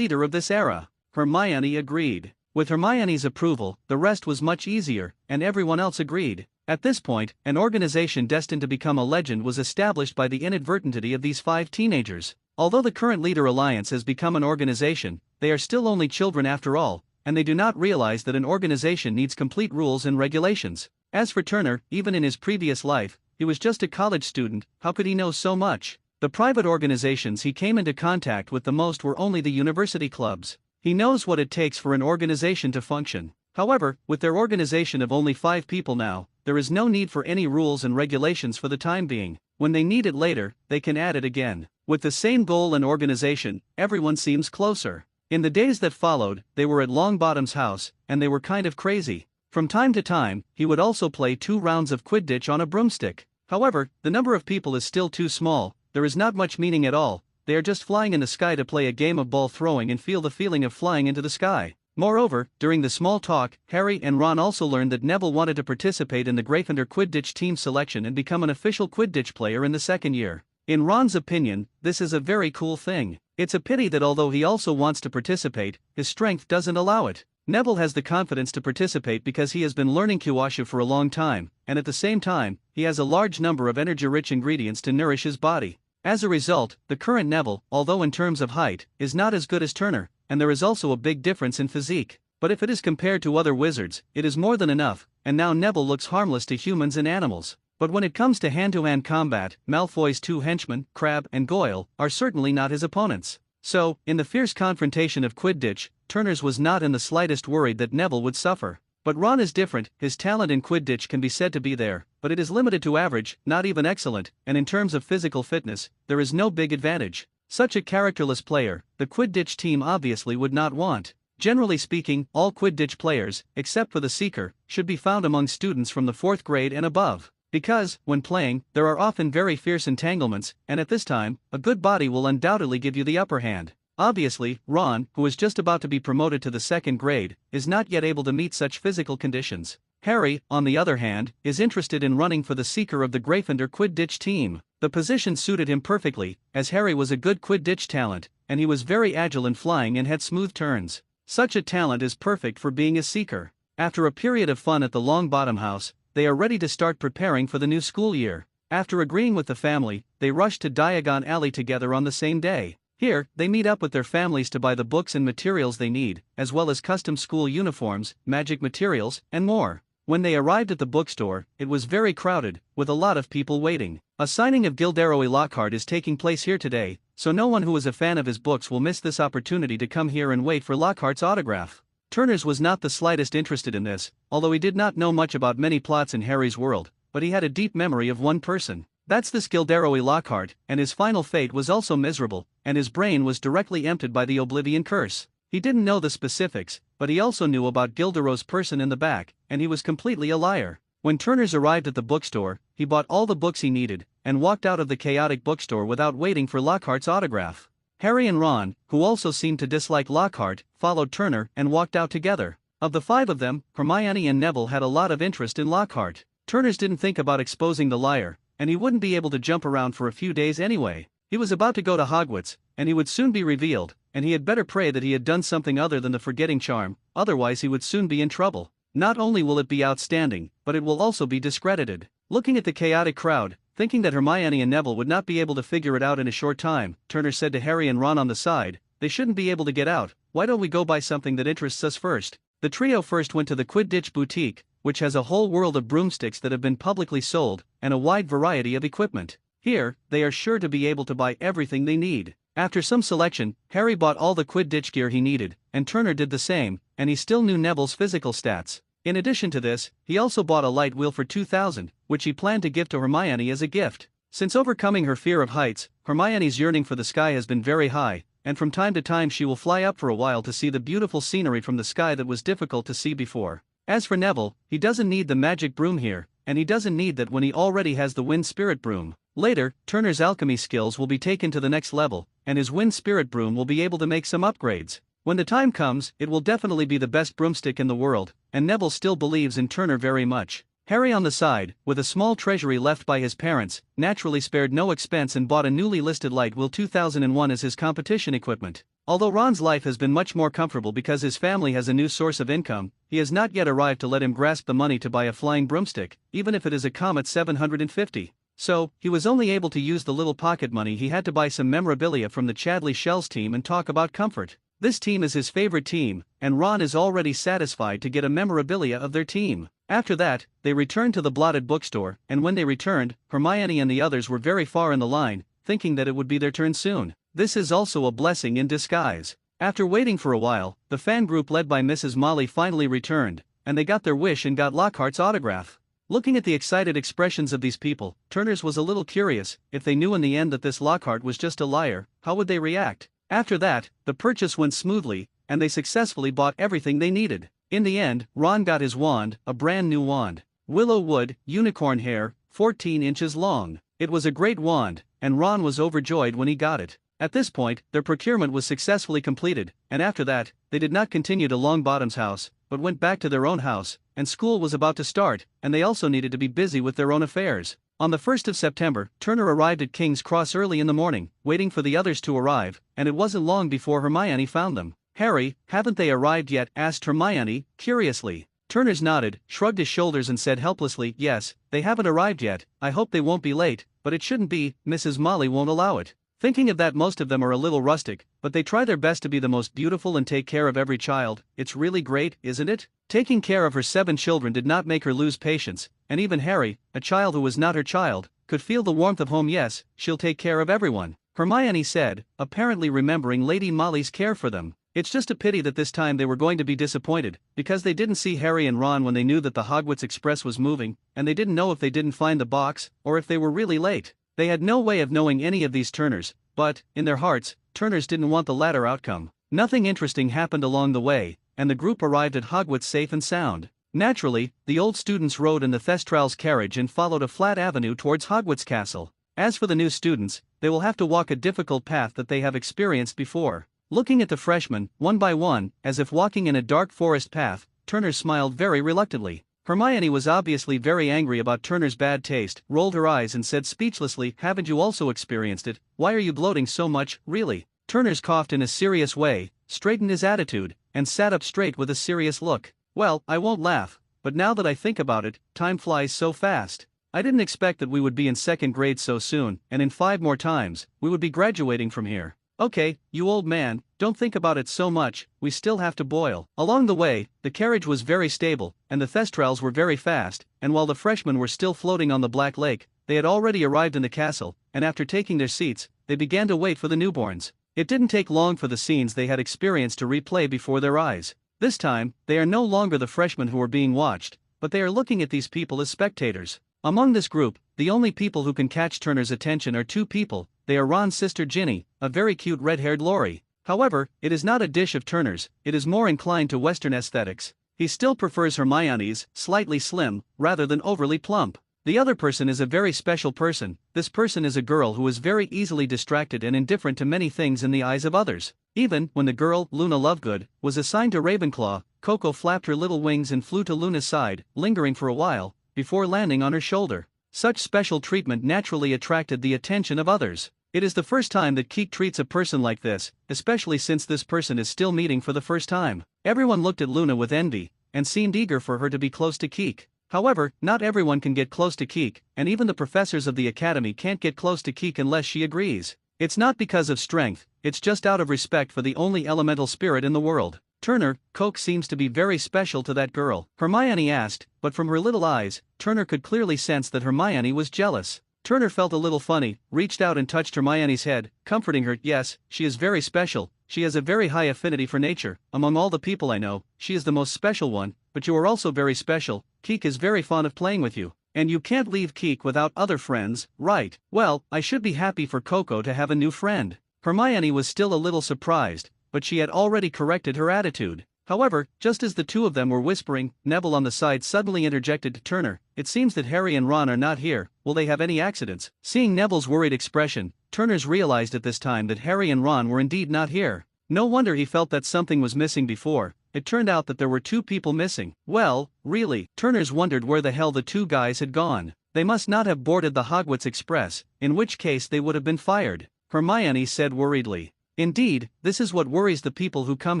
of this era." Hermione agreed. With Hermione's approval, the rest was much easier, and everyone else agreed. At this point, an organization destined to become a legend was established by the inadvertency of these 5 teenagers. Although the current Leader Alliance has become an organization, they are still only children after all, and they do not realize that an organization needs complete rules and regulations. As for Turner, even in his previous life, he was just a college student, how could he know so much? The private organizations he came into contact with the most were only the university clubs. He knows what it takes for an organization to function. However, with their organization of only 5 people now, there is no need for any rules and regulations for the time being. When they need it later, they can add it again. With the same goal and organization, everyone seems closer. In the days that followed, they were at Longbottom's house, and they were kind of crazy. From time to time, he would also play 2 rounds of Quidditch on a broomstick. However, the number of people is still too small, there is not much meaning at all. They are just flying in the sky to play a game of ball throwing and feel the feeling of flying into the sky. Moreover, during the small talk, Harry and Ron also learned that Neville wanted to participate in the Gryffindor Quidditch team selection and become an official Quidditch player in the second year. In Ron's opinion, this is a very cool thing. It's a pity that although he also wants to participate, his strength doesn't allow it. Neville has the confidence to participate because he has been learning Kyushu for a long time, and at the same time, he has a large number of energy-rich ingredients to nourish his body. As a result, the current Neville, although in terms of height, is not as good as Turner, and there is also a big difference in physique. But if it is compared to other wizards, it is more than enough, and now Neville looks harmless to humans and animals. But when it comes to hand-to-hand combat, Malfoy's 2 henchmen, Crabbe and Goyle, are certainly not his opponents. So, in the fierce confrontation of Quidditch, Turner's was not in the slightest worried that Neville would suffer. But Ron is different, his talent in Quidditch can be said to be there, but it is limited to average, not even excellent, and in terms of physical fitness, there is no big advantage. Such a characterless player, the Quidditch team obviously would not want. Generally speaking, all Quidditch players, except for the Seeker, should be found among students from the 4th grade and above. Because, when playing, there are often very fierce entanglements, and at this time, a good body will undoubtedly give you the upper hand. Obviously, Ron, who is just about to be promoted to the 2nd grade, is not yet able to meet such physical conditions. Harry, on the other hand, is interested in running for the Seeker of the Gryffindor Quidditch team. The position suited him perfectly, as Harry was a good Quidditch talent, and he was very agile in flying and had smooth turns. Such a talent is perfect for being a Seeker. After a period of fun at the Longbottom house, they are ready to start preparing for the new school year. After agreeing with the family, they rush to Diagon Alley together on the same day. Here, they meet up with their families to buy the books and materials they need, as well as custom school uniforms, magic materials, and more. When they arrived at the bookstore, it was very crowded, with a lot of people waiting. A signing of Gilderoy Lockhart is taking place here today, so no one who is a fan of his books will miss this opportunity to come here and wait for Lockhart's autograph. Turner's was not the slightest interested in this, although he did not know much about many plots in Harry's world, but he had a deep memory of one person. That's this Gilderoy Lockhart, and his final fate was also miserable, and his brain was directly emptied by the Oblivion Curse. He didn't know the specifics, but he also knew about Gilderoy's person in the back, and he was completely a liar. When Turner's arrived at the bookstore, he bought all the books he needed, and walked out of the chaotic bookstore without waiting for Lockhart's autograph. Harry and Ron, who also seemed to dislike Lockhart, followed Turner and walked out together. Of the 5 of them, Hermione and Neville had a lot of interest in Lockhart. Turner's didn't think about exposing the liar, and he wouldn't be able to jump around for a few days anyway. He was about to go to Hogwarts, and he would soon be revealed, and he had better pray that he had done something other than the forgetting charm, otherwise he would soon be in trouble. Not only will it be outstanding, but it will also be discredited. Looking at the chaotic crowd, Thinking that Hermione and Neville would not be able to figure it out in a short time, Turner said to Harry and Ron on the side, "They shouldn't be able to get out. Why don't we go buy something that interests us first?" The trio first went to the Quidditch boutique, which has a whole world of broomsticks that have been publicly sold, and a wide variety of equipment. Here, they are sure to be able to buy everything they need. After some selection, Harry bought all the Quidditch gear he needed, and Turner did the same, and he still knew Neville's physical stats. In addition to this, he also bought a light wheel for 2,000, which he planned to give to Hermione as a gift. Since overcoming her fear of heights, Hermione's yearning for the sky has been very high, and from time to time she will fly up for a while to see the beautiful scenery from the sky that was difficult to see before. As for Neville, he doesn't need the magic broom here, and he doesn't need that when he already has the wind spirit broom. Later, Turner's alchemy skills will be taken to the next level, and his wind spirit broom will be able to make some upgrades. When the time comes, it will definitely be the best broomstick in the world, and Neville still believes in Turner very much. Harry on the side, with a small treasury left by his parents, naturally spared no expense and bought a newly listed light wheel 2001 as his competition equipment. Although Ron's life has been much more comfortable because his family has a new source of income, he has not yet arrived to let him grasp the money to buy a flying broomstick, even if it is a Comet 750. So, he was only able to use the little pocket money he had to buy some memorabilia from the Chadley Shells team and talk about comfort. This team is his favorite team, and Ron is already satisfied to get a memorabilia of their team. After that, they returned to the blotted bookstore, and when they returned, Hermione and the others were very far in the line, thinking that it would be their turn soon. This is also a blessing in disguise. After waiting for a while, the fan group led by Mrs. Molly finally returned, and they got their wish and got Lockhart's autograph. Looking at the excited expressions of these people, Turner's was a little curious. If they knew in the end that this Lockhart was just a liar, how would they react? After that, the purchase went smoothly, and they successfully bought everything they needed. In the end, Ron got his wand, a brand new wand. Willow wood, unicorn hair, 14 inches long. It was a great wand, and Ron was overjoyed when he got it. At this point, their procurement was successfully completed, and after that, they did not continue to Longbottom's house, but went back to their own house, and school was about to start, and they also needed to be busy with their own affairs. On the 1st of September, Turner arrived at King's Cross early in the morning, waiting for the others to arrive, and it wasn't long before Hermione found them. "Harry, haven't they arrived yet?" asked Hermione, curiously. Turner nodded, shrugged his shoulders and said helplessly, "Yes, they haven't arrived yet. I hope they won't be late, but it shouldn't be, Mrs. Molly won't allow it." Thinking of that, most of them are a little rustic, but they try their best to be the most beautiful and take care of every child. It's really great, isn't it? Taking care of her 7 children did not make her lose patience, and even Harry, a child who was not her child, could feel the warmth of home. "Yes, she'll take care of everyone," Hermione said, apparently remembering Lady Molly's care for them. It's just a pity that this time they were going to be disappointed, because they didn't see Harry and Ron when they knew that the Hogwarts Express was moving, and they didn't know if they didn't find the box, or if they were really late. They had no way of knowing any of these Turners, but, in their hearts, Turners didn't want the latter outcome. Nothing interesting happened along the way, and the group arrived at Hogwarts safe and sound. Naturally, the old students rode in the Thestral's carriage and followed a flat avenue towards Hogwarts Castle. As for the new students, they will have to walk a difficult path that they have experienced before. Looking at the freshmen, one by one, as if walking in a dark forest path, Turner smiled very reluctantly. Hermione was obviously very angry about Turner's bad taste, rolled her eyes and said speechlessly, "Haven't you also experienced it? Why are you bloating so much, really?" Turner's coughed in a serious way, straightened his attitude, and sat up straight with a serious look. "Well, I won't laugh, but now that I think about it, time flies so fast. I didn't expect that we would be in 2nd grade so soon, and in 5 more times, we would be graduating from here. Okay, you old man, don't think about it so much, we still have to boil." Along the way, the carriage was very stable, and the Thestrals were very fast, and while the freshmen were still floating on the Black Lake, they had already arrived in the castle, and after taking their seats, they began to wait for the newborns. It didn't take long for the scenes they had experienced to replay before their eyes. This time, they are no longer the freshmen who are being watched, but they are looking at these people as spectators. Among this group, the only people who can catch Turner's attention are 2 people. They are Ron's sister Ginny, a very cute red-haired Laurie. However, it is not a dish of Turner's, it is more inclined to Western aesthetics. He still prefers Hermione's, slightly slim, rather than overly plump. The other person is a very special person. This person is a girl who is very easily distracted and indifferent to many things in the eyes of others. Even when the girl, Luna Lovegood, was assigned to Ravenclaw, Coco flapped her little wings and flew to Luna's side, lingering for a while, before landing on her shoulder. Such special treatment naturally attracted the attention of others. It is the first time that Keek treats a person like this, especially since this person is still meeting for the first time. Everyone looked at Luna with envy, and seemed eager for her to be close to Keek. However, not everyone can get close to Keek, and even the professors of the academy can't get close to Keek unless she agrees. It's not because of strength, it's just out of respect for the only elemental spirit in the world. Turner, Coke seems to be very special to that girl, Hermione asked, but from her little eyes, Turner could clearly sense that Hermione was jealous. Turner felt a little funny, reached out and touched Hermione's head, comforting her. Yes, she is very special, she has a very high affinity for nature. Among all the people I know, she is the most special one, but you are also very special. Keek is very fond of playing with you. And you can't leave Keek without other friends, right? Well, I should be happy for Coco to have a new friend. Hermione was still a little surprised, but she had already corrected her attitude. However, just as the two of them were whispering, Neville on the side suddenly interjected to Turner, "It seems that Harry and Ron are not here, will they have any accidents?" Seeing Neville's worried expression, Turner's realized at this time that Harry and Ron were indeed not here. No wonder he felt that something was missing before. It turned out that there were two people missing. Well, really, Turner's wondered where the hell the two guys had gone. They must not have boarded the Hogwarts Express, in which case they would have been fired, Hermione said worriedly. Indeed, this is what worries the people who come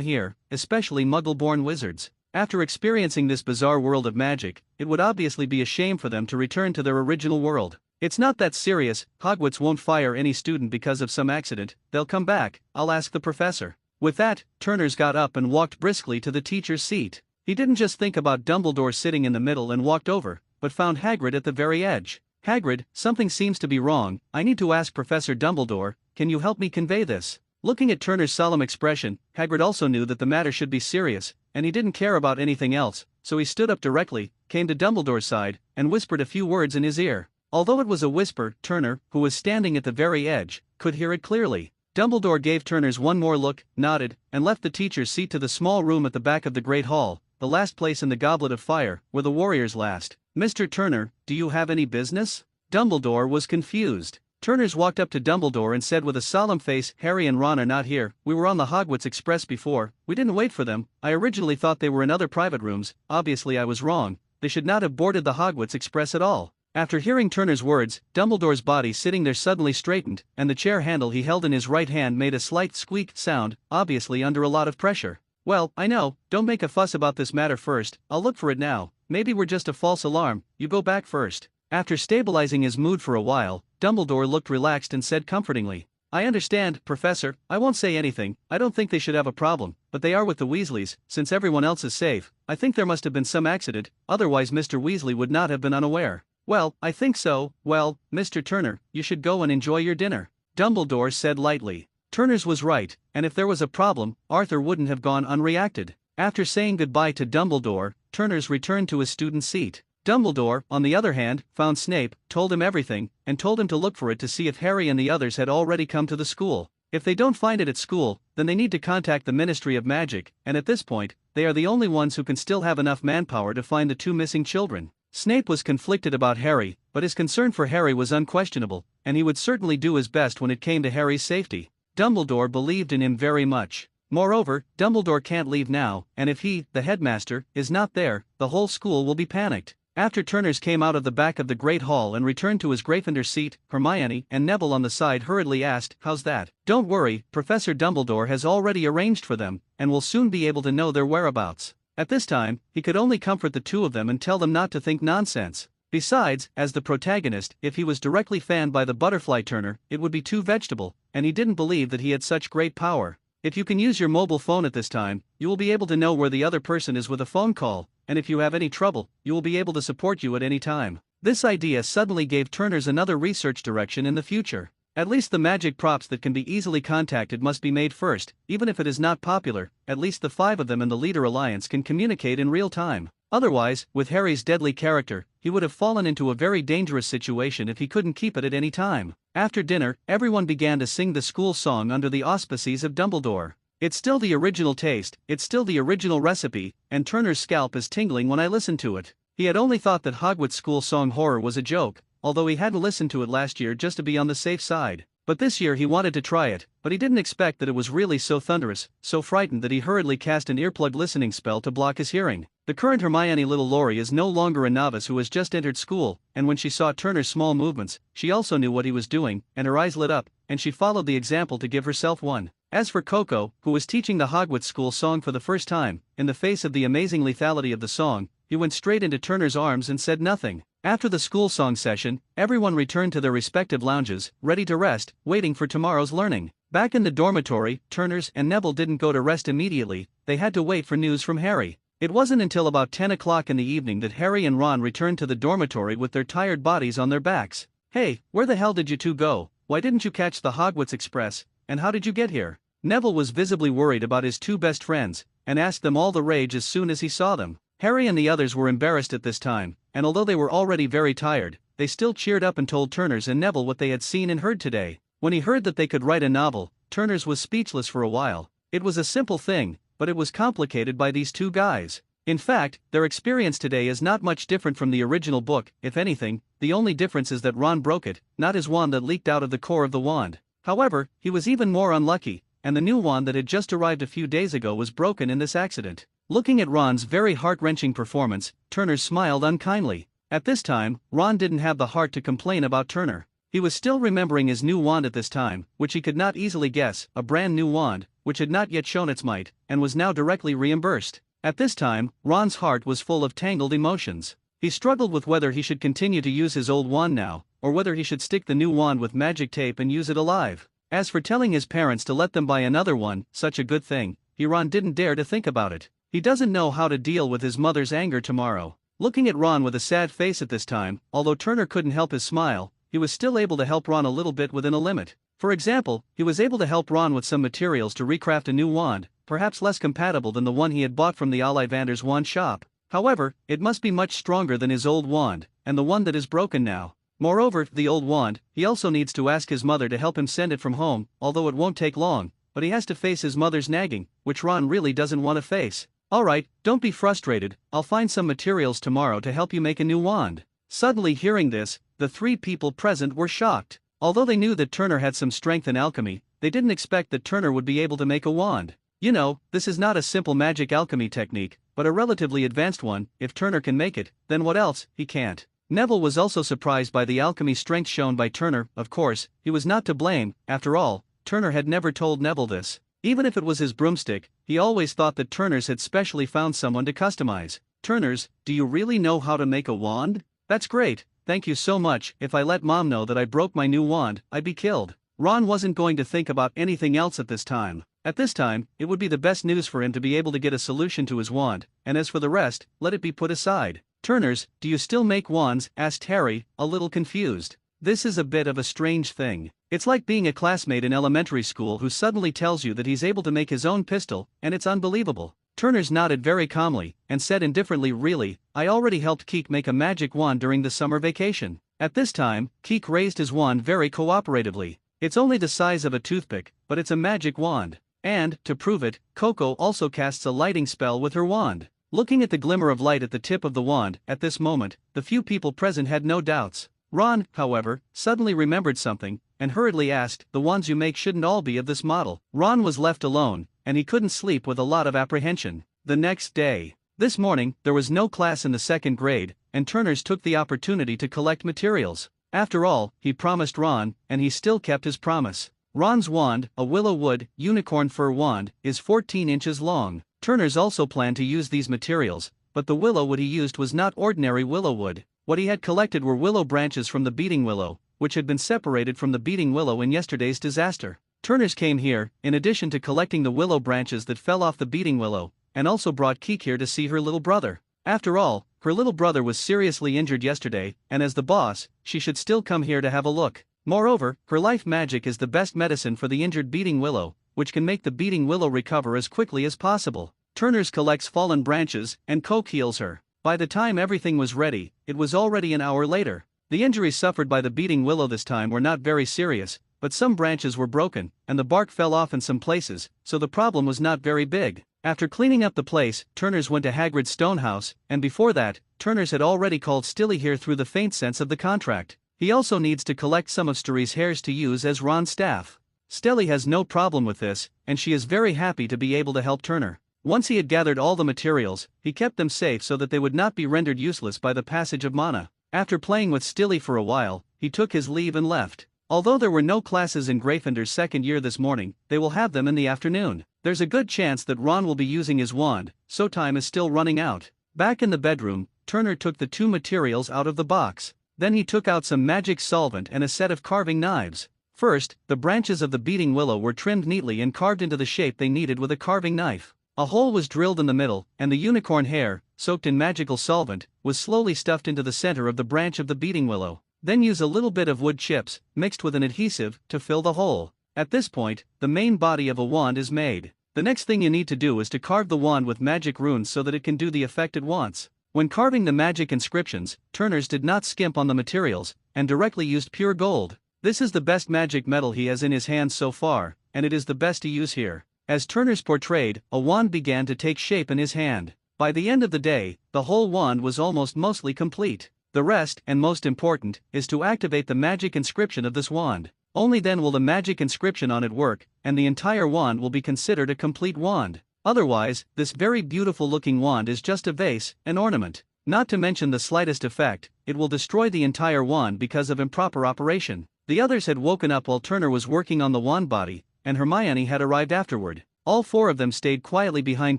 here, especially Muggle-born wizards. After experiencing this bizarre world of magic, it would obviously be a shame for them to return to their original world. It's not that serious, Hogwarts won't fire any student because of some accident, they'll come back, I'll ask the professor. With that, Turners got up and walked briskly to the teacher's seat. He didn't just think about Dumbledore sitting in the middle and walked over, but found Hagrid at the very edge. Hagrid, something seems to be wrong, I need to ask Professor Dumbledore, can you help me convey this? Looking at Turner's solemn expression, Hagrid also knew that the matter should be serious, and he didn't care about anything else, so he stood up directly, came to Dumbledore's side, and whispered a few words in his ear. Although it was a whisper, Turner, who was standing at the very edge, could hear it clearly. Dumbledore gave Turners one more look, nodded, and left the teacher's seat to the small room at the back of the Great Hall, the last place in the Goblet of Fire, where the warriors last. "Mr. Turner, do you have any business?" Dumbledore was confused. Turners walked up to Dumbledore and said with a solemn face, "Harry and Ron are not here, we were on the Hogwarts Express before, we didn't wait for them, I originally thought they were in other private rooms, obviously I was wrong, they should not have boarded the Hogwarts Express at all." After hearing Turner's words, Dumbledore's body sitting there suddenly straightened, and the chair handle he held in his right hand made a slight squeak sound, obviously under a lot of pressure. "Well, I know, don't make a fuss about this matter first, I'll look for it now, maybe we're just a false alarm, you go back first." After stabilizing his mood for a while, Dumbledore looked relaxed and said comfortingly, "I understand, Professor, I won't say anything, I don't think they should have a problem, but they are with the Weasleys, since everyone else is safe, I think there must have been some accident, otherwise Mr. Weasley would not have been unaware." "Well, I think so, well, Mr. Turner, you should go and enjoy your dinner," Dumbledore said lightly. Turners was right, and if there was a problem, Arthur wouldn't have gone unreacted. After saying goodbye to Dumbledore, Turners returned to his student seat. Dumbledore, on the other hand, found Snape, told him everything, and told him to look for it to see if Harry and the others had already come to the school. If they don't find it at school, then they need to contact the Ministry of Magic, and at this point, they are the only ones who can still have enough manpower to find the two missing children. Snape was conflicted about Harry, but his concern for Harry was unquestionable, and he would certainly do his best when it came to Harry's safety. Dumbledore believed in him very much. Moreover, Dumbledore can't leave now, and if he, the headmaster, is not there, the whole school will be panicked. After Turners came out of the back of the Great Hall and returned to his Gryffindor seat, Hermione and Neville on the side hurriedly asked, "How's that?" "Don't worry, Professor Dumbledore has already arranged for them, and will soon be able to know their whereabouts." At this time, he could only comfort the two of them and tell them not to think nonsense. Besides, as the protagonist, if he was directly fanned by the butterfly Turner, it would be too vegetable, and he didn't believe that he had such great power. If you can use your mobile phone at this time, you will be able to know where the other person is with a phone call, and if you have any trouble, you will be able to support you at any time. This idea suddenly gave Turners another research direction in the future. At least the magic props that can be easily contacted must be made first, even if it is not popular, at least the 5 of them in the Leader Alliance can communicate in real time. Otherwise, with Harry's deadly character, he would have fallen into a very dangerous situation if he couldn't keep it at any time. After dinner, everyone began to sing the school song under the auspices of Dumbledore. "It's still the original taste, it's still the original recipe, and Turner's scalp is tingling when I listen to it." He had only thought that Hogwarts school song horror was a joke, although he hadn't listened to it last year just to be on the safe side. But this year he wanted to try it, but he didn't expect that it was really so thunderous, so frightened that he hurriedly cast an earplug listening spell to block his hearing. The current Hermione Little Laurie is no longer a novice who has just entered school, and when she saw Turner's small movements, she also knew what he was doing, and her eyes lit up, and she followed the example to give herself one. As for Coco, who was teaching the Hogwarts school song for the first time, in the face of the amazing lethality of the song, he he went straight into Turner's arms and said nothing. After the school song session, everyone returned to their respective lounges, ready to rest, waiting for tomorrow's learning. Back in the dormitory, Turner's and Neville didn't go to rest immediately, they had to wait for news from Harry. It wasn't until about 10 o'clock in the evening that Harry and Ron returned to the dormitory with their tired bodies on their backs. "Hey, where the hell did you two go? Why didn't you catch the Hogwarts Express, and how did you get here?" Neville was visibly worried about his two best friends, and asked them all the rage as soon as he saw them. Harry and the others were embarrassed at this time, and although they were already very tired, they still cheered up and told Turner's and Neville what they had seen and heard today. When he heard that they could write a novel, Turner's was speechless for a while. It was a simple thing, but it was complicated by these two guys. In fact, their experience today is not much different from the original book. If anything, the only difference is that Ron broke it, not his wand that leaked out of the core of the wand. However, he was even more unlucky, and the new wand that had just arrived a few days ago was broken in this accident. Looking at Ron's very heart-wrenching performance, Turner smiled unkindly. At this time, Ron didn't have the heart to complain about Turner. He was still remembering his new wand at this time, which he could not easily guess, a brand new wand, which had not yet shown its might, and was now directly reimbursed. At this time, Ron's heart was full of tangled emotions. He struggled with whether he should continue to use his old wand now, or whether he should stick the new wand with magic tape and use it alive. As for telling his parents to let them buy another one, such a good thing, Ron didn't dare to think about it. He doesn't know how to deal with his mother's anger tomorrow. Looking at Ron with a sad face at this time, although Turner couldn't help his smile, he was still able to help Ron a little bit within a limit. For example, he was able to help Ron with some materials to recraft a new wand, perhaps less compatible than the one he had bought from the Ollivander's wand shop. However, it must be much stronger than his old wand, and the one that is broken now. Moreover, the old wand, he also needs to ask his mother to help him send it from home, although it won't take long, but he has to face his mother's nagging, which Ron really doesn't want to face. "Alright, don't be frustrated, I'll find some materials tomorrow to help you make a new wand." Suddenly hearing this, the three people present were shocked. Although they knew that Turner had some strength in alchemy, they didn't expect that Turner would be able to make a wand. You know, this is not a simple magic alchemy technique, but a relatively advanced one. If Turner can make it, then what else, he can't. Neville was also surprised by the alchemy strength shown by Turner. Of course, he was not to blame. After all, Turner had never told Neville this. Even if it was his broomstick, he always thought that Turner's had specially found someone to customize. "Turner's, do you really know how to make a wand? That's great, thank you so much. If I let Mom know that I broke my new wand, I'd be killed." Ron wasn't going to think about anything else at this time. At this time, it would be the best news for him to be able to get a solution to his wand, and as for the rest, let it be put aside. "Turner's, do you still make wands?" asked Harry, a little confused. This is a bit of a strange thing. It's like being a classmate in elementary school who suddenly tells you that he's able to make his own pistol, and it's unbelievable. Turner's nodded very calmly, and said indifferently, "Really, I already helped Keek make a magic wand during the summer vacation." At this time, Keek raised his wand very cooperatively. It's only the size of a toothpick, but it's a magic wand. And, to prove it, Coco also casts a lighting spell with her wand. Looking at the glimmer of light at the tip of the wand, at this moment, the few people present had no doubts. Ron, however, suddenly remembered something, and hurriedly asked, "The wands you make shouldn't all be of this model." Ron was left alone, and he couldn't sleep with a lot of apprehension. The next day. This morning, there was no class in the second grade, and Turner's took the opportunity to collect materials. After all, he promised Ron, and he still kept his promise. Ron's wand, a willow wood, unicorn fir wand, is 14 inches long. Turner's also planned to use these materials, but the willow wood he used was not ordinary willow wood. What he had collected were willow branches from the beating willow, which had been separated from the beating willow in yesterday's disaster. Turner's came here, in addition to collecting the willow branches that fell off the beating willow, and also brought Keek here to see her little brother. After all, her little brother was seriously injured yesterday, and as the boss, she should still come here to have a look. Moreover, her life magic is the best medicine for the injured beating willow, which can make the beating willow recover as quickly as possible. Turner's collects fallen branches, and Coke heals her. By the time everything was ready, it was already an hour later. The injuries suffered by the beating willow this time were not very serious, but some branches were broken, and the bark fell off in some places, so the problem was not very big. After cleaning up the place, Turner's went to Hagrid's stone house, and before that, Turner's had already called Stilly here through the faint sense of the contract. He also needs to collect some of Stilly's hairs to use as Ron's staff. Stilly has no problem with this, and she is very happy to be able to help Turner. Once he had gathered all the materials, he kept them safe so that they would not be rendered useless by the passage of mana. After playing with Stilly for a while, he took his leave and left. Although there were no classes in Gryffindor's second year this morning, they will have them in the afternoon. There's a good chance that Ron will be using his wand, so time is still running out. Back in the bedroom, Turner took the two materials out of the box. Then he took out some magic solvent and a set of carving knives. First, the branches of the beating willow were trimmed neatly and carved into the shape they needed with a carving knife. A hole was drilled in the middle, and the unicorn hair, soaked in magical solvent, was slowly stuffed into the center of the branch of the beating willow. Then use a little bit of wood chips, mixed with an adhesive, to fill the hole. At this point, the main body of a wand is made. The next thing you need to do is to carve the wand with magic runes so that it can do the effect it wants. When carving the magic inscriptions, Turner's did not skimp on the materials, and directly used pure gold. This is the best magic metal he has in his hands so far, and it is the best to use here. As Turner's portrayed, a wand began to take shape in his hand. By the end of the day, the whole wand was almost mostly complete. The rest, and most important, is to activate the magic inscription of this wand. Only then will the magic inscription on it work, and the entire wand will be considered a complete wand. Otherwise, this very beautiful looking wand is just a vase, an ornament. Not to mention the slightest effect, it will destroy the entire wand because of improper operation. The others had woken up while Turner was working on the wand body, and Hermione had arrived afterward. All four of them stayed quietly behind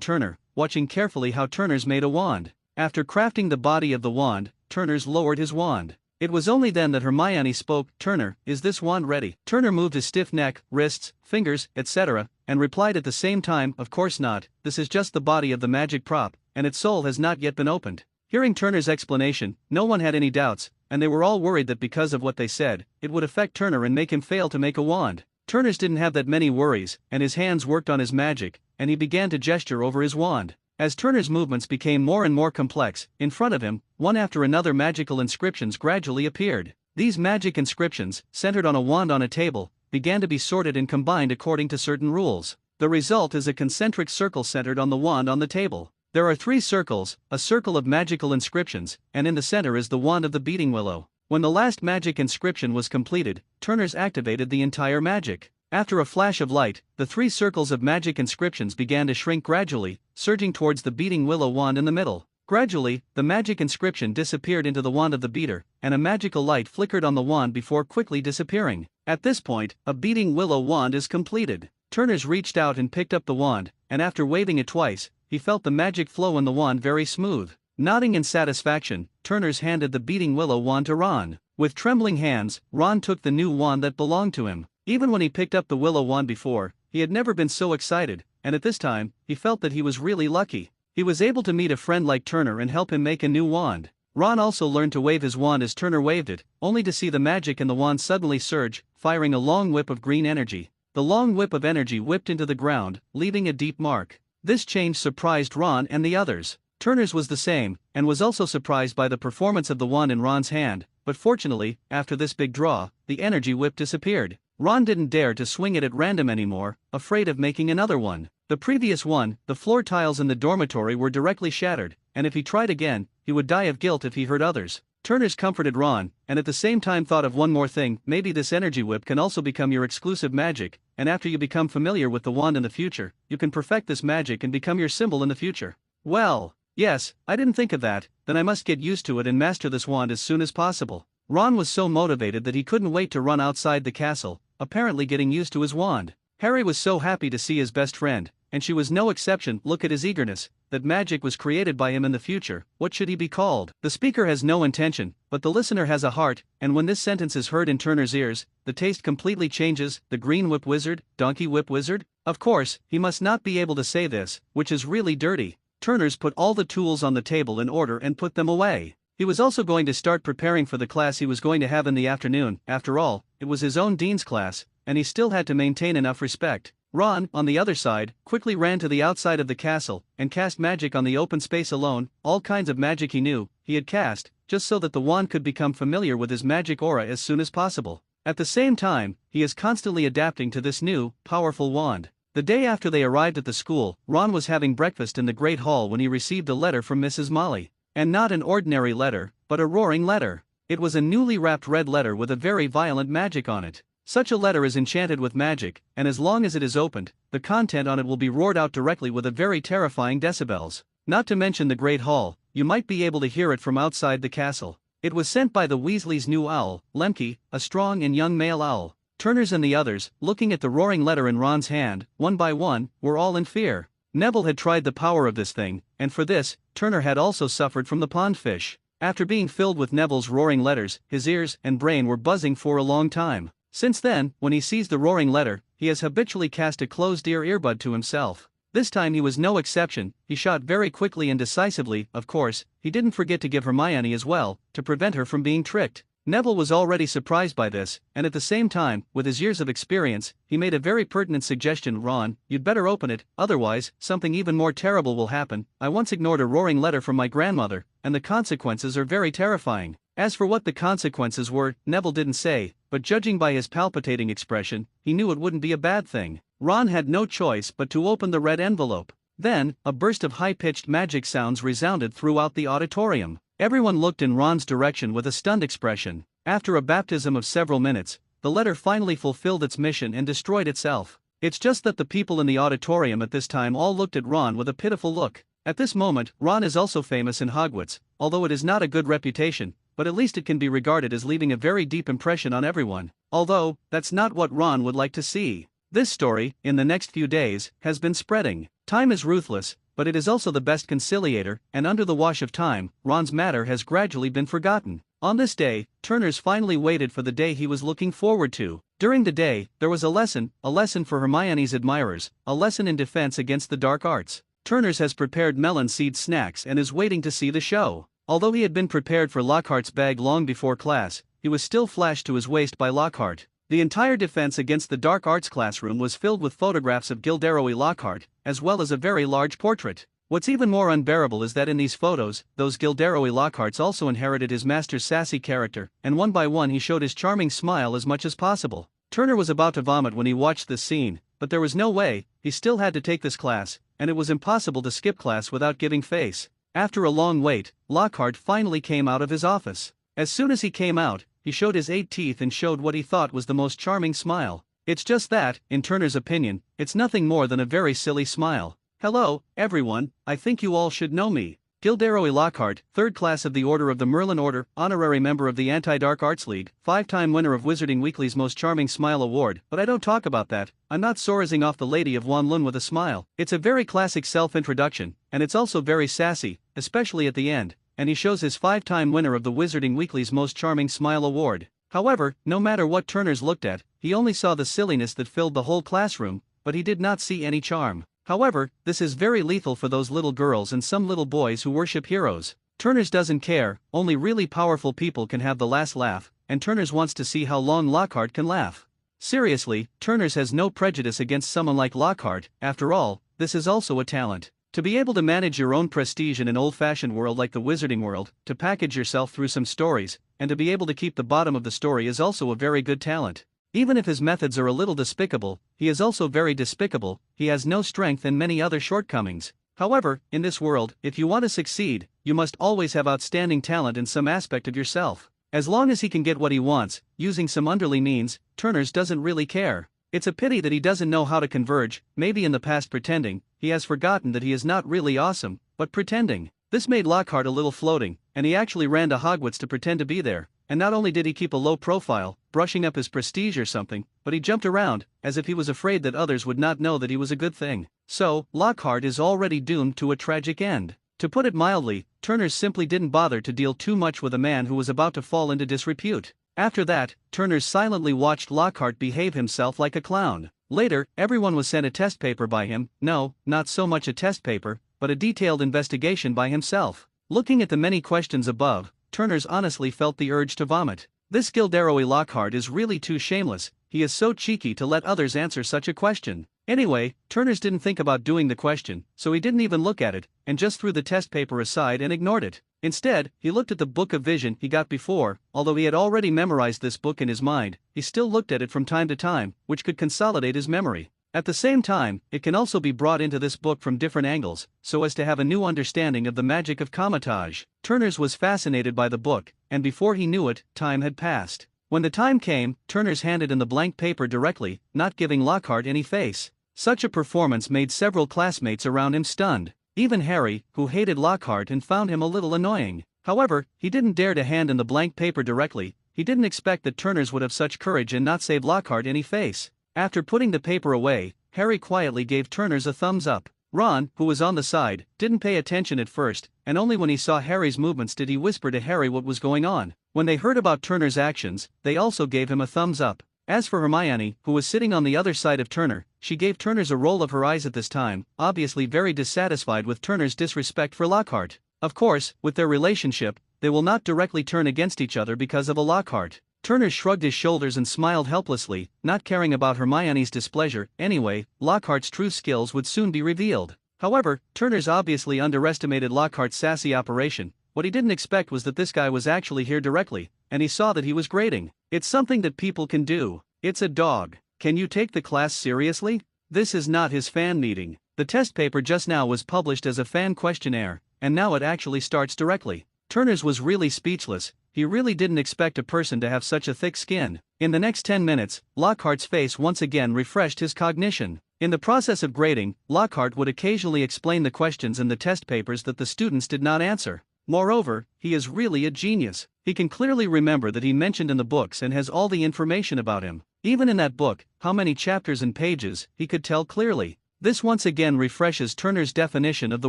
Turner, watching carefully how Turner's made a wand. After crafting the body of the wand, Turner's lowered his wand. It was only then that Hermione spoke. "Turner, is this wand ready?" Turner moved his stiff neck, wrists, fingers, etc., and replied at the same time, "Of course not, this is just the body of the magic prop, and its soul has not yet been opened." Hearing Turner's explanation, no one had any doubts, and they were all worried that because of what they said, it would affect Turner and make him fail to make a wand. Turner's didn't have that many worries, and his hands worked on his magic, and he began to gesture over his wand. As Turner's movements became more and more complex, in front of him, one after another magical inscriptions gradually appeared. These magic inscriptions, centered on a wand on a table, began to be sorted and combined according to certain rules. The result is a concentric circle centered on the wand on the table. There are 3 circles, a circle of magical inscriptions, and in the center is the wand of the beating willow. When the last magic inscription was completed, Turner's activated the entire magic. After a flash of light, the 3 circles of magic inscriptions began to shrink gradually, surging towards the beating willow wand in the middle. Gradually, the magic inscription disappeared into the wand of the beater, and a magical light flickered on the wand before quickly disappearing. At this point, a beating willow wand is completed. Turner's reached out and picked up the wand, and after waving it twice, he felt the magic flow in the wand very smooth. Nodding in satisfaction, Turner's handed the beating willow wand to Ron. With trembling hands, Ron took the new wand that belonged to him. Even when he picked up the willow wand before, he had never been so excited, and at this time, he felt that he was really lucky. He was able to meet a friend like Turner and help him make a new wand. Ron also learned to wave his wand as Turner waved it, only to see the magic in the wand suddenly surge, firing a long whip of green energy. The long whip of energy whipped into the ground, leaving a deep mark. This change surprised Ron and the others. Turner's was the same, and was also surprised by the performance of the wand in Ron's hand, but fortunately, after this big draw, the energy whip disappeared. Ron didn't dare to swing it at random anymore, afraid of making another one. The previous one, the floor tiles in the dormitory were directly shattered, and if he tried again, he would die of guilt if he hurt others. Turner's comforted Ron, and at the same time thought of one more thing. Maybe this energy whip can also become your exclusive magic, and after you become familiar with the wand in the future, you can perfect this magic and become your symbol in the future. Well, yes, I didn't think of that, then I must get used to it and master this wand as soon as possible. Ron was so motivated that he couldn't wait to run outside the castle, apparently getting used to his wand. Harry was so happy to see his best friend, and she was no exception. Look at his eagerness, that magic was created by him in the future. What should he be called? The speaker has no intention, but the listener has a heart, and when this sentence is heard in Turner's ears, the taste completely changes. The green whip wizard, donkey whip wizard? Of course, he must not be able to say this, which is really dirty. Turner's put all the tools on the table in order and put them away. He was also going to start preparing for the class he was going to have in the afternoon. After all, it was his own dean's class, and he still had to maintain enough respect. Ron, on the other side, quickly ran to the outside of the castle, and cast magic on the open space alone. All kinds of magic he had cast, just so that the wand could become familiar with his magic aura as soon as possible. At the same time, he is constantly adapting to this new, powerful wand. The day after they arrived at the school, Ron was having breakfast in the Great Hall when he received a letter from Mrs. Molly. And not an ordinary letter, but a roaring letter. It was a newly wrapped red letter with a very violent magic on it. Such a letter is enchanted with magic, and as long as it is opened, the content on it will be roared out directly with a very terrifying decibels. Not to mention the Great Hall, you might be able to hear it from outside the castle. It was sent by the Weasleys' new owl, Lemke, a strong and young male owl. Turner's and the others, looking at the roaring letter in Ron's hand, one by one, were all in fear. Neville had tried the power of this thing, and for this, Turner had also suffered from the pondfish. After being filled with Neville's roaring letters, his ears and brain were buzzing for a long time. Since then, when he sees the roaring letter, he has habitually cast a closed-ear earbud to himself. This time he was no exception. He shot very quickly and decisively. Of course, he didn't forget to give Hermione as well, to prevent her from being tricked. Neville was already surprised by this, and at the same time, with his years of experience, he made a very pertinent suggestion. Ron, you'd better open it, otherwise, something even more terrible will happen. I once ignored a roaring letter from my grandmother, and the consequences are very terrifying. As for what the consequences were, Neville didn't say, but judging by his palpitating expression, he knew it wouldn't be a bad thing. Ron had no choice but to open the red envelope. Then, a burst of high-pitched magic sounds resounded throughout the auditorium. Everyone looked in Ron's direction with a stunned expression. After a baptism of several minutes, the letter finally fulfilled its mission and destroyed itself. It's just that the people in the auditorium at this time all looked at Ron with a pitiful look. At this moment, Ron is also famous in Hogwarts, although it is not a good reputation, but at least it can be regarded as leaving a very deep impression on everyone. Although, that's not what Ron would like to see. This story, in the next few days, has been spreading. Time is ruthless, but it is also the best conciliator, and under the wash of time, Ron's matter has gradually been forgotten. On this day, Turners finally waited for the day he was looking forward to. During the day, there was a lesson for Hermione's admirers, a lesson in defense against the dark arts. Turners has prepared melon seed snacks and is waiting to see the show. Although he had been prepared for Lockhart's bag long before class, he was still flashed to his waist by Lockhart. The entire defense against the dark arts classroom was filled with photographs of Gilderoy Lockhart, as well as a very large portrait. What's even more unbearable is that in these photos, those Gilderoy Lockharts also inherited his master's sassy character, and one by one he showed his charming smile as much as possible. Turner was about to vomit when he watched this scene, but there was no way. He still had to take this class, and it was impossible to skip class without giving face. After a long wait, Lockhart finally came out of his office. As soon as he came out, he showed his 8 teeth and showed what he thought was the most charming smile. It's just that, in Turner's opinion, it's nothing more than a very silly smile. Hello, everyone, I think you all should know me. Gilderoy Lockhart, 3rd class of the Order of the Merlin Order, honorary member of the Anti-Dark Arts League, 5-time winner of Wizarding Weekly's Most Charming Smile Award. But I don't talk about that. I'm not soaring off the Lady of Wanlun with a smile. It's a very classic self-introduction, and it's also very sassy, especially at the end, and he shows his 5-time winner of the Wizarding Weekly's Most Charming Smile Award. However, no matter what Turners looked at, he only saw the silliness that filled the whole classroom, but he did not see any charm. However, this is very lethal for those little girls and some little boys who worship heroes. Turners doesn't care, only really powerful people can have the last laugh, and Turners wants to see how long Lockhart can laugh. Seriously, Turners has no prejudice against someone like Lockhart. After all, this is also a talent. To be able to manage your own prestige in an old-fashioned world like the wizarding world, to package yourself through some stories, and to be able to keep the bottom of the story is also a very good talent. Even if his methods are a little despicable, he is also very despicable. He has no strength and many other shortcomings. However, in this world, if you want to succeed, you must always have outstanding talent in some aspect of yourself. As long as he can get what he wants, using some underly means, Turners doesn't really care. It's a pity that he doesn't know how to converge, maybe in the past pretending. He has forgotten that he is not really awesome, but pretending. This made Lockhart a little floating, and he actually ran to Hogwarts to pretend to be there. And not only did he keep a low profile, brushing up his prestige or something, but he jumped around, as if he was afraid that others would not know that he was a good thing. So, Lockhart is already doomed to a tragic end. To put it mildly, Turners simply didn't bother to deal too much with a man who was about to fall into disrepute. After that, Turners silently watched Lockhart behave himself like a clown. Later, everyone was sent a test paper by him. No, not so much a test paper, but a detailed investigation by himself. Looking at the many questions above, Turners honestly felt the urge to vomit. This Gilderoy Lockhart is really too shameless. He is so cheeky to let others answer such a question. Anyway, Turners didn't think about doing the question, so he didn't even look at it, and just threw the test paper aside and ignored it. Instead, he looked at the book of vision he got before. Although he had already memorized this book in his mind, he still looked at it from time to time, which could consolidate his memory. At the same time, it can also be brought into this book from different angles, so as to have a new understanding of the magic of Comatage. Turners was fascinated by the book, and before he knew it, time had passed. When the time came, Turners handed in the blank paper directly, not giving Lockhart any face. Such a performance made several classmates around him stunned. Even Harry, who hated Lockhart and found him a little annoying. However, he didn't dare to hand in the blank paper directly. He didn't expect that Turners would have such courage and not save Lockhart any face. After putting the paper away, Harry quietly gave Turners a thumbs up. Ron, who was on the side, didn't pay attention at first, and only when he saw Harry's movements did he whisper to Harry what was going on. When they heard about Turner's actions, they also gave him a thumbs up. As for Hermione, who was sitting on the other side of Turner, she gave Turner's a roll of her eyes at this time, obviously very dissatisfied with Turner's disrespect for Lockhart. Of course, with their relationship, they will not directly turn against each other because of a Lockhart. Turner shrugged his shoulders and smiled helplessly, not caring about Hermione's displeasure. Anyway, Lockhart's true skills would soon be revealed. However, Turner's obviously underestimated Lockhart's sassy operation. What he didn't expect was that this guy was actually here directly, and he saw that he was grading. It's something that people can do. It's a dog. Can you take the class seriously? This is not his fan meeting. The test paper just now was published as a fan questionnaire, and now it actually starts directly. Turner's was really speechless. He really didn't expect a person to have such a thick skin. In the next 10 minutes, Lockhart's face once again refreshed his cognition. In the process of grading, Lockhart would occasionally explain the questions in the test papers that the students did not answer. Moreover, he is really a genius. He can clearly remember that he mentioned in the books and has all the information about him. Even in that book, how many chapters and pages, he could tell clearly. This once again refreshes Turner's definition of the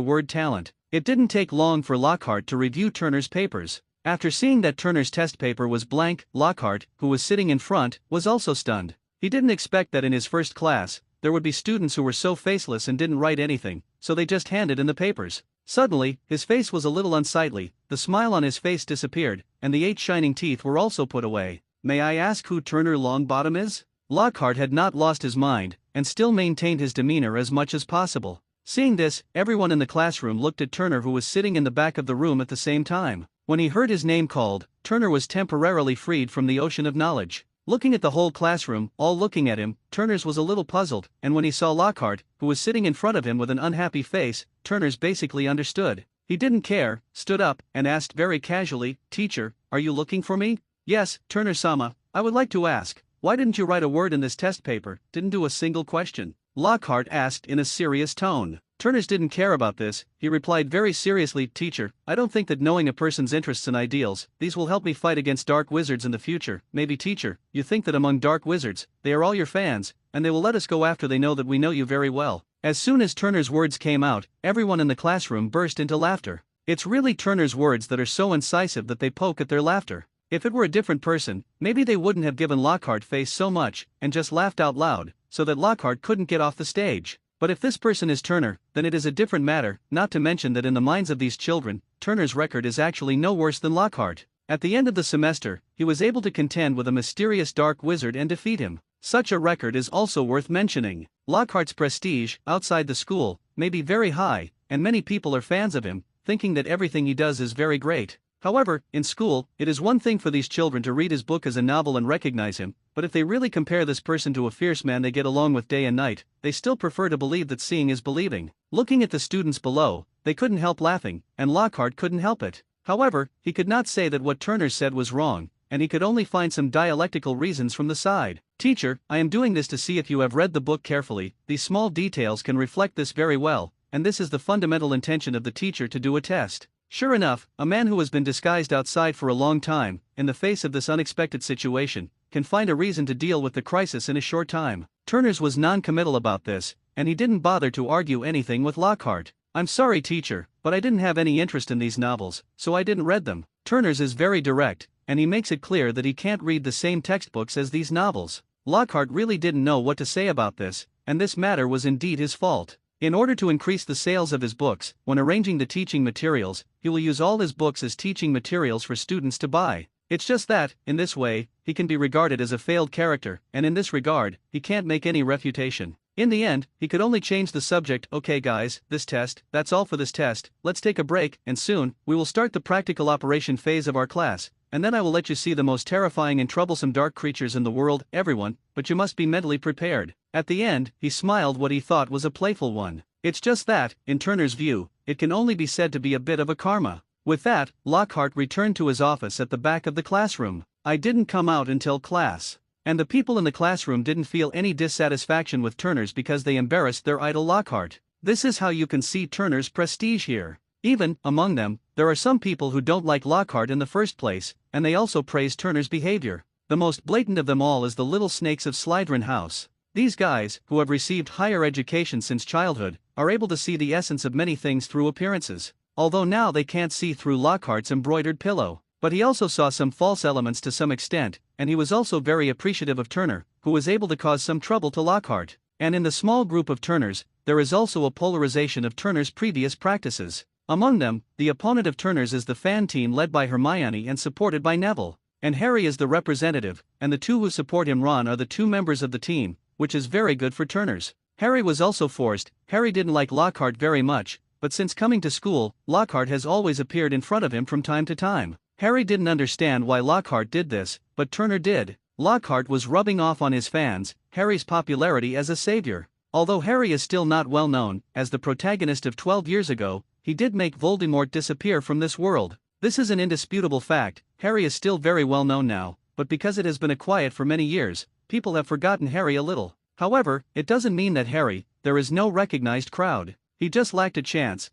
word talent. It didn't take long for Lockhart to review Turner's papers. After seeing that Turner's test paper was blank, Lockhart, who was sitting in front, was also stunned. He didn't expect that in his first class, there would be students who were so faceless and didn't write anything, so they just handed in the papers. Suddenly, his face was a little unsightly, the smile on his face disappeared, and the 8 shining teeth were also put away. May I ask who Turner Longbottom is? Lockhart had not lost his mind, and still maintained his demeanor as much as possible. Seeing this, everyone in the classroom looked at Turner, who was sitting in the back of the room at the same time. When he heard his name called, Turner was temporarily freed from the ocean of knowledge. Looking at the whole classroom, all looking at him, Turner's was a little puzzled, and when he saw Lockhart, who was sitting in front of him with an unhappy face, Turner's basically understood. He didn't care, stood up, and asked very casually, "Teacher, are you looking for me?" "Yes, Turner-sama, I would like to ask, why didn't you write a word in this test paper, didn't do a single question?" Lockhart asked in a serious tone. Turner's didn't care about this. He replied very seriously, "Teacher, I don't think that knowing a person's interests and ideals, these will help me fight against dark wizards in the future. Maybe, teacher, you think that among dark wizards, they are all your fans, and they will let us go after they know that we know you very well." As soon as Turner's words came out, everyone in the classroom burst into laughter. It's really Turner's words that are so incisive that they poke at their laughter. If it were a different person, maybe they wouldn't have given Lockhart face so much, and just laughed out loud, so that Lockhart couldn't get off the stage. But if this person is Turner, then it is a different matter, not to mention that in the minds of these children, Turner's record is actually no worse than Lockhart. At the end of the semester, he was able to contend with a mysterious dark wizard and defeat him. Such a record is also worth mentioning. Lockhart's prestige, outside the school, may be very high, and many people are fans of him, thinking that everything he does is very great. However, in school, it is one thing for these children to read his book as a novel and recognize him, but if they really compare this person to a fierce man they get along with day and night, they still prefer to believe that seeing is believing. Looking at the students below, they couldn't help laughing, and Lockhart couldn't help it. However, he could not say that what Turner said was wrong, and he could only find some dialectical reasons from the side. "Teacher, I am doing this to see if you have read the book carefully. These small details can reflect this very well, and this is the fundamental intention of the teacher to do a test." Sure enough, a man who has been disguised outside for a long time, in the face of this unexpected situation, can find a reason to deal with the crisis in a short time. Turner's was non-committal about this, and he didn't bother to argue anything with Lockhart. "I'm sorry, teacher, but I didn't have any interest in these novels, so I didn't read them." Turner's is very direct, and he makes it clear that he can't read the same textbooks as these novels. Lockhart really didn't know what to say about this, and this matter was indeed his fault. In order to increase the sales of his books, when arranging the teaching materials, he will use all his books as teaching materials for students to buy. It's just that, in this way, he can be regarded as a failed character, and in this regard, he can't make any refutation. In the end, he could only change the subject. "Okay guys, this test, that's all for this test, let's take a break, and soon, we will start the practical operation phase of our class, and then I will let you see the most terrifying and troublesome dark creatures in the world, everyone, but you must be mentally prepared." At the end, he smiled what he thought was a playful one. It's just that, in Turner's view, it can only be said to be a bit of a karma. With that, Lockhart returned to his office at the back of the classroom. "I didn't come out until class." And the people in the classroom didn't feel any dissatisfaction with Turner's because they embarrassed their idol Lockhart. This is how you can see Turner's prestige here. Even, among them, there are some people who don't like Lockhart in the first place, and they also praise Turner's behavior. The most blatant of them all is the little snakes of Slytherin House. These guys, who have received higher education since childhood, are able to see the essence of many things through appearances, although now they can't see through Lockhart's embroidered pillow. But he also saw some false elements to some extent, and he was also very appreciative of Turner, who was able to cause some trouble to Lockhart. And in the small group of Turners, there is also a polarization of Turner's previous practices. Among them, the opponent of Turner's is the fan team led by Hermione and supported by Neville. And Harry is the representative, and the two who support him, Ron, are the two members of the team, which is very good for Turners. Harry was also forced. Harry didn't like Lockhart very much, but since coming to school, Lockhart has always appeared in front of him from time to time. Harry didn't understand why Lockhart did this, but Turner did. Lockhart was rubbing off on his fans Harry's popularity as a savior. Although Harry is still not well known as the protagonist of 12 years ago, he did make Voldemort disappear from this world. This is an indisputable fact. Harry is still very well known now, but because it has been quiet for many years, people have forgotten Harry a little. However, it doesn't mean that there is no recognized crowd. He just lacked a chance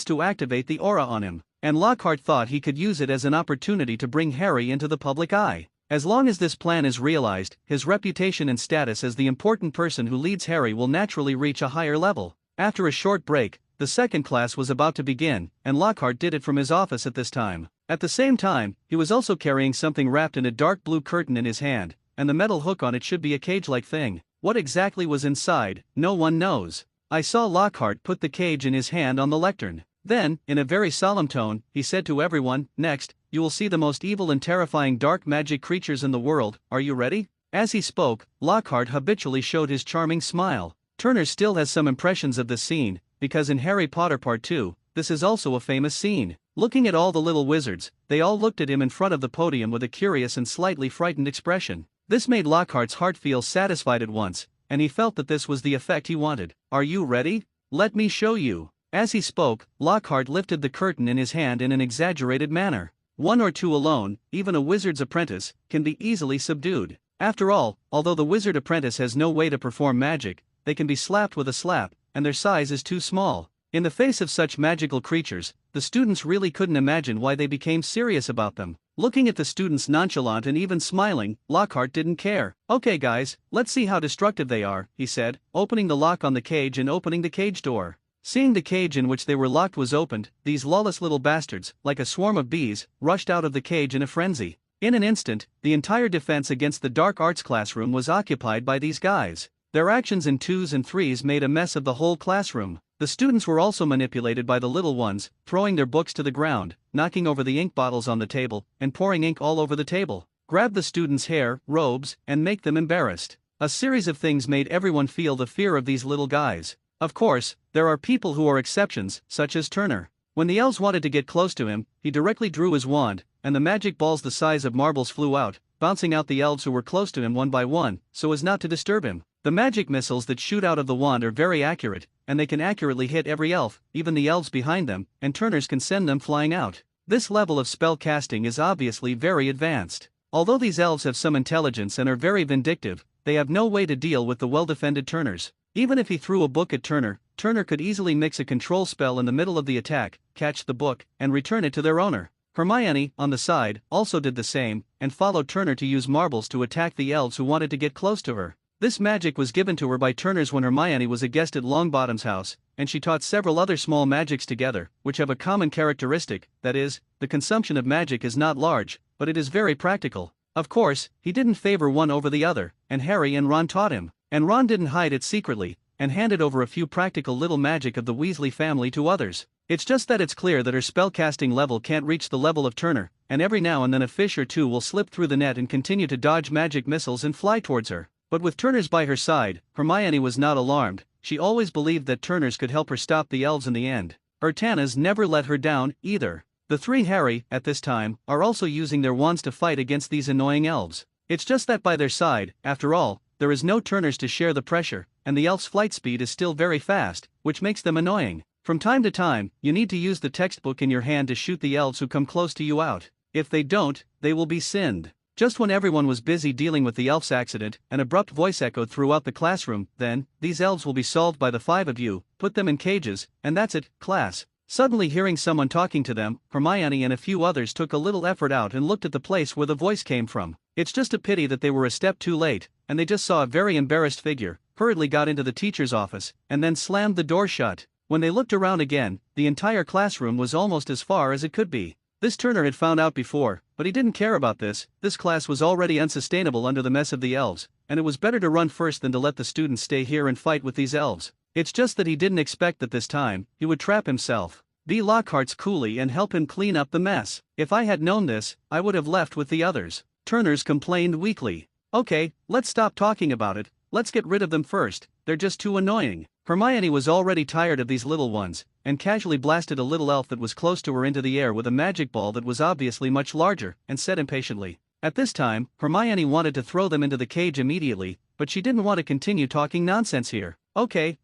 to activate the aura on him, and Lockhart thought he could use it as an opportunity to bring Harry into the public eye. As long as this plan is realized, his reputation and status as the important person who leads Harry will naturally reach a higher level. After a short break, the second class was about to begin, and Lockhart did it from his office at this time. At the same time, he was also carrying something wrapped in a dark blue curtain in his hand, and the metal hook on it should be a cage-like thing. What exactly was inside, no one knows. I saw Lockhart put the cage in his hand on the lectern. Then, in a very solemn tone, he said to everyone, "Next, you will see the most evil and terrifying dark magic creatures in the world. Are you ready?" As he spoke, Lockhart habitually showed his charming smile. Turner still has some impressions of this scene, because in Harry Potter Part 2, this is also a famous scene. Looking at all the little wizards, they all looked at him in front of the podium with a curious and slightly frightened expression. This made Lockhart's heart feel satisfied at once, and he felt that this was the effect he wanted. "Are you ready? Let me show you." As he spoke, Lockhart lifted the curtain in his hand in an exaggerated manner. One or two alone, even a wizard's apprentice, can be easily subdued. After all, although the wizard apprentice has no way to perform magic, they can be slapped with a slap, and their size is too small. In the face of such magical creatures, the students really couldn't imagine why they became serious about them. Looking at the students nonchalant and even smiling, Lockhart didn't care. "Okay guys, let's see how destructive they are," he said, opening the lock on the cage and opening the cage door. Seeing the cage in which they were locked was opened, these lawless little bastards, like a swarm of bees, rushed out of the cage in a frenzy. In an instant, the entire defense against the dark arts classroom was occupied by these guys. Their actions in 2s and 3s made a mess of the whole classroom. The students were also manipulated by the little ones, throwing their books to the ground, knocking over the ink bottles on the table, and pouring ink all over the table. Grab the students' hair, robes, and make them embarrassed. A series of things made everyone feel the fear of these little guys. Of course, there are people who are exceptions, such as Turner. When the elves wanted to get close to him, he directly drew his wand, and the magic balls the size of marbles flew out, bouncing out the elves who were close to him one by one, so as not to disturb him. The magic missiles that shoot out of the wand are very accurate, and they can accurately hit every elf, even the elves behind them, and Turner's can send them flying out. This level of spell casting is obviously very advanced. Although these elves have some intelligence and are very vindictive, they have no way to deal with the well-defended Turners. Even if he threw a book at Turner, Turner could easily mix a control spell in the middle of the attack, catch the book, and return it to their owner. Hermione, on the side, also did the same, and followed Turner to use marbles to attack the elves who wanted to get close to her. This magic was given to her by Turners when Hermione was a guest at Longbottom's house, and she taught several other small magics together, which have a common characteristic, that is, the consumption of magic is not large, but it is very practical. Of course, he didn't favor one over the other, and Harry and Ron taught him. And Ron didn't hide it secretly, and handed over a few practical little magic of the Weasley family to others. It's just that it's clear that her spellcasting level can't reach the level of Turner, and every now and then a fish or two will slip through the net and continue to dodge magic missiles and fly towards her. But with Turners by her side, Hermione was not alarmed. She always believed that Turners could help her stop the elves in the end. Urtanas never let her down, either. The three Harry, at this time, are also using their wands to fight against these annoying elves. It's just that by their side, after all, there is no Turners to share the pressure, and the elf's flight speed is still very fast, which makes them annoying. From time to time, you need to use the textbook in your hand to shoot the elves who come close to you out. If they don't, they will be sinned. Just when everyone was busy dealing with the elf's accident, an abrupt voice echoed throughout the classroom, "Then, these elves will be solved by the 5 of you, put them in cages, and that's it, class." Suddenly hearing someone talking to them, Hermione and a few others took a little effort out and looked at the place where the voice came from. It's just a pity that they were a step too late, and they just saw a very embarrassed figure, hurriedly got into the teacher's office, and then slammed the door shut. When they looked around again, the entire classroom was almost as far as it could be. This Turner had found out before, but he didn't care about this. This class was already unsustainable under the mess of the elves, and it was better to run first than to let the students stay here and fight with these elves. It's just that he didn't expect that this time, he would trap himself. B. Lockhart's coolie and help him clean up the mess. If I had known this, I would have left with the others. Turners complained weakly. Okay, let's stop talking about it, let's get rid of them first, they're just too annoying. Hermione was already tired of these little ones, and casually blasted a little elf that was close to her into the air with a magic ball that was obviously much larger, and said impatiently. At this time, Hermione wanted to throw them into the cage immediately, but she didn't want to continue talking nonsense here. Okay,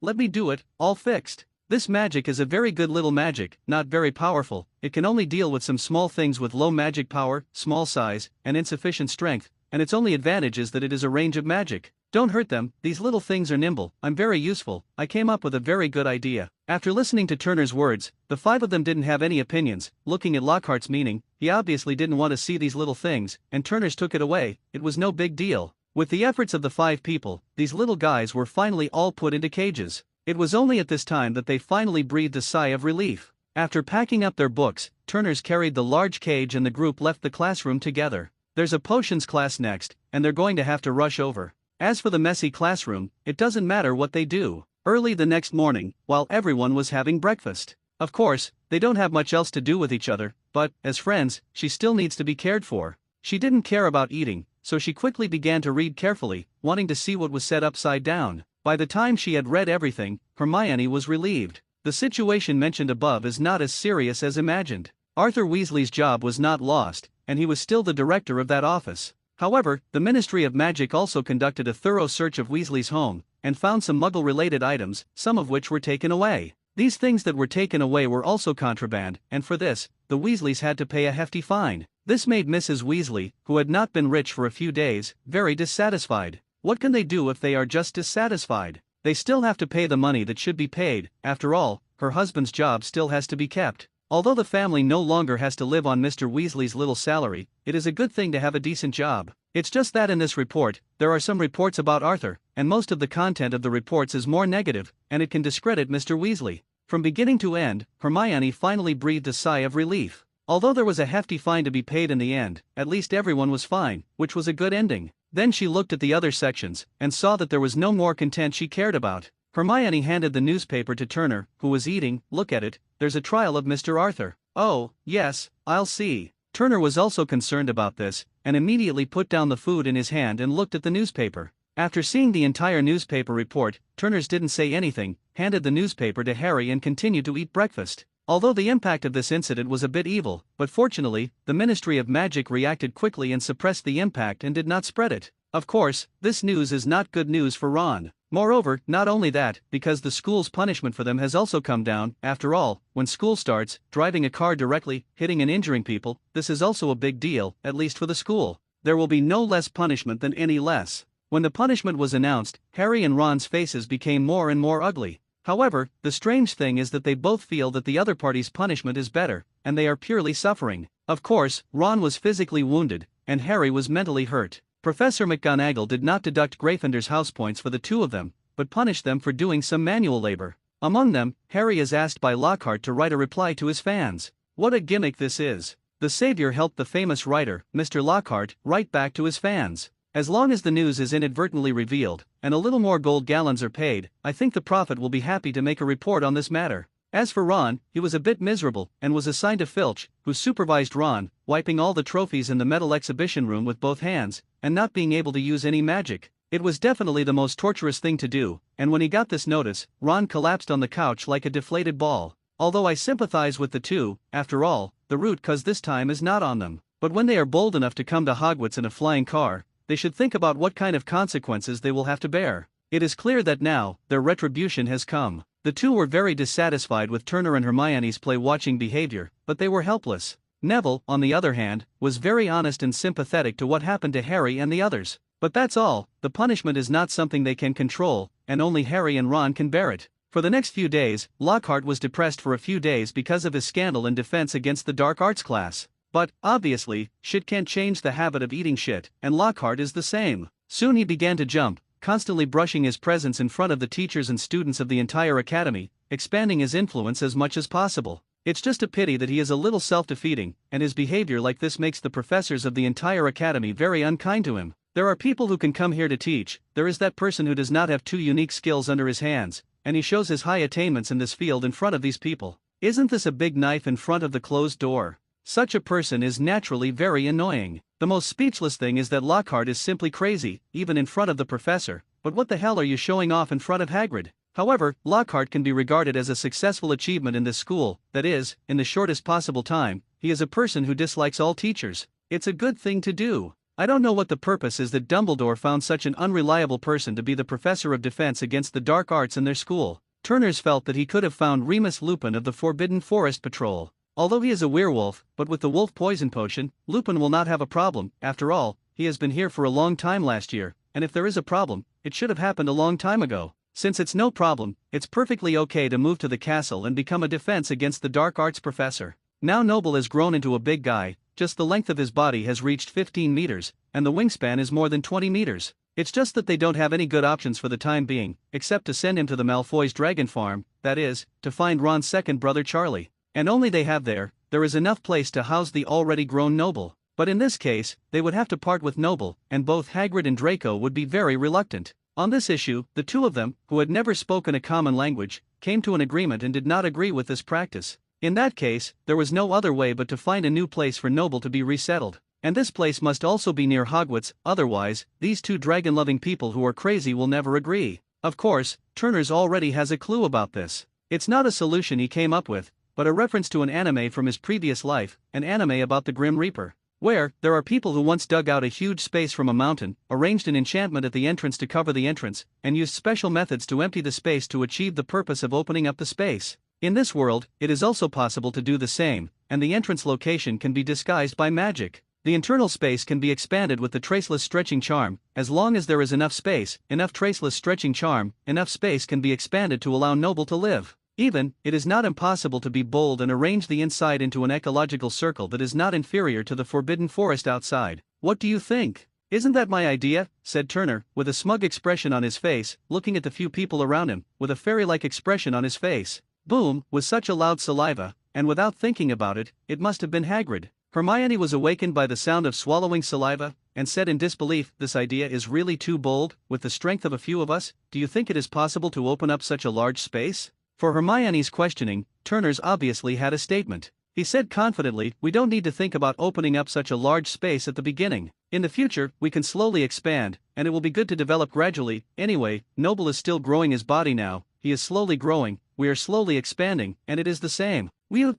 let me do it, all fixed. This magic is a very good little magic, not very powerful, it can only deal with some small things with low magic power, small size, and insufficient strength, and its only advantage is that it is a range of magic. Don't hurt them, these little things are nimble, I'm very useful, I came up with a very good idea. After listening to Turner's words, the 5 of them didn't have any opinions. Looking at Lockhart's meaning, he obviously didn't want to see these little things, and Turner's took it away, it was no big deal. With the efforts of the 5 people, these little guys were finally all put into cages. It was only at this time that they finally breathed a sigh of relief. After packing up their books, Turner's carried the large cage and the group left the classroom together. There's a potions class next, and they're going to have to rush over. As for the messy classroom, it doesn't matter what they do. Early the next morning, while everyone was having breakfast. Of course, they don't have much else to do with each other, but, as friends, she still needs to be cared for. She didn't care about eating, so she quickly began to read carefully, wanting to see what was said upside down. By the time she had read everything, Hermione was relieved. The situation mentioned above is not as serious as imagined. Arthur Weasley's job was not lost, and he was still the director of that office. However, the Ministry of Magic also conducted a thorough search of Weasley's home, and found some Muggle-related items, some of which were taken away. These things that were taken away were also contraband, and for this, the Weasleys had to pay a hefty fine. This made Mrs. Weasley, who had not been rich for a few days, very dissatisfied. What can they do if they are just dissatisfied? They still have to pay the money that should be paid. After all, her husband's job still has to be kept. Although the family no longer has to live on Mr. Weasley's little salary, it is a good thing to have a decent job. It's just that in this report, there are some reports about Arthur, and most of the content of the reports is more negative, and it can discredit Mr. Weasley. From beginning to end, Hermione finally breathed a sigh of relief. Although there was a hefty fine to be paid in the end, at least everyone was fine, which was a good ending. Then she looked at the other sections, and saw that there was no more content she cared about. Hermione handed the newspaper to Turner, who was eating. Look at it, there's a trial of Mr. Arthur. Oh, yes, I'll see. Turner was also concerned about this, and immediately put down the food in his hand and looked at the newspaper. After seeing the entire newspaper report, Turner's didn't say anything, handed the newspaper to Harry and continued to eat breakfast. Although the impact of this incident was a bit evil, but fortunately, the Ministry of Magic reacted quickly and suppressed the impact and did not spread it. Of course, this news is not good news for Ron. Moreover, not only that, because the school's punishment for them has also come down. After all, when school starts, driving a car directly, hitting and injuring people, this is also a big deal, at least for the school. There will be no less punishment than any less. When the punishment was announced, Harry and Ron's faces became more and more ugly. However, the strange thing is that they both feel that the other party's punishment is better, and they are purely suffering. Of course, Ron was physically wounded, and Harry was mentally hurt. Professor McGonagall did not deduct Gryffindor's house points for the two of them, but punished them for doing some manual labor. Among them, Harry is asked by Lockhart to write a reply to his fans. What a gimmick this is. The savior helped the famous writer, Mr. Lockhart, write back to his fans. As long as the news is inadvertently revealed, and a little more gold gallons are paid, I think the prophet will be happy to make a report on this matter. As for Ron, he was a bit miserable, and was assigned to Filch, who supervised Ron, wiping all the trophies in the metal exhibition room with both hands, and not being able to use any magic. It was definitely the most torturous thing to do, and when he got this notice, Ron collapsed on the couch like a deflated ball. Although I sympathize with the two, after all, the root cause this time is not on them. But when they are bold enough to come to Hogwarts in a flying car, they should think about what kind of consequences they will have to bear. It is clear that now, their retribution has come. The two were very dissatisfied with Turner and Hermione's play-watching behavior, but they were helpless. Neville, on the other hand, was very honest and sympathetic to what happened to Harry and the others. But that's all, the punishment is not something they can control, and only Harry and Ron can bear it. For the next few days, Lockhart was depressed for a few days because of his scandal in defense against the dark arts class. But, obviously, shit can't change the habit of eating shit, and Lockhart is the same. Soon he began to jump, constantly brushing his presence in front of the teachers and students of the entire academy, expanding his influence as much as possible. It's just a pity that he is a little self-defeating, and his behavior like this makes the professors of the entire academy very unkind to him. There are people who can come here to teach, there is that person who does not have two unique skills under his hands, and he shows his high attainments in this field in front of these people. Isn't this a big knife in front of the closed door? Such a person is naturally very annoying. The most speechless thing is that Lockhart is simply crazy, even in front of the professor. But what the hell are you showing off in front of Hagrid? However, Lockhart can be regarded as a successful achievement in this school, that is, in the shortest possible time. He is a person who dislikes all teachers. It's a good thing to do. I don't know what the purpose is that Dumbledore found such an unreliable person to be the professor of defense against the dark arts in their school. Turners felt that he could have found Remus Lupin of the Forbidden Forest Patrol. Although he is a werewolf, but with the wolf poison potion, Lupin will not have a problem. After all, he has been here for a long time last year, and if there is a problem, it should have happened a long time ago. Since it's no problem, it's perfectly okay to move to the castle and become a defense against the dark arts professor. Now Noble has grown into a big guy, just the length of his body has reached 15 meters, and the wingspan is more than 20 meters. It's just that they don't have any good options for the time being, except to send him to the Malfoy's dragon farm, that is, to find Ron's second brother Charlie. And only they have there is enough place to house the already grown Noble. But in this case, they would have to part with Noble, and both Hagrid and Draco would be very reluctant. On this issue, the two of them, who had never spoken a common language, came to an agreement and did not agree with this practice. In that case, there was no other way but to find a new place for Noble to be resettled. And this place must also be near Hogwarts, otherwise, these two dragon-loving people who are crazy will never agree. Of course, Turners already has a clue about this. It's not a solution he came up with, but a reference to an anime from his previous life, an anime about the Grim Reaper, where there are people who once dug out a huge space from a mountain, arranged an enchantment at the entrance to cover the entrance, and used special methods to empty the space to achieve the purpose of opening up the space. In this world, it is also possible to do the same, and the entrance location can be disguised by magic. The internal space can be expanded with the traceless stretching charm. As long as there is enough space, enough traceless stretching charm, enough space can be expanded to allow Noble to live. Even, it is not impossible to be bold and arrange the inside into an ecological circle that is not inferior to the forbidden forest outside. What do you think? Isn't that my idea? Said Turner, with a smug expression on his face, looking at the few people around him, with a fairy-like expression on his face. Boom, with such a loud saliva, and without thinking about it, it must have been Hagrid. Hermione was awakened by the sound of swallowing saliva, and said in disbelief, "This idea is really too bold. With the strength of a few of us, do you think it is possible to open up such a large space?" For Hermione's questioning, Turners obviously had a statement. He said confidently, "We don't need to think about opening up such a large space at the beginning. In the future, we can slowly expand, and it will be good to develop gradually. Anyway, Noble is still growing his body now, he is slowly growing, we are slowly expanding, and it is the same.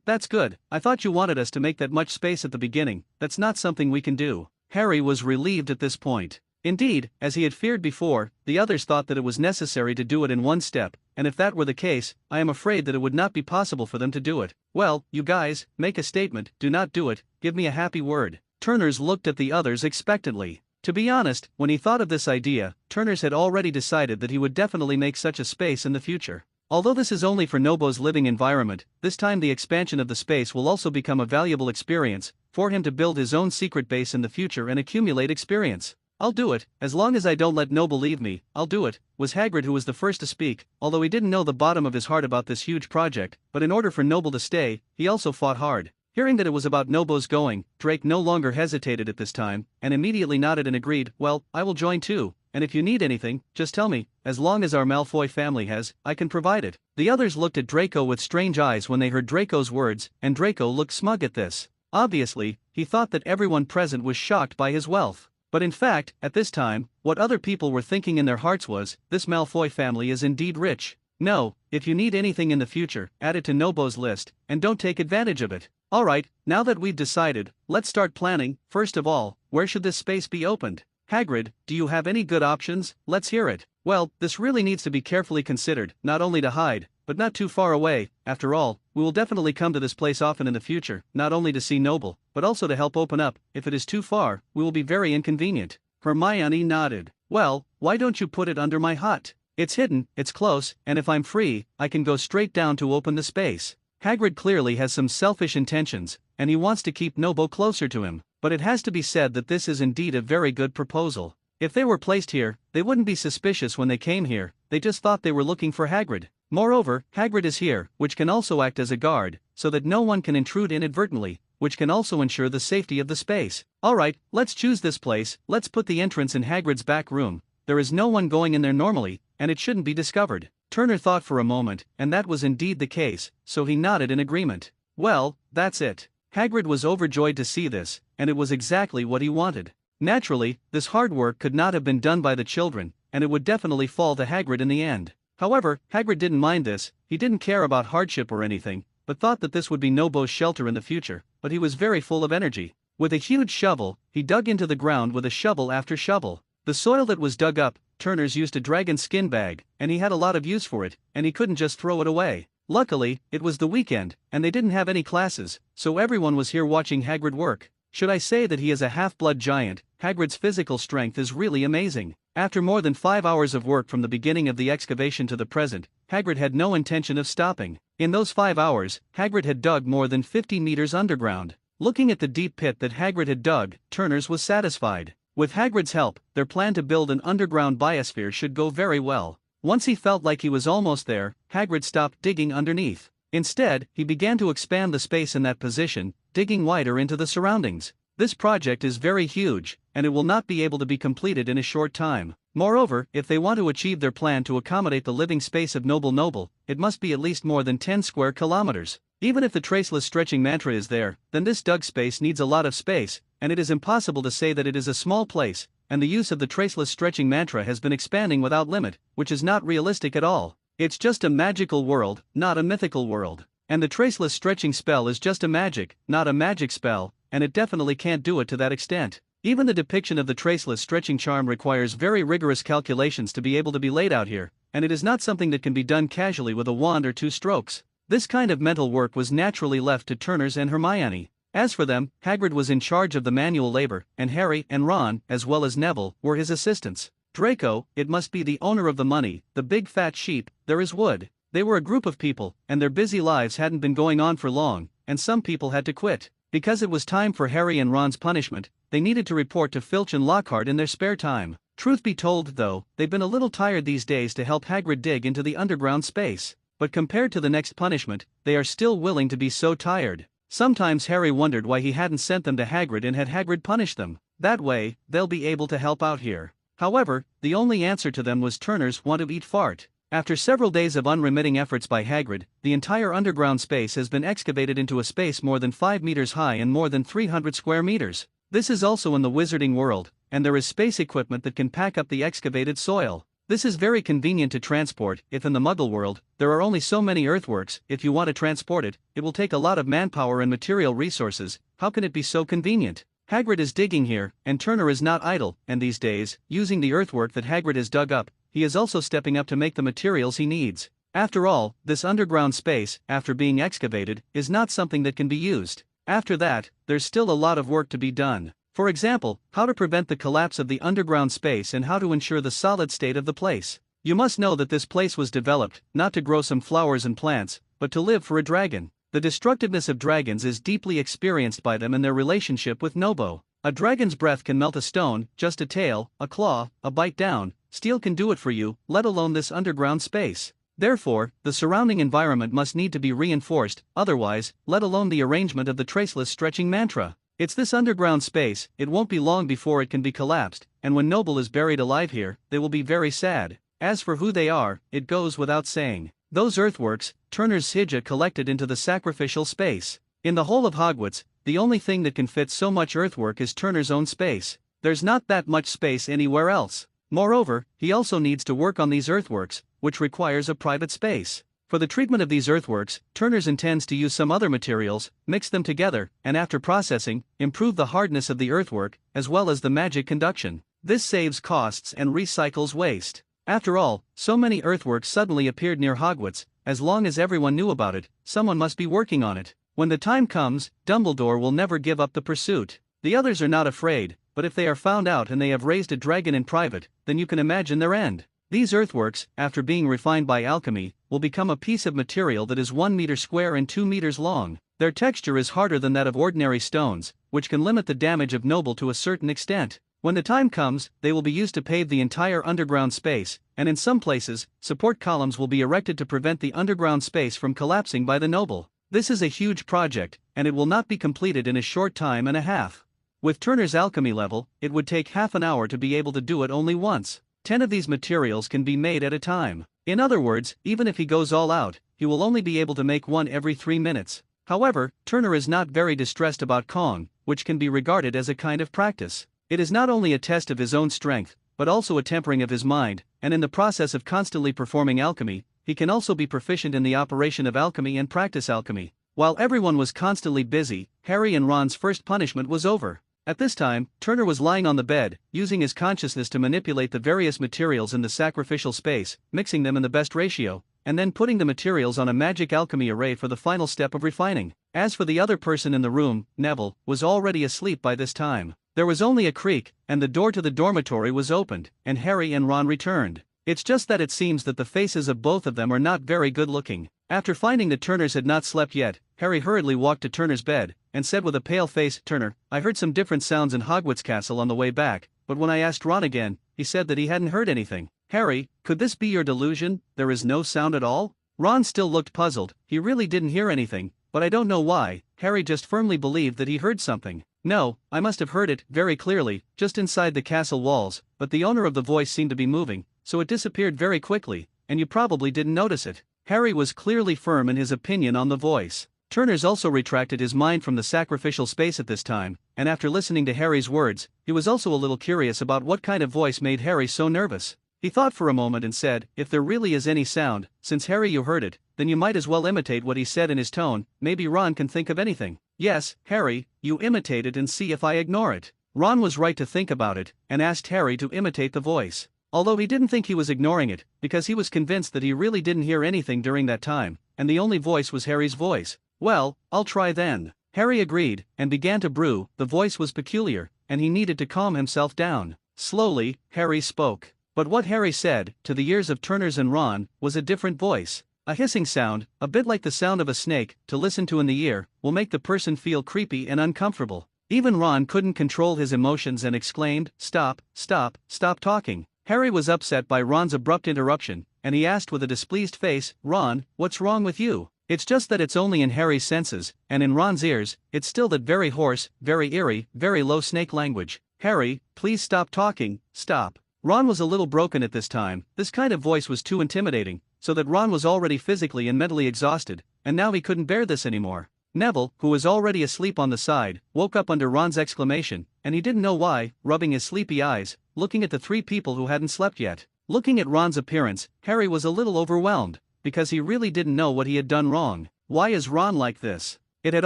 That's good. I thought you wanted us to make that much space at the beginning, that's not something we can do." Harry was relieved at this point. Indeed, as he had feared before, the others thought that it was necessary to do it in one step, and if that were the case, I am afraid that it would not be possible for them to do it. Well, you guys, make a statement, do not do it, give me a happy word. Turners looked at the others expectantly. To be honest, when he thought of this idea, Turners had already decided that he would definitely make such a space in the future. Although this is only for Nobo's living environment, this time the expansion of the space will also become a valuable experience for him to build his own secret base in the future and accumulate experience. "I'll do it, as long as I don't let Noble leave me, I'll do it," was Hagrid, who was the first to speak, although he didn't know the bottom of his heart about this huge project. But in order for Noble to stay, he also fought hard. Hearing that it was about Nobo's going, Drake no longer hesitated at this time, and immediately nodded and agreed, "Well, I will join too, and if you need anything, just tell me, as long as our Malfoy family has, I can provide it." The others looked at Draco with strange eyes when they heard Draco's words, and Draco looked smug at this. Obviously, he thought that everyone present was shocked by his wealth. But in fact, at this time, what other people were thinking in their hearts was, "This Malfoy family is indeed rich. No, if you need anything in the future, add it to Nobo's list, and don't take advantage of it." "Alright, now that we've decided, let's start planning. First of all, where should this space be opened? Hagrid, do you have any good options? Let's hear it." "Well, this really needs to be carefully considered, not only to hide, but not too far away. After all, we will definitely come to this place often in the future, not only to see Noble, but also to help open up. If it is too far, we will be very inconvenient." Hermione nodded. "Well, why don't you put it under my hut? It's hidden, it's close, and if I'm free, I can go straight down to open the space." Hagrid clearly has some selfish intentions, and he wants to keep Noble closer to him, but it has to be said that this is indeed a very good proposal. If they were placed here, they wouldn't be suspicious when they came here, they just thought they were looking for Hagrid. Moreover, Hagrid is here, which can also act as a guard, so that no one can intrude inadvertently, which can also ensure the safety of the space. Alright, let's choose this place, let's put the entrance in Hagrid's back room. There is no one going in there normally, and it shouldn't be discovered. Turner thought for a moment, and that was indeed the case, so he nodded in agreement. Well, that's it. Hagrid was overjoyed to see this, and it was exactly what he wanted. Naturally, this hard work could not have been done by the children, and it would definitely fall to Hagrid in the end. However, Hagrid didn't mind this, he didn't care about hardship or anything, but thought that this would be Nobo's shelter in the future, but he was very full of energy. With a huge shovel, he dug into the ground with a shovel after shovel. The soil that was dug up, Turner's used a dragon skin bag, and he had a lot of use for it, and he couldn't just throw it away. Luckily, it was the weekend, and they didn't have any classes, so everyone was here watching Hagrid work. Should I say that he is a half-blood giant, Hagrid's physical strength is really amazing. After more than 5 hours of work from the beginning of the excavation to the present, Hagrid had no intention of stopping. In those 5 hours, Hagrid had dug more than 50 meters underground. Looking at the deep pit that Hagrid had dug, Turner's was satisfied. With Hagrid's help, their plan to build an underground biosphere should go very well. Once he felt like he was almost there, Hagrid stopped digging underneath. Instead, he began to expand the space in that position, digging wider into the surroundings. This project is very huge, and it will not be able to be completed in a short time. Moreover, if they want to achieve their plan to accommodate the living space of Noble, it must be at least more than 10 square kilometers. Even if the traceless stretching mantra is there, then this dug space needs a lot of space, and it is impossible to say that it is a small place, and the use of the traceless stretching mantra has been expanding without limit, which is not realistic at all. It's just a magical world, not a mythical world. And the traceless stretching spell is just a magic, not a magic spell, and it definitely can't do it to that extent. Even the depiction of the traceless stretching charm requires very rigorous calculations to be able to be laid out here, and it is not something that can be done casually with a wand or 2 strokes. This kind of mental work was naturally left to Turner's and Hermione. As for them, Hagrid was in charge of the manual labor, and Harry and Ron, as well as Neville, were his assistants. Draco, it must be the owner of the money, the big fat sheep, there is wood. They were a group of people, and their busy lives hadn't been going on for long, and some people had to quit. Because it was time for Harry and Ron's punishment, they needed to report to Filch and Lockhart in their spare time. Truth be told though, they've been a little tired these days to help Hagrid dig into the underground space. But compared to the next punishment, they are still willing to be so tired. Sometimes Harry wondered why he hadn't sent them to Hagrid and had Hagrid punish them. That way, they'll be able to help out here. However, the only answer to them was Turner's want to eat fart. After several days of unremitting efforts by Hagrid, the entire underground space has been excavated into a space more than 5 meters high and more than 300 square meters. This is also in the wizarding world, and there is space equipment that can pack up the excavated soil. This is very convenient to transport. If in the Muggle world, there are only so many earthworks, if you want to transport it, it will take a lot of manpower and material resources. How can it be so convenient? Hagrid is digging here, and Turner is not idle, and these days, using the earthwork that Hagrid has dug up, he is also stepping up to make the materials he needs. After all, this underground space, after being excavated, is not something that can be used. After that, there's still a lot of work to be done. For example, how to prevent the collapse of the underground space and how to ensure the solid state of the place. You must know that this place was developed, not to grow some flowers and plants, but to live for a dragon. The destructiveness of dragons is deeply experienced by them in their relationship with Nobo. A dragon's breath can melt a stone, just a tail, a claw, a bite down. Steel can do it for you, let alone this underground space. Therefore, the surrounding environment must need to be reinforced, otherwise, let alone the arrangement of the traceless stretching mantra. It's this underground space, it won't be long before it can be collapsed, and when Noble is buried alive here, they will be very sad. As for who they are, it goes without saying. Those earthworks, Turner's Sija collected into the sacrificial space. In the whole of Hogwarts, the only thing that can fit so much earthwork is Turner's own space. There's not that much space anywhere else. Moreover, he also needs to work on these earthworks, which requires a private space. For the treatment of these earthworks, Turner's intends to use some other materials, mix them together, and after processing, improve the hardness of the earthwork, as well as the magic conduction. This saves costs and recycles waste. After all, so many earthworks suddenly appeared near Hogwarts, as long as everyone knew about it, someone must be working on it. When the time comes, Dumbledore will never give up the pursuit. The others are not afraid, but if they are found out and they have raised a dragon in private, then you can imagine their end. These earthworks, after being refined by alchemy, will become a piece of material that is 1 meter square and 2 meters long. Their texture is harder than that of ordinary stones, which can limit the damage of Noble to a certain extent. When the time comes, they will be used to pave the entire underground space, and in some places, support columns will be erected to prevent the underground space from collapsing by the noble. This is a huge project, and it will not be completed in a short time and a half. With Turner's alchemy level, it would take half an hour to be able to do it only once. 10 of these materials can be made at a time. In other words, even if he goes all out, he will only be able to make one every 3 minutes. However, Turner is not very distressed about Kong, which can be regarded as a kind of practice. It is not only a test of his own strength, but also a tempering of his mind, and in the process of constantly performing alchemy, he can also be proficient in the operation of alchemy and practice alchemy. While everyone was constantly busy, Harry and Ron's first punishment was over. At this time, Turner was lying on the bed, using his consciousness to manipulate the various materials in the sacrificial space, mixing them in the best ratio, and then putting the materials on a magic alchemy array for the final step of refining. As for the other person in the room, Neville was already asleep by this time. There was only a creak, and the door to the dormitory was opened, and Harry and Ron returned. It's just that it seems that the faces of both of them are not very good looking. After finding that Turners had not slept yet, Harry hurriedly walked to Turner's bed, and said with a pale face, "Turner, I heard some different sounds in Hogwarts Castle on the way back, but when I asked Ron again, he said that he hadn't heard anything." "Harry, could this be your delusion? There is no sound at all?" Ron still looked puzzled. He really didn't hear anything, but I don't know why. Harry just firmly believed that he heard something. "No, I must have heard it very clearly, just inside the castle walls, but the owner of the voice seemed to be moving, so it disappeared very quickly, and you probably didn't notice it." Harry was clearly firm in his opinion on the voice. Turners also retracted his mind from the sacrificial space at this time, and after listening to Harry's words, he was also a little curious about what kind of voice made Harry so nervous. He thought for a moment and said, "If there really is any sound, since Harry you heard it, then you might as well imitate what he said in his tone, maybe Ron can think of anything." "Yes, Harry, you imitate it and see if I ignore it." Ron was right to think about it, and asked Harry to imitate the voice. Although he didn't think he was ignoring it, because he was convinced that he really didn't hear anything during that time, and the only voice was Harry's voice. "Well, I'll try then." Harry agreed, and began to brew. The voice was peculiar, and he needed to calm himself down. Slowly, Harry spoke. But what Harry said, to the ears of Turners and Ron, was a different voice. A hissing sound, a bit like the sound of a snake, to listen to in the ear, will make the person feel creepy and uncomfortable. Even Ron couldn't control his emotions and exclaimed, "Stop, stop, stop talking." Harry was upset by Ron's abrupt interruption, and he asked with a displeased face, "Ron, what's wrong with you?" It's just that it's only in Harry's senses, and in Ron's ears, it's still that very hoarse, very eerie, very low snake language. "Harry, please stop talking, stop." Ron was a little broken at this time. This kind of voice was too intimidating, so that Ron was already physically and mentally exhausted, and now he couldn't bear this anymore. Neville, who was already asleep on the side, woke up under Ron's exclamation, and he didn't know why, rubbing his sleepy eyes, looking at the three people who hadn't slept yet. Looking at Ron's appearance, Harry was a little overwhelmed, because he really didn't know what he had done wrong. Why is Ron like this? It had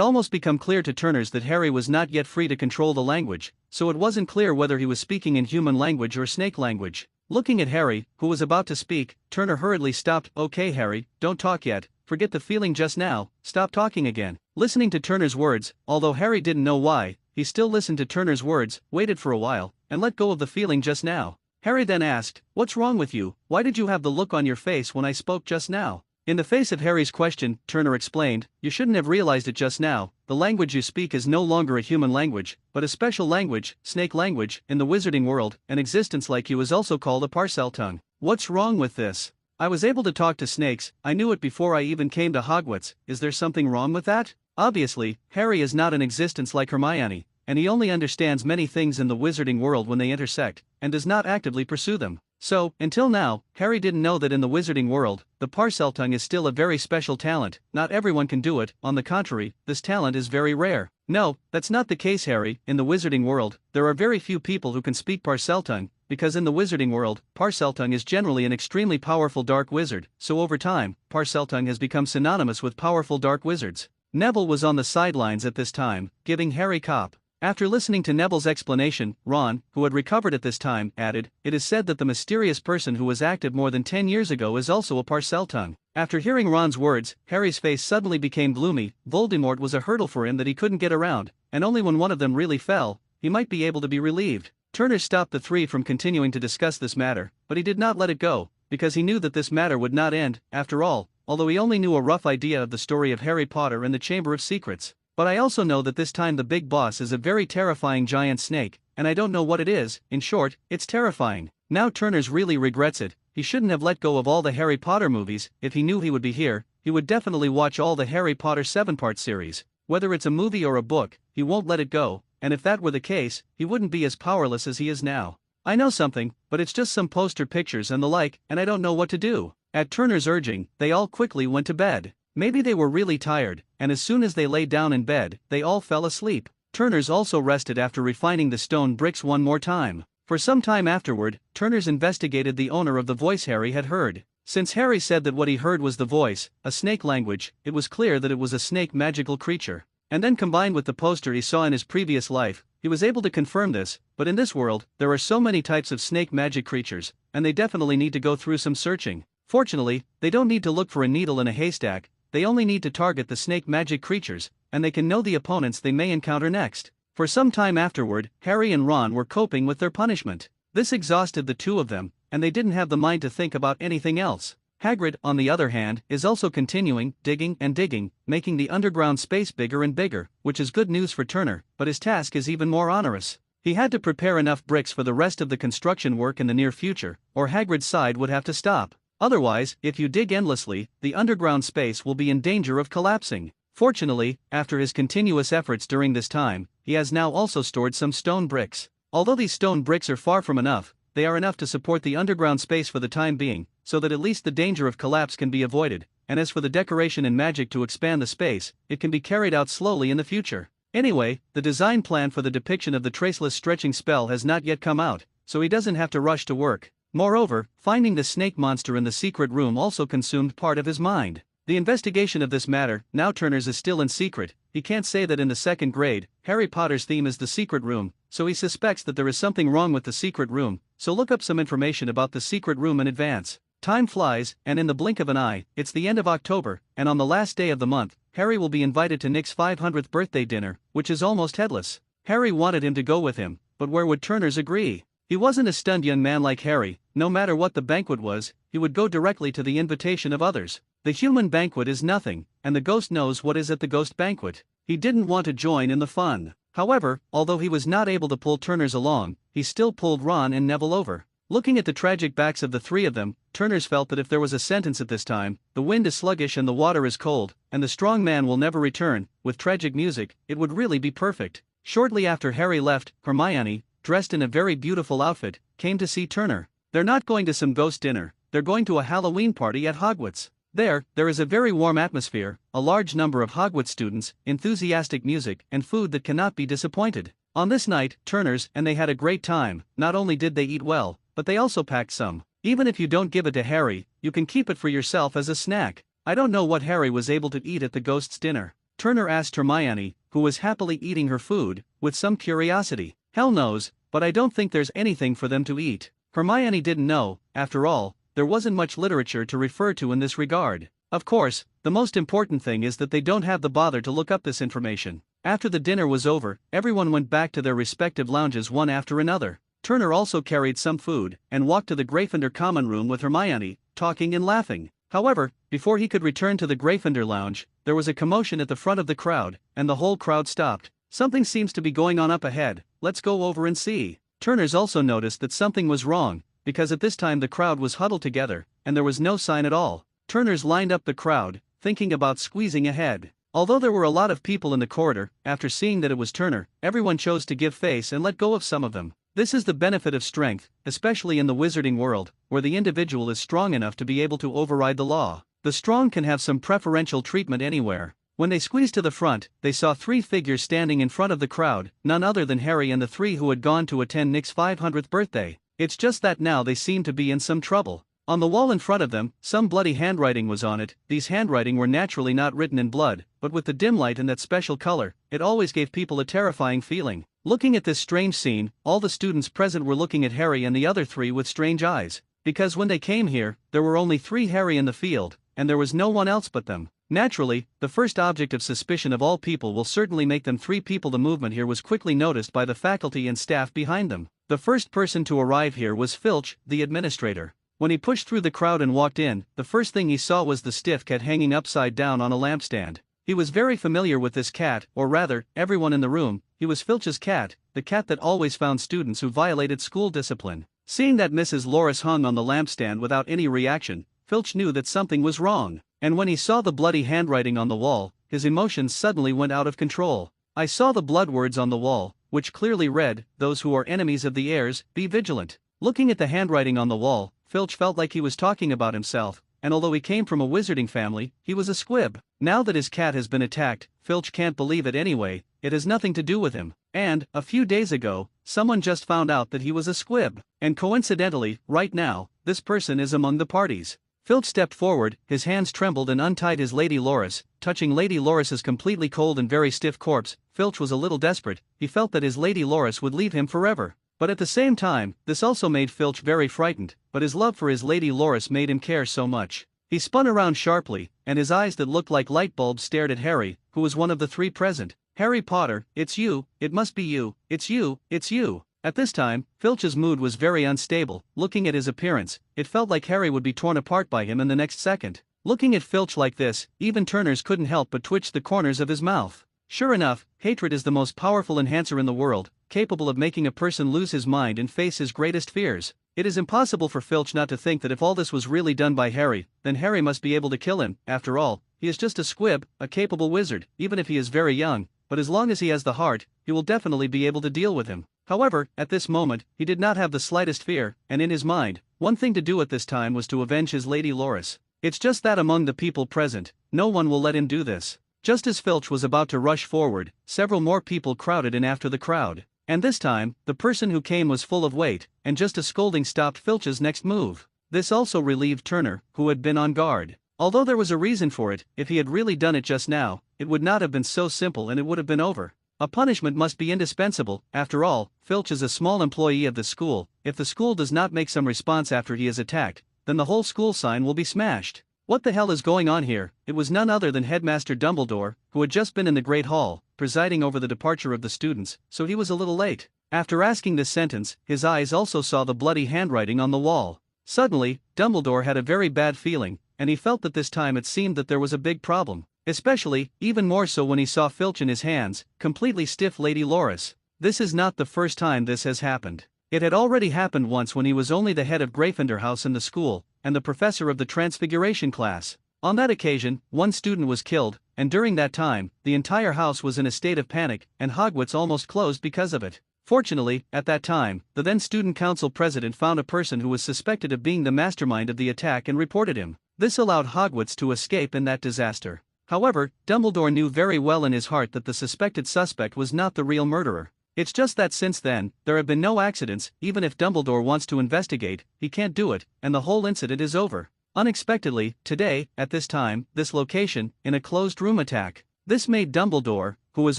almost become clear to Turners that Harry was not yet free to control the language, so it wasn't clear whether he was speaking in human language or snake language. Looking at Harry, who was about to speak, Turner hurriedly stopped. "Okay Harry, don't talk yet, forget the feeling just now, stop talking again." Listening to Turner's words, although Harry didn't know why, he still listened to Turner's words, waited for a while, and let go of the feeling just now. Harry then asked, "What's wrong with you? Why did you have the look on your face when I spoke just now?" In the face of Harry's question, Turner explained, "You shouldn't have realized it just now. The language you speak is no longer a human language, but a special language, snake language. In the wizarding world, an existence like you is also called a Parseltongue." "What's wrong with this? I was able to talk to snakes, I knew it before I even came to Hogwarts. Is there something wrong with that?" Obviously, Harry is not an existence like Hermione, and he only understands many things in the wizarding world when they intersect, and does not actively pursue them. So, until now, Harry didn't know that in the wizarding world, the Parseltongue is still a very special talent. Not everyone can do it, on the contrary, this talent is very rare. "No, that's not the case Harry. In the wizarding world, there are very few people who can speak Parseltongue, because in the wizarding world, Parseltongue is generally an extremely powerful dark wizard, so over time, Parseltongue has become synonymous with powerful dark wizards." Neville was on the sidelines at this time, giving Harry cop. After listening to Neville's explanation, Ron, who had recovered at this time, added, "It is said that the mysterious person who was active more than 10 years ago is also a Parseltongue." After hearing Ron's words, Harry's face suddenly became gloomy. Voldemort was a hurdle for him that he couldn't get around, and only when one of them really fell, he might be able to be relieved. Turner stopped the three from continuing to discuss this matter, but he did not let it go, because he knew that this matter would not end, after all, although he only knew a rough idea of the story of Harry Potter and the Chamber of Secrets. But I also know that this time the big boss is a very terrifying giant snake, and I don't know what it is. In short, it's terrifying. Now Turner's really regrets it. He shouldn't have let go of all the Harry Potter movies. If he knew he would be here, he would definitely watch all the Harry Potter 7-part series. Whether it's a movie or a book, he won't let it go, and if that were the case, he wouldn't be as powerless as he is now. I know something, but it's just some poster pictures and the like, and I don't know what to do. At Turner's urging, they all quickly went to bed. Maybe they were really tired, and as soon as they lay down in bed, they all fell asleep. Turner's also rested after refining the stone bricks one more time. For some time afterward, Turner's investigated the owner of the voice Harry had heard. Since Harry said that what he heard was the voice, a snake language, it was clear that it was a snake magical creature. And then combined with the poster he saw in his previous life, he was able to confirm this. But in this world, there are so many types of snake magic creatures, and they definitely need to go through some searching. Fortunately, they don't need to look for a needle in a haystack. They only need to target the snake magic creatures, and they can know the opponents they may encounter next. For some time afterward, Harry and Ron were coping with their punishment. This exhausted the two of them, and they didn't have the mind to think about anything else. Hagrid, on the other hand, is also continuing, digging and digging, making the underground space bigger and bigger, which is good news for Turner, but his task is even more onerous. He had to prepare enough bricks for the rest of the construction work in the near future, or Hagrid's side would have to stop. Otherwise, if you dig endlessly, the underground space will be in danger of collapsing. Fortunately, after his continuous efforts during this time, he has now also stored some stone bricks. Although these stone bricks are far from enough, they are enough to support the underground space for the time being, so that at least the danger of collapse can be avoided, and as for the decoration and magic to expand the space, it can be carried out slowly in the future. Anyway, the design plan for the depiction of the traceless stretching spell has not yet come out, so he doesn't have to rush to work. Moreover, finding the snake monster in the secret room also consumed part of his mind. The investigation of this matter, now Turner's, is still in secret. He can't say that in the 2nd grade, Harry Potter's theme is the secret room, so he suspects that there is something wrong with the secret room, so look up some information about the secret room in advance. Time flies, and in the blink of an eye, it's the end of October, and on the last day of the month, Harry will be invited to Nick's 500th birthday dinner, which is almost headless. Harry wanted him to go with him, but where would Turner's agree? He wasn't a stunned young man like Harry. No matter what the banquet was, he would go directly to the invitation of others. The human banquet is nothing, and the ghost knows what is at the ghost banquet. He didn't want to join in the fun. However, although he was not able to pull Turner's along, he still pulled Ron and Neville over. Looking at the tragic backs of the three of them, Turner's felt that if there was a sentence at this time, the wind is sluggish and the water is cold, and the strong man will never return, with tragic music, it would really be perfect. Shortly after Harry left, Hermione, dressed in a very beautiful outfit, came to see Turner. They're not going to some ghost dinner, they're going to a Halloween party at Hogwarts. There is a very warm atmosphere, a large number of Hogwarts students, enthusiastic music, and food that cannot be disappointed. On this night, Turner's and they had a great time. Not only did they eat well, but they also packed some. Even if you don't give it to Harry, you can keep it for yourself as a snack. I don't know what Harry was able to eat at the ghost's dinner. Turner asked Hermione, who was happily eating her food, with some curiosity. Hell knows, but I don't think there's anything for them to eat. Hermione didn't know. After all, there wasn't much literature to refer to in this regard. Of course, the most important thing is that they don't have the bother to look up this information. After the dinner was over, everyone went back to their respective lounges one after another. Turner also carried some food, and walked to the Gryffindor common room with Hermione, talking and laughing. However, before he could return to the Gryffindor lounge, there was a commotion at the front of the crowd, and the whole crowd stopped. Something seems to be going on up ahead, let's go over and see. Turner's also noticed that something was wrong, because at this time the crowd was huddled together, and there was no sign at all. Turner's lined up the crowd, thinking about squeezing ahead. Although there were a lot of people in the corridor, after seeing that it was Turner, everyone chose to give face and let go of some of them. This is the benefit of strength, especially in the wizarding world, where the individual is strong enough to be able to override the law. The strong can have some preferential treatment anywhere. When they squeezed to the front, they saw three figures standing in front of the crowd, none other than Harry and the three who had gone to attend Nick's 500th birthday. It's just that now they seemed to be in some trouble. On the wall in front of them, some bloody handwriting was on it. These handwriting were naturally not written in blood, but with the dim light and that special color, it always gave people a terrifying feeling. Looking at this strange scene, all the students present were looking at Harry and the other three with strange eyes. Because when they came here, there were only 3 Harry in the field, and there was no one else but them. Naturally, the first object of suspicion of all people will certainly make them 3 people. The movement here was quickly noticed by the faculty and staff behind them. The first person to arrive here was Filch, the administrator. When he pushed through the crowd and walked in, the first thing he saw was the stiff cat hanging upside down on a lampstand. He was very familiar with this cat, or rather, everyone in the room. He was Filch's cat, the cat that always found students who violated school discipline. Seeing that Mrs. Loris hung on the lampstand without any reaction, Filch knew that something was wrong, and when he saw the bloody handwriting on the wall, his emotions suddenly went out of control. I saw the blood words on the wall, which clearly read, "Those who are enemies of the heirs, be vigilant." Looking at the handwriting on the wall, Filch felt like he was talking about himself, and although he came from a wizarding family, he was a squib. Now that his cat has been attacked, Filch can't believe it anyway. It has nothing to do with him. And, a few days ago, someone just found out that he was a squib. And coincidentally, right now, this person is among the parties. Filch stepped forward, his hands trembled and untied his Lady Loris. Touching Lady Loris's completely cold and very stiff corpse, Filch was a little desperate. He felt that his Lady Loris would leave him forever. But at the same time, this also made Filch very frightened, but his love for his Lady Loris made him care so much. He spun around sharply, and his eyes that looked like light bulbs stared at Harry, who was one of the three present. "Harry Potter, it's you, it must be you, it's you, it's you." At this time, Filch's mood was very unstable. Looking at his appearance, it felt like Harry would be torn apart by him in the next second. Looking at Filch like this, even Turners couldn't help but twitch the corners of his mouth. Sure enough, hatred is the most powerful enhancer in the world, capable of making a person lose his mind and face his greatest fears. It is impossible for Filch not to think that if all this was really done by Harry, then Harry must be able to kill him. After all, he is just a squib, a capable wizard, even if he is very young, but as long as he has the heart, he will definitely be able to deal with him. However, at this moment, he did not have the slightest fear, and in his mind, one thing to do at this time was to avenge his Lady Loris. It's just that among the people present, no one will let him do this. Just as Filch was about to rush forward, several more people crowded in after the crowd. And this time, the person who came was full of weight, and just a scolding stopped Filch's next move. This also relieved Turner, who had been on guard. Although there was a reason for it, if he had really done it just now, it would not have been so simple and it would have been over. A punishment must be indispensable. After all, Filch is a small employee of the school. If the school does not make some response after he is attacked, then the whole school sign will be smashed. What the hell is going on here? It was none other than Headmaster Dumbledore, who had just been in the Great Hall, presiding over the departure of the students, so he was a little late. After asking this sentence, his eyes also saw the bloody handwriting on the wall. Suddenly, Dumbledore had a very bad feeling, and he felt that this time it seemed that there was a big problem. Especially, even more so when he saw Filch in his hands, completely stiff Lady Loris. This is not the first time this has happened. It had already happened once when he was only the head of Gryffindor House in the school, and the professor of the Transfiguration class. On that occasion, one student was killed, and during that time, the entire house was in a state of panic, and Hogwarts almost closed because of it. Fortunately, at that time, the then student council president found a person who was suspected of being the mastermind of the attack and reported him. This allowed Hogwarts to escape in that disaster. However, Dumbledore knew very well in his heart that the suspected suspect was not the real murderer. It's just that since then, there have been no accidents. Even if Dumbledore wants to investigate, he can't do it, and the whole incident is over. Unexpectedly, today, at this time, this location, in a closed-room attack. This made Dumbledore, who was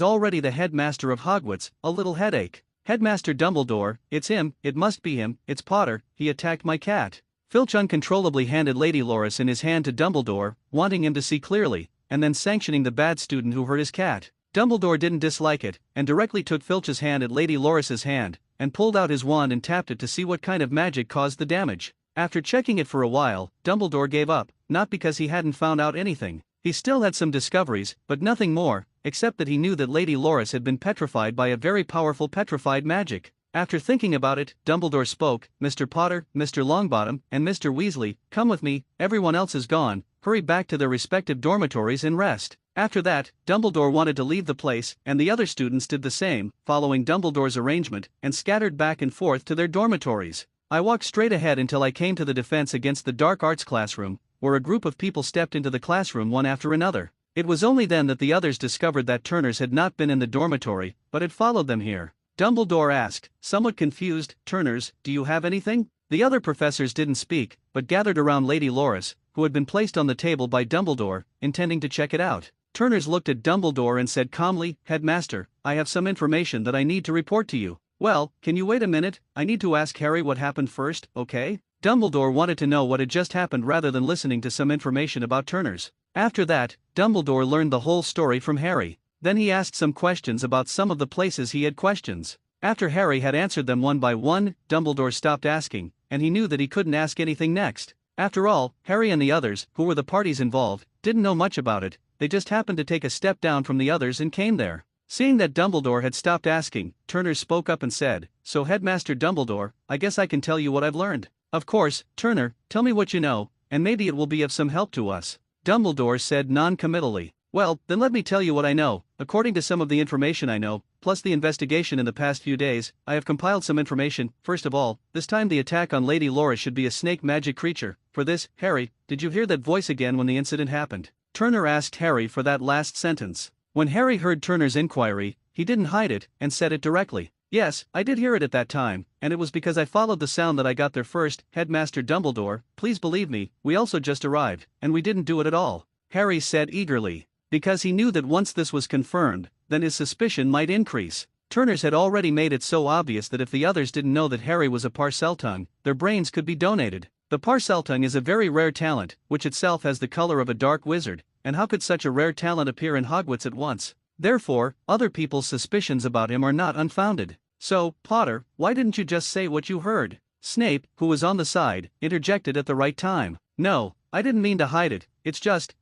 already the headmaster of Hogwarts, a little headache. "Headmaster Dumbledore, it's him, it must be him, it's Potter, he attacked my cat." Filch uncontrollably handed Lady Loris in his hand to Dumbledore, wanting him to see clearly, and then sanctioning the bad student who hurt his cat. Dumbledore didn't dislike it, and directly took Filch's hand at Lady Loris's hand, and pulled out his wand and tapped it to see what kind of magic caused the damage. After checking it for a while, Dumbledore gave up, not because he hadn't found out anything. He still had some discoveries, but nothing more, except that he knew that Lady Loris had been petrified by a very powerful petrified magic. After thinking about it, Dumbledore spoke, "Mr. Potter, Mr. Longbottom, and Mr. Weasley, come with me, everyone else is gone, hurry back to their respective dormitories and rest." After that, Dumbledore wanted to leave the place, and the other students did the same, following Dumbledore's arrangement, and scattered back and forth to their dormitories. I walked straight ahead until I came to the Defense Against the Dark Arts classroom, where a group of people stepped into the classroom one after another. It was only then that the others discovered that Turners had not been in the dormitory, but had followed them here. Dumbledore asked, somewhat confused, "Turners, do you have anything?" The other professors didn't speak, but gathered around Lady Loris, who had been placed on the table by Dumbledore, intending to check it out. Turners looked at Dumbledore and said calmly, "Headmaster, I have some information that I need to report to you." "Well, can you wait a minute? I need to ask Harry what happened first, okay?" Dumbledore wanted to know what had just happened rather than listening to some information about Turners. After that, Dumbledore learned the whole story from Harry. Then he asked some questions about some of the places he had questions. After Harry had answered them one by one, Dumbledore stopped asking, and he knew that he couldn't ask anything next. After all, Harry and the others, who were the parties involved, didn't know much about it, they just happened to take a step down from the others and came there. Seeing that Dumbledore had stopped asking, Turner spoke up and said, "So Headmaster Dumbledore, I guess I can tell you what I've learned." "Of course, Turner, tell me what you know, and maybe it will be of some help to us," Dumbledore said non-committally. "Well, then let me tell you what I know. According to some of the information I know, plus the investigation in the past few days, I have compiled some information. First of all, this time the attack on Lady Laura should be a snake magic creature. For this, Harry, did you hear that voice again when the incident happened?" Turner asked Harry for that last sentence. When Harry heard Turner's inquiry, he didn't hide it and said it directly. "Yes, I did hear it at that time, and it was because I followed the sound that I got there first. Headmaster Dumbledore, please believe me, we also just arrived, and we didn't do it at all," Harry said eagerly, because he knew that once this was confirmed, then his suspicion might increase. Turner's had already made it so obvious that if the others didn't know that Harry was a Parseltongue, their brains could be donated. The Parseltongue is a very rare talent, which itself has the color of a dark wizard, and how could such a rare talent appear in Hogwarts at once? Therefore, other people's suspicions about him are not unfounded. "So, Potter, why didn't you just say what you heard?" Snape, who was on the side, interjected at the right time. "No, I didn't mean to hide it, it's just.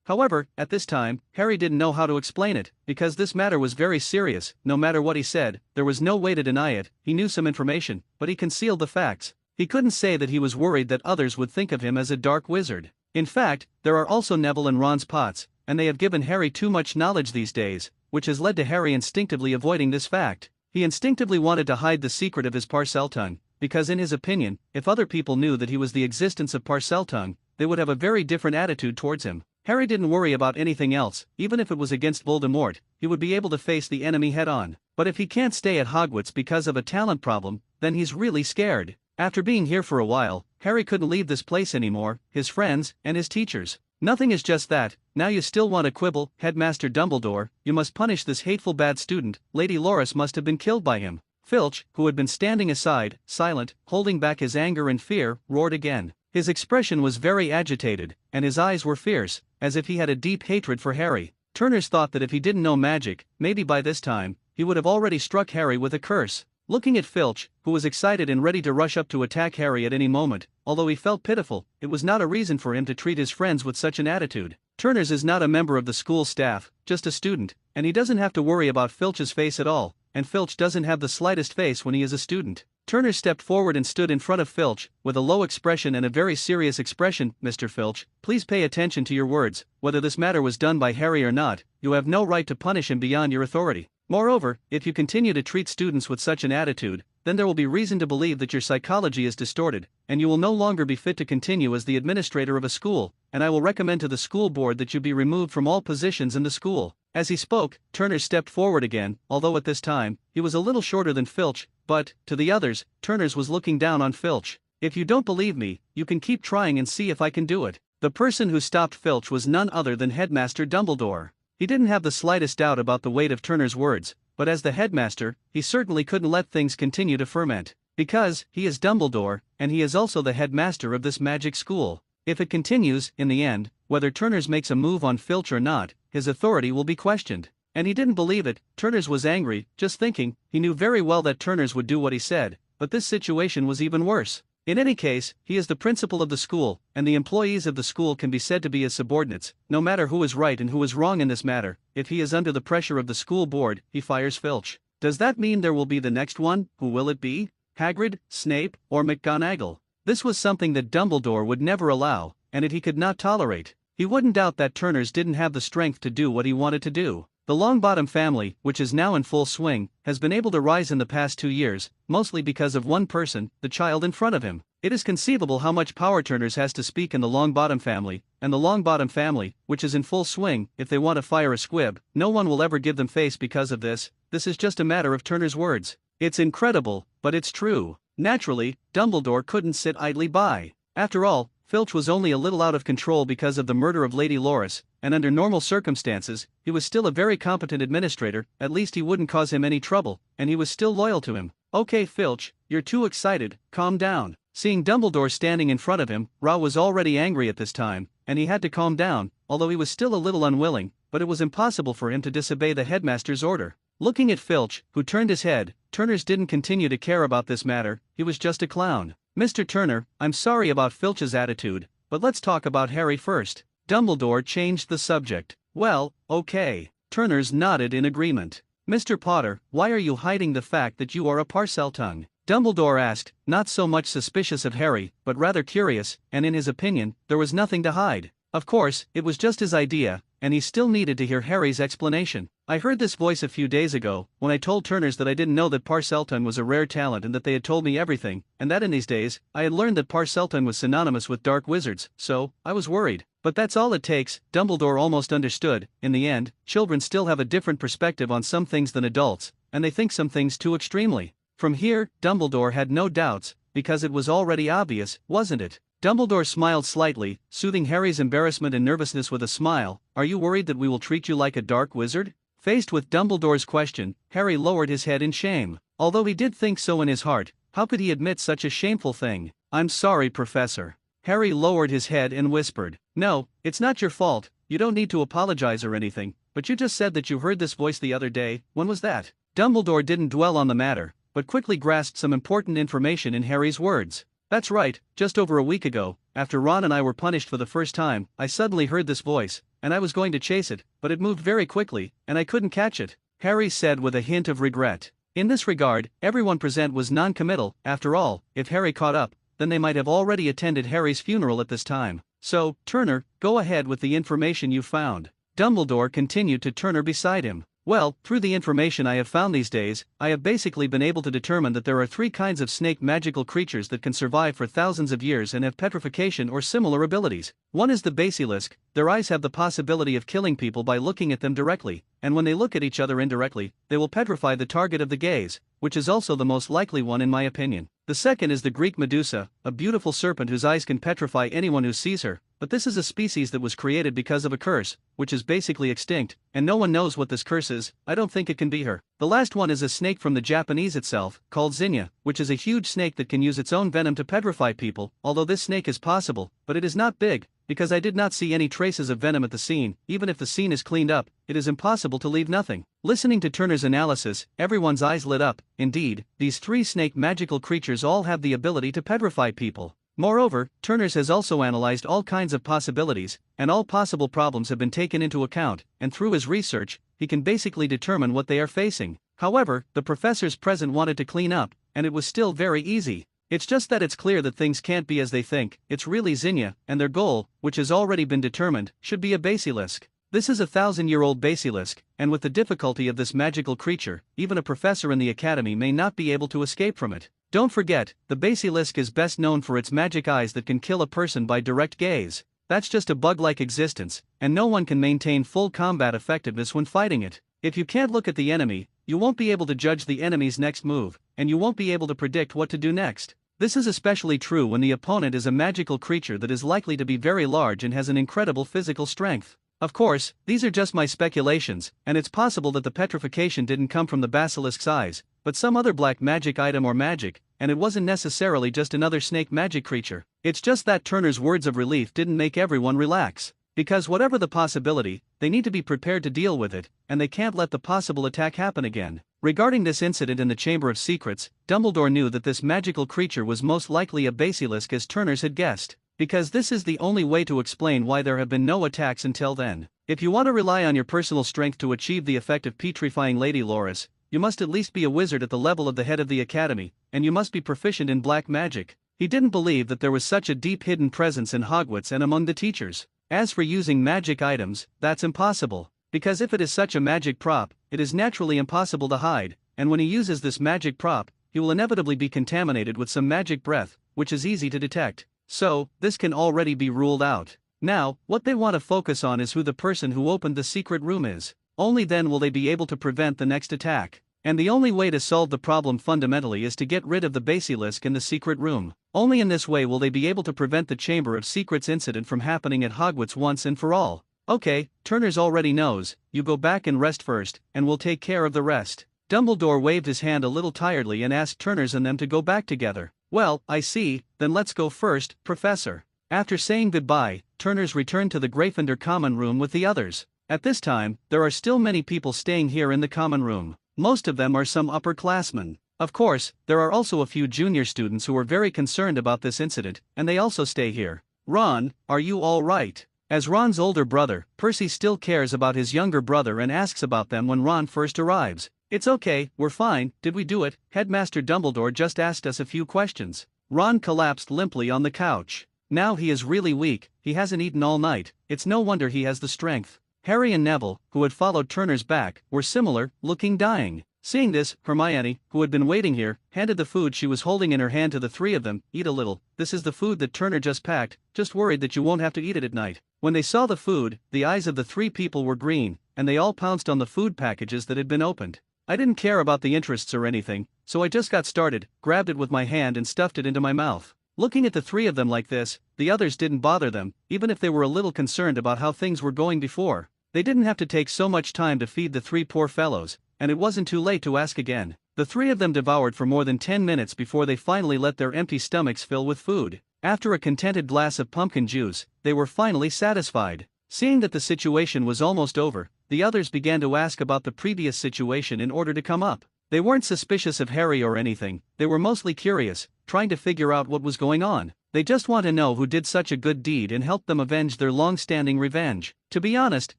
However, at this time, Harry didn't know how to explain it, because this matter was very serious. No matter what he said, there was no way to deny it. He knew some information, but he concealed the facts. He couldn't say that he was worried that others would think of him as a dark wizard. In fact, there are also Neville and Ron's pots, and they have given Harry too much knowledge these days, which has led to Harry instinctively avoiding this fact. He instinctively wanted to hide the secret of his Parseltongue, because in his opinion, if other people knew that he was the existence of Parseltongue, they would have a very different attitude towards him. Harry didn't worry about anything else. Even if it was against Voldemort, he would be able to face the enemy head-on. But if he can't stay at Hogwarts because of a talent problem, then he's really scared. After being here for a while, Harry couldn't leave this place anymore, his friends, and his teachers. "Nothing is just that. Now you still want to quibble, Headmaster Dumbledore. You must punish this hateful bad student. Lady Loris must have been killed by him." Filch, who had been standing aside, silent, holding back his anger and fear, roared again. His expression was very agitated, and his eyes were fierce, as if he had a deep hatred for Harry. Turner's thought that if he didn't know magic, maybe by this time, he would have already struck Harry with a curse. Looking at Filch, who was excited and ready to rush up to attack Harry at any moment, although he felt pitiful, it was not a reason for him to treat his friends with such an attitude. Turner's is not a member of the school staff, just a student, and he doesn't have to worry about Filch's face at all, and Filch doesn't have the slightest face when he is a student. Turner stepped forward and stood in front of Filch, with a low expression and a very serious expression. "Mr. Filch, please pay attention to your words. Whether this matter was done by Harry or not, you have no right to punish him beyond your authority. Moreover, if you continue to treat students with such an attitude, then there will be reason to believe that your psychology is distorted, and you will no longer be fit to continue as the administrator of a school, and I will recommend to the school board that you be removed from all positions in the school." As he spoke, Turner stepped forward again, although at this time, he was a little shorter than Filch, but, to the others, Turner's was looking down on Filch. "If you don't believe me, you can keep trying and see if I can do it." The person who stopped Filch was none other than Headmaster Dumbledore. He didn't have the slightest doubt about the weight of Turner's words, but as the headmaster, he certainly couldn't let things continue to ferment. Because, he is Dumbledore, and he is also the headmaster of this magic school. If it continues, in the end, whether Turner's makes a move on Filch or not, his authority will be questioned. And he didn't believe it. Turner's was angry, just thinking. He knew very well that Turner's would do what he said, but this situation was even worse. In any case, he is the principal of the school, and the employees of the school can be said to be his subordinates. No matter who is right and who is wrong in this matter, if he is under the pressure of the school board, he fires Filch. Does that mean there will be the next one? Who will it be? Hagrid, Snape, or McGonagall? This was something that Dumbledore would never allow, and it he could not tolerate. He wouldn't doubt that Turner's didn't have the strength to do what he wanted to do. The Longbottom family, which is now in full swing, has been able to rise in the past 2 years, mostly because of one person, the child in front of him. It is conceivable how much power Turner's has to speak in the Longbottom family, and the Longbottom family, which is in full swing, if they want to fire a squib, no one will ever give them face because of this. This is just a matter of Turner's words. It's incredible, but it's true. Naturally, Dumbledore couldn't sit idly by. After all, Filch was only a little out of control because of the murder of Lady Loris, and under normal circumstances, he was still a very competent administrator. At least he wouldn't cause him any trouble, and he was still loyal to him. "Okay, Filch, you're too excited, calm down." Seeing Dumbledore standing in front of him, Ra was already angry at this time, and he had to calm down, although he was still a little unwilling, but it was impossible for him to disobey the headmaster's order. Looking at Filch, who turned his head, Turner's didn't continue to care about this matter. He was just a clown. "Mr. Turner, I'm sorry about Filch's attitude, but let's talk about Harry first. Dumbledore changed the subject. Well, okay. Turners nodded in agreement. Mr. Potter, why are you hiding the fact that you are a Parseltongue? Dumbledore asked, not so much suspicious of Harry, but rather curious, and in his opinion, there was nothing to hide. Of course, it was just his idea, and he still needed to hear Harry's explanation. I heard this voice a few days ago, when I told Turners that I didn't know that Parseltongue was a rare talent and that they had told me everything, and that in these days, I had learned that Parseltongue was synonymous with dark wizards, so, I was worried. But that's all it takes. Dumbledore almost understood. In the end, children still have a different perspective on some things than adults, and they think some things too extremely. From here, Dumbledore had no doubts, because it was already obvious, wasn't it? Dumbledore smiled slightly, soothing Harry's embarrassment and nervousness with a smile. Are you worried that we will treat you like a dark wizard? Faced with Dumbledore's question, Harry lowered his head in shame. Although he did think so in his heart, how could he admit such a shameful thing? I'm sorry, Professor. Harry lowered his head and whispered. No, it's not your fault, you don't need to apologize or anything, but you just said that you heard this voice the other day. When was that? Dumbledore didn't dwell on the matter, but quickly grasped some important information in Harry's words. That's right, just over a week ago, after Ron and I were punished for the first time, I suddenly heard this voice, and I was going to chase it, but it moved very quickly, and I couldn't catch it, Harry said with a hint of regret. In this regard, everyone present was non-committal. After all, if Harry caught up, then they might have already attended Harry's funeral at this time. So, Turner, go ahead with the information you found. Dumbledore continued to Turner beside him. Well, through the information I have found these days, I have basically been able to determine that there are 3 kinds of snake magical creatures that can survive for thousands of years and have petrification or similar abilities. One is the basilisk. Their eyes have the possibility of killing people by looking at them directly, and when they look at each other indirectly, they will petrify the target of the gaze, which is also the most likely one in my opinion. The second is the Greek Medusa, a beautiful serpent whose eyes can petrify anyone who sees her, but this is a species that was created because of a curse, which is basically extinct, and no one knows what this curse is. I don't think it can be her. The last one is a snake from the Japanese itself, called Zinnia, which is a huge snake that can use its own venom to petrify people, although this snake is possible, but it is not big, because I did not see any traces of venom at the scene. Even if the scene is cleaned up, it is impossible to leave nothing. Listening to Turner's analysis, everyone's eyes lit up. Indeed, these 3 snake magical creatures all have the ability to petrify people. Moreover, Turner's has also analyzed all kinds of possibilities, and all possible problems have been taken into account, and through his research, he can basically determine what they are facing. However, the professors present wanted to clean up, and it was still very easy. It's just that it's clear that things can't be as they think. It's really Zinnia, and their goal, which has already been determined, should be a basilisk. This is a 1,000-year-old basilisk, and with the difficulty of this magical creature, even a professor in the academy may not be able to escape from it. Don't forget, the basilisk is best known for its magic eyes that can kill a person by direct gaze. That's just a bug-like existence, and no one can maintain full combat effectiveness when fighting it. If you can't look at the enemy, you won't be able to judge the enemy's next move, and you won't be able to predict what to do next. This is especially true when the opponent is a magical creature that is likely to be very large and has an incredible physical strength. Of course, these are just my speculations, and it's possible that the petrification didn't come from the basilisk's eyes, but some other black magic item or magic, and it wasn't necessarily just another snake magic creature. It's just that Turner's words of relief didn't make everyone relax. Because whatever the possibility, they need to be prepared to deal with it, and they can't let the possible attack happen again. Regarding this incident in the Chamber of Secrets, Dumbledore knew that this magical creature was most likely a basilisk, as Turner's had guessed, because this is the only way to explain why there have been no attacks until then. If you want to rely on your personal strength to achieve the effect of petrifying Lady Loris, you must at least be a wizard at the level of the head of the academy, and you must be proficient in black magic. He didn't believe that there was such a deep hidden presence in Hogwarts and among the teachers. As for using magic items, that's impossible, because if it is such a magic prop, it is naturally impossible to hide, and when he uses this magic prop, he will inevitably be contaminated with some magic breath, which is easy to detect. So, this can already be ruled out. Now, what they want to focus on is who the person who opened the secret room is. Only then will they be able to prevent the next attack. And the only way to solve the problem fundamentally is to get rid of the basilisk in the secret room. Only in this way will they be able to prevent the Chamber of Secrets incident from happening at Hogwarts once and for all. Okay, Turner's already knows. You go back and rest first, and we'll take care of the rest. Dumbledore waved his hand a little tiredly and asked Turner's and them to go back together. Well, I see, then let's go first, Professor. After saying goodbye, Turner's returned to the Gryffindor common room with the others. At this time, there are still many people staying here in the common room. Most of them are some upperclassmen. Of course, there are also a few junior students who are very concerned about this incident, and they also stay here. Ron, are you all right? As Ron's older brother, Percy still cares about his younger brother and asks about them when Ron first arrives. "It's okay, we're fine, did we do it? Headmaster Dumbledore just asked us a few questions." Ron collapsed limply on the couch. Now he is really weak, he hasn't eaten all night, it's no wonder he has the strength. Harry and Neville, who had followed Turner's back, were similar, looking dying. Seeing this, Hermione, who had been waiting here, handed the food she was holding in her hand to the three of them. "Eat a little, this is the food that Turner just packed, just worried that you won't have to eat it at night." When they saw the food, the eyes of the three people were green, and they all pounced on the food packages that had been opened. "I didn't care about the interests or anything, so I just got started, grabbed it with my hand and stuffed it into my mouth." Looking at the three of them like this, the others didn't bother them, even if they were a little concerned about how things were going before. They didn't have to take so much time to feed the three poor fellows, and it wasn't too late to ask again. The three of them devoured for more than 10 minutes before they finally let their empty stomachs fill with food. After a contented glass of pumpkin juice, they were finally satisfied. Seeing that the situation was almost over, the others began to ask about the previous situation in order to come up. They weren't suspicious of Harry or anything, they were mostly curious, trying to figure out what was going on. They just want to know who did such a good deed and help them avenge their long-standing revenge. To be honest,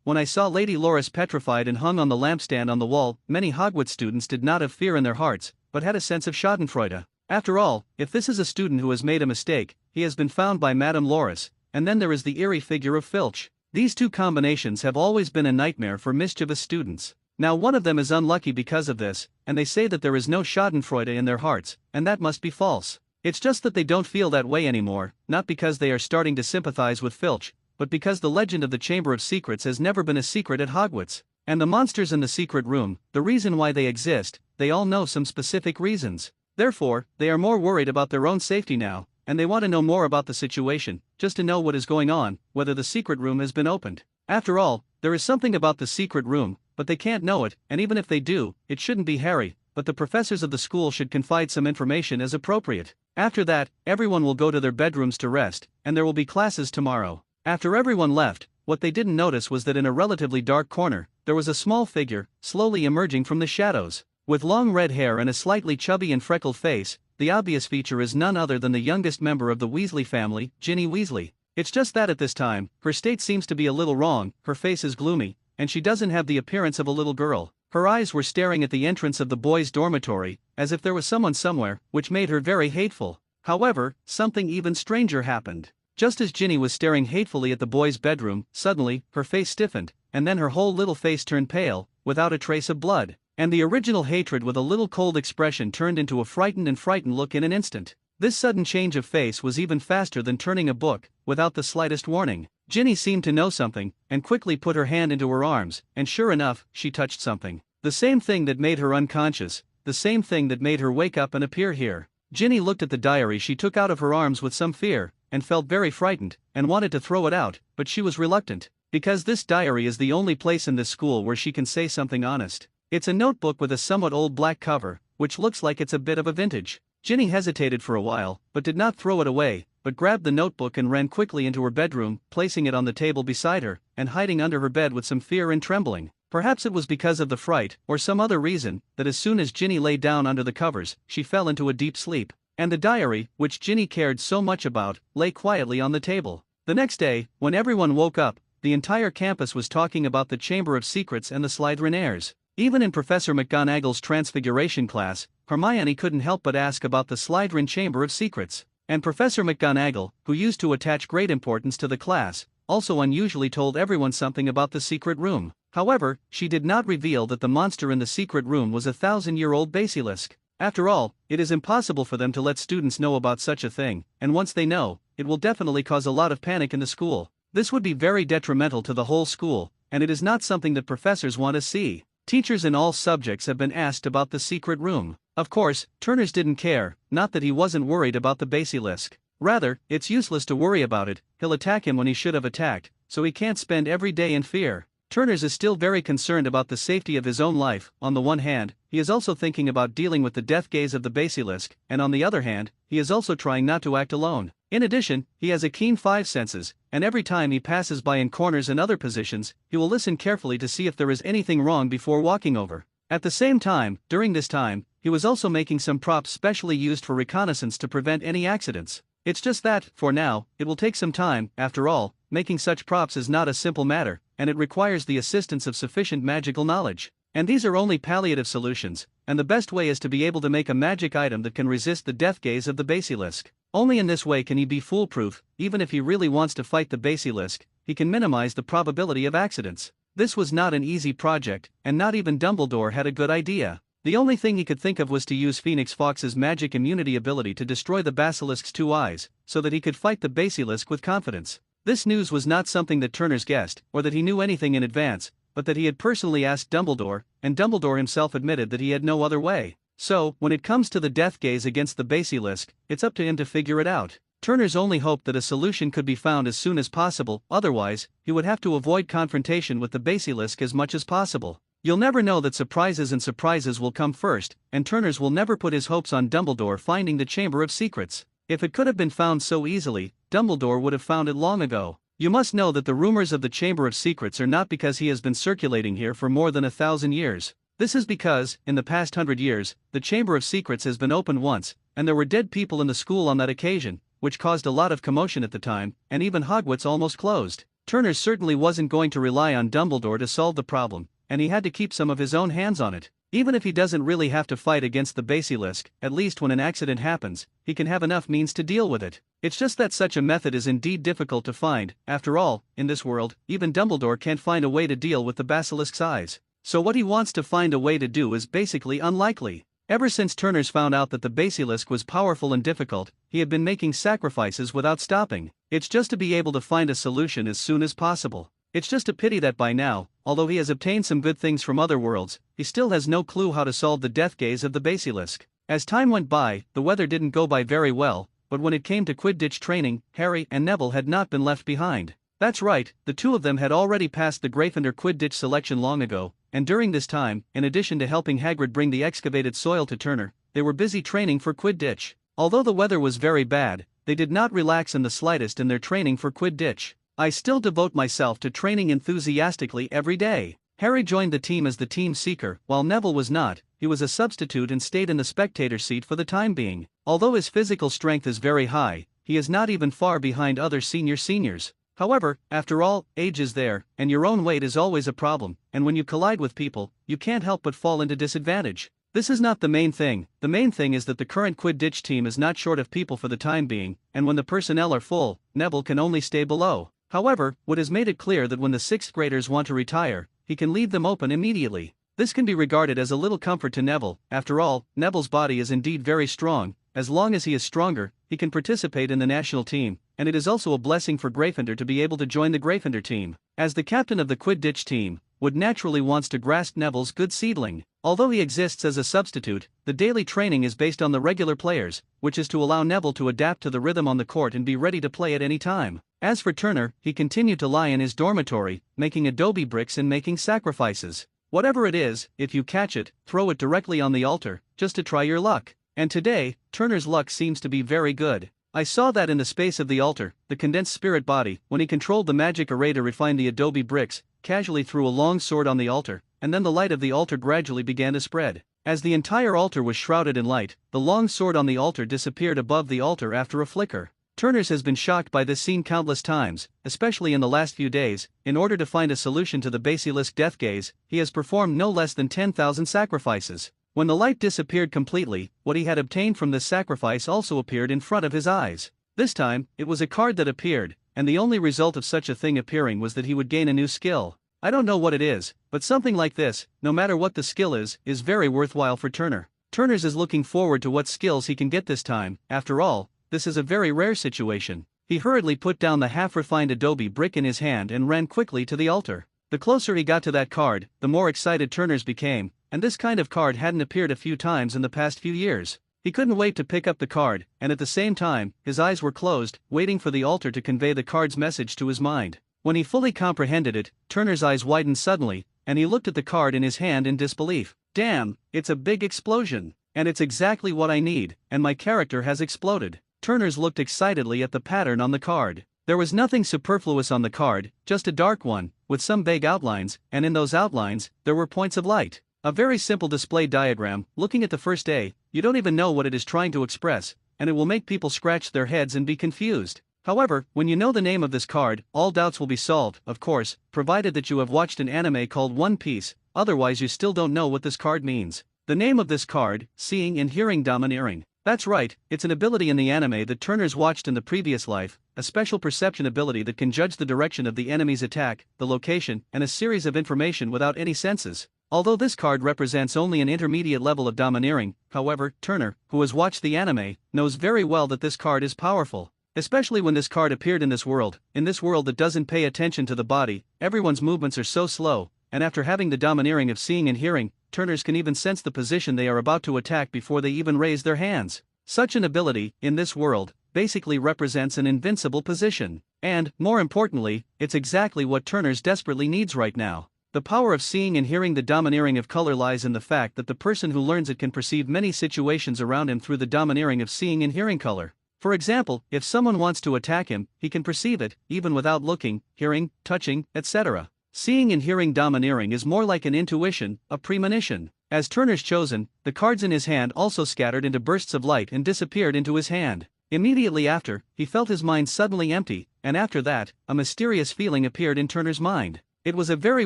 when I saw Lady Loris petrified and hung on the lampstand on the wall, many Hogwarts students did not have fear in their hearts, but had a sense of schadenfreude. After all, if this is a student who has made a mistake, he has been found by Madame Loris, and then there is the eerie figure of Filch. These two combinations have always been a nightmare for mischievous students. Now one of them is unlucky because of this, and they say that there is no schadenfreude in their hearts, and that must be false. It's just that they don't feel that way anymore, not because they are starting to sympathize with Filch, but because the legend of the Chamber of Secrets has never been a secret at Hogwarts. And the monsters in the secret room, the reason why they exist, they all know some specific reasons. Therefore, they are more worried about their own safety now, and they want to know more about the situation, just to know what is going on, whether the secret room has been opened. After all, there is something about the secret room, but they can't know it, and even if they do, it shouldn't be Harry, but the professors of the school should confide some information as appropriate. After that, everyone will go to their bedrooms to rest, and there will be classes tomorrow. After everyone left, what they didn't notice was that in a relatively dark corner, there was a small figure, slowly emerging from the shadows. With long red hair and a slightly chubby and freckled face, the obvious feature is none other than the youngest member of the Weasley family, Ginny Weasley. It's just that at this time, her state seems to be a little wrong, her face is gloomy, and she doesn't have the appearance of a little girl. Her eyes were staring at the entrance of the boys' dormitory, as if there was someone somewhere, which made her very hateful. However, something even stranger happened. Just as Ginny was staring hatefully at the boys' bedroom, suddenly, her face stiffened, and then her whole little face turned pale, without a trace of blood. And the original hatred with a little cold expression turned into a frightened look in an instant. This sudden change of face was even faster than turning a book, without the slightest warning. Ginny seemed to know something, and quickly put her hand into her arms, and sure enough, she touched something. The same thing that made her unconscious, the same thing that made her wake up and appear here. Ginny looked at the diary she took out of her arms with some fear, and felt very frightened, and wanted to throw it out, but she was reluctant. Because this diary is the only place in this school where she can say something honest. It's a notebook with a somewhat old black cover, which looks like it's a bit of a vintage. Ginny hesitated for a while, but did not throw it away, but grabbed the notebook and ran quickly into her bedroom, placing it on the table beside her, and hiding under her bed with some fear and trembling. Perhaps it was because of the fright, or some other reason, that as soon as Ginny lay down under the covers, she fell into a deep sleep. And the diary, which Ginny cared so much about, lay quietly on the table. The next day, when everyone woke up, the entire campus was talking about the Chamber of Secrets and the Slytherinaires. Even in Professor McGonagall's Transfiguration class, Hermione couldn't help but ask about the Slytherin Chamber of Secrets. And Professor McGonagall, who used to attach great importance to the class, also unusually told everyone something about the secret room. However, she did not reveal that the monster in the secret room was a 1,000-year-old basilisk. After all, it is impossible for them to let students know about such a thing, and once they know, it will definitely cause a lot of panic in the school. This would be very detrimental to the whole school, and it is not something that professors want to see. Teachers in all subjects have been asked about the secret room. Of course, Turners didn't care, not that he wasn't worried about the basilisk. Rather, it's useless to worry about it, he'll attack him when he should have attacked, so he can't spend every day in fear. Turners is still very concerned about the safety of his own life. On the one hand, he is also thinking about dealing with the death gaze of the basilisk, and on the other hand, he is also trying not to act alone. In addition, he has a keen 5 senses, and every time he passes by in corners and other positions, he will listen carefully to see if there is anything wrong before walking over. At the same time, during this time, he was also making some props specially used for reconnaissance to prevent any accidents. It's just that, for now, it will take some time. After all, making such props is not a simple matter, and it requires the assistance of sufficient magical knowledge. And these are only palliative solutions, and the best way is to be able to make a magic item that can resist the death gaze of the basilisk. Only in this way can he be foolproof. Even if he really wants to fight the basilisk, he can minimize the probability of accidents. This was not an easy project, and not even Dumbledore had a good idea. The only thing he could think of was to use Phoenix Fox's magic immunity ability to destroy the basilisk's 2 eyes, so that he could fight the basilisk with confidence. This news was not something that Turner's guessed, or that he knew anything in advance, but that he had personally asked Dumbledore, and Dumbledore himself admitted that he had no other way. So, when it comes to the death gaze against the basilisk, it's up to him to figure it out. Turner's only hoped that a solution could be found as soon as possible, otherwise, he would have to avoid confrontation with the basilisk as much as possible. You'll never know that surprises will come first, and Turner's will never put his hopes on Dumbledore finding the Chamber of Secrets. If it could have been found so easily, Dumbledore would have found it long ago. You must know that the rumors of the Chamber of Secrets are not because he has been circulating here for more than 1,000 years. This is because, in the past 100 years, the Chamber of Secrets has been opened once, and there were dead people in the school on that occasion, which caused a lot of commotion at the time, and even Hogwarts almost closed. Turner certainly wasn't going to rely on Dumbledore to solve the problem, and he had to keep some of his own hands on it. Even if he doesn't really have to fight against the basilisk, at least when an accident happens, he can have enough means to deal with it. It's just that such a method is indeed difficult to find. After all, in this world, even Dumbledore can't find a way to deal with the basilisk's eyes. So what he wants to find a way to do is basically unlikely. Ever since Turner's found out that the basilisk was powerful and difficult, he had been making sacrifices without stopping. It's just to be able to find a solution as soon as possible. It's just a pity that by now, although he has obtained some good things from other worlds, he still has no clue how to solve the death gaze of the basilisk. As time went by, the weather didn't go by very well, but when it came to Quidditch training, Harry and Neville had not been left behind. That's right, the two of them had already passed the Gryffindor Quidditch selection long ago, and during this time, in addition to helping Hagrid bring the excavated soil to Turner, they were busy training for Quidditch. Although the weather was very bad, they did not relax in the slightest in their training for Quidditch. I still devote myself to training enthusiastically every day. Harry joined the team as the team seeker, while Neville was not. He was a substitute and stayed in the spectator seat for the time being. Although his physical strength is very high, he is not even far behind other seniors. However, after all, age is there, and your own weight is always a problem, and when you collide with people, you can't help but fall into disadvantage. This is not the main thing. The main thing is that the current Quidditch team is not short of people for the time being, and when the personnel are full, Neville can only stay below. However, Wood has made it clear that when the 6th graders want to retire, he can leave them open immediately. This can be regarded as a little comfort to Neville. After all, Neville's body is indeed very strong. As long as he is stronger, he can participate in the national team, and it is also a blessing for Gryffindor to be able to join the Gryffindor team. As the captain of the Quidditch team, Wood naturally wants to grasp Neville's good seedling. Although he exists as a substitute, the daily training is based on the regular players, which is to allow Neville to adapt to the rhythm on the court and be ready to play at any time. As for Turner, he continued to lie in his dormitory, making adobe bricks and making sacrifices. Whatever it is, if you catch it, throw it directly on the altar, just to try your luck. And today, Turner's luck seems to be very good. I saw that in the space of the altar, the condensed spirit body, when he controlled the magic array to refine the adobe bricks, casually threw a long sword on the altar, and then the light of the altar gradually began to spread. As the entire altar was shrouded in light, the long sword on the altar disappeared above the altar after a flicker. Turner's has been shocked by this scene countless times, especially in the last few days. In order to find a solution to the basilisk death gaze, he has performed no less than 10,000 sacrifices. When the light disappeared completely, what he had obtained from this sacrifice also appeared in front of his eyes. This time, it was a card that appeared, and the only result of such a thing appearing was that he would gain a new skill. I don't know what it is, but something like this, no matter what the skill is very worthwhile for Turner. Turner's is looking forward to what skills he can get this time. After all, this is a very rare situation. He hurriedly put down the half-refined adobe brick in his hand and ran quickly to the altar. The closer he got to that card, the more excited Turner's became, and this kind of card hadn't appeared a few times in the past few years. He couldn't wait to pick up the card, and at the same time, his eyes were closed, waiting for the altar to convey the card's message to his mind. When he fully comprehended it, Turner's eyes widened suddenly, and he looked at the card in his hand in disbelief. Damn, it's a big explosion, and it's exactly what I need, and my character has exploded. Turner's looked excitedly at the pattern on the card. There was nothing superfluous on the card, just a dark one, with some vague outlines, and in those outlines, there were points of light. A very simple display diagram. Looking at the first day, you don't even know what it is trying to express, and it will make people scratch their heads and be confused. However, when you know the name of this card, all doubts will be solved, of course, provided that you have watched an anime called One Piece, otherwise you still don't know what this card means. The name of this card, Seeing and Hearing Domineering. That's right, it's an ability in the anime that Turner's watched in the previous life, a special perception ability that can judge the direction of the enemy's attack, the location, and a series of information without any senses. Although this card represents only an intermediate level of domineering, however, Turner, who has watched the anime, knows very well that this card is powerful. Especially when this card appeared in this world that doesn't pay attention to the body, everyone's movements are so slow, and after having the domineering of seeing and hearing, Turners can even sense the position they are about to attack before they even raise their hands. Such an ability, in this world, basically represents an invincible position. And, more importantly, it's exactly what Turners desperately needs right now. The power of seeing and hearing the domineering of color lies in the fact that the person who learns it can perceive many situations around him through the domineering of seeing and hearing color. For example, if someone wants to attack him, he can perceive it, even without looking, hearing, touching, etc. Seeing and hearing domineering is more like an intuition, a premonition. As Turner's chosen, the cards in his hand also scattered into bursts of light and disappeared into his hand. Immediately after, he felt his mind suddenly empty, and after that, a mysterious feeling appeared in Turner's mind. It was a very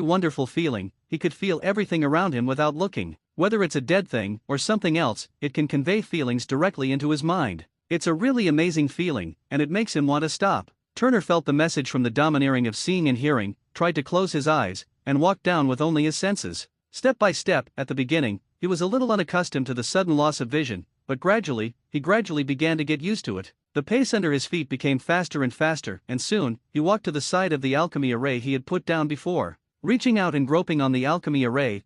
wonderful feeling. He could feel everything around him without looking. Whether it's a dead thing or something else, it can convey feelings directly into his mind. It's a really amazing feeling, and it makes him want to stop. Turner felt the message from the domineering of seeing and hearing, tried to close his eyes, and walked down with only his senses. Step by step, at the beginning, he was a little unaccustomed to the sudden loss of vision, but he gradually began to get used to it. The pace under his feet became faster and faster, and soon, he walked to the side of the alchemy array he had put down before. Reaching out and groping on the alchemy array,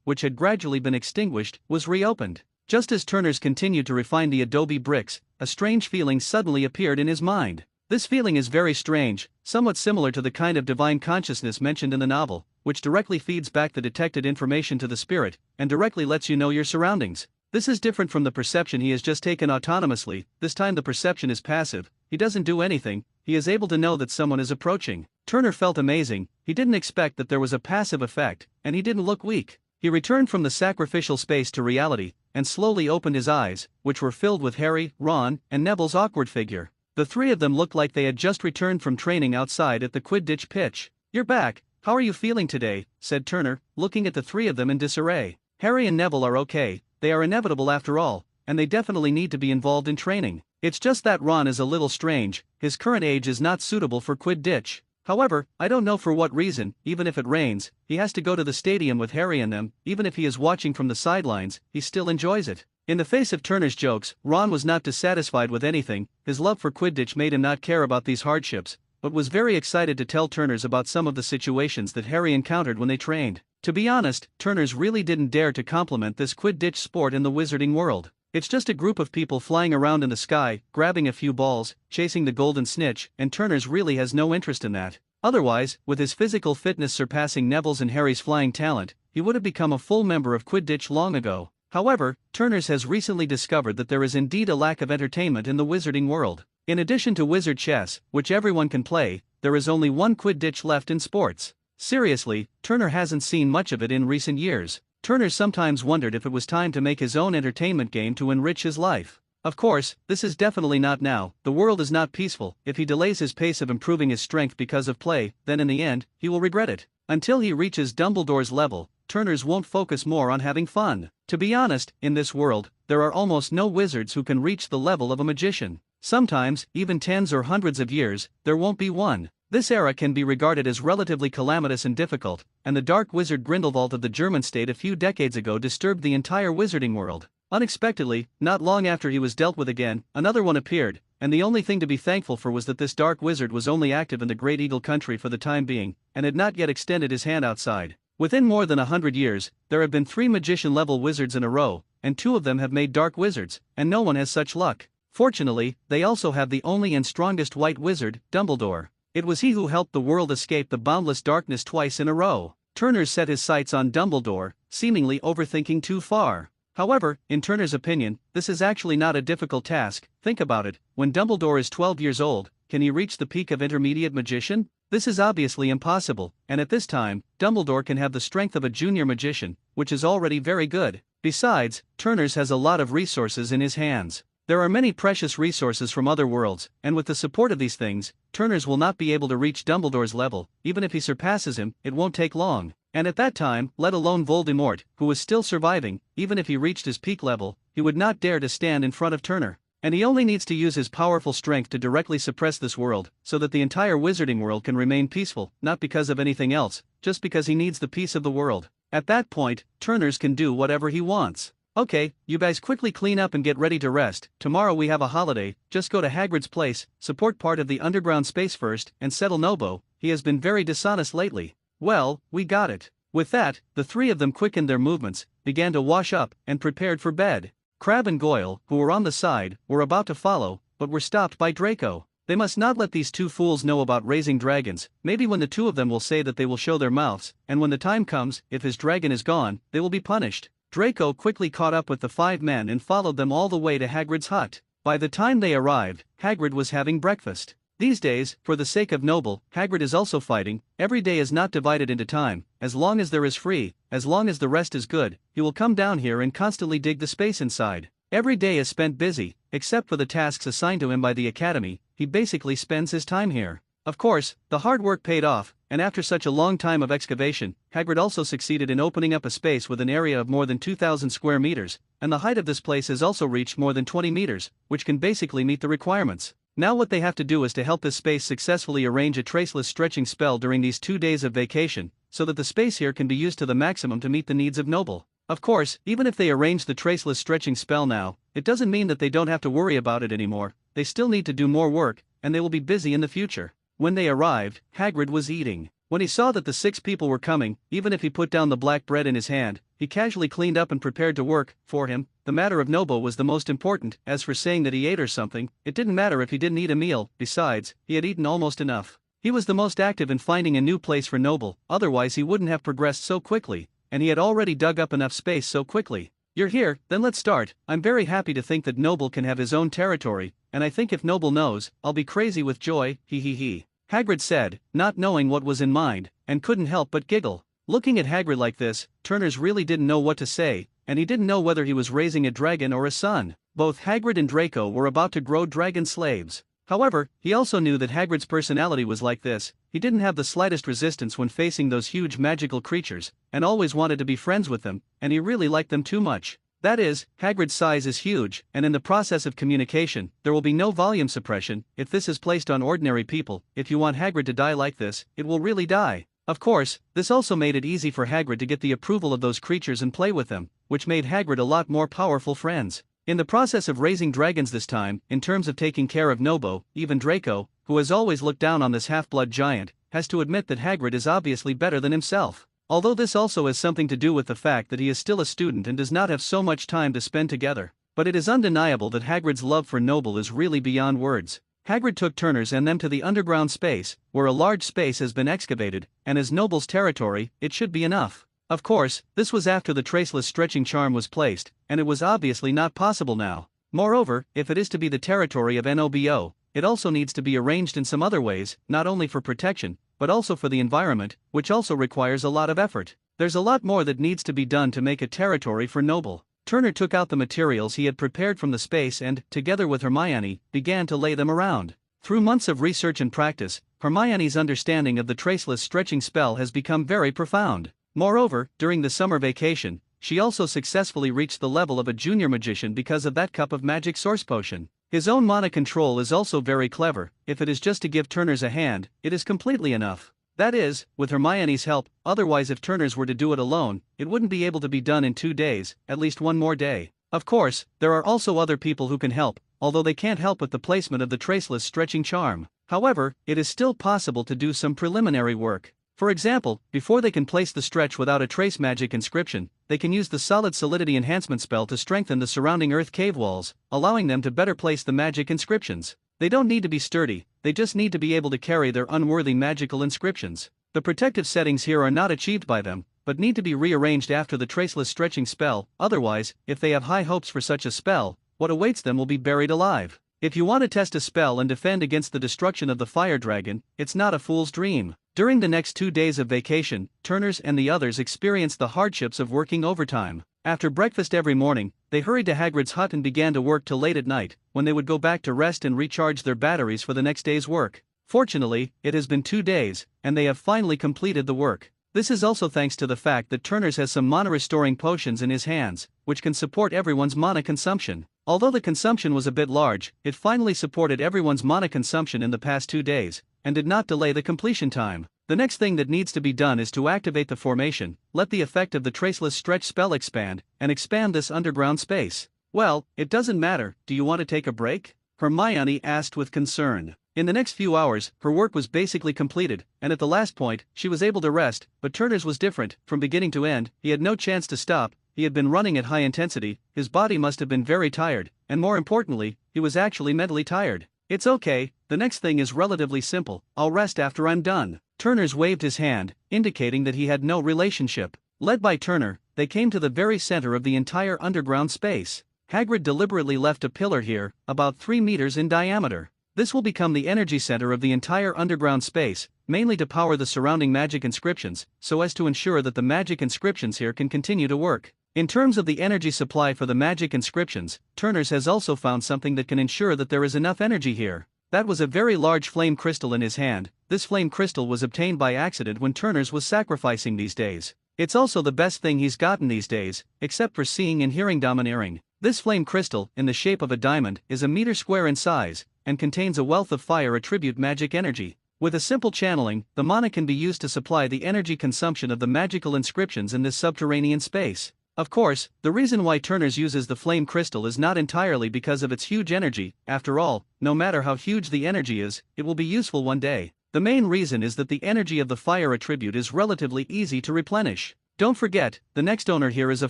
which had gradually been extinguished, was reopened. Just as Turners continued to refine the adobe bricks, a strange feeling suddenly appeared in his mind. This feeling is very strange, somewhat similar to the kind of divine consciousness mentioned in the novel, which directly feeds back the detected information to the spirit, and directly lets you know your surroundings. This is different from the perception he has just taken autonomously. This time the perception is passive, he doesn't do anything, he is able to know that someone is approaching. Turner felt amazing, he didn't expect that there was a passive effect, and he didn't look weak. He returned from the sacrificial space to reality, and slowly opened his eyes, which were filled with Harry, Ron, and Neville's awkward figure. The three of them looked like they had just returned from training outside at the Quidditch pitch. "You're back, how are you feeling today?" said Turner, looking at the three of them in disarray. "Harry and Neville are okay, they are inevitable after all, and they definitely need to be involved in training. It's just that Ron is a little strange, his current age is not suitable for Quidditch. However, I don't know for what reason, even if it rains, he has to go to the stadium with Harry and them, even if he is watching from the sidelines, he still enjoys it." In the face of Turner's jokes, Ron was not dissatisfied with anything. His love for Quidditch made him not care about these hardships, but was very excited to tell Turners about some of the situations that Harry encountered when they trained. To be honest, Turners really didn't dare to compliment this Quidditch sport in the wizarding world. It's just a group of people flying around in the sky, grabbing a few balls, chasing the golden snitch, and Turners really has no interest in that. Otherwise, with his physical fitness surpassing Neville's and Harry's flying talent, he would have become a full member of Quidditch long ago. However, Turners has recently discovered that there is indeed a lack of entertainment in the wizarding world. In addition to wizard chess, which everyone can play, there is only one Quidditch left in sports. Seriously, Turner hasn't seen much of it in recent years. Turner sometimes wondered if it was time to make his own entertainment game to enrich his life. Of course, this is definitely not now. The world is not peaceful. If he delays his pace of improving his strength because of play, then in the end, he will regret it. Until he reaches Dumbledore's level, Turners won't focus more on having fun. To be honest, in this world, there are almost no wizards who can reach the level of a magician. Sometimes, even tens or hundreds of years, there won't be one. This era can be regarded as relatively calamitous and difficult, and the dark wizard Grindelwald of the German state a few decades ago disturbed the entire wizarding world. Unexpectedly, not long after he was dealt with again, another one appeared, and the only thing to be thankful for was that this dark wizard was only active in the Great Eagle country for the time being, and had not yet extended his hand outside. Within more than 100 years, there have been 3 magician-level wizards in a row, and 2 of them have made dark wizards, and no one has such luck. Fortunately, they also have the only and strongest white wizard, Dumbledore. It was he who helped the world escape the boundless darkness twice in a row. Turner set his sights on Dumbledore, seemingly overthinking too far. However, in Turner's opinion, this is actually not a difficult task. Think about it, when Dumbledore is 12 years old, can he reach the peak of intermediate magician? This is obviously impossible, and at this time, Dumbledore can have the strength of a junior magician, which is already very good. Besides, Turner's has a lot of resources in his hands. There are many precious resources from other worlds, and with the support of these things, Turners will not be able to reach Dumbledore's level. Even if he surpasses him, it won't take long. And at that time, let alone Voldemort, who was still surviving, even if he reached his peak level, he would not dare to stand in front of Turner. And he only needs to use his powerful strength to directly suppress this world, so that the entire wizarding world can remain peaceful, not because of anything else, just because he needs the peace of the world. At that point, Turners can do whatever he wants. Okay, you guys quickly clean up and get ready to rest. Tomorrow we have a holiday, just go to Hagrid's place, support part of the underground space first, and settle Nobo. He has been very dishonest lately. Well, we got it. With that, the three of them quickened their movements, began to wash up, and prepared for bed. Crabbe and Goyle, who were on the side, were about to follow, but were stopped by Draco. They must not let these two fools know about raising dragons. Maybe when the two of them will say that they will show their mouths, and when the time comes, if his dragon is gone, they will be punished. Draco quickly caught up with the 5 men and followed them all the way to Hagrid's hut. By the time they arrived, Hagrid was having breakfast. These days, for the sake of Noble, Hagrid is also fighting. Every day is not divided into time. As long as there is free, as long as the rest is good, he will come down here and constantly dig the space inside. Every day is spent busy, except for the tasks assigned to him by the academy. He basically spends his time here. Of course, the hard work paid off, and after such a long time of excavation, Hagrid also succeeded in opening up a space with an area of more than 2,000 square meters, and the height of this place has also reached more than 20 meters, which can basically meet the requirements. Now what they have to do is to help this space successfully arrange a traceless stretching spell during these 2 days of vacation, so that the space here can be used to the maximum to meet the needs of Noble. Of course, even if they arrange the traceless stretching spell now, it doesn't mean that they don't have to worry about it anymore. They still need to do more work, and they will be busy in the future. When they arrived, Hagrid was eating. When he saw that the 6 people were coming, even if he put down the black bread in his hand, he casually cleaned up and prepared to work. For him, the matter of Nobo was the most important. As for saying that he ate or something, it didn't matter if he didn't eat a meal. Besides, he had eaten almost enough. He was the most active in finding a new place for Noble, otherwise he wouldn't have progressed so quickly, and he had already dug up enough space so quickly. You're here, then let's start. I'm very happy to think that Noble can have his own territory, and I think if Noble knows, I'll be crazy with joy, he. Hagrid said, not knowing what was in mind, and couldn't help but giggle. Looking at Hagrid like this, Turners really didn't know what to say, and he didn't know whether he was raising a dragon or a son. Both Hagrid and Draco were about to grow dragon slaves. However, he also knew that Hagrid's personality was like this. He didn't have the slightest resistance when facing those huge magical creatures, and always wanted to be friends with them, and he really liked them too much. That is, Hagrid's size is huge, and in the process of communication, there will be no volume suppression. If this is placed on ordinary people, if you want Hagrid to die like this, it will really die. Of course, this also made it easy for Hagrid to get the approval of those creatures and play with them, which made Hagrid a lot more powerful friends. In the process of raising dragons this time, in terms of taking care of Nobo, even Draco, who has always looked down on this half-blood giant, has to admit that Hagrid is obviously better than himself. Although this also has something to do with the fact that he is still a student and does not have so much time to spend together. But it is undeniable that Hagrid's love for Noble is really beyond words. Hagrid took Turners and them to the underground space, where a large space has been excavated, and as Noble's territory, it should be enough. Of course, this was after the traceless stretching charm was placed, and it was obviously not possible now. Moreover, if it is to be the territory of Nobo, it also needs to be arranged in some other ways, not only for protection, but also for the environment, which also requires a lot of effort. There's a lot more that needs to be done to make a territory for Noble. Turner took out the materials he had prepared from the space and, together with Hermione, began to lay them around. Through months of research and practice, Hermione's understanding of the traceless stretching spell has become very profound. Moreover, during the summer vacation, she also successfully reached the level of a junior magician because of that cup of magic source potion. His own mana control is also very clever. If it is just to give Turners a hand, it is completely enough. That is, with Hermione's help. Otherwise, if Turners were to do it alone, it wouldn't be able to be done in 2 days, at least one more day. Of course, there are also other people who can help, although they can't help with the placement of the traceless stretching charm. However, it is still possible to do some preliminary work. For example, before they can place the stretch without a trace magic inscription, they can use the solid solidity enhancement spell to strengthen the surrounding earth cave walls, allowing them to better place the magic inscriptions. They don't need to be sturdy, they just need to be able to carry their unworthy magical inscriptions. The protective settings here are not achieved by them, but need to be rearranged after the traceless stretching spell. Otherwise, if they have high hopes for such a spell, what awaits them will be buried alive. If you want to test a spell and defend against the destruction of the fire dragon, it's not a fool's dream. During the next 2 days of vacation, Turners and the others experienced the hardships of working overtime. After breakfast every morning, they hurried to Hagrid's hut and began to work till late at night, when they would go back to rest and recharge their batteries for the next day's work. Fortunately, it has been 2 days, and they have finally completed the work. This is also thanks to the fact that Turners has some mana-restoring potions in his hands, which can support everyone's mana consumption. Although the consumption was a bit large, it finally supported everyone's mana consumption in the past 2 days, and did not delay the completion time. The next thing that needs to be done is to activate the formation, let the effect of the Traceless Stretch spell expand, and expand this underground space. Well, it doesn't matter, do you want to take a break? Hermione asked with concern. In the next few hours, her work was basically completed, and at the last point, she was able to rest, but Turners was different. From beginning to end, he had no chance to stop. He had been running at high intensity, his body must have been very tired, and more importantly, he was actually mentally tired. It's okay, the next thing is relatively simple, I'll rest after I'm done. Turners waved his hand, indicating that he had no relationship. Led by Turner, they came to the very center of the entire underground space. Hagrid deliberately left a pillar here, about 3 meters in diameter. This will become the energy center of the entire underground space, mainly to power the surrounding magic inscriptions, so as to ensure that the magic inscriptions here can continue to work. In terms of the energy supply for the magic inscriptions, Turners has also found something that can ensure that there is enough energy here. That was a very large flame crystal in his hand. This flame crystal was obtained by accident when Turners was sacrificing these days. It's also the best thing he's gotten these days, except for seeing and hearing domineering. This flame crystal, in the shape of a diamond, is a meter square in size, and contains a wealth of fire attribute magic energy. With a simple channeling, the mana can be used to supply the energy consumption of the magical inscriptions in this subterranean space. Of course, the reason why Turners uses the flame crystal is not entirely because of its huge energy. After all, no matter how huge the energy is, it will be useful one day. The main reason is that the energy of the fire attribute is relatively easy to replenish. Don't forget, the next owner here is a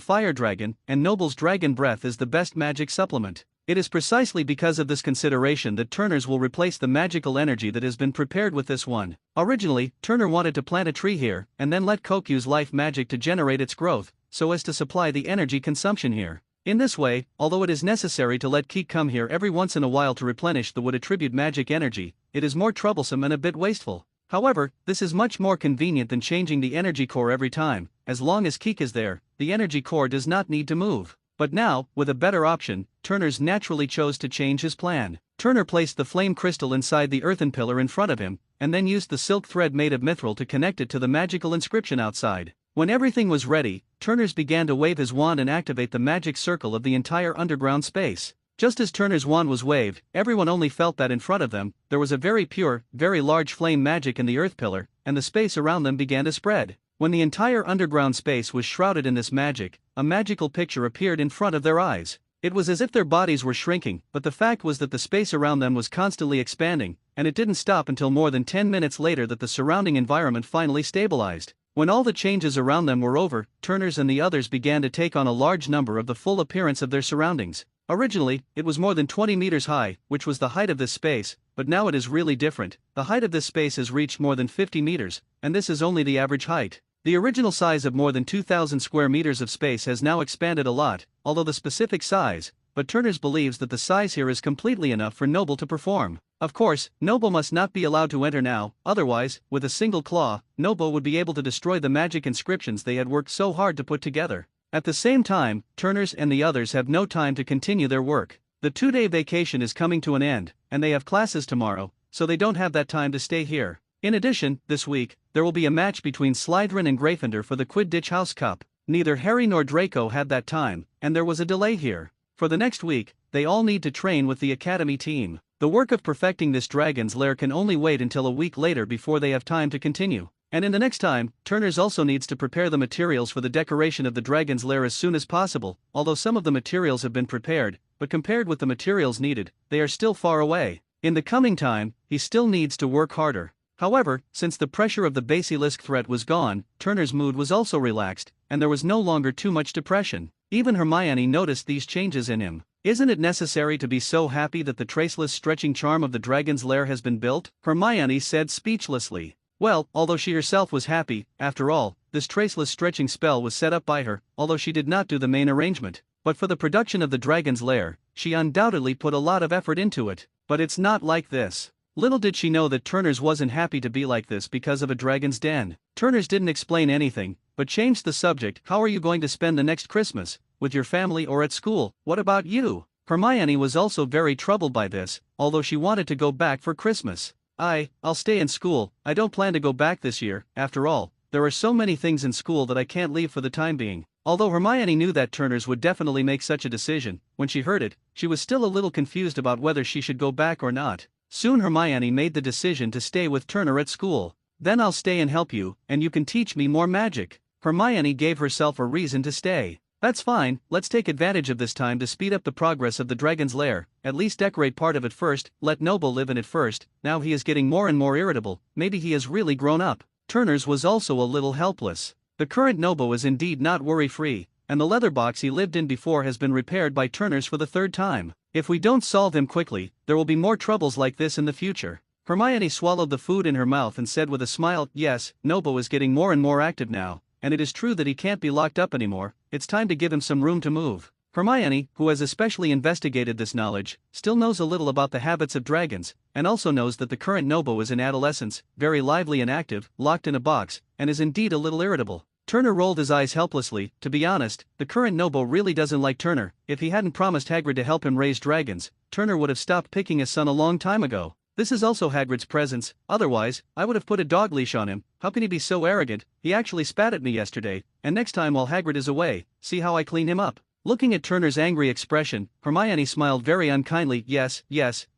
fire dragon, and Noble's dragon breath is the best magic supplement. It is precisely because of this consideration that Turners will replace the magical energy that has been prepared with this one. Originally, Turner wanted to plant a tree here, and then let Coke use life magic to generate its growth, so as to supply the energy consumption here. In this way, although it is necessary to let Keek come here every once in a while to replenish the wood attribute magic energy, it is more troublesome and a bit wasteful. However, this is much more convenient than changing the energy core every time. As long as Keek is there, the energy core does not need to move. But now, with a better option, Turners naturally chose to change his plan. Turner placed the flame crystal inside the earthen pillar in front of him, and then used the silk thread made of mithril to connect it to the magical inscription outside. When everything was ready, Turners began to wave his wand and activate the magic circle of the entire underground space. Just as Turner's wand was waved, everyone only felt that in front of them, there was a very pure, very large flame magic in the earth pillar, and the space around them began to spread. When the entire underground space was shrouded in this magic, a magical picture appeared in front of their eyes. It was as if their bodies were shrinking, but the fact was that the space around them was constantly expanding, and it didn't stop until more than 10 minutes later that the surrounding environment finally stabilized. When all the changes around them were over, Turners and the others began to take on a large number of the full appearance of their surroundings. Originally, it was more than 20 meters high, which was the height of this space, but now it is really different. The height of this space has reached more than 50 meters, and this is only the average height. The original size of more than 2,000 square meters of space has now expanded a lot, although the specific size, but Turners believes that the size here is completely enough for Noble to perform. Of course, Noble must not be allowed to enter now, otherwise, with a single claw, Noble would be able to destroy the magic inscriptions they had worked so hard to put together. At the same time, Turners and the others have no time to continue their work. The 2-day vacation is coming to an end, and they have classes tomorrow, so they don't have that time to stay here. In addition, this week, there will be a match between Slytherin and Gryffindor for the Quidditch House Cup. Neither Harry nor Draco had that time, and there was a delay here. For the next week, they all need to train with the Academy team. The work of perfecting this dragon's lair can only wait until a week later before they have time to continue. And in the next time, Turners also needs to prepare the materials for the decoration of the dragon's lair as soon as possible. Although some of the materials have been prepared, but compared with the materials needed, they are still far away. In the coming time, he still needs to work harder. However, since the pressure of the basilisk threat was gone, Turner's mood was also relaxed, and there was no longer too much depression. Even Hermione noticed these changes in him. Isn't it necessary to be so happy that the traceless stretching charm of the dragon's lair has been built? Hermione said speechlessly. Well, although she herself was happy, after all, this traceless stretching spell was set up by her, although she did not do the main arrangement. But for the production of the dragon's lair, she undoubtedly put a lot of effort into it. But it's not like this. Little did she know that Turners wasn't happy to be like this because of a dragon's den. Turners didn't explain anything, but changed the subject. How are you going to spend the next Christmas? With your family or at school? What about you? Hermione was also very troubled by this, although she wanted to go back for Christmas. I'll stay in school. I don't plan to go back this year. After all, there are so many things in school that I can't leave for the time being. Although Hermione knew that Turners would definitely make such a decision, when she heard it, she was still a little confused about whether she should go back or not. Soon Hermione made the decision to stay with Turner at school. Then I'll stay and help you, and you can teach me more magic. Hermione gave herself a reason to stay. That's fine, let's take advantage of this time to speed up the progress of the dragon's lair, at least decorate part of it first, let Noble live in it first. Now he is getting more and more irritable, maybe he has really grown up. Turners was also a little helpless. The current Noble is indeed not worry-free, and the leather box he lived in before has been repaired by Turners for the third time. If we don't solve him quickly, there will be more troubles like this in the future. Hermione swallowed the food in her mouth and said with a smile, yes, Noble is getting more and more active now, and it is true that he can't be locked up anymore. It's time to give him some room to move. Hermione, who has especially investigated this knowledge, still knows a little about the habits of dragons, and also knows that the current Noble is in adolescence, very lively and active, locked in a box, and is indeed a little irritable. Turner rolled his eyes helplessly. To be honest, the current Noble really doesn't like Turner. If he hadn't promised Hagrid to help him raise dragons, Turner would have stopped picking his son a long time ago. This is also Hagrid's presence, otherwise, I would have put a dog leash on him. How can he be so arrogant? He actually spat at me yesterday, and next time while Hagrid is away, see how I clean him up. Looking at Turner's angry expression, Hermione smiled very unkindly. Yes,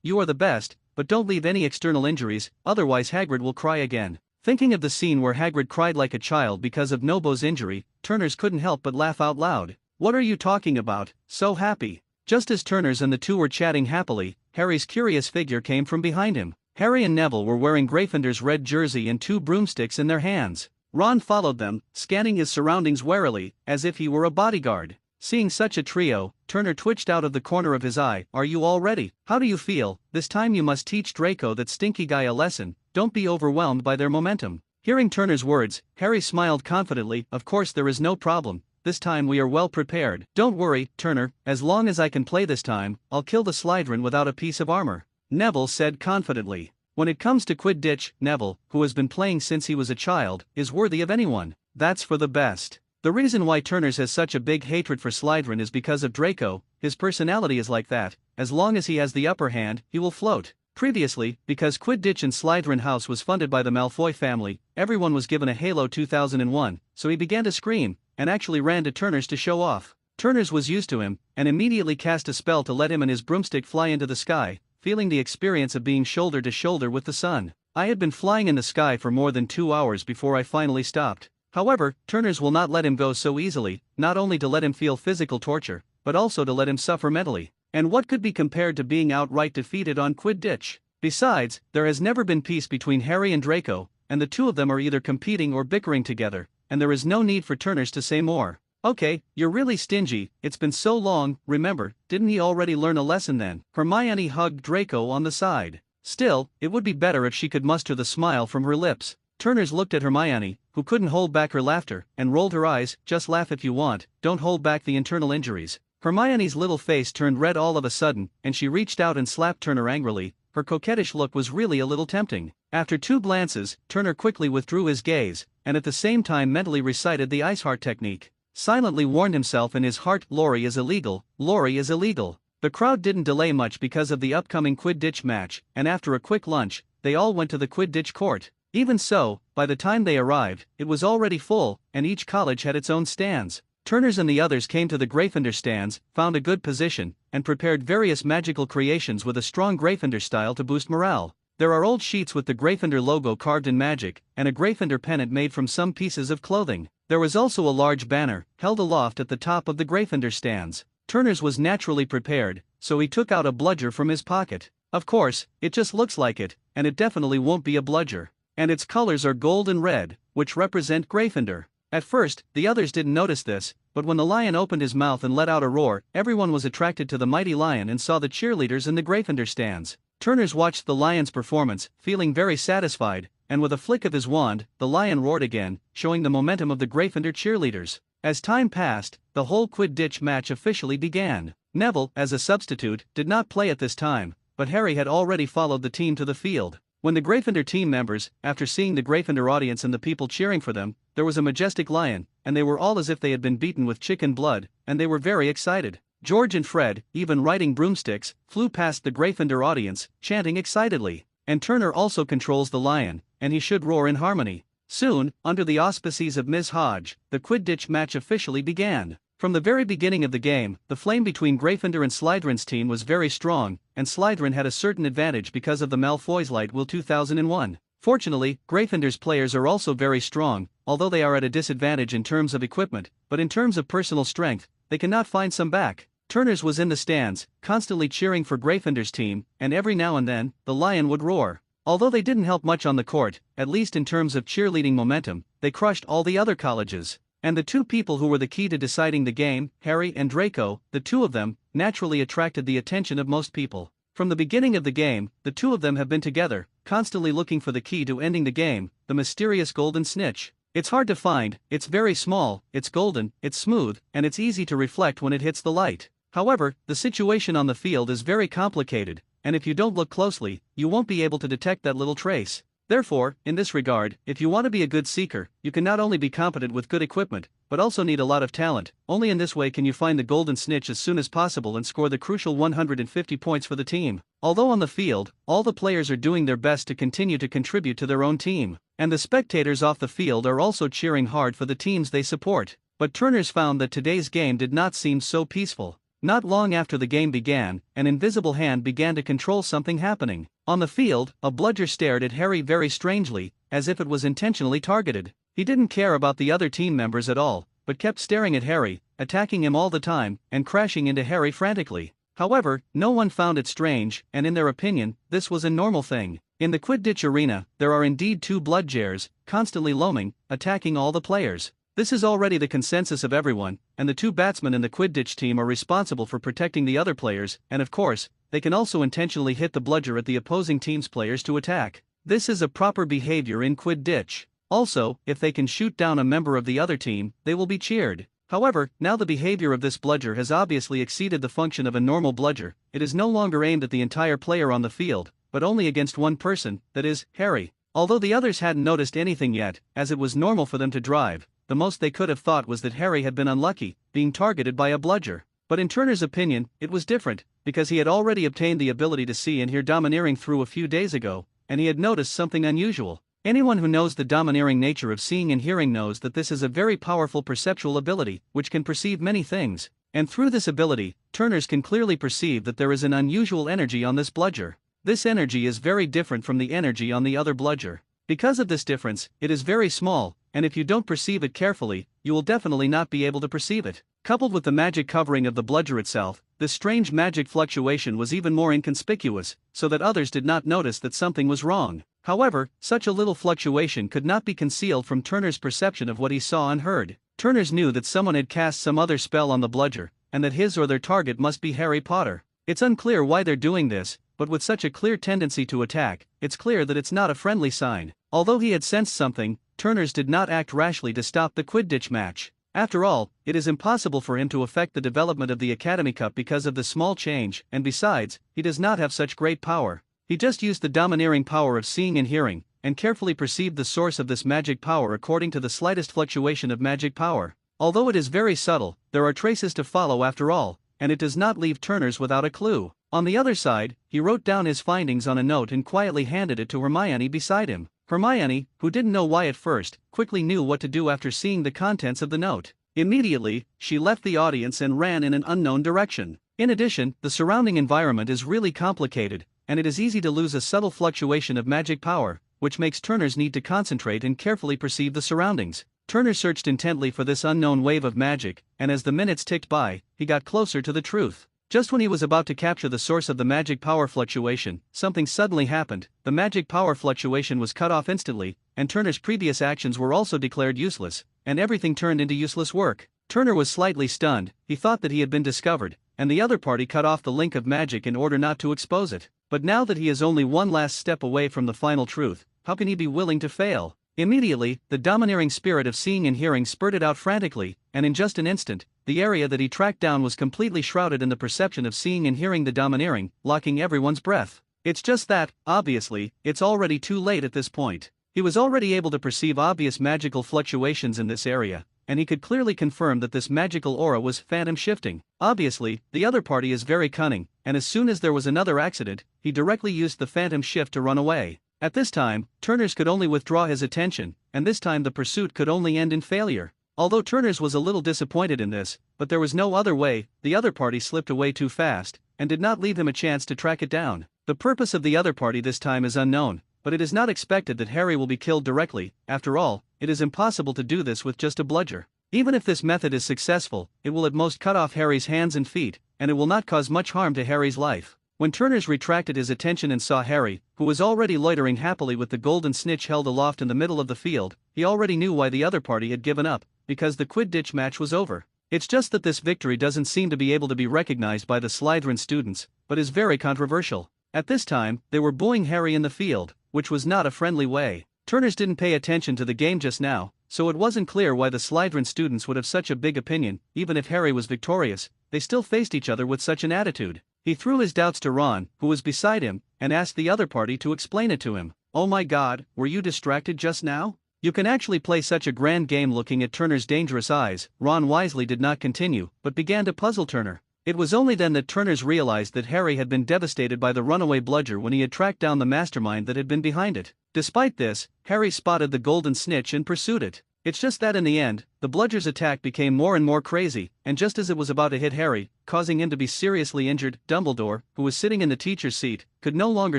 you are the best, but don't leave any external injuries, otherwise Hagrid will cry again. Thinking of the scene where Hagrid cried like a child because of Nobo's injury, Turners couldn't help but laugh out loud. What are you talking about? So happy. Just as Turners and the two were chatting happily, Harry's curious figure came from behind him. Harry and Neville were wearing Gryffindor's red jersey and two broomsticks in their hands. Ron followed them, scanning his surroundings warily, as if he were a bodyguard. Seeing such a trio, Turner twitched out of the corner of his eye. Are you all ready? How do you feel? This time you must teach Draco that stinky guy a lesson. Don't be overwhelmed by their momentum. Hearing Turner's words, Harry smiled confidently. Of course there is no problem. This time we are well prepared. Don't worry, Turner, as long as I can play this time, I'll kill the Slytherin without a piece of armor. Neville said confidently. When it comes to Quidditch, Neville, who has been playing since he was a child, is worthy of anyone. That's for the best. The reason why Turners has such a big hatred for Slytherin is because of Draco. His personality is like that. As long as he has the upper hand, he will float. Previously, because Quidditch and Slytherin House was funded by the Malfoy family, everyone was given a Halo 2001, so he began to scream, and actually ran to Turners to show off. Turners was used to him, and immediately cast a spell to let him and his broomstick fly into the sky, feeling the experience of being shoulder to shoulder with the sun. I had been flying in the sky for more than 2 hours before I finally stopped. However, Turners will not let him go so easily, not only to let him feel physical torture, but also to let him suffer mentally. And what could be compared to being outright defeated on Quidditch? Besides, there has never been peace between Harry and Draco, and the two of them are either competing or bickering together, and there is no need for Turners to say more. Okay, you're really stingy, it's been so long. Remember, didn't he already learn a lesson then? Hermione hugged Draco on the side. Still, it would be better if she could muster the smile from her lips. Turners looked at Hermione, who couldn't hold back her laughter, and rolled her eyes. Just laugh if you want, don't hold back the internal injuries. Hermione's little face turned red all of a sudden, and she reached out and slapped Turner angrily. Her coquettish look was really a little tempting. After 2 glances, Turner quickly withdrew his gaze, and at the same time mentally recited the Ice Heart technique. Silently warned himself in his heart, Lori is illegal, Lori is illegal. The crowd didn't delay much because of the upcoming Quidditch match, and after a quick lunch, they all went to the Quidditch court. Even so, by the time they arrived, it was already full, and each college had its own stands. Turners and the others came to the Gryffindor stands, found a good position, and prepared various magical creations with a strong Gryffindor style to boost morale. There are old sheets with the Gryffindor logo carved in magic, and a Gryffindor pennant made from some pieces of clothing. There was also a large banner, held aloft at the top of the Gryffindor stands. Turners was naturally prepared, so he took out a bludger from his pocket. Of course, it just looks like it, and it definitely won't be a bludger. And its colors are gold and red, which represent Gryffindor. At first, the others didn't notice this, but when the lion opened his mouth and let out a roar, everyone was attracted to the mighty lion and saw the cheerleaders in the Gryffindor stands. Turners watched the lion's performance, feeling very satisfied, and with a flick of his wand, the lion roared again, showing the momentum of the Gryffindor cheerleaders. As time passed, the whole Quidditch match officially began. Neville, as a substitute, did not play at this time, but Harry had already followed the team to the field. When the Gryffindor team members, after seeing the Gryffindor audience and the people cheering for them, there was a majestic lion, and they were all as if they had been beaten with chicken blood, and they were very excited. George and Fred, even riding broomsticks, flew past the Gryffindor audience, chanting excitedly. And Turner also controls the lion, and he should roar in harmony. Soon, under the auspices of Ms. Hodge, the Quidditch match officially began. From the very beginning of the game, the flame between Gryffindor and Slytherin's team was very strong, and Slytherin had a certain advantage because of the Malfoy's Light Will 2001. Fortunately, Gryffindor's players are also very strong, although they are at a disadvantage in terms of equipment, but in terms of personal strength, they cannot find some back. Turner's was in the stands, constantly cheering for Gryffindor's team, and every now and then, the lion would roar. Although they didn't help much on the court, at least in terms of cheerleading momentum, they crushed all the other colleges. And the two people who were the key to deciding the game, Harry and Draco, the two of them, naturally attracted the attention of most people. From the beginning of the game, the two of them have been together, constantly looking for the key to ending the game, the mysterious golden snitch. It's hard to find, it's very small, it's golden, it's smooth, and it's easy to reflect when it hits the light. However, the situation on the field is very complicated, and if you don't look closely, you won't be able to detect that little trace. Therefore, in this regard, if you want to be a good seeker, you can not only be competent with good equipment, but also need a lot of talent. Only in this way can you find the golden snitch as soon as possible and score the crucial 150 points for the team. Although on the field, all the players are doing their best to continue to contribute to their own team, and the spectators off the field are also cheering hard for the teams they support. But Turner's found that today's game did not seem so peaceful. Not long after the game began, an invisible hand began to control something happening. On the field, a bludger stared at Harry very strangely, as if it was intentionally targeted. He didn't care about the other team members at all, but kept staring at Harry, attacking him all the time, and crashing into Harry frantically. However, no one found it strange, and in their opinion, this was a normal thing. In the Quidditch arena, there are indeed two bludgers, constantly loaming, attacking all the players. This is already the consensus of everyone, and the two batsmen in the Quidditch team are responsible for protecting the other players, and of course, they can also intentionally hit the bludger at the opposing team's players to attack. This is a proper behavior in Quidditch. Also, if they can shoot down a member of the other team, they will be cheered. However, now the behavior of this bludger has obviously exceeded the function of a normal bludger. It is no longer aimed at the entire player on the field, but only against one person, that is, Harry. Although the others hadn't noticed anything yet, as it was normal for them to drive, the most they could have thought was that Harry had been unlucky, being targeted by a bludger. But in Turner's opinion, it was different, because he had already obtained the ability to see and hear domineering through a few days ago, and he had noticed something unusual. Anyone who knows the domineering nature of seeing and hearing knows that this is a very powerful perceptual ability, which can perceive many things, and through this ability, Turners can clearly perceive that there is an unusual energy on this bludger. This energy is very different from the energy on the other bludger. Because of this difference, it is very small, and if you don't perceive it carefully, you will definitely not be able to perceive it. Coupled with the magic covering of the bludger itself, this strange magic fluctuation was even more inconspicuous, so that others did not notice that something was wrong. However, such a little fluctuation could not be concealed from Turner's perception of what he saw and heard. Turners knew that someone had cast some other spell on the bludger, and that his or their target must be Harry Potter. It's unclear why they're doing this, but with such a clear tendency to attack, it's clear that it's not a friendly sign. Although he had sensed something, Turners did not act rashly to stop the Quidditch match. After all, it is impossible for him to affect the development of the Academy Cup because of the small change, and besides, he does not have such great power. He just used the domineering power of seeing and hearing, and carefully perceived the source of this magic power according to the slightest fluctuation of magic power. Although it is very subtle, there are traces to follow after all, and it does not leave Turners without a clue. On the other side, he wrote down his findings on a note and quietly handed it to Hermione beside him. Hermione, who didn't know why at first, quickly knew what to do after seeing the contents of the note. Immediately, she left the audience and ran in an unknown direction. In addition, the surrounding environment is really complicated, and it is easy to lose a subtle fluctuation of magic power, which makes Turners need to concentrate and carefully perceive the surroundings. Turner searched intently for this unknown wave of magic, and as the minutes ticked by, he got closer to the truth. Just when he was about to capture the source of the magic power fluctuation, something suddenly happened. The magic power fluctuation was cut off instantly, and Turner's previous actions were also declared useless, and everything turned into useless work. Turner was slightly stunned. He thought that he had been discovered, and the other party cut off the link of magic in order not to expose it. But now that he is only one last step away from the final truth, how can he be willing to fail? Immediately, the domineering spirit of seeing and hearing spurted out frantically, and in just an instant, the area that he tracked down was completely shrouded in the perception of seeing and hearing the domineering, locking everyone's breath. It's just that, obviously, it's already too late at this point. He was already able to perceive obvious magical fluctuations in this area, and he could clearly confirm that this magical aura was phantom shifting. Obviously, the other party is very cunning, and as soon as there was another accident, he directly used the phantom shift to run away. At this time, Turners could only withdraw his attention, and this time the pursuit could only end in failure. Although Turners was a little disappointed in this, but there was no other way. The other party slipped away too fast, and did not leave him a chance to track it down. The purpose of the other party this time is unknown, but it is not expected that Harry will be killed directly. After all, it is impossible to do this with just a bludger. Even if this method is successful, it will at most cut off Harry's hands and feet, and it will not cause much harm to Harry's life. When Turners retracted his attention and saw Harry, who was already loitering happily with the golden snitch held aloft in the middle of the field, he already knew why the other party had given up, because the Quidditch match was over. It's just that this victory doesn't seem to be able to be recognized by the Slytherin students, but is very controversial. At this time, they were booing Harry in the field, which was not a friendly way. Turners didn't pay attention to the game just now, so it wasn't clear why the Slytherin students would have such a big opinion. Even if Harry was victorious, they still faced each other with such an attitude. He threw his doubts to Ron, who was beside him, and asked the other party to explain it to him. "Oh my God, were you distracted just now? You can actually play such a grand game." Looking at Turner's dangerous eyes, Ron wisely did not continue, but began to puzzle Turner. It was only then that Turners realized that Harry had been devastated by the runaway bludger when he had tracked down the mastermind that had been behind it. Despite this, Harry spotted the golden snitch and pursued it. It's just that in the end, the bludger's attack became more and more crazy, and just as it was about to hit Harry, causing him to be seriously injured, Dumbledore, who was sitting in the teacher's seat, could no longer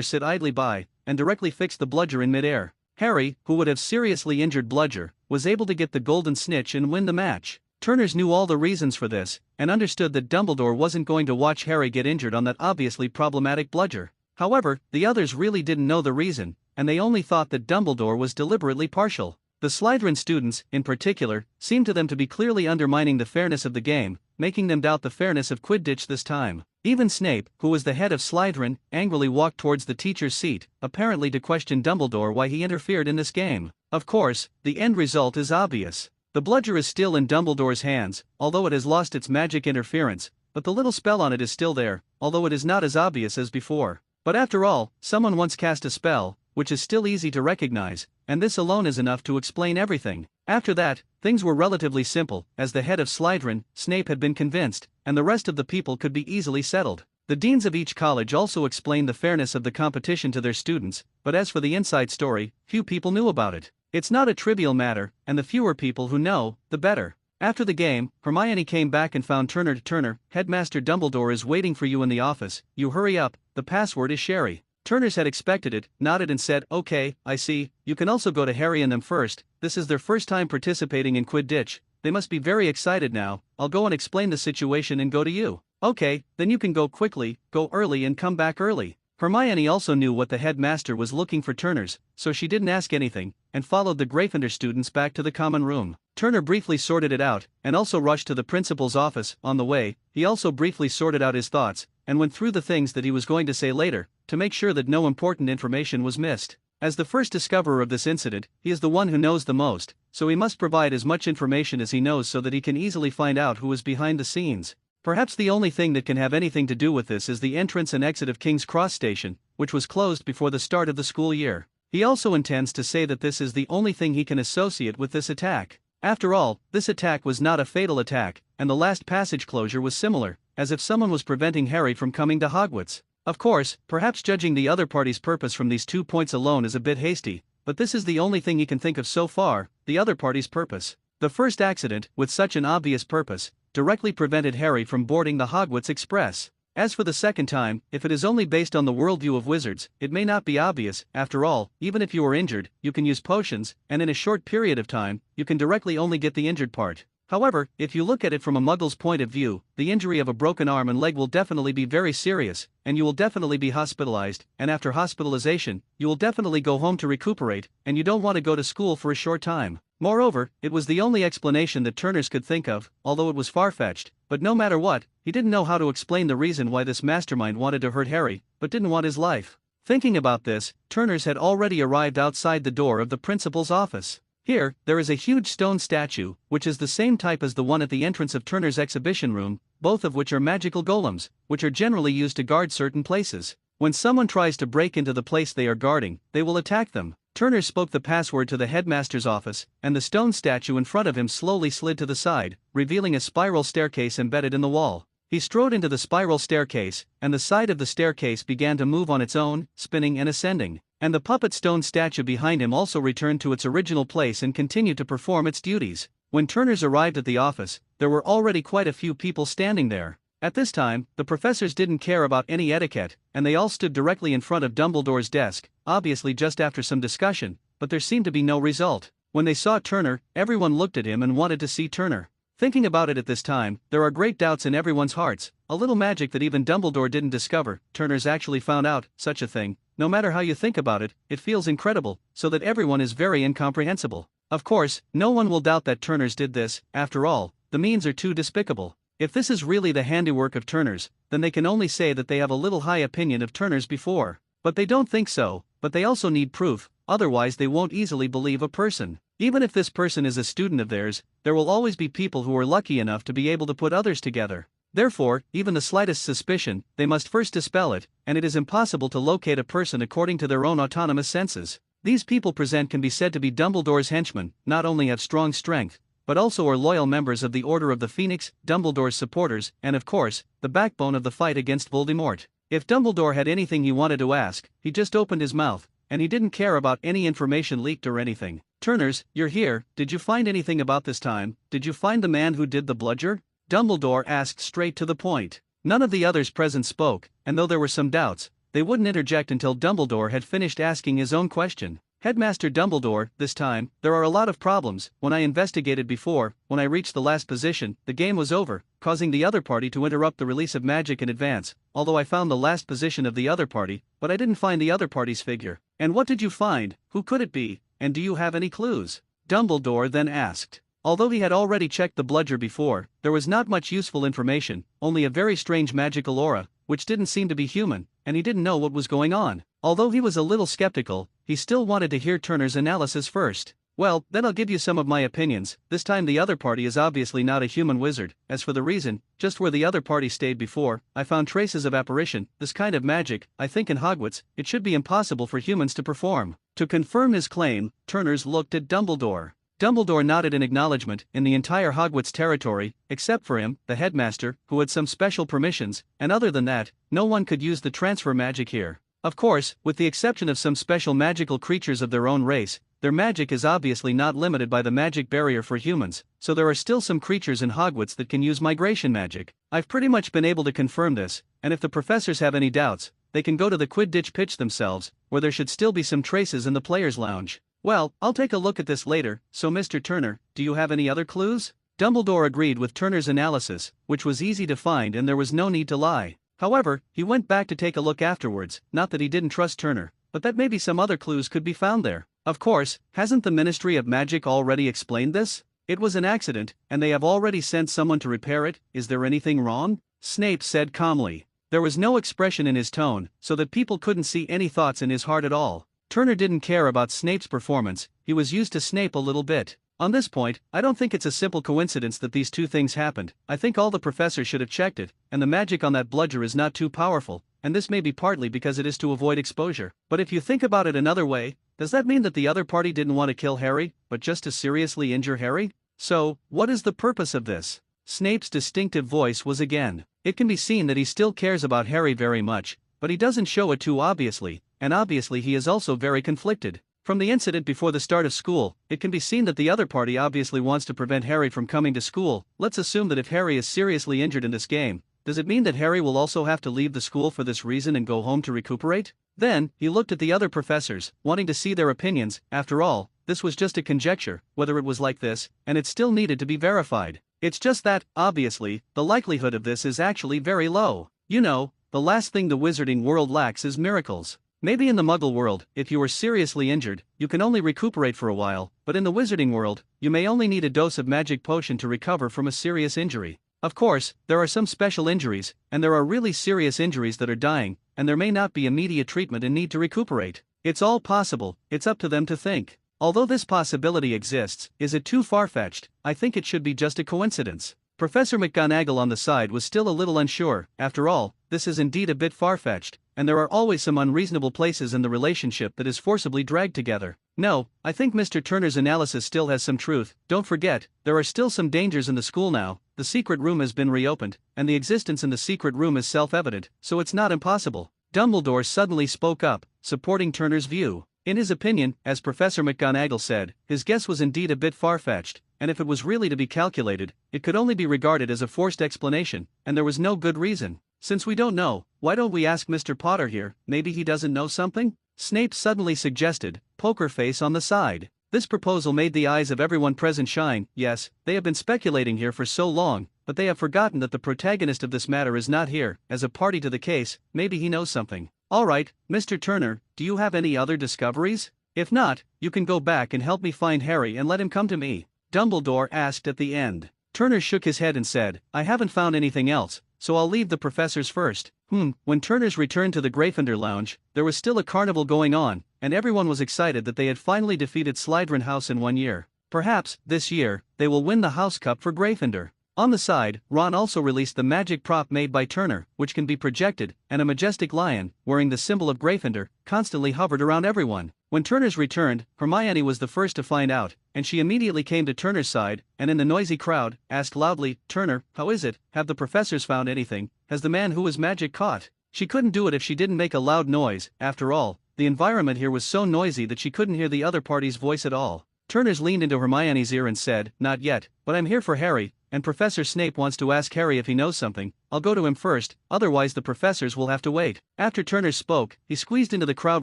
sit idly by, and directly fixed the bludger in midair. Harry, who would have seriously injured Bludger, was able to get the golden snitch and win the match. Turners knew all the reasons for this, and understood that Dumbledore wasn't going to watch Harry get injured on that obviously problematic bludger. However, the others really didn't know the reason, and they only thought that Dumbledore was deliberately partial. The Slytherin students, in particular, seemed to them to be clearly undermining the fairness of the game, making them doubt the fairness of Quidditch this time. Even Snape, who was the head of Slytherin, angrily walked towards the teacher's seat, apparently to question Dumbledore why he interfered in this game. Of course, the end result is obvious. The bludger is still in Dumbledore's hands, although it has lost its magic interference, but the little spell on it is still there, although it is not as obvious as before. But after all, someone once cast a spell, which is still easy to recognize, and this alone is enough to explain everything. After that, things were relatively simple, as the head of Slytherin, Snape, had been convinced, and the rest of the people could be easily settled. The deans of each college also explained the fairness of the competition to their students, but as for the inside story, few people knew about it. It's not a trivial matter, and the fewer people who know, the better. After the game, Hermione came back and found Turner. "Turner, Headmaster Dumbledore is waiting for you in the office. You hurry up, the password is Sherry." Turners had expected it, nodded and said, "Okay, I see. You can also go to Harry and them first. This is their first time participating in Quidditch. They must be very excited now. I'll go and explain the situation and go to you." "Okay, then you can go quickly, go early and come back early." Hermione also knew what the headmaster was looking for Turners, so she didn't ask anything, and followed the Gryffindor students back to the common room. Turner briefly sorted it out, and also rushed to the principal's office. On the way, he also briefly sorted out his thoughts, and went through the things that he was going to say later, to make sure that no important information was missed. As the first discoverer of this incident, he is the one who knows the most, so he must provide as much information as he knows so that he can easily find out who is behind the scenes. Perhaps the only thing that can have anything to do with this is the entrance and exit of King's Cross Station, which was closed before the start of the school year. He also intends to say that this is the only thing he can associate with this attack. After all, this attack was not a fatal attack, and the last passage closure was similar, as if someone was preventing Harry from coming to Hogwarts. Of course, perhaps judging the other party's purpose from these 2 points alone is a bit hasty, but this is the only thing he can think of so far, the other party's purpose. The first accident, with such an obvious purpose, directly prevented Harry from boarding the Hogwarts Express. As for the second time, if it is only based on the worldview of wizards, it may not be obvious. After all, even if you are injured, you can use potions, and in a short period of time, you can directly only get the injured part. However, if you look at it from a muggle's point of view, the injury of a broken arm and leg will definitely be very serious, and you will definitely be hospitalized, and after hospitalization, you will definitely go home to recuperate, and you don't want to go to school for a short time. Moreover, it was the only explanation that Turners could think of, although it was far-fetched, but no matter what, he didn't know how to explain the reason why this mastermind wanted to hurt Harry, but didn't want his life. Thinking about this, Turners had already arrived outside the door of the principal's office. Here, there is a huge stone statue, which is the same type as the one at the entrance of Turner's exhibition room, both of which are magical golems, which are generally used to guard certain places. When someone tries to break into the place they are guarding, they will attack them. Turner spoke the password to the headmaster's office, and the stone statue in front of him slowly slid to the side, revealing a spiral staircase embedded in the wall. He strode into the spiral staircase, and the side of the staircase began to move on its own, spinning and ascending. And the puppet stone statue behind him also returned to its original place and continued to perform its duties. When Turners arrived at the office, there were already quite a few people standing there. At this time, the professors didn't care about any etiquette, and they all stood directly in front of Dumbledore's desk, obviously just after some discussion, but there seemed to be no result. When they saw Turner, everyone looked at him and wanted to see Turner. Thinking about it at this time, there are great doubts in everyone's hearts, a little magic that even Dumbledore didn't discover. Turner's actually found out such a thing. No matter how you think about it, it feels incredible, so that everyone is very incomprehensible. Of course, no one will doubt that Turners did this. After all, the means are too despicable. If this is really the handiwork of Turners, then they can only say that they have a little high opinion of Turners before. But they don't think so, but they also need proof, otherwise they won't easily believe a person. Even if this person is a student of theirs, there will always be people who are lucky enough to be able to put others together. Therefore, even the slightest suspicion, they must first dispel it, and it is impossible to locate a person according to their own autonomous senses. These people present can be said to be Dumbledore's henchmen, not only have strong strength, but also are loyal members of the Order of the Phoenix, Dumbledore's supporters, and of course, the backbone of the fight against Voldemort. If Dumbledore had anything he wanted to ask, he just opened his mouth, and he didn't care about any information leaked or anything. Turners, you're here, did you find anything about this time? Did you find the man who did the bludger? Dumbledore asked straight to the point. None of the others present spoke, and though there were some doubts, they wouldn't interject until Dumbledore had finished asking his own question. Headmaster Dumbledore, this time, there are a lot of problems. When I investigated before, when I reached the last position, the game was over, causing the other party to interrupt the release of magic in advance, although I found the last position of the other party, but I didn't find the other party's figure. And what did you find? Who could it be? And do you have any clues? Dumbledore then asked. Although he had already checked the bludger before, there was not much useful information, only a very strange magical aura, which didn't seem to be human, and he didn't know what was going on. Although he was a little skeptical, he still wanted to hear Turner's analysis first. Well, then I'll give you some of my opinions. This time the other party is obviously not a human wizard. As for the reason, just where the other party stayed before, I found traces of apparition. This kind of magic, I think in Hogwarts, it should be impossible for humans to perform. To confirm his claim, Turners looked at Dumbledore. Dumbledore nodded in acknowledgement. In the entire Hogwarts territory, except for him, the headmaster, who had some special permissions, and other than that, no one could use the transfer magic here. Of course, with the exception of some special magical creatures of their own race, their magic is obviously not limited by the magic barrier for humans, so there are still some creatures in Hogwarts that can use migration magic. I've pretty much been able to confirm this, and if the professors have any doubts, they can go to the Quidditch pitch themselves, where there should still be some traces in the players' lounge. Well, I'll take a look at this later. So Mr. Turner, do you have any other clues? Dumbledore agreed with Turner's analysis, which was easy to find and there was no need to lie. However, he went back to take a look afterwards, not that he didn't trust Turner, but that maybe some other clues could be found there. Of course, hasn't the Ministry of Magic already explained this? It was an accident, and they have already sent someone to repair it. Is there anything wrong? Snape said calmly. There was no expression in his tone, so that people couldn't see any thoughts in his heart at all. Turner didn't care about Snape's performance, he was used to Snape a little bit. On this point, I don't think it's a simple coincidence that these two things happened. I think all the professors should have checked it, and the magic on that bludger is not too powerful, and this may be partly because it is to avoid exposure. But if you think about it another way, does that mean that the other party didn't want to kill Harry, but just to seriously injure Harry? So, what is the purpose of this? Snape's distinctive voice was again. It can be seen that he still cares about Harry very much, but he doesn't show it too obviously, and obviously he is also very conflicted. From the incident before the start of school, it can be seen that the other party obviously wants to prevent Harry from coming to school. Let's assume that if Harry is seriously injured in this game, does it mean that Harry will also have to leave the school for this reason and go home to recuperate? Then, he looked at the other professors, wanting to see their opinions. After all, this was just a conjecture, whether it was like this, and it still needed to be verified. It's just that, obviously, the likelihood of this is actually very low. You know, the last thing the wizarding world lacks is miracles. Maybe in the Muggle world, if you are seriously injured, you can only recuperate for a while, but in the wizarding world, you may only need a dose of magic potion to recover from a serious injury. Of course, there are some special injuries, and there are really serious injuries that are dying, and there may not be immediate treatment and need to recuperate. It's all possible, it's up to them to think. Although this possibility exists, is it too far-fetched? I think it should be just a coincidence. Professor McGonagall on the side was still a little unsure. After all, this is indeed a bit far-fetched, and there are always some unreasonable places in the relationship that is forcibly dragged together. No, I think Mr. Turner's analysis still has some truth. Don't forget, there are still some dangers in the school now. The secret room has been reopened, and the existence in the secret room is self-evident, so it's not impossible. Dumbledore suddenly spoke up, supporting Turner's view. In his opinion, as Professor McGonagall said, his guess was indeed a bit far-fetched, and if it was really to be calculated, it could only be regarded as a forced explanation, and there was no good reason. Since we don't know, why don't we ask Mr. Potter here? Maybe he doesn't know something? Snape suddenly suggested, poker face on the side. This proposal made the eyes of everyone present shine. Yes, they have been speculating here for so long, but they have forgotten that the protagonist of this matter is not here. As a party to the case, maybe he knows something. All right, Mr. Turner, do you have any other discoveries? If not, you can go back and help me find Harry and let him come to me, Dumbledore asked at the end. Turner shook his head and said, I haven't found anything else, so I'll leave the professors first. When Turner's returned to the Gryffindor lounge, there was still a carnival going on, and everyone was excited that they had finally defeated Slytherin House in 1 year. Perhaps, this year, they will win the House Cup for Gryffindor. On the side, Ron also released the magic prop made by Turner, which can be projected, and a majestic lion, wearing the symbol of Gryffindor, constantly hovered around everyone. When Turner's returned, Hermione was the first to find out, and she immediately came to Turner's side, and in the noisy crowd, asked loudly, Turner, how is it? Have the professors found anything? Has the man who was magic caught? She couldn't do it if she didn't make a loud noise. After all, the environment here was so noisy that she couldn't hear the other party's voice at all. Turner's leaned into Hermione's ear and said, Not yet, but I'm here for Harry, and Professor Snape wants to ask Harry if he knows something. I'll go to him first, otherwise the professors will have to wait. After Turner spoke, he squeezed into the crowd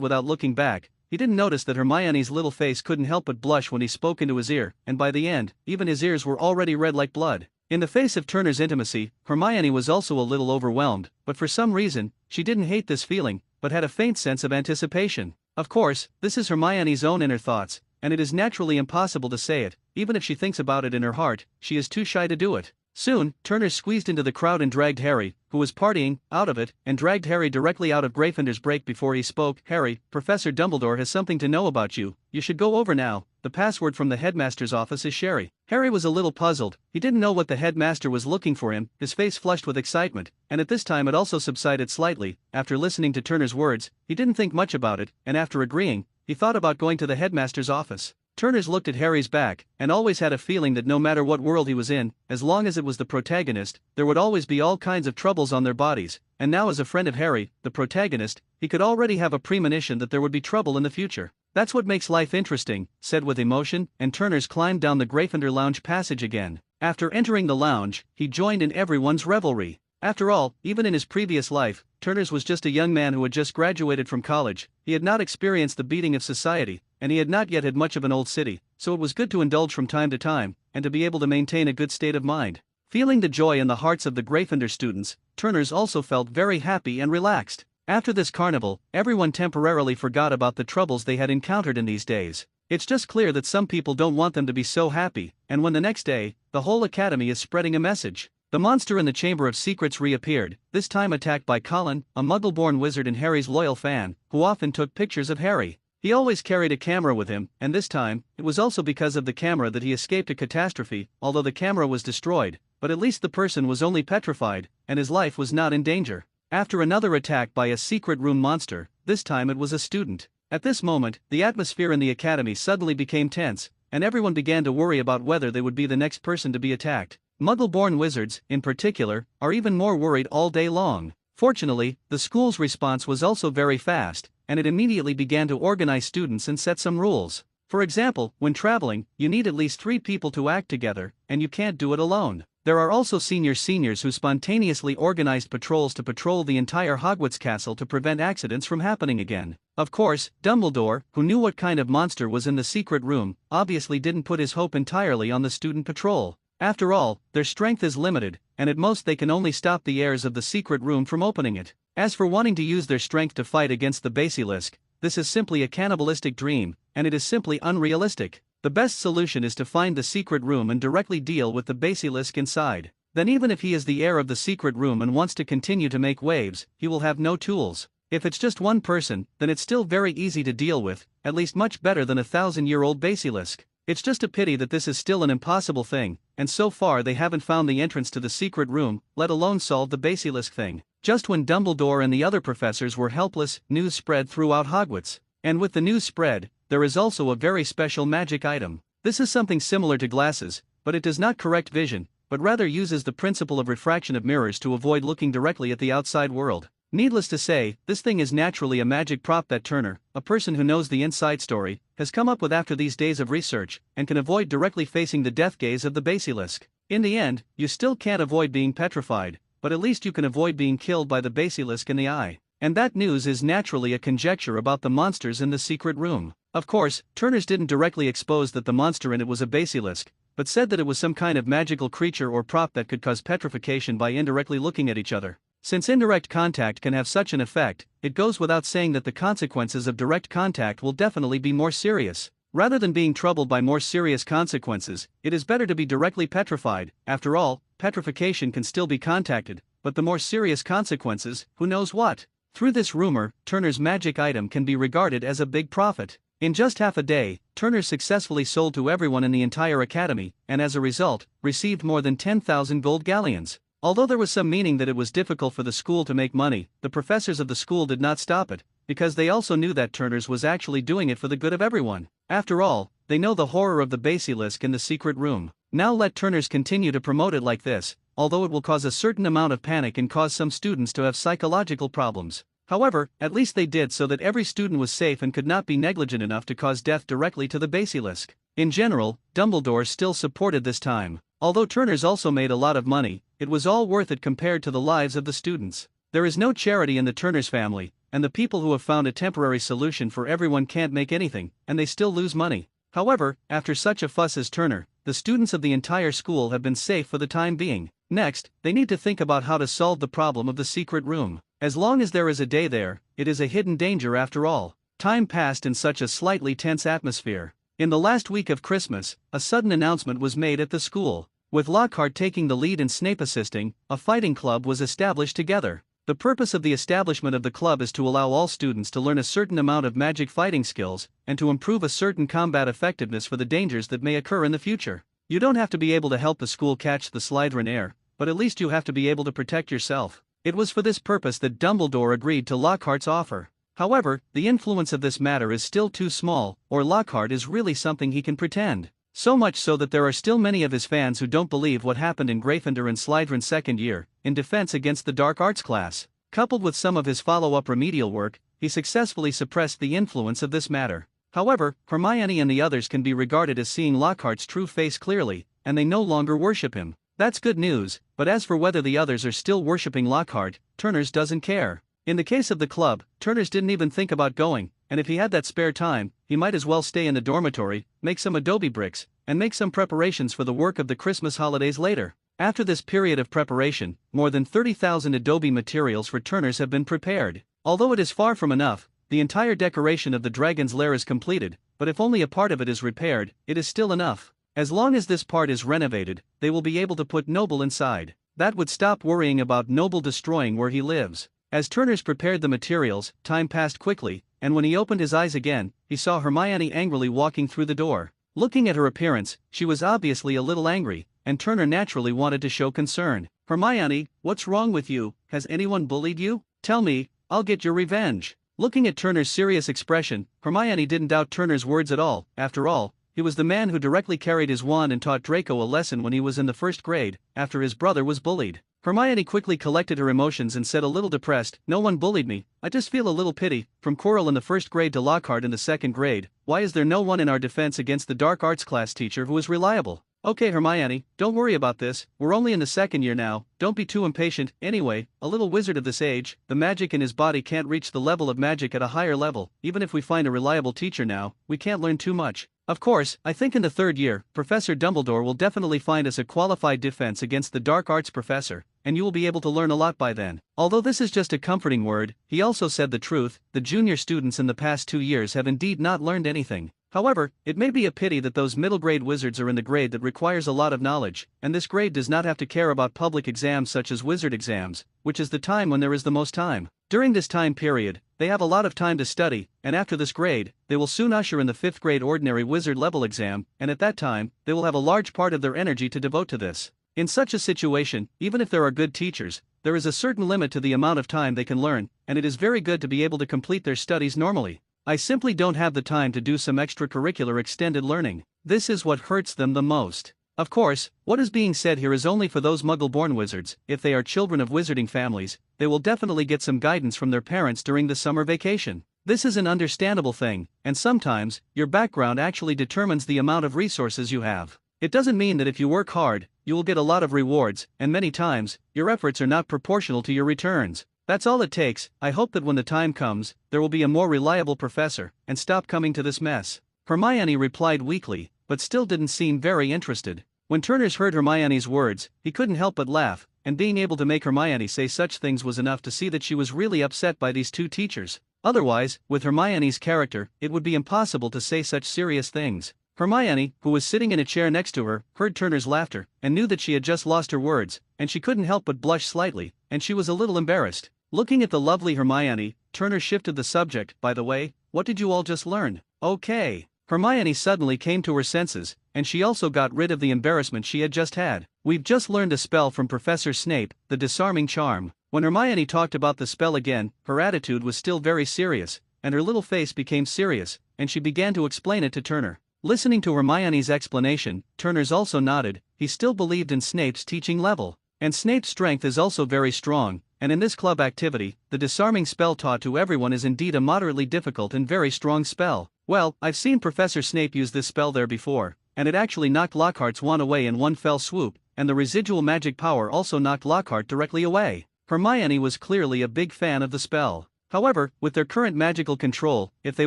without looking back. He didn't notice that Hermione's little face couldn't help but blush when he spoke into his ear, and by the end, even his ears were already red like blood. In the face of Turner's intimacy, Hermione was also a little overwhelmed, but for some reason, she didn't hate this feeling, but had a faint sense of anticipation. Of course, this is Hermione's own inner thoughts, and it is naturally impossible to say it. Even if she thinks about it in her heart, she is too shy to do it. Soon, Turner squeezed into the crowd and dragged Harry, who was partying, out of it, and dragged Harry directly out of Gryffindor's break before he spoke. Harry, Professor Dumbledore has something to know about you. You should go over now. The password from the headmaster's office is Sherry. Harry was a little puzzled. He didn't know what the headmaster was looking for him, his face flushed with excitement, and at this time it also subsided slightly. After listening to Turner's words, he didn't think much about it, and after agreeing, he thought about going to the headmaster's office. Turner's looked at Harry's back, and always had a feeling that no matter what world he was in, as long as it was the protagonist, there would always be all kinds of troubles on their bodies, and now as a friend of Harry, the protagonist, he could already have a premonition that there would be trouble in the future. That's what makes life interesting, said with emotion, and Turner's climbed down the Gryffindor lounge passage again. After entering the lounge, he joined in everyone's revelry. After all, even in his previous life, Turner's was just a young man who had just graduated from college. He had not experienced the beating of society, and he had not yet had much of an old city, so it was good to indulge from time to time, and to be able to maintain a good state of mind. Feeling the joy in the hearts of the Gryffindor students, Turner's also felt very happy and relaxed. After this carnival, everyone temporarily forgot about the troubles they had encountered in these days. It's just clear that some people don't want them to be so happy, and when the next day, the whole academy is spreading a message. The monster in the Chamber of Secrets reappeared, this time attacked by Colin, a muggle-born wizard and Harry's loyal fan, who often took pictures of Harry. He always carried a camera with him, and this time, it was also because of the camera that he escaped a catastrophe, although the camera was destroyed, but at least the person was only petrified, and his life was not in danger. After another attack by a secret room monster, this time it was a student. At this moment, the atmosphere in the academy suddenly became tense, and everyone began to worry about whether they would be the next person to be attacked. Muggle-born wizards, in particular, are even more worried all day long. Fortunately, the school's response was also very fast, and it immediately began to organize students and set some rules. For example, when traveling, you need at least 3 people to act together, and you can't do it alone. There are also seniors who spontaneously organized patrols to patrol the entire Hogwarts castle to prevent accidents from happening again. Of course, Dumbledore, who knew what kind of monster was in the secret room, obviously didn't put his hope entirely on the student patrol. After all, their strength is limited, and at most they can only stop the heirs of the secret room from opening it. As for wanting to use their strength to fight against the basilisk, this is simply a cannibalistic dream, and it is simply unrealistic. The best solution is to find the secret room and directly deal with the basilisk inside. Then even if he is the heir of the secret room and wants to continue to make waves, he will have no tools. If it's just one person, then it's still very easy to deal with, at least much better than a 1,000-year-old basilisk. It's just a pity that this is still an impossible thing, and so far they haven't found the entrance to the secret room, let alone solve the basilisk thing. Just when Dumbledore and the other professors were helpless, news spread throughout Hogwarts. And with the news spread, there is also a very special magic item. This is something similar to glasses, but it does not correct vision, but rather uses the principle of refraction of mirrors to avoid looking directly at the outside world. Needless to say, this thing is naturally a magic prop that Turner, a person who knows the inside story, has come up with after these days of research, and can avoid directly facing the death gaze of the basilisk. In the end, you still can't avoid being petrified, but at least you can avoid being killed by the basilisk in the eye. And that news is naturally a conjecture about the monsters in the secret room. Of course, Turner's didn't directly expose that the monster in it was a basilisk, but said that it was some kind of magical creature or prop that could cause petrification by indirectly looking at each other. Since indirect contact can have such an effect, it goes without saying that the consequences of direct contact will definitely be more serious. Rather than being troubled by more serious consequences, it is better to be directly petrified. After all, petrification can still be contacted, but the more serious consequences, who knows what? Through this rumor, Turner's magic item can be regarded as a big profit. In just half a day, Turner successfully sold to everyone in the entire academy, and as a result, received more than 10,000 gold galleons. Although there was some meaning that it was difficult for the school to make money, the professors of the school did not stop it, because they also knew that Turner's was actually doing it for the good of everyone. After all, they know the horror of the basilisk in the secret room. Now let Turner's continue to promote it like this, although it will cause a certain amount of panic and cause some students to have psychological problems. However, at least they did so that every student was safe and could not be negligent enough to cause death directly to the basilisk. In general, Dumbledore still supported this time. Although Turner's also made a lot of money, it was all worth it compared to the lives of the students. There is no charity in the Turner's family, and the people who have found a temporary solution for everyone can't make anything, and they still lose money. However, after such a fuss as Turner, the students of the entire school have been safe for the time being. Next, they need to think about how to solve the problem of the secret room. As long as there is a day there, it is a hidden danger after all. Time passed in such a slightly tense atmosphere. In the last week of Christmas, a sudden announcement was made at the school. With Lockhart taking the lead and Snape assisting, a fighting club was established together. The purpose of the establishment of the club is to allow all students to learn a certain amount of magic fighting skills, and to improve a certain combat effectiveness for the dangers that may occur in the future. You don't have to be able to help the school catch the Slytherin heir, but at least you have to be able to protect yourself. It was for this purpose that Dumbledore agreed to Lockhart's offer. However, the influence of this matter is still too small, or Lockhart is really something he can pretend. So much so that there are still many of his fans who don't believe what happened in Gryffindor and Slytherin's second year, in defense against the dark arts class. Coupled with some of his follow-up remedial work, he successfully suppressed the influence of this matter. However, Hermione and the others can be regarded as seeing Lockhart's true face clearly, and they no longer worship him. That's good news, but as for whether the others are still worshipping Lockhart, Turner's doesn't care. In the case of the club, Turner's didn't even think about going, and if he had that spare time, he might as well stay in the dormitory, make some adobe bricks, and make some preparations for the work of the Christmas holidays later. After this period of preparation, more than 30,000 adobe materials for Turner's have been prepared. Although it is far from enough, the entire decoration of the dragon's lair is completed, but if only a part of it is repaired, it is still enough. As long as this part is renovated, they will be able to put Noble inside. That would stop worrying about Noble destroying where he lives. As Turner's prepared the materials, time passed quickly, and when he opened his eyes again, he saw Hermione angrily walking through the door. Looking at her appearance, she was obviously a little angry, and Turner naturally wanted to show concern. "Hermione, what's wrong with you? Has anyone bullied you? Tell me, I'll get your revenge." Looking at Turner's serious expression, Hermione didn't doubt Turner's words at all. After all, he was the man who directly carried his wand and taught Draco a lesson when he was in the first grade, after his brother was bullied. Hermione quickly collected her emotions and said a little depressed, "No one bullied me, I just feel a little pity. From Quirrell in the first grade to Lockhart in the second grade, why is there no one in our defense against the dark arts class teacher who is reliable?" "Okay Hermione, don't worry about this, we're only in the second year now, don't be too impatient. Anyway, a little wizard of this age, the magic in his body can't reach the level of magic at a higher level. Even if we find a reliable teacher now, we can't learn too much. Of course, I think in the third year, Professor Dumbledore will definitely find us a qualified defense against the dark arts professor, and you will be able to learn a lot by then." Although this is just a comforting word, he also said the truth. The junior students in the past 2 years have indeed not learned anything. However, it may be a pity that those middle grade wizards are in the grade that requires a lot of knowledge, and this grade does not have to care about public exams such as wizard exams, which is the time when there is the most time. During this time period, they have a lot of time to study, and after this grade, they will soon usher in the 5th grade ordinary wizard level exam, and at that time, they will have a large part of their energy to devote to this. In such a situation, even if there are good teachers, there is a certain limit to the amount of time they can learn, and it is very good to be able to complete their studies normally. I simply don't have the time to do some extracurricular extended learning. This is what hurts them the most. Of course, what is being said here is only for those Muggle-born wizards. If they are children of wizarding families, they will definitely get some guidance from their parents during the summer vacation. This is an understandable thing, and sometimes, your background actually determines the amount of resources you have. It doesn't mean that if you work hard, you will get a lot of rewards, and many times, your efforts are not proportional to your returns. That's all it takes. I hope that when the time comes, there will be a more reliable professor, and stop coming to this mess. Hermione replied weakly, but still didn't seem very interested. When Turners heard Hermione's words, he couldn't help but laugh, and being able to make Hermione say such things was enough to see that she was really upset by these two teachers. Otherwise, with Hermione's character, it would be impossible to say such serious things. Hermione, who was sitting in a chair next to her, heard Turner's laughter, and knew that she had just lost her words, and she couldn't help but blush slightly, and she was a little embarrassed. Looking at the lovely Hermione, Turner shifted the subject. By the way, what did you all just learn? Okay. Hermione suddenly came to her senses, and she also got rid of the embarrassment she had just had. We've just learned a spell from Professor Snape, the disarming charm. When Hermione talked about the spell again, her attitude was still very serious, and her little face became serious, and she began to explain it to Turner. Listening to Hermione's explanation, Turners also nodded. He still believed in Snape's teaching level. And Snape's strength is also very strong, and in this club activity, the disarming spell taught to everyone is indeed a moderately difficult and very strong spell. Well, I've seen Professor Snape use this spell there before, and it actually knocked Lockhart's wand away in one fell swoop, and the residual magic power also knocked Lockhart directly away. Hermione was clearly a big fan of the spell. However, with their current magical control, if they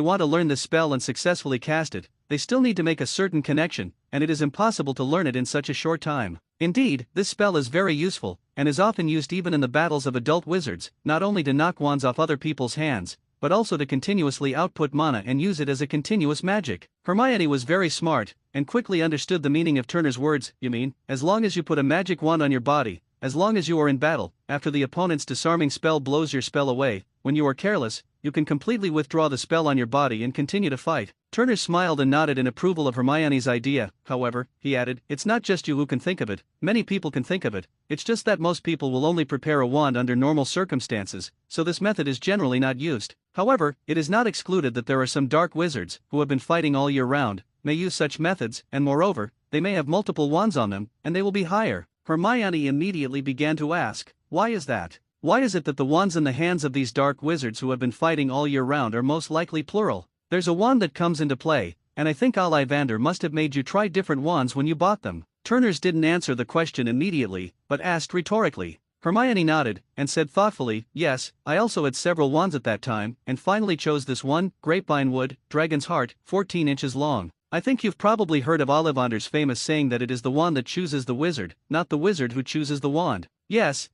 want to learn this spell and successfully cast it, they still need to make a certain connection, and it is impossible to learn it in such a short time. Indeed, this spell is very useful, and is often used even in the battles of adult wizards, not only to knock wands off other people's hands, but also to continuously output mana and use it as a continuous magic. Hermione was very smart, and quickly understood the meaning of Turner's words. You mean, as long as you put a magic wand on your body, as long as you are in battle, after the opponent's disarming spell blows your spell away, when you are careless, you can completely withdraw the spell on your body and continue to fight. Turner smiled and nodded in approval of Hermione's idea. However, he added, it's not just you who can think of it, many people can think of it, it's just that most people will only prepare a wand under normal circumstances, so this method is generally not used. However, it is not excluded that there are some dark wizards, who have been fighting all year round, may use such methods, and moreover, they may have multiple wands on them, and they will be higher. Hermione immediately began to ask, why is that? Why is it that the wands in the hands of these dark wizards who have been fighting all year round are most likely plural? There's a wand that comes into play, and I think Ollivander must have made you try different wands when you bought them. Turners didn't answer the question immediately, but asked rhetorically. Hermione nodded, and said thoughtfully, yes, I also had several wands at that time, and finally chose this one, grapevine wood, dragon's heart, 14 inches long. I think you've probably heard of Ollivander's famous saying that it is the wand that chooses the wizard, not the wizard who chooses the wand. Yes,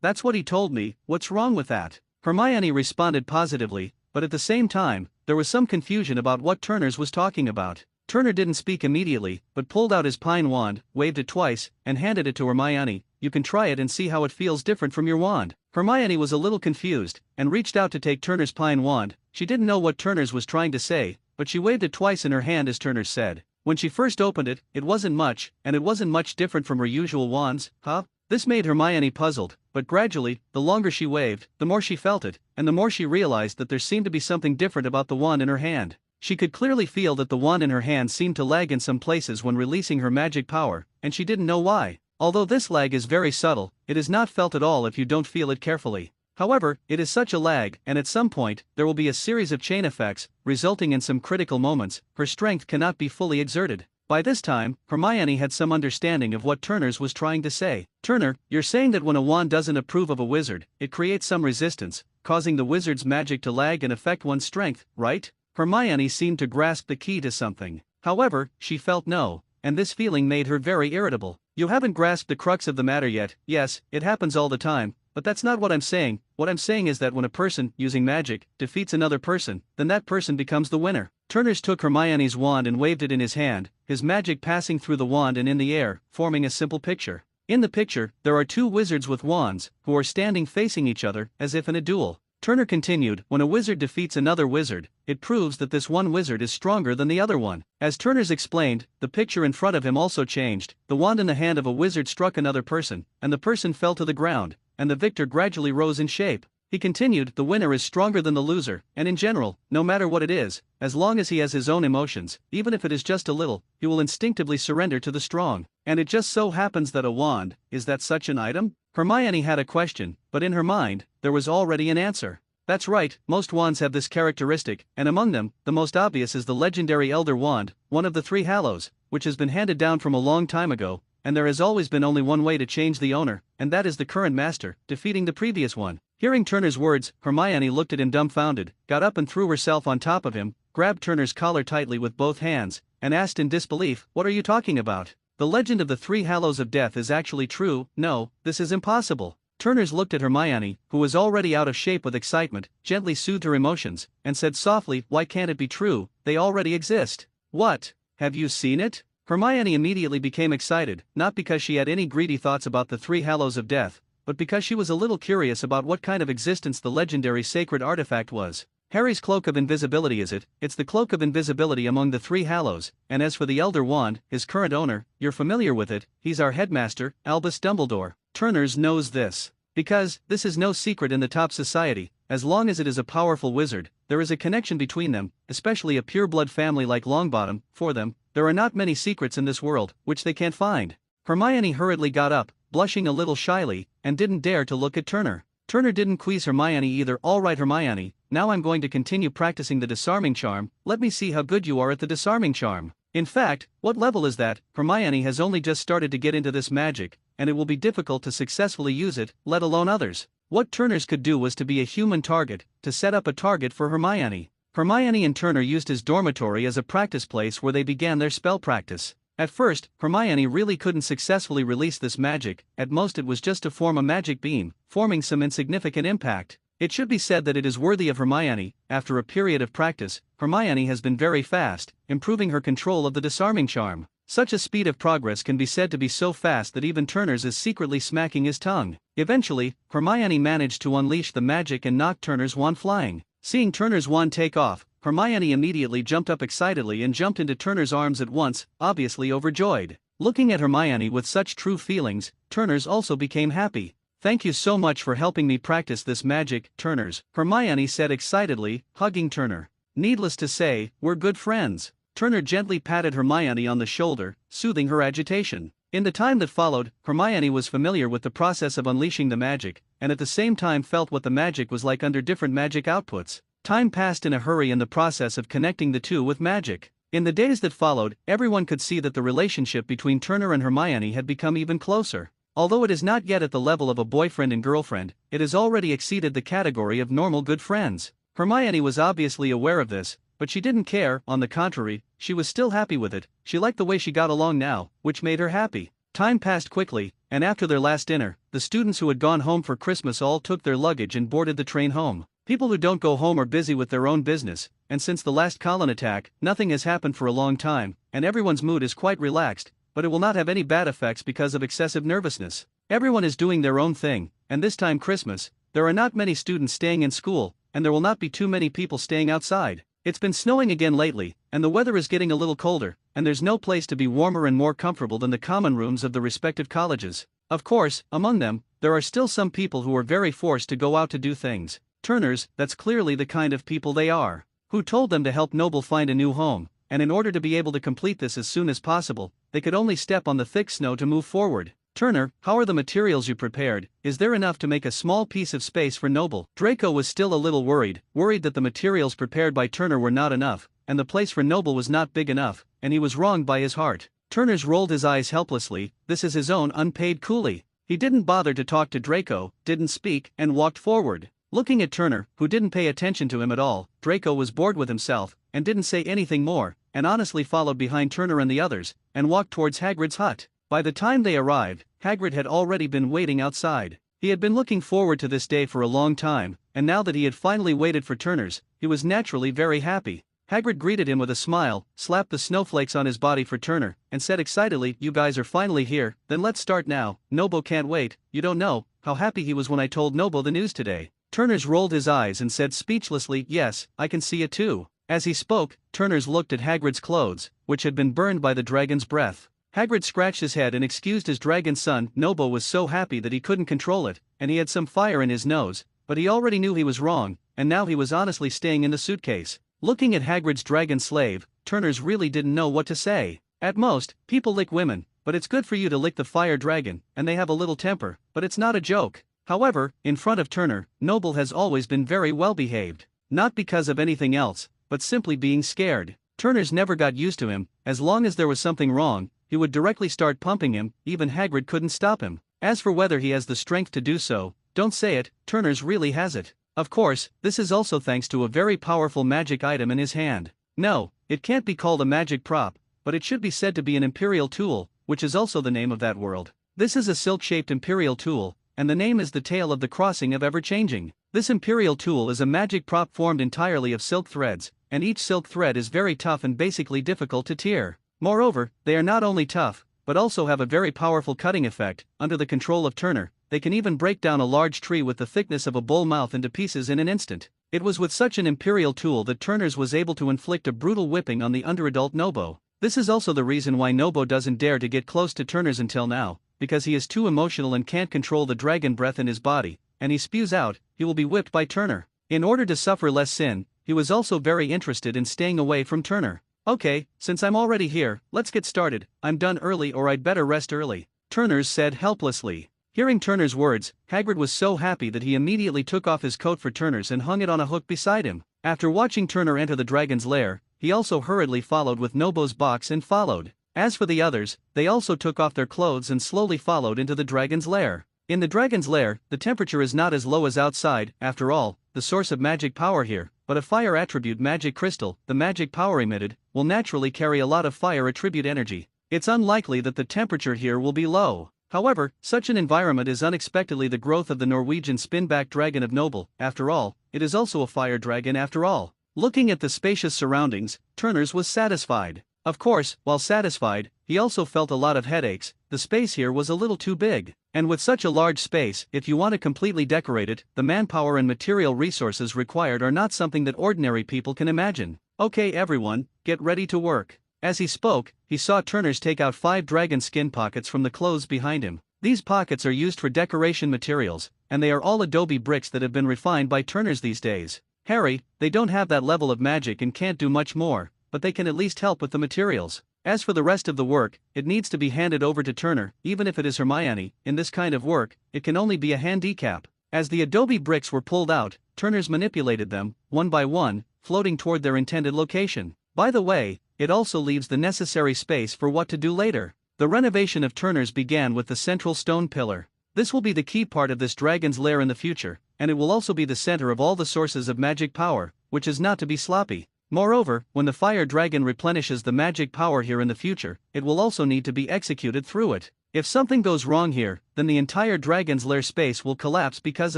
that's what he told me. What's wrong with that? Hermione responded positively, but at the same time, there was some confusion about what Turners was talking about. Turner didn't speak immediately, but pulled out his pine wand, waved it twice, and handed it to Hermione. You can try it and see how it feels different from your wand. Hermione was a little confused, and reached out to take Turner's pine wand. She didn't know what Turners was trying to say, but she waved it twice in her hand as Turner said. When she first opened it, it wasn't much, and it wasn't much different from her usual wands. Huh? This made Hermione puzzled, but gradually, the longer she waved, the more she felt it, and the more she realized that there seemed to be something different about the wand in her hand. She could clearly feel that the wand in her hand seemed to lag in some places when releasing her magic power, and she didn't know why. Although this lag is very subtle, it is not felt at all if you don't feel it carefully. However, it is such a lag, and at some point, there will be a series of chain effects, resulting in some critical moments. Her strength cannot be fully exerted. By this time, Hermione had some understanding of what Turners was trying to say. Turner, you're saying that when a wand doesn't approve of a wizard, it creates some resistance, causing the wizard's magic to lag and affect one's strength, right? Hermione seemed to grasp the key to something. However, she felt no, and this feeling made her very irritable. You haven't grasped the crux of the matter yet. Yes, it happens all the time, but that's not what I'm saying. What I'm saying is that when a person, using magic, defeats another person, then that person becomes the winner. Turners took Hermione's wand and waved it in his hand, his magic passing through the wand and in the air, forming a simple picture. In the picture, there are two wizards with wands, who are standing facing each other, as if in a duel. Turner continued, when a wizard defeats another wizard, it proves that this one wizard is stronger than the other one. As Turner's explained, the picture in front of him also changed. The wand in the hand of a wizard struck another person, and the person fell to the ground, and the victor gradually rose in shape. He continued, the winner is stronger than the loser, and in general, no matter what it is, as long as he has his own emotions, even if it is just a little, he will instinctively surrender to the strong. And it just so happens that a wand, is that such an item? Hermione had a question, but in her mind, there was already an answer. That's right, most wands have this characteristic, and among them, the most obvious is the legendary Elder Wand, one of the three Hallows, which has been handed down from a long time ago, and there has always been only one way to change the owner, and that is the current master, defeating the previous one. Hearing Turner's words, Hermione looked at him dumbfounded, got up and threw herself on top of him, grabbed Turner's collar tightly with both hands, and asked in disbelief, what are you talking about? The legend of the three Hallows of Death is actually true. No, this is impossible. Turner's looked at Hermione, who was already out of shape with excitement, gently soothed her emotions, and said softly, why can't it be true? They already exist. What? Have you seen it? Hermione immediately became excited, not because she had any greedy thoughts about the three Hallows of Death, but because she was a little curious about what kind of existence the legendary sacred artifact was. Harry's cloak of invisibility is it? It's the cloak of invisibility among the three Hallows, and as for the Elder Wand, his current owner, you're familiar with it, he's our headmaster, Albus Dumbledore. Turner's knows this. Because, this is no secret in the top society, as long as it is a powerful wizard, there is a connection between them, especially a pureblood family like Longbottom. For them, there are not many secrets in this world, which they can't find. Hermione hurriedly got up, blushing a little shyly, and didn't dare to look at Turner. Turner didn't quiz Hermione either. All right Hermione, now I'm going to continue practicing the disarming charm, let me see how good you are at the disarming charm. In fact, what level is that? Hermione has only just started to get into this magic, and it will be difficult to successfully use it, let alone others. What Turner's could do was to be a human target, to set up a target for Hermione. Hermione and Turner used his dormitory as a practice place where they began their spell practice. At first, Hermione really couldn't successfully release this magic, at most it was just to form a magic beam, forming some insignificant impact. It should be said that it is worthy of Hermione. After a period of practice, Hermione has been very fast, improving her control of the disarming charm. Such a speed of progress can be said to be so fast that even Turner's is secretly smacking his tongue. Eventually, Hermione managed to unleash the magic and knock Turner's wand flying. Seeing Turner's wand take off, Hermione immediately jumped up excitedly and jumped into Turner's arms at once, obviously overjoyed. Looking at Hermione with such true feelings, Turner's also became happy. Thank you so much for helping me practice this magic, Turner's, Hermione said excitedly, hugging Turner. Needless to say, we're good friends. Turner gently patted Hermione on the shoulder, soothing her agitation. In the time that followed, Hermione was familiar with the process of unleashing the magic, and at the same time felt what the magic was like under different magic outputs. Time passed in a hurry in the process of connecting the two with magic. In the days that followed, everyone could see that the relationship between Turner and Hermione had become even closer. Although it is not yet at the level of a boyfriend and girlfriend, it has already exceeded the category of normal good friends. Hermione was obviously aware of this, but she didn't care. On the contrary, she was still happy with it. She liked the way she got along now, which made her happy. Time passed quickly, and after their last dinner, the students who had gone home for Christmas all took their luggage and boarded the train home. People who don't go home are busy with their own business, and since the last Colin attack, nothing has happened for a long time, and everyone's mood is quite relaxed, but it will not have any bad effects because of excessive nervousness. Everyone is doing their own thing, and this time Christmas, there are not many students staying in school, and there will not be too many people staying outside. It's been snowing again lately, and the weather is getting a little colder, and there's no place to be warmer and more comfortable than the common rooms of the respective colleges. Of course, among them, there are still some people who are very forced to go out to do things. Turners, that's clearly the kind of people they are. Who told them to help Noble find a new home, and in order to be able to complete this as soon as possible, they could only step on the thick snow to move forward. Turner, how are the materials you prepared? Is there enough to make a small piece of space for Noble? Draco was still a little worried that the materials prepared by Turner were not enough, and the place for Noble was not big enough, and he was wronged by his heart. Turner's rolled his eyes helplessly. This is his own unpaid coolie. He didn't bother to talk to Draco, didn't speak, and walked forward. Looking at Turner, who didn't pay attention to him at all, Draco was bored with himself, and didn't say anything more, and honestly followed behind Turner and the others, and walked towards Hagrid's hut. By the time they arrived, Hagrid had already been waiting outside. He had been looking forward to this day for a long time, and now that he had finally waited for Turner's, he was naturally very happy. Hagrid greeted him with a smile, slapped the snowflakes on his body for Turner, and said excitedly, "You guys are finally here, then let's start now. Noble can't wait. You don't know how happy he was when I told Noble the news today. Turners rolled his eyes and said speechlessly, "Yes, I can see it too." As he spoke, Turners looked at Hagrid's clothes, which had been burned by the dragon's breath. Hagrid scratched his head and excused his dragon son. Nobo was so happy that he couldn't control it, and he had some fire in his nose, but he already knew he was wrong, and now he was honestly staying in the suitcase. Looking at Hagrid's dragon slave, Turners really didn't know what to say. At most, people lick women, but it's good for you to lick the fire dragon, and they have a little temper, but it's not a joke. However, in front of Turner, Noble has always been very well behaved. Not because of anything else, but simply being scared. Turners never got used to him. As long as there was something wrong, he would directly start pumping him. Even Hagrid couldn't stop him. As for whether he has the strength to do so, don't say it, Turners really has it. Of course, this is also thanks to a very powerful magic item in his hand. No, it can't be called a magic prop, but it should be said to be an imperial tool, which is also the name of that world. This is a silk-shaped imperial tool, and the name is the tale of the crossing of ever-changing. This imperial tool is a magic prop formed entirely of silk threads, and each silk thread is very tough and basically difficult to tear. Moreover, they are not only tough, but also have a very powerful cutting effect. Under the control of Turner, they can even break down a large tree with the thickness of a bull mouth into pieces in an instant. It was with such an imperial tool that Turners was able to inflict a brutal whipping on the underadult Nobo. This is also the reason why Nobo doesn't dare to get close to Turners until now, because he is too emotional and can't control the dragon breath in his body, and he spews out, he will be whipped by Turner. In order to suffer less sin, he was also very interested in staying away from Turner. "Okay, since I'm already here, let's get started. I'm done early or I'd better rest early," Turners said helplessly. Hearing Turner's words, Hagrid was so happy that he immediately took off his coat for Turners and hung it on a hook beside him. After watching Turner enter the dragon's lair, he also hurriedly followed with Nobo's box and followed. As for the others, they also took off their clothes and slowly followed into the dragon's lair. In the dragon's lair, the temperature is not as low as outside. After all, the source of magic power here, but a fire attribute magic crystal, the magic power emitted, will naturally carry a lot of fire attribute energy. It's unlikely that the temperature here will be low. However, such an environment is unexpectedly the growth of the Norwegian spinback dragon of Noble. After all, it is also a fire dragon after all. Looking at the spacious surroundings, Turners was satisfied. Of course, while satisfied, he also felt a lot of headaches. The space here was a little too big. And with such a large space, if you want to completely decorate it, the manpower and material resources required are not something that ordinary people can imagine. "Okay everyone, get ready to work." As he spoke, he saw Turners take out 5 dragon skin pockets from the clothes behind him. These pockets are used for decoration materials, and they are all adobe bricks that have been refined by Turners these days. Harry, they don't have that level of magic and can't do much more, but they can at least help with the materials. As for the rest of the work, it needs to be handed over to Turner. Even if it is Hermione, in this kind of work, it can only be a handicap. As the adobe bricks were pulled out, Turners manipulated them, one by one, floating toward their intended location. By the way, it also leaves the necessary space for what to do later. The renovation of Turners began with the central stone pillar. This will be the key part of this dragon's lair in the future, and it will also be the center of all the sources of magic power, which is not to be sloppy. Moreover, when the fire dragon replenishes the magic power here in the future, it will also need to be executed through it. If something goes wrong here, then the entire dragon's lair space will collapse because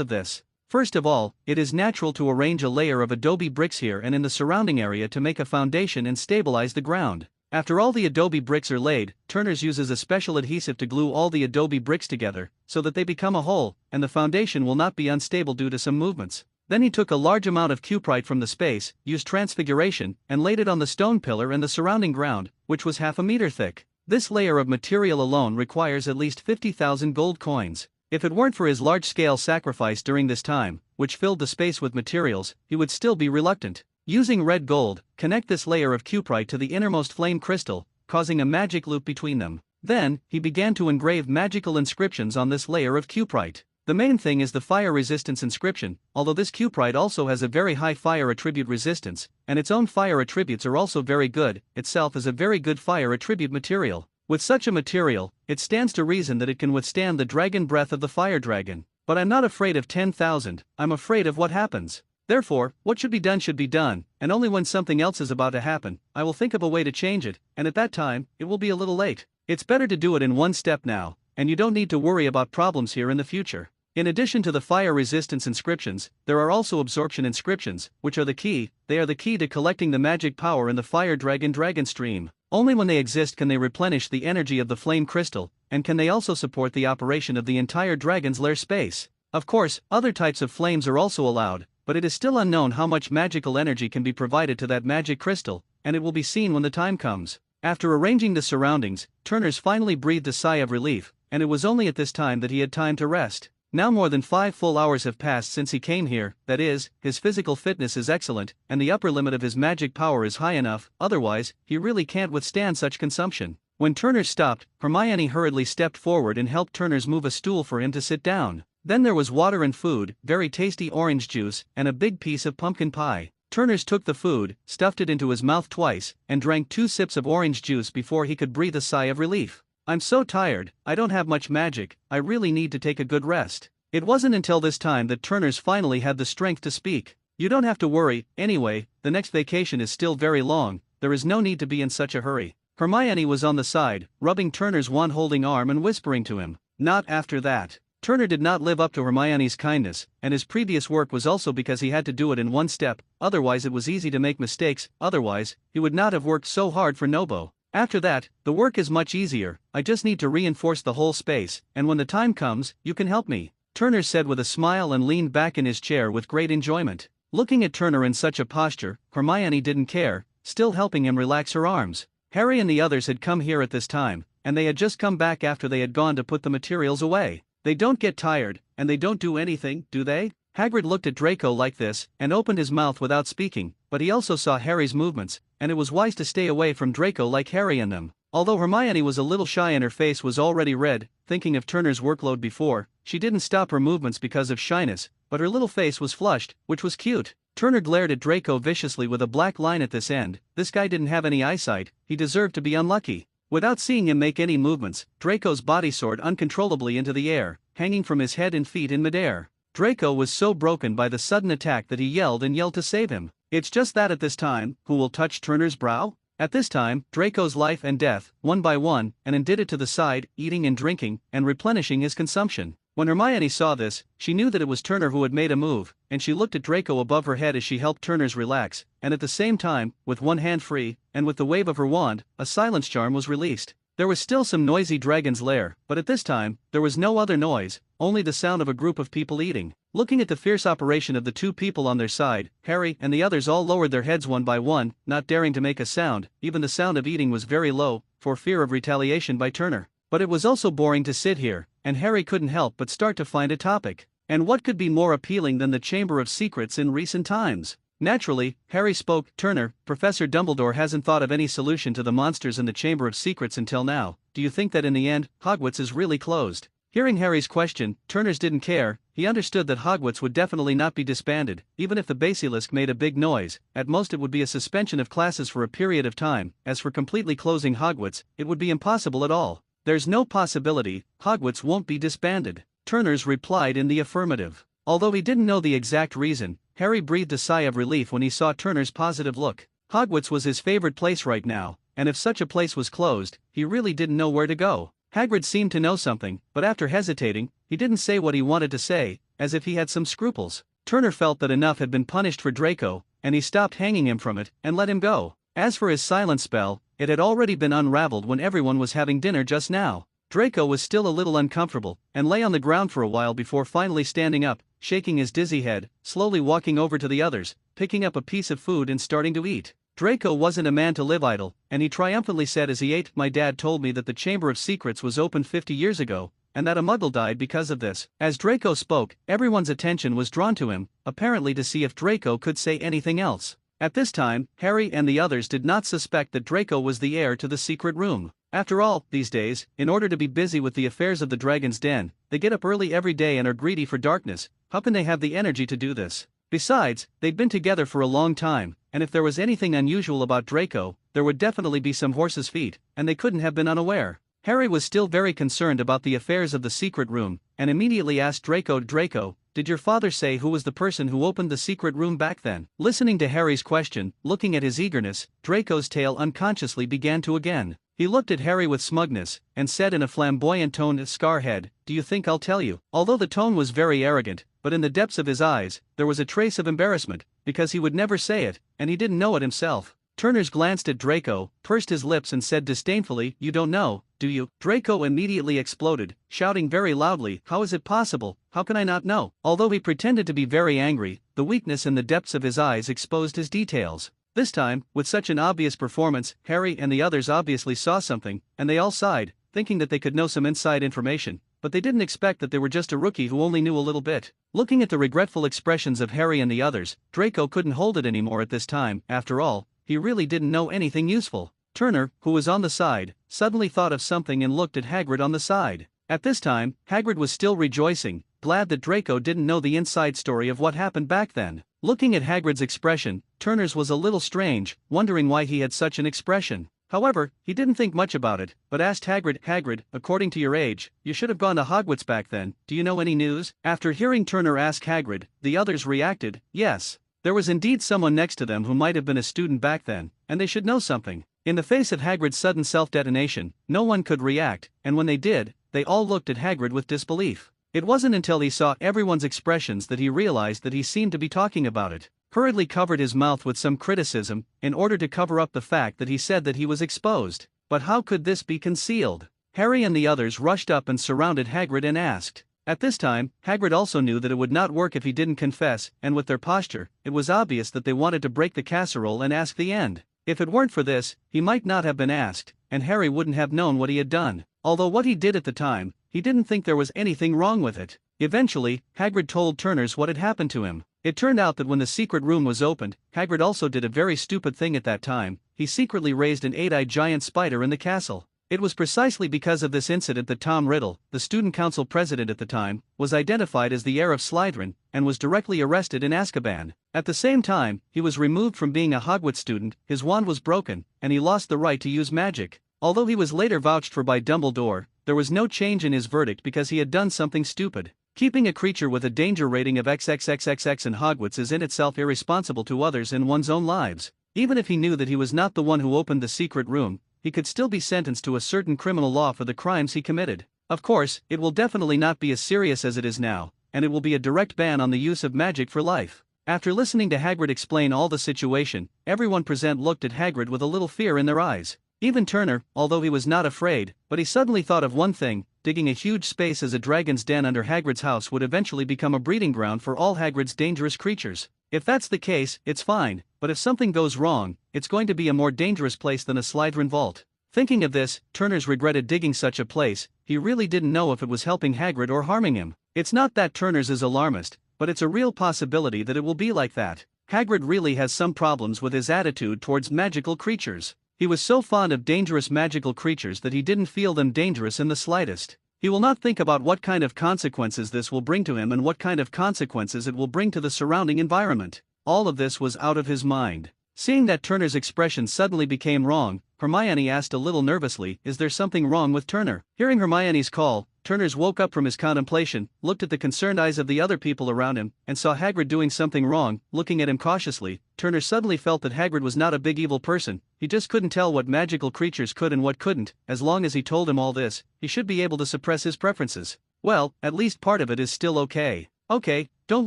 of this. First of all, it is natural to arrange a layer of adobe bricks here and in the surrounding area to make a foundation and stabilize the ground. After all the adobe bricks are laid, Turners uses a special adhesive to glue all the adobe bricks together, so that they become a whole, and the foundation will not be unstable due to some movements. Then he took a large amount of cuprite from the space, used transfiguration, and laid it on the stone pillar and the surrounding ground, which was half a meter thick. This layer of material alone requires at least 50,000 gold coins. If it weren't for his large-scale sacrifice during this time, which filled the space with materials, he would still be reluctant. Using red gold, connect this layer of cuprite to the innermost flame crystal, causing a magic loop between them. Then, he began to engrave magical inscriptions on this layer of cuprite. The main thing is the fire resistance inscription, although this cuprite also has a very high fire attribute resistance, and its own fire attributes are also very good. Itself is a very good fire attribute material. With such a material, it stands to reason that it can withstand the dragon breath of the fire dragon. But I'm not afraid of 10,000, I'm afraid of what happens. Therefore, what should be done, and only when something else is about to happen, I will think of a way to change it, and at that time, it will be a little late. It's better to do it in one step now, and you don't need to worry about problems here in the future. In addition to the fire resistance inscriptions, there are also absorption inscriptions, which are the key. They are the key to collecting the magic power in the fire dragon stream. Only when they exist can they replenish the energy of the flame crystal, and can they also support the operation of the entire dragon's lair space. Of course, other types of flames are also allowed, but it is still unknown how much magical energy can be provided to that magic crystal, and it will be seen when the time comes. After arranging the surroundings, Turners finally breathed a sigh of relief, and it was only at this time that he had time to rest. Now more than 5 full hours have passed since he came here, that is, his physical fitness is excellent, and the upper limit of his magic power is high enough, otherwise, he really can't withstand such consumption. When Turners stopped, Hermione hurriedly stepped forward and helped Turners move a stool for him to sit down. Then there was water and food, very tasty orange juice, and a big piece of pumpkin pie. Turners took the food, stuffed it into his mouth twice, and drank 2 sips of orange juice before he could breathe a sigh of relief. "I'm so tired, I don't have much magic, I really need to take a good rest." It wasn't until this time that Turners finally had the strength to speak. "You don't have to worry, anyway, the next vacation is still very long, there is no need to be in such a hurry." Hermione was on the side, rubbing Turner's wand-holding arm and whispering to him, "Not after that." Turner did not live up to Hermione's kindness, and his previous work was also because he had to do it in one step, otherwise it was easy to make mistakes, otherwise, he would not have worked so hard for Nobo. "After that, the work is much easier, I just need to reinforce the whole space, and when the time comes, you can help me," Turner said with a smile and leaned back in his chair with great enjoyment. Looking at Turner in such a posture, Hermione didn't care, still helping him relax her arms. Harry and the others had come here at this time, and they had just come back after they had gone to put the materials away. "They don't get tired, and they don't do anything, do they?" Hagrid looked at Draco like this, and opened his mouth without speaking, but he also saw Harry's movements, and it was wise to stay away from Draco like Harry and them. Although Hermione was a little shy and her face was already red, thinking of Turner's workload before, she didn't stop her movements because of shyness, but her little face was flushed, which was cute. Turner glared at Draco viciously with a black line at this end. This guy didn't have any eyesight, he deserved to be unlucky. Without seeing him make any movements, Draco's body soared uncontrollably into the air, hanging from his head and feet in midair. Draco was so broken by the sudden attack that he yelled and yelled to save him. It's just that at this time, who will touch Turner's brow? At this time, Draco's life and death, one by one, and then did it to the side, eating and drinking, and replenishing his consumption. When Hermione saw this, she knew that it was Turner who had made a move, and she looked at Draco above her head as she helped Turner's relax, and at the same time, with one hand free, and with the wave of her wand, a silence charm was released. There was still some noisy dragon's lair, but at this time, there was no other noise, only the sound of a group of people eating. Looking at the fierce operation of the 2 people on their side, Harry and the others all lowered their heads one by one, not daring to make a sound. Even the sound of eating was very low, for fear of retaliation by Turner. But it was also boring to sit here, and Harry couldn't help but start to find a topic. And what could be more appealing than the Chamber of Secrets in recent times? Naturally, Harry spoke. "Turner, Professor Dumbledore hasn't thought of any solution to the monsters in the Chamber of Secrets until now. Do you think that in the end, Hogwarts is really closed?" Hearing Harry's question, Turners didn't care. He understood that Hogwarts would definitely not be disbanded, even if the basilisk made a big noise. At most it would be a suspension of classes for a period of time. As for completely closing Hogwarts, it would be impossible at all. "There's no possibility, Hogwarts won't be disbanded." Turners replied in the affirmative. Although he didn't know the exact reason, Harry breathed a sigh of relief when he saw Turner's positive look. Hogwarts was his favorite place right now, and if such a place was closed, he really didn't know where to go. Hagrid seemed to know something, but after hesitating, he didn't say what he wanted to say, as if he had some scruples. Turner felt that enough had been punished for Draco, and he stopped hanging him from it, and let him go. As for his silence spell, it had already been unraveled when everyone was having dinner just now. Draco was still a little uncomfortable, and lay on the ground for a while before finally standing up, shaking his dizzy head, slowly walking over to the others, picking up a piece of food and starting to eat. Draco wasn't a man to live idle, and he triumphantly said as he ate, "My dad told me that the Chamber of Secrets was opened 50 years ago, and that a muggle died because of this." As Draco spoke, everyone's attention was drawn to him, apparently to see if Draco could say anything else. At this time, Harry and the others did not suspect that Draco was the heir to the secret room. After all, these days, in order to be busy with the affairs of the Dragon's Den, they get up early every day and are greedy for darkness. How can they have the energy to do this? Besides, they'd been together for a long time, and if there was anything unusual about Draco, there would definitely be some horse's feet, and they couldn't have been unaware. Harry was still very concerned about the affairs of the secret room, and immediately asked Draco, "Draco, did your father say who was the person who opened the secret room back then?" Listening to Harry's question, looking at his eagerness, Draco's tail unconsciously began to again. He looked at Harry with smugness, and said in a flamboyant tone, "Scarhead, do you think I'll tell you?" Although the tone was very arrogant, but in the depths of his eyes, there was a trace of embarrassment, because he would never say it, and he didn't know it himself. Turners glanced at Draco, pursed his lips and said disdainfully, "You don't know, do you?" Draco immediately exploded, shouting very loudly, "How is it possible? How can I not know?" Although he pretended to be very angry, the weakness in the depths of his eyes exposed his details. This time, with such an obvious performance, Harry and the others obviously saw something, and they all sighed, thinking that they could know some inside information, but they didn't expect that they were just a rookie who only knew a little bit. Looking at the regretful expressions of Harry and the others, Draco couldn't hold it anymore at this time. After all, he really didn't know anything useful. Turner, who was on the side, suddenly thought of something and looked at Hagrid on the side. At this time, Hagrid was still rejoicing, glad that Draco didn't know the inside story of what happened back then. Looking at Hagrid's expression, Turner's was a little strange, wondering why he had such an expression. However, he didn't think much about it, but asked Hagrid, "Hagrid, according to your age, you should have gone to Hogwarts back then, do you know any news?" After hearing Turner ask Hagrid, the others reacted, yes. There was indeed someone next to them who might have been a student back then, and they should know something. In the face of Hagrid's sudden self-detonation, no one could react, and when they did, they all looked at Hagrid with disbelief. It wasn't until he saw everyone's expressions that he realized that he seemed to be talking about it. Hurriedly covered his mouth with some criticism, in order to cover up the fact that he said that he was exposed. But how could this be concealed? Harry and the others rushed up and surrounded Hagrid and asked. At this time, Hagrid also knew that it would not work if he didn't confess, and with their posture, it was obvious that they wanted to break the casserole and ask the end. If it weren't for this, he might not have been asked, and Harry wouldn't have known what he had done. Although what he did at the time, he didn't think there was anything wrong with it. Eventually, Hagrid told Turners what had happened to him. It turned out that when the secret room was opened, Hagrid also did a very stupid thing at that time. He secretly raised an 8-eyed giant spider in the castle. It was precisely because of this incident that Tom Riddle, the student council president at the time, was identified as the heir of Slytherin, and was directly arrested in Azkaban. At the same time, he was removed from being a Hogwarts student, his wand was broken, and he lost the right to use magic. Although he was later vouched for by Dumbledore, there was no change in his verdict because he had done something stupid. Keeping a creature with a danger rating of XXXXX in Hogwarts is in itself irresponsible to others and one's own lives. Even if he knew that he was not the one who opened the secret room, he could still be sentenced to a certain criminal law for the crimes he committed. Of course, it will definitely not be as serious as it is now, and it will be a direct ban on the use of magic for life. After listening to Hagrid explain all the situation, everyone present looked at Hagrid with a little fear in their eyes. Even Turner, although he was not afraid, but he suddenly thought of one thing: digging a huge space as a dragon's den under Hagrid's house would eventually become a breeding ground for all Hagrid's dangerous creatures. If that's the case, it's fine, but if something goes wrong, it's going to be a more dangerous place than a Slytherin vault. Thinking of this, Turners regretted digging such a place. He really didn't know if it was helping Hagrid or harming him. It's not that Turners is alarmist, but it's a real possibility that it will be like that. Hagrid really has some problems with his attitude towards magical creatures. He was so fond of dangerous magical creatures that he didn't feel them dangerous in the slightest. He will not think about what kind of consequences this will bring to him and what kind of consequences it will bring to the surrounding environment. All of this was out of his mind. Seeing that Turner's expression suddenly became wrong, Hermione asked a little nervously, "Is there something wrong with Turner?" Hearing Hermione's call, Turners woke up from his contemplation, looked at the concerned eyes of the other people around him, and saw Hagrid doing something wrong. Looking at him cautiously, Turner suddenly felt that Hagrid was not a big evil person. He just couldn't tell what magical creatures could and what couldn't. As long as he told him all this, he should be able to suppress his preferences. Well, at least part of it is still okay. "Okay, don't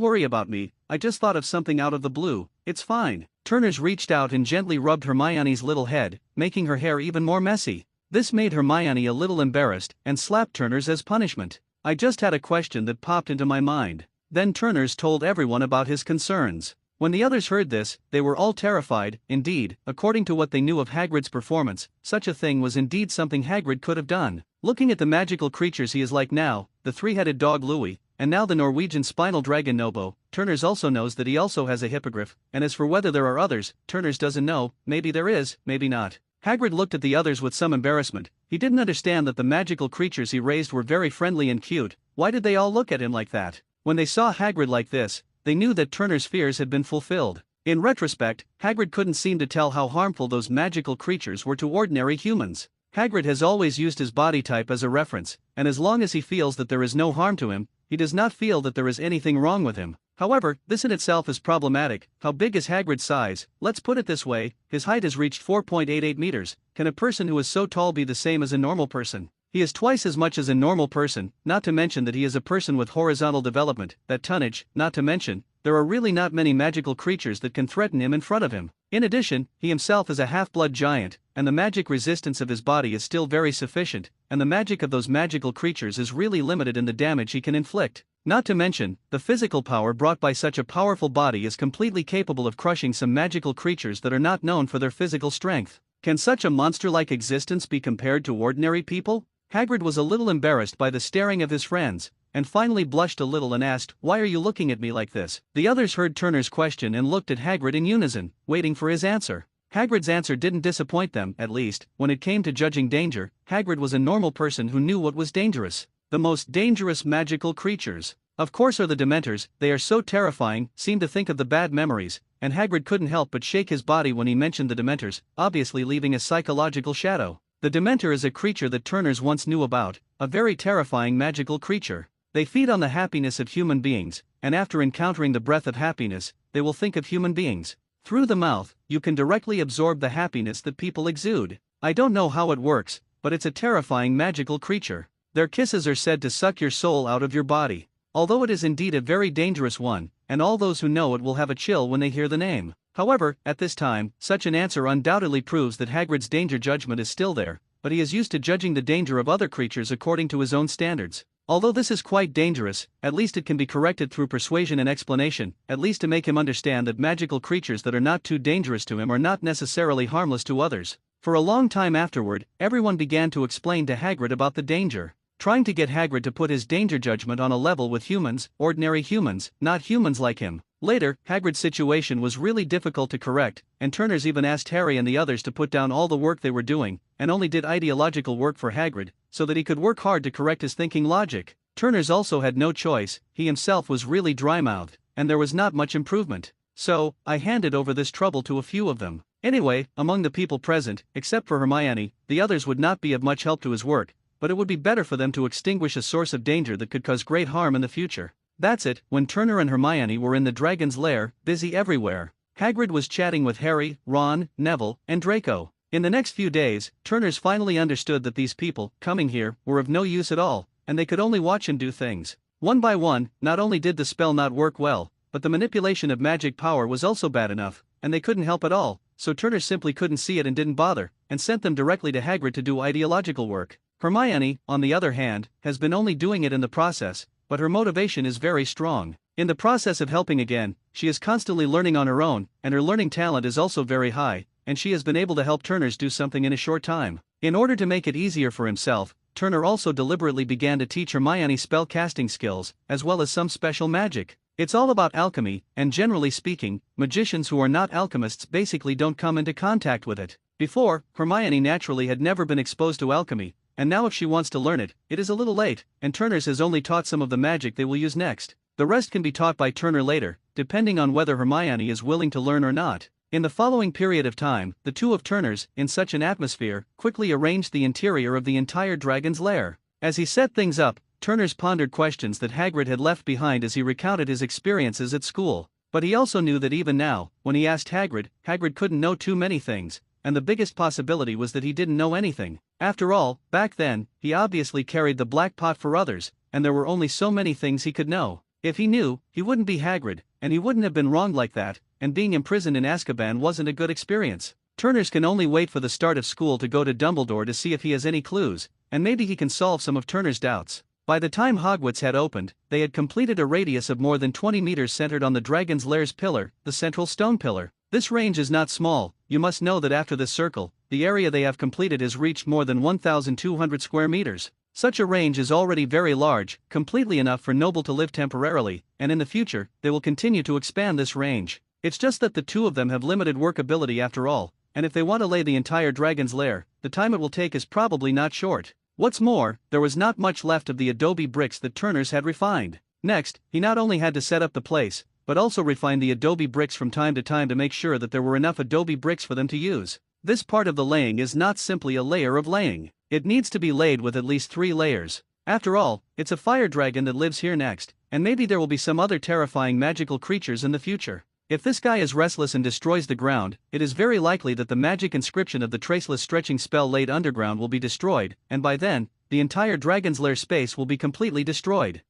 worry about me, I just thought of something out of the blue, it's fine." Turners reached out and gently rubbed Hermione's little head, making her hair even more messy. This made Hermione a little embarrassed, and slapped Turners as punishment. "I just had a question that popped into my mind." Then Turners told everyone about his concerns. When the others heard this, they were all terrified. Indeed, according to what they knew of Hagrid's performance, such a thing was indeed something Hagrid could have done. Looking at the magical creatures he is like now, the three-headed dog Louis, and now the Norwegian spinal dragon Nobo, Turners also knows that he also has a hippogriff, and as for whether there are others, Turners doesn't know. Maybe there is, maybe not. Hagrid looked at the others with some embarrassment. He didn't understand that the magical creatures he raised were very friendly and cute. Why did they all look at him like that? When they saw Hagrid like this, they knew that Turner's fears had been fulfilled. In retrospect, Hagrid couldn't seem to tell how harmful those magical creatures were to ordinary humans. Hagrid has always used his body type as a reference, and as long as he feels that there is no harm to him, he does not feel that there is anything wrong with him. However, this in itself is problematic. How big is Hagrid's size? Let's put it this way, his height has reached 4.88 meters. Can a person who is so tall be the same as a normal person? He is twice as much as a normal person, not to mention that he is a person with horizontal development, that tonnage, not to mention, there are really not many magical creatures that can threaten him in front of him. In addition, he himself is a half-blood giant, and the magic resistance of his body is still very sufficient, and the magic of those magical creatures is really limited in the damage he can inflict. Not to mention, the physical power brought by such a powerful body is completely capable of crushing some magical creatures that are not known for their physical strength. Can such a monster-like existence be compared to ordinary people? Hagrid was a little embarrassed by the staring of his friends, and finally blushed a little and asked, "Why are you looking at me like this?" The others heard Turner's question and looked at Hagrid in unison, waiting for his answer. Hagrid's answer didn't disappoint them, at least. When it came to judging danger, Hagrid was a normal person who knew what was dangerous. The most dangerous magical creatures, of course, are the Dementors. They are so terrifying, seem to think of the bad memories, and Hagrid couldn't help but shake his body when he mentioned the Dementors, obviously leaving a psychological shadow. The Dementor is a creature that Turners once knew about, a very terrifying magical creature. They feed on the happiness of human beings, and after encountering the breath of happiness, they will think of human beings. Through the mouth, you can directly absorb the happiness that people exude. I don't know how it works, but it's a terrifying magical creature. Their kisses are said to suck your soul out of your body. Although it is indeed a very dangerous one, and all those who know it will have a chill when they hear the name. However, at this time, such an answer undoubtedly proves that Hagrid's danger judgment is still there, but he is used to judging the danger of other creatures according to his own standards. Although this is quite dangerous, at least it can be corrected through persuasion and explanation, at least to make him understand that magical creatures that are not too dangerous to him are not necessarily harmless to others. For a long time afterward, everyone began to explain to Hagrid about the danger, trying to get Hagrid to put his danger judgment on a level with humans, ordinary humans, not humans like him. Later, Hagrid's situation was really difficult to correct, and Turners even asked Harry and the others to put down all the work they were doing, and only did ideological work for Hagrid, so that he could work hard to correct his thinking logic. Turners also had no choice. He himself was really dry-mouthed, and there was not much improvement. So, I handed over this trouble to a few of them. Anyway, among the people present, except for Hermione, the others would not be of much help to his work, but it would be better for them to extinguish a source of danger that could cause great harm in the future. That's it. When Turner and Hermione were in the dragon's lair, busy everywhere, Hagrid was chatting with Harry, Ron, Neville, and Draco. In the next few days, Turners finally understood that these people, coming here, were of no use at all, and they could only watch him do things. One by one, not only did the spell not work well, but the manipulation of magic power was also bad enough, and they couldn't help at all, so Turners simply couldn't see it and didn't bother, and sent them directly to Hagrid to do ideological work. Hermione, on the other hand, has been only doing it in the process, but her motivation is very strong. In the process of helping again, she is constantly learning on her own, and her learning talent is also very high, and she has been able to help Turners do something in a short time. In order to make it easier for himself, Turner also deliberately began to teach Hermione spell casting skills, as well as some special magic. It's all about alchemy, and generally speaking, magicians who are not alchemists basically don't come into contact with it. Before, Hermione naturally had never been exposed to alchemy, and now if she wants to learn it, it is a little late, and Turners has only taught some of the magic they will use next. The rest can be taught by Turner later, depending on whether Hermione is willing to learn or not. In the following period of time, the two of Turners, in such an atmosphere, quickly arranged the interior of the entire dragon's lair. As he set things up, Turners pondered questions that Hagrid had left behind as he recounted his experiences at school. But he also knew that even now, when he asked Hagrid, Hagrid couldn't know too many things, and the biggest possibility was that he didn't know anything. After all, back then, he obviously carried the black pot for others, and there were only so many things he could know. If he knew, he wouldn't be Hagrid, and he wouldn't have been wronged like that, and being imprisoned in Azkaban wasn't a good experience. Turners can only wait for the start of school to go to Dumbledore to see if he has any clues, and maybe he can solve some of Turner's doubts. By the time Hogwarts had opened, they had completed a radius of more than 20 meters centered on the dragon's lair's pillar, the central stone pillar. This range is not small. You must know that after this circle, the area they have completed has reached more than 1,200 square meters. Such a range is already very large, completely enough for Noble to live temporarily, and in the future, they will continue to expand this range. It's just that the two of them have limited workability after all, and if they want to lay the entire dragon's lair, the time it will take is probably not short. What's more, there was not much left of the adobe bricks that Turners had refined. Next, he not only had to set up the place, but also refine the adobe bricks from time to time to make sure that there were enough adobe bricks for them to use. This part of the laying is not simply a layer of laying. It needs to be laid with at least 3 layers. After all, it's a fire dragon that lives here next, and maybe there will be some other terrifying magical creatures in the future. If this guy is restless and destroys the ground, it is very likely that the magic inscription of the traceless stretching spell laid underground will be destroyed, and by then, the entire dragon's lair space will be completely destroyed.